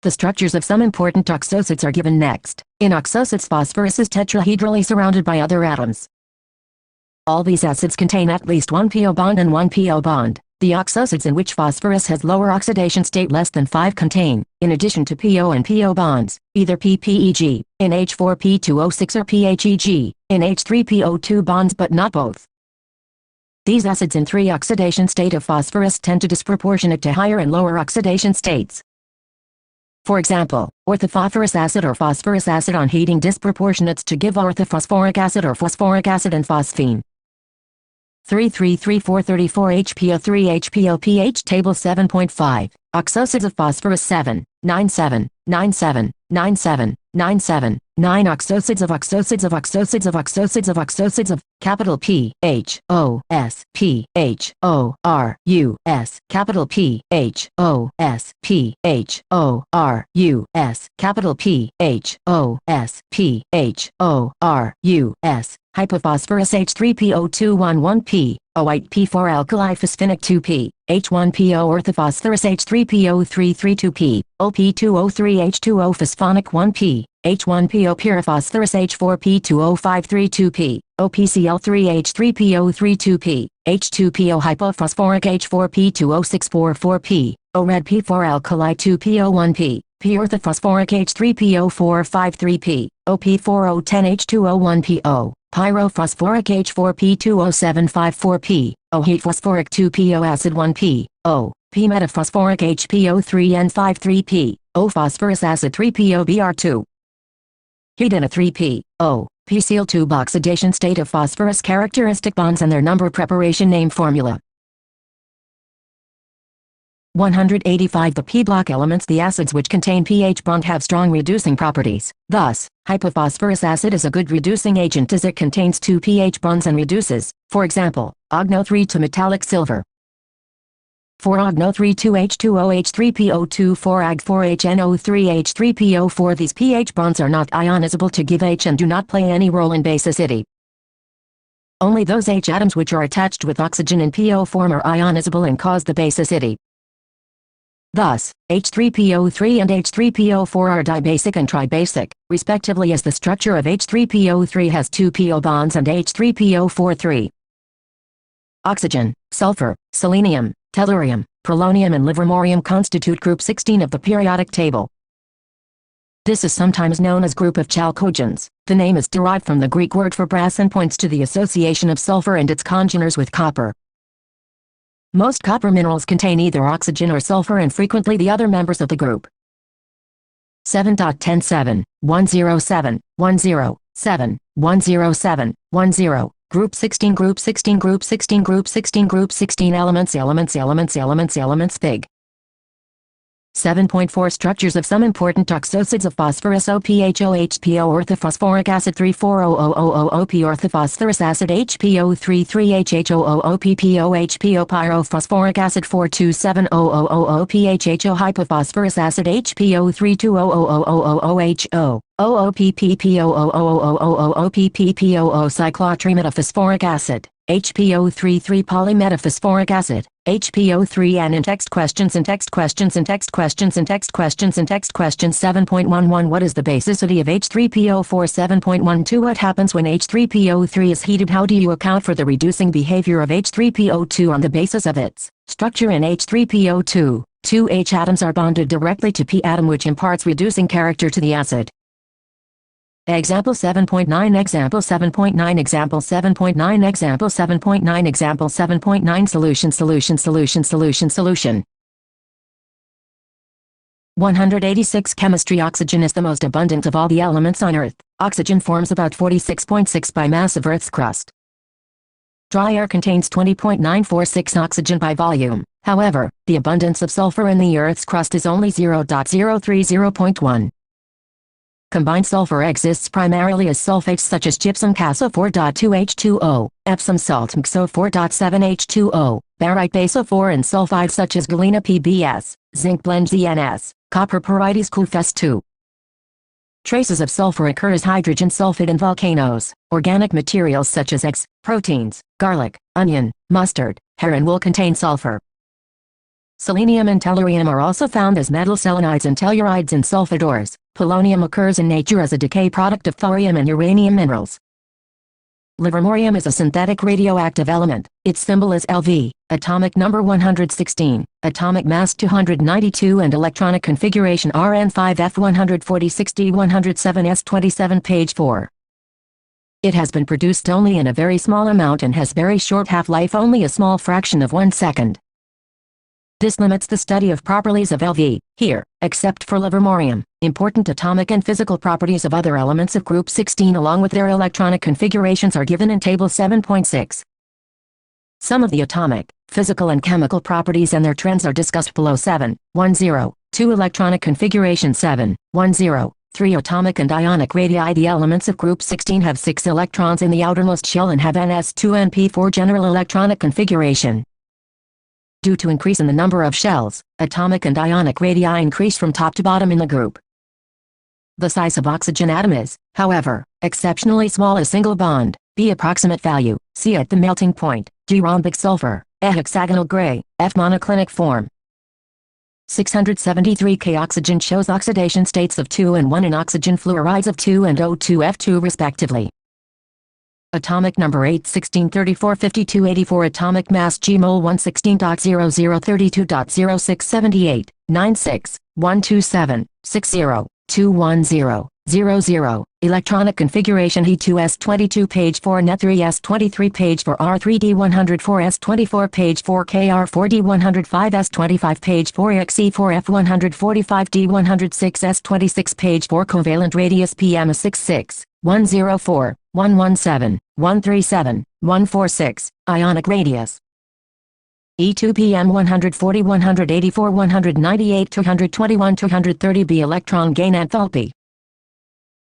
The structures of some important oxosides are given next. In oxosides, phosphorus is tetrahedrally surrounded by other atoms. All these acids contain at least one PO bond and one PO bond. The oxosides in which phosphorus has lower oxidation state less than 5 contain, in addition to PO and PO bonds, either PPEG, NH4P2O6 or PHEG, NH3PO2 bonds but not both. These acids in 3 oxidation state of phosphorus tend to disproportionate to higher and lower oxidation states. For example, orthophosphorus acid or phosphorus acid on heating disproportionates to give orthophosphoric acid or phosphoric acid and phosphine. 333-434 HPO3 HPO pH Table 7.5, oxosides of phosphorus 7, 97, 97, 97, 97, 9 oxosides of capital P, H, O, S, P, H, O, R, U, S, capital P, H, O, S, P, H, O, R, U, S, capital P, H, O, S, P, H, O, R, U, S, hypophosphorus H3PO211P, a white P4 alkali phosphinic 2P, H1PO orthophosphorus H3PO332P, OP2O3H2O phosphonic 1P, H1PO pyrophosphorus H4P2O532P, OPCl3H3PO32P, H2PO hypophosphoric H4P2O644P, O red P4 alkali 2PO1P, P orthophosphoric H3PO453P, OP4010H2O1PO, pyrophosphoric H4P2O754P, O heat phosphoric 2PO acid 1P, O, P metaphosphoric HPO3N53P, O phosphorus acid 3PO Br2. Heat in a 3P, O, P-seal tube oxidation state of phosphorus characteristic bonds and their number preparation name formula. 185 The p-block elements the acids which contain pH bond have strong reducing properties. Thus, hypophosphorus acid is a good reducing agent as it contains 2 pH bonds and reduces, for example, OGNO3 to metallic silver. 4-OGNO3 2H2OH3PO2 4Ag4HNO3H3PO4 These pH bonds are not ionizable to give H and do not play any role in basicity. Only those H atoms which are attached with oxygen in PO form are ionizable and cause the basicity. Thus, H3PO3 and H3PO4 are dibasic and tribasic, respectively, as the structure of H3PO3 has 2 PO bonds and H3PO4 3. Oxygen, sulfur, selenium, tellurium, polonium and livermorium constitute group 16 of the periodic table. This is sometimes known as group of chalcogens. The name is derived from the Greek word for brass and points to the association of sulfur and its congeners with copper. Most copper minerals contain either oxygen or sulfur and frequently the other members of the group. 7.107, 107, 107, 107, 10, Group 16 Group 16 Group 16 Group 16 Group 16 Elements Fig. 7.4 Structures of some important oxosides of phosphorus OPHOHPO orthophosphoric acid 3,4,0,0,0,OP orthophosphorus acid HPO3,3HHOOPPOHPO pyrophosphoric acid 4,2,7,0,0,0,PHHO hypophosphorus acid HPO3,2,0,0,0,0,OHO OOPPPO0,0,0,0,0,OPPPO cyclotrimetaphosporic acid HPO3,3 polymetaphosphoric acid HPO3 and in text questions 7.11 What is the basicity of H3PO4 7.12 What happens when H3PO3 is heated How do you account for the reducing behavior of H3PO2 on the basis of its structure in H3PO2? 2 H atoms are bonded directly to P atom which imparts reducing character to the acid. Example 7.9 Example 7.9 Example 7.9 Example 7.9 Example 7.9 Solution 186 Chemistry Oxygen is the most abundant of all the elements on Earth. Oxygen forms about 46.6 by mass of Earth's crust. Dry air contains 20.946 oxygen by volume. However, the abundance of sulfur in the Earth's crust is only 0.030.1. Combined sulfur exists primarily as sulfates such as gypsum CaSO4.2H2O, Epsom salt MgSO4.7H2O, barite BaSO4 and sulfides such as galena PbS, zinc blende ZnS, copper pyrites CuFes2. Traces of sulfur occur as hydrogen sulfide in volcanoes. Organic materials such as eggs, proteins, garlic, onion, mustard, heron will contain sulfur. Selenium and tellurium are also found as metal selenides and tellurides in sulfide ores. Polonium occurs in nature as a decay product of thorium and uranium minerals. Livermorium is a synthetic radioactive element. Its symbol is Lv, atomic number 116, atomic mass 292 and electronic configuration Rn5F14060-107s27 page 4. It has been produced only in a very small amount and has very short half-life, only a small fraction of 1 second. This limits the study of properties of Lv, here, except for livermorium. Important atomic and physical properties of other elements of group 16 along with their electronic configurations are given in table 7.6. Some of the atomic, physical and chemical properties and their trends are discussed below. 7.10. 2 Electronic configuration. 7.10. 3 Atomic and ionic radii. The elements of group 16 have 6 electrons in the outermost shell and have ns2np4 general electronic configuration. Due to increase in the number of shells, atomic and ionic radii increase from top to bottom in the group. The size of oxygen atom is, however, exceptionally small. A single bond, B approximate value, C at the melting point, G rhombic sulfur, E hexagonal gray, F monoclinic form. 673 K oxygen shows oxidation states of 2 and 1 in oxygen fluorides of 2 and O2F2 respectively. Atomic number 8 16 34 52 84 Atomic mass G mol 116.00 32.06 78 96 127 60 210 00. Electronic configuration He2S22 page 4 Net3S23 page 4 R3D104S24 page 4 KR4D105S25 page 4 XE4F145D106S26 page 4 Covalent radius PM66 104 117 137 146 Ionic radius E2PM 140 184 198 221 230 B electron gain enthalpy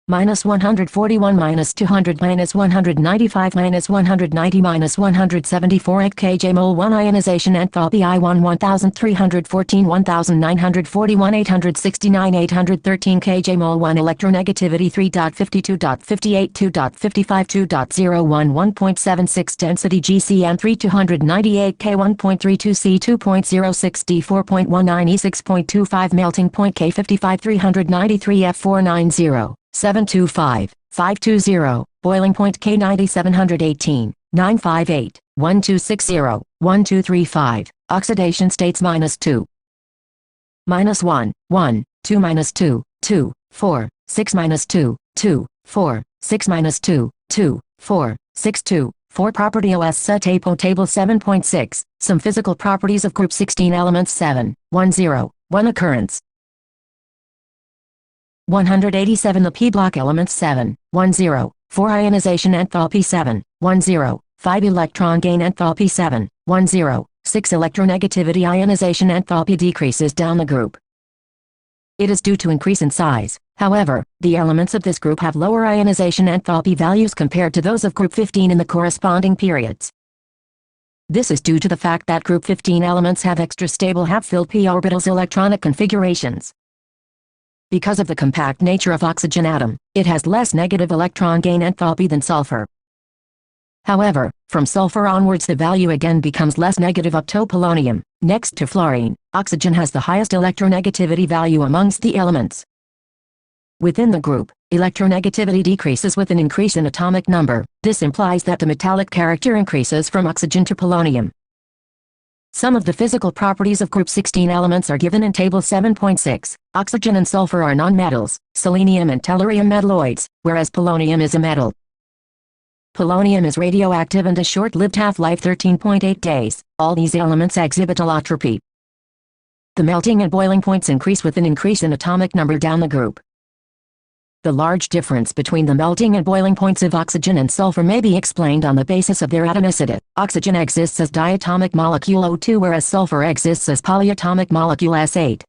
minus 141 minus 200 minus 195 minus 190 minus 174 kJ mol 1 ionization enthalpy I1 1314 1941 869 813 kJ mol 1 electronegativity 3.52.58 2.55 2.01 1.76 density GCM 3 298 K 1.32 C 2.06 D 4.19 E 6.25 melting point K 55 393 F 490 725, 520, boiling point K 9718, 958, 1260, 1235, oxidation states minus 2, minus 1, 1, 2 minus 2, 2, 4, 6 minus 2, 2, 4, 6 minus 2, 2, 4, 6 2, 4 property OS set table 7.6, some physical properties of group 16 elements 7, 10, 1 occurrence. 187 The p-block elements 7, 10, 4 ionization enthalpy 7, 10, 5 electron gain enthalpy 7, 10, 6 electronegativity ionization enthalpy decreases down the group. It is due to increase in size. However, the elements of this group have lower ionization enthalpy values compared to those of group 15 in the corresponding periods. This is due to the fact that group 15 elements have extra stable half-filled p orbitals electronic configurations. Because of the compact nature of oxygen atom, it has less negative electron gain enthalpy than sulfur. However, from sulfur onwards the value again becomes less negative up to polonium. Next to fluorine, oxygen has the highest electronegativity value amongst the elements. Within the group, electronegativity decreases with an increase in atomic number. This implies that the metallic character increases from oxygen to polonium. Some of the physical properties of group 16 elements are given in table 7.6. Oxygen and sulfur are nonmetals, selenium and tellurium metalloids, whereas polonium is a metal. Polonium is radioactive and a short-lived half-life 13.8 days. All these elements exhibit allotropy. The melting and boiling points increase with an increase in atomic number down the group. The large difference between the melting and boiling points of oxygen and sulfur may be explained on the basis of their atomicity. Oxygen exists as diatomic molecule O2 whereas sulfur exists as polyatomic molecule S8.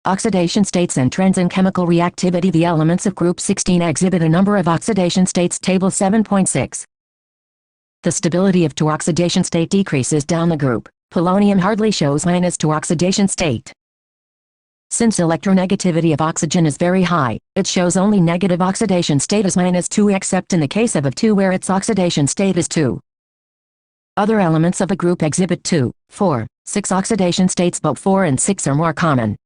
Oxidation states and trends in chemical reactivity. The elements of group 16 exhibit a number of oxidation states. Table 7.6. The stability of 2 oxidation state decreases down the group. Polonium hardly shows -2 oxidation state. Since electronegativity of oxygen is very high, it shows only negative oxidation state as -2 except in the case of O2 where its oxidation state is 2. Other elements of a group exhibit 2, 4, 6 oxidation states but 4 and 6 are more common.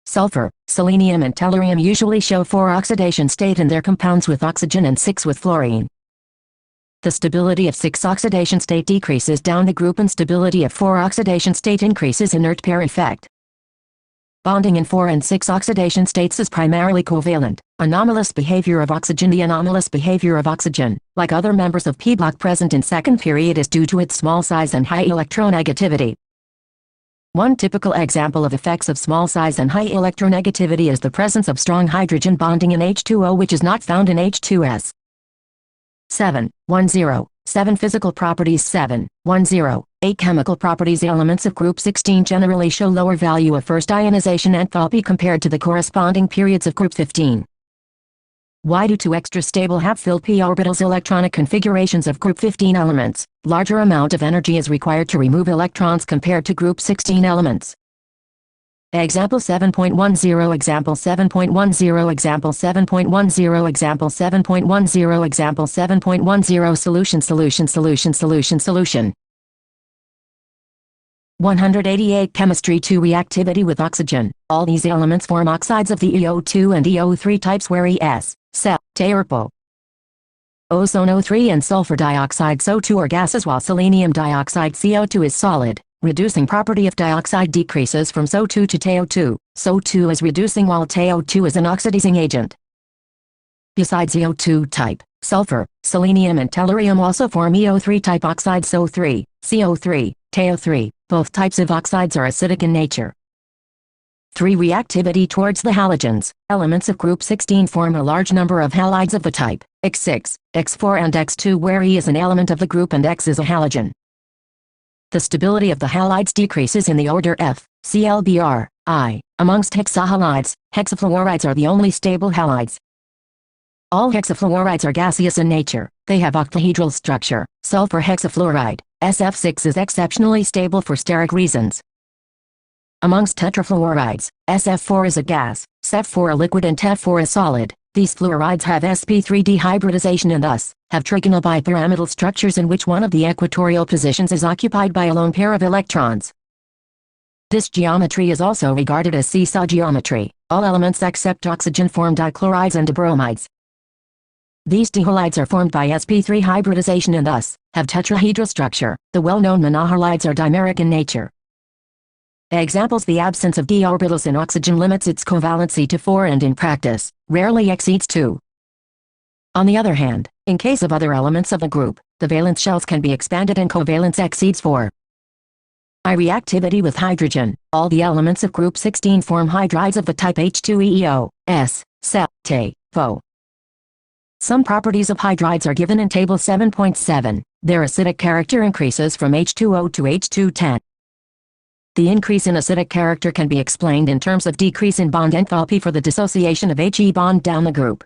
Sulfur, selenium and tellurium usually show 4 oxidation state in their compounds with oxygen and 6 with fluorine. The stability of 6 oxidation state decreases down the group and stability of 4 oxidation state increases inert pair effect. Bonding in 4 and 6 oxidation states is primarily covalent. Anomalous behavior of oxygen. The anomalous behavior of oxygen, like other members of p-block present in second period, is due to its small size and high electronegativity. One typical example of effects of small size and high electronegativity is the presence of strong hydrogen bonding in H2O, which is not found in H2S. 7.10. 7 Physical properties. 7.10. 8 Chemical properties. Elements of group 16 generally show lower value of first ionization enthalpy compared to the corresponding periods of group 15. Why? Due to extra stable half-filled p orbitals. Electronic configurations of group 15 elements, larger amount of energy is required to remove electrons compared to group 16 elements. Example 7.10. Example 7.10. Example 7.10. Example 7.10. Example 7.10. Solution. 188 Chemistry. 2 Reactivity with oxygen. All these elements form oxides of the EO2 and EO3 types, where ES, Cl, Te, ozone O3 and sulfur dioxide SO2 are gases, while selenium dioxide CO2 is solid. Reducing property of dioxide decreases from SO2 to TO2. SO2 is reducing while TO2 is an oxidizing agent. Besides EO2 type, sulfur, selenium and tellurium also form EO3 type oxides SO3, CO3, TO3. Both types of oxides are acidic in nature. 3 Reactivity towards the halogens. Elements of group 16 form a large number of halides of the type X6, X4 and X2, where E is an element of the group and X is a halogen. The stability of the halides decreases in the order F, ClBr, I. Amongst hexahalides, hexafluorides are the only stable halides. All hexafluorides are gaseous in nature. They have octahedral structure. Sulfur hexafluoride, SF6, is exceptionally stable for steric reasons. Amongst tetrafluorides, SF4 is a gas, CF4 a liquid and TF4 a solid. These fluorides have sp3 dehybridization and thus have trigonal bipyramidal structures in which one of the equatorial positions is occupied by a lone pair of electrons. This geometry is also regarded as seesaw geometry. All elements except oxygen form dichlorides and dibromides. These dihalides are formed by sp3 hybridization and thus have tetrahedral structure. The well-known monohalides are dimeric in nature. Examples: the absence of d orbitals in oxygen limits its covalency to 4 and in practice rarely exceeds 2. On the other hand, in case of other elements of the group, the valence shells can be expanded and covalence exceeds 4. I Reactivity with hydrogen. All the elements of group 16 form hydrides of the type H2EO, S, Cl, Te, Vo. Some properties of hydrides are given in Table 7.7. Their acidic character increases from H2O to H210. The increase in acidic character can be explained in terms of decrease in bond enthalpy for the dissociation of He bond down the group.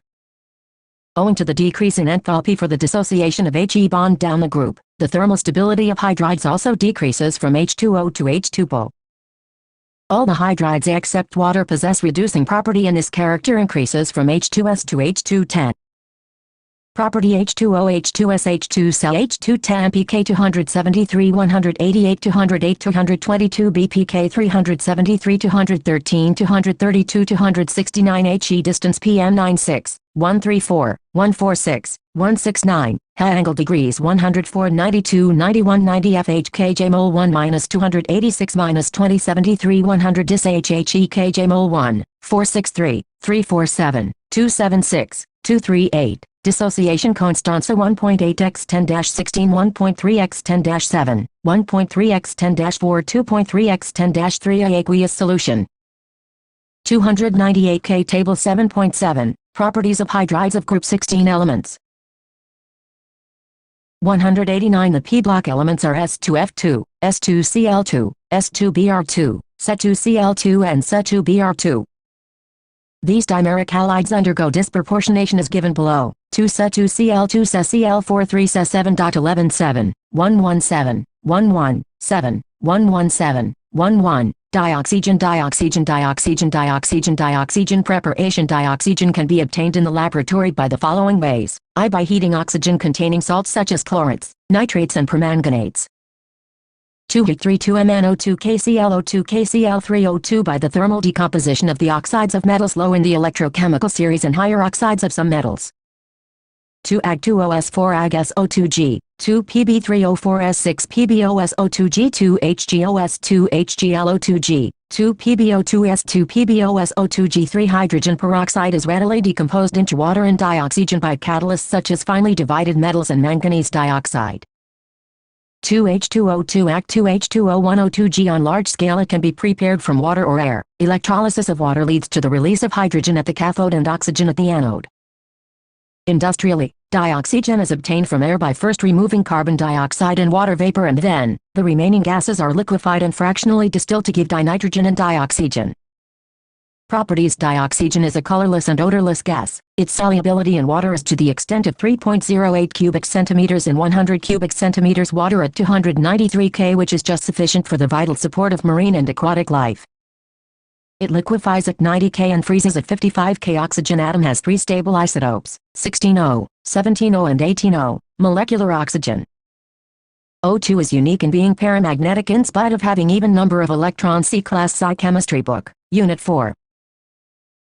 Owing to the decrease in enthalpy for the dissociation of He bond down the group, the thermal stability of hydrides also decreases from H2O to H2Po. All the hydrides except water possess reducing property, and this character increases from H2S to H210. Property H2O, H2S, H2Cl, H210, pK 273, 188, 208, 222, bpK 373, 213, 232, 269, He distance PM 96, 134, 146, 169, Ha angle degrees 104, 92, 91, 90 FH kJ mol 1 minus 286 minus 20, 73, 100 dis HHE kJ mol 1, 463, 347, 276, 238. Dissociation constance 1.8 x 10-16, 1.3 x 10-7, 1.3 x 10-4, 2.3 x 10-3. Aqueous solution. 298 Table 7.7. Properties of hydrides of group 16 elements. 189 The p-block elements are S2F2, S2Cl2, S2Br2, Se2Cl2 and Se2Br2. These dimeric halides undergo disproportionation as given below. 2 Se2Cl2 Se-Cl4 3 Se7.11 7, 117, 117, 117, 11. Dioxygen preparation. Dioxygen can be obtained in the laboratory by the following ways. I. By heating oxygen-containing salts such as chlorates, nitrates and permanganates. 2. Heat 3,2-MnO2 KClO2 KCl3O2 by the thermal decomposition of the oxides of metals low in the electrochemical series and higher oxides of some metals. 2 Ag2OS4 AgSO2G, 2 Pb3O4S6 PbOSO2G, 2 HgOS2 HgLO2G, 2 PbO2S2 PbOSO2G. 3 Hydrogen peroxide is readily decomposed into water and dioxygen by catalysts such as finely divided metals and manganese dioxide. 2H2O2 Act 2H2O1O2G. On large scale it can be prepared from water or air. Electrolysis of water leads to the release of hydrogen at the cathode and oxygen at the anode. Industrially, dioxygen is obtained from air by first removing carbon dioxide and water vapor, and then, the remaining gases are liquefied and fractionally distilled to give dinitrogen and dioxygen. Properties: dioxygen is a colorless and odorless gas. Its solubility in water is to the extent of 3.08 cubic centimeters in 100 cubic centimeters water at 293 K, which is just sufficient for the vital support of marine and aquatic life. It liquefies at 90 K and freezes at 55 K. Oxygen atom has 3 stable isotopes, 16O, 17O and 18O, molecular oxygen. O2 is unique in being paramagnetic in spite of having even number of electrons. See Class Sci Chemistry Book, Unit 4.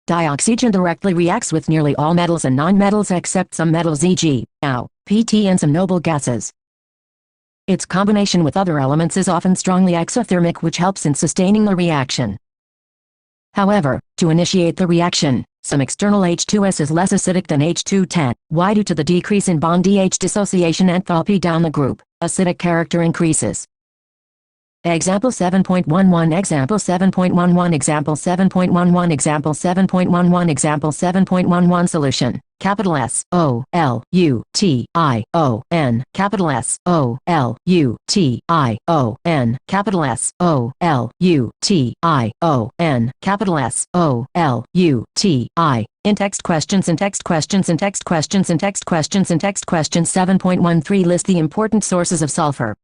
Dioxygen directly reacts with nearly all metals and nonmetals except some metals, e.g., Au, Pt, and some noble gases. Its combination with other elements is often strongly exothermic, which helps in sustaining the reaction. However, to initiate the reaction, some external H2S is less acidic than H210. Why? Due to the decrease in bond DH dissociation enthalpy down the group, acidic character increases. Example 7.11 Example 7.11 Example 7.11 Example 7.11 Example 7.11 Solution: capital S O L U T I O N, capital S O L U T I O N, capital S O L U T I O N, capital S O L U T I. In text questions, in text questions, in text questions, in text questions, in text questions. 7.13 List the important sources of sulfur.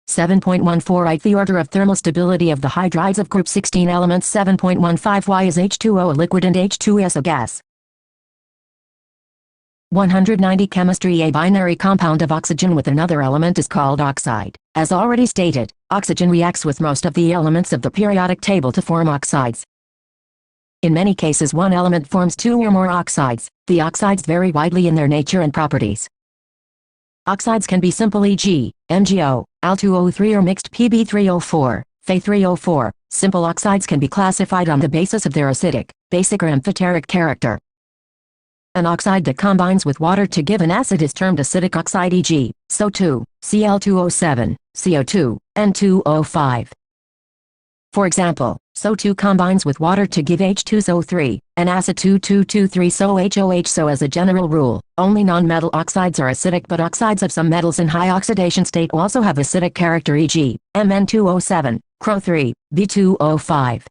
7.14 Write the order of thermal stability of the hydrides of group 16 elements. 7.15 Why is H2O a liquid and H2S a gas? 190 Chemistry: a binary compound of oxygen with another element is called oxide. As already stated, oxygen reacts with most of the elements of the periodic table to form oxides. In many cases one element forms 2 or more oxides. The oxides vary widely in their nature and properties. Oxides can be simple, e.g., MgO, Al2O3, or mixed Pb3O4, Fe3O4. Simple oxides can be classified on the basis of their acidic, basic or amphoteric character. An oxide that combines with water to give an acid is termed acidic oxide, e.g., SO2, Cl2O7, CO2, N2O5. For example, SO2 combines with water to give H2SO3, an acid 2,2,2,3-SOHOH. So as a general rule, only non-metal oxides are acidic, but oxides of some metals in high oxidation state also have acidic character, e.g., Mn2O7, Cro3, B2O5.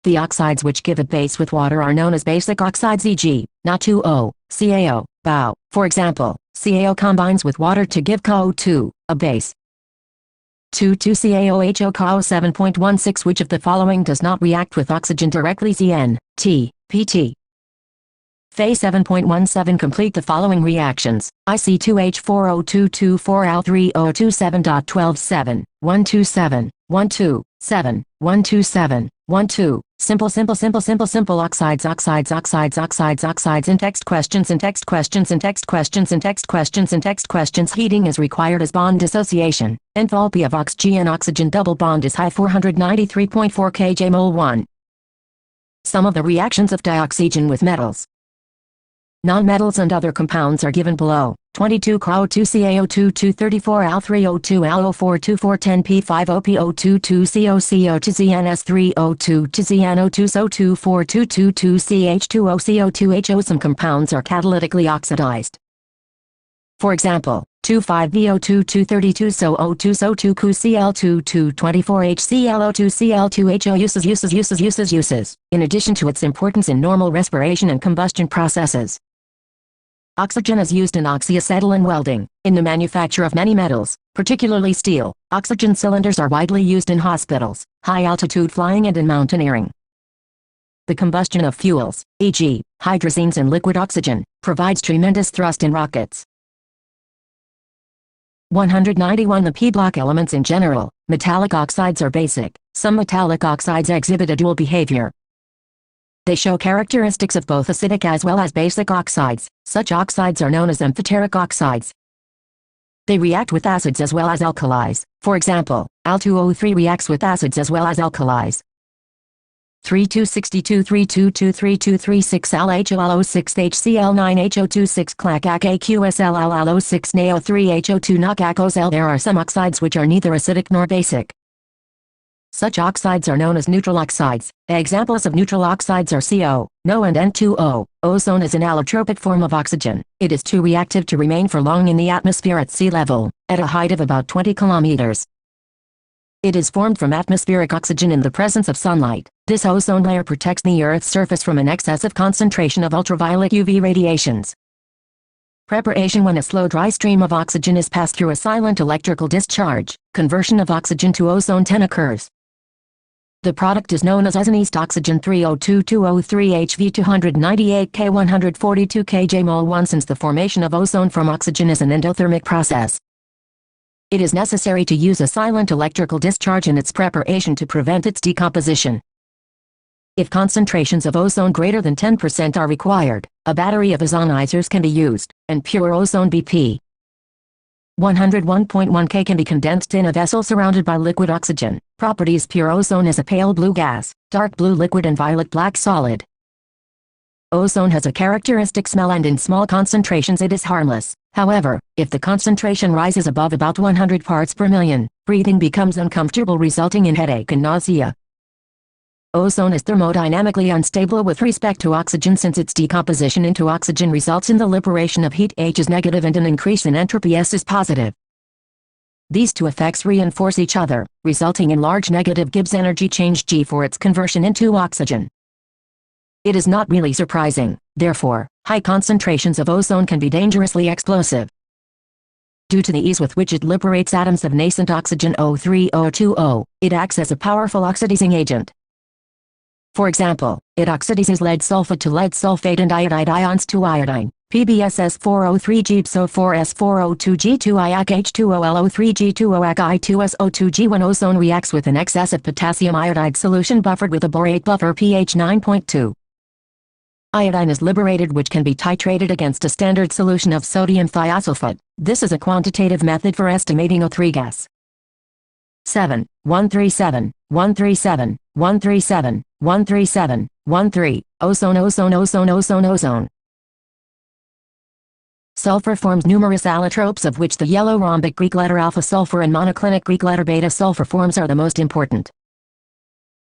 The oxides which give a base with water are known as basic oxides, e.g., Na2O, CaO, BaO. For example, CaO combines with water to give CaO2, a base. 2,2-CaOHO CaO. 7.16 Which of the following does not react with oxygen directly? Zn, T, Pt. Fe. 7.17 Complete the following reactions: IC2H4O224Al3O27.127, 127, 127, 127, 12. Simple oxides. In text questions, in text questions, in text questions, in text questions, in text questions. Heating is required as bond dissociation. Enthalpy of oxygen oxygen double bond is high, 493.4 kJ/mol 1. Some of the reactions of dioxygen with metals. Non-metals and other compounds are given below. 22 CrO2 CaO2 234 Al3O2 Al04 2410 P5O PO2 2CO CO 2 ZnS3O2 2 ZnO2 SO2 4222 CH2O CO2 HO. Some compounds are catalytically oxidized. For example, 25VO2 232 SO2 SO2 CuCl2 224 HClO2 Cl2 HO. Uses. In addition to its importance in normal respiration and combustion processes, oxygen is used in oxyacetylene welding, in the manufacture of many metals, particularly steel. Oxygen cylinders are widely used in hospitals, high-altitude flying, and in mountaineering. The combustion of fuels, e.g., hydrazines and liquid oxygen, provides tremendous thrust in rockets. 191 The p-block elements in general. Metallic oxides are basic. Some metallic oxides exhibit a dual behavior. They show characteristics of both acidic as well as basic oxides. Such oxides are known as amphoteric oxides. They react with acids as well as alkalis. For example, Al2O3 reacts with acids as well as alkalis. 3262 322 3236 LHOL06 HCl9 HO26 CLAC AKQSL 06 NaO3 HO2 NOC ACOSL. There are some oxides which are neither acidic nor basic. Such oxides are known as neutral oxides. Examples of neutral oxides are CO, NO and N2O. Ozone is an allotropic form of oxygen. It is too reactive to remain for long in the atmosphere at sea level, at a height of about 20 kilometers. It is formed from atmospheric oxygen in the presence of sunlight. This ozone layer protects the Earth's surface from an excessive concentration of ultraviolet UV radiations. Preparation: when a slow dry stream of oxygen is passed through a silent electrical discharge, conversion of oxygen to ozone 10 occurs. The product is known as ozonized oxygen 3O2203HV298K142 kJ-mol1. Since the formation of ozone from oxygen is an endothermic process, it is necessary to use a silent electrical discharge in its preparation to prevent its decomposition. If concentrations of ozone greater than 10% are required, a battery of ozonizers can be used, and pure ozone BP 101.1 K can be condensed in a vessel surrounded by liquid oxygen. Properties: pure ozone is a pale blue gas, dark blue liquid and violet black solid. Ozone has a characteristic smell and in small concentrations it is harmless. However, if the concentration rises above about 100 parts per million, breathing becomes uncomfortable, resulting in headache and nausea. Ozone is thermodynamically unstable with respect to oxygen, since its decomposition into oxygen results in the liberation of heat. H is negative and an increase in entropy S is positive. These two effects reinforce each other, resulting in large negative Gibbs energy change G for its conversion into oxygen. It is not really surprising, therefore, high concentrations of ozone can be dangerously explosive. Due to the ease with which it liberates atoms of nascent oxygen O3 or 2O, it acts as a powerful oxidizing agent. For example, it oxidizes lead sulfate to lead sulfate and iodide ions to iodine. PbSS4O3G PbSO4O2G2IAC H2OLO3G2OAC I2SO2G. When ozone reacts with an excess of potassium iodide solution buffered with a borate buffer pH 9.2, iodine is liberated, which can be titrated against a standard solution of sodium thiosulfate. This is a quantitative method for estimating O3 gas. 7, 137, 137, 137, 137, 13, ozone ozone ozone ozone ozone. Sulfur forms numerous allotropes, of which the yellow rhombic Greek letter alpha sulfur and monoclinic Greek letter beta sulfur forms are the most important.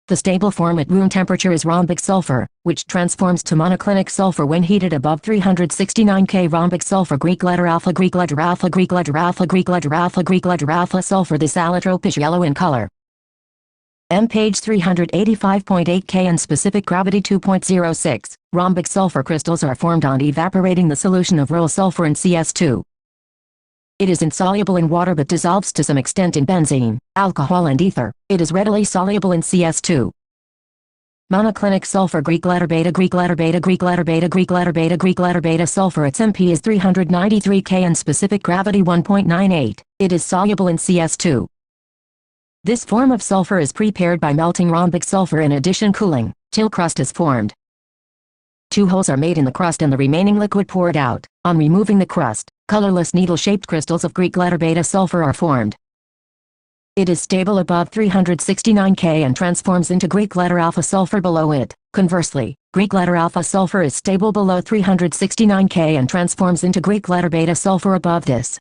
The stable form at room temperature is rhombic sulfur, which transforms to monoclinic sulfur when heated above 369 K. Rhombic sulfur Greek letter alpha Greek letter alpha Greek letter alpha Greek letter alpha Greek letter alpha sulfur. This allotrope is yellow in color. M page 385.8 K and specific gravity 2.06. Rhombic sulfur crystals are formed on evaporating the solution of roll sulfur in CS2. It is insoluble in water but dissolves to some extent in benzene, alcohol and ether. It is readily soluble in CS2. Monoclinic sulfur Greek letter beta Greek letter beta Greek letter beta Greek letter beta Greek letter beta sulfur. Its MP is 393 K and specific gravity 1.98. It is soluble in CS2. This form of sulfur is prepared by melting rhombic sulfur. In addition, cooling till crust is formed. 2 holes are made in the crust and the remaining liquid poured out. On removing the crust, colorless needle-shaped crystals of Greek letter beta sulfur are formed. It is stable above 369 K and transforms into Greek letter alpha sulfur below it. Conversely, Greek letter alpha sulfur is stable below 369 K and transforms into Greek letter beta sulfur above this.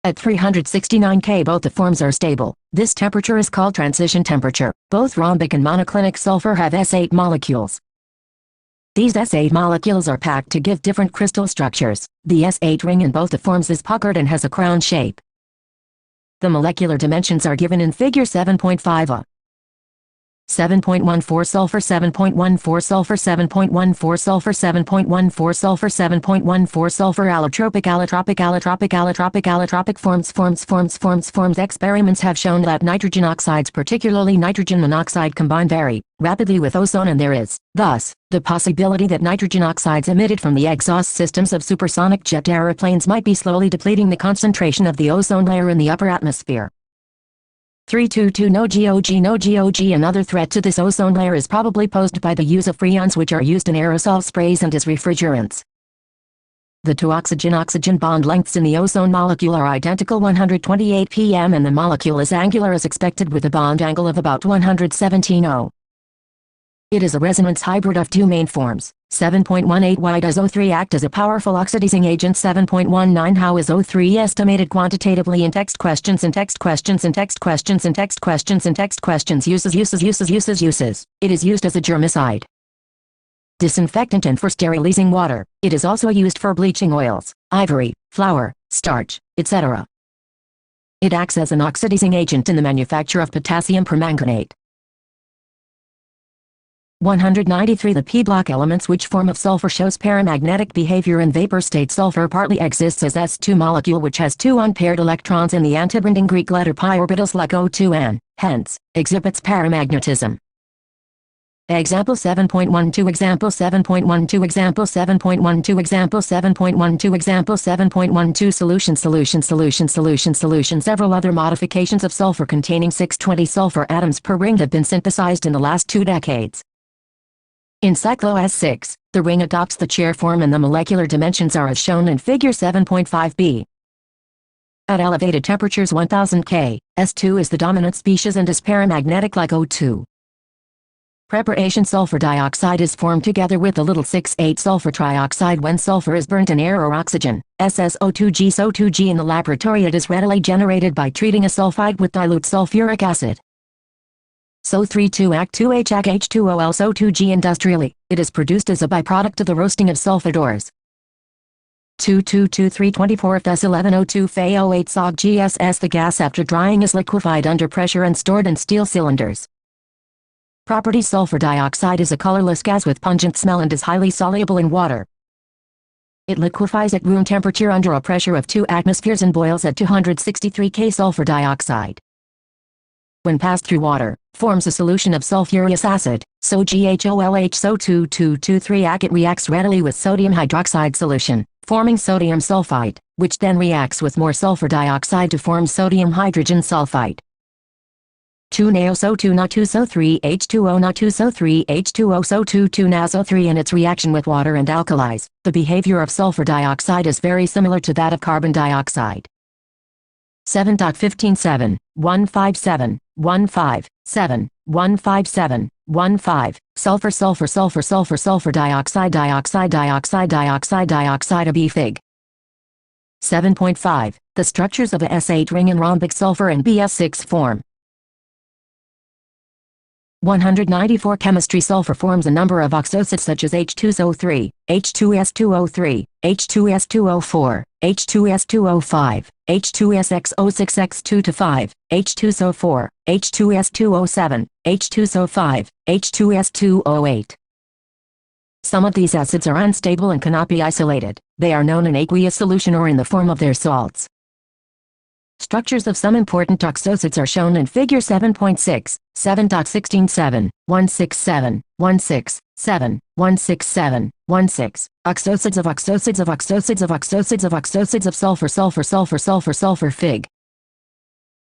At 369 K both the forms are stable. This temperature is called transition temperature. Both rhombic and monoclinic sulfur have S8 molecules. These S8 molecules are packed to give different crystal structures. The S8 ring in both the forms is puckered and has a crown shape. The molecular dimensions are given in figure 7.5a. 7.14 sulfur 7.14 sulfur 7.14 sulfur 7.14 sulfur 7.14 sulfur allotropic allotropic allotropic allotropic allotropic forms. Experiments have shown that nitrogen oxides, particularly nitrogen monoxide, combine very rapidly with ozone, and there is, thus, the possibility that nitrogen oxides emitted from the exhaust systems of supersonic jet aeroplanes might be slowly depleting the concentration of the ozone layer in the upper atmosphere. 322 No GOG. Another threat to this ozone layer is probably posed by the use of freons, which are used in aerosol sprays and as refrigerants. The two oxygen-oxygen bond lengths in the ozone molecule are identical 128 pm, and the molecule is angular as expected with a bond angle of about 117 0. It is a resonance hybrid of two main forms. 7.18 Why does O3 act as a powerful oxidizing agent? 7.19 How is O3 estimated quantitatively? In text questions, in text questions, in text questions, in text questions, in text questions. Uses. It is used as a germicide, disinfectant, and for sterilizing water. It is also used for bleaching oils, ivory, flour, starch, etc. It acts as an oxidizing agent in the manufacture of potassium permanganate. 193 The p-block elements. Which form of sulfur shows paramagnetic behavior in vapor state? Sulfur partly exists as S2 molecule which has two unpaired electrons in the antibonding Greek letter pi orbitals like O2 and, hence, exhibits paramagnetism. Example 7.12 Example 7.12 Example 7.12 Example 7.12 Example 7.12 Solution. Several other modifications of sulfur containing 620 sulfur atoms per ring have been synthesized in the last 2 decades. In cyclo S6, the ring adopts the chair form and the molecular dimensions are as shown in figure 7.5b. At elevated temperatures 1000 K, S2 is the dominant species and is paramagnetic like O2. Preparation sulfur dioxide is formed together with the little 6,8 sulfur trioxide when sulfur is burnt in air or oxygen, SSO2G. SO2G in the laboratory. It is readily generated by treating a sulfide with dilute sulfuric acid. So32Ac2H2OL. So2G industrially, it is produced as a byproduct of the roasting of sulfidors. 2222324 Thus 1102 Fe08 SOG GSS. The gas after drying is liquefied under pressure and stored in steel cylinders. Properties. Sulfur dioxide is a colorless gas with pungent smell and is highly soluble in water. It liquefies at room temperature under a pressure of 2 atmospheres and boils at 263 K. Sulfur dioxide, when passed through water, forms a solution of sulfurous acid, SOGHOLH. So2223 It reacts readily with sodium hydroxide solution, forming sodium sulfite, which then reacts with more sulfur dioxide to form sodium hydrogen sulfite. 2 NaO. So2 Na2 So3 H2O Na2 So3 H2O. So2 NaSO3 in its reaction with water and alkalis. The behavior of sulfur dioxide is very similar to that of carbon dioxide. 7.15 157 157 157 Sulfur dioxide a B Fig. 7.5 The structures of a S8 ring in rhombic sulfur and BS6 form. 194 Chemistry. Sulfur forms a number of oxosides such as H2SO3, H2S2O3, H2S2O4, H2S2O5, H2SXO6X2-5, H2SO4, H2S2O7, H2SO5, H2S2O8. Some of these acids are unstable and cannot be isolated. They are known in aqueous solution or in the form of their salts. Structures of some important oxosides are shown in figure 7.6, 7.16 7, 167, 167, 167, 16. Oxosides of sulfur Fig.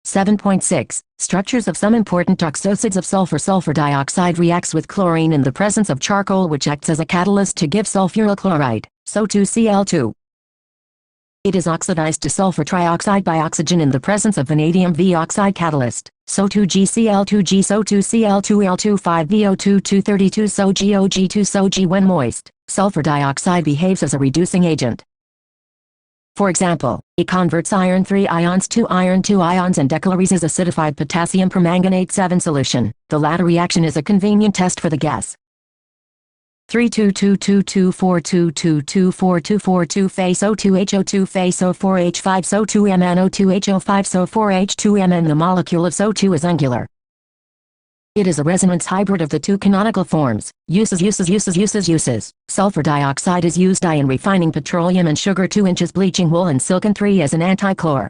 7.6 Structures of some important oxosides of sulfur. Sulfur dioxide reacts with chlorine in the presence of charcoal which acts as a catalyst to give sulfuryl chloride, So2Cl2. It is oxidized to sulfur trioxide by oxygen in the presence of vanadium V oxide catalyst, So2GCl2G. So2Cl2L25VO2 232 SOGOG2 SOG. When moist, sulfur dioxide behaves as a reducing agent. For example, it converts iron 3 ions to iron 2 ions and decolorizes acidified potassium permanganate 7 solution. The latter reaction is a convenient test for the gas. 3222242224242 Fe. So2HO2 Fe. So4H5 So2MnO2HO5 So4H2Mn. The molecule of So2 is angular. It is a resonance hybrid of the two canonical forms. Uses. Sulfur dioxide is used in refining petroleum and sugar. 2 inches bleaching wool and silicon. 3 as an anti-chlor.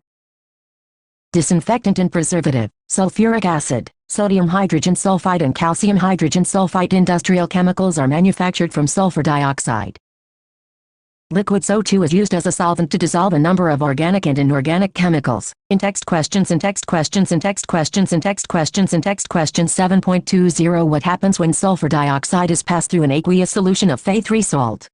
Disinfectant and preservative. Sulfuric acid, sodium hydrogen sulfide and calcium hydrogen sulfite. Industrial chemicals are manufactured from sulfur dioxide. Liquid So2 is used as a solvent to dissolve a number of organic and inorganic chemicals. In text questions 7.20 What happens when sulfur dioxide is passed through an aqueous solution of Fe3 salt?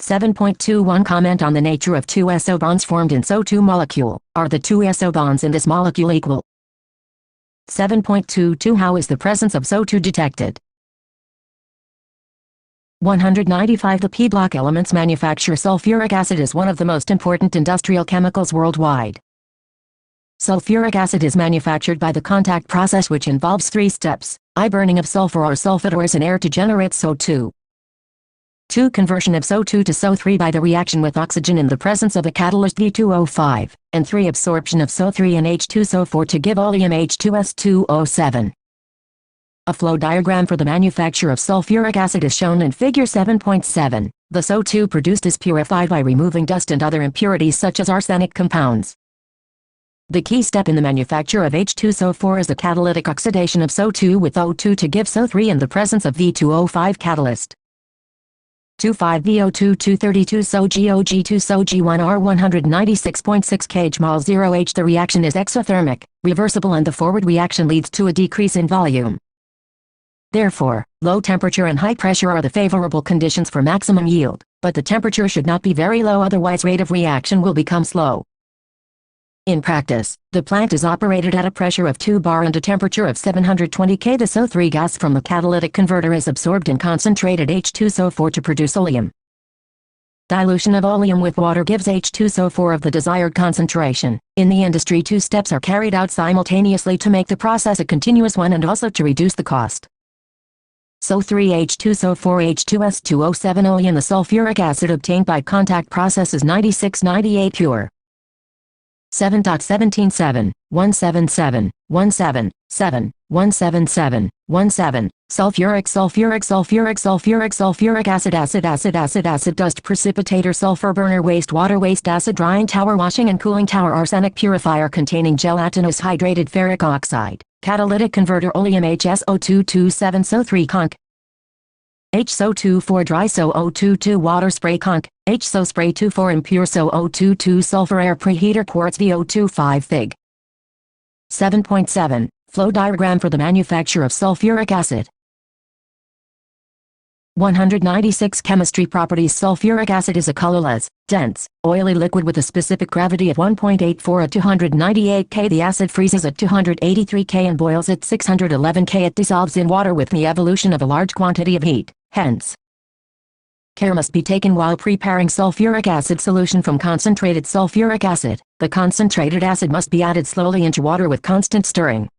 7.21 Comment on the nature of two SO bonds formed in So2 molecule. Are the two SO bonds in this molecule equal? 7.22 How is the presence of So2 detected? 195 The P-block elements manufacture. Sulfuric acid is one of the most important industrial chemicals worldwide. Sulfuric acid is manufactured by the contact process, which involves 3 steps: I. Burning of sulfur or sulfate ores in air to generate SO2. 2. Conversion of SO2 to SO3 by the reaction with oxygen in the presence of a catalyst V2O5, and 3. Absorption of SO3 and H2SO4 to give oleum H2S2O7. A flow diagram for the manufacture of sulfuric acid is shown in Figure 7.7. The SO2 produced is purified by removing dust and other impurities such as arsenic compounds. The key step in the manufacture of H2SO4 is the catalytic oxidation of SO2 with O2 to give SO3 in the presence of V2O5 catalyst. 2,5-VO2 232 SO-GO-G2 SO-G1R 196.6 kmol/0H. The reaction is exothermic, reversible, and the forward reaction leads to a decrease in volume. Therefore, low temperature and high pressure are the favorable conditions for maximum yield, but the temperature should not be very low, otherwise rate of reaction will become slow. In practice, the plant is operated at a pressure of 2 bar and a temperature of 720 K. The SO3 gas from the catalytic converter is absorbed in concentrated H2SO4 to produce oleum. Dilution of oleum with water gives H2SO4 of the desired concentration. In the industry, 2 steps are carried out simultaneously to make the process a continuous one and also to reduce the cost. SO3 H2SO4 H2S2O7 oleum. The sulfuric acid obtained by contact process is 96-98 pure. 7.177, 177, 177, 177, 17, sulfuric acid dust precipitator sulfur burner waste acid drying tower washing and cooling tower arsenic purifier containing gelatinous hydrated ferric oxide catalytic converter oleum HSO227 SO3 conc HSO24 dry SO022 water spray conc HSO spray 24 impure SO022 sulfur air preheater quartz VO25 Fig. 7.7 Flow diagram for the manufacture of sulfuric acid. 196 Chemistry properties. Sulfuric acid is a colorless, dense, oily liquid with a specific gravity of 1.84 at 298 K. The acid freezes at 283 K and boils at 611 K. It dissolves in water with the evolution of a large quantity of heat, hence, care must be taken while preparing sulfuric acid solution from concentrated sulfuric acid. The concentrated acid must be added slowly into water with constant stirring.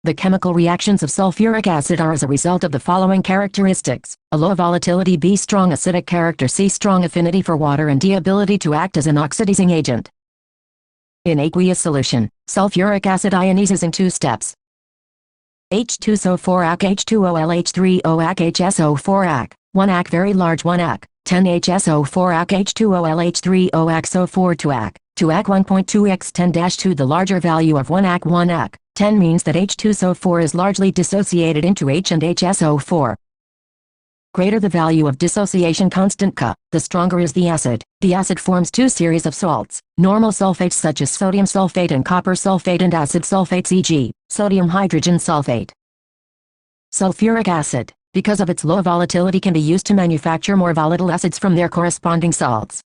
The chemical reactions of sulfuric acid are as a result of the following characteristics: a low volatility, B strong acidic character, C strong affinity for water, and D ability to act as an oxidizing agent. In aqueous solution, sulfuric acid ionizes in 2 steps. H2SO4 AC H2OL H3O AC HSO4 AC 1 AC very large 1 AC 10 HSO4 AC H2OL H3O AC SO4 2 AC 2 AC 1.2 x 10-2. The larger value of 1 AC 1 AC 10 means that H2SO4 is largely dissociated into H and HSO4. Greater the value of dissociation constant K, the stronger is the acid. The acid forms 2 series of salts, normal sulfates such as sodium sulfate and copper sulfate, and acid sulfates, e.g., sodium hydrogen sulfate. Sulfuric acid, because of its low volatility, can be used to manufacture more volatile acids from their corresponding salts.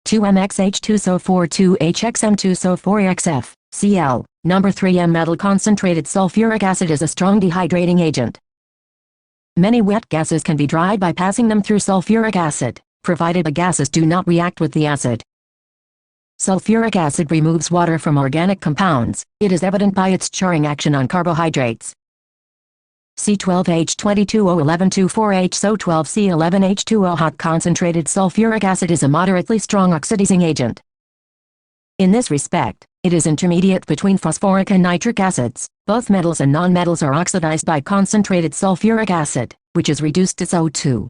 2MXH2SO4 2HXM2SO4XF, Cl, number 3M metal. Concentrated sulfuric acid is a strong dehydrating agent. Many wet gases can be dried by passing them through sulfuric acid, provided the gases do not react with the acid. Sulfuric acid removes water from organic compounds. It is evident by its charring action on carbohydrates. C12H22O1124HSO12C11H2O. Hot concentrated sulfuric acid is a moderately strong oxidizing agent. In this respect, it is intermediate between phosphoric and nitric acids. Both metals and nonmetals are oxidized by concentrated sulfuric acid, which is reduced to SO2.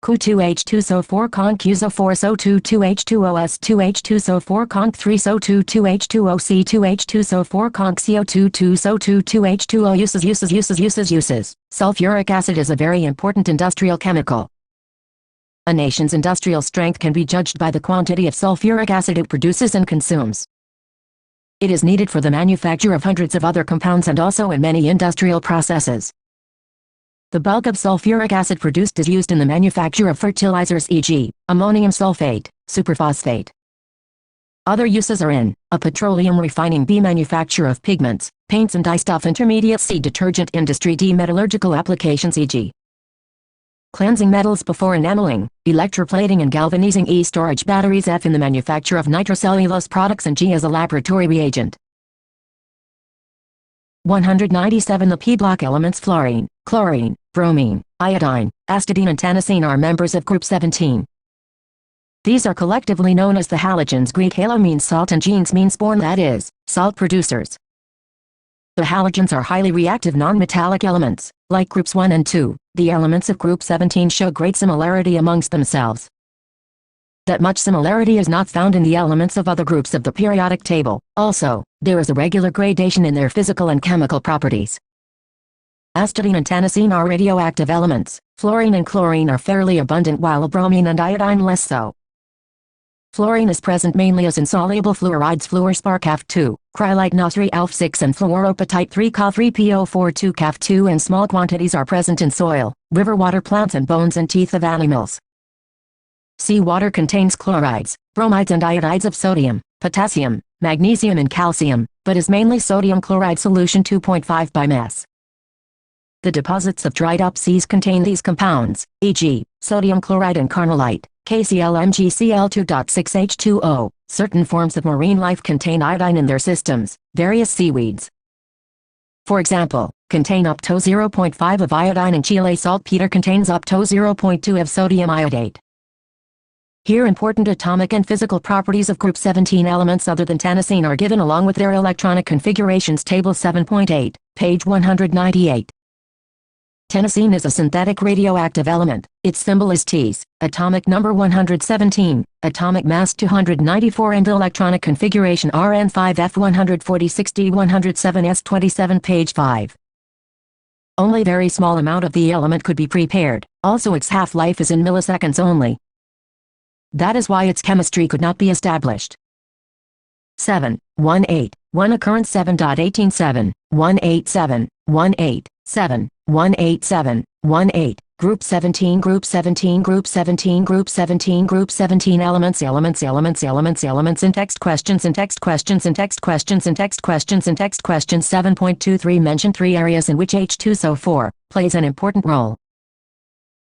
Cu2H2SO4 conc Cuso4 SO2 2H2OS 2H2SO4 conc 3 SO2 2H2O C2H2SO4 conc CO2 2 SO2 2H2O. Uses. Sulfuric acid is a very important industrial chemical. A nation's industrial strength can be judged by the quantity of sulfuric acid it produces and consumes. It is needed for the manufacture of hundreds of other compounds and also in many industrial processes. The bulk of sulfuric acid produced is used in the manufacture of fertilizers, e.g., ammonium sulfate, superphosphate. Other uses are in a petroleum refining, B manufacture of pigments, paints and dyestuff, intermediate, C detergent industry, D metallurgical applications, e.g., cleansing metals before enameling, electroplating and galvanizing. E. Storage batteries. F. In the manufacture of nitrocellulose products. And G. As a laboratory reagent. 197. The P block elements fluorine, chlorine, bromine, iodine, astatine and tannocine are members of group 17. These are collectively known as the halogens. Greek halo means salt and genes means born, that is, salt producers. The halogens are highly reactive non-metallic elements. Like groups 1 and 2, the elements of group 17 show great similarity amongst themselves. That much similarity is not found in the elements of other groups of the periodic table. Also, there is a regular gradation in their physical and chemical properties. Astatine and tannocine are radioactive elements. Fluorine and chlorine are fairly abundant while bromine and iodine less so. Fluorine is present mainly as insoluble fluorides fluorspar Ca2, chrylite Na3 Alf6 and fluoropatite 3 Ca3PO42 Ca2 and small quantities are present in soil, river water, plants and bones and teeth of animals. Seawater contains chlorides, bromides and iodides of sodium, potassium, magnesium and calcium, but is mainly sodium chloride solution 2.5 by mass. The deposits of dried up seas contain these compounds, e.g., sodium chloride and carnallite, KCl-MgCl2.6H2O. Certain forms of marine life contain iodine in their systems. Various seaweeds, for example, contain up to 0.5 of iodine and Chile saltpeter contains up to 0.2 of sodium iodate. Here important atomic and physical properties of group 17 elements other than tannocine are given along with their electronic configurations. Table 7.8, page 198. Tannocine is a synthetic radioactive element. Its symbol is Ts, atomic number 117, atomic mass 294 and electronic configuration Rn5F14060-107s27 page 5. Only very small amount of the element could be prepared, also its half-life is in milliseconds only. That is why its chemistry could not be established. 7. 1-8, 1 occurrence 7.187, 187, 1-8, 7, 187, 1-8, group 17 group 17 group 17 group 17 group 17 elements in text questions 7.23 mention 3 areas in which H2SO4 plays an important role.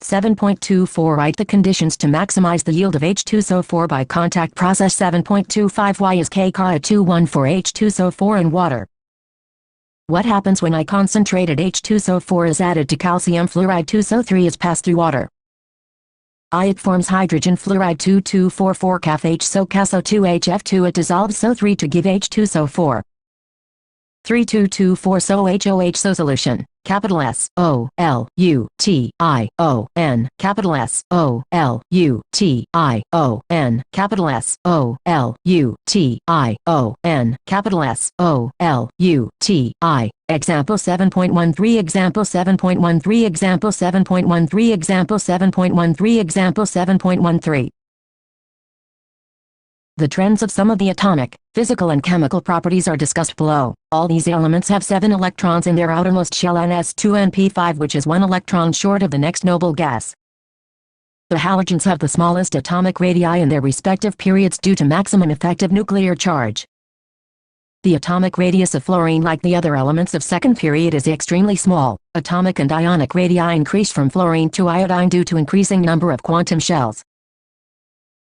7.24 Write the conditions to maximize the yield of H2SO4 by contact process. 7.25 Why is kCa214 H2SO4 in water? What happens when a concentrated H2SO4 is added to calcium fluoride 2SO3 is passed through water? It forms hydrogen fluoride 2244 CaF so CaSO2HF2 it dissolves SO3 to give H2SO4. 3224 SOHOH so solution, capital S O L U T I O N, capital S O L U T I O N, capital S O L U T I O N, capital S O L U T I. Example 7.13 Example 7.13 Example 7.13 Example 7.13 Example 7.13 The trends of some of the atomic, physical and chemical properties are discussed below. All these elements have 7 electrons in their outermost shell Ns2 and P5 which is 1 electron short of the next noble gas. The halogens have the smallest atomic radii in their respective periods due to maximum effective nuclear charge. The atomic radius of fluorine like the other elements of second period is extremely small. Atomic and ionic radii increase from fluorine to iodine due to increasing number of quantum shells.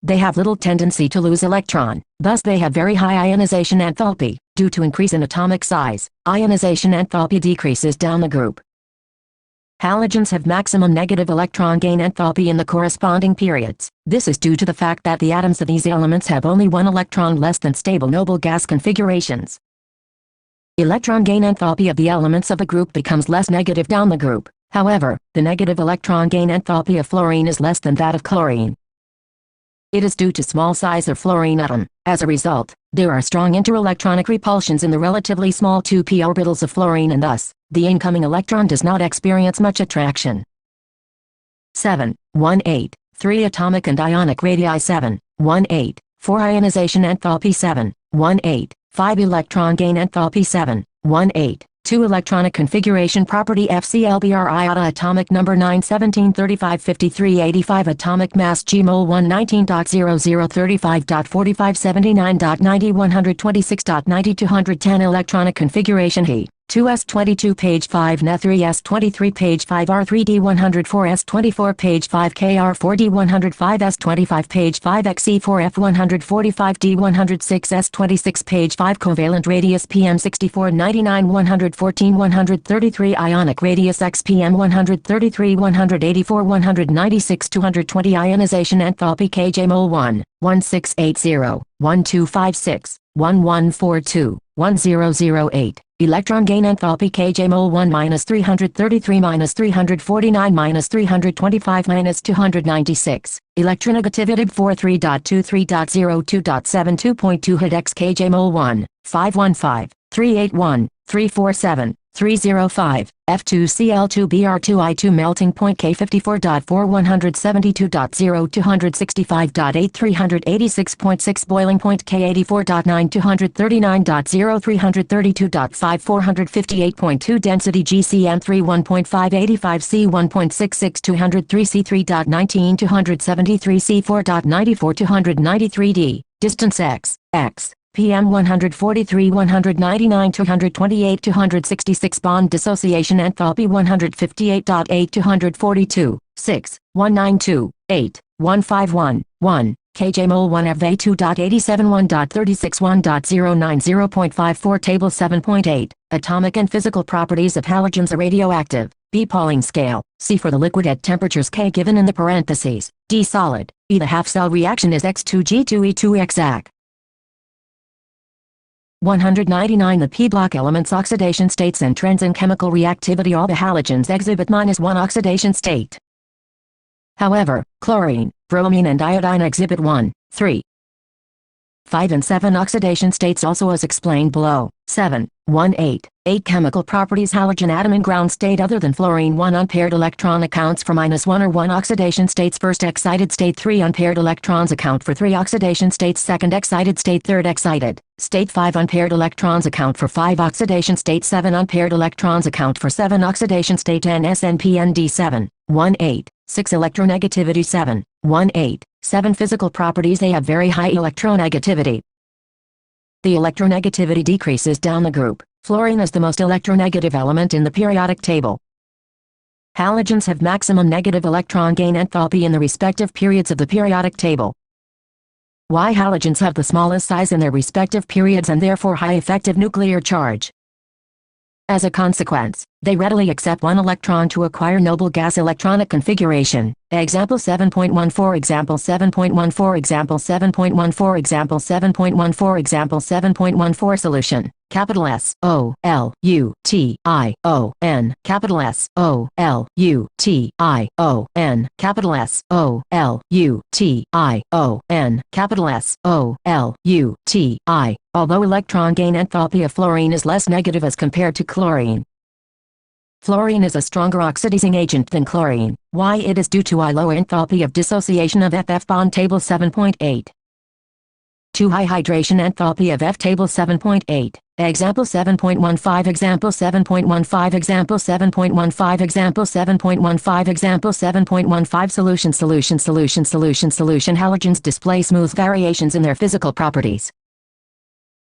They have little tendency to lose electron, thus they have very high ionization enthalpy. Due to increase in atomic size, ionization enthalpy decreases down the group. Halogens have maximum negative electron gain enthalpy in the corresponding periods. This is due to the fact that the atoms of these elements have only 1 electron less than stable noble gas configurations. Electron gain enthalpy of the elements of a group becomes less negative down the group. However, the negative electron gain enthalpy of fluorine is less than that of chlorine. It is due to small size of fluorine atom. As a result, there are strong interelectronic repulsions in the relatively small 2p orbitals of fluorine and thus, the incoming electron does not experience much attraction. 7. 1-8, 3 atomic and ionic radii 7. 1-8, 4 ionization enthalpy 7. 1-8, 5 electron gain enthalpy 7. 1-8, 2 electronic configuration property FClBr iota atomic number 9 17 35 53 85 atomic mass G mol 119.0035.45 79.90 126.90 210 electronic configuration He 2s22 page 5 Ne3s23 page 5 R3D104s24 page 5 KR4D105s25 page 5 XE4F145D106s26 page 5 Covalent radius PM64 99 114 133 Ionic radius XPM 133 184 196 220 Ionization enthalpy kJ mol 1 1680 1256 1142 1008 Electron gain enthalpy kJ mol 1 minus 333 minus 349 minus 325 minus 296. Electronegativity 43.23.02.72.2 Hydrox kJ mol 1 515 381 347 305. F2Cl2 Br2I2 melting point K54.4 172.0 265.8 386.6 boiling point K84.9 239.0 332.5 458.2 density GCM3 1.5 85 C 1.66 203 C3.19 273 C4.94 293 D. Distance x PM 143 199 228 266 bond dissociation enthalpy 158.8 242 6 192 8 151 1 kJ mol 1 of A2.87 1.36 1.090.54 Table 7.8 Atomic and physical properties of halogens are radioactive. B. Pauling scale. C for the liquid at temperatures K given in the parentheses. D. Solid. E. The half-cell reaction is X2G2E2X-AC. 199 The p-block elements oxidation states and trends in chemical reactivity. All the halogens exhibit -1 oxidation state. However, chlorine, bromine and iodine exhibit 1, 3, 5 and 7 oxidation states also as explained below. 7, 1, 8. 8 Chemical properties halogen atom in ground state other than fluorine 1 unpaired electron accounts for -1 or 1 oxidation states first excited state 3 unpaired electrons account for 3 oxidation states second excited state third excited state 5 unpaired electrons account for 5 oxidation state 7 unpaired electrons account for 7 oxidation state NSNPND 7, 1, 8. 6 Electronegativity 7, 1, 8. 7 Physical properties They have very high electronegativity. The electronegativity decreases down the group. Fluorine is the most electronegative element in the periodic table. Halogens have maximum negative electron gain enthalpy in the respective periods of the periodic table. Why halogens have the smallest size in their respective periods and therefore high effective nuclear charge. As a consequence, they readily accept 1 electron to acquire noble gas electronic configuration. Example 7.14 Example 7.14 Example 7.14 Example 7.14 Example 7.14 Solution. Capital S O L U T I O N capital S O L U T I O N capital S O L U T I O N capital S O L U T I. Although electron gain enthalpy of fluorine is less negative as compared to chlorine. Fluorine is a stronger oxidizing agent than chlorine. Why? It is due to a lower enthalpy of dissociation of FF bond table 7.8. Too high hydration enthalpy of F table 7.8. Example 7.15 Example 7.15 Example 7.15 Example 7.15 Example 7.15 Solution Halogens display smooth variations in their physical properties.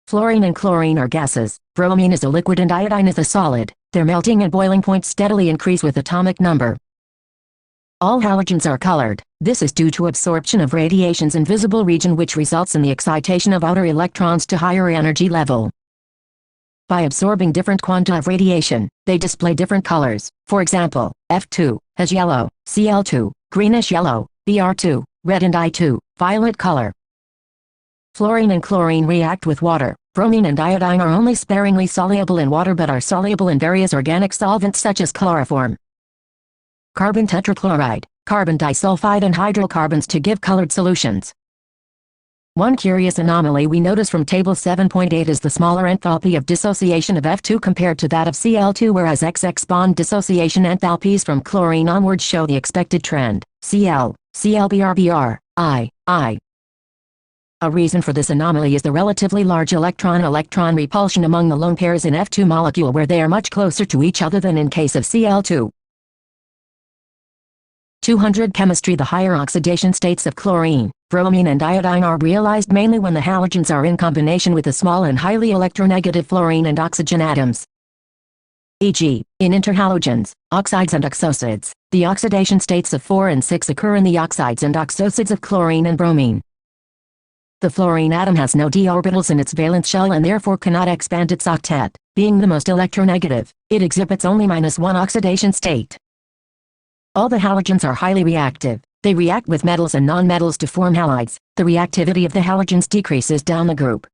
Fluorine and chlorine are gases, bromine is a liquid and iodine is a solid. Their melting and boiling points steadily increase with atomic number. All halogens are colored. This is due to absorption of radiations in visible region which results in the excitation of outer electrons to higher energy level. By absorbing different quanta of radiation, they display different colors. For example, F2 has yellow, Cl2, greenish yellow, Br2, red and I2, violet color. Fluorine and chlorine react with water. Bromine and iodine are only sparingly soluble in water but are soluble in various organic solvents such as chloroform, carbon tetrachloride, carbon disulfide and hydrocarbons to give colored solutions. One curious anomaly we notice from table 7.8 is the smaller enthalpy of dissociation of F2 compared to that of Cl2 whereas XX bond dissociation enthalpies from chlorine onwards show the expected trend. Cl, ClBr, I. A reason for this anomaly is the relatively large electron-electron repulsion among the lone pairs in F2 molecule where they are much closer to each other than in case of Cl2. 200 Chemistry. The higher oxidation states of chlorine, bromine and iodine are realized mainly when the halogens are in combination with the small and highly electronegative fluorine and oxygen atoms. e.g., in interhalogens, oxides and oxosids. The oxidation states of 4 and 6 occur in the oxides and oxosids of chlorine and bromine. The fluorine atom has no d orbitals in its valence shell and therefore cannot expand its octet. Being the most electronegative, it exhibits only -1 oxidation state. All the halogens are highly reactive. They react with metals and nonmetals to form halides. The reactivity of the halogens decreases down the group.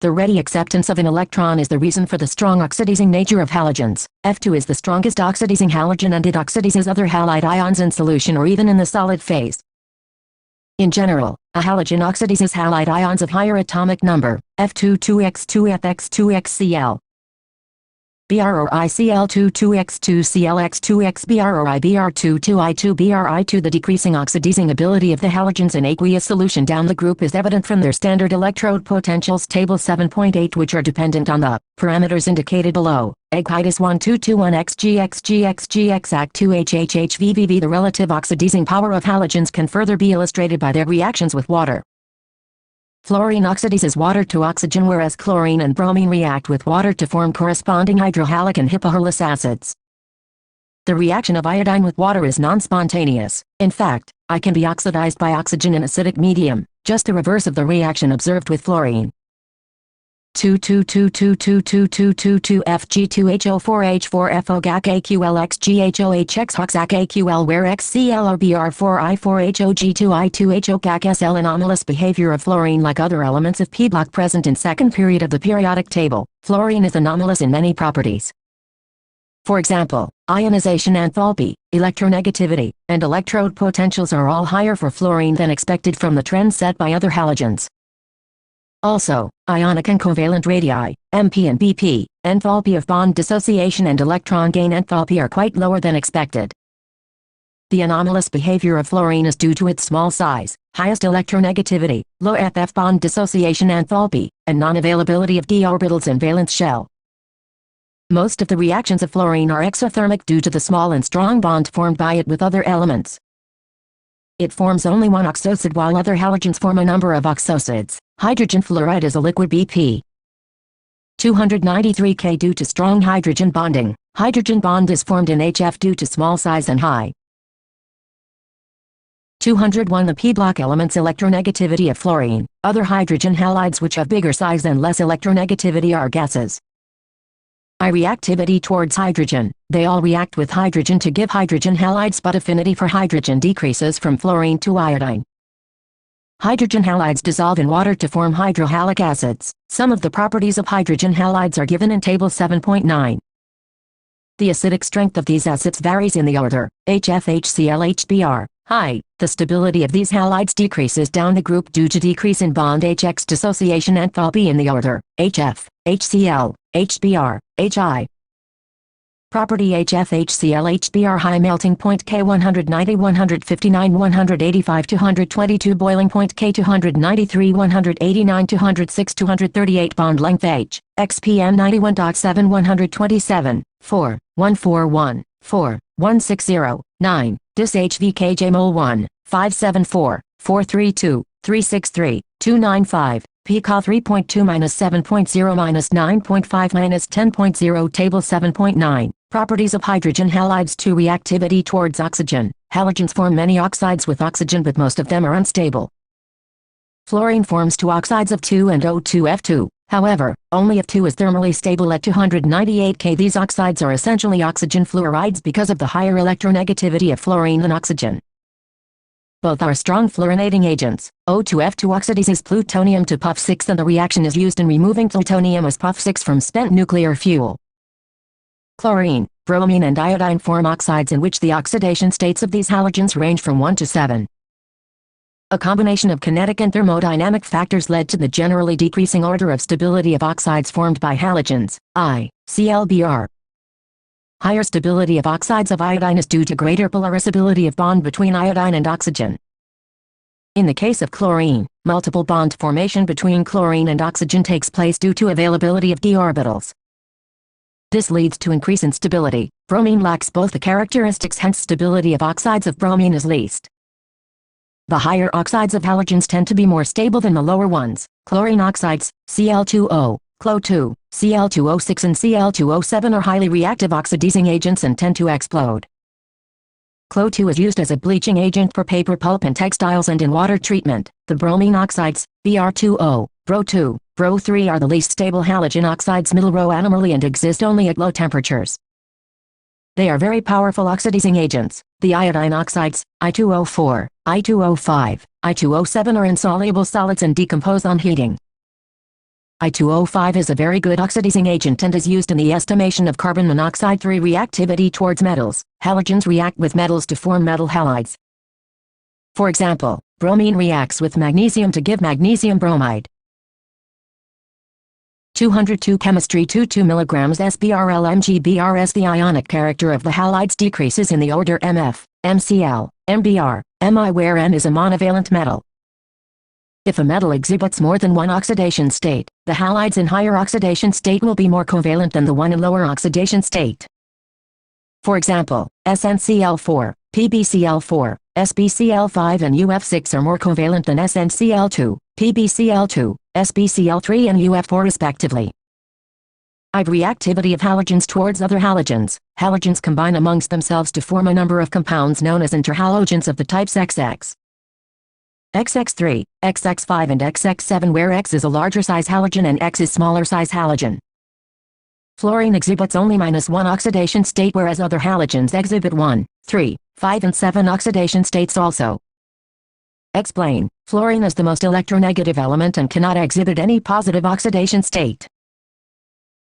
The ready acceptance of an electron is the reason for the strong oxidizing nature of halogens. F2 is the strongest oxidizing halogen and it oxidizes other halide ions in solution or even in the solid phase. In general, a halogen oxidizes halide ions of higher atomic number, F2 2x2 FX2xCl. Br or ICl2 2x2 ClX2x Br or IBr2 2I2 Bri2. The decreasing oxidizing ability of the halogens in aqueous solution down the group is evident from their standard electrode potentials table 7.8, which are dependent on the parameters indicated below. Egg-Hydus 1221 xgxgxgx Act 2 HHHVVV. The relative oxidizing power of halogens can further be illustrated by their reactions with water. Fluorine oxidizes water to oxygen, whereas chlorine and bromine react with water to form corresponding hydrohalic and hypohalous acids. The reaction of iodine with water is non-spontaneous. In fact, I can be oxidized by oxygen in acidic medium, just the reverse of the reaction observed with fluorine. 222222222 Fg2HO4H4FO GAC-AQLXGHOHX HOXAC AQL where XCl or BR4I4HOG2I2HO GAC-SL. Anomalous behavior of fluorine. Like other elements of p block present in second period of the periodic table, fluorine is anomalous in many properties. For example, ionization enthalpy, electronegativity, and electrode potentials are all higher for fluorine than expected from the trend set by other halogens. Also, ionic and covalent radii, MP and BP, enthalpy of bond dissociation and electron gain enthalpy are quite lower than expected. The anomalous behavior of fluorine is due to its small size, highest electronegativity, low FF bond dissociation enthalpy, and non-availability of d orbitals in valence shell. Most of the reactions of fluorine are exothermic due to the small and strong bond formed by it with other elements. It forms only one oxosid while other halogens form a number of oxosids. Hydrogen fluoride is a liquid BP. 293 K. Due to strong hydrogen bonding, hydrogen bond is formed in HF due to small size and high. 201 The p-block element's electronegativity of fluorine. Other hydrogen halides which have bigger size and less electronegativity are gases. I reactivity towards hydrogen. They all react with hydrogen to give hydrogen halides, but affinity for hydrogen decreases from fluorine to iodine. Hydrogen halides dissolve in water to form hydrohalic acids. Some of the properties of hydrogen halides are given in table 7.9. The acidic strength of these acids varies in the order HF-HCl-HBr. High. The stability of these halides decreases down the group due to decrease in bond HX dissociation enthalpy in the order HF, HCl, HBr, HI. Property HF-HCl-HBr high melting point K 190 159 185 222 boiling point K 293 189 206 238 bond length H, XPM 91.7 127, 4, 141, 4, 160, 9, dis HVKJ mol 1, 574, 432, 363, 295. PCA 3.2-7.0-9.5-10.0 Table 7.9. Properties of hydrogen halides. 2 Reactivity towards oxygen. Halogens form many oxides with oxygen, but most of them are unstable. Fluorine forms 2 oxides of 2 and O2F2. However, only F2 is thermally stable at 298 K. These oxides are essentially oxygen fluorides because of the higher electronegativity of fluorine than oxygen. Both are strong fluorinating agents. O2F2 oxidizes plutonium to Pu6 and the reaction is used in removing plutonium as Pu6 from spent nuclear fuel. Chlorine, bromine and iodine form oxides in which the oxidation states of these halogens range from 1 to 7. A combination of kinetic and thermodynamic factors led to the generally decreasing order of stability of oxides formed by halogens, I, ClBr. Higher stability of oxides of iodine is due to greater polarizability of bond between iodine and oxygen. In the case of chlorine, multiple bond formation between chlorine and oxygen takes place due to availability of d orbitals. This leads to increase in stability. Bromine lacks both the characteristics, hence stability of oxides of bromine is least. The higher oxides of halogens tend to be more stable than the lower ones. Chlorine oxides, Cl2O, Clo2, Cl2O6 and Cl2O7 are highly reactive oxidizing agents and tend to explode. Clo2 is used as a bleaching agent for paper pulp and textiles and in water treatment. The bromine oxides, Br2O, Bro2, Bro3 are the least stable halogen oxides middle row anomally and exist only at low temperatures. They are very powerful oxidizing agents. The iodine oxides, I2O4, I2O5, I2O7 are insoluble solids and decompose on heating. I2O5 is a very good oxidizing agent and is used in the estimation of carbon monoxide 3 reactivity towards metals. Halogens react with metals to form metal halides. For example, bromine reacts with magnesium to give magnesium bromide. 202 Chemistry 2 mg SbRlMgBr. The ionic character of the halides decreases in the order Mf, McL, Mbr, Mi where N is a monovalent metal. If a metal exhibits more than one oxidation state, the halides in higher oxidation state will be more covalent than the one in lower oxidation state. For example, SnCl4, PbCl4, SbCl5 and UF6 are more covalent than SnCl2, PbCl2, SbCl3 and UF4 respectively. I. Reactivity of halogens towards other halogens. Halogens combine amongst themselves to form a number of compounds known as interhalogens of the types XX. XX3, XX5 and XX7 where X is a larger size halogen and X is smaller size halogen. Fluorine exhibits only -1 oxidation state whereas other halogens exhibit 1, 3, 5 and 7 oxidation states also. Explain. Fluorine is the most electronegative element and cannot exhibit any positive oxidation state.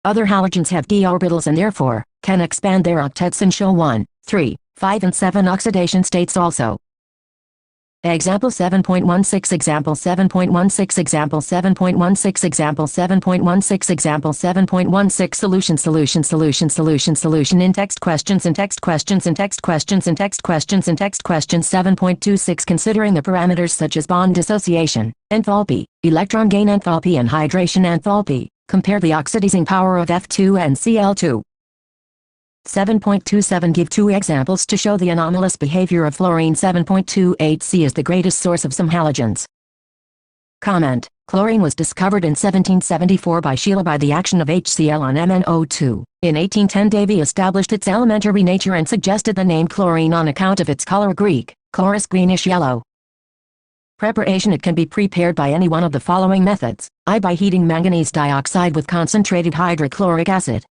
Other halogens have d orbitals and therefore, can expand their octets and show 1, 3, 5 and 7 oxidation states also. Example 7.16 Example 7.16 Example 7.16 Example 7.16 Example 7.16 Solution in text questions in text questions in text questions in text questions in text questions 7.26 Considering the parameters such as bond dissociation, enthalpy, electron gain enthalpy and hydration enthalpy, compare the oxidizing power of F2 and Cl2. 7.27 Give 2 examples to show the anomalous behavior of fluorine. 7.28 C is the greatest source of some halogens. Comment. Chlorine was discovered in 1774 by Scheele by the action of HCl on MnO2. In 1810 Davy established its elementary nature and suggested the name chlorine on account of its color Greek, chloris greenish yellow. Preparation. It can be prepared by any one of the following methods. I. By heating manganese dioxide with concentrated hydrochloric acid.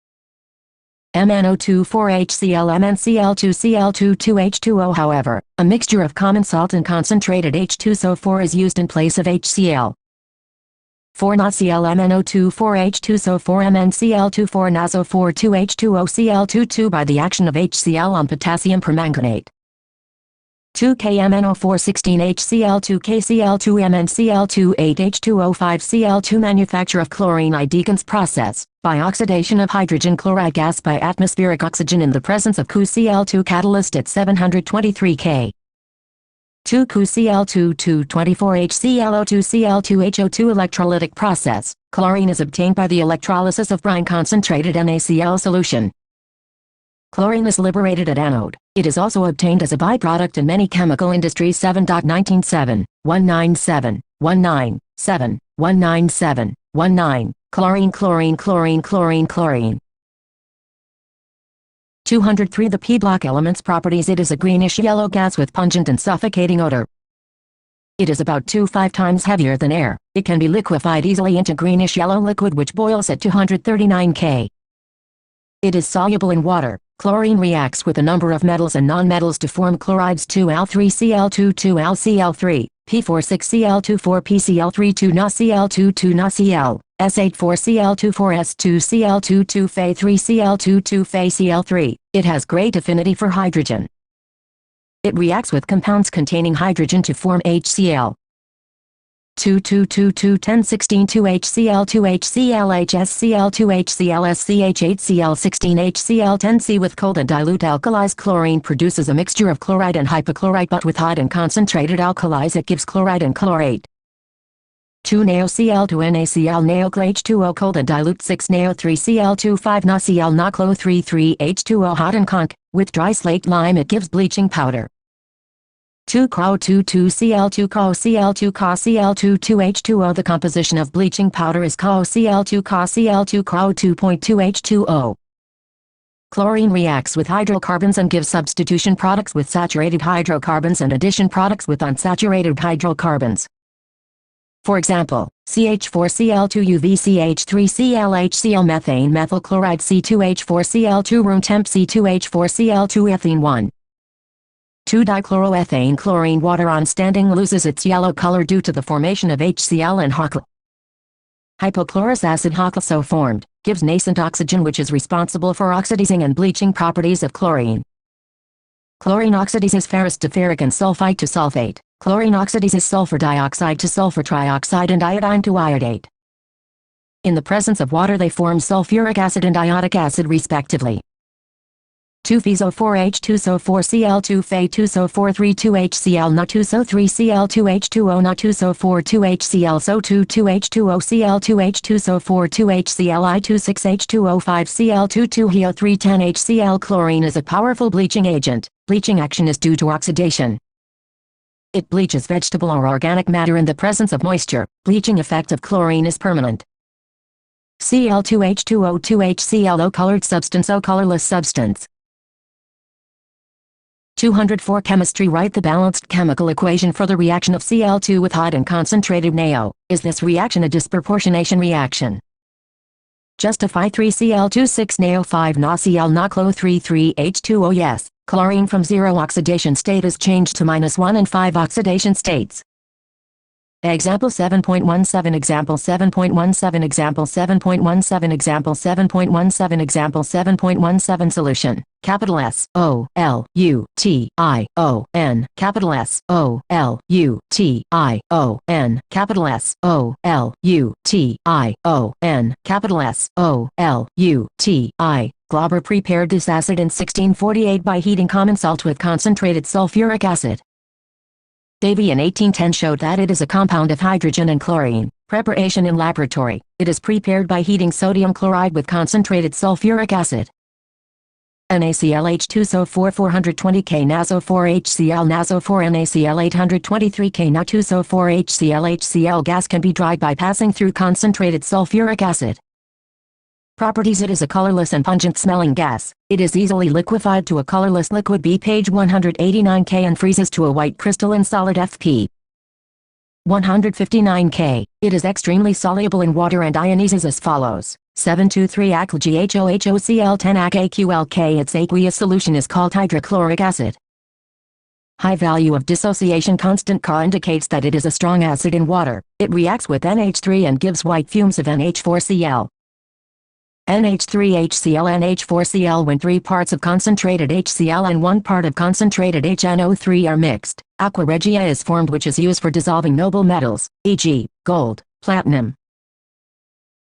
MnO2,4HCl MnCl2Cl2,2H2O. However, a mixture of common salt and concentrated H2SO4 is used in place of HCl. 4-NaCl MnO2,4H2SO4 MnCl2,4-NaSO4 2H2O Cl2 by the action of HCl on potassium permanganate. 2K-MnO416HCl2 KCl2 MnCl2 8H2O5 Cl2 Manufacture of chlorine. I. Deacon's process, by oxidation of hydrogen chloride gas by atmospheric oxygen in the presence of CuCl2 catalyst at 723 K. 2CuCl2 224HClO2 electrolytic process. Chlorine is obtained by the electrolysis of brine concentrated NaCl solution. Chlorine is liberated at anode. It is also obtained as a byproduct in many chemical industries. 7.197, 197, 197, 197, 19. Chlorine. 203 The p-block element's properties. It is a greenish-yellow gas with pungent and suffocating odor. It is about 2.5 times heavier than air. It can be liquefied easily into greenish-yellow liquid which boils at 239 K. It is soluble in water. Chlorine reacts with a number of metals and nonmetals to form chlorides 2Al3Cl2 2Al-Cl3, P46Cl2 4PCl3 2NaCl2 2NaCl, S84Cl2 4S2Cl2 2Fe3Cl2 2FeCl3. It has great affinity for hydrogen. It reacts with compounds containing hydrogen to form HCl. 2-10-16 2HCl2HCl2HClSCH8Cl16HCl10C with cold and dilute alkalis. Chlorine produces a mixture of chloride and hypochlorite, but with hot and concentrated alkalis it gives chloride and chlorate. 2-NaOCl2NaCl NaOCl2O cold and dilute 6-NaO3Cl2 5-NaCl NaCl3 3H2O hot and conc. With dry slaked lime it gives bleaching powder. 2CO2 CoCl2 CoCl2 2H2O. The composition of bleaching powder is CoCl2 CoCl2 Co2.2H2O. Chlorine reacts with hydrocarbons and gives substitution products with saturated hydrocarbons and addition products with unsaturated hydrocarbons. For example, CH4Cl2 UVCH3Cl HCl methane methyl chloride C2H4Cl2 room temp C2H4Cl2 ethene 1. 2-dichloroethane chlorine water on standing loses its yellow color due to the formation of HCl and HCl. Hypochlorous acid HCl so formed, gives nascent oxygen which is responsible for oxidizing and bleaching properties of chlorine. Chlorine oxidizes ferrous to ferric and sulfite to sulfate. Chlorine oxidizes sulfur dioxide to sulfur trioxide and iodine to iodate. In the presence of water they form sulfuric acid and iodic acid respectively. 2-FeSO4H2SO4Cl2 Fe2SO432HCl Na2SO3Cl2H2O Na2SO4 2HCl SO2 2H2OCl2H2SO4 2HCl I26H2O5Cl2 2HEO310HCl. Chlorine is a powerful bleaching agent. Bleaching action is due to oxidation. It bleaches vegetable or organic matter in the presence of moisture. Bleaching effect of chlorine is permanent. Cl2H2O 2HCl colored substance O colorless substance. 204 Chemistry. Write the balanced chemical equation for the reaction of Cl2 with hot and concentrated NaO. Is this reaction a disproportionation reaction? Justify 3Cl2 6 NaO 5 NaCl NaCl 3 3H2O. Yes, chlorine from 0 oxidation state is changed to -1 and 5 oxidation states. Example 7.17 Example 7.17 Example 7.17 Example 7.17 Example 7.17 Solution. Capital S O L U T I O N. Capital S O L U T I O N. Capital S O L U T I O N. Capital S O L U T I. Glauber prepared this acid in 1648 by heating common salt with concentrated sulfuric acid. Davy in 1810 showed that it is a compound of hydrogen and chlorine. Preparation in laboratory. It is prepared by heating sodium chloride with concentrated sulfuric acid. NaClH2SO4 420K NaSO4HCl NaSO4 NaCl 823K Na2SO4 HCl HCl gas can be dried by passing through concentrated sulfuric acid. Properties. It is a colorless and pungent smelling gas. It is easily liquefied to a colorless liquid B page 189K and freezes to a white crystalline solid FP 159K. It is extremely soluble in water and ionizes as follows. 723-AcGHOHOCl10-AcAQLK. Its aqueous solution is called hydrochloric acid. High value of dissociation constant Ca indicates that it is a strong acid in water. It reacts with NH3 and gives white fumes of NH4Cl. NH3HCl NH4Cl. When 3 parts of concentrated HCl and 1 part of concentrated HNO3 are mixed, aqua regia is formed which is used for dissolving noble metals, e.g., gold, platinum.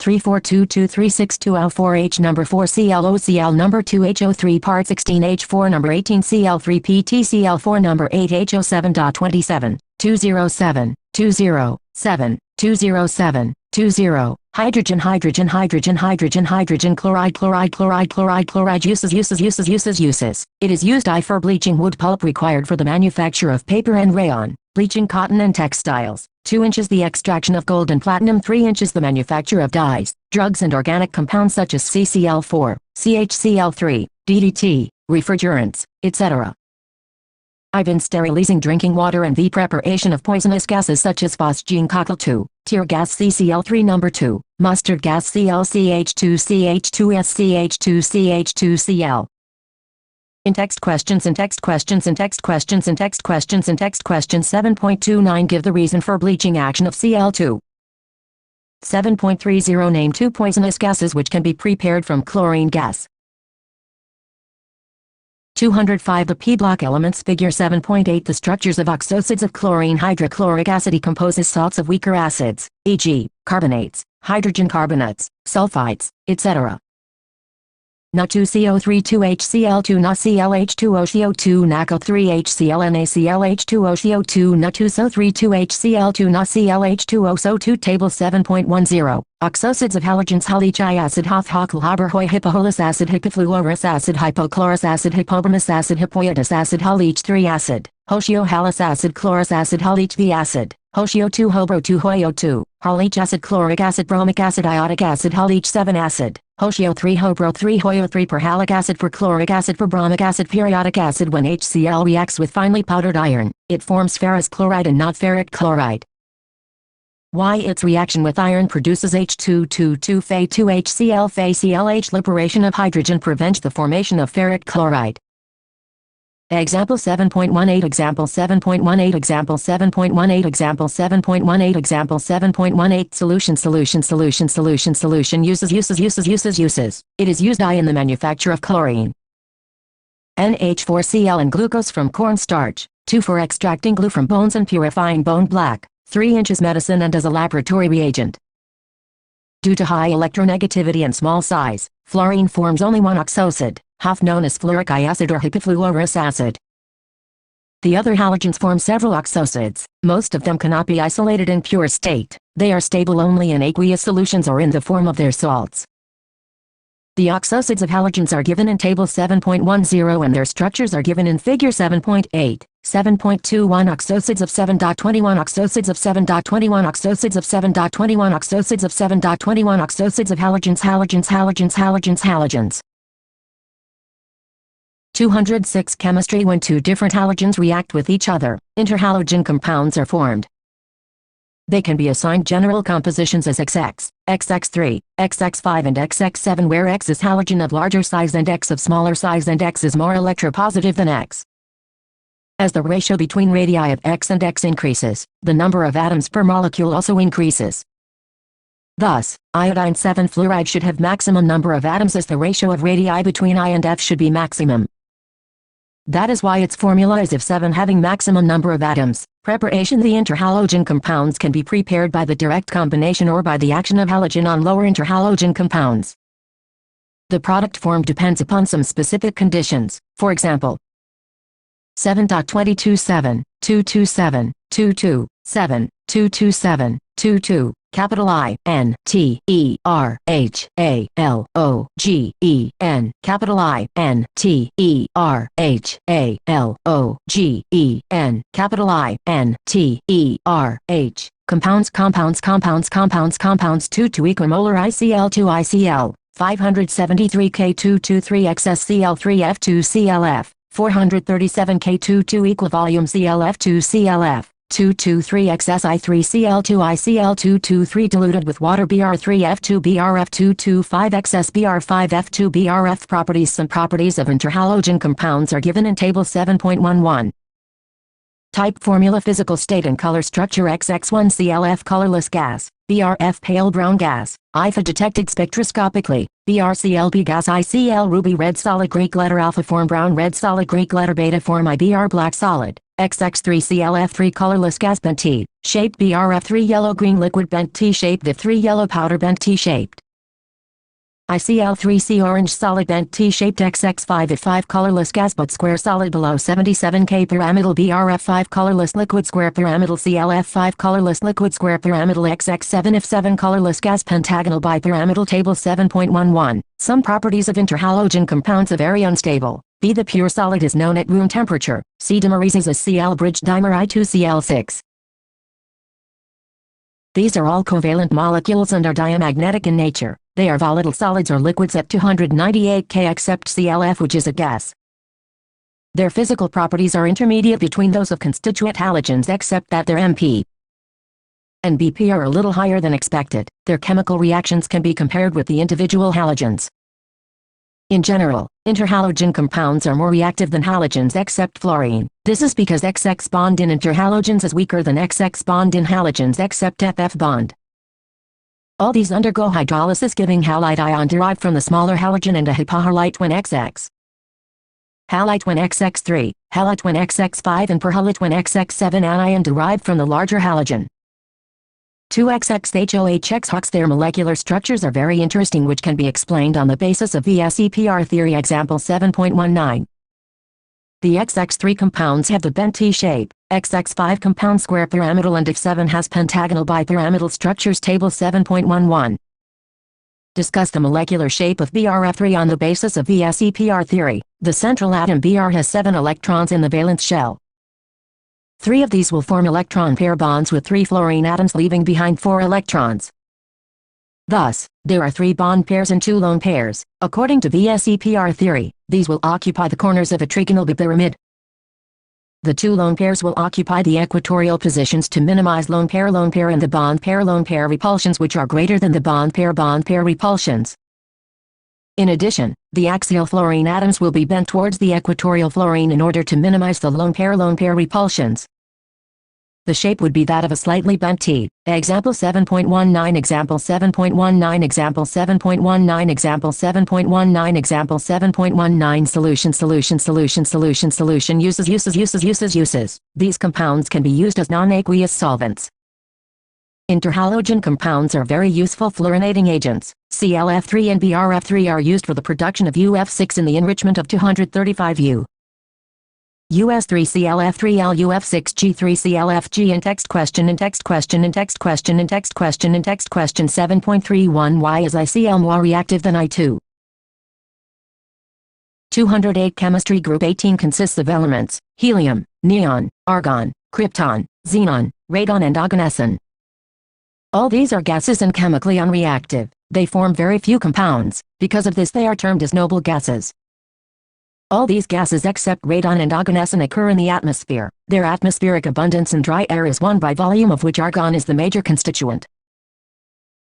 3422362L4H number 4ClOCl number 2HO3 part 16H4 number 18Cl3 PTCl4 number 8HO7.27 207 207 207 20 Hydrogen hydrogen hydrogen hydrogen hydrogen chloride chloride chloride chloride chloride. Uses. It is used for bleaching wood pulp required for the manufacture of paper and rayon, bleaching cotton and textiles. 2 inches the extraction of gold and platinum. 3 inches the manufacture of dyes, drugs and organic compounds such as CCl4, CHCl3, DDT, refrigerants, etc. IV in sterilizing drinking water and the preparation of poisonous gases such as phosgene cockle 2, tear gas CCl3 number 2, mustard gas ClCH2CH2SCH2CH2Cl. In text questions 7.29 give the reason for bleaching action of Cl2. 7.30 Name 2 poisonous gases which can be prepared from chlorine gas. 205 The P-block elements. Figure 7.8 The structures of oxosides of chlorine. Hydrochloric acid decomposes salts of weaker acids, e.g., carbonates, hydrogen carbonates, sulfites, etc. Na2CO3 2HCl2 NaClH2OCO2 NaCl3HCl NaClH2OCO2 Na2SO3 2HCl2 NaClH2O SO2 Table 7.10 Oxosides of halogens. Halych acid Hoth-Hockel Haberhoi Hippoholus acid Hippofluorous acid Hypochlorous acid Hippobromous acid Hippoiodous acid Halych 3 acid Hoshio-halous acid, chlorous acid, hal HV acid, Hoshio-2-hobro-2-hoyo-2, hal H acid, chloric acid, bromic acid, iodic acid, hal H7 acid, Hoshio-3-hobro-3-hoyo-3 perhalic acid for chloric acid for bromic acid, periodic acid. When HCl reacts with finely powdered iron, it forms ferrous chloride and not ferric chloride. Why its reaction with iron produces H222Fe2HCl FeClH. Liberation of hydrogen prevents the formation of ferric chloride. Example 7.18 Example 7.18 Example 7.18 Example 7.18 Example 7.18 Solution Uses. It is used in the manufacture of chlorine. NH4Cl and glucose from cornstarch. 2 for extracting glue from bones and purifying bone black. 3 inches medicine and as a laboratory reagent. Due to high electronegativity and small size, fluorine forms only one oxocid, half known as fluoric acid or hypofluorous acid. The other halogens form several oxocids. Most of them cannot be isolated in pure state. They are stable only in aqueous solutions or in the form of their salts. The oxocids of halogens are given in Table 7.10 and their structures are given in Figure 7.8. 7.21 Oxocids of 7.21 Oxocids of 7.21 Oxocids of 7.21 Oxocids of 7.21 Oxocids of halogens 206 Chemistry. When two different halogens react with each other, interhalogen compounds are formed. They can be assigned general compositions as XX, XX3, XX5 and XX7, where X is halogen of larger size and X of smaller size and X is more electropositive than X. As the ratio between radii of X and X increases, the number of atoms per molecule also increases. Thus, iodine 7 fluoride should have maximum number of atoms as the ratio of radii between I and F should be maximum. That is why its formula is F7 having maximum number of atoms. Preparation. The interhalogen compounds can be prepared by the direct combination or by the action of halogen on lower interhalogen compounds. The product formed depends upon some specific conditions. For example, 7.22 227 22 7 227 22 capital I N T E R H A L O G E N capital I N T E R H A L O G E N capital I N T E R H compounds 2 to equimolar ICl2 ICl 573 K223 XSCl3 F2ClF 437 K22 equivolume ClF2 ClF 223 XSI3Cl2 ICl223 diluted with water Br3F2 Brf225 XSBr5F2 Brf. Properties. Some properties of interhalogen compounds are given in Table 7.11. Type, formula, physical state and color structure. XX1 ClF colorless gas, Brf pale brown gas, IFA detected spectroscopically, BrClB gas, ICl ruby red solid, Greek letter alpha form brown red solid, Greek letter beta form IBr black solid, XX3 ClF3 colorless gas, bent T shaped, Brf3 yellow green liquid, bent T shaped, Viv3 yellow powder, bent T shaped, ICl3C orange solid, bent T shaped, XX5 If5 colorless gas but square solid below 77 K pyramidal, Brf5 colorless liquid square pyramidal, ClF5 colorless liquid square pyramidal, XX7 If7 colorless gas pentagonal bipyramidal. Table 7.11. Some properties of interhalogen compounds are very unstable. B. The pure solid is known at room temperature. C. Dimerizes as Cl bridge dimer I2Cl6. These are all covalent molecules and are diamagnetic in nature. They are volatile solids or liquids at 298 K except ClF, which is a gas. Their physical properties are intermediate between those of constituent halogens except that their MP and BP are a little higher than expected. Their chemical reactions can be compared with the individual halogens. In general, interhalogen compounds are more reactive than halogens except fluorine. This is because XX bond in interhalogens is weaker than XX bond in halogens except FF bond. All these undergo hydrolysis, giving halide ion derived from the smaller halogen and a hypohalite when XX, halite when XX3, halite when XX5 and perhalite when XX7 anion derived from the larger halogen. 2XXHOHX. Their molecular structures are very interesting, which can be explained on the basis of VSEPR theory. Example 7.19. The XX3 compounds have the bent T shape, XX5 compound square pyramidal, and If7 has pentagonal bipyramidal structures. Table 7.11. Discuss the molecular shape of Brf3 on the basis of VSEPR theory. The central atom Br has 7 electrons in the valence shell. 3 of these will form electron pair bonds with 3 fluorine atoms leaving behind 4 electrons. Thus, there are 3 bond pairs and 2 lone pairs. According to VSEPR theory, these will occupy the corners of a trigonal bipyramid. The 2 lone pairs will occupy the equatorial positions to minimize lone pair and the bond pair repulsions, which are greater than the bond pair repulsions. In addition, the axial fluorine atoms will be bent towards the equatorial fluorine in order to minimize the lone pair repulsions. The shape would be that of a slightly bent T. Example 7.19 Example 7.19 Example 7.19 Example 7.19 Example 7.19 Solution Uses. These compounds can be used as non-aqueous solvents. Interhalogen compounds are very useful fluorinating agents. ClF3 and BrF3 are used for the production of UF6 in the enrichment of 235U. US3ClF3L UF6G3ClFG in text question 7.31 Why is ICl more reactive than I2? 208 Chemistry Group 18 consists of elements: helium, neon, argon, krypton, xenon, radon and oganesson. All these are gases and chemically unreactive. They form very few compounds. Because of this they are termed as noble gases. All these gases except radon and oganesson occur in the atmosphere. Their atmospheric abundance in dry air is 1 by volume, of which argon is the major constituent.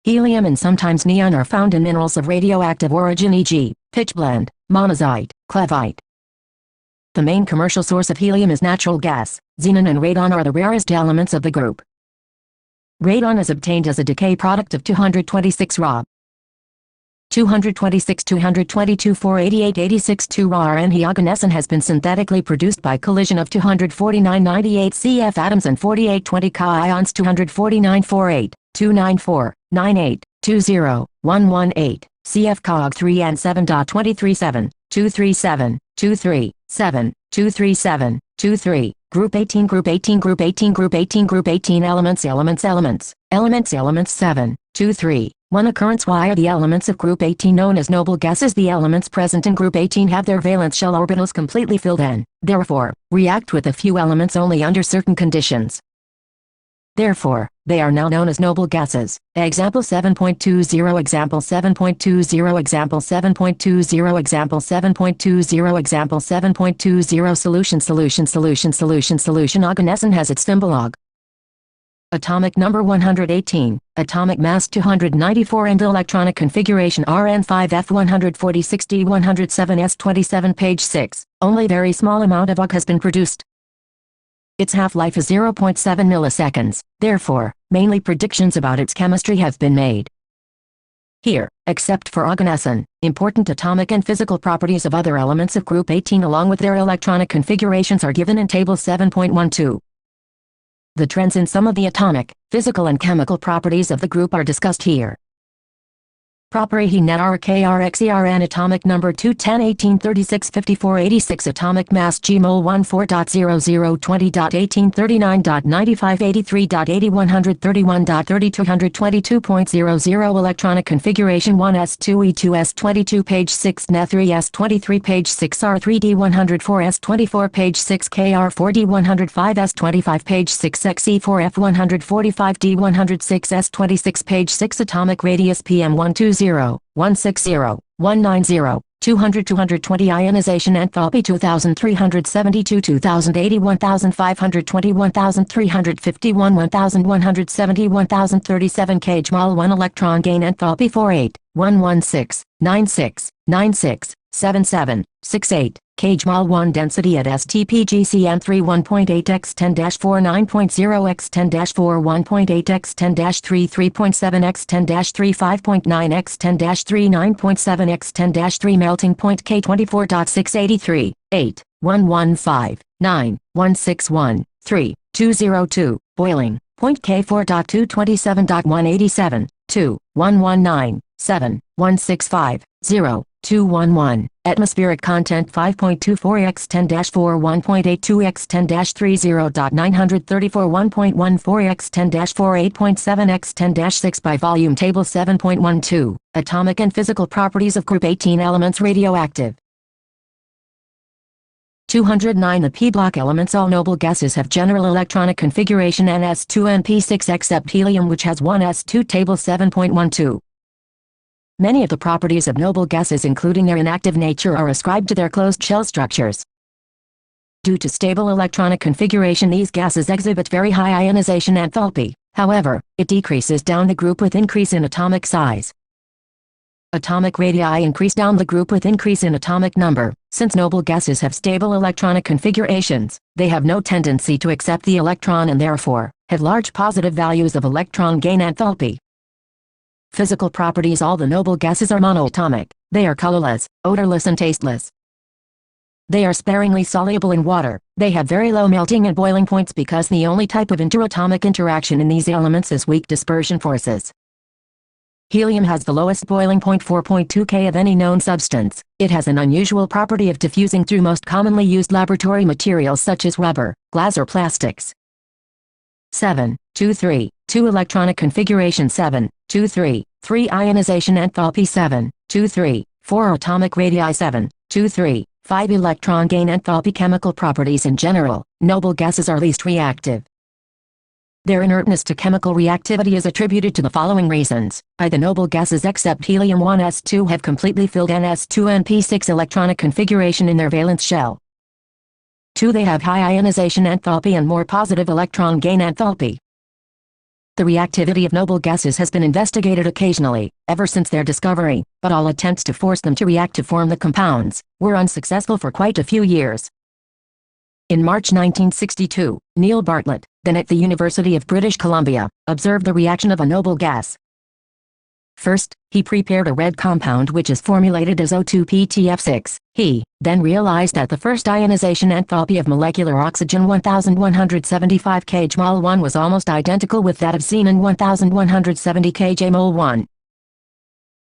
Helium and sometimes neon are found in minerals of radioactive origin, e.g., pitchblende, monazite, clevite. The main commercial source of helium is natural gas. Xenon and radon are the rarest elements of the group. Radon is obtained as a decay product of 226 Ra. 226 222 488 86 2 Ra Rn. Oganesson has been synthetically produced by collision of 249 98 Cf atoms and 48 20 Ca ions. 249 48 294 98 20 118 Cf Cog 3 and 7.237 237 237 237 23 Group 18 Elements 7 2 3 1 Occurrence. Why are the elements of Group 18 known as noble gases? The elements present in Group 18 have their valence shell orbitals completely filled and, therefore, react with a few elements only under certain conditions. Therefore, they are now known as noble gases. Example 7.20 Example 7.20 Example 7.20 Example 7.20 Example 7.20 Solution Oganesson has its symbol Ag. Atomic number 118, atomic mass 294 and electronic configuration Rn5F14060-107s27 page 6. Only very small amount of Ag has been produced. Its half-life is 0.7 milliseconds, therefore, mainly predictions about its chemistry have been made. Here, except for oganesson, important atomic and physical properties of other elements of Group 18 along with their electronic configurations are given in Table 7.12. The trends in some of the atomic, physical and chemical properties of the group are discussed here. Property net RKRXERN atomic number 210 1836 54 86 atomic mass G mol 14.0020.1839.9583.8131.3222.00 electronic configuration 1s2e2s22 page 6 Ne3s23 page 6 R3d104s24 page 6 Kr4d105s25 page 6 Xe4f145d106s26 page 6 atomic radius PM120 160, 190, 200 220 ionization enthalpy 2372 2080 1520 1351 1170 1037 kg mol 1 electron gain enthalpy 48 116 96 96 77 68 kg mol 1 density at STPGCM3 1.8 x 10-4 9.0 x 10-4 1.8 x 10-3 3.7 x 10-3 5.9 x 10-3 9.7 x 10-3 melting point K24.683 8 115 9 161 3 202 boiling point K4.227.187 2 119 7 165 0 211 atmospheric content 5.24 x 10-4 1.82 x 10-3 0.934 1.14 x 10-4 8.7 x 10-6 by volume table 7.12 atomic and physical properties of group 18 elements radioactive 209. The p-block elements. All noble gases have general electronic configuration ns2 and p6 except helium, which has 1s2. Table 7.12. Many of the properties of noble gases, including their inactive nature, are ascribed to their closed shell structures. Due to stable electronic configuration, these gases exhibit very high ionization enthalpy. However, it decreases down the group with increase in atomic size. Atomic radii increase down the group with increase in atomic number. Since noble gases have stable electronic configurations, they have no tendency to accept the electron and therefore have large positive values of electron gain enthalpy. Physical properties. All the noble gases are monoatomic. They are colorless, odorless and tasteless. They are sparingly soluble in water. They have very low melting and boiling points because the only type of interatomic interaction in these elements is weak dispersion forces. Helium has the lowest boiling point, 4.2 K, of any known substance. It has an unusual property of diffusing through most commonly used laboratory materials such as rubber, glass or plastics. 7.23. 2 electronic configuration. 7.23. 3 ionization enthalpy. 7.23. 4 atomic radii. 7.23. 5 electron gain enthalpy. Chemical properties. In general, noble gases are least reactive. Their inertness to chemical reactivity is attributed to the following reasons. The noble gases except helium-1s2 have completely filled ns2 and p6 electronic configuration in their valence shell. 2. They have high ionization enthalpy and more positive electron gain enthalpy. The reactivity of noble gases has been investigated occasionally, ever since their discovery, but all attempts to force them to react to form the compounds were unsuccessful for quite a few years. In March 1962, Neil Bartlett, then at the University of British Columbia, observed the reaction of a noble gas. First, he prepared a red compound which is formulated as O2-PTF6. He then realized that the first ionization enthalpy of molecular oxygen 1175 kmol1 was almost identical with that of xenon 1170 kmol1.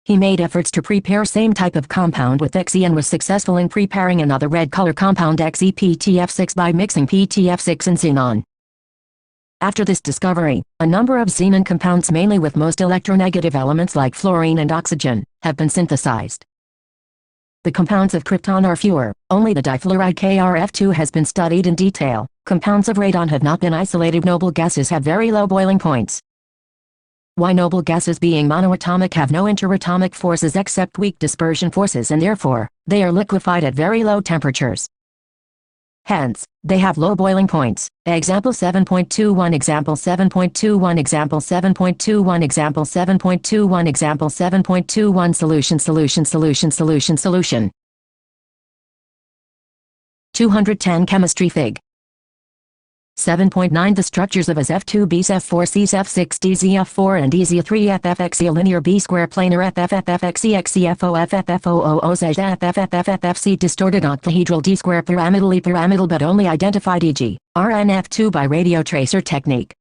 He made efforts to prepare same type of compound with Xe and was successful in preparing another red color compound XePTF6 by mixing PTF6 and xenon. After this discovery, a number of xenon compounds, mainly with most electronegative elements like fluorine and oxygen, have been synthesized. The compounds of krypton are fewer. Only the difluoride KrF2 has been studied in detail. Compounds of radon have not been isolated. Noble gases have very low boiling points. Why noble gases, being monoatomic, have no interatomic forces except weak dispersion forces, and therefore, they are liquefied at very low temperatures. Hence, they have low boiling points. Example 7.21. Example 7.21. Example 7.21. Example 7.21. Example 7.21. Solution. 210. Chemistry. Fig. 7.9. The structures of F2, B, F4, C, F6, D, Z, F4 and D, Z, 3, FFXE, a linear B square planar FFFFXE, XEFO, FFFOO, Z, FFFFFC, distorted octahedral D square pyramidal, E pyramidal, but only identified, e.g., RNF2 by radiotracer technique.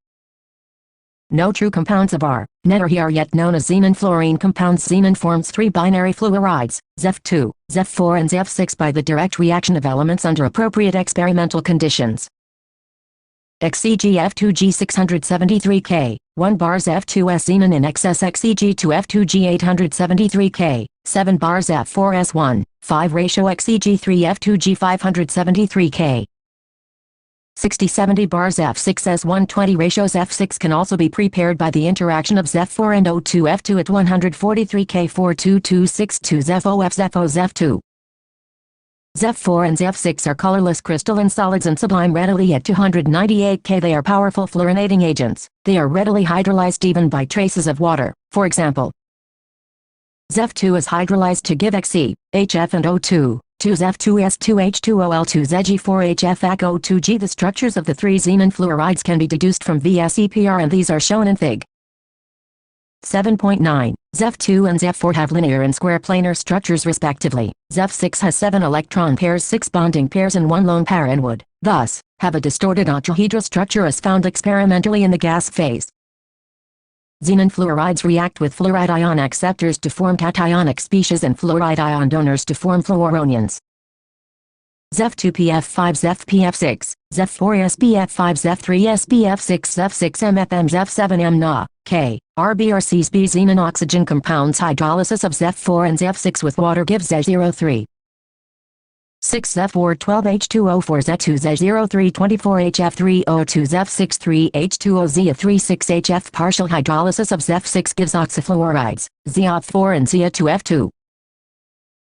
No true compounds of R, Net are yet known as xenon fluorine compounds. Xenon forms 3 binary fluorides, Zef2, Zef4 and Zef6 by the direct reaction of elements under appropriate experimental conditions. XeG-F2G 673K, 1 bars F2S xenon in excess XeG2F2G 873K, 7 bars F4S1, 5 ratio XeG3F2G 573K. 60-70 bars F6S1, 20 ratios. F6 can also be prepared by the interaction of Zef4 and O2F2 at 143K 42262 Zef-OF Zef-2. Zef4 and Zef6 are colorless crystalline solids and sublime readily at 298 K. They are powerful fluorinating agents. They are readily hydrolyzed even by traces of water. For example, Zef2 is hydrolyzed to give Xe, HF and O2, 2 Zef2S2H2OL2 Zg4HFAC O2G. The structures of the 3 xenon fluorides can be deduced from VSEPR, and these are shown in Fig. 7.9. Zef2 and Zef4 have linear and square planar structures respectively. Zef6 has 7 electron pairs, 6 bonding pairs and 1 lone pair, and would, thus, have a distorted octahedral structure as found experimentally in the gas phase. Xenon fluorides react with fluoride ion acceptors to form cationic species and fluoride ion donors to form fluoronions. Zef2PF5 Zef-PF6, Zef4SPF5 Zef3SPF6 Zef6MFM Zef7M Na, K, RBRCs. B xenon oxygen compounds hydrolysis of Zef4 and Zef6 with water gives Z03. 6Zef412H2O4Z2Z0324HF3O2Zef6-3H2OZ36HF. Partial hydrolysis of Zef6 gives oxyfluorides, ZOF4 and Zia2F2.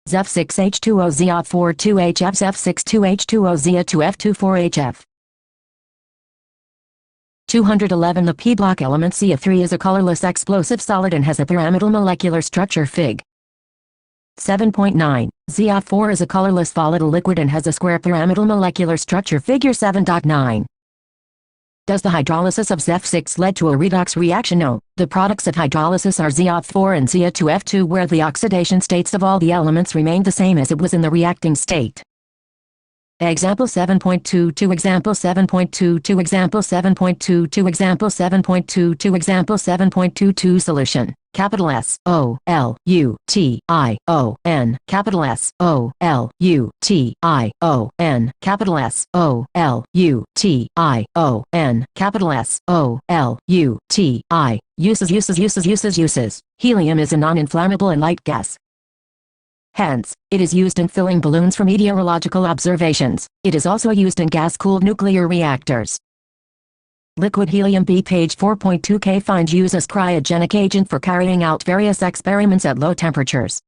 Zef6H2O Zia4 2HF Zef6 2H2O Zia2F2 4HF. 211. The p-block element Zia3 is a colorless explosive solid and has a pyramidal molecular structure Fig. 7.9. Zia4 is a colorless volatile liquid and has a square pyramidal molecular structure Figure 7.9. Does the hydrolysis of Zef6 lead to a redox reaction? No. The products of hydrolysis are Zia4 and Zia2F2, where the oxidation states of all the elements remain the same as it was in the reacting state. Example 7.22 Example 7.22 Example 7.22 Example 7.22 Example 7.22 Solution. Capital S-O-L-U-T-I-O-N Capital S-O-L-U-T-I-O-N Capital S-O-L-U-T-I-O-N Capital S-O-L-U-T-I. Uses. Helium is a non-inflammable and light gas. Hence, it is used in filling balloons for meteorological observations. It is also used in gas-cooled nuclear reactors. Liquid helium B. Page 4.2k finds use as cryogenic agent for carrying out various experiments at low temperatures.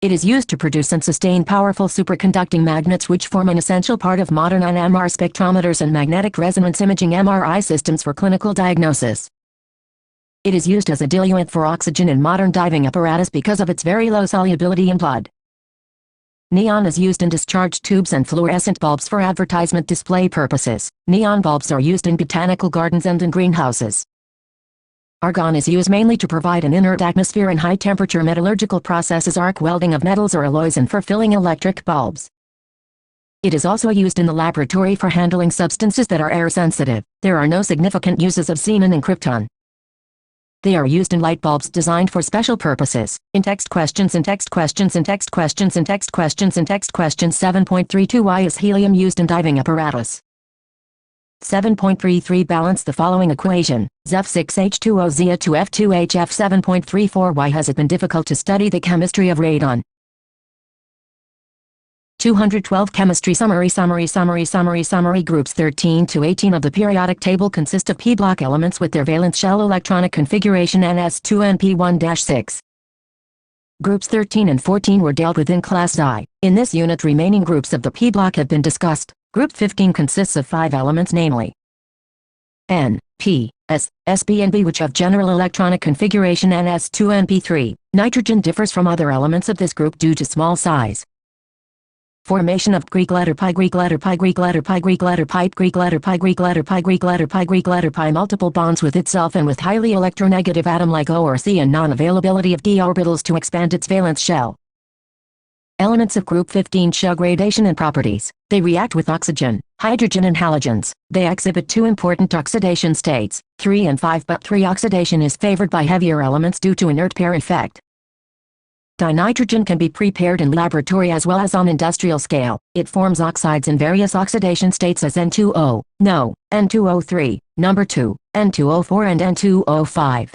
It is used to produce and sustain powerful superconducting magnets, which form an essential part of modern NMR spectrometers and magnetic resonance imaging MRI systems for clinical diagnosis. It is used as a diluent for oxygen in modern diving apparatus because of its very low solubility in blood. Neon is used in discharge tubes and fluorescent bulbs for advertisement display purposes. Neon bulbs are used in botanical gardens and in greenhouses. Argon is used mainly to provide an inert atmosphere in high-temperature metallurgical processes, arc welding of metals or alloys, and for filling electric bulbs. It is also used in the laboratory for handling substances that are air-sensitive. There are no significant uses of xenon and krypton. They are used in light bulbs designed for special purposes. In text questions 7.32 Why is helium used in diving apparatus? 7.33 Balance the following equation. Zef6H2O Zia2F2HF 7.34 Why has it been difficult to study the chemistry of radon? 212 Chemistry Summary. Groups 13 to 18 of the periodic table consist of p-block elements with their valence shell electronic configuration ns2np1-6. Groups 13 and 14 were dealt with in Class I. In this unit, remaining groups of the p-block have been discussed. Group 15 consists of 5 elements, namely N, P, S, Sp and B, which have general electronic configuration ns2np3. Nitrogen differs from other elements of this group due to small size. Formation of Greek letter pi multiple bonds with itself and with highly electronegative atom like O or C, and non-availability of d orbitals to expand its valence shell. Elements of group 15 show gradation and properties. They react with oxygen, hydrogen and halogens. They exhibit 2 important oxidation states, 3 and 5, but 3 oxidation is favored by heavier elements due to inert pair effect. Dinitrogen can be prepared in laboratory as well as on industrial scale. It forms oxides in various oxidation states as N2O, No, N2O3, number 2, N2O4 and N2O5.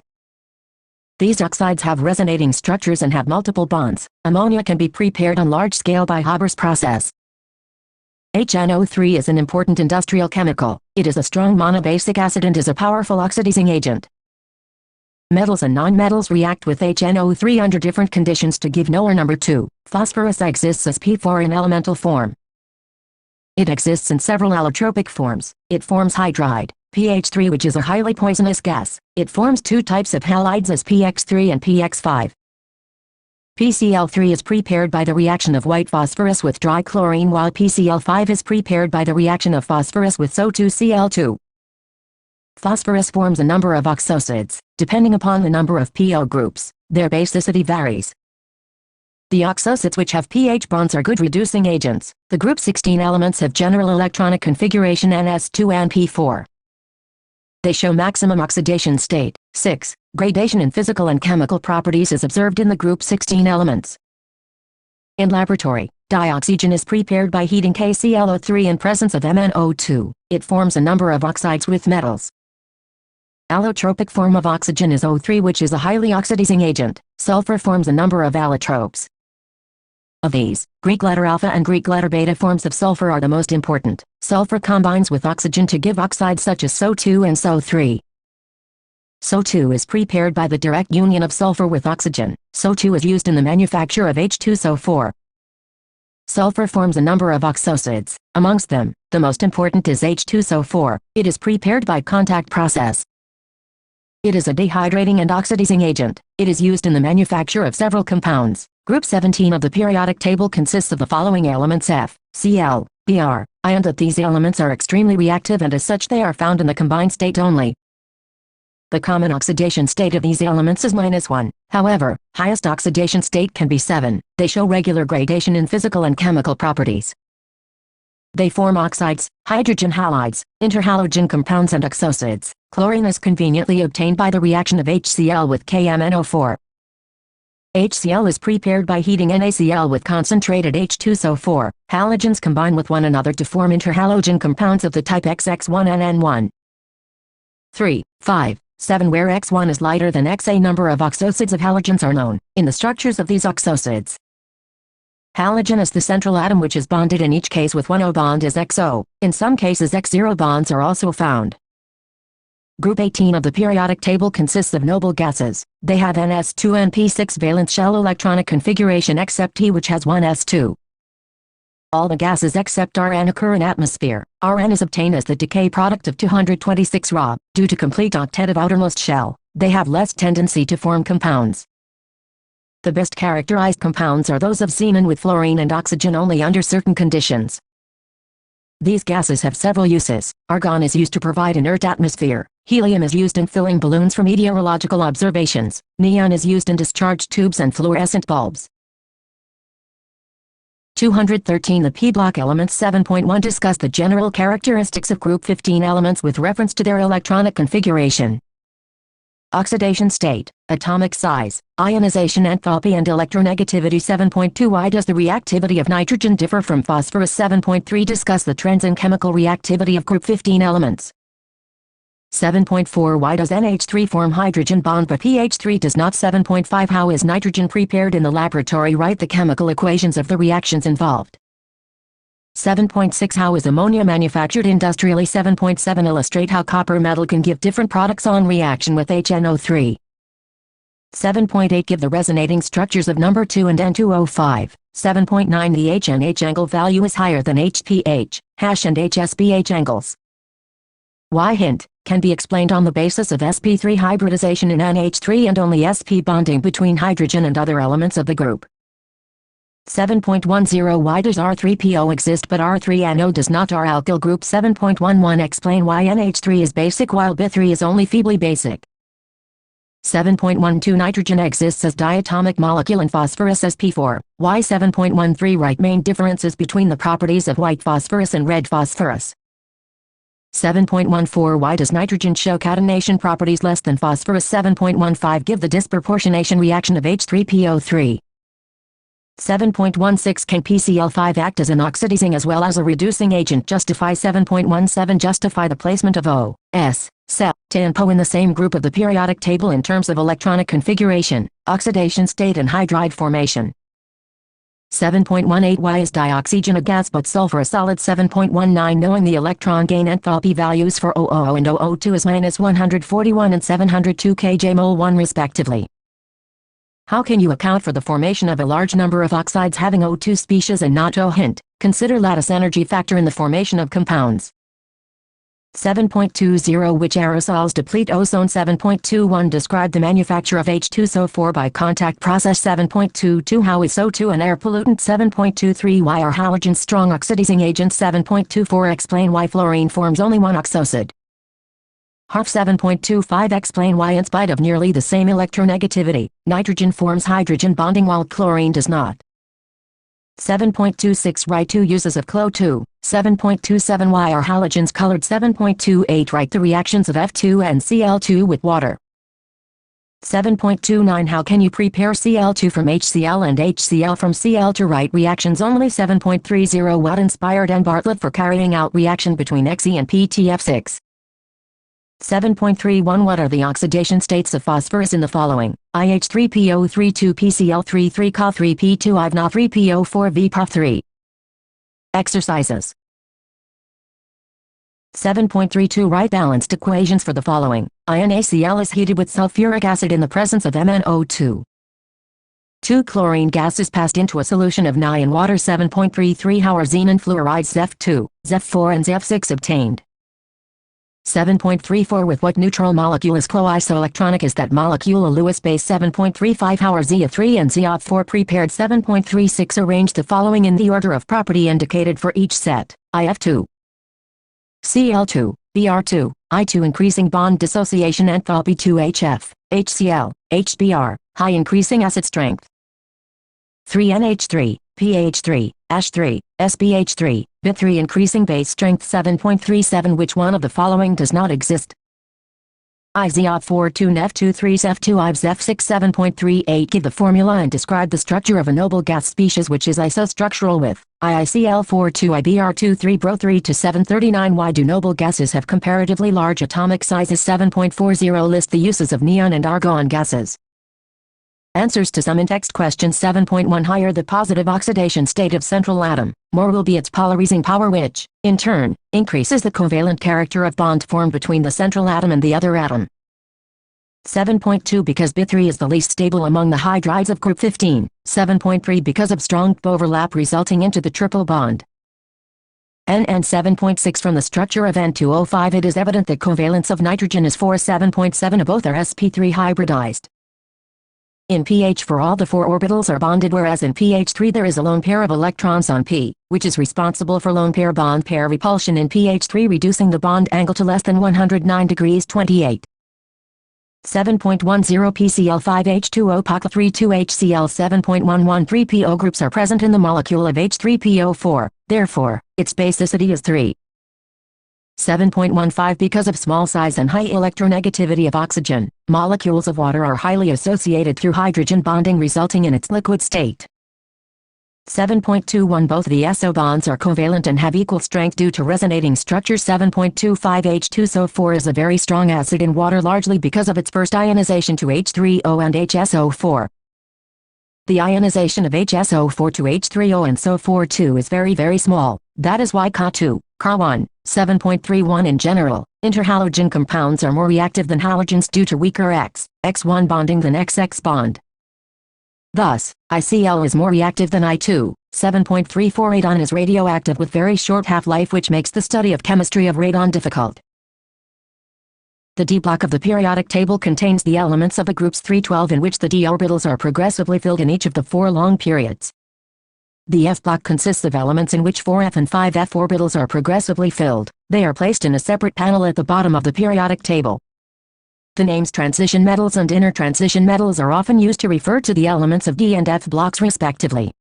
These oxides have resonating structures and have multiple bonds. Ammonia can be prepared on large scale by Haber's process. HNO3 is an important industrial chemical. It is a strong monobasic acid and is a powerful oxidizing agent. Metals and nonmetals react with HNO3 under different conditions to give NO or number 2. Phosphorus exists as P4 in elemental form. It exists in several allotropic forms. It forms hydride, pH3, which is a highly poisonous gas. It forms 2 types of halides as PX3 and PX5. PCl3 is prepared by the reaction of white phosphorus with dry chlorine, while PCl5 is prepared by the reaction of phosphorus with SO2Cl2. Phosphorus forms a number of oxosides. Depending upon the number of PO groups, their basicity varies. The oxosides which have pH bonds are good reducing agents. The group 16 elements have general electronic configuration ns2 and p4. They show maximum oxidation state. 6. Gradation in physical and chemical properties is observed in the group 16 elements. In laboratory, dioxygen is prepared by heating KClO3 in presence of MnO2. It forms a number of oxides with metals. Allotropic form of oxygen is O3, which is a highly oxidizing agent. Sulfur forms a number of allotropes. Of these, Greek letter alpha and Greek letter beta forms of sulfur are the most important. Sulfur combines with oxygen to give oxides such as SO2 and SO3. SO2 is prepared by the direct union of sulfur with oxygen. SO2 is used in the manufacture of H2SO4. Sulfur forms a number of oxosides. Amongst them, the most important is H2SO4. It is prepared by contact process. It is a dehydrating and oxidizing agent. It is used in the manufacture of several compounds. Group 17 of the periodic table consists of the following elements: F, Cl, Br, and that these elements are extremely reactive and as such they are found in the combined state only. The common oxidation state of these elements is -1. However, highest oxidation state can be 7. They show regular gradation in physical and chemical properties. They form oxides, hydrogen halides, interhalogen compounds and oxosides. Chlorine is conveniently obtained by the reaction of HCl with KMnO4. HCl is prepared by heating NaCl with concentrated H2SO4. Halogens combine with one another to form interhalogen compounds of the type XX1 and N1. 3, 5, 7 where X1 is lighter than X. A number of oxosides of halogens are known. In the structures of these oxosides, halogen is the central atom which is bonded in each case with one O bond is XO. In some cases X0 bonds are also found. Group 18 of the periodic table consists of noble gases. They have Ns2 and p6 valence shell electronic configuration except T which has one S2. All the gases except Rn occur in atmosphere. Rn is obtained as the decay product of 226 Ra. Due to complete octet of outermost shell, they have less tendency to form compounds. The best characterized compounds are those of xenon with fluorine and oxygen only under certain conditions. These gases have several uses. Argon is used to provide inert atmosphere. Helium is used in filling balloons for meteorological observations. Neon is used in discharge tubes and fluorescent bulbs. 213 The p-block elements 7.1 discuss the general characteristics of group 15 elements with reference to their electronic configuration. Oxidation state, atomic size, ionization enthalpy and electronegativity. 7.2 Why does the reactivity of nitrogen differ from phosphorus? 7.3 Discuss the trends in chemical reactivity of group 15 elements. 7.4 Why does NH3 form hydrogen bond but pH3 does not? 7.5 How is nitrogen prepared in the laboratory? Write the chemical equations of the reactions involved. 7.6 How is ammonia manufactured industrially? 7.7 Illustrate how copper metal can give different products on reaction with HNO3. 7.8 Give the resonating structures of number 2 and N2O5. 7.9 The H and H angle value is higher than HPH, hash and HSPH angles. Why hint, can be explained on the basis of sp3 hybridization in NH3 and only sp bonding between hydrogen and other elements of the group. 7.10 Why does R3PO exist but R3NO does not? R alkyl group. 7.11 Explain why NH3 is basic while B3 is only feebly basic. 7.12 Nitrogen exists as diatomic molecule in phosphorus sp4. Why? 7.13 Write main differences between the properties of white phosphorus and red phosphorus. 7.14 Why does nitrogen show catenation properties less than phosphorus? 7.15 Give the disproportionation reaction of H3PO3. 7.16 Can PCl5 act as an oxidizing as well as a reducing agent? Justify. 7.17 Justify the placement of O, S, Cl, T and Po in the same group of the periodic table in terms of electronic configuration, oxidation state and hydride formation. 7.18 Why is dioxygen a gas but sulfur a solid? 7.19 Knowing the electron gain enthalpy values for OO and OO2 is -141 and 702 kJ/mol1 respectively. How can you account for the formation of a large number of oxides having O2 species and not O? Hint, consider lattice energy factor in the formation of compounds. 7.20 Which aerosols deplete ozone? 7.21 Describe the manufacture of H2SO4 by contact process. 7.22 How is SO2 an air pollutant? 7.23 Why are halogens strong oxidizing agents? 7.24 Explain why fluorine forms only one oxoside. Harf. 7.25 Explain why in spite of nearly the same electronegativity, nitrogen forms hydrogen bonding while chlorine does not. 7.26 Write two uses of Clo2. 7.27 Why are halogens colored? 7.28 Write the reactions of F2 and Cl2 with water. 7.29 How can you prepare Cl2 from HCl and HCl from Cl to write reactions only? 7.30 What inspired N. Bartlett for carrying out reaction between Xe and PTF6? 7.31 What are the oxidation states of phosphorus in the following? IH3PO32PCl33Ca3P2IVNA3PO4VPA3. Exercises. 7.32 Write balanced equations for the following. NaCl is heated with sulfuric acid in the presence of MnO2. 2 chlorine gas is passed into a solution of Ni in water. 7.33 How are xenon fluorides Zef2, Zef4 and Zef6 obtained? 7.34 With what neutral molecule is clo-isoelectronic is that molecule a Lewis base? 7.35 How are Za3 and Za4 prepared? 7.36 Arrange the following in the order of property indicated for each set. IF2, Cl2, Br2, I2 increasing bond dissociation enthalpy 2HF, HCl, HBr, high increasing acid strength. 3NH3, pH3, Ash3, SPH3, Bit3 increasing base strength. 7.37 Which one of the following does not exist? IZO4 2 Nef2 3 Zef2 Ives F6. 7.38 Give the formula and describe the structure of a noble gas species which is isostructural with IICl4 2 IBr2 3 Bro3 to 739 Why do noble gases have comparatively large atomic sizes? 7.40 List the uses of neon and argon gases. Answers to some in-text questions. 7.1 Higher the positive oxidation state of central atom, more will be its polarizing power which, in turn, increases the covalent character of bond formed between the central atom and the other atom. 7.2 Because Bit3 is the least stable among the hydrides of group 15. 7.3 Because of strong overlap resulting into the triple bond. And 7.6 From the structure of N2O5 it is evident that covalence of nitrogen is 4. 7.7 Both are sp3 hybridized. In pH 4 all the 4 orbitals are bonded, whereas in pH 3 there is a lone pair of electrons on p, which is responsible for lone pair bond pair repulsion in pH 3, reducing the bond angle to less than 109 degrees 28. 7.10 PCl5H2O POC3 2HCl 7.11 3PO groups are present in the molecule of H3PO4, therefore, its basicity is 3. 7.15 Because of small size and high electronegativity of oxygen, molecules of water are highly associated through hydrogen bonding resulting in its liquid state. 7.21 Both the SO bonds are covalent and have equal strength due to resonating structure. 7.25 H2SO4 is a very strong acid in water largely because of its first ionization to H3O and HSO4. The ionization of HSO4 to H3O and SO4 is very small, that is why Ca2, Ca1, 7.31 In general, interhalogen compounds are more reactive than halogens due to weaker X1 bonding than XX bond. Thus, ICl is more reactive than I2. 7.34 Radon is radioactive with very short half-life which makes the study of chemistry of radon difficult. The d block of the periodic table contains the elements of the groups 312 in which the d orbitals are progressively filled in each of the 4 long periods. The F block consists of elements in which 4f and 5f orbitals are progressively filled. They are placed in a separate panel at the bottom of the periodic table. The names transition metals and inner transition metals are often used to refer to the elements of D and F blocks respectively.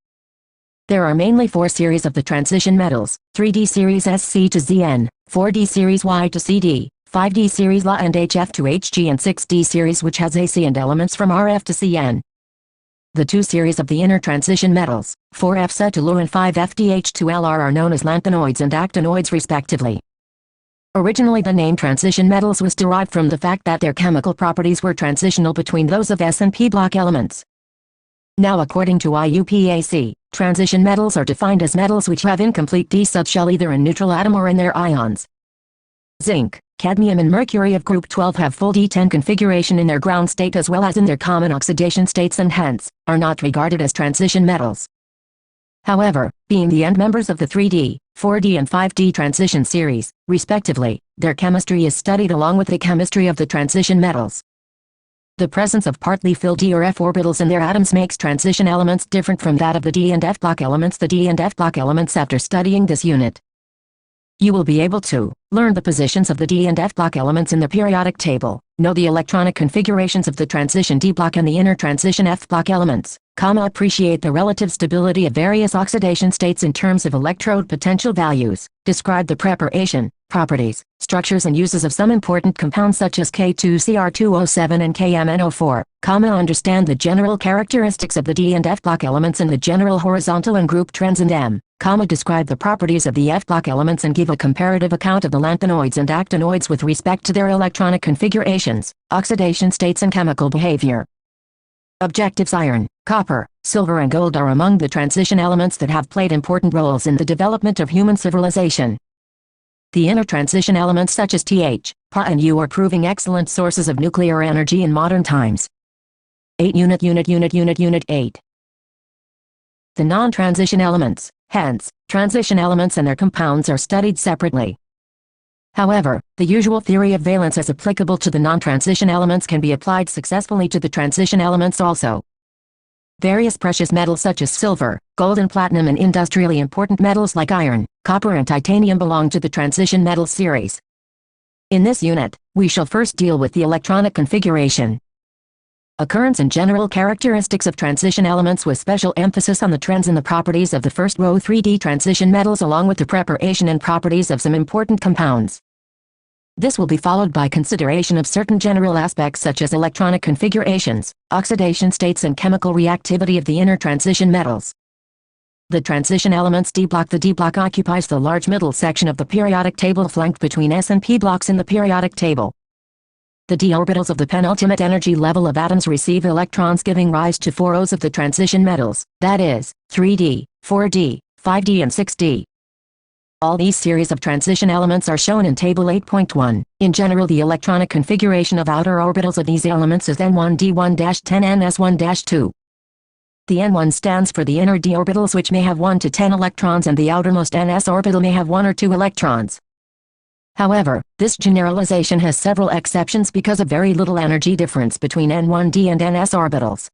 There are mainly 4 series of the transition metals: 3D series SC to ZN, 4D series Y to CD, 5D series La and HF to HG, and 6D series which has AC and elements from RF to CN. The 2 series of the inner transition metals, 4F to Lu and 5FDH to LR, are known as lanthanoids and actinoids respectively. Originally the name transition metals was derived from the fact that their chemical properties were transitional between those of S and P block elements. Now according to IUPAC, transition metals are defined as metals which have incomplete d subshell either in neutral atom or in their ions. Zinc, cadmium and mercury of group 12 have full D10 configuration in their ground state as well as in their common oxidation states and hence, are not regarded as transition metals. However, being the end members of the 3D, 4D and 5D transition series, respectively, their chemistry is studied along with the chemistry of the transition metals. The presence of partly filled d or f orbitals in their atoms makes transition elements different from that of the d and f block elements. The d and f block elements. After studying this unit, you will be able to learn the positions of the d and f block elements in the periodic table, know the electronic configurations of the transition d block and the inner transition f block elements, appreciate the relative stability of various oxidation states in terms of electrode potential values, describe the preparation, properties, structures and uses of some important compounds such as K2Cr2O7 and KMNO4, understand the general characteristics of the d and f block elements and the general horizontal and group trends in them. describe the properties of the F-block elements and give a comparative account of the lanthanoids and actinoids with respect to their electronic configurations, oxidation states and chemical behavior. Objectives: iron, copper, silver and gold are among the transition elements that have played important roles in the development of human civilization. The inner transition elements such as Th, Pa and U are proving excellent sources of nuclear energy in modern times. 8 Unit 8. The non-transition elements, hence, transition elements and their compounds are studied separately. However, the usual theory of valence as applicable to the non-transition elements can be applied successfully to the transition elements also. Various precious metals such as silver, gold and platinum and industrially important metals like iron, copper and titanium belong to the transition metals series. In this unit, we shall first deal with the electronic configuration. Occurrence and general characteristics of transition elements with special emphasis on the trends in the properties of the first row 3D transition metals along with the preparation and properties of some important compounds. This will be followed by consideration of certain general aspects such as electronic configurations, oxidation states and chemical reactivity of the inner transition metals. The transition elements D block. The D block occupies the large middle section of the periodic table flanked between S and P blocks in the periodic table. The d orbitals of the penultimate energy level of atoms receive electrons giving rise to 4 O's of the transition metals, that is, 3D, 4D, 5D and 6D. All these series of transition elements are shown in Table 8.1. In general, the electronic configuration of outer orbitals of these elements is N1D1-10NS1-2. The N1 stands for the inner d orbitals which may have 1 to 10 electrons and the outermost NS orbital may have 1 or 2 electrons. However, this generalization has several exceptions because of very little energy difference between N1D and NS orbitals.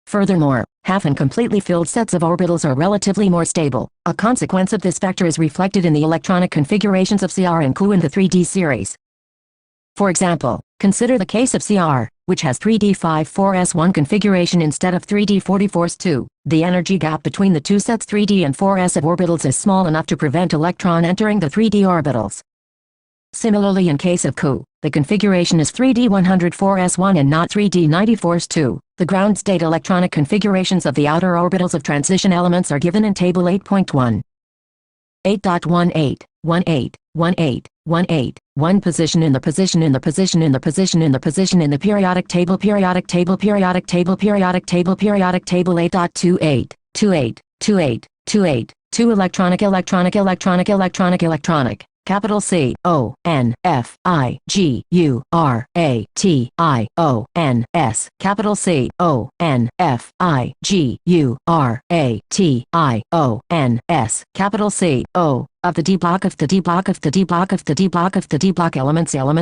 Furthermore, half and completely filled sets of orbitals are relatively more stable. A consequence of this factor is reflected in the electronic configurations of Cr and Cu in the 3D series. For example, consider the case of Cr, which has 3D54S1 configuration instead of 3D44S2. The energy gap between the two sets 3D and 4S of orbitals is small enough to prevent electron entering the 3D orbitals. Similarly, in case of Cu, the configuration is 3D104S1 and not 3D94S2. The ground state electronic configurations of the outer orbitals of transition elements are given in Table 8.1. 8.18, 18, 1 position in the position in the position in the position in the position in the periodic table 8.28, 28, 2 electronic capital C O N F I G U R A T I O N S capital C O N F I G U R A T I O N S capital C O of the D block of the D block of the D block of the D block of the D block elements SCTV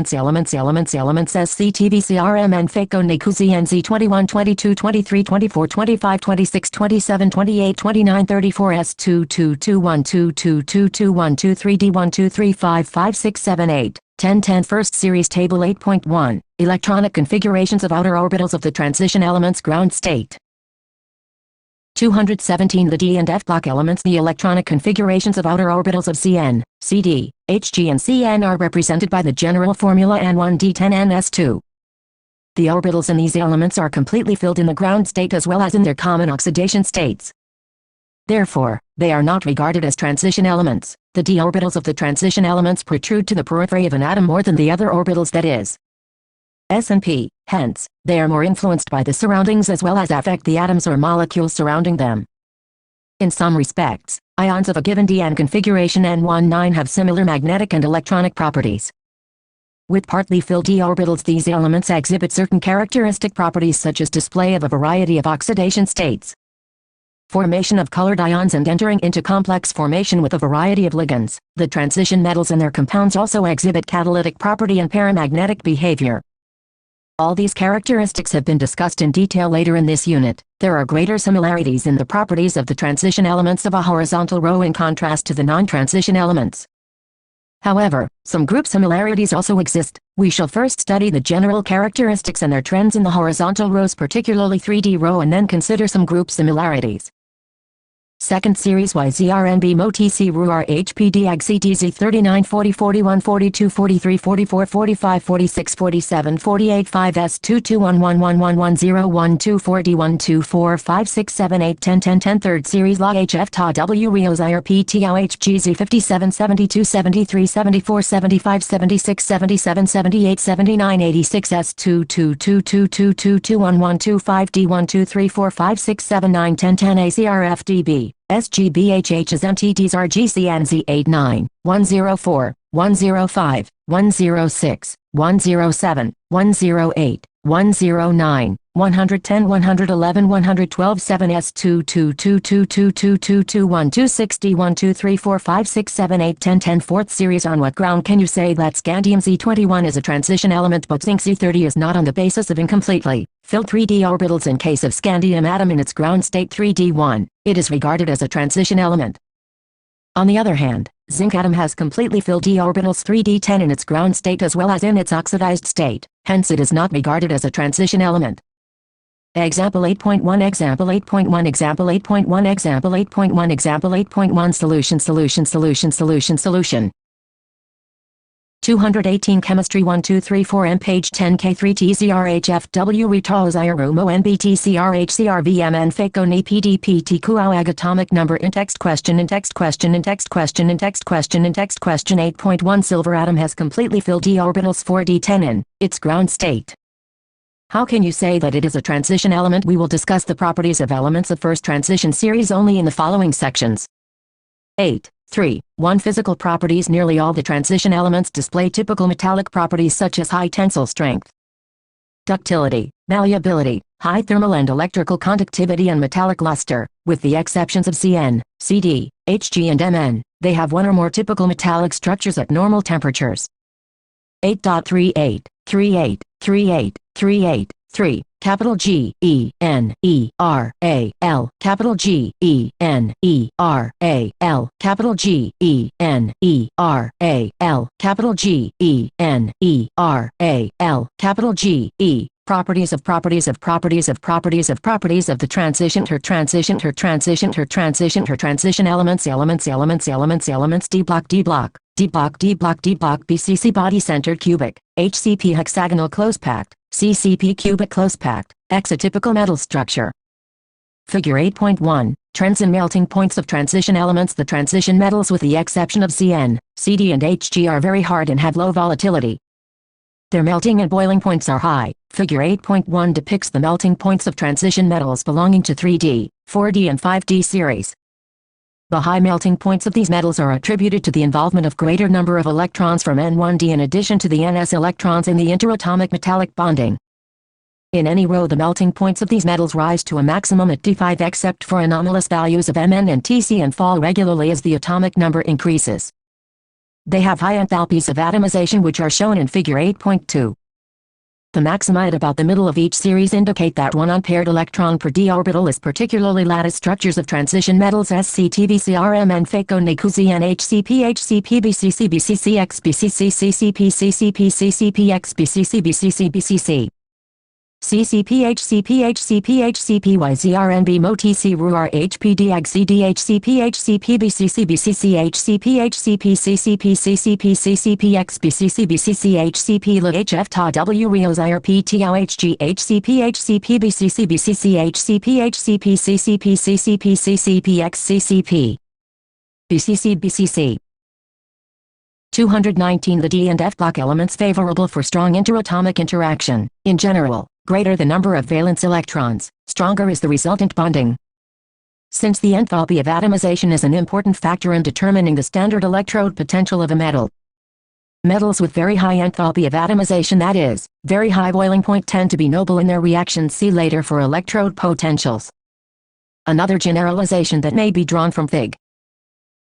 CRM FACO NICU ZNZ 21 22 23 24 25 26 27 28 29 34 S2 2 2 1 2 2 2 2 1 2 3 D 1 2 3 5 5 6 7 8 10 10 First Series Table 8.1 Electronic configurations of outer orbitals of the transition elements ground state. 217 The D and F block elements. The electronic configurations of outer orbitals of Cn, Cd, Hg and Cn are represented by the general formula N1D10NS2. The orbitals in these elements are completely filled in the ground state as well as in their common oxidation states. Therefore, they are not regarded as transition elements. The d orbitals of the transition elements protrude to the periphery of an atom more than the other orbitals, that is, S and P. Hence, they are more influenced by the surroundings as well as affect the atoms or molecules surrounding them. In some respects, ions of a given Dn configuration N19 have similar magnetic and electronic properties. With partly filled d orbitals, these elements exhibit certain characteristic properties such as display of a variety of oxidation states, formation of colored ions and entering into complex formation with a variety of ligands. The transition metals and their compounds also exhibit catalytic property and paramagnetic behavior. All these characteristics have been discussed in detail later in this unit. There are greater similarities in the properties of the transition elements of a horizontal row in contrast to the non-transition elements. However, some group similarities also exist. We shall first study the general characteristics and their trends in the horizontal rows, particularly 3D row, and then consider some group similarities. Second series YZRNB MOTC RUR HPD AG CTZ 39 40 41 42 43 44 45 46 47 48 5 S 2211111012 D 124 5 6 7 8 10 10 10 Third series LA HF TA W RIOS IRP TAO HGZ 57 72 73 74 75 76 77 78 79 86 S 2222222112 D 1234 5 6 7 9 10 10 ACRF DB SGBHH's MTTs RGCNZ 89, 104, 105, 106, 107, 108, 109, 110 111 112 7 S 2222222221 123 5 6 7 8 10 10 Fourth series On what ground can you say that scandium Z21 is a transition element but zinc Z30 is not on the basis of incompletely filled 3d orbitals in case of scandium atom in its ground state 3d1, it is regarded as a transition element. On the other hand, zinc atom has completely filled d orbitals 3d10 in its ground state as well as in its oxidized state, hence it is not regarded as a transition element. Example 8.1 Example 8.1 Example 8.1 Example 8.1 Example 8.1 Solution 218 Chemistry 1 2 3 4 M page 10 K3 TZRHFW Retos IRUMO NBTCRHCRVMN FACO NI PDPT KUAG Atomic Number in text question 8.1 Silver atom has completely filled d orbitals 4d10 in its ground state. How can you say that it is a transition element? We will discuss the properties of elements of first transition series only in the following sections. 8.3.1 Physical properties. Nearly all the transition elements display typical metallic properties such as high tensile strength, ductility, malleability, high thermal and electrical conductivity and metallic luster. With the exceptions of Cn, Cd, Hg and Mn, they have one or more typical metallic structures at normal temperatures. 8.38 capital G E N E R A L capital G E N E R A L capital G E N E R A L capital G E N E R A L capital G E Properties of the transition elements D block BCC body centered cubic, HCP hexagonal close packed, CCP cubic close packed, X a typical metal structure. Figure 8.1, trends in melting points of transition elements. The transition metals with the exception of Cn, Cd and Hg are very hard and have low volatility. Their melting and boiling points are high. Figure 8.1 depicts the melting points of transition metals belonging to 3D, 4D and 5D series. The high melting points of these metals are attributed to the involvement of greater number of electrons from N1D in addition to the Ns electrons in the interatomic metallic bonding. In any row the melting points of these metals rise to a maximum at D5 except for anomalous values of Mn and Tc and fall regularly as the atomic number increases. They have high enthalpies of atomization which are shown in figure 8.2. The maxima at about the middle of each series indicate that one unpaired electron per d orbital is particularly lattice structures of transition metals SCTVCRMN FACO NICUZN HCP HCP BCC BCC X BCC CCP CCP CCP X BCC BCC BCC CCP HCP HCP HCP YZRNB MOTC RUR HPD AG CD HCP HCP BCC BCC HCP HCP CCP CCP CCP X BCC BCC HCP LA HF TA W RIOS IRP TAO HG HCP HCP BCC BCC HCP HCP CCP CCP CCP X CCP BCC BCC 219 The D and F block elements favorable for strong interatomic interaction. In general, greater the number of valence electrons, stronger is the resultant bonding. Since the enthalpy of atomization is an important factor in determining the standard electrode potential of a metal. Metals with very high enthalpy of atomization, that is, very high boiling point, tend to be noble in their reactions. See later for electrode potentials. Another generalization that may be drawn from Fig.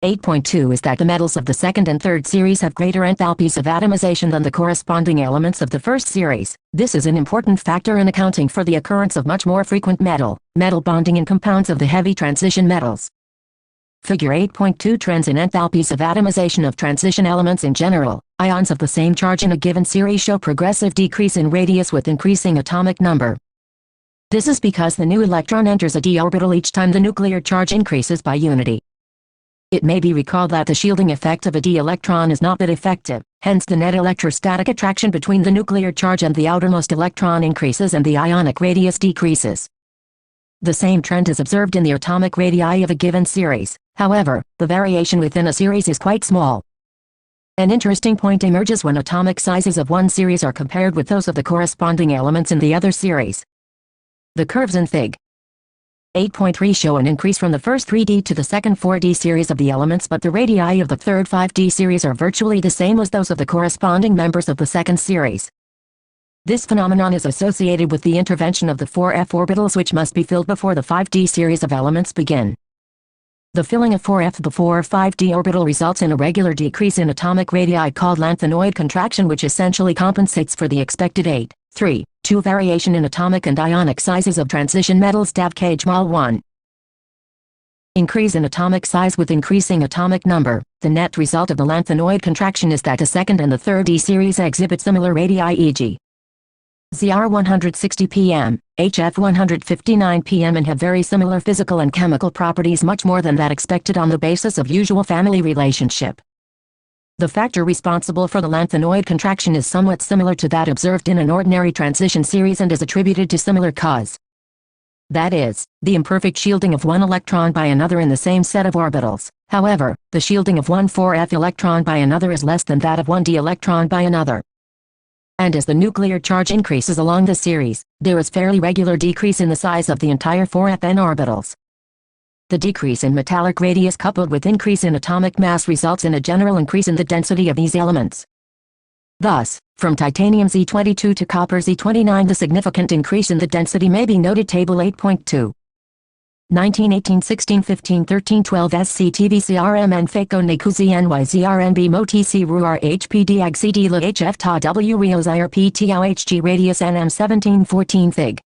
8.2 is that the metals of the second and third series have greater enthalpies of atomization than the corresponding elements of the first series. This is an important factor in accounting for the occurrence of much more frequent metal bonding in compounds of the heavy transition metals. Figure 8.2 Trends in enthalpies of atomization of transition elements in general. Ions of the same charge in a given series show progressive decrease in radius with increasing atomic number. This is because the new electron enters a d orbital each time the nuclear charge increases by unity. It may be recalled that the shielding effect of a d electron is not that effective, hence the net electrostatic attraction between the nuclear charge and the outermost electron increases and the ionic radius decreases. The same trend is observed in the atomic radii of a given series, however, the variation within a series is quite small. An interesting point emerges when atomic sizes of one series are compared with those of the corresponding elements in the other series. The curves in Fig. 8.3 show an increase from the first 3D to the second 4D series of the elements, but the radii of the third 5D series are virtually the same as those of the corresponding members of the second series. This phenomenon is associated with the intervention of the 4f orbitals, which must be filled before the 5D series of elements begin. The filling of 4f before 5D orbital results in a regular decrease in atomic radii called lanthanoid contraction, which essentially compensates for the expected 8.3.2 variation in atomic and ionic sizes of transition metals DAV-K-Jmal 1. Increase in atomic size with increasing atomic number. The net result of the lanthanoid contraction is that the second and the third D series exhibit similar radii, e.g. ZR 160 pm, HF 159 pm, and have very similar physical and chemical properties, much more than that expected on the basis of usual family relationship. The factor responsible for the lanthanoid contraction is somewhat similar to that observed in an ordinary transition series and is attributed to similar cause. That is, the imperfect shielding of one electron by another in the same set of orbitals. However, the shielding of one 4f electron by another is less than that of one d electron by another. And as the nuclear charge increases along the series, there is fairly regular decrease in the size of the entire 4fn orbitals. The decrease in metallic radius coupled with increase in atomic mass results in a general increase in the density of these elements. Thus, from titanium Z22 to copper Z29, the significant increase in the density may be noted. Table 8.2. 19, 18, 16, 15, 13, 12 SCTV CRMN FACO NICUZI NYZRNB MOTC RUR HPD AGCD LA HF TA W RIOS IRP TAO HG radius NM 17, 14 Fig.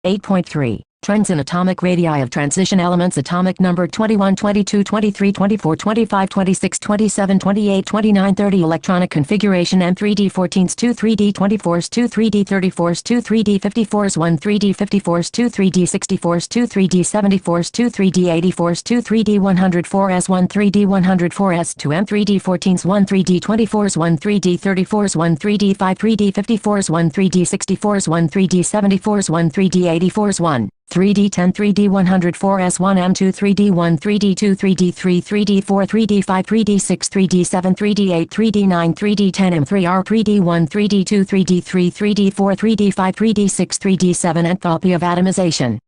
8.3. Trends in atomic radii of transition elements. Atomic number 21, 22, 23, 24, 25, 26, 27, 28, 29, 30. Electronic configuration M3D 14s, 2 3D 24s, 2 3D 34s, 2 3D 54s, 1 3D 54s, 2 3D 64s, 2 3D 74s, 2 3D 84s, 2 3D 104s, 1 3D 104s, 2 M3D 14s, 1 3D 24s, 1 3D 34s, 1 3D 5 3D 54s, 1 3D 64s, 1 3D 74s, 1 3D 84s, 1 3D 10 3D 104s 1 M2 3D 1 3D 2 3D 3 3D 4 3D 5 3D 6 3D 7 3D 8 3D 9 3D 10 M3R 3D 1 3D 2 3D 3 3D 4 3D 5 3D 6 3D 7 Enthalpy of atomization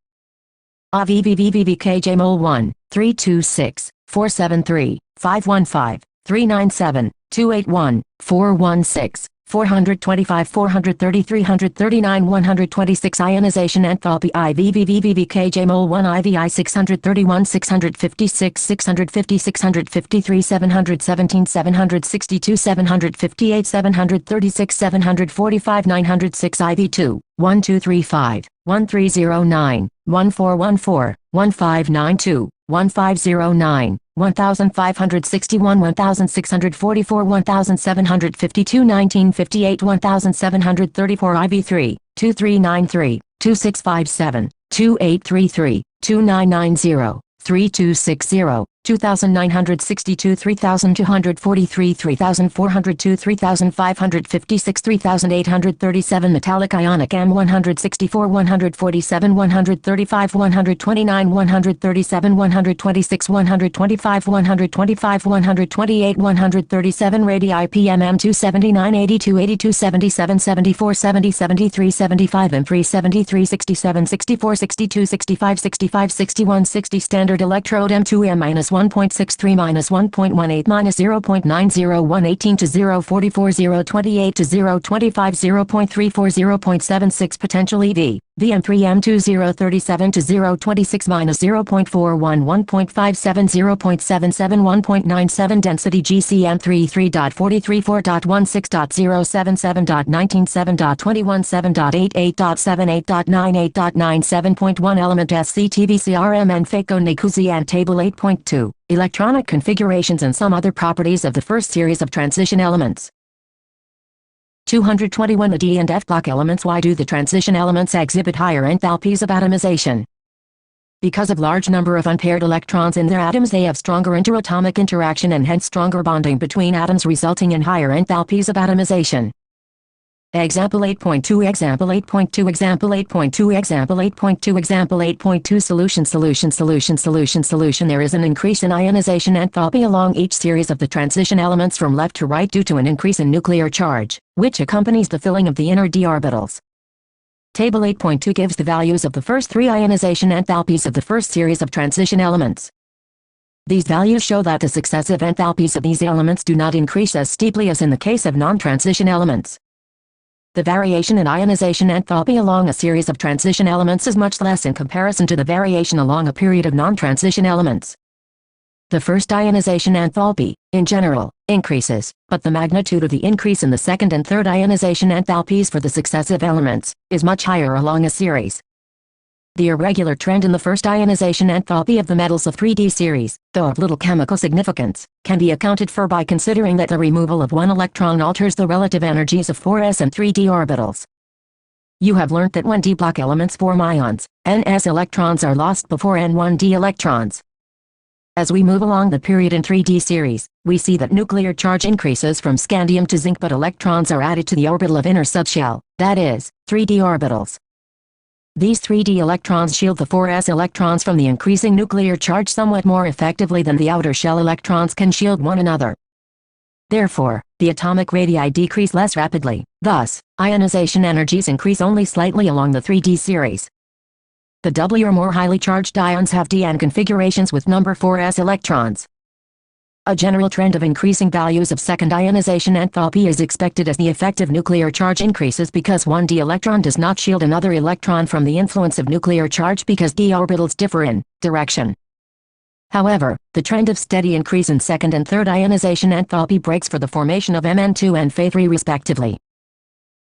AVVVVKJ-mol 1 326 473 515 397 281 416 425 430 339 126 Ionization enthalpy IVVVVKJ-mol 1 IVI 631 656 650 653 717 762 758 736 745 906 IV2 1235 1309 1414 1592 1509 1561 1644 1752 1958 1734 IV3 2393 2657 2833 2990 3260 2962 3243 3402 3556 3837 Metallic ionic M164 147 135 129 137 126 125 125 128 137 Radii PMM 279 82 82 77 74 70 73 75 M3 73 67 64 62 65 65 61 60 Standard electrode M2M- 1.63 minus 1.18 minus 0.90 118 to 0.44 0.28 to 0.25 0.34 0.76 potential EV VM3M20 37 to 0.26 minus 0.41 1.57 0.77 1.97 density GCM3 3.43 4.16.077.19 7.21 7.88.78 .98.97.1 element SCTVCRMN FACO NICUZI and Table 8.2 Electronic configurations and some other properties of the first series of transition elements. 221. The D and F block elements. Why do the transition elements exhibit higher enthalpies of atomization? Because of large number of unpaired electrons in their atoms, they have stronger interatomic interaction and hence stronger bonding between atoms, resulting in higher enthalpies of atomization. Example 8.2. Example 8.2. Example 8.2. Example 8.2. Example 8.2. Solution. There is an increase in ionization enthalpy along each series of the transition elements from left to right due to an increase in nuclear charge, which accompanies the filling of the inner d orbitals. Table 8.2 gives the values of the first three ionization enthalpies of the first series of transition elements. These values show that the successive enthalpies of these elements do not increase as steeply as in the case of non-transition elements. The variation in ionization enthalpy along a series of transition elements is much less in comparison to the variation along a period of non-transition elements. The first ionization enthalpy, in general, increases, but the magnitude of the increase in the second and third ionization enthalpies for the successive elements is much higher along a series. The irregular trend in the first ionization enthalpy of the metals of 3D series, though of little chemical significance, can be accounted for by considering that the removal of one electron alters the relative energies of 4s and 3d orbitals. You have learnt that when d block elements form ions, ns electrons are lost before n1d electrons. As we move along the period in 3D series, we see that nuclear charge increases from scandium to zinc, but electrons are added to the orbital of inner subshell, that is, 3d orbitals. These 3d electrons shield the 4s electrons from the increasing nuclear charge somewhat more effectively than the outer shell electrons can shield one another. Therefore, the atomic radii decrease less rapidly, thus, ionization energies increase only slightly along the 3D series. The doubly or more highly charged ions have dn configurations with number 4s electrons. A general trend of increasing values of second ionization enthalpy is expected as the effective nuclear charge increases, because one d electron does not shield another electron from the influence of nuclear charge because d orbitals differ in direction. However, the trend of steady increase in second and third ionization enthalpy breaks for the formation of Mn2 and Fe3 respectively.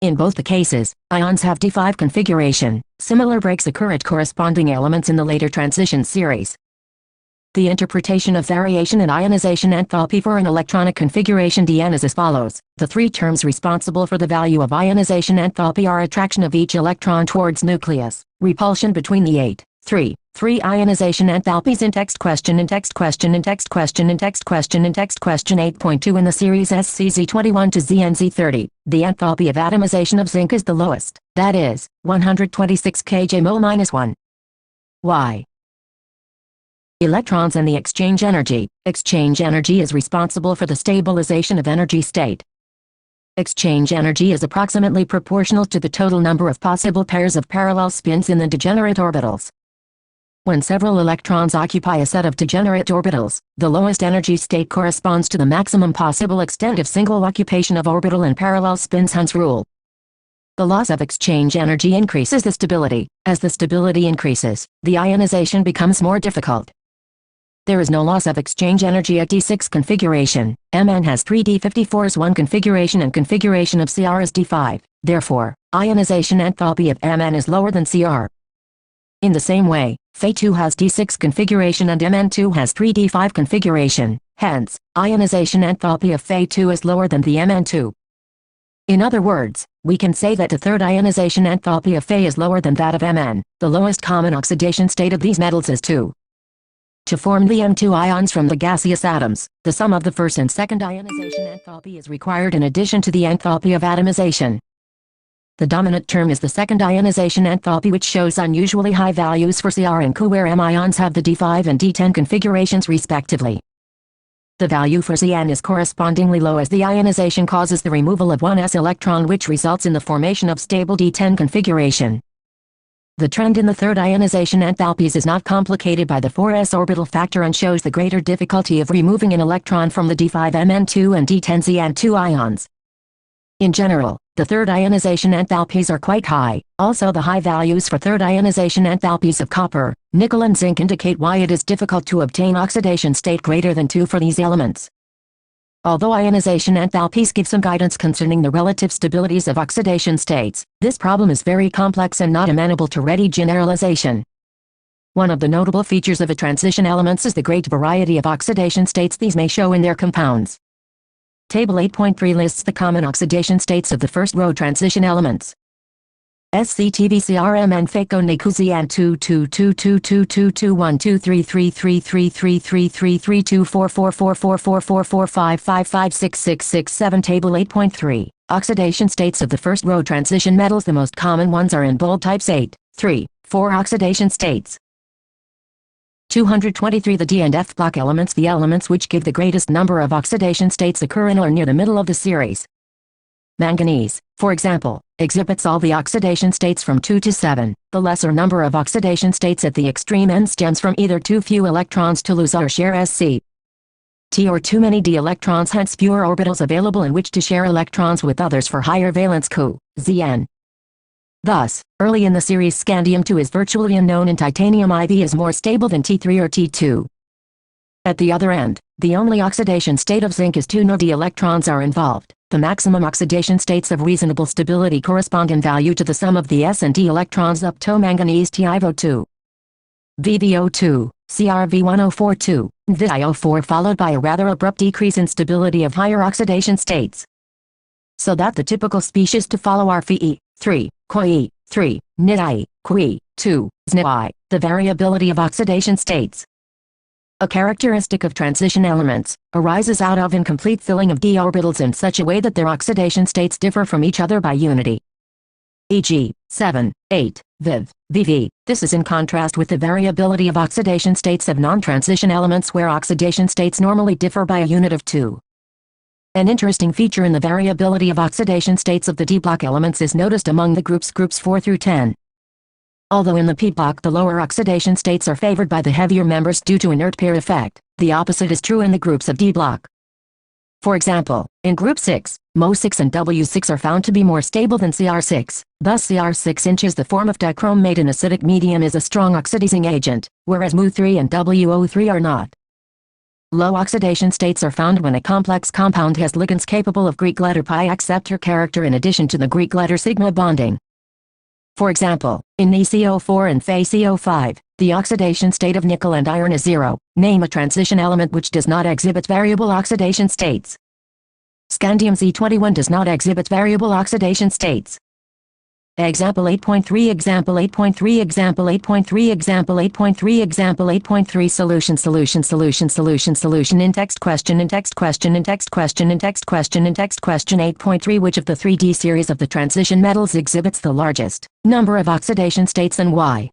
In both the cases, ions have d5 configuration. Similar breaks occur at corresponding elements in the later transition series. The interpretation of variation in ionization enthalpy for an electronic configuration Dn is as follows. The three terms responsible for the value of ionization enthalpy are attraction of each electron towards nucleus, repulsion between the 3 ionization enthalpies in text question 8.2 in the series SCZ21 to ZNZ30. The enthalpy of atomization of zinc is the lowest, that is, 126 kJ-mol-1. Why? Electrons and the exchange energy. Exchange energy is responsible for the stabilization of energy state. Exchange energy is approximately proportional to the total number of possible pairs of parallel spins in the degenerate orbitals. When several electrons occupy a set of degenerate orbitals, the lowest energy state corresponds to the maximum possible extent of single occupation of orbital and parallel spins. Hund's rule. The loss of exchange energy increases the stability. As the stability increases, the ionization becomes more difficult. There is no loss of exchange energy at D6 configuration. Mn has 3d54s 1 configuration and configuration of Cr is d5. Therefore, ionization enthalpy of Mn is lower than Cr. In the same way, Fe2 has d6 configuration and Mn2 has 3d5 configuration. Hence, ionization enthalpy of Fe2 is lower than the Mn2. In other words, we can say that the third ionization enthalpy of Fe is lower than that of Mn. The lowest common oxidation state of these metals is 2. To form the M2 ions from the gaseous atoms, the sum of the first and second ionization enthalpy is required in addition to the enthalpy of atomization. The dominant term is the second ionization enthalpy, which shows unusually high values for Cr and Cu, where M ions have the d5 and d10 configurations respectively. The value for Cn is correspondingly low as the ionization causes the removal of one s electron, which results in the formation of stable d10 configuration. The trend in the third ionization enthalpies is not complicated by the 4s orbital factor and shows the greater difficulty of removing an electron from the d5Mn2 and d10Cn2 ions. In general, the third ionization enthalpies are quite high. Also, the high values for third ionization enthalpies of copper, nickel and zinc indicate why it is difficult to obtain oxidation state greater than 2 for these elements. Although ionization enthalpies give some guidance concerning the relative stabilities of oxidation states, this problem is very complex and not amenable to ready generalization. One of the notable features of a transition elements is the great variety of oxidation states these may show in their compounds. Table 8.3 lists the common oxidation states of the first row transition elements. SCTVCRMN FACO NICUZIAN 2222222233333333244444445556667. Table 8.3 Oxidation states of the first row transition metals. The most common ones are in bold types 8, 3, 4 oxidation states. 223 The D and F block elements. The elements which give the greatest number of oxidation states occur in or near the middle of the series. Manganese, for example, exhibits all the oxidation states from 2 to 7. The lesser number of oxidation states at the extreme end stems from either too few electrons to lose or share Sc. T or too many d electrons, hence fewer orbitals available in which to share electrons with others for higher valence Cu, Zn. Thus, early in the series scandium-2 is virtually unknown and titanium IV is more stable than T3 or T2. At the other end, the only oxidation state of zinc is 2 nor d electrons are involved. The maximum oxidation states of reasonable stability correspond in value to the sum of the S and d electrons up to manganese TiO2. VVO2, CrV1042, ViO4 followed by a rather abrupt decrease in stability of higher oxidation states. So that the typical species to follow are Fe, 3, Coi, 3, Ni, Qui, 2, Zni. The variability of oxidation states, a characteristic of transition elements, arises out of incomplete filling of d orbitals in such a way that their oxidation states differ from each other by unity. E.g., 7, 8, Viv, Vv. This is in contrast with the variability of oxidation states of non-transition elements where oxidation states normally differ by a unit of 2. An interesting feature in the variability of oxidation states of the d-block elements is noticed among the groups 4 through 10. Although in the p-block the lower oxidation states are favored by the heavier members due to inert pair effect, the opposite is true in the groups of d-block. For example, in group 6, Mo6 and W6 are found to be more stable than Cr6, thus Cr6 is the form of dichrome made in acidic medium is a strong oxidizing agent, whereas Mu3 and WO3 are not. Low oxidation states are found when a complex compound has ligands capable of Greek letter pi acceptor character in addition to the Greek letter sigma bonding. For example, in NiCO4 and FeCO5, the oxidation state of nickel and iron is 0. Name a transition element which does not exhibit variable oxidation states. Scandium Z21 does not exhibit variable oxidation states. Example 8.3 Example 8.3 Example 8.3 Example 8.3 Example 8.3 Solution in text question 8.3 Which of the 3D series of the transition metals exhibits the largest number of oxidation states and why?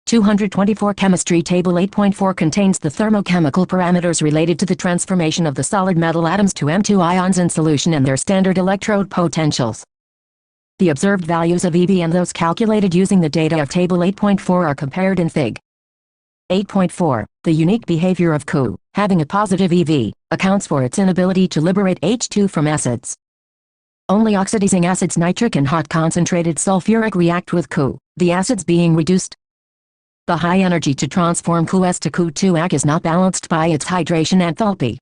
224 Chemistry Table 8.4 contains the thermochemical parameters related to the transformation of the solid metal atoms to M2 ions in solution and their standard electrode potentials. The observed values of EV and those calculated using the data of Table 8.4 are compared in Fig. 8.4. The unique behavior of Cu, having a positive EV, accounts for its inability to liberate H2 from acids. Only oxidizing acids nitric and hot concentrated sulfuric react with Cu, the acids being reduced. The high energy to transform CuS to Cu2Ac is not balanced by its hydration enthalpy.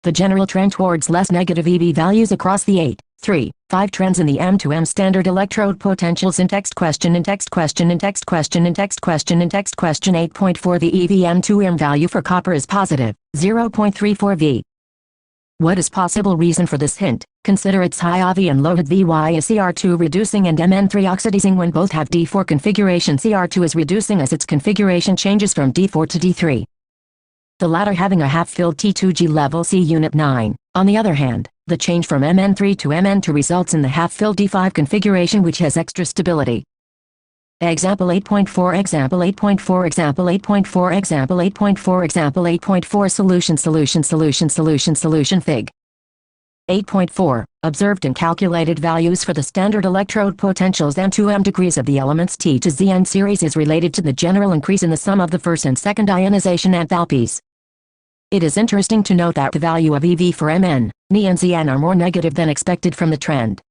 The general trend towards less negative EV values across the 8, 3, 5 trends in the M2M standard electrode potentials in text question 8.4 The EV-M2M value for copper is positive, 0.34 V. What is possible reason for this hint? Consider its high AV and low VY is Cr2 reducing and Mn3 oxidizing when both have D4 configuration. Cr2 is reducing as its configuration changes from D4 to D3. The latter having a half-filled T2G level C unit 9. On the other hand, the change from Mn3 to Mn2 results in the half-filled D5 configuration which has extra stability. Example 8.4 Example 8.4 Example 8.4 Example 8.4 Example 8.4 Solution Fig. 8.4. Observed and calculated values for the standard electrode potentials M2M degrees of the elements T to Zn series is related to the general increase in the sum of the first and second ionization enthalpies. It is interesting to note that the value of EV for Mn, Ni and Zn are more negative than expected from the trend.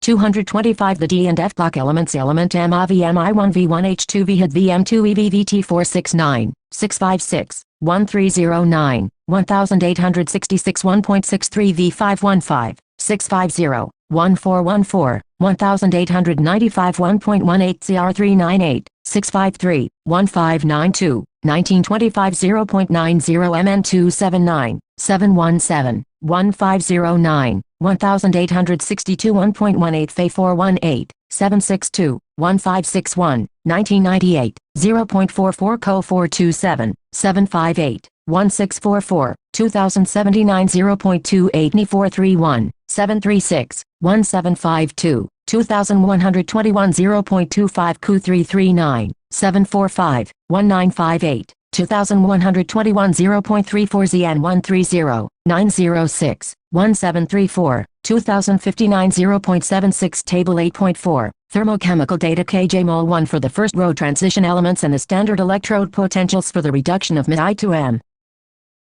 225 The D and F block elements element MAV MI1 V1 H2 VHID VM2 EV VT469, 656, 1309, 1866 1.63 V515, 650, 1414, 1895 1.18 CR398, 653, 1592, 1925 0.90 MN279, 717, 1509, 1862 1.18 Fe418, 762, 1561, 1998, 0.44 Co427, 758, 1644, 2079 0.28 Ni431, 736, 1752, 2121 0.25 Cu339, 745, 1958, 2121 0.34 Zn130, 906, 1734, 2059 0.76 Table 8.4, Thermochemical data kJ mol 1 for the first row transition elements and the standard electrode potentials for the reduction of Mi to M.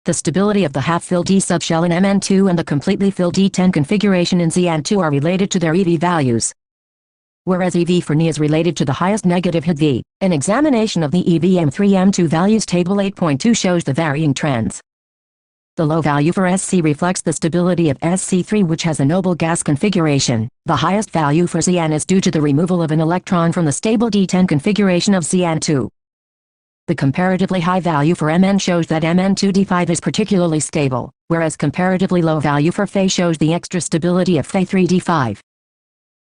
The stability of the half-filled D subshell in Mn2 and the completely filled D10 configuration in Zn2 are related to their EV values. Whereas EV for Ni is related to the highest negative hit V, an examination of the EV M3 M2 values table 8.2 shows the varying trends. The low value for SC reflects the stability of SC3 which has a noble gas configuration. The highest value for Zn is due to the removal of an electron from the stable D10 configuration of Zn2. The comparatively high value for Mn shows that Mn2D5 is particularly stable, whereas comparatively low value for Fe shows the extra stability of Fe3D5.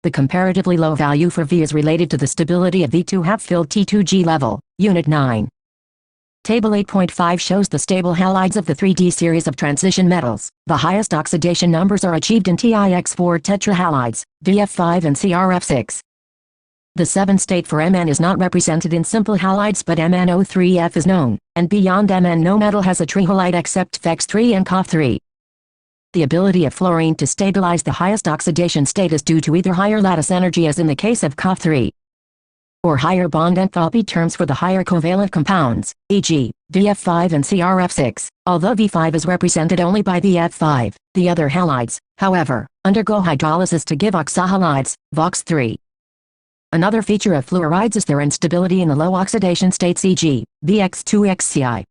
The comparatively low value for V is related to the stability of V2 half-filled T2G level, Unit 9. Table 8.5 shows the stable halides of the 3D series of transition metals. The highest oxidation numbers are achieved in TiX4 tetrahalides, VF5 and CrF6. The 7-state for Mn is not represented in simple halides but MnO3F is known, and beyond Mn no metal has a trihalide except Fex3 and COF3. The ability of fluorine to stabilize the highest oxidation state is due to either higher lattice energy as in the case of COF3, or higher bond enthalpy terms for the higher covalent compounds, e.g., VF5 and CrF6, although V5 is represented only by VF5. The other halides, however, undergo hydrolysis to give oxahalides, VOX3. Another feature of fluorides is their instability in the low oxidation states e.g., BX2XCI.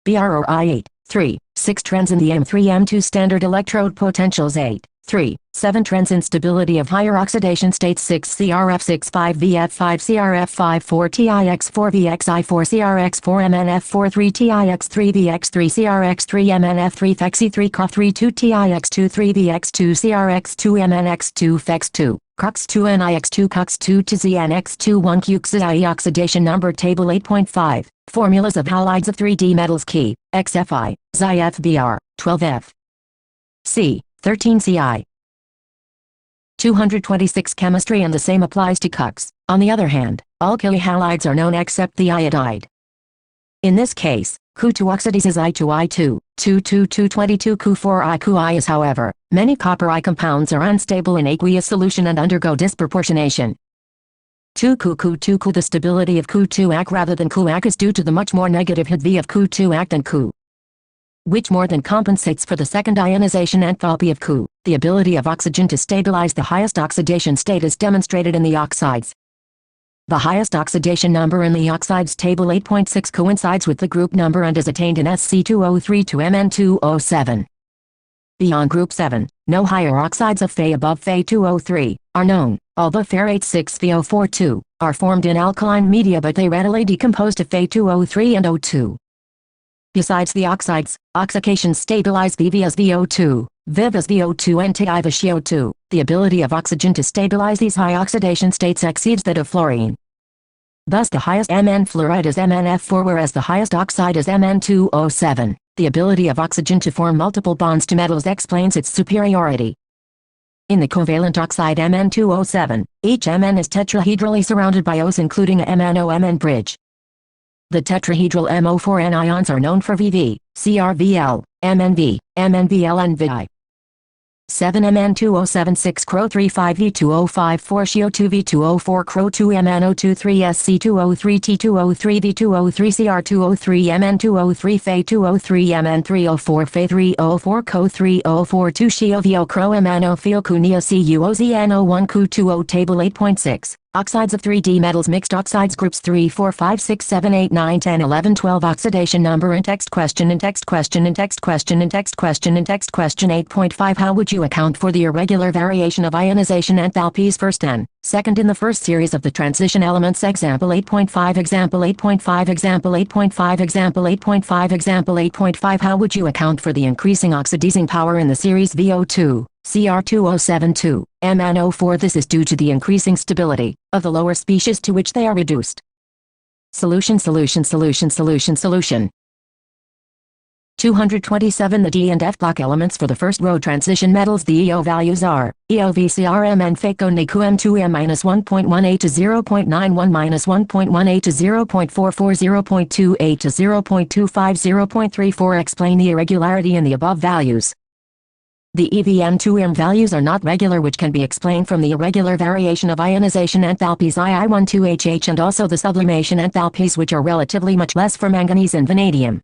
BR or I8, 3, 6 trends in the M3M2 standard electrode potentials 8, 3, 7 trends in stability of higher oxidation states 6 CrF6 5 VF5 CrF5 4 TiX4 VXI4 CrX4 MnF4 3 TiX3 VX3 CrX3 MnF3 FeXi3 CoF3 2 TiX2 3 VX2 CrX2 MnX2 FeX2 COX2 NiX2 COX2 to ZnX2 1 QXI oxidation number table 8.5, formulas of halides of 3D metals key, XFI, ZiFBr, 12F. C, 13Ci. 226 Chemistry and the same applies to COX. On the other hand, all halides are known except the iodide. In this case, Cu2 oxidizes I2I2, 22222 Cu4I Cu is however, many copper I compounds are unstable in aqueous solution and undergo disproportionation. 2Cu2 the stability of Cu2Ac rather than Cuac is due to the much more negative hit V of Cu2Ac than Cu, which more than compensates for the second ionization enthalpy of Cu. The ability of oxygen to stabilize the highest oxidation state is demonstrated in the oxides. The highest oxidation number in the oxides table 8.6 coincides with the group number and is attained in Sc2O3 to Mn2O7. Beyond group 7, no higher oxides of Fe above Fe2O3 are known, although Fe86VO42 are formed in alkaline media but they readily decompose to Fe2O3 and O2. Besides the oxides, oxidation stabilize VV as VO2, VIV as VO2 and TiV as CO2. The ability of oxygen to stabilize these high oxidation states exceeds that of fluorine. Thus the highest Mn fluoride is MnF4 whereas the highest oxide is Mn2O7. The ability of oxygen to form multiple bonds to metals explains its superiority. In the covalent oxide Mn2O7, each Mn is tetrahedrally surrounded by Os including a MnO-Mn bridge. The tetrahedral MO4N ions are known for VV, CrVl, MnV, MnVl and Vi. 7 Mn2076 Cro3 5V2054 CO2 V2O4 Cro2 MnO23 Sc2O3 T2O3 V2O3 Cr2O3 Mn2O3 Fe2O3 Mn3O4 Fe3O4 Co3O4 2 CO VO Cro MnO Fio Cu Neo CuOZNO1 Cu2O table 8.6 Oxides of 3D metals. Mixed oxides. Groups 3, 4, 5, 6, 7, 8, 9, 10, 11, 12. Oxidation number in text question. In text question. In text question. In text question. In text question 8.5. How would you account for the irregular variation of ionization enthalpies? First and second in the first series of the transition elements. Example 8.5. Example 8.5. Example 8.5. Example 8.5. Example 8.5. How would you account for the increasing oxidizing power in the series VO2? Cr2072, MnO4. This is due to the increasing stability of the lower species to which they are reduced. Solution. 227. The D and F block elements for the first row transition metals. The EO values are EOVCRMN FACO NiCu M2M-1.18 to 0.91 to 0.18 to 0.44 to 0.28 to 0.25 Explain the irregularity in the above values. The EVM2M values are not regular, which can be explained from the irregular variation of ionization enthalpies II12HH and also the sublimation enthalpies, which are relatively much less for manganese and vanadium.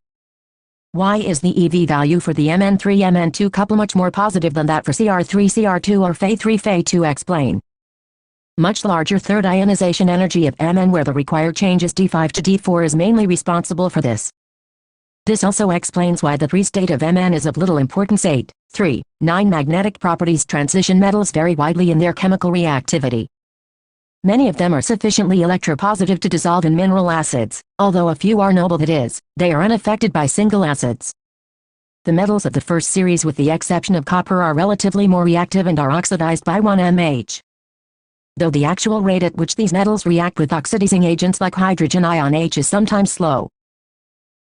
Why is the EV value for the Mn3-Mn2 couple much more positive than that for Cr3-Cr2 or Fe3-Fe2? Explain. Much larger third ionization energy of Mn, where the required change is D5 to D4, is mainly responsible for this. This also explains why the pre-state of Mn is of little importance. 8, 3, 9. Magnetic properties. Transition metals vary widely in their chemical reactivity. Many of them are sufficiently electropositive to dissolve in mineral acids, although a few are noble, that is, they are unaffected by single acids. The metals of the first series, with the exception of copper, are relatively more reactive and are oxidized by 1mH. Though the actual rate at which these metals react with oxidizing agents like hydrogen ion H is sometimes slow.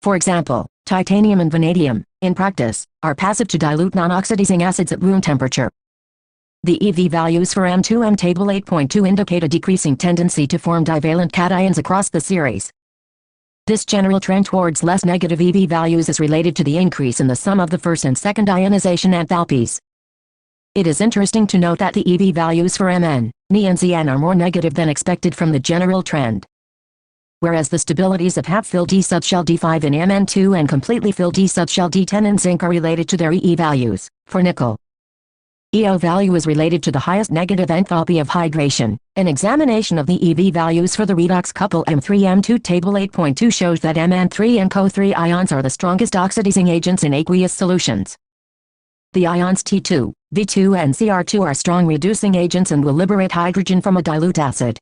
For example, titanium and vanadium, in practice, are passive to dilute non-oxidizing acids at room temperature. The EV values for M2M table 8.2 indicate a decreasing tendency to form divalent cations across the series. This general trend towards less negative EV values is related to the increase in the sum of the first and second ionization enthalpies. It is interesting to note that the EV values for Mn, Ni and Zn are more negative than expected from the general trend. Whereas the stabilities of half-filled D subshell D5 in Mn2 and completely filled D subshell D10 in zinc are related to their EE values. For nickel, EO value is related to the highest negative enthalpy of hydration. An examination of the EV values for the redox couple M3-M2 table 8.2 shows that Mn3 and Co3 ions are the strongest oxidizing agents in aqueous solutions. The ions T2, V2 and Cr2 are strong reducing agents and will liberate hydrogen from a dilute acid.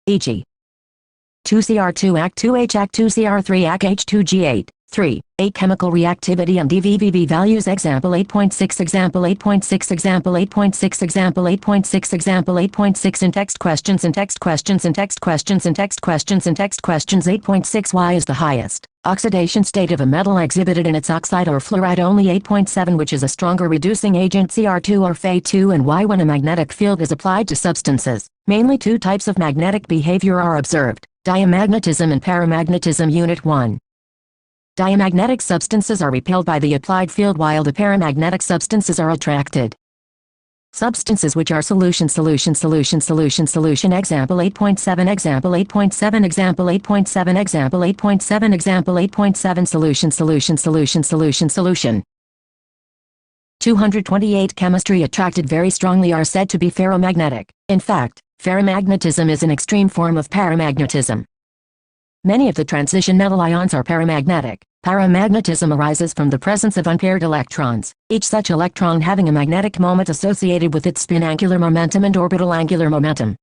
E.g. 2Cr2 Ac2H Ac2 Cr3 Ac H2G8, 3, 8. Chemical reactivity and DVVV values. Example 8.6. Example 8.6. Example 8.6. Example 8.6. Example 8.6. In text questions. In text questions. In text questions. In text questions. In text questions 8.6. Why is the highest oxidation state of a metal exhibited in its oxide or fluoride only 8.7, which is a stronger reducing agent, Cr2 or Fe2? And why, when a magnetic field is applied to substances, mainly two types of magnetic behavior are observed: diamagnetism and paramagnetism? Unit 1. Diamagnetic substances are repelled by the applied field, while the paramagnetic substances are attracted. Substances which are solution. Example 8.7. Example 8.7. Example 8.7. Example 8.7. Example 8.7. Solution. 228. Chemistry attracted very strongly are said to be ferromagnetic. In fact, ferromagnetism is an extreme form of paramagnetism. Many of the transition metal ions are paramagnetic. Paramagnetism arises from the presence of unpaired electrons, each such electron having a magnetic moment associated with its spin angular momentum and orbital angular momentum.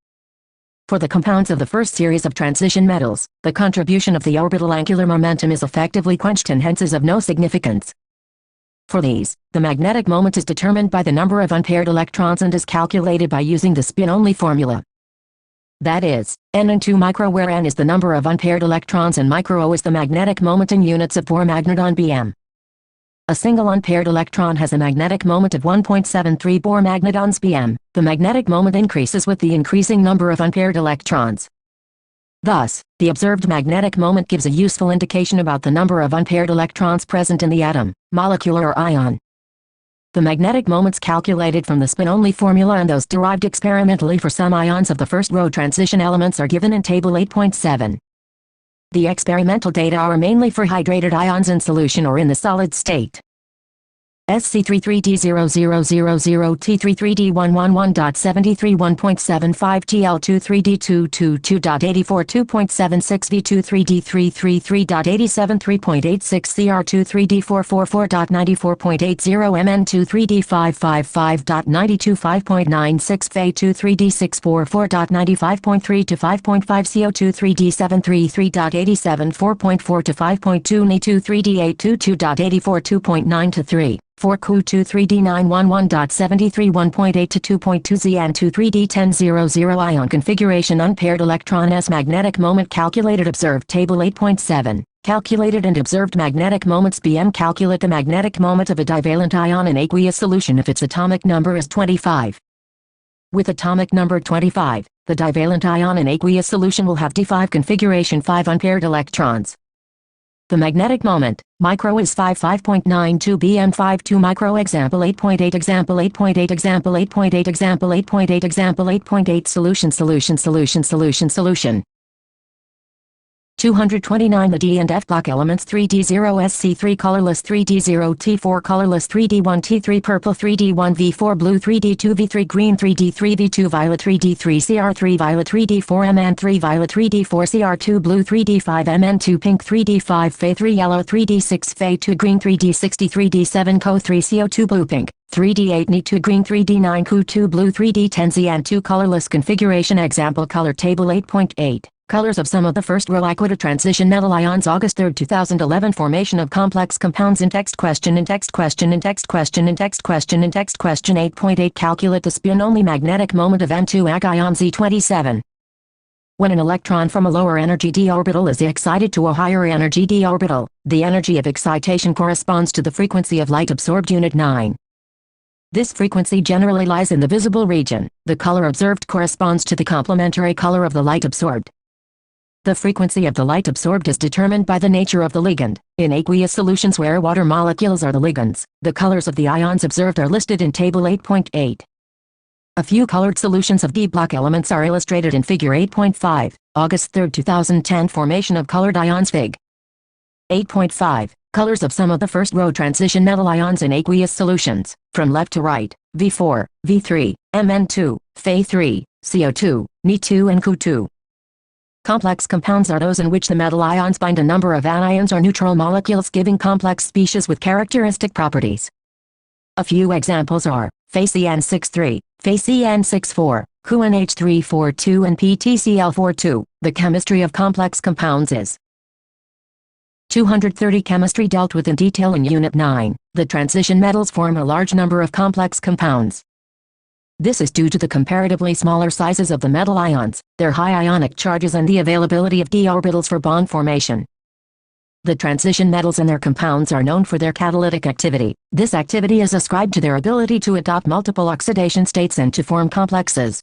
For the compounds of the first series of transition metals, the contribution of the orbital angular momentum is effectively quenched and hence is of no significance. For these, the magnetic moment is determined by the number of unpaired electrons and is calculated by using the spin-only formula. That is, n and 2 micro, where n is the number of unpaired electrons and micro O is the magnetic moment in units of Bohr magneton bm. A single unpaired electron has a magnetic moment of 1.73 Bohr magnetons bm. The magnetic moment increases with the increasing number of unpaired electrons. Thus, the observed magnetic moment gives a useful indication about the number of unpaired electrons present in the atom, molecule or ion. The magnetic moments calculated from the spin-only formula and those derived experimentally for some ions of the first row transition elements are given in Table 8.7. The experimental data are mainly for hydrated ions in solution or in the solid state. 4 Q2 3D911.73 1.8 to 2.2 ZN2 3D1000 ion configuration unpaired electron S magnetic moment calculated observed table 8.7 calculated and observed magnetic moments BM calculate the magnetic moment of a divalent ion in aqueous solution if its atomic number is 25. With atomic number 25, the divalent ion in aqueous solution will have D5 configuration 5 unpaired electrons. The magnetic moment, micro is 5.92 bm 52 micro example 8.8 example 8.8 example 8.8 example 8.8 example 8.8 solution 229 The D and F block elements 3D0 SC3 colorless 3D0 T4 colorless 3D1 T3 purple 3D1 V4 blue 3D2 V3 green 3D3 V2 violet 3D3 CR3 violet 3D4 MN3 violet 3D4 CR2 blue 3D5 MN2 pink 3D5 Fe3 yellow 3D6 Fe2 green 3D60 3D7 Co3 CO2 blue pink 3D8 Ni2 green 3D9 Q2 blue 3D10 ZN2 colorless configuration example color table 8.8 Colors of some of the first row aqueous transition metal ions August 3, 2011 Formation of complex compounds in text question 8.8 Calculate the spin-only magnetic moment of N2 Ag ion Z27. When an electron from a lower energy d orbital is excited to a higher energy d orbital, the energy of excitation corresponds to the frequency of light absorbed unit 9. This frequency generally lies in the visible region. The color observed corresponds to the complementary color of the light absorbed. The frequency of the light absorbed is determined by the nature of the ligand. In aqueous solutions where water molecules are the ligands, the colors of the ions observed are listed in Table 8.8. A few colored solutions of D-block elements are illustrated in Figure 8.5, August 3, 2010 Formation of colored ions Fig. 8.5, Colors of some of the first row transition metal ions in aqueous solutions, from left to right, V4, V3, Mn2, Fe3, CO2, Ni2 and Cu2. Complex compounds are those in which the metal ions bind a number of anions or neutral molecules giving complex species with characteristic properties. A few examples are FeCN63, FeCN64, CuNH342 and PTCl42. The chemistry of complex compounds is 230 Chemistry dealt with in detail in Unit 9. The transition metals form a large number of complex compounds. This is due to the comparatively smaller sizes of the metal ions, their high ionic charges and the availability of d orbitals for bond formation. The transition metals and their compounds are known for their catalytic activity. This activity is ascribed to their ability to adopt multiple oxidation states and to form complexes.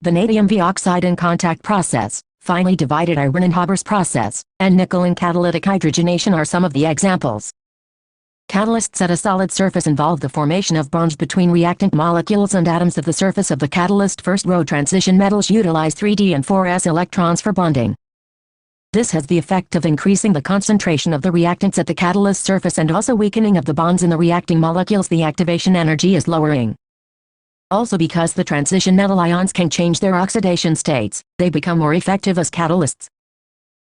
Vanadium V oxide in contact process, finely divided iron in Haber's process, and nickel in catalytic hydrogenation are some of the examples. Catalysts at a solid surface involve the formation of bonds between reactant molecules and atoms of the surface of the catalyst. First row transition metals utilize 3d and 4s electrons for bonding. This has the effect of increasing the concentration of the reactants at the catalyst surface and also weakening of the bonds in the reacting molecules. The activation energy is lowering. Also, because the transition metal ions can change their oxidation states, they become more effective as catalysts.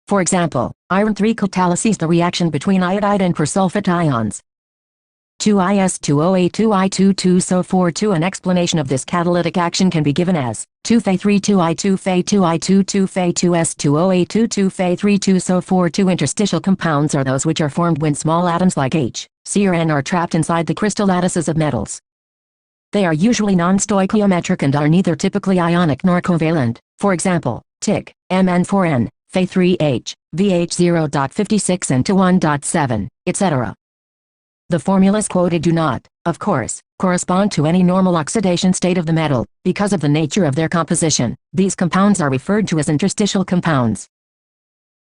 For example, iron 3 catalyzes the reaction between iodide and persulfate ions. 2Is2O8 2I22SO42. An explanation of this catalytic action can be given as 2Fe3 2I2 Fe2I2 2Fe2S2O8 2 2Fe3 Interstitial compounds are those which are formed when small atoms like H, C or N are trapped inside the crystal lattices of metals. They are usually non-stoichiometric and are neither typically ionic nor covalent. For example, TiC, Mn4n, Fe3H, VH0.56 and to 1.7, etc. The formulas quoted do not, of course, correspond to any normal oxidation state of the metal. Because of the nature of their composition, these compounds are referred to as interstitial compounds.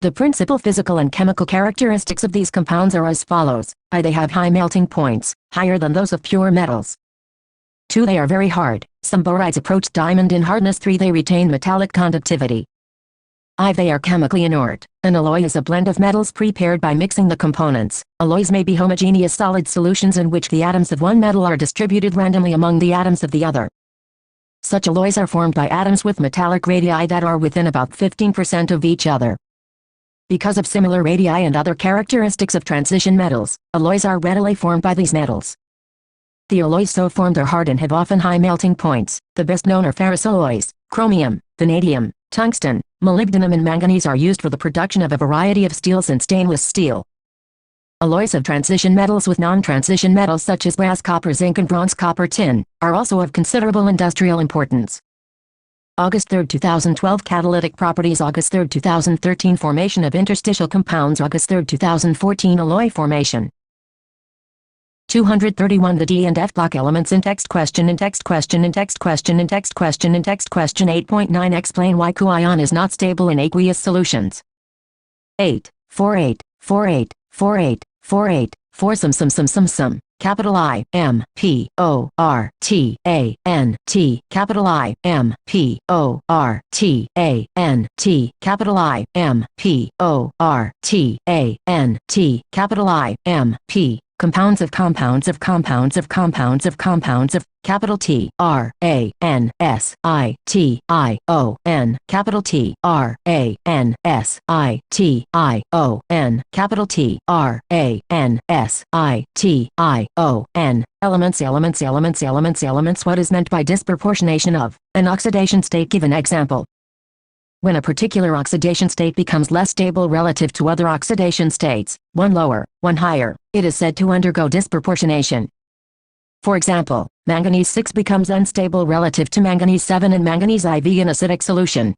The principal physical and chemical characteristics of these compounds are as follows. I. They have high melting points, higher than those of pure metals. 2. They are very hard. Some borides approach diamond in hardness. 3. They retain metallic conductivity. They are chemically inert. An alloy is a blend of metals prepared by mixing the components. Alloys may be homogeneous solid solutions in which the atoms of one metal are distributed randomly among the atoms of the other. Such alloys are formed by atoms with metallic radii that are within about 15% of each other. Because of similar radii and other characteristics of transition metals, alloys are readily formed by these metals. The alloys so formed are hard and have often high melting points. The best known are ferrous alloys. Chromium, vanadium, tungsten, molybdenum and manganese are used for the production of a variety of steels and stainless steel. Alloys of transition metals with non-transition metals such as brass, copper, zinc and bronze, copper, tin, are also of considerable industrial importance. August 3, 2012 Catalytic properties. August 3, 2013 Formation of interstitial compounds. August 3, 2014 Alloy formation. 231 The D and F block elements in text question. 8.9 Explain why cation is not stable in aqueous solutions. 48. Capital I M P O R T A N T. Capital I M P O R T A N T. Capital I M P O R T A N T. Capital I M P. Compounds of capital T R A N S I T I O N. Capital T R A N S I T I O N. Capital T R A N S I T I O N. Elements. What is meant by disproportionation of an oxidation state? Give an example. When a particular oxidation state becomes less stable relative to other oxidation states, one lower, one higher, it is said to undergo disproportionation. For example, manganese 6 becomes unstable relative to manganese 7 and manganese IV in acidic solution.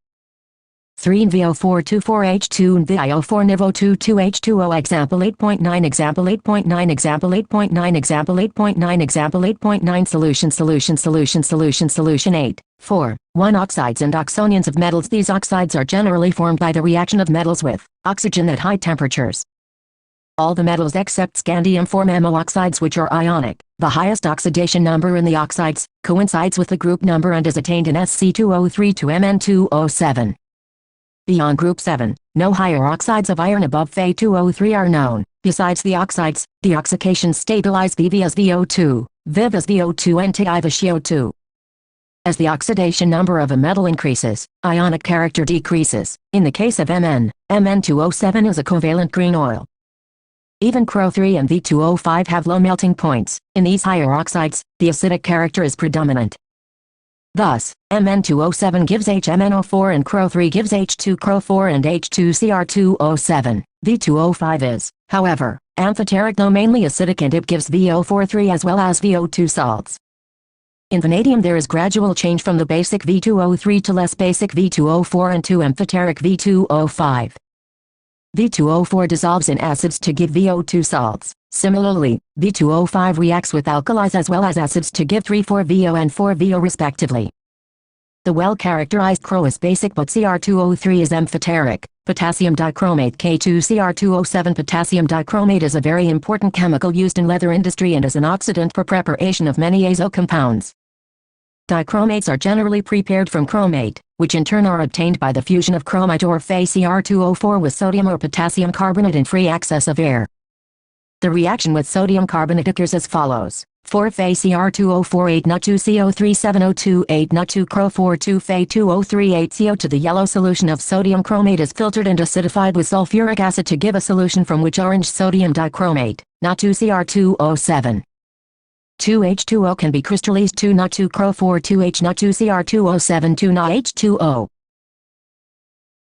3 in VO4 24H2 and VIO4 NiVO2 2H2O. Example 8.9. Example 8.9. Example 8.9. Example 8.9. Example 8.9 Solution 8. 4. 1 Oxides and oxonions of metals. These oxides are generally formed by the reaction of metals with oxygen at high temperatures. All the metals except scandium form MO oxides which are ionic. The highest oxidation number in the oxides coincides with the group number and is attained in Sc2O3 to Mn2O7. Beyond group 7, no higher oxides of iron above Fe2O3 are known. Besides the oxides, the oxidation stabilize VV as VO2, VIV as VO2 and TI as CO2. As the oxidation number of a metal increases, ionic character decreases. In the case of Mn2O7 is a covalent green oil. Even Cro3 and V2O5 have low melting points. In these higher oxides, the acidic character is predominant. Thus, Mn2O7 gives HMnO4 and Cro3 gives H2Cro4 and H2Cr2O7. V2O5 is, however, amphoteric though mainly acidic and it gives VO43 as well as VO2 salts. In vanadium there is gradual change from the basic V2O3 to less basic V2O4 and to amphoteric V2O5. V2O4 dissolves in acids to give VO2 salts. Similarly, V2O5 reacts with alkalis as well as acids to give 3,4-VO and 4-VO respectively. The well-characterized Cro is basic but Cr2O3 is amphoteric. Potassium dichromate K2Cr2O7. Potassium dichromate is a very important chemical used in leather industry and as an oxidant for preparation of many azo compounds. Dichromates are generally prepared from chromate, which in turn are obtained by the fusion of chromite or FeCr2O4 with sodium or potassium carbonate in free access of air. The reaction with sodium carbonate occurs as follows. 4 FeCr2O4 8 Na2CO3 7O2 8 Na2Cro4 2 Fe2O3 8 CO. To the yellow solution of sodium chromate is filtered and acidified with sulfuric acid to give a solution from which orange sodium dichromate, Na2Cr2O7. 2H2O can be crystallized to Na2Cro4 2H Na2Cr2O7 to NaH2O.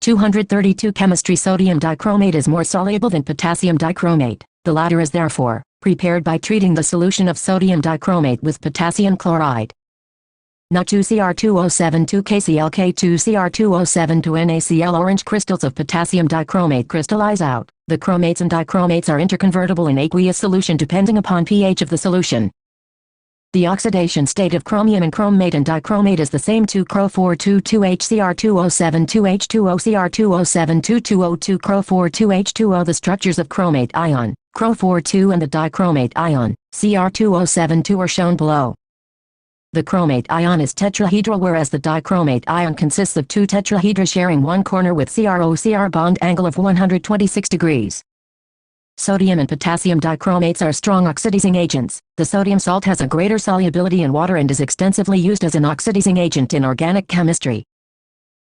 232 Chemistry. Sodium dichromate is more soluble than potassium dichromate. The latter is therefore prepared by treating the solution of sodium dichromate with potassium chloride. Na2Cr2O7 to KClK2Cr2O7 to NaCl. Orange crystals of potassium dichromate crystallize out. The chromates and dichromates are interconvertible in aqueous solution depending upon pH of the solution. The oxidation state of chromium and chromate and dichromate is the same. 2Cro4 2H2Cr2O7 2H2O Cr2O7 2O2Cro4 2H2O. The structures of chromate ion, Cro4 2 and the dichromate ion, Cr2O7 2 are shown below. The chromate ion is tetrahedral, whereas the dichromate ion consists of two tetrahedra sharing one corner with CrO-Cr bond angle of 126 degrees. Sodium and potassium dichromates are strong oxidizing agents. The sodium salt has a greater solubility in water and is extensively used as an oxidizing agent in organic chemistry.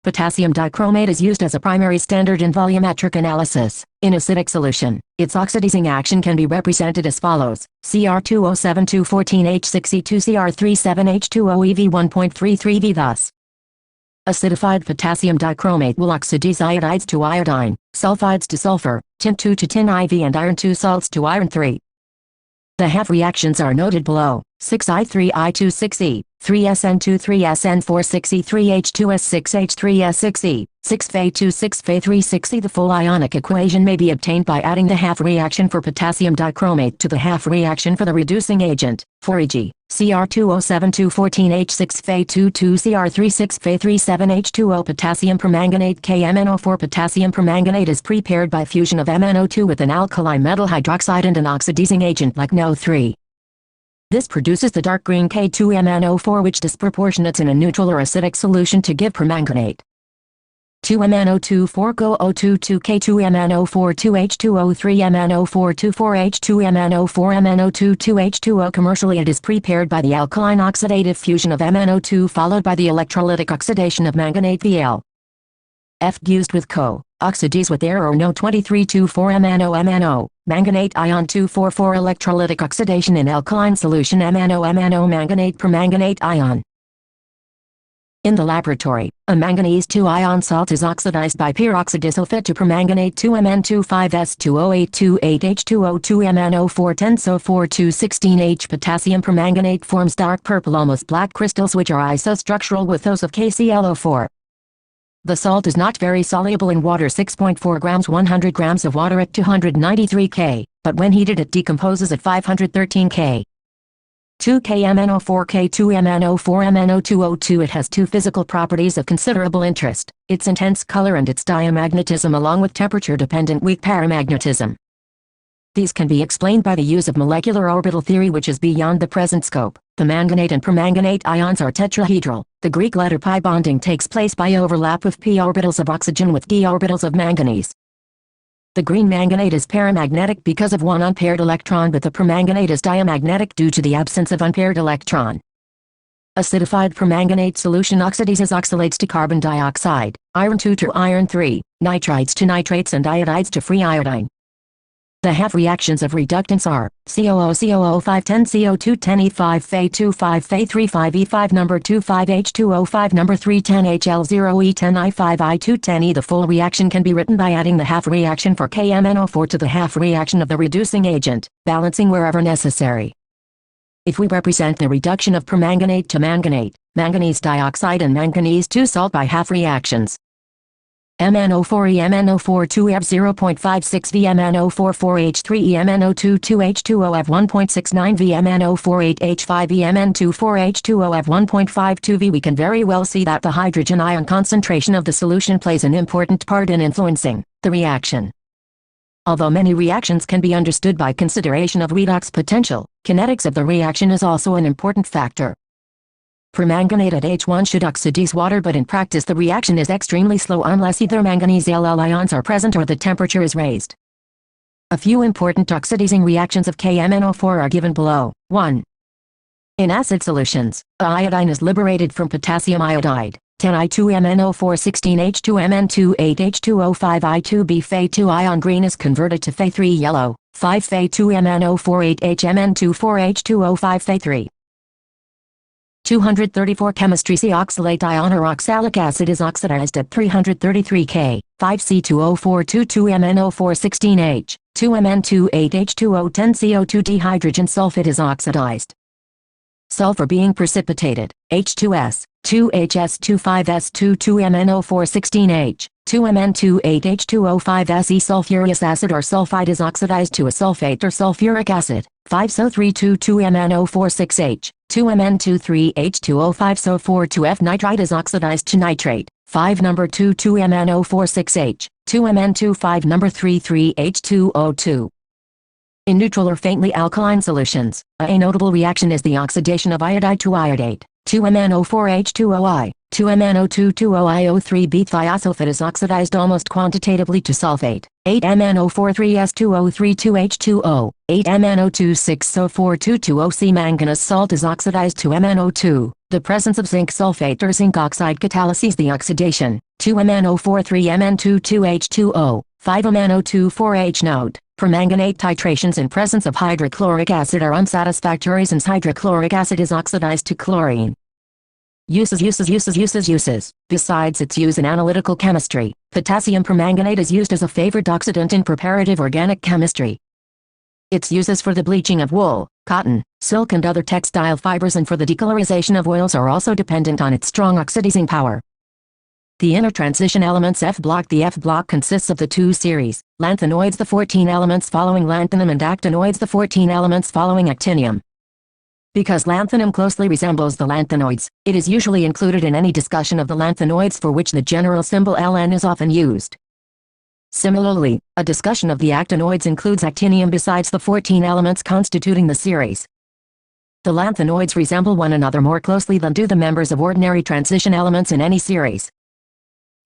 Potassium dichromate is used as a primary standard in volumetric analysis. In acidic solution, its oxidizing action can be represented as follows: Cr2O7214H6E2Cr37H2O EV1.33V. Thus, acidified potassium dichromate will oxidize iodides to iodine, sulfides to sulfur, tin2 to tin IV, and iron 2 salts to iron 3. The half reactions are noted below: 6I3I2 6E, 3SN2 3SN4 6E3H2S6 H3S6E, 6Fe2 6Fe3 6E. The full ionic equation may be obtained by adding the half reaction for potassium dichromate to the half reaction for the reducing agent. For e.g., Cr2O7214H6Fe22 Cr36Fe37H2O potassium permanganate KMnO4. Potassium permanganate is prepared by fusion of MnO2 with an alkali metal hydroxide and an oxidizing agent like NO3. This produces the dark green K2MnO4, which disproportionates in a neutral or acidic solution to give permanganate. 2MnO2 4CO2 2K2MnO4 2H2O 3MnO4 2,4H2MnO4 MnO2 2H2O. Commercially, it is prepared by the alkaline oxidative fusion of MnO2 followed by the electrolytic oxidation of manganate Bl. F used with Co. Oxidize with air or no 2324MnO manganate ion 244 electrolytic oxidation in alkaline solution MnO manganate permanganate ion. In the laboratory, a manganese 2-ion salt is oxidized by peroxidisulfate to permanganate 2Mn2,5S2O8H2O2MnO4 tenso4 216H. Potassium permanganate forms dark purple almost black crystals which are isostructural with those of KClO4. The salt is not very soluble in water, 6.4 grams 100 grams of water at 293 K, but when heated it decomposes at 513 K. 2K-MnO4 K2MnO4 MnO2O2. It has two physical properties of considerable interest: its intense color and its diamagnetism, along with temperature-dependent weak paramagnetism. These can be explained by the use of molecular orbital theory, which is beyond the present scope. The manganate and permanganate ions are tetrahedral. The Greek letter pi bonding takes place by overlap of p orbitals of oxygen with d orbitals of manganese. The green manganate is paramagnetic because of one unpaired electron, but the permanganate is diamagnetic due to the absence of unpaired electron. Acidified permanganate solution oxidizes oxalates to carbon dioxide, iron 2 to iron 3, nitrides to nitrates, and iodides to free iodine. The half reactions of reductants are COO 5 10 CO2 10 E5 Fe2 5 Fe3 5 E5 number 2 5 H2O 5 number 3 10 HL0 E10 I5 I2 10 E. The full reaction can be written by adding the half reaction for KMnO4 to the half reaction of the reducing agent, balancing wherever necessary. If we represent the reduction of permanganate to manganate, manganese dioxide and manganese 2 salt by half reactions, MnO4 EMnO4 2F 0.56 VMnO4 4H3 EMnO2 2H2O F 1.69 VMnO4 8H5 EMn2 4H2O F 1.52 V. We can very well see that the hydrogen ion concentration of the solution plays an important part in influencing the reaction. Although many reactions can be understood by consideration of redox potential, kinetics of the reaction is also an important factor. Permanganate at H1 should oxidize water, but in practice the reaction is extremely slow unless either manganese Ll ions are present or the temperature is raised. A few important oxidizing reactions of KMnO4 are given below. 1. In acid solutions, iodine is liberated from potassium iodide. 10I2MnO4 16H2Mn2 8H2O5 I2B Fe2 ion green is converted to Fe3 yellow. 5 Fe2MnO4 8HMn2 4H2O5 Fe3. 234 Chemistry. C-oxalate ion or oxalic acid is oxidized at 333 K. 5C2O422MnO4 16H. 2Mn2 8H2O 10 CO2 dihydrogen sulfate is oxidized. Sulfur being precipitated. H2S. 2HS25S2 2MnO4 16H. 2Mn2 8H2O5Se. Sulfurous acid or sulfide is oxidized to a sulfate or sulfuric acid. 5So322 2MnO4 6H. 2Mn2 3H2O5 So4 2F. Nitrite is oxidized to nitrate. 5 number 2 2MnO4 6H. 2Mn2 5 number 3 3H2O2. In neutral or faintly alkaline solutions, a notable reaction is the oxidation of iodide to iodate. 2MnO4H2OI, 2MnO2,2OIO3B. Thiosulfate is oxidized almost quantitatively to sulfate. 8MnO4,3S2O3,2H2O, 8MnO2,6O4,2,2O. Manganese salt is oxidized to MnO2. The presence of zinc sulfate or zinc oxide catalyses the oxidation. 2MnO4,3Mn2,2H2O, 5MnO2,4H. Note: permanganate titrations in presence of hydrochloric acid are unsatisfactory since hydrochloric acid is oxidized to chlorine. Uses. Besides its use in analytical chemistry, potassium permanganate is used as a favored oxidant in preparative organic chemistry. Its uses for the bleaching of wool, cotton, silk and other textile fibers and for the decolorization of oils are also dependent on its strong oxidizing power. The inner transition elements F block. The F block consists of the two series, lanthanoids, the 14 elements following lanthanum, and actinoids, the 14 elements following actinium. Because lanthanum closely resembles the lanthanoids, it is usually included in any discussion of the lanthanoids for which the general symbol Ln is often used. Similarly, a discussion of the actinoids includes actinium besides the 14 elements constituting the series. The lanthanoids resemble one another more closely than do the members of ordinary transition elements in any series.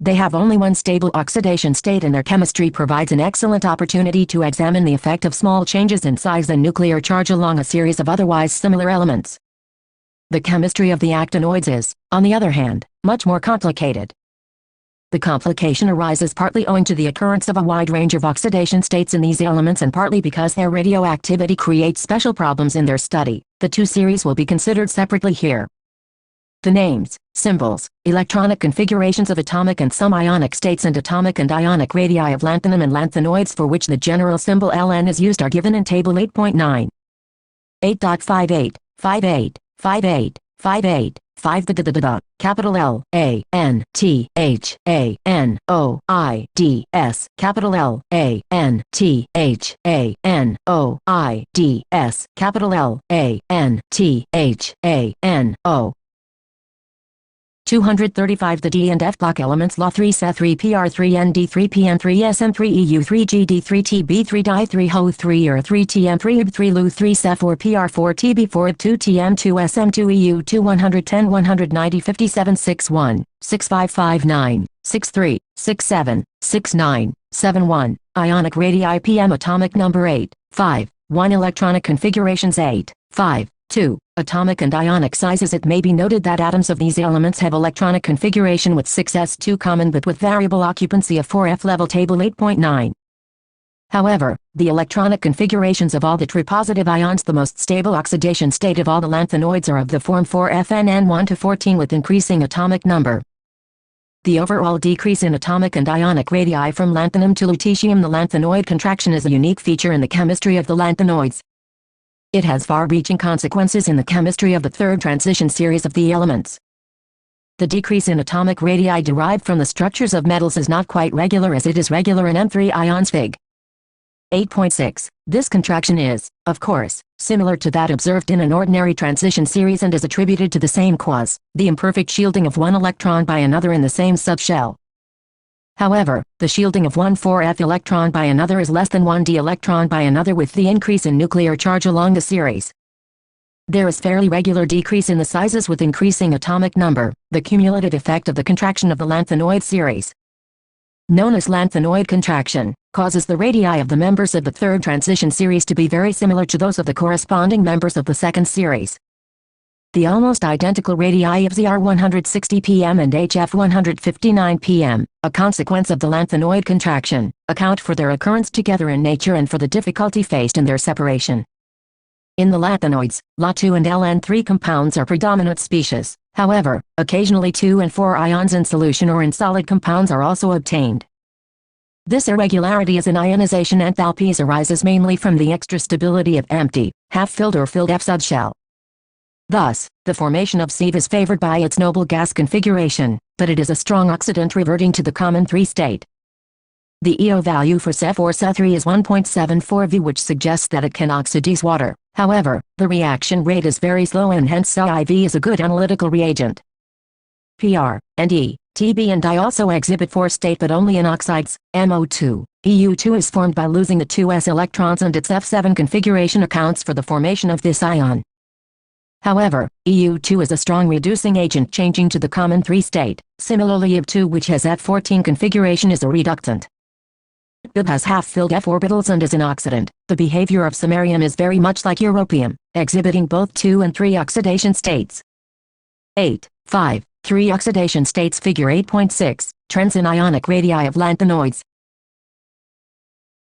They have only one stable oxidation state and their chemistry provides an excellent opportunity to examine the effect of small changes in size and nuclear charge along a series of otherwise similar elements. The chemistry of the actinoids is, on the other hand, much more complicated. The complication arises partly owing to the occurrence of a wide range of oxidation states in these elements and partly because their radioactivity creates special problems in their study. The two series will be considered separately here. The names, symbols, electronic configurations of atomic and some ionic states and atomic and ionic radii of lanthanum and lanthanoids for which the general symbol Ln is used are given in Table 8.9. 8.58, 58, 58, 58, 5 capital L, A, N, T, H, A, N, O, I, D, S, capital L, A, N, T, H, A, N, O, I, D, S, capital L, A, N, T, H, A, N, O. 235 The D and F block elements Law 3 Se 3 PR 3 ND 3 PN 3 SM 3 EU 3 GD 3 TB 3 Di 3 Ho 3 ER 3 TM 3 IB 3 Lu 3 Se 4 PR 4 TB 4 IB 2 TM 2 SM 2 EU 2 110 190 57 61 6559 63 67 69 71 Ionic radii PM atomic number 8 5 1 Electronic configurations 8 5 2 Atomic and ionic sizes. It may be noted that atoms of these elements have electronic configuration with 6s2 common but with variable occupancy of 4f. Level Table 8.9. However, the electronic configurations of all the tripositive ions, the most stable oxidation state of all the lanthanoids, are of the form 4FNN1 to 14 with increasing atomic number. The overall decrease in atomic and ionic radii from lanthanum to lutetium, the lanthanoid contraction, is a unique feature in the chemistry of the lanthanoids. It has far-reaching consequences in the chemistry of the third transition series of the elements. The decrease in atomic radii derived from the structures of metals is not quite regular as it is regular in M3 ions Fig. 8.6. This contraction is, of course, similar to that observed in an ordinary transition series and is attributed to the same cause, the imperfect shielding of one electron by another in the same subshell. However, the shielding of one 4f electron by another is less than 1d electron by another with the increase in nuclear charge along the series. There is fairly regular decrease in the sizes with increasing atomic number, the cumulative effect of the contraction of the lanthanoid series, known as lanthanoid contraction, causes the radii of the members of the third transition series to be very similar to those of the corresponding members of the second series. The almost identical radii of ZR 160 pm and HF 159 pm, a consequence of the lanthanoid contraction, account for their occurrence together in nature and for the difficulty faced in their separation. In the lanthanoids, La2 and Ln3 compounds are predominant species. However, occasionally 2 and 4 ions in solution or in solid compounds are also obtained. This irregularity as in ionization enthalpies arises mainly from the extra stability of empty, half-filled or filled F subshell. Thus, the formation of sieve is favored by its noble gas configuration, but it is a strong oxidant reverting to the common 3 state. The EO value for Se4 Se3 is 1.74 V, which suggests that it can oxidize water. However, the reaction rate is very slow and hence SiV is a good analytical reagent. PR, ND, TB and Di also exhibit 4 state but only in oxides, MO2, Eu2 is formed by losing the 2s electrons, and its F7 configuration accounts for the formation of this ion. However, Eu2 is a strong reducing agent changing to the common 3-state. Similarly, Ib2, which has F14 configuration, is a reductant. Ib has half-filled f orbitals and is an oxidant. The behavior of samarium is very much like europium, exhibiting both 2 and 3 oxidation states. 8, 5, 3 oxidation states. Figure 8.6, trends in ionic radii of lanthanoids.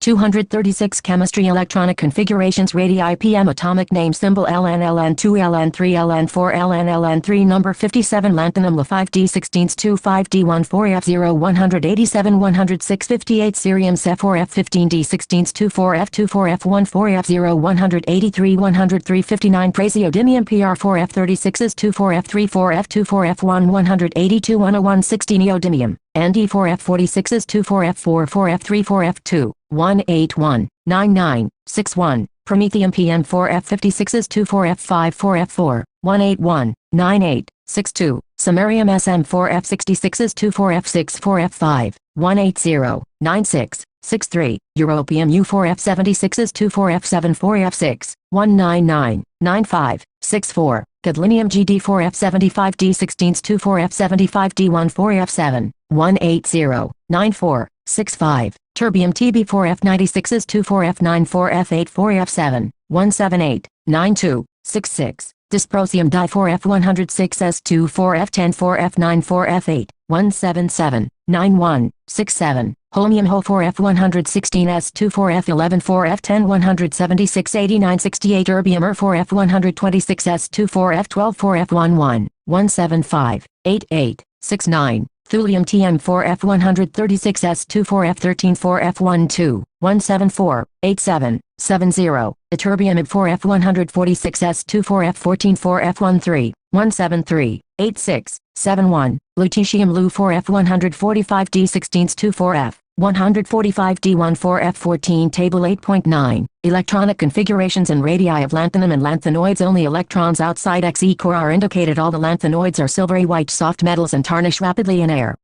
236 Chemistry Electronic Configurations Radii PM Atomic Name Symbol Ln Ln2 Ln3 Ln4 Ln Ln3 Number 57 Lanthanum La5D16 2 5D1 4F0 187 106 58 Cerium Se4 F15D16 2 4F2 4F1 4F0 183 103 59 Praseodymium PR4 F36s 2 4F3 4F2 4F1 182 101 60 Neodymium ND4F46s 2 4F4 4F3 4F2 181 99 61 Promethium PM4F56s 2 4F5 4F4 181 98 62 Samarium SM4F66s 2 4F6 4F5 180 96 63 Europium U4F76s 2 4F7 4F6 199 95 64 Gadolinium GD4F75D16s 2 4F75D1 4F7 180 94 65 Terbium TB4F96s 2 4F9 4F8 4F7 178 92 66 Dysprosium Di4F106s 2 4F10 4F9 4F8 177 91 67 Holmium Ho4F116s 2 4F11 4F10 176 89 68 Erbium Er4F126s 2 4F12 4F11 175 88 69 Thulium TM4F136s 2 4F13 4F12 174 87 70 Ytterbium Ib4F146s 2 4F14 4F13 173 86 71 Lutetium Lu4F145D16s 2 4F 145D1 4F14 Table 8.9 Electronic configurations and radii of lanthanum and lanthanoids. Only electrons outside Xe core are indicated. All the lanthanoids are silvery white soft metals and tarnish rapidly in air.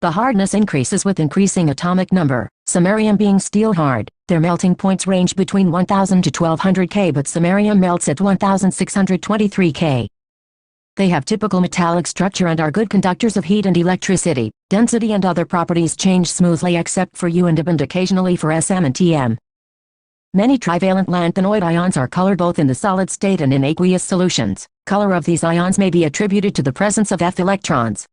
The hardness increases with increasing atomic number, samarium being steel hard. Their melting points range between 1000 to 1200 K, but samarium melts at 1623 K. They have typical metallic structure and are good conductors of heat and electricity. Density and other properties change smoothly except for U and Ib and occasionally for Sm and Tm. Many trivalent lanthanoid ions are colored both in the solid state and in aqueous solutions. Color of these ions may be attributed to the presence of F electrons.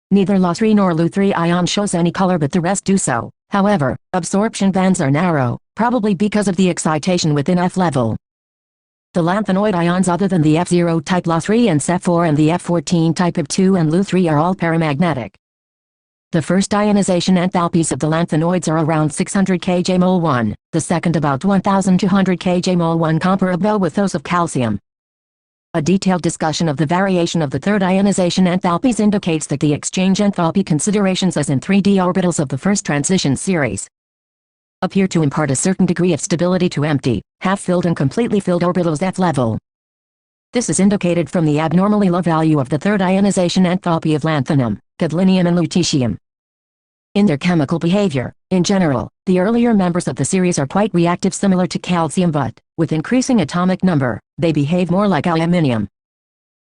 Neither La3 nor Lu3 ion shows any color, but the rest do so. However, absorption bands are narrow, probably because of the excitation within F level. The lanthanoid ions other than the F0 type La3 and Se4 and the F14 type Ib2 and Lu3 are all paramagnetic. The first ionization enthalpies of the lanthanoids are around 600 kJ-mol1, the second about 1200 kJ-mol1, comparable with those of calcium. A detailed discussion of the variation of the third ionization enthalpies indicates that the exchange enthalpy considerations as in 3d orbitals of the first transition series appear to impart a certain degree of stability to empty, half-filled and completely filled orbitals F level. This is indicated from the abnormally low value of the third ionization enthalpy of lanthanum, gadolinium and lutetium. In their chemical behavior, in general, the earlier members of the series are quite reactive, similar to calcium, but, with increasing atomic number, they behave more like aluminium.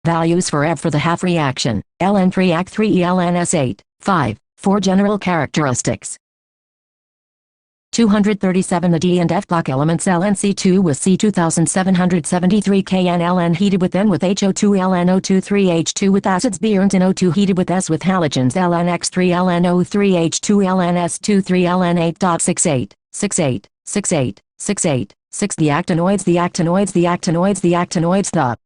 Values for F for the half reaction, Ln3 Ac3 ELNS8, 5, 4 general characteristics. 237 The D and F block elements. LnC2 with C2773 Kn Ln heated with N with HO2 LnO2 3H2 with acids. Bierns in O2 heated with S with halogens. Lnx3 LnO3 H2 Lns2 3 Ln8.68 68 68 68 6 The actinoids. The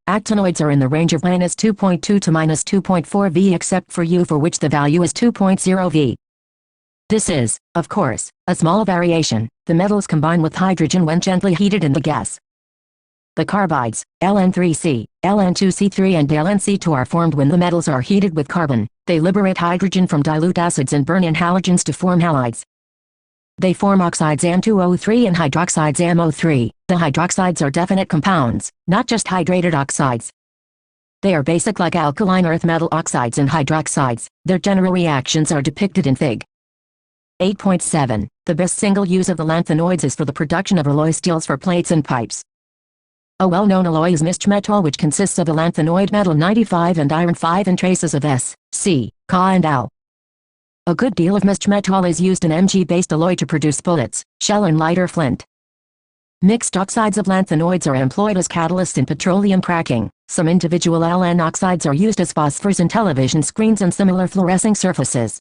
actinoids are in the range of -2.2 to -2.4 V except for U, for which the value is 2.0 V. This is, of course, a small variation. The metals combine with hydrogen when gently heated in the gas. The carbides, Ln3C, Ln2C3 and Lnc2 are formed when the metals are heated with carbon. They liberate hydrogen from dilute acids and burn in halogens to form halides. They form oxides Am2O3 and hydroxides Am03. The hydroxides are definite compounds, not just hydrated oxides. They are basic like alkaline earth metal oxides and hydroxides. Their general reactions are depicted in Fig. 8.7. The best single use of the lanthanoids is for the production of alloy steels for plates and pipes. A well-known alloy is mischmetal, which consists of a lanthanoid metal 95 and iron 5 and traces of S, C, Ca and Al. A good deal of mischmetal is used in Mg-based alloy to produce bullets, shell and lighter flint. Mixed oxides of lanthanoids are employed as catalysts in petroleum cracking. Some individual Ln oxides are used as phosphors in television screens and similar fluorescing surfaces.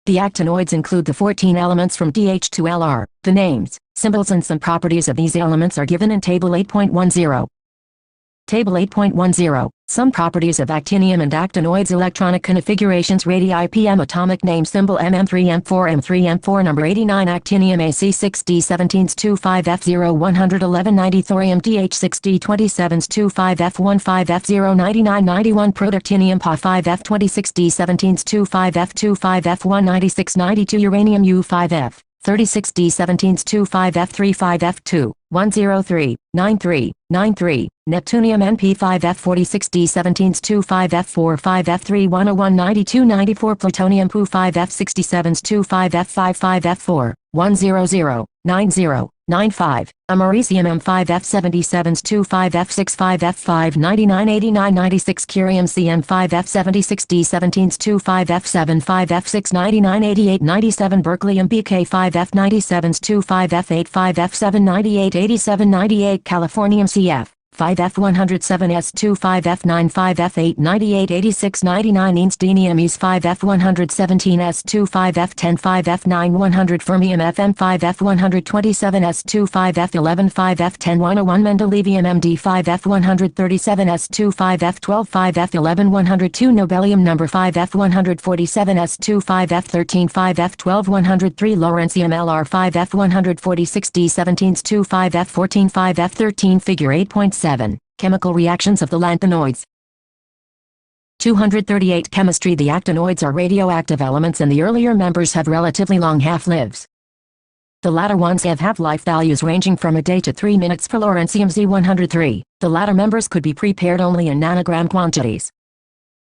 The actinoids include the 14 elements from DH2Lr. The names, symbols and some properties of these elements are given in Table 8.10. Table 8.10. Some properties of actinium and actinoids. Electronic configurations. Radii PM. Atomic name symbol MM3 M4 M3 M4 number 89. Actinium AC6D17s25F0 111 90 Thorium DH6D27s 25F15 F0 91 Productinium Pa5 F26D17s 25F 25F 196 92 Uranium U5F 36D17s 25F35 F2 103 93 93 Neptunium NP5 F46D17s 25F4 5F3 101 92 94 Plutonium Pu5 F67s 25F55 F4 100 90 95 Americium M5 F77s 25F65 F5 99 89 96 Curium CM5 F76D17s 25F7 5F6 99 88 97 Berkelium BK5 F97s 25F85 F7 98 87 98 Californium CF 5F107S 25F9 5F8 98 86 99 Instinium Is5 F117S 25F10 5F9 100 Fermium FM5 F127S 25F11 5F10 101 Mendelevium MD5 F137S 25F12 5F11 102 Nobelium number 5 F147S 25F13 5F12 103 Lawrencium LR5 F146 D17s 25F14 5F13 Figure 8.7 Chemical reactions of the lanthanoids. 238 Chemistry. The actinoids are radioactive elements and the earlier members have relatively long half-lives. The latter ones have half-life values ranging from a day to 3 minutes for Lawrencium Z103. The latter members could be prepared only in nanogram quantities.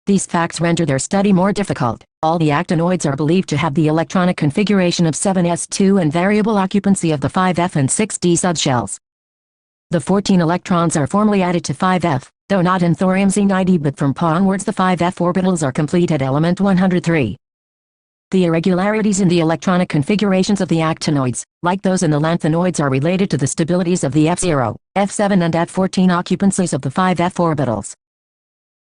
These facts render their study more difficult. All the actinoids are believed to have the electronic configuration of 7s2 and variable occupancy of the 5f and 6d subshells. The 14 electrons are formally added to 5f, though not in thorium Z90 but from Pa onwards the 5f orbitals are complete at element 103. The irregularities in the electronic configurations of the actinoids, like those in the lanthanoids, are related to the stabilities of the F0, F7 and F14 occupancies of the 5f orbitals.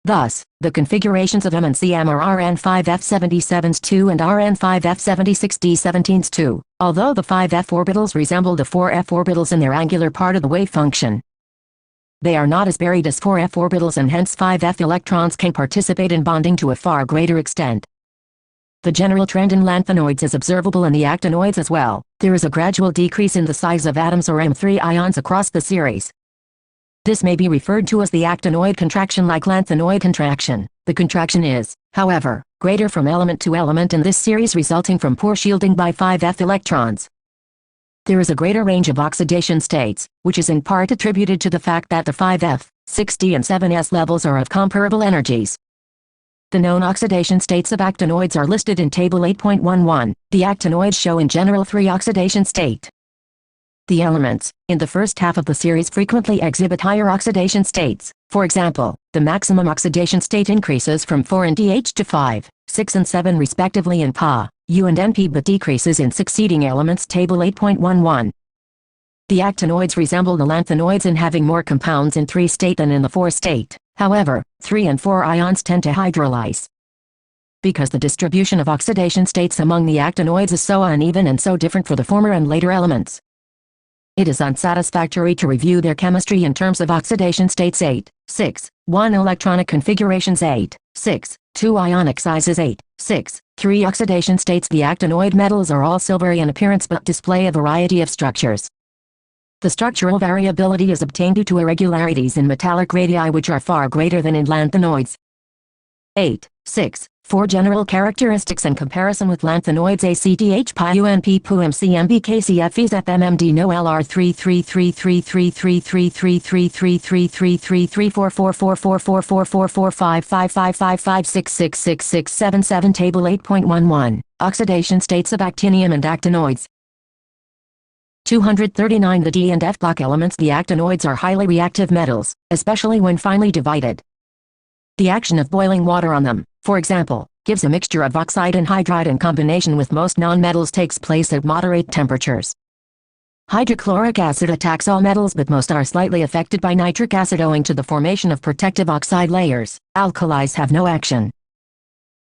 Thus, the configurations of M and Cm are Rn5F77s 2 and Rn5F76D17s 2, although the 5f orbitals resemble the 4f orbitals in their angular part of the wave function. They are not as buried as 4f orbitals and hence 5f electrons can participate in bonding to a far greater extent. The general trend in lanthanoids is observable in the actinoids as well. There is a gradual decrease in the size of atoms or M3 ions across the series. This may be referred to as the actinoid contraction, like lanthanoid contraction. The contraction is, however, greater from element to element in this series, resulting from poor shielding by 5f electrons. There is a greater range of oxidation states, which is in part attributed to the fact that the 5f, 6d and 7s levels are of comparable energies. The known oxidation states of actinoids are listed in Table 8.11. The actinoids show in general 3 oxidation states. The elements, in the first half of the series, frequently exhibit higher oxidation states. For example, the maximum oxidation state increases from 4 in DH to 5, 6 and 7 respectively in Pa, U and NP, but decreases in succeeding elements. Table 8.11. The actinoids resemble the lanthanoids in having more compounds in 3 state than in the 4 state. However, 3 and 4 ions tend to hydrolyze. Because the distribution of oxidation states among the actinoids is so uneven and so different for the former and later elements, it is unsatisfactory to review their chemistry in terms of oxidation states. 8, 6, 1 electronic configurations. 8, 6, 2 ionic sizes. 8, 6, 3 oxidation states. The actinoid metals are all silvery in appearance but display a variety of structures. The structural variability is obtained due to irregularities in metallic radii which are far greater than in lanthanoids. 8, 6, 4 general characteristics in comparison with lanthanoids. ACDH Pi UNP PU MCMB KCFEs FMMD No LR33333333333333333333333333333333333333333333333333333333333333333333333333333333333333333333333333333333333333333 Table 8.11. Oxidation states of actinium and actinoids. 239. The D and F block elements. The actinoids are highly reactive metals, especially when finely divided. The action of boiling water on them, for example, gives a mixture of oxide and hydride in combination with most nonmetals takes place at moderate temperatures. Hydrochloric acid attacks all metals, but most are slightly affected by nitric acid owing to the formation of protective oxide layers. Alkalis have no action.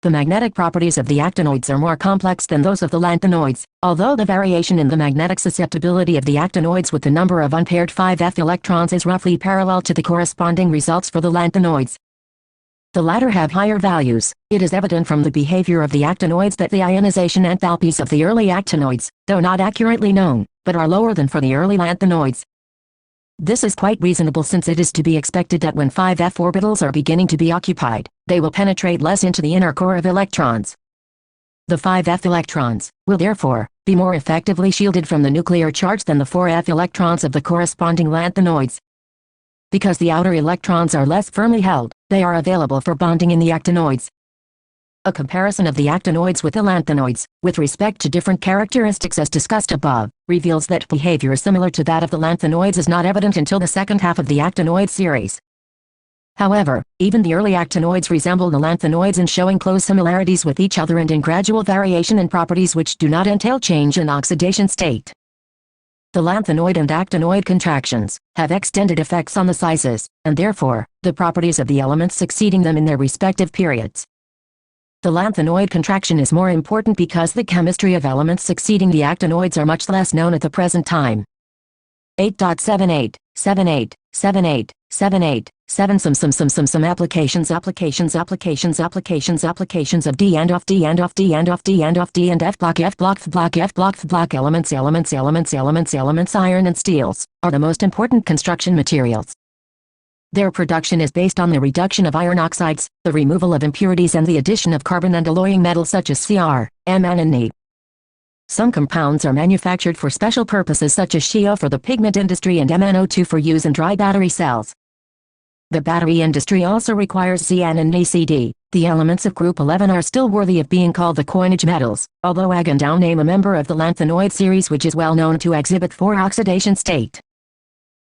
The magnetic properties of the actinoids are more complex than those of the lanthanoids, although the variation in the magnetic susceptibility of the actinoids with the number of unpaired 5f electrons is roughly parallel to the corresponding results for the lanthanoids. The latter have higher values. It is evident from the behavior of the actinoids that the ionization enthalpies of the early actinoids, though not accurately known, but are lower than for the early lanthanoids. This is quite reasonable, since it is to be expected that when 5f orbitals are beginning to be occupied, they will penetrate less into the inner core of electrons. The 5f electrons will therefore be more effectively shielded from the nuclear charge than the 4f electrons of the corresponding lanthanoids. Because the outer electrons are less firmly held, they are available for bonding in the actinoids. A comparison of the actinoids with the lanthanoids, with respect to different characteristics as discussed above, reveals that behavior similar to that of the lanthanoids is not evident until the second half of the actinoid series. However, even the early actinoids resemble the lanthanoids in showing close similarities with each other and in gradual variation in properties which do not entail change in oxidation state. The lanthanoid and actinoid contractions have extended effects on the sizes, and therefore, the properties of the elements succeeding them in their respective periods. The lanthanoid contraction is more important because the chemistry of elements succeeding the actinoids are much less known at the present time. 8.78, 78, 78, 78, 7 Some applications of D and of D and of D and of D and of D and F block elements iron and steels are the most important construction materials. Their production is based on the reduction of iron oxides, the removal of impurities and the addition of carbon and alloying metals such as Cr, Mn and Ni. Some compounds are manufactured for special purposes such as SHIO for the pigment industry and MnO2 for use in dry battery cells. The battery industry also requires Zn and NiCd. The elements of group 11 are still worthy of being called the coinage metals, although Ag and Dow name a member of the lanthanoid series which is well known to exhibit 4 oxidation state.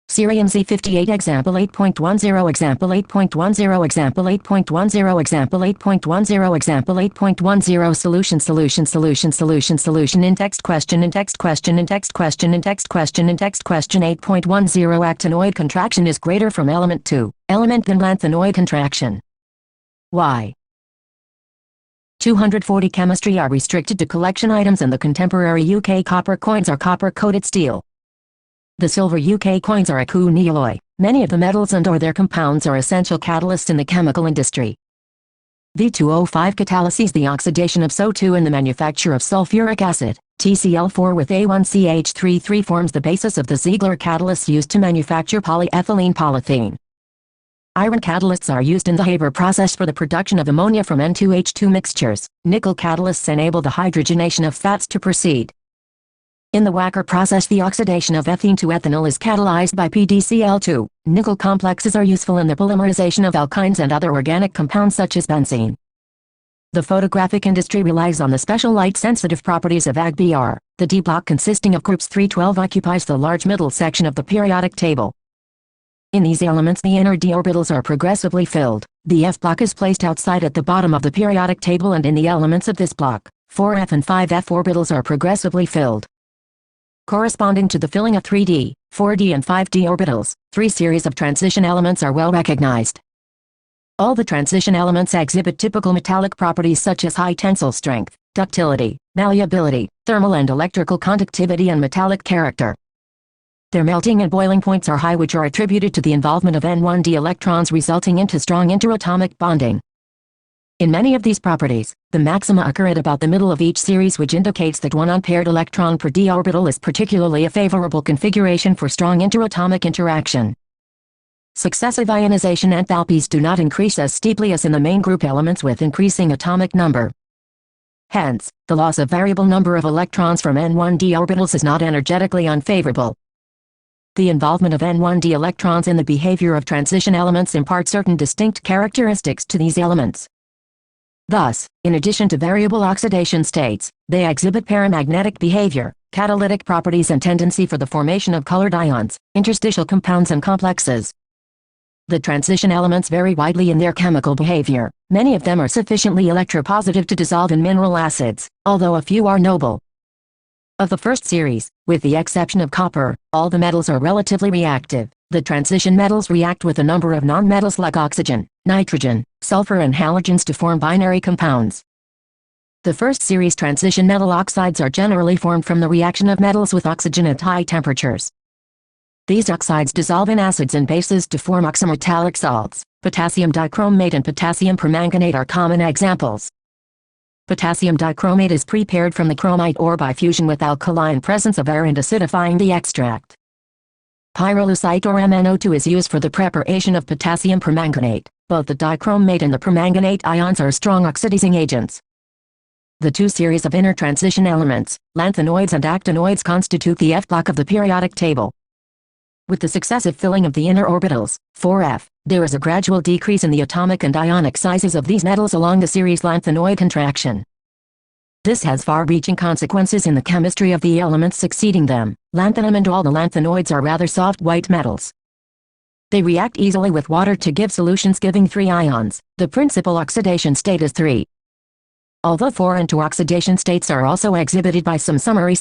Cerium Z58 example 8.10 example 8.10 example 8.10 example 8.10 example 8.10 solution in text question 8.10 actinoid contraction is greater from element to element than lanthanoid contraction. Why? 240 chemistry are restricted to collection items and the contemporary UK copper coins are copper-coated steel. The silver UK coins are a Cu-Ni alloy. Many of the metals and/or their compounds are essential catalysts in the chemical industry. V2O5 catalyses the oxidation of SO2 and the manufacture of sulfuric acid. TCl4 with A1CH33 forms the basis of the Ziegler catalysts used to manufacture polyethylene polythene. Iron catalysts are used in the Haber process for the production of ammonia from N2H2 mixtures. Nickel catalysts enable the hydrogenation of fats to proceed. In the Wacker process, the oxidation of ethene to ethanol is catalyzed by PDCl2. Nickel complexes are useful in the polymerization of alkynes and other organic compounds such as benzene. The photographic industry relies on the special light-sensitive properties of Ag-Br. The D block consisting of groups 312 occupies the large middle section of the periodic table. In these elements the inner d orbitals are progressively filled. The F block is placed outside at the bottom of the periodic table, and in the elements of this block, 4f and 5f orbitals are progressively filled. Corresponding to the filling of 3d, 4d and 5d orbitals, 3 series of transition elements are well recognized. All the transition elements exhibit typical metallic properties such as high tensile strength, ductility, malleability, thermal and electrical conductivity and metallic character. Their melting and boiling points are high, which are attributed to the involvement of N1d electrons resulting into strong interatomic bonding. In many of these properties, the maxima occur at about the middle of each series, which indicates that 1 unpaired electron per d orbital is particularly a favorable configuration for strong interatomic interaction. Successive ionization enthalpies do not increase as steeply as in the main group elements with increasing atomic number. Hence, the loss of variable number of electrons from N1d orbitals is not energetically unfavorable. The involvement of N1d electrons in the behavior of transition elements imparts certain distinct characteristics to these elements. Thus, in addition to variable oxidation states, they exhibit paramagnetic behavior, catalytic properties and tendency for the formation of colored ions, interstitial compounds and complexes. The transition elements vary widely in their chemical behavior. Many of them are sufficiently electropositive to dissolve in mineral acids, although a few are noble. Of the first series, with the exception of copper, all the metals are relatively reactive. The transition metals react with a number of nonmetals like oxygen, nitrogen, sulfur and halogens to form binary compounds. The first series transition metal oxides are generally formed from the reaction of metals with oxygen at high temperatures. These oxides dissolve in acids and bases to form oxymetallic salts. Potassium dichromate and potassium permanganate are common examples. Potassium dichromate is prepared from the chromite ore by fusion with alkaline presence of air and acidifying the extract. Pyrolusite or MnO2 is used for the preparation of potassium permanganate. Both the dichromate and the permanganate ions are strong oxidizing agents. The two series of inner transition elements, lanthanoids and actinoids, constitute the F block of the periodic table. With the successive filling of the inner orbitals, 4f, there is a gradual decrease in the atomic and ionic sizes of these metals along the series lanthanoid contraction. This has far-reaching consequences in the chemistry of the elements succeeding them. Lanthanum and all the lanthanoids are rather soft white metals. They react easily with water to give solutions giving 3 ions. The principal oxidation state is 3. Although 4 and 2 oxidation states are also exhibited by some summary.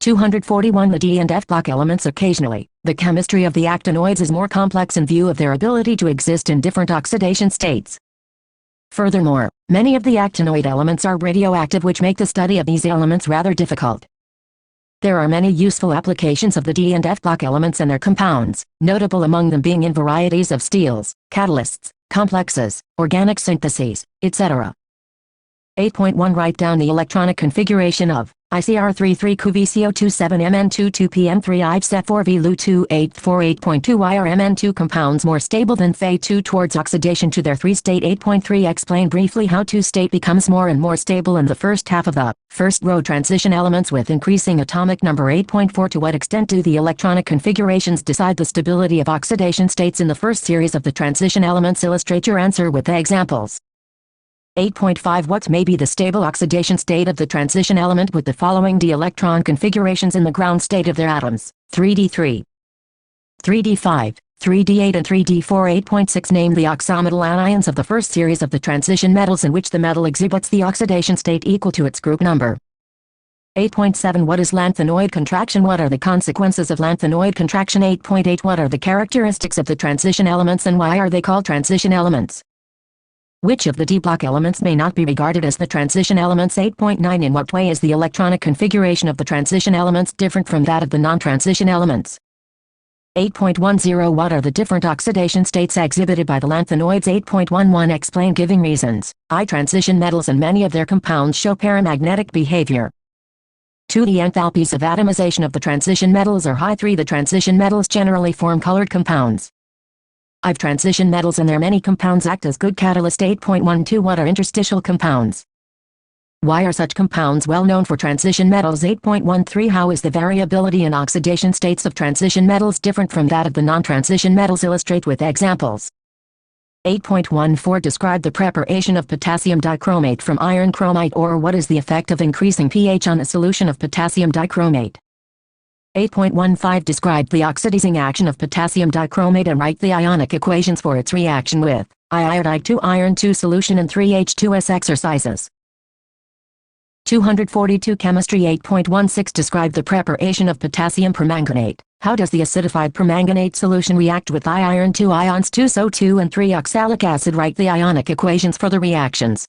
241 The D and F block elements occasionally. The chemistry of the actinoids is more complex in view of their ability to exist in different oxidation states. Furthermore, many of the actinoid elements are radioactive, which make the study of these elements rather difficult. There are many useful applications of the D and F block elements and their compounds, notable among them being in varieties of steels, catalysts, complexes, organic syntheses, etc. 8.1 Write down the electronic configuration of ICR33CuVCO27Mn2 2PM3IFSE4V Lu2 848.2 compounds more stable than Fe2 towards oxidation to their 3-state. 8.3 Explain briefly how 2-state becomes more and more stable in the first half of the first row transition elements with increasing atomic number. 8.4 To what extent do the electronic configurations decide the stability of oxidation states in the first series of the transition elements? Illustrate your answer with examples. 8.5 What may be the stable oxidation state of the transition element with the following d electron configurations in the ground state of their atoms? 3d3, 3d5, 3d8 and 3d4. 8.6 Name the oxometal anions of the first series of the transition metals in which the metal exhibits the oxidation state equal to its group number. 8.7 What is lanthanoid contraction? What are the consequences of lanthanoid contraction? 8.8 What are the characteristics of the transition elements and why are they called transition elements? Which of the D-block elements may not be regarded as the transition elements? 8.9 In what way is the electronic configuration of the transition elements different from that of the non-transition elements? 8.10 What are the different oxidation states exhibited by the lanthanoids? 8.11 Explain giving reasons. Transition metals and many of their compounds show paramagnetic behavior. 2. The enthalpies of atomization of the transition metals are high. 3. The transition metals generally form colored compounds. Transition metals and their many compounds act as good catalyst. 8.12 What are interstitial compounds? Why are such compounds well known for transition metals? 8.13 How is the variability in oxidation states of transition metals different from that of the non-transition metals? Illustrate with examples. 8.14 Describe the preparation of potassium dichromate from iron chromite ore. What is the effect of increasing pH on a solution of potassium dichromate? 8.15 Describe the oxidizing action of potassium dichromate and write the ionic equations for its reaction with iodide 2 iron 2 solution and 3H2S. Exercises. 242 Chemistry. 8.16 Describe the preparation of potassium permanganate. How does the acidified permanganate solution react with iron 2 ions 2 SO2 and 3 oxalic acid? Write the ionic equations for the reactions.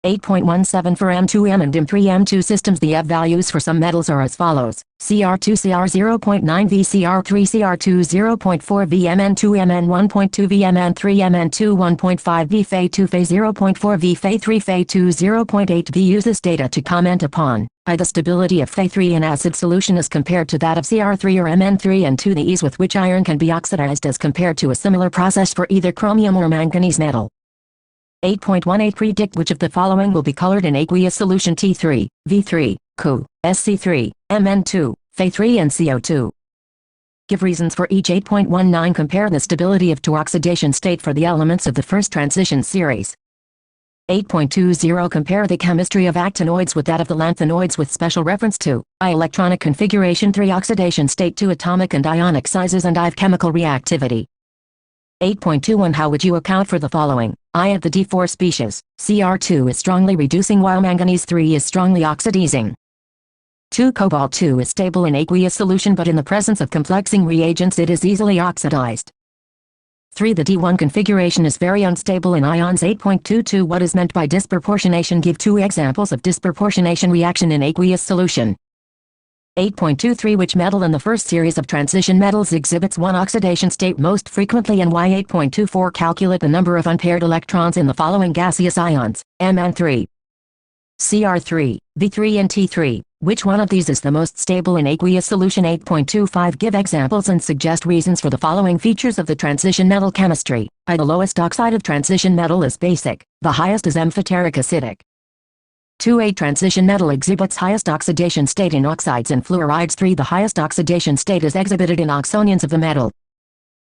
8.17 For M2M and M3M2 systems, the F values for some metals are as follows: Cr2 Cr 0.9 V, Cr3 Cr2 0.4 V, Mn2 Mn1.2 V, Mn3 Mn2 1.5 V, Fe2 Fe 0.4 V, Fe3 Fe2 0.8 V. Use this data to comment upon the stability of Fe3 in acid solution as compared to that of Cr3 or Mn3, and 2. The ease with which iron can be oxidized as compared to a similar process for either chromium or manganese metal. 8.18 Predict which of the following will be colored in aqueous solution: T3, V3, Cu, Sc3, Mn2, Fe3 and CO2. Give reasons for each. 8.19 Compare the stability of to oxidation state for the elements of the first transition series. 8.20 Compare the chemistry of actinoids with that of the lanthanoids with special reference to I electronic configuration, 3 oxidation state, 2 atomic and ionic sizes, and I chemical reactivity. 8.21 How would you account for the following? I of the D4 species, Cr2 is strongly reducing while manganese 3 is strongly oxidizing. 2 Cobalt 2 is stable in aqueous solution, but in the presence of complexing reagents it is easily oxidized. 3 The D1 configuration is very unstable in ions. 8.22 What is meant by disproportionation? Give 2 examples of disproportionation reaction in aqueous solution. 8.23 Which metal in the first series of transition metals exhibits 1 oxidation state most frequently and why? 8.24 Calculate the number of unpaired electrons in the following gaseous ions, Mn3, Cr3, V3 and T3. Which one of these is the most stable in aqueous solution? 8.25 Give examples and suggest reasons for the following features of the transition metal chemistry. I. The lowest oxide of transition metal is basic, the highest is amphoteric acidic. 2. A transition metal exhibits highest oxidation state in oxides and fluorides. 3. The highest oxidation state is exhibited in oxonions of the metal.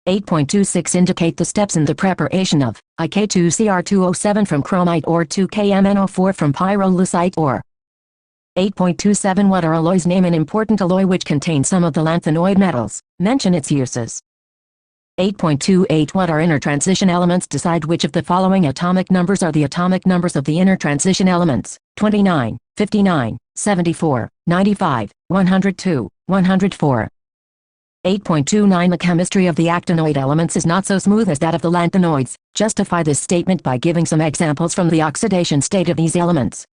8.26 Indicate the steps in the preparation of Ik2Cr2O7 from chromite or 2KMnO4 from pyrolusite ore. 8.27 What are alloys? Name an important alloy which contains some of the lanthanoid metals. Mention its uses. 8.28 What are inner transition elements? Decide which of the following atomic numbers are the atomic numbers of the inner transition elements. 29, 59, 74, 95, 102, 104. 8.29 The chemistry of the actinoid elements is not so smooth as that of the lanthanoids. Justify this statement by giving some examples from the oxidation state of these elements.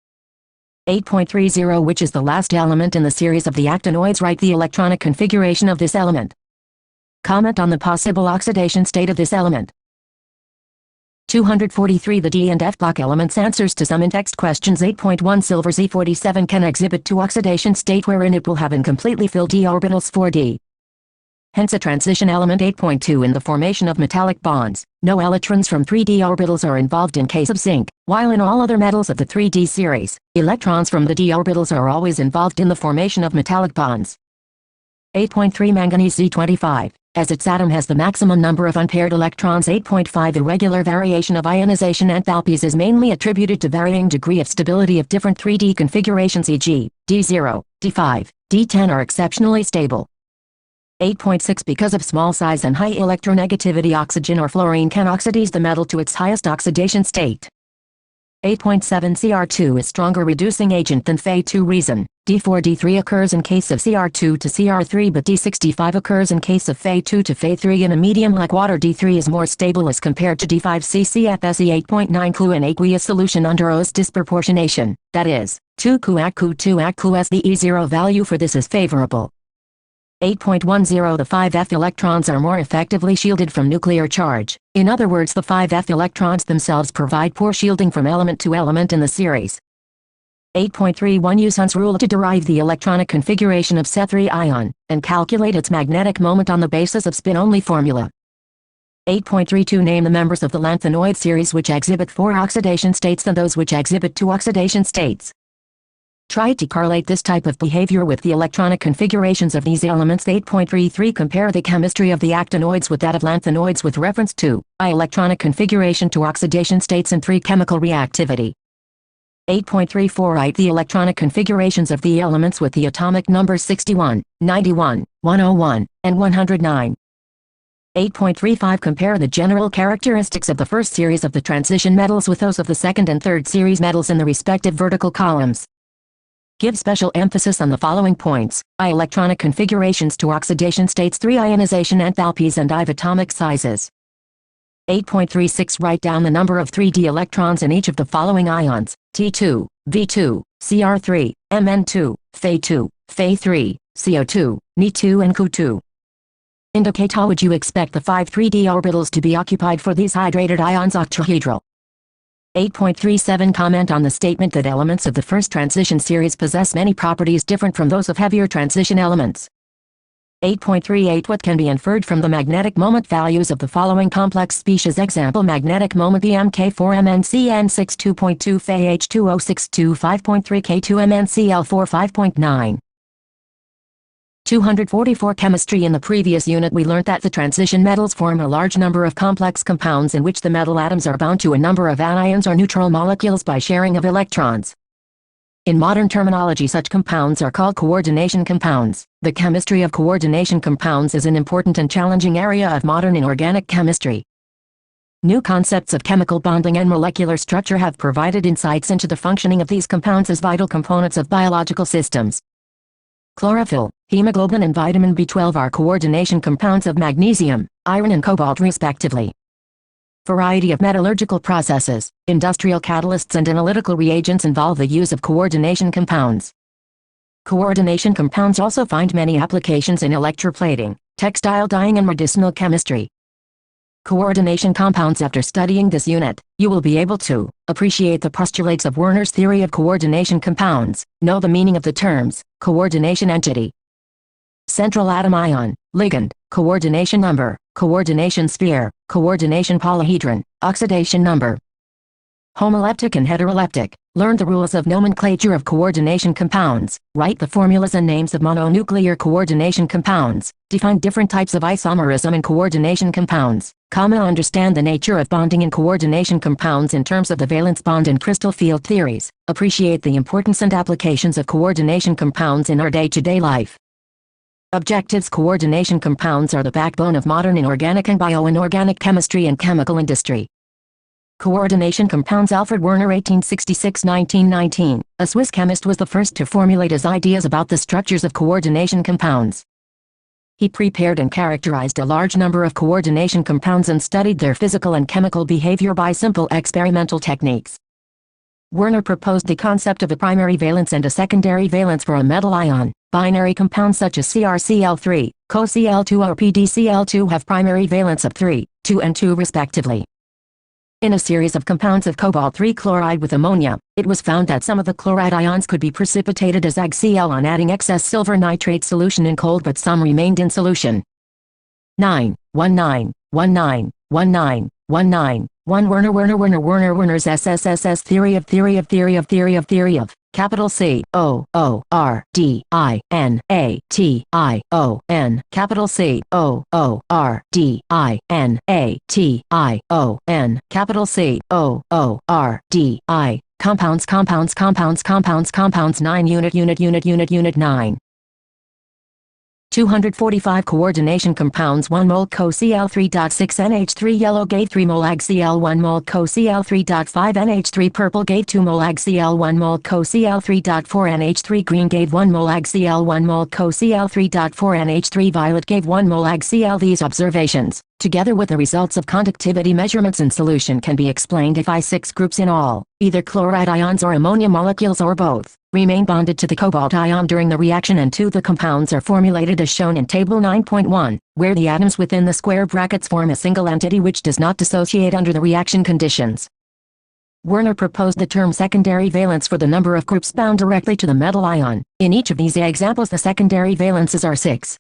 8.30 Which is the last element in the series of the actinoids? Write the electronic configuration of this element. Comment on the possible oxidation state of this element. 243 The D and F block elements answers to some in-text questions. 8.1 Silver Z47 can exhibit 2 oxidation state wherein it will have incompletely filled d orbitals 4d. Hence a transition element. 8.2 In the formation of metallic bonds, no electrons from 3d orbitals are involved in case of zinc, while in all other metals of the 3d series, electrons from the d orbitals are always involved in the formation of metallic bonds. 8.3 Manganese Z25, as its atom has the maximum number of unpaired electrons. 8.5 Irregular variation of ionization enthalpies is mainly attributed to varying degree of stability of different 3d configurations, e.g., D0, D5, D10 are exceptionally stable. 8.6 Because of small size and high electronegativity, oxygen or fluorine can oxidize the metal to its highest oxidation state. 8.7 Cr2 is stronger reducing agent than Fe2. Reason: D4-D3 occurs in case of Cr2 to Cr3, but D65 occurs in case of Fe2 to Fe3 in a medium like water. D3 is more stable as compared to D5CCFSE. 8.9 Cu in aqueous solution undergoes disproportionation, that is, 2 Cu at Cu 2 at Cu as the E0 value for this is favorable. 8.10 The 5f electrons are more effectively shielded from nuclear charge. In other words, the 5f electrons themselves provide poor shielding from element to element in the series. 8.31 Use Hund's rule to derive the electronic configuration of Se3 ion, and calculate its magnetic moment on the basis of spin-only formula. 8.32 Name the members of the lanthanoid series which exhibit 4 oxidation states than those which exhibit 2 oxidation states. Try to correlate this type of behavior with the electronic configurations of these elements. 8.33 Compare the chemistry of the actinoids with that of lanthanoids with reference to I electronic configuration to oxidation states and 3 chemical reactivity. 8.34 Write the electronic configurations of the elements with the atomic numbers 61, 91, 101, and 109. 8.35 Compare the general characteristics of the first series of the transition metals with those of the second and third series metals in the respective vertical columns. Give special emphasis on the following points: I electronic configurations to oxidation states, 3 ionization enthalpies, and I atomic sizes. 8.36 Write down the number of 3d electrons in each of the following ions: T2, V2, Cr3, Mn2, Fe2, Fe3, CO2, Ni2 and Cu2. Indicate how would you expect the 5 3d orbitals to be occupied for these hydrated ions octahedral. 8.37 Comment on the statement that elements of the first transition series possess many properties different from those of heavier transition elements. 8.38 What can be inferred from the magnetic moment values of the following complex species? Example: magnetic moment BMK4MnCN6 2.2 FeH2062 5.3 K2MnCl4 5.9. 244 Chemistry. In the previous unit we learnt that the transition metals form a large number of complex compounds in which the metal atoms are bound to a number of anions or neutral molecules by sharing of electrons. In modern terminology such compounds are called coordination compounds. The chemistry of coordination compounds is an important and challenging area of modern inorganic chemistry. New concepts of chemical bonding and molecular structure have provided insights into the functioning of these compounds as vital components of biological systems. Chlorophyll, hemoglobin and vitamin B12 are coordination compounds of magnesium, iron and cobalt respectively. Variety of metallurgical processes, industrial catalysts and analytical reagents involve the use of coordination compounds. Coordination compounds also find many applications in electroplating, textile dyeing and medicinal chemistry. Coordination compounds. After studying this unit, you will be able to appreciate the postulates of Werner's theory of coordination compounds, know the meaning of the terms, coordination entity, central atom ion, ligand, coordination number, coordination sphere, coordination polyhedron, oxidation number, homoleptic and heteroleptic. Learn the rules of nomenclature of coordination compounds, write the formulas and names of mononuclear coordination compounds, define different types of isomerism in coordination compounds, understand the nature of bonding in coordination compounds in terms of the valence bond and crystal field theories, appreciate the importance and applications of coordination compounds in our day-to-day life. Objectives. Coordination compounds are the backbone of modern inorganic and bioinorganic chemistry and chemical industry. Coordination compounds. Alfred Werner 1866–1919, a Swiss chemist, was the first to formulate his ideas about the structures of coordination compounds. He prepared and characterized a large number of coordination compounds and studied their physical and chemical behavior by simple experimental techniques. Werner proposed the concept of a primary valence and a secondary valence for a metal ion. Binary compounds such as CrCl3, CoCl2 or PdCl2 have primary valence of 3, 2 and 2 respectively. In a series of compounds of cobalt-3 chloride with ammonia, it was found that some of the chloride ions could be precipitated as AgCl on adding excess silver nitrate solution in cold, but some remained in solution. 9, 19, 19, 19, 19, 1 Werner's SSSS theory of capital C O O R D I N A T I O N, capital C O O R D I N A T I O N, capital C O O R D I. Compounds 9 unit 9. 245 coordination compounds. 1 mol CoCl3.6 NH3 yellow gave 3 mol AgCl. 1 mol CoCl3.5 NH3 purple gave 2 mol AgCl. 1 mol CoCl3.4 NH3 green gave 1 mol AgCl. 1 mol CoCl3.4 NH3 violet gave 1 mol AgCl. These observations, together with the results of conductivity measurements in solution, can be explained if I6 groups in all, either chloride ions or ammonia molecules or both, remain bonded to the cobalt ion during the reaction, and 2 the compounds are formulated as shown in table 9.1, where the atoms within the square brackets form a single entity which does not dissociate under the reaction conditions. Werner proposed the term secondary valence for the number of groups bound directly to the metal ion. In each of these examples the secondary valences are 6.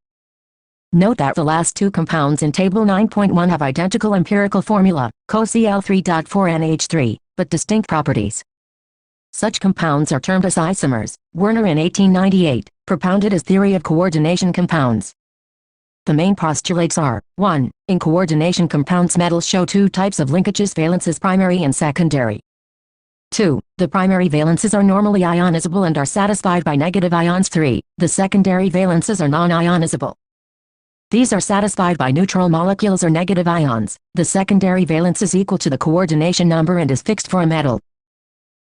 Note that the last 2 compounds in table 9.1 have identical empirical formula, CoCl3.4NH3, but distinct properties. Such compounds are termed as isomers. Werner in 1898 propounded his theory of coordination compounds. The main postulates are: 1. In coordination compounds metals show 2 types of linkages, valences primary and secondary. 2. The primary valences are normally ionizable and are satisfied by negative ions. 3. The secondary valences are non-ionizable. These are satisfied by neutral molecules or negative ions. The secondary valence is equal to the coordination number and is fixed for a metal.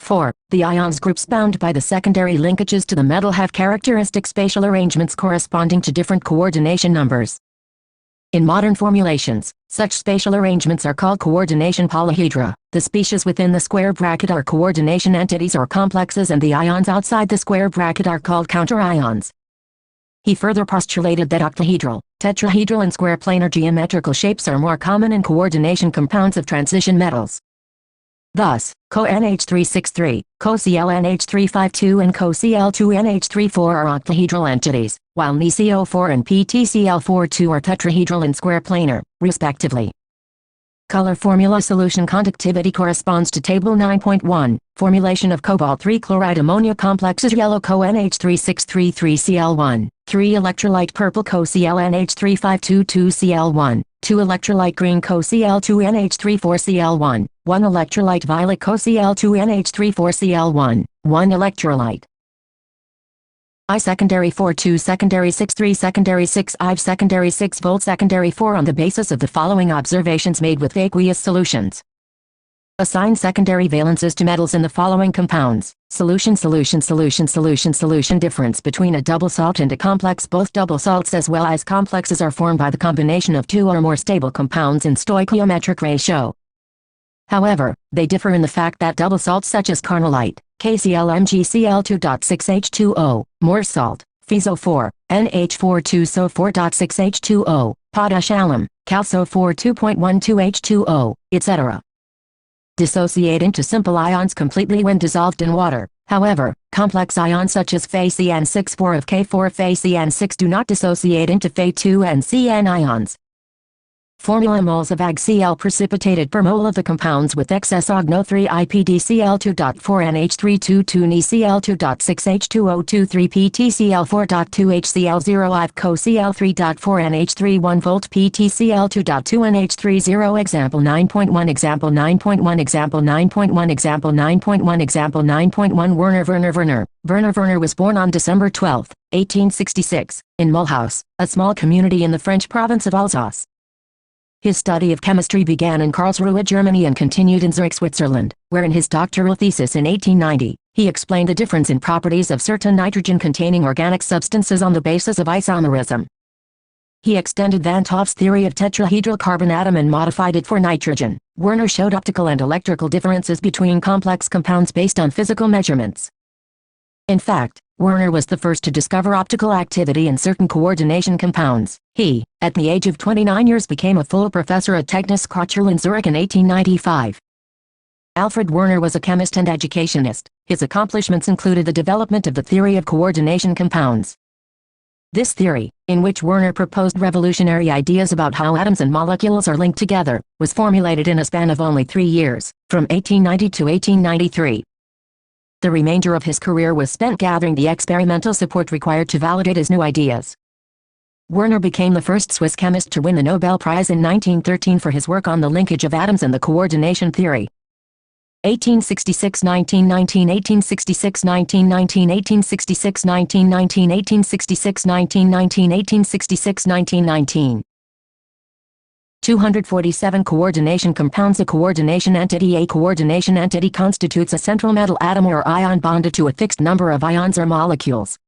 4. The ions groups bound by the secondary linkages to the metal have characteristic spatial arrangements corresponding to different coordination numbers. In modern formulations, such spatial arrangements are called coordination polyhedra. The species within the square bracket are coordination entities or complexes, and the ions outside the square bracket are called counterions. He further postulated that octahedral, tetrahedral and square planar geometrical shapes are more common in coordination compounds of transition metals. Thus, CoNH363, CoClNH352 and CoCl2NH34 are octahedral entities, while NiCO4 and PtCl42 are tetrahedral and square planar, respectively. Color formula. Solution conductivity corresponds to table 9.1. Formulation of cobalt-3 chloride ammonia complexes: yellow CONH3633Cl1, 3 electrolyte purple CoClNH3522Cl1, 2 electrolyte green CoCl2NH34Cl1, 1 electrolyte violet CoCl2NH34Cl1, 1 electrolyte I secondary 4 2 secondary 6 3 secondary 6 5 secondary 6 volt secondary 4. On the basis of the following observations made with aqueous solutions, assign secondary valences to metals in the following compounds. Solution difference between a double salt and a complex. Both double salts as well as complexes are formed by the combination of two or more stable compounds in stoichiometric ratio. However, they differ in the fact that double salts such as carnallite, KClMgCl2.6H2O, more salt, FeSO4, NH4,2SO4.6H2O, potash alum, CalSO4 2.12H2O, etc. dissociate into simple ions completely when dissolved in water. However, complex ions such as FeCN6,4 of K4 FeCN6 do not dissociate into Fe2 and Cn ions. Formula: moles of AgCl precipitated per mole of the compounds with excess OGNO3 IPDCl2.4NH322 NeCl2.6H2O23 PTCl4.2HCl0 IVCOCl3.4NH3 1 volt PTCl2.2NH30. Example 9.1 Example 9.1 Example 9.1 Example 9.1 Example 9.1 Werner was born on December 12, 1866, in Mulhouse, a small community in the French province of Alsace. His study of chemistry began in Karlsruhe, Germany and continued in Zurich, Switzerland, where in his doctoral thesis in 1890, he explained the difference in properties of certain nitrogen-containing organic substances on the basis of isomerism. He extended Van 't Hoff's theory of tetrahedral carbon atom and modified it for nitrogen. Werner showed optical and electrical differences between complex compounds based on physical measurements. In fact, Werner was the first to discover optical activity in certain coordination compounds. He, at the age of 29 years, became a full professor at Technische Hochschule in Zurich in 1895. Alfred Werner was a chemist and educationist. His accomplishments included the development of the theory of coordination compounds. This theory, in which Werner proposed revolutionary ideas about how atoms and molecules are linked together, was formulated in a span of only 3 years, from 1890 to 1893. The remainder of his career was spent gathering the experimental support required to validate his new ideas. Werner became the first Swiss chemist to win the Nobel Prize in 1913 for his work on the linkage of atoms and the coordination theory. 1866-1919 1866-1919 1866-1919 1866-1919 1866-1919 247 Coordination compounds. A coordination entity. A coordination entity constitutes a central metal atom or ion bonded to a fixed number of ions or molecules.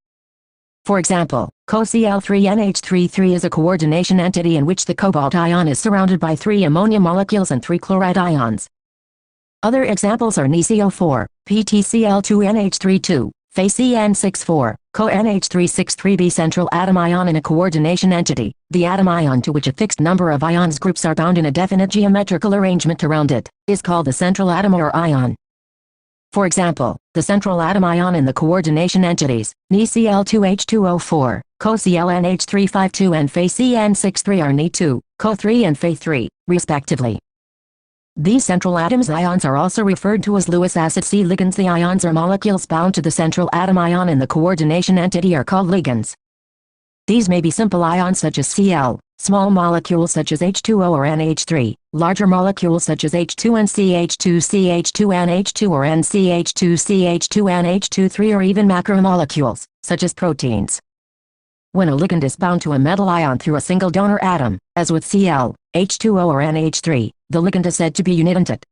For example, CoCl3NH33 is a coordination entity in which the cobalt ion is surrounded by 3 ammonia molecules and 3 chloride ions. Other examples are NeCO4, PTCl2NH32, FeCN6,4, CoNH363b. Central atom ion. In a coordination entity, the atom ion to which a fixed number of ions groups are bound in a definite geometrical arrangement around it, is called the central atom or ion. For example, the central atom ion in the coordination entities, NeCl2H2O4, CoClNH352 and FeCN6,3 are Ne2, Co3 and Fe3, respectively. These central atoms ions are also referred to as Lewis acid C ligands. The ions or molecules bound to the central atom ion in the coordination entity are called ligands. These may be simple ions such as Cl, small molecules such as H2O or NH3, larger molecules such as H2NCH2CH2NH2 or NCH2CH2NH23, or even macromolecules, such as proteins. When a ligand is bound to a metal ion through a single donor atom, as with Cl, H2O or NH3, the ligand is said to be unidentate.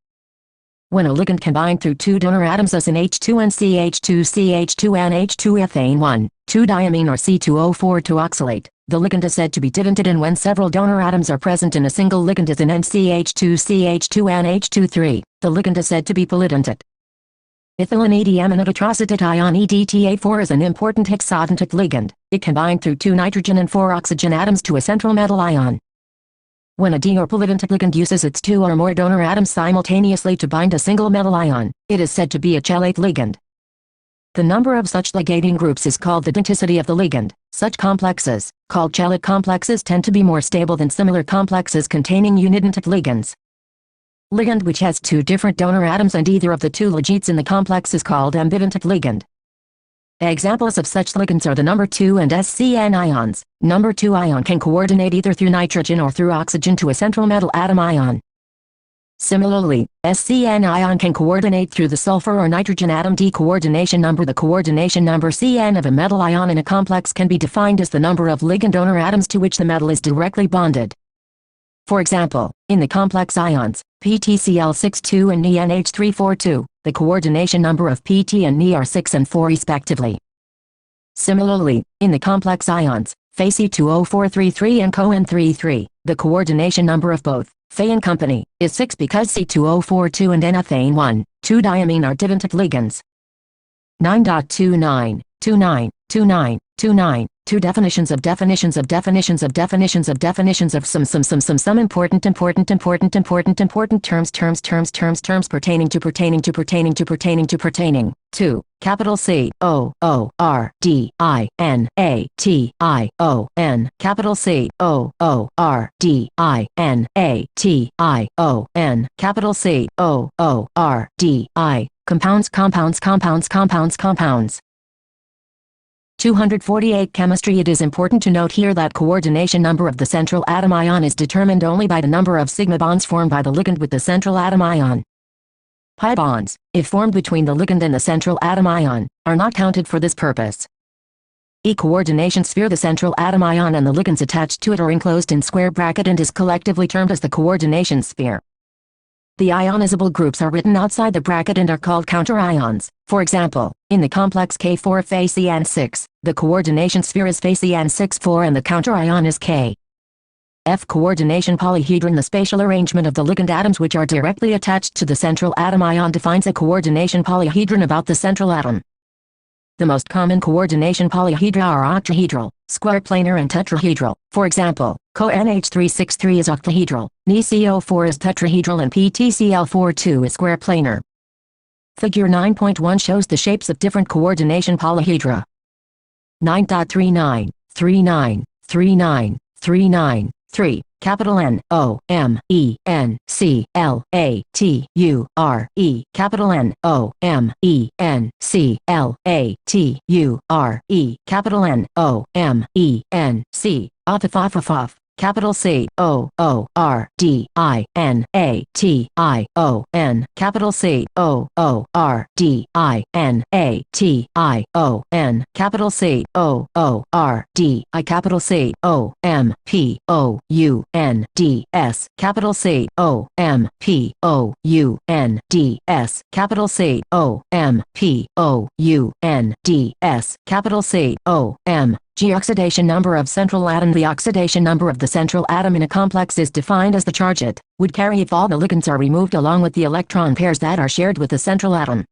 When a ligand can bind through 2 donor atoms as in H2NCH2CH2NH2 ethane 2-diamine or C2O4-2-oxalate, the ligand is said to be didentate. And when several donor atoms are present in a single ligand as in NCH2CH2NH23, the ligand is said to be polydentate. Ethylene diaminate ion EDTA4 is an important hexadentate ligand. It can bind through 2 nitrogen and 4 oxygen atoms to a central metal ion. When a di or polydentate ligand uses its 2 or more donor atoms simultaneously to bind a single metal ion, it is said to be a chelate ligand. The number of such ligating groups is called the denticity of the ligand. Such complexes, called chelate complexes, tend to be more stable than similar complexes containing unidentate ligands. Ligand which has two different donor atoms and either of the two ligates in the complex is called ambivalent ligand. Examples of such ligands are the number 2 and SCN ions. Number 2 ion can coordinate either through nitrogen or through oxygen to a central metal atom ion. Similarly, SCN ion can coordinate through the sulfur or nitrogen atom decoordination number. The coordination number Cn of a metal ion in a complex can be defined as the number of ligand donor atoms to which the metal is directly bonded. For example, in the complex ions, PtCl62 and NiNH342, the coordination number of Pt and Ni are 6 and 4 respectively. Similarly, in the complex ions, Fe2O433 and CoN33, the coordination number of both Fe and company is 6 because C2O42 and N-ethane 2-diamine are divalent ligands. 9.29 Two definitions of some important terms pertaining to. 2. Capital C-O-O-R-D-I-N-A-T-I-O-N. Capital C-O-O-R-D-I-N-A-T-I-O-N. Capital C-O-O-R-D-I. Compounds. 248 Chemistry. It is important to note here that coordination number of the central atom ion is determined only by the number of sigma bonds formed by the ligand with the central atom ion. Pi bonds, if formed between the ligand and the central atom ion, are not counted for this purpose. Coordination sphere. The central atom ion and the ligands attached to it are enclosed in square bracket and is collectively termed as the coordination sphere. The ionizable groups are written outside the bracket and are called counterions. For example, in the complex K4 FeCN6, the coordination sphere is FeCN6-4 and the counterion is K. F. Coordination polyhedron. The spatial arrangement of the ligand atoms which are directly attached to the central atom ion defines a coordination polyhedron about the central atom. The most common coordination polyhedra are octahedral, square planar and tetrahedral. For example, CoNH363 is octahedral, NiCO4 is tetrahedral and PtCl42 is square planar. Figure 9.1 shows the shapes of different coordination polyhedra. 9.39 Capital N O M E N C L A T U R E. Capital N O M E N C L A T U R E. Capital N O M E N C. Capital C O O R D I N A T I O N. Capital C O O R D I N A T I O N. Capital C O O R D I. Capital C O M P O U N D S. Capital C O M P O U N D S. Capital C O M P O U N D S. Capital C O M G. Oxidation number of central atom. The oxidation number of the central atom in a complex is defined as the charge it would carry if all the ligands are removed along with the electron pairs that are shared with the central atom.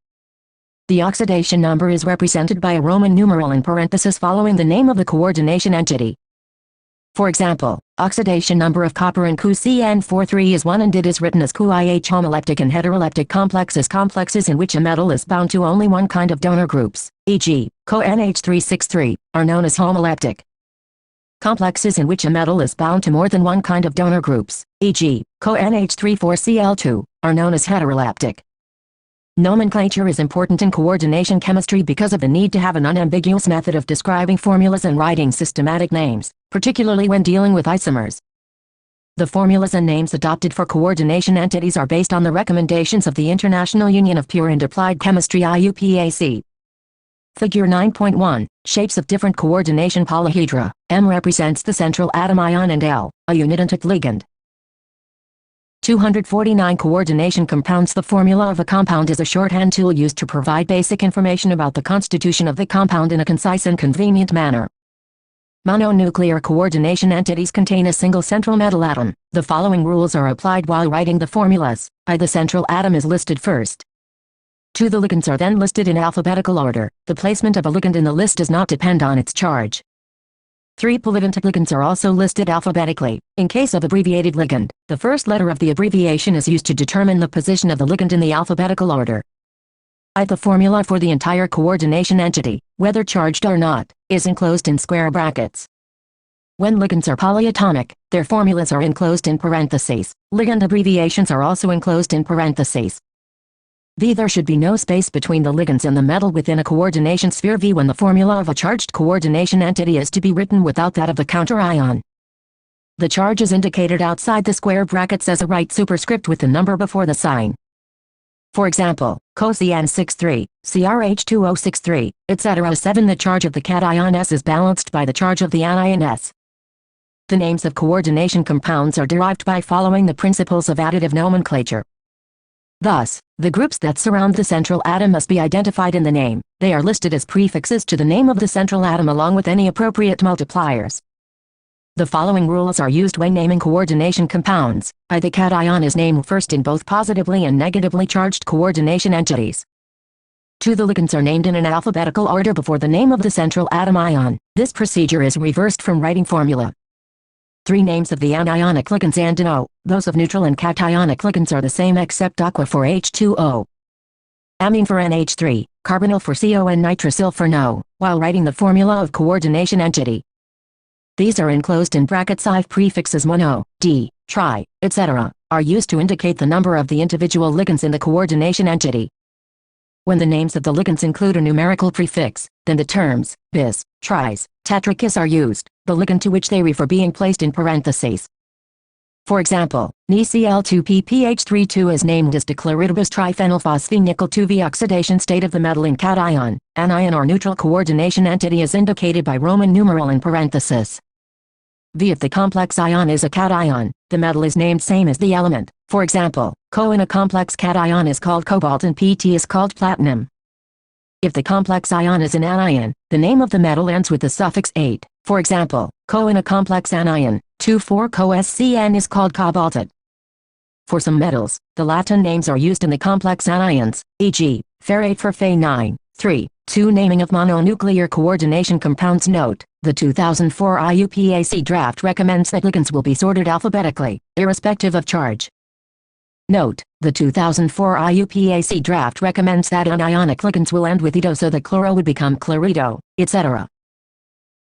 The oxidation number is represented by a Roman numeral in parenthesis following the name of the coordination entity. For example, oxidation number of copper in CuCN43 is 1 and it is written as CuIH. Homoleptic and heteroleptic complexes in which a metal is bound to only one kind of donor groups, e.g., CoNH363, are known as homoleptic. Complexes in which a metal is bound to more than one kind of donor groups, e.g., CoNH34Cl2, are known as heteroleptic. Nomenclature is important in coordination chemistry because of the need to have an unambiguous method of describing formulas and writing systematic names, particularly when dealing with isomers. The formulas and names adopted for coordination entities are based on the recommendations of the International Union of Pure and Applied Chemistry IUPAC. Figure 9.1, shapes of different coordination polyhedra. M represents the central atom ion and L, a unidentate ligand. 249 Coordination compounds. The formula of a compound is a shorthand tool used to provide basic information about the constitution of the compound in a concise and convenient manner. Mononuclear coordination entities contain a single central metal atom. The following rules are applied while writing the formulas. I. The central atom is listed first. 2. The ligands are then listed in alphabetical order. The placement of a ligand in the list does not depend on its charge. 3. Polyvalent ligands are also listed alphabetically. In case of abbreviated ligand, the first letter of the abbreviation is used to determine the position of the ligand in the alphabetical order. I. The formula for the entire coordination entity, whether charged or not, is enclosed in square brackets. When ligands are polyatomic, their formulas are enclosed in parentheses. Ligand abbreviations are also enclosed in parentheses. V. There should be no space between the ligands and the metal within a coordination sphere V when the formula of a charged coordination entity is to be written without that of the counter-ion. The charge is indicated outside the square brackets as a right superscript with the number before the sign. For example, CoCN63, CrH2063, etc. 7. The charge of the cation S is balanced by the charge of the anion S. The names of coordination compounds are derived by following the principles of additive nomenclature. Thus, the groups that surround the central atom must be identified in the name. They are listed as prefixes to the name of the central atom along with any appropriate multipliers. The following rules are used when naming coordination compounds. The cation is named first in both positively and negatively charged coordination entities. 2. The ligands are named in an alphabetical order before the name of the central atom ion. This procedure is reversed from writing formula. 3. Names of the anionic ligands and NO, those of neutral and cationic ligands are the same except aqua for H2O, amine for NH3, carbonyl for CO and nitrosyl for NO, while writing the formula of coordination entity. These are enclosed in brackets. I prefixes mono, D, tri, etc. are used to indicate the number of the individual ligands in the coordination entity. When the names of the ligands include a numerical prefix, then the terms bis, tris, tetrachus are used, the ligand to which they refer being placed in parentheses. For example, NiCl2PPH32 is named as dichlorhydrobis triphenylphosphine 2V. Oxidation state of the metal in cation, anion or neutral coordination entity is indicated by Roman numeral in parenthesis. V. If the complex ion is a cation, the metal is named same as the element. For example, Co in a complex cation is called cobalt and PT is called platinum. If the complex ion is an anion, the name of the metal ends with the suffix ate. For example, Co in a complex anion, 2,4-CoSCN is called cobaltate. For some metals, the Latin names are used in the complex anions, e.g., ferrate for Fe9, 3, 2. Naming of mononuclear coordination compounds. Note, the 2004 IUPAC draft recommends that ligands will be sorted alphabetically, irrespective of charge. Note, the 2004 IUPAC draft recommends that anionic ligands will end with -ito so that chloro would become chlorito, etc.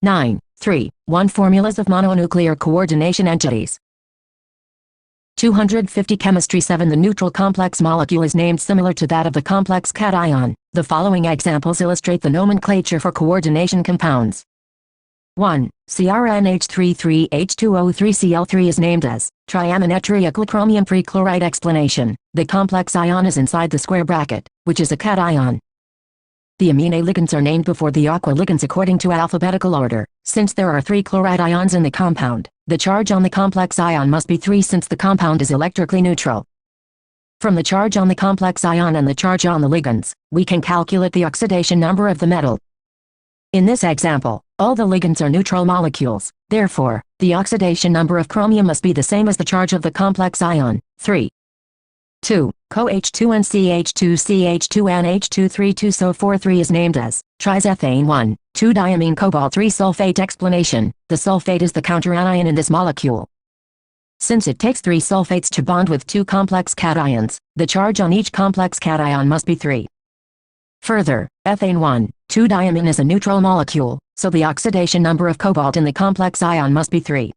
9. 3. 1 Formulas of mononuclear coordination entities. 250 Chemistry 7. The neutral complex molecule is named similar to that of the complex cation. The following examples illustrate the nomenclature for coordination compounds. 1. CrNH33H2O3Cl3 is named as triaminettriacylchromium prechloride. Explanation: the complex ion is inside the square bracket, which is a cation. The amine ligands are named before the aqua ligands according to alphabetical order. Since there are 3 chloride ions in the compound, the charge on the complex ion must be 3 since the compound is electrically neutral. From the charge on the complex ion and the charge on the ligands, we can calculate the oxidation number of the metal. In this example, all the ligands are neutral molecules, therefore, the oxidation number of chromium must be the same as the charge of the complex ion, 3. 2. CoH2NCH2CH2NH232 so 4,3 is named as trisethane 1, 2-diamine cobalt 3 sulfate. Explanation: the sulfate is the counteranion in this molecule. Since it takes 3 sulfates to bond with 2 complex cations, the charge on each complex cation must be 3. Further, ethane 1, 2-diamine is a neutral molecule, so the oxidation number of cobalt in the complex ion must be 3.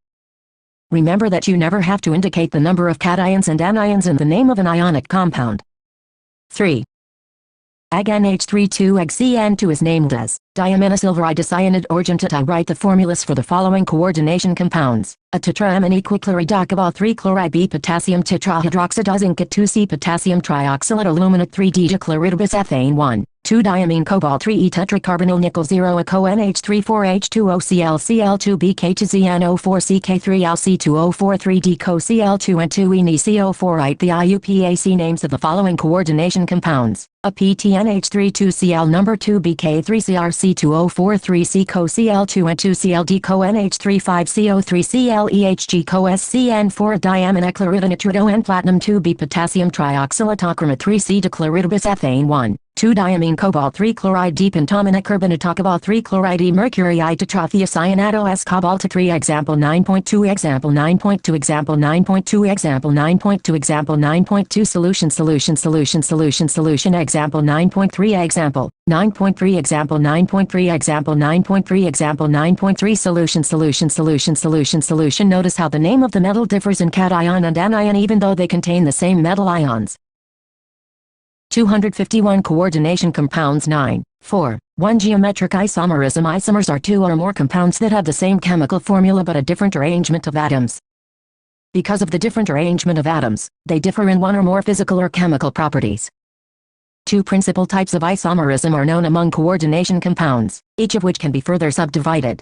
Remember that you never have to indicate the number of cations and anions in the name of an ionic compound. 3. AgNH32AgCN2 is named as diaminosilveride cyanide argentate. I write the formulas for the following coordination compounds: a tetraamine equichloridocoba 3 chloride B potassium tetrahydroxidizing 2 C potassium trioxalate aluminate 3 D dichlorhydrobis ethane 1, 2-diamine cobalt 3 E tetracarbonyl nickel 0 a CONH34H2OCl 2 BK2ZNO4 CK3 Al C2O4 3D CoCl2 and 2 EnCO4. Write the IUPAC names of the following coordination compounds: a PTNH32Cl number 2 BK3CrC2O4 3C CoCl2 and 2 CLD CoNH35CO3 ClEHG CoSCN4 diaminechlorido nitrido and platinum 2 B potassium trioxalate ochromate 3 C dichlorhydrobis ethane 1, 2-diamine cobalt 3 chloride depentamine carbonate cobalt 3 chloride mercury tetrothiocyanado S cobalt 3 example 9.2 example 9.2 example 9.2 example 9.2 example 9.2 solution example 9.3 example 9.3 example 9.3 example 9.3 example 9.3 solution. Notice how the name of the metal differs in cation and anion even though they contain the same metal ions. 251 Coordination compounds 9. 4. 1 Geometric isomerism. Isomers are two or more compounds that have the same chemical formula but a different arrangement of atoms. Because of the different arrangement of atoms, they differ in one or more physical or chemical properties. Two principal types of isomerism are known among coordination compounds, each of which can be further subdivided.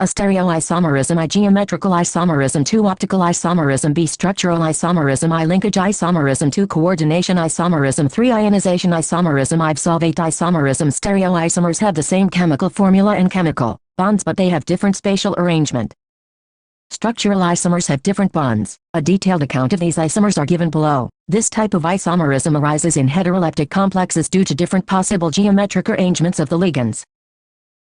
A stereoisomerism, I geometrical isomerism, 2 optical isomerism, B structural isomerism, I linkage isomerism, 2 coordination isomerism, 3 ionization isomerism, I solvate isomerism. Stereoisomers have the same chemical formula and chemical bonds but they have different spatial arrangement. Structural isomers have different bonds. A detailed account of these isomers are given below. This type of isomerism arises in heteroleptic complexes due to different possible geometric arrangements of the ligands.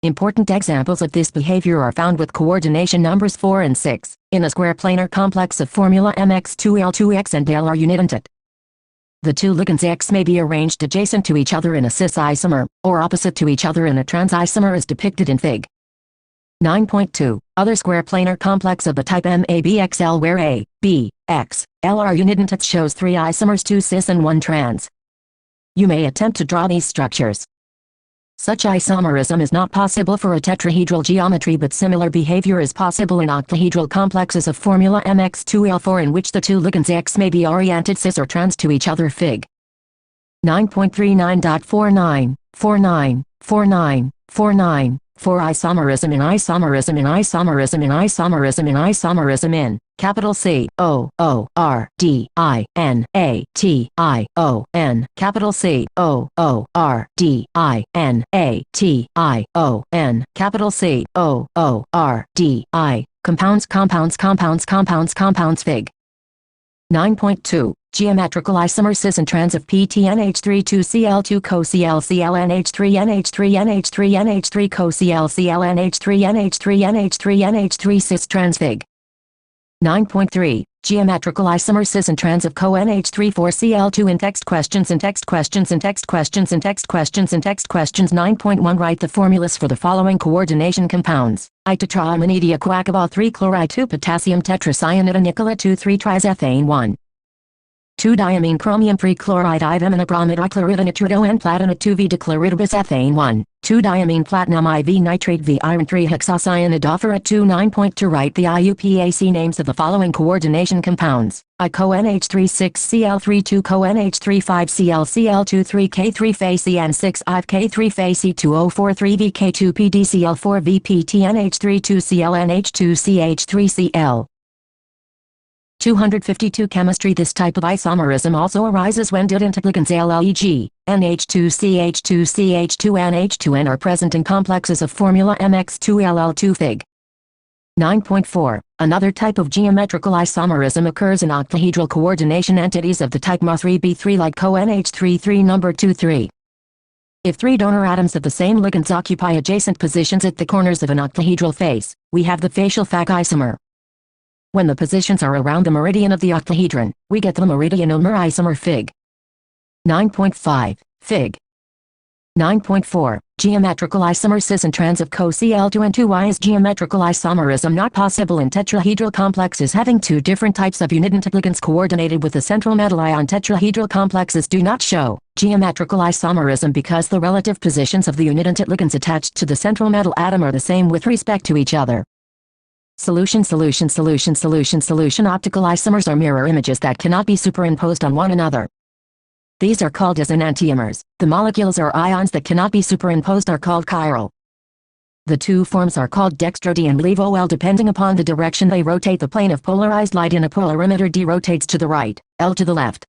Important examples of this behavior are found with coordination numbers 4 and 6, in a square planar complex of formula mx2l2x and L are unidentate. The two ligands X may be arranged adjacent to each other in a cis isomer, or opposite to each other in a trans isomer as depicted in Fig. 9.2. Other square planar complex of the type MABXL where A, B, X, L are unidentate shows 3 isomers, 2 cis and 1 trans. You may attempt to draw these structures. Such isomerism is not possible for a tetrahedral geometry but similar behavior is possible in octahedral complexes of formula mx2l4 in which the two ligands X may be oriented cis or trans to each other. Fig. 9.39.49, 49. 4 isomerism in capital C O O R D I N A T I O N capital C O O R D I N A T I O N capital C O O R D I compounds Fig. 9.2 Geometrical isomer cis and trans of PTNH3 co-ClClNH3NH3NH3NH3 co-ClClNH3NH3NH3 cis trans. Fig. 9.3 Geometrical isomer cis and trans of co-NH3 4Cl2 in text questions 9.1 Write the formulas for the following coordination compounds. I-tetraaminidia coacobal 3 chloride 2 potassium tetracyanide nicola 2 3 trisethane 1. 2-diamine chromium 3 chloride I-veminobromide I-chloridinitrido and platinate 2V dichloridobis ethane 1. 2-diamine platinum IV nitrate V iron 3 hexocyanide offerate 2 9.2 Write the IUPAC names of the following coordination compounds. I co-NH3 6Cl3 2 co-NH3 5Cl Cl2 3 K3 Fe 6 IV K3 Fe C2O4 3 VK2 PDCl4 VPTNH3 2 ClNH2 CH3 Cl. 252 Chemistry. This type of isomerism also arises when didentate ligands LEG, NH2CH2CH2NH2N are present in complexes of formula MX2LL2 Fig. 9.4 Another type of geometrical isomerism occurs in octahedral coordination entities of the type MO3B3 like co-NH3 3 number 2 3. If 3 donor atoms of the same ligands occupy adjacent positions at the corners of an octahedral face, we have the facial Fak isomer. When the positions are around the meridian of the octahedron, we get the meridional isomer. Fig. 9.5 Fig. 9.4 Geometrical isomer cis and trans of co-Cl2 and 2Y. Is geometrical isomerism not possible in tetrahedral complexes having 2 different types of unidentate ligands coordinated with the central metal ion? Tetrahedral complexes do not show geometrical isomerism because the relative positions of the unidentate ligands attached to the central metal atom are the same with respect to each other. Solution. Optical isomers are mirror images that cannot be superimposed on one another. These are called as enantiomers. The molecules or ions that cannot be superimposed are called chiral. The two forms are called dextro D and levo L depending upon the direction they rotate. The plane of polarized light in a polarimeter D rotates to the right, L to the left.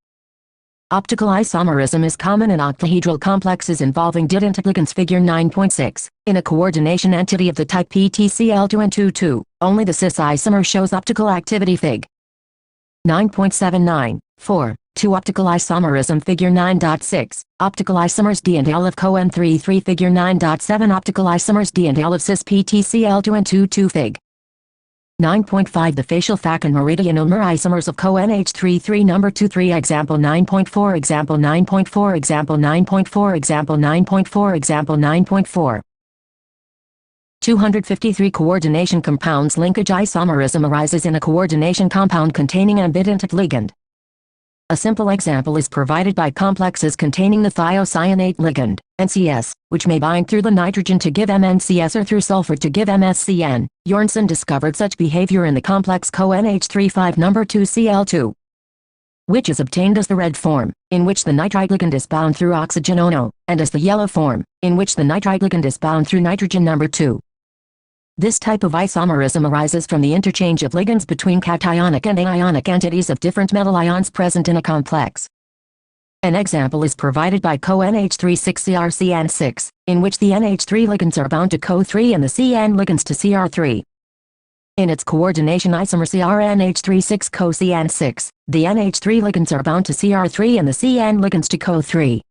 Optical isomerism is common in octahedral complexes involving didentate ligands. Figure 9.6. In a coordination entity of the type PTCl2 and 2 only the cis isomer shows optical activity. Fig. 9.79. 4. 2 Optical isomerism Figure 9.6, optical isomers D and L of CoN 3 Figure 9.7 optical isomers D and L of cis PtCl2 and 2 Fig. 9.5 The facial Fak and meridionomer isomers of CoN H3 number 2 Example 9.4 Example 9.4 Example 9.4 Example 9.4 Example 9.4 253 Coordination compounds Linkage isomerism arises in a coordination compound containing ambidentate ligand. A simple example is provided by complexes containing the thiocyanate ligand, NCS, which may bind through the nitrogen to give MnCS or through sulfur to give MsCN. Jornsen discovered such behavior in the complex CoNH3 number 2 Cl2, which is obtained as the red form, in which the nitrite ligand is bound through oxygen ONO, and as the yellow form, in which the nitrite ligand is bound through nitrogen number 2. This type of isomerism arises from the interchange of ligands between cationic and anionic entities of different metal ions present in a complex. An example is provided by CoNH3 6CrCN6, in which the NH3 ligands are bound to CO3 and the CN ligands to Cr3. In its coordination isomer CrNH3 CoCN6, the NH3 ligands are bound to Cr3 and the CN ligands to CO3.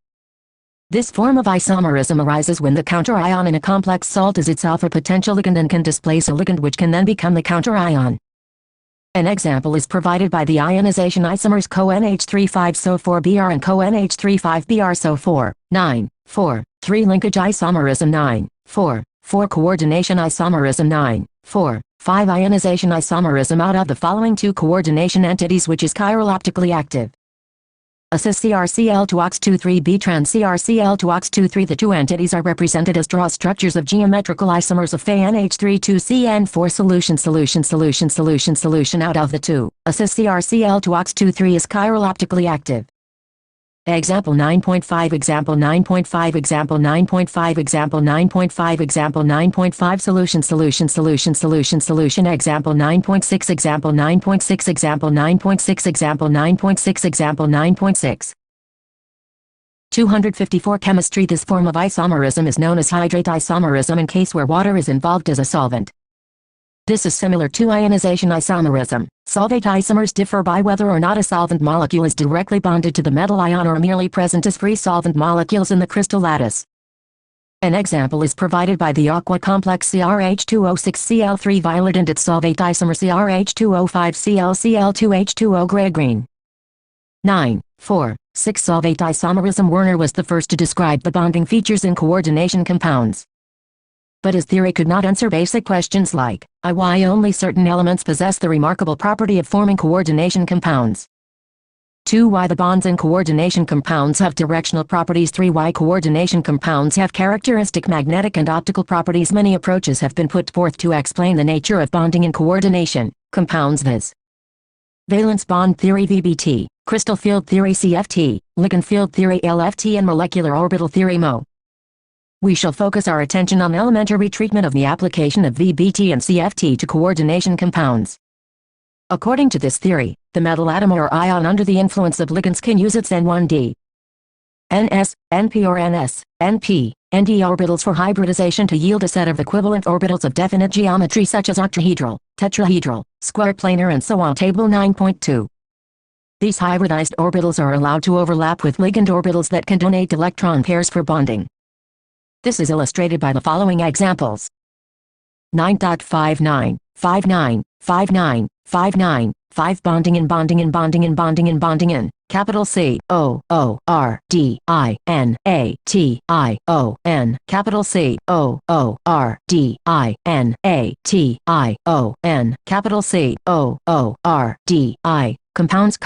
This form of isomerism arises when the counterion in a complex salt is its alpha potential ligand and can displace a ligand which can then become the counterion. An example is provided by the ionization isomers CoNH3 5SO4Br and CoNH3 5Br SO4, 3 linkage isomerism 4 coordination isomerism 5 ionization isomerism out of the following 2 coordination entities which is chiral optically active. A cis CrCl2OX23B trans CrCl2OX23 The 2 entities are represented as draw structures of geometrical isomers of FeNH32CN4 solution out of the 2. A cis CrCl2OX23 is chiral optically active. Example 9.5 Example 9.5 Example 9.5 Example 9.5 Example 9.5 Solution Example 9.6 Example 9.6 Example 9.6 Example 9.6 Example 9.6 254 Chemistry This form of isomerism is known as hydrate isomerism in case where water is involved as a solvent. This is similar to ionization isomerism. Solvate isomers differ by whether or not a solvent molecule is directly bonded to the metal ion or merely present as free solvent molecules in the crystal lattice. An example is provided by the aqua complex CrH2O6Cl3 violet and its solvate isomer CrH2O5Cl2H2O gray-green. 9.4.6 Solvate isomerism Werner was the first to describe the bonding features in coordination compounds. But his theory could not answer basic questions like, why only certain elements possess the remarkable property of forming coordination compounds. 2. Why the bonds in coordination compounds have directional properties. 3. Why coordination compounds have characteristic magnetic and optical properties. Many approaches have been put forth to explain the nature of bonding in coordination compounds, viz. Valence bond theory VBT, crystal field theory CFT, ligand field theory LFT and molecular orbital theory MO. We shall focus our attention on elementary treatment of the application of VBT and CFT to coordination compounds. According to this theory, the metal atom or ion under the influence of ligands can use its N1D, NS, NP or NS, NP, ND orbitals for hybridization to yield a set of equivalent orbitals of definite geometry such as octahedral, tetrahedral, square planar and so on. Table 9.2. These hybridized orbitals are allowed to overlap with ligand orbitals that can donate electron pairs for bonding. This is illustrated by the following examples. 9.59, 59, 59, 59, 5 bonding in capital C O O R D I N A T I O N capital C O O R D I N A T I O N capital C O O R D I compounds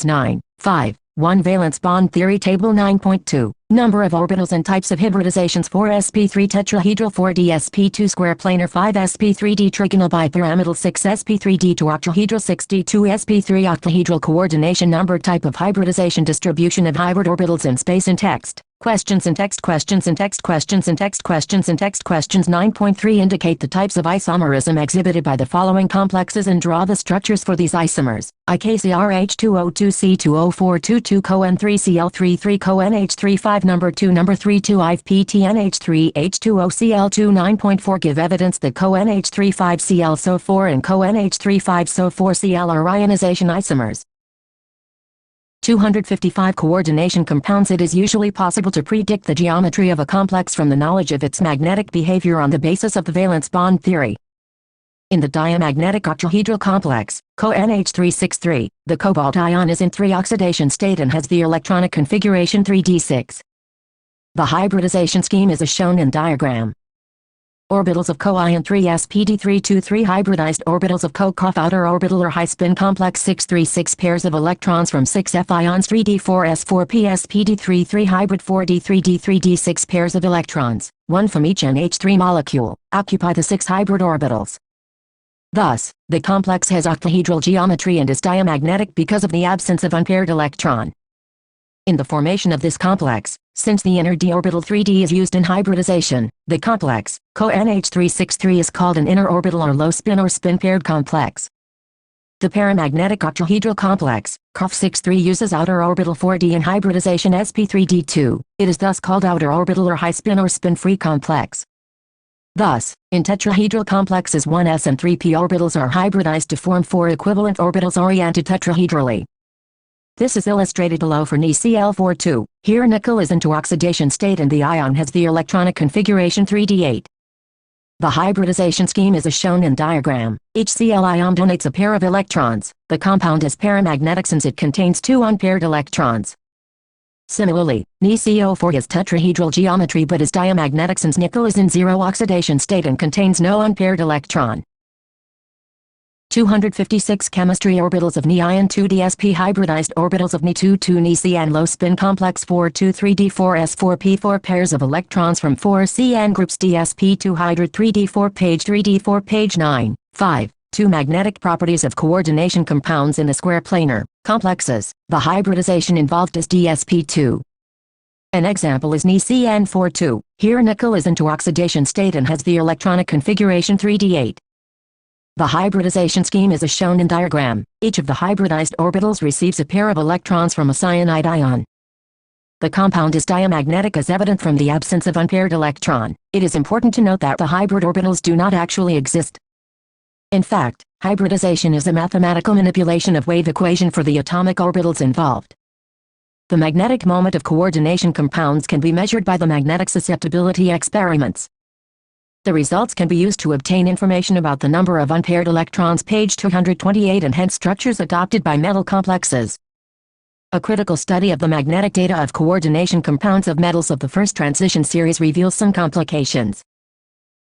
9 5 1 valence bond theory. Table 9.2 Number of orbitals and types of hybridizations. 4 sp3 tetrahedral, 4 d sp2 square planar, 5 sp3d trigonal bipyramidal, 6 sp3d to octahedral, 6 d2 sp3 octahedral. Coordination number, type of hybridization, distribution of hybrid orbitals in space. In text, Questions and text questions and text questions and text questions and text questions 9.3 indicate the types of isomerism exhibited by the following complexes and draw the structures for these isomers. IKCrH2O2C2O422 CoN3Cl33 CoNH35 number 2 number 3 2-5PTNH3H2OCl2 9.4 give evidence that CoNH35Cl-SO4 and CoNH35SO4Cl are ionization isomers. 255 coordination compounds. It is usually possible to predict the geometry of a complex from the knowledge of its magnetic behavior on the basis of the valence bond theory. In the diamagnetic octahedral complex, CoNH363, the cobalt ion is in 3 oxidation state and has the electronic configuration 3d6. The hybridization scheme is as shown in diagram. Orbitals of Co-ion 3sp-d323 hybridized orbitals of Co-Cof outer orbital or high-spin complex 636 pairs of electrons from 6f ions 3d4s4p-sp-d33 hybrid 4d3d3d6 pairs of electrons, one from each NH3 molecule, occupy the 6 hybrid orbitals. Thus, the complex has octahedral geometry and is diamagnetic because of the absence of unpaired electron. In the formation of this complex, since the inner d orbital 3d is used in hybridization, the complex, CoNH363 is called an inner orbital or low spin or spin paired complex. The paramagnetic octahedral complex, CoF63 uses outer orbital 4d in hybridization sp3d2, it is thus called outer orbital or high spin or spin-free complex. Thus, in tetrahedral complexes 1s and 3p orbitals are hybridized to form 4 equivalent orbitals oriented tetrahedrally. This is illustrated below for NiCl42. Here nickel is into oxidation state and the ion has the electronic configuration 3d8. The hybridization scheme is as shown in diagram. Each Cl ion donates a pair of electrons. The compound is paramagnetic since it contains 2 unpaired electrons. Similarly, NiCO4 has tetrahedral geometry but is diamagnetic since nickel is in 0 oxidation state and contains no unpaired electron. 256 chemistry orbitals of Ni-ion 2dsp hybridized orbitals of Ni2,2 low spin complex 4,2,3d4s4p 4 pairs of electrons from 4 Cn groups dsp2 hydrid 3d4 page 9. 5. 2 magnetic properties of coordination compounds in the square planar complexes. The hybridization involved is dsp2. An example is NiCN42. Here nickel is into oxidation state and has the electronic configuration 3d8. The hybridization scheme is as shown in diagram. Each of the hybridized orbitals receives a pair of electrons from a cyanide ion. The compound is diamagnetic as evident from the absence of unpaired electron. It is important to note that the hybrid orbitals do not actually exist. In fact, hybridization is a mathematical manipulation of wave equation for the atomic orbitals involved. The magnetic moment of coordination compounds can be measured by the magnetic susceptibility experiments. The results can be used to obtain information about the number of unpaired electrons page 228 and hence structures adopted by metal complexes. A critical study of the magnetic data of coordination compounds of metals of the first transition series reveals some complications.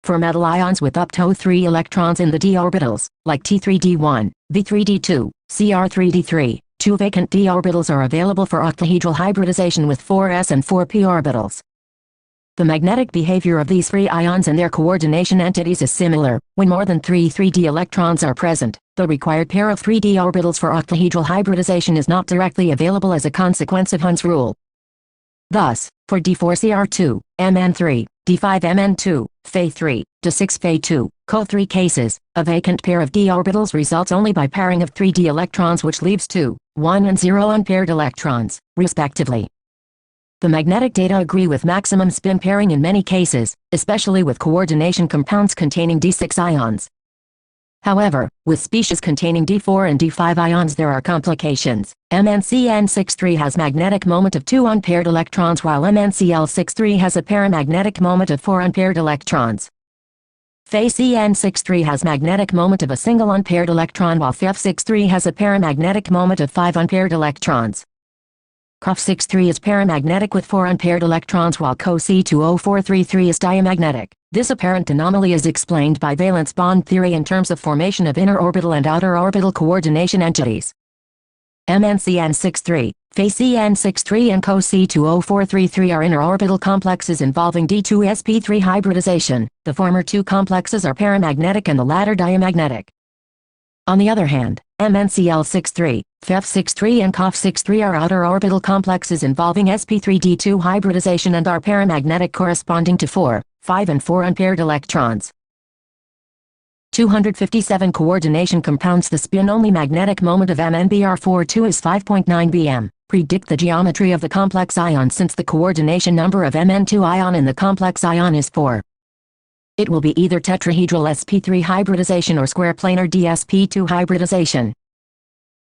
For metal ions with up to 3 electrons in the d orbitals, like T3d1, V3d2, Cr3d3, 2 vacant d orbitals are available for octahedral hybridization with 4s and 4p orbitals. The magnetic behavior of these free ions and their coordination entities is similar. When more than 3 3d electrons are present, the required pair of 3d orbitals for octahedral hybridization is not directly available as a consequence of Hund's rule. Thus, for D4Cr2, Mn3, D5Mn2, Fe3, D6 Fe2, Co3 cases, a vacant pair of d orbitals results only by pairing of 3d electrons which leaves 2, 1 and 0 unpaired electrons, respectively. The magnetic data agree with maximum spin pairing in many cases, especially with coordination compounds containing d6 ions. However, with species containing d4 and d5 ions there are complications. MnCN63 has magnetic moment of 2 unpaired electrons while MnCl63 has a paramagnetic moment of 4 unpaired electrons. FeCN63 has magnetic moment of a single unpaired electron while Fef63 has a paramagnetic moment of 5 unpaired electrons. CoF63 is paramagnetic with 4 unpaired electrons while CoC2O433 is diamagnetic. This apparent anomaly is explained by valence bond theory in terms of formation of inner orbital and outer orbital coordination entities. MnCN63, FeCN63 and CoC2O433 are inner orbital complexes involving D2sp3 hybridization. The former 2 complexes are paramagnetic and the latter diamagnetic. On the other hand, MnCl63, Fe63 and Cof63 are outer orbital complexes involving sp3d2 hybridization and are paramagnetic corresponding to 4, 5 and 4 unpaired electrons. 257 coordination compounds. The spin-only magnetic moment of MnBr42 is 5.9 bm. Predict the geometry of the complex ion since the coordination number of Mn2 ion in the complex ion is 4. It will be either tetrahedral sp3 hybridization or square planar dsp2 hybridization.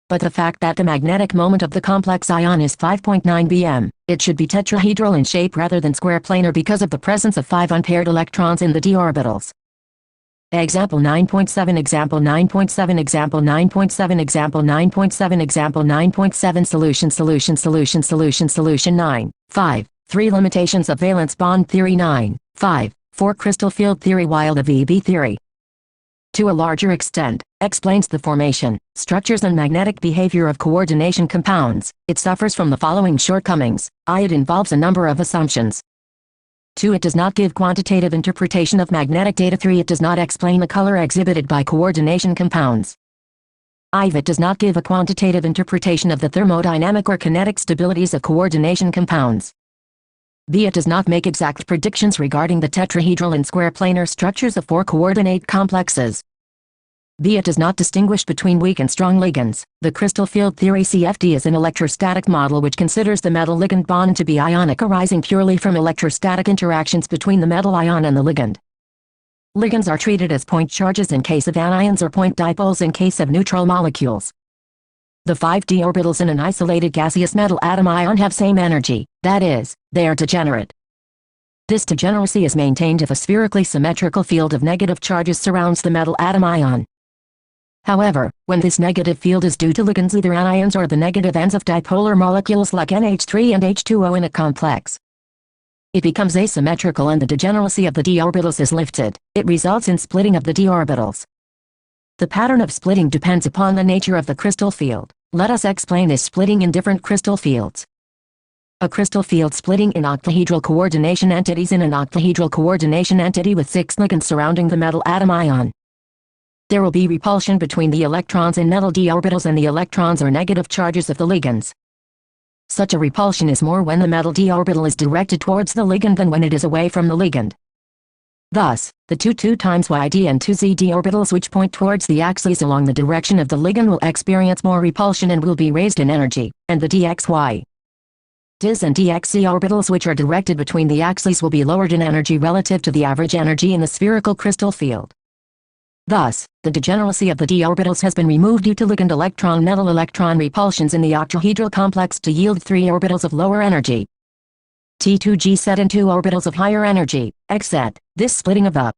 But the fact that the magnetic moment of the complex ion is 5.9 bm, it should be tetrahedral in shape rather than square planar because of the presence of 5 unpaired electrons in the d orbitals. Example 9.7 Example 9.7 Example 9.7 Example 9.7 Example 9.7 Solution 9. 5. 3 limitations of valence bond theory 9. 5. 4 crystal field theory. While the VB theory, to a larger extent, explains the formation, structures and magnetic behavior of coordination compounds, it suffers from the following shortcomings. It involves a number of assumptions. 2. It does not give quantitative interpretation of magnetic data. 3. It does not explain the color exhibited by coordination compounds. 5. It does not give a quantitative interpretation of the thermodynamic or kinetic stabilities of coordination compounds. B. It does not make exact predictions regarding the tetrahedral and square planar structures of 4 coordinate complexes. B. It does not distinguish between weak and strong ligands. The crystal field theory CFD is an electrostatic model which considers the metal-ligand bond to be ionic, arising purely from electrostatic interactions between the metal ion and the ligand. Ligands are treated as point charges in case of anions or point dipoles in case of neutral molecules. The 5 d orbitals in an isolated gaseous metal atom ion have same energy, that is, they are degenerate. This degeneracy is maintained if a spherically symmetrical field of negative charges surrounds the metal atom ion. However, when this negative field is due to ligands, either anions or the negative ends of dipolar molecules like NH3 and H2O in a complex, it becomes asymmetrical and the degeneracy of the d orbitals is lifted. It results in splitting of the d orbitals. The pattern of splitting depends upon the nature of the crystal field. Let us explain this splitting in different crystal fields. A crystal field splitting in octahedral coordination entities. In an octahedral coordination entity with 6 ligands surrounding the metal atom ion, there will be repulsion between the electrons in metal d orbitals and the electrons or negative charges of the ligands. Such a repulsion is more when the metal d orbital is directed towards the ligand than when it is away from the ligand. Thus, the 2 times yd and 2z d orbitals which point towards the axes along the direction of the ligand will experience more repulsion and will be raised in energy, and the dxy, ds and dxc orbitals which are directed between the axes will be lowered in energy relative to the average energy in the spherical crystal field. Thus, the degeneracy of the d orbitals has been removed due to ligand electron-metal electron repulsions in the octahedral complex to yield 3 orbitals of lower energy, T2G set and 2 orbitals of higher energy, X set. This splitting of the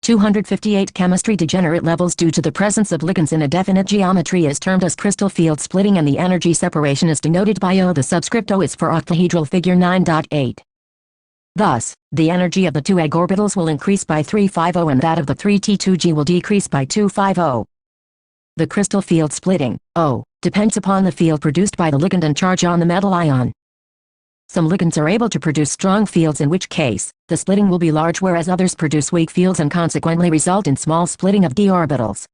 258 chemistry degenerate levels due to the presence of ligands in a definite geometry is termed as crystal field splitting, and the energy separation is denoted by O. The subscript O is for octahedral figure 9.8. Thus, the energy of the 2 egg orbitals will increase by 350 and that of the 3 T2G will decrease by 250. The crystal field splitting, O, depends upon the field produced by the ligand and charge on the metal ion. Some ligands are able to produce strong fields, in which case, the splitting will be large, whereas others produce weak fields and consequently result in small splitting of d orbitals.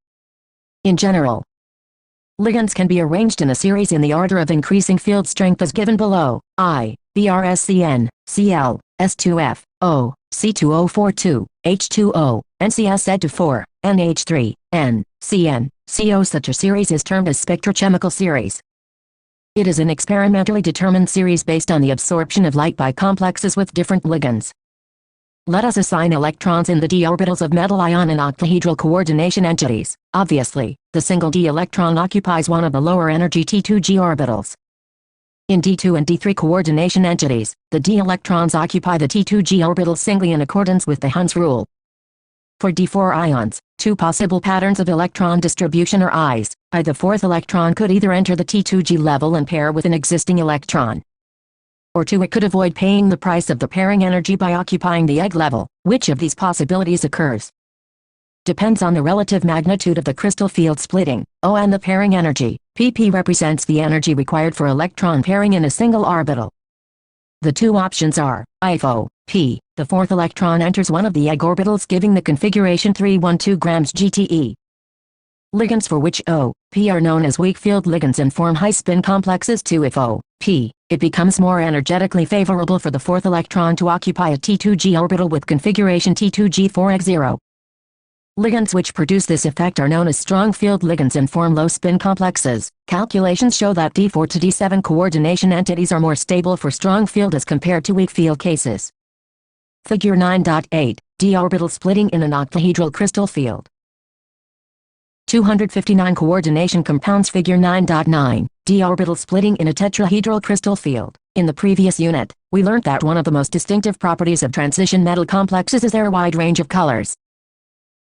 In general, ligands can be arranged in a series in the order of increasing field strength as given below: I, BRSCN, Cl, S2F, O, C2042, H2O, NCSed4, NH3, N, Cn, CO. Such a series is termed as spectrochemical series. It is an experimentally determined series based on the absorption of light by complexes with different ligands. Let us assign electrons in the d orbitals of metal ion and octahedral coordination entities. Obviously, the single d electron occupies one of the lower energy T2G orbitals. In D2 and D3 coordination entities, the d electrons occupy the T2G orbital singly in accordance with the Hund's rule. For D4 ions, 2 possible patterns of electron distribution are Is. The 4th electron could either enter the T2G level and pair with an existing electron, or 2, it could avoid paying the price of the pairing energy by occupying the egg level. Which of these possibilities occurs depends on the relative magnitude of the crystal field splitting, O, and the pairing energy. Pp represents the energy required for electron pairing in a single orbital. The 2 options are, if O, P, the 4th electron enters one of the egg orbitals giving the configuration 312 grams GTE. Ligands for which O, P are known as weak field ligands and form high spin complexes 2 if O, P. It becomes more energetically favorable for the fourth electron to occupy a T2G orbital with configuration T2G4x0. Ligands which produce this effect are known as strong field ligands and form low spin complexes. Calculations show that D4 to D7 coordination entities are more stable for strong field as compared to weak field cases. Figure 9.8, d orbital splitting in an octahedral crystal field. 259 coordination compounds. Figure 9.9, d orbital splitting in a tetrahedral crystal field. In the previous unit, we learned that one of the most distinctive properties of transition metal complexes is their wide range of colors.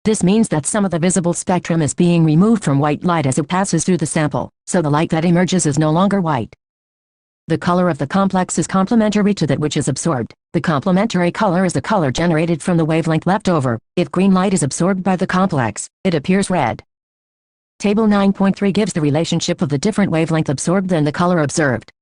This means that some of the visible spectrum is being removed from white light as it passes through the sample, so the light that emerges is no longer white. The color of the complex is complementary to that which is absorbed. The complementary color is the color generated from the wavelength left over. If green light is absorbed by the complex, it appears red. Table 9.3 gives the relationship of the different wavelength absorbed and the color observed.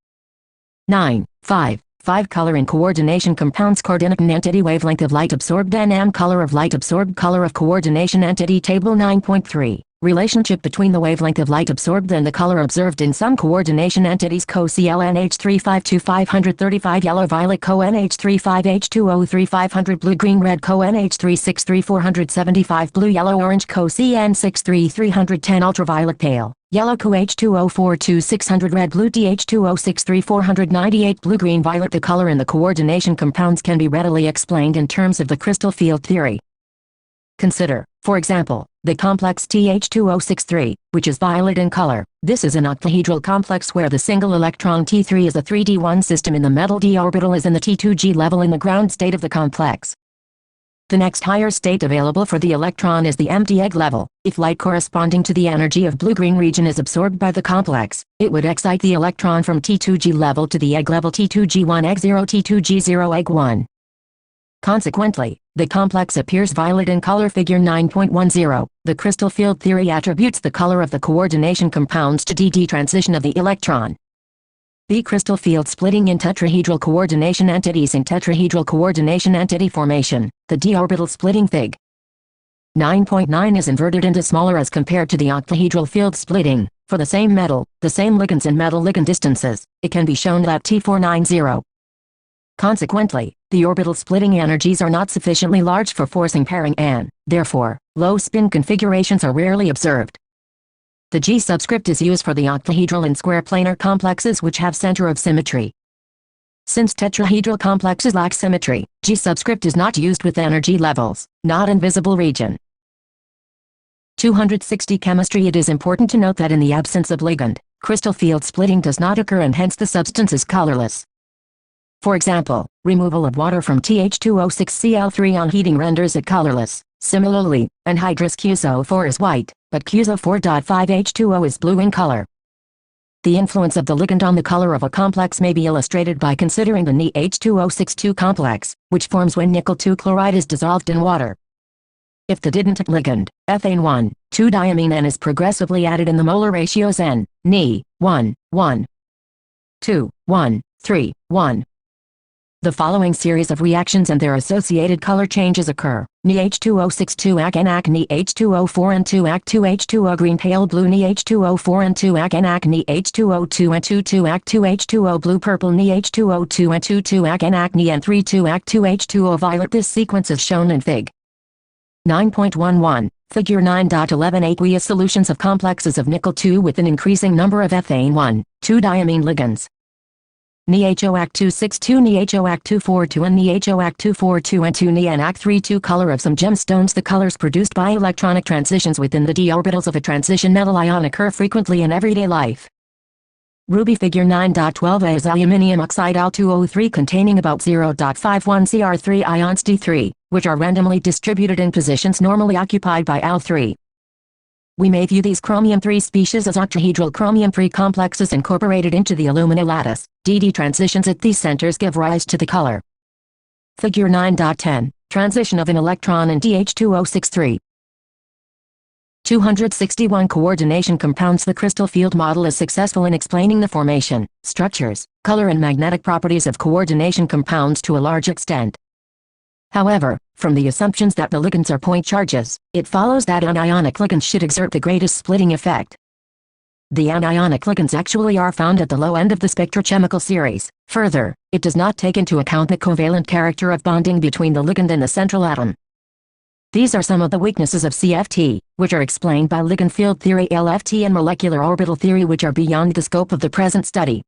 9.5. 5 color in coordination compounds. Coordinate entity wavelength of light absorbed nm color of light absorbed color of coordination entity. Table 9.3. Relationship between the wavelength of light absorbed and the color observed in some coordination entities. Co-ClNH352 535 yellow violet Co-NH35H2O3 500 blue green red Co-NH363 475 blue yellow orange Co-CN63 310 ultraviolet pale yellow Co-H2O42 600 red blue DH2O63 498 blue green violet. The color in the coordination compounds can be readily explained in terms of the crystal field theory. Consider, for example, the complex TH2O63, which is violet in color. This is an octahedral complex where the single electron T3 is a 3d1 system in the metal d orbital is in the T2G level in the ground state of the complex. The next higher state available for the electron is the empty egg level. If light corresponding to the energy of blue-green region is absorbed by the complex, it would excite the electron from T2G level to the egg level T2G1 egg 0 T2G0 egg 1. Consequently, the complex appears violet in color. Figure 9.10. The crystal field theory attributes the color of the coordination compounds to d transition of the electron. B crystal field splitting in tetrahedral coordination entities. In tetrahedral coordination entity formation, the d orbital splitting Fig. 9.9 is inverted into smaller as compared to the octahedral field splitting. For the same metal, the same ligands and metal ligand distances, it can be shown that T490. Consequently, the orbital splitting energies are not sufficiently large for forcing pairing and, therefore, low spin configurations are rarely observed. The G subscript is used for the octahedral and square planar complexes which have center of symmetry. Since tetrahedral complexes lack symmetry, G subscript is not used with energy levels, not in visible region. 260 Chemistry. It is important to note that in the absence of ligand, crystal field splitting does not occur and hence the substance is colorless. For example, removal of water from TH2O6Cl3 on heating renders it colorless. Similarly, anhydrous QSO4 is white, but QSO4.5H2O is blue in color. The influence of the ligand on the color of a complex may be illustrated by considering the NiH2O62 complex, which forms when nickel 2 chloride is dissolved in water. If the didn't ligand, ethane 2-diamine N is progressively added in the molar ratios N, Ni, 1, 1, 2, 1, 3, 1. The following series of reactions and their associated color changes occur. NiH2O62 Ac NaC NiH2O4 and 2 Ac 2H2O green pale blue NiH2O4 and 2 Ac NaC NiH2O2 and 2 Ac 2H2O blue purple NiH2O2 and 2 Ac NaC Ni and 3 Ac 2H2O violet. This sequence is shown in Fig. 9.11, Figure 9.11 aqueous solutions of complexes of nickel 2 with an increasing number of ethane 2-diamine ligands. NiHOAC262 NiHOAC242 and NiHOAC242 and 2 NiANAC32 color of some gemstones. The colors produced by electronic transitions within the d orbitals of a transition metal ion occur frequently in everyday life. Ruby. Figure 9.12a is aluminium oxide Al2O3 containing about 0.51 Cr3 ions D3, which are randomly distributed in positions normally occupied by Al3. We may view these chromium-3 species as octahedral chromium-3 complexes incorporated into the alumina lattice. d transitions at these centers give rise to the color. Figure 9.10, transition of an electron in DH2O63. 261 coordination compounds. The crystal field model is successful in explaining the formation, structures, color and magnetic properties of coordination compounds to a large extent. However, From the assumptions that the ligands are point charges, it follows that anionic ligands should exert the greatest splitting effect. The anionic ligands actually are found at the low end of the spectrochemical series. Further, it does not take into account the covalent character of bonding between the ligand and the central atom. These are some of the weaknesses of CFT, which are explained by ligand field theory, LFT, and molecular orbital theory, which are beyond the scope of the present study.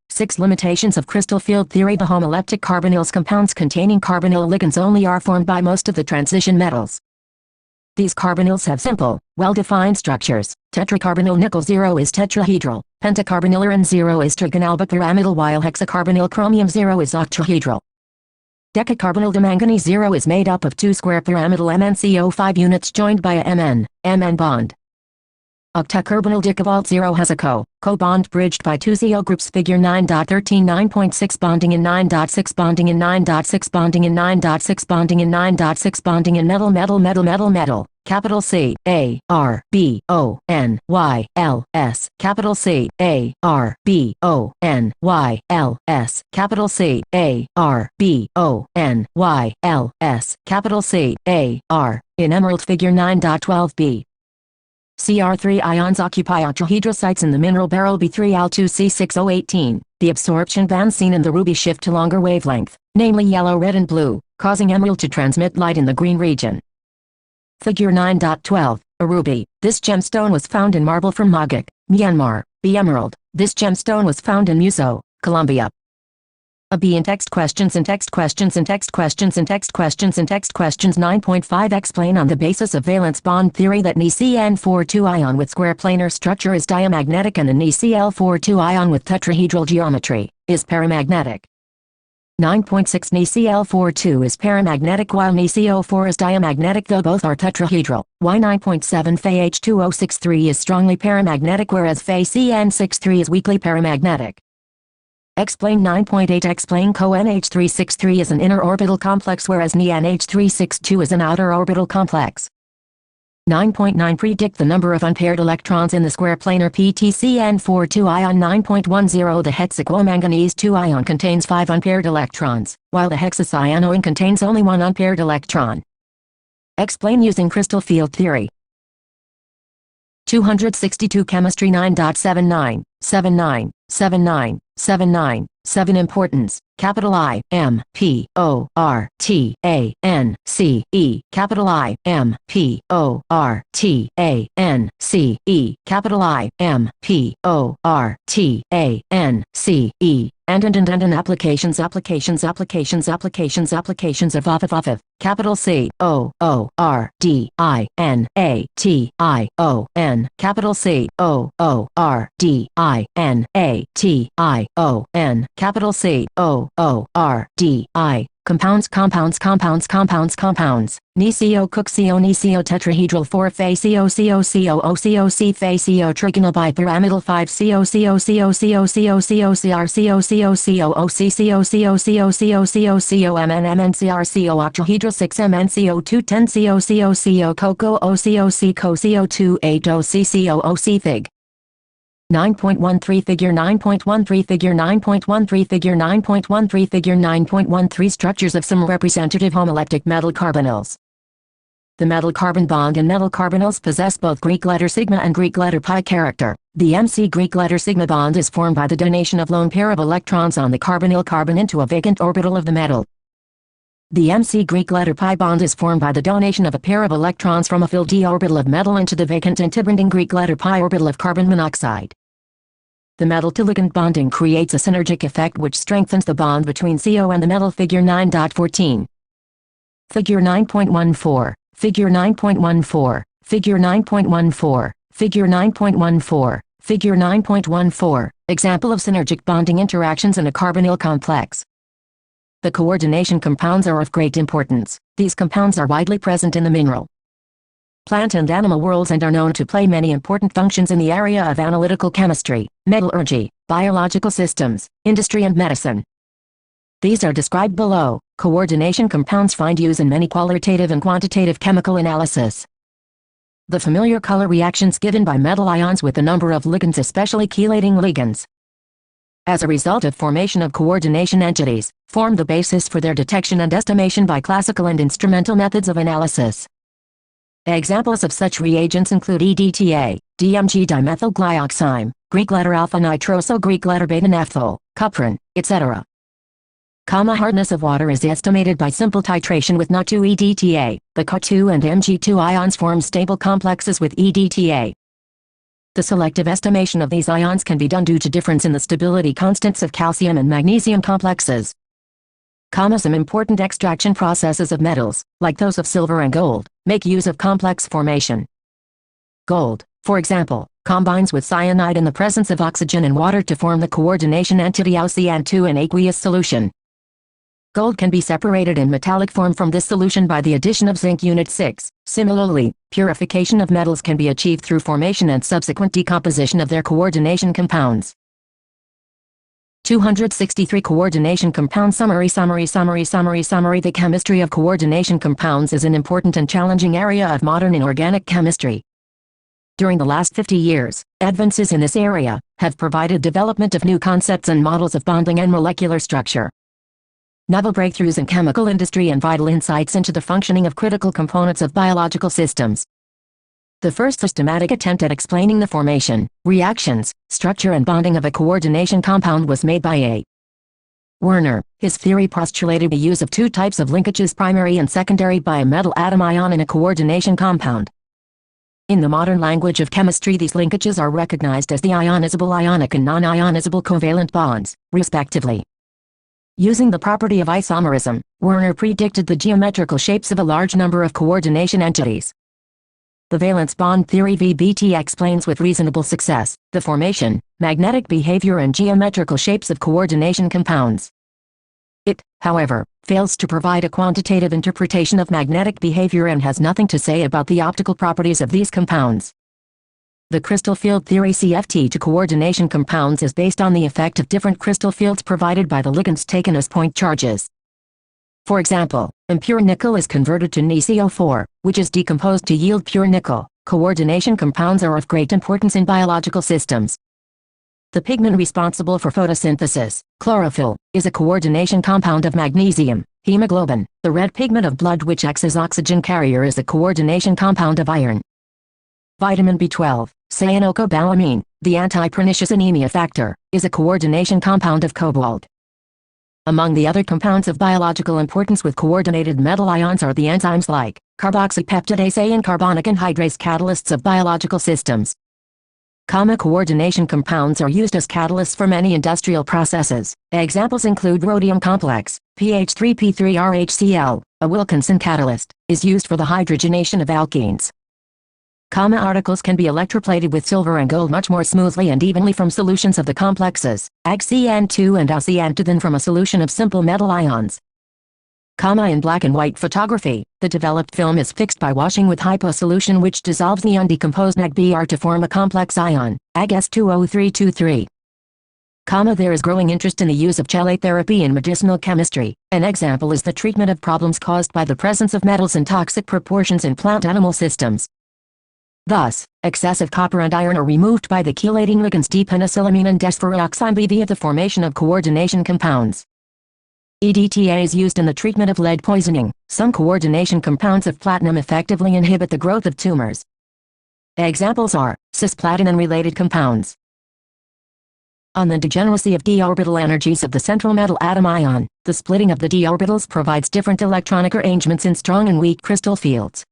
6 limitations of crystal field theory. The homoleptic carbonyls, compounds containing carbonyl ligands, only are formed by most of the transition metals. These carbonyls have simple, well-defined structures. Tetracarbonyl nickel 0 is tetrahedral, pentacarbonyl iron 0 is trigonalbipyramidal, while hexacarbonyl chromium 0 is octahedral. Decacarbonyl dimanganese 0 is made up of 2 square pyramidal MnCO5 units joined by a Mn bond. Octacarbonyl dicobalt 0 has a co-bond bridged by 2 CO groups. Figure 9.13 9.6 bonding in 9.6 bonding in 9.6 bonding in 9.6 bonding in 9.6 bonding in metal. Capital C A R B O N Y L S. Capital C A R B O N Y L S. Capital C A R B O N Y L S. Capital C A R. In emerald. Figure 9.12b. Cr3 ions occupy octahedral sites in the mineral beryl B3Al2C6018. The absorption bands seen in the ruby shift to longer wavelength, namely yellow, red, and blue, causing emerald to transmit light in the green region. Figure 9.12, a ruby. This gemstone was found in marble from Mogok, Myanmar. B emerald. This gemstone was found in Muso, Colombia. A B in text questions and text questions and text questions and text questions and text questions. 9.5 Explain on the basis of valence bond theory that NiCN42 ion with square planar structure is diamagnetic and the NiCl42 ion with tetrahedral geometry is paramagnetic. 9.6 NiCl42 is paramagnetic while NiCO4 is diamagnetic, though both are tetrahedral. Why? 9.7 Fe-H2063 is strongly paramagnetic whereas Fe-CN63 is weakly paramagnetic. Explain 9.8 Explain Co-NH363 is an inner orbital complex whereas NiNH362 is an outer orbital complex. 9.9 Predict the number of unpaired electrons in the square planar PTCN42 ion. 9.10 The hexaquomanganese 2 ion contains 5 unpaired electrons, while the hexacyanoin contains only 1 unpaired electron. Explain using crystal field theory. 262 Chemistry. 9.79 7 Importance. Capital I M P O R T A N C E. Capital I M P O R T A N C E. Capital I M P O R T A N C E. And applications of capital C O O R D I N A T I O N. Capital C O O R D I N A T I O N. Capital C O O R D I. Compounds. NiCO CoCO NiCO tetrahedral 4 Fe CO C Fe CO trigonal bipyramidal 5 CO CR MnCr octahedral 6 MnCO2 10 CO CoCo CO2 8 OC Fig. 9.13 Figure 9.13 Figure 9.13 Figure 9.13 Figure 9.13 Structures of some representative homoleptic metal carbonyls. The metal-carbon bond in metal carbonyls possess both Greek letter sigma and Greek letter pi character. The MC Greek letter sigma bond is formed by the donation of lone pair of electrons on the carbonyl carbon into a vacant orbital of the metal. The MC Greek letter pi bond is formed by the donation of a pair of electrons from a filled d orbital of metal into the vacant antibonding Greek letter pi orbital of carbon monoxide. The metal-to-ligand bonding creates a synergic effect which strengthens the bond between CO and the metal. Figure 9.14. Figure 9.14. Figure 9.14. Figure 9.14. Figure 9.14. Figure 9.14. Example of synergic bonding interactions in a carbonyl complex. The coordination compounds are of great importance. These compounds are widely present in the mineral, plant and animal worlds and are known to play many important functions in the area of analytical chemistry, metallurgy, biological systems, industry and medicine. These are described below. Coordination compounds find use in many qualitative and quantitative chemical analysis. The familiar color reactions given by metal ions with a number of ligands, especially chelating ligands. As a result of formation of coordination entities, form the basis for their detection and estimation by classical and instrumental methods of analysis. Examples of such reagents include EDTA, DMG dimethylglyoxime, Greek letter alpha nitroso, Greek letter beta naphthol, cuprin, etc. Hardness of water is estimated by simple titration with Na2-EDTA. The Ca2 and Mg2 ions form stable complexes with EDTA. The selective estimation of these ions can be done due to difference in the stability constants of calcium and magnesium complexes. Some important extraction processes of metals, like those of silver and gold, make use of complex formation. Gold, for example, combines with cyanide in the presence of oxygen and water to form the coordination entity AuCN2 in aqueous solution. Gold can be separated in metallic form from this solution by the addition of zinc unit 6. Similarly, purification of metals can be achieved through formation and subsequent decomposition of their coordination compounds. 263 Coordination compound summary. The chemistry of coordination compounds is an important and challenging area of modern inorganic chemistry. During the last 50 years, advances in this area have provided development of new concepts and models of bonding and molecular structure. Novel breakthroughs in chemical industry and vital insights into the functioning of critical components of biological systems. The first systematic attempt at explaining the formation, reactions, structure and bonding of a coordination compound was made by A. Werner. His theory postulated the use of two types of linkages, primary and secondary, by a metal atom ion in a coordination compound. In the modern language of chemistry, these linkages are recognized as the ionizable ionic and non-ionizable covalent bonds, respectively. Using the property of isomerism, Werner predicted the geometrical shapes of a large number of coordination entities. The valence bond theory (VBT) explains with reasonable success the formation, magnetic behavior and geometrical shapes of coordination compounds. It, however, fails to provide a quantitative interpretation of magnetic behavior and has nothing to say about the optical properties of these compounds. The crystal field theory (CFT) to coordination compounds is based on the effect of different crystal fields provided by the ligands taken as point charges. For example, impure nickel is converted to NiCO4, which is decomposed to yield pure nickel. Coordination compounds are of great importance in biological systems. The pigment responsible for photosynthesis, chlorophyll, is a coordination compound of magnesium. Hemoglobin, the red pigment of blood which acts as oxygen carrier, is a coordination compound of iron. Vitamin B12, cyanocobalamin, the anti-pernicious anemia factor, is a coordination compound of cobalt. Among the other compounds of biological importance with coordinated metal ions are the enzymes like carboxypeptidase A and carbonic anhydrase, catalysts of biological systems. Coordination compounds are used as catalysts for many industrial processes. Examples include rhodium complex, PH3P3RHCl, a Wilkinson catalyst, is used for the hydrogenation of alkenes. Articles can be electroplated with silver and gold much more smoothly and evenly from solutions of the complexes AgCN2 and AuCN2 than from a solution of simple metal ions. In black and white photography, the developed film is fixed by washing with hypo solution which dissolves the undecomposed NAgBr to form a complex ion, AgS2O323. There is growing interest in the use of chelate therapy in medicinal chemistry. An example is the treatment of problems caused by the presence of metals in toxic proportions in plant-animal systems. Thus, excessive copper and iron are removed by the chelating ligands D-penicillamine and desferrioxime B via the formation of coordination compounds. EDTA is used in the treatment of lead poisoning. Some coordination compounds of platinum effectively inhibit the growth of tumors. Examples are cisplatin and related compounds. On the degeneracy of d orbital energies of the central metal atom ion, the splitting of the d orbitals provides different electronic arrangements in strong and weak crystal fields.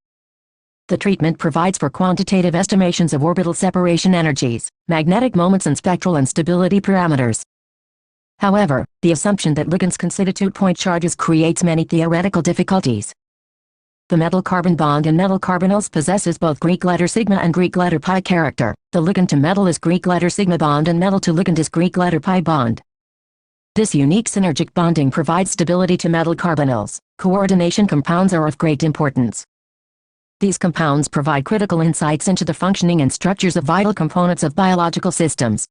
The treatment provides for quantitative estimations of orbital separation energies, magnetic moments and spectral and stability parameters. However, the assumption that ligands constitute point charges creates many theoretical difficulties. The metal-carbon bond in metal carbonyls possesses both Greek letter sigma and Greek letter pi character. The ligand to metal is Greek letter sigma bond and metal to ligand is Greek letter pi bond. This unique synergic bonding provides stability to metal carbonyls. Coordination compounds are of great importance. These compounds provide critical insights into the functioning and structures of vital components of biological systems.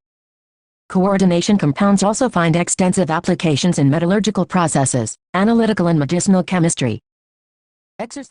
Coordination compounds also find extensive applications in metallurgical processes, analytical and medicinal chemistry. Exercise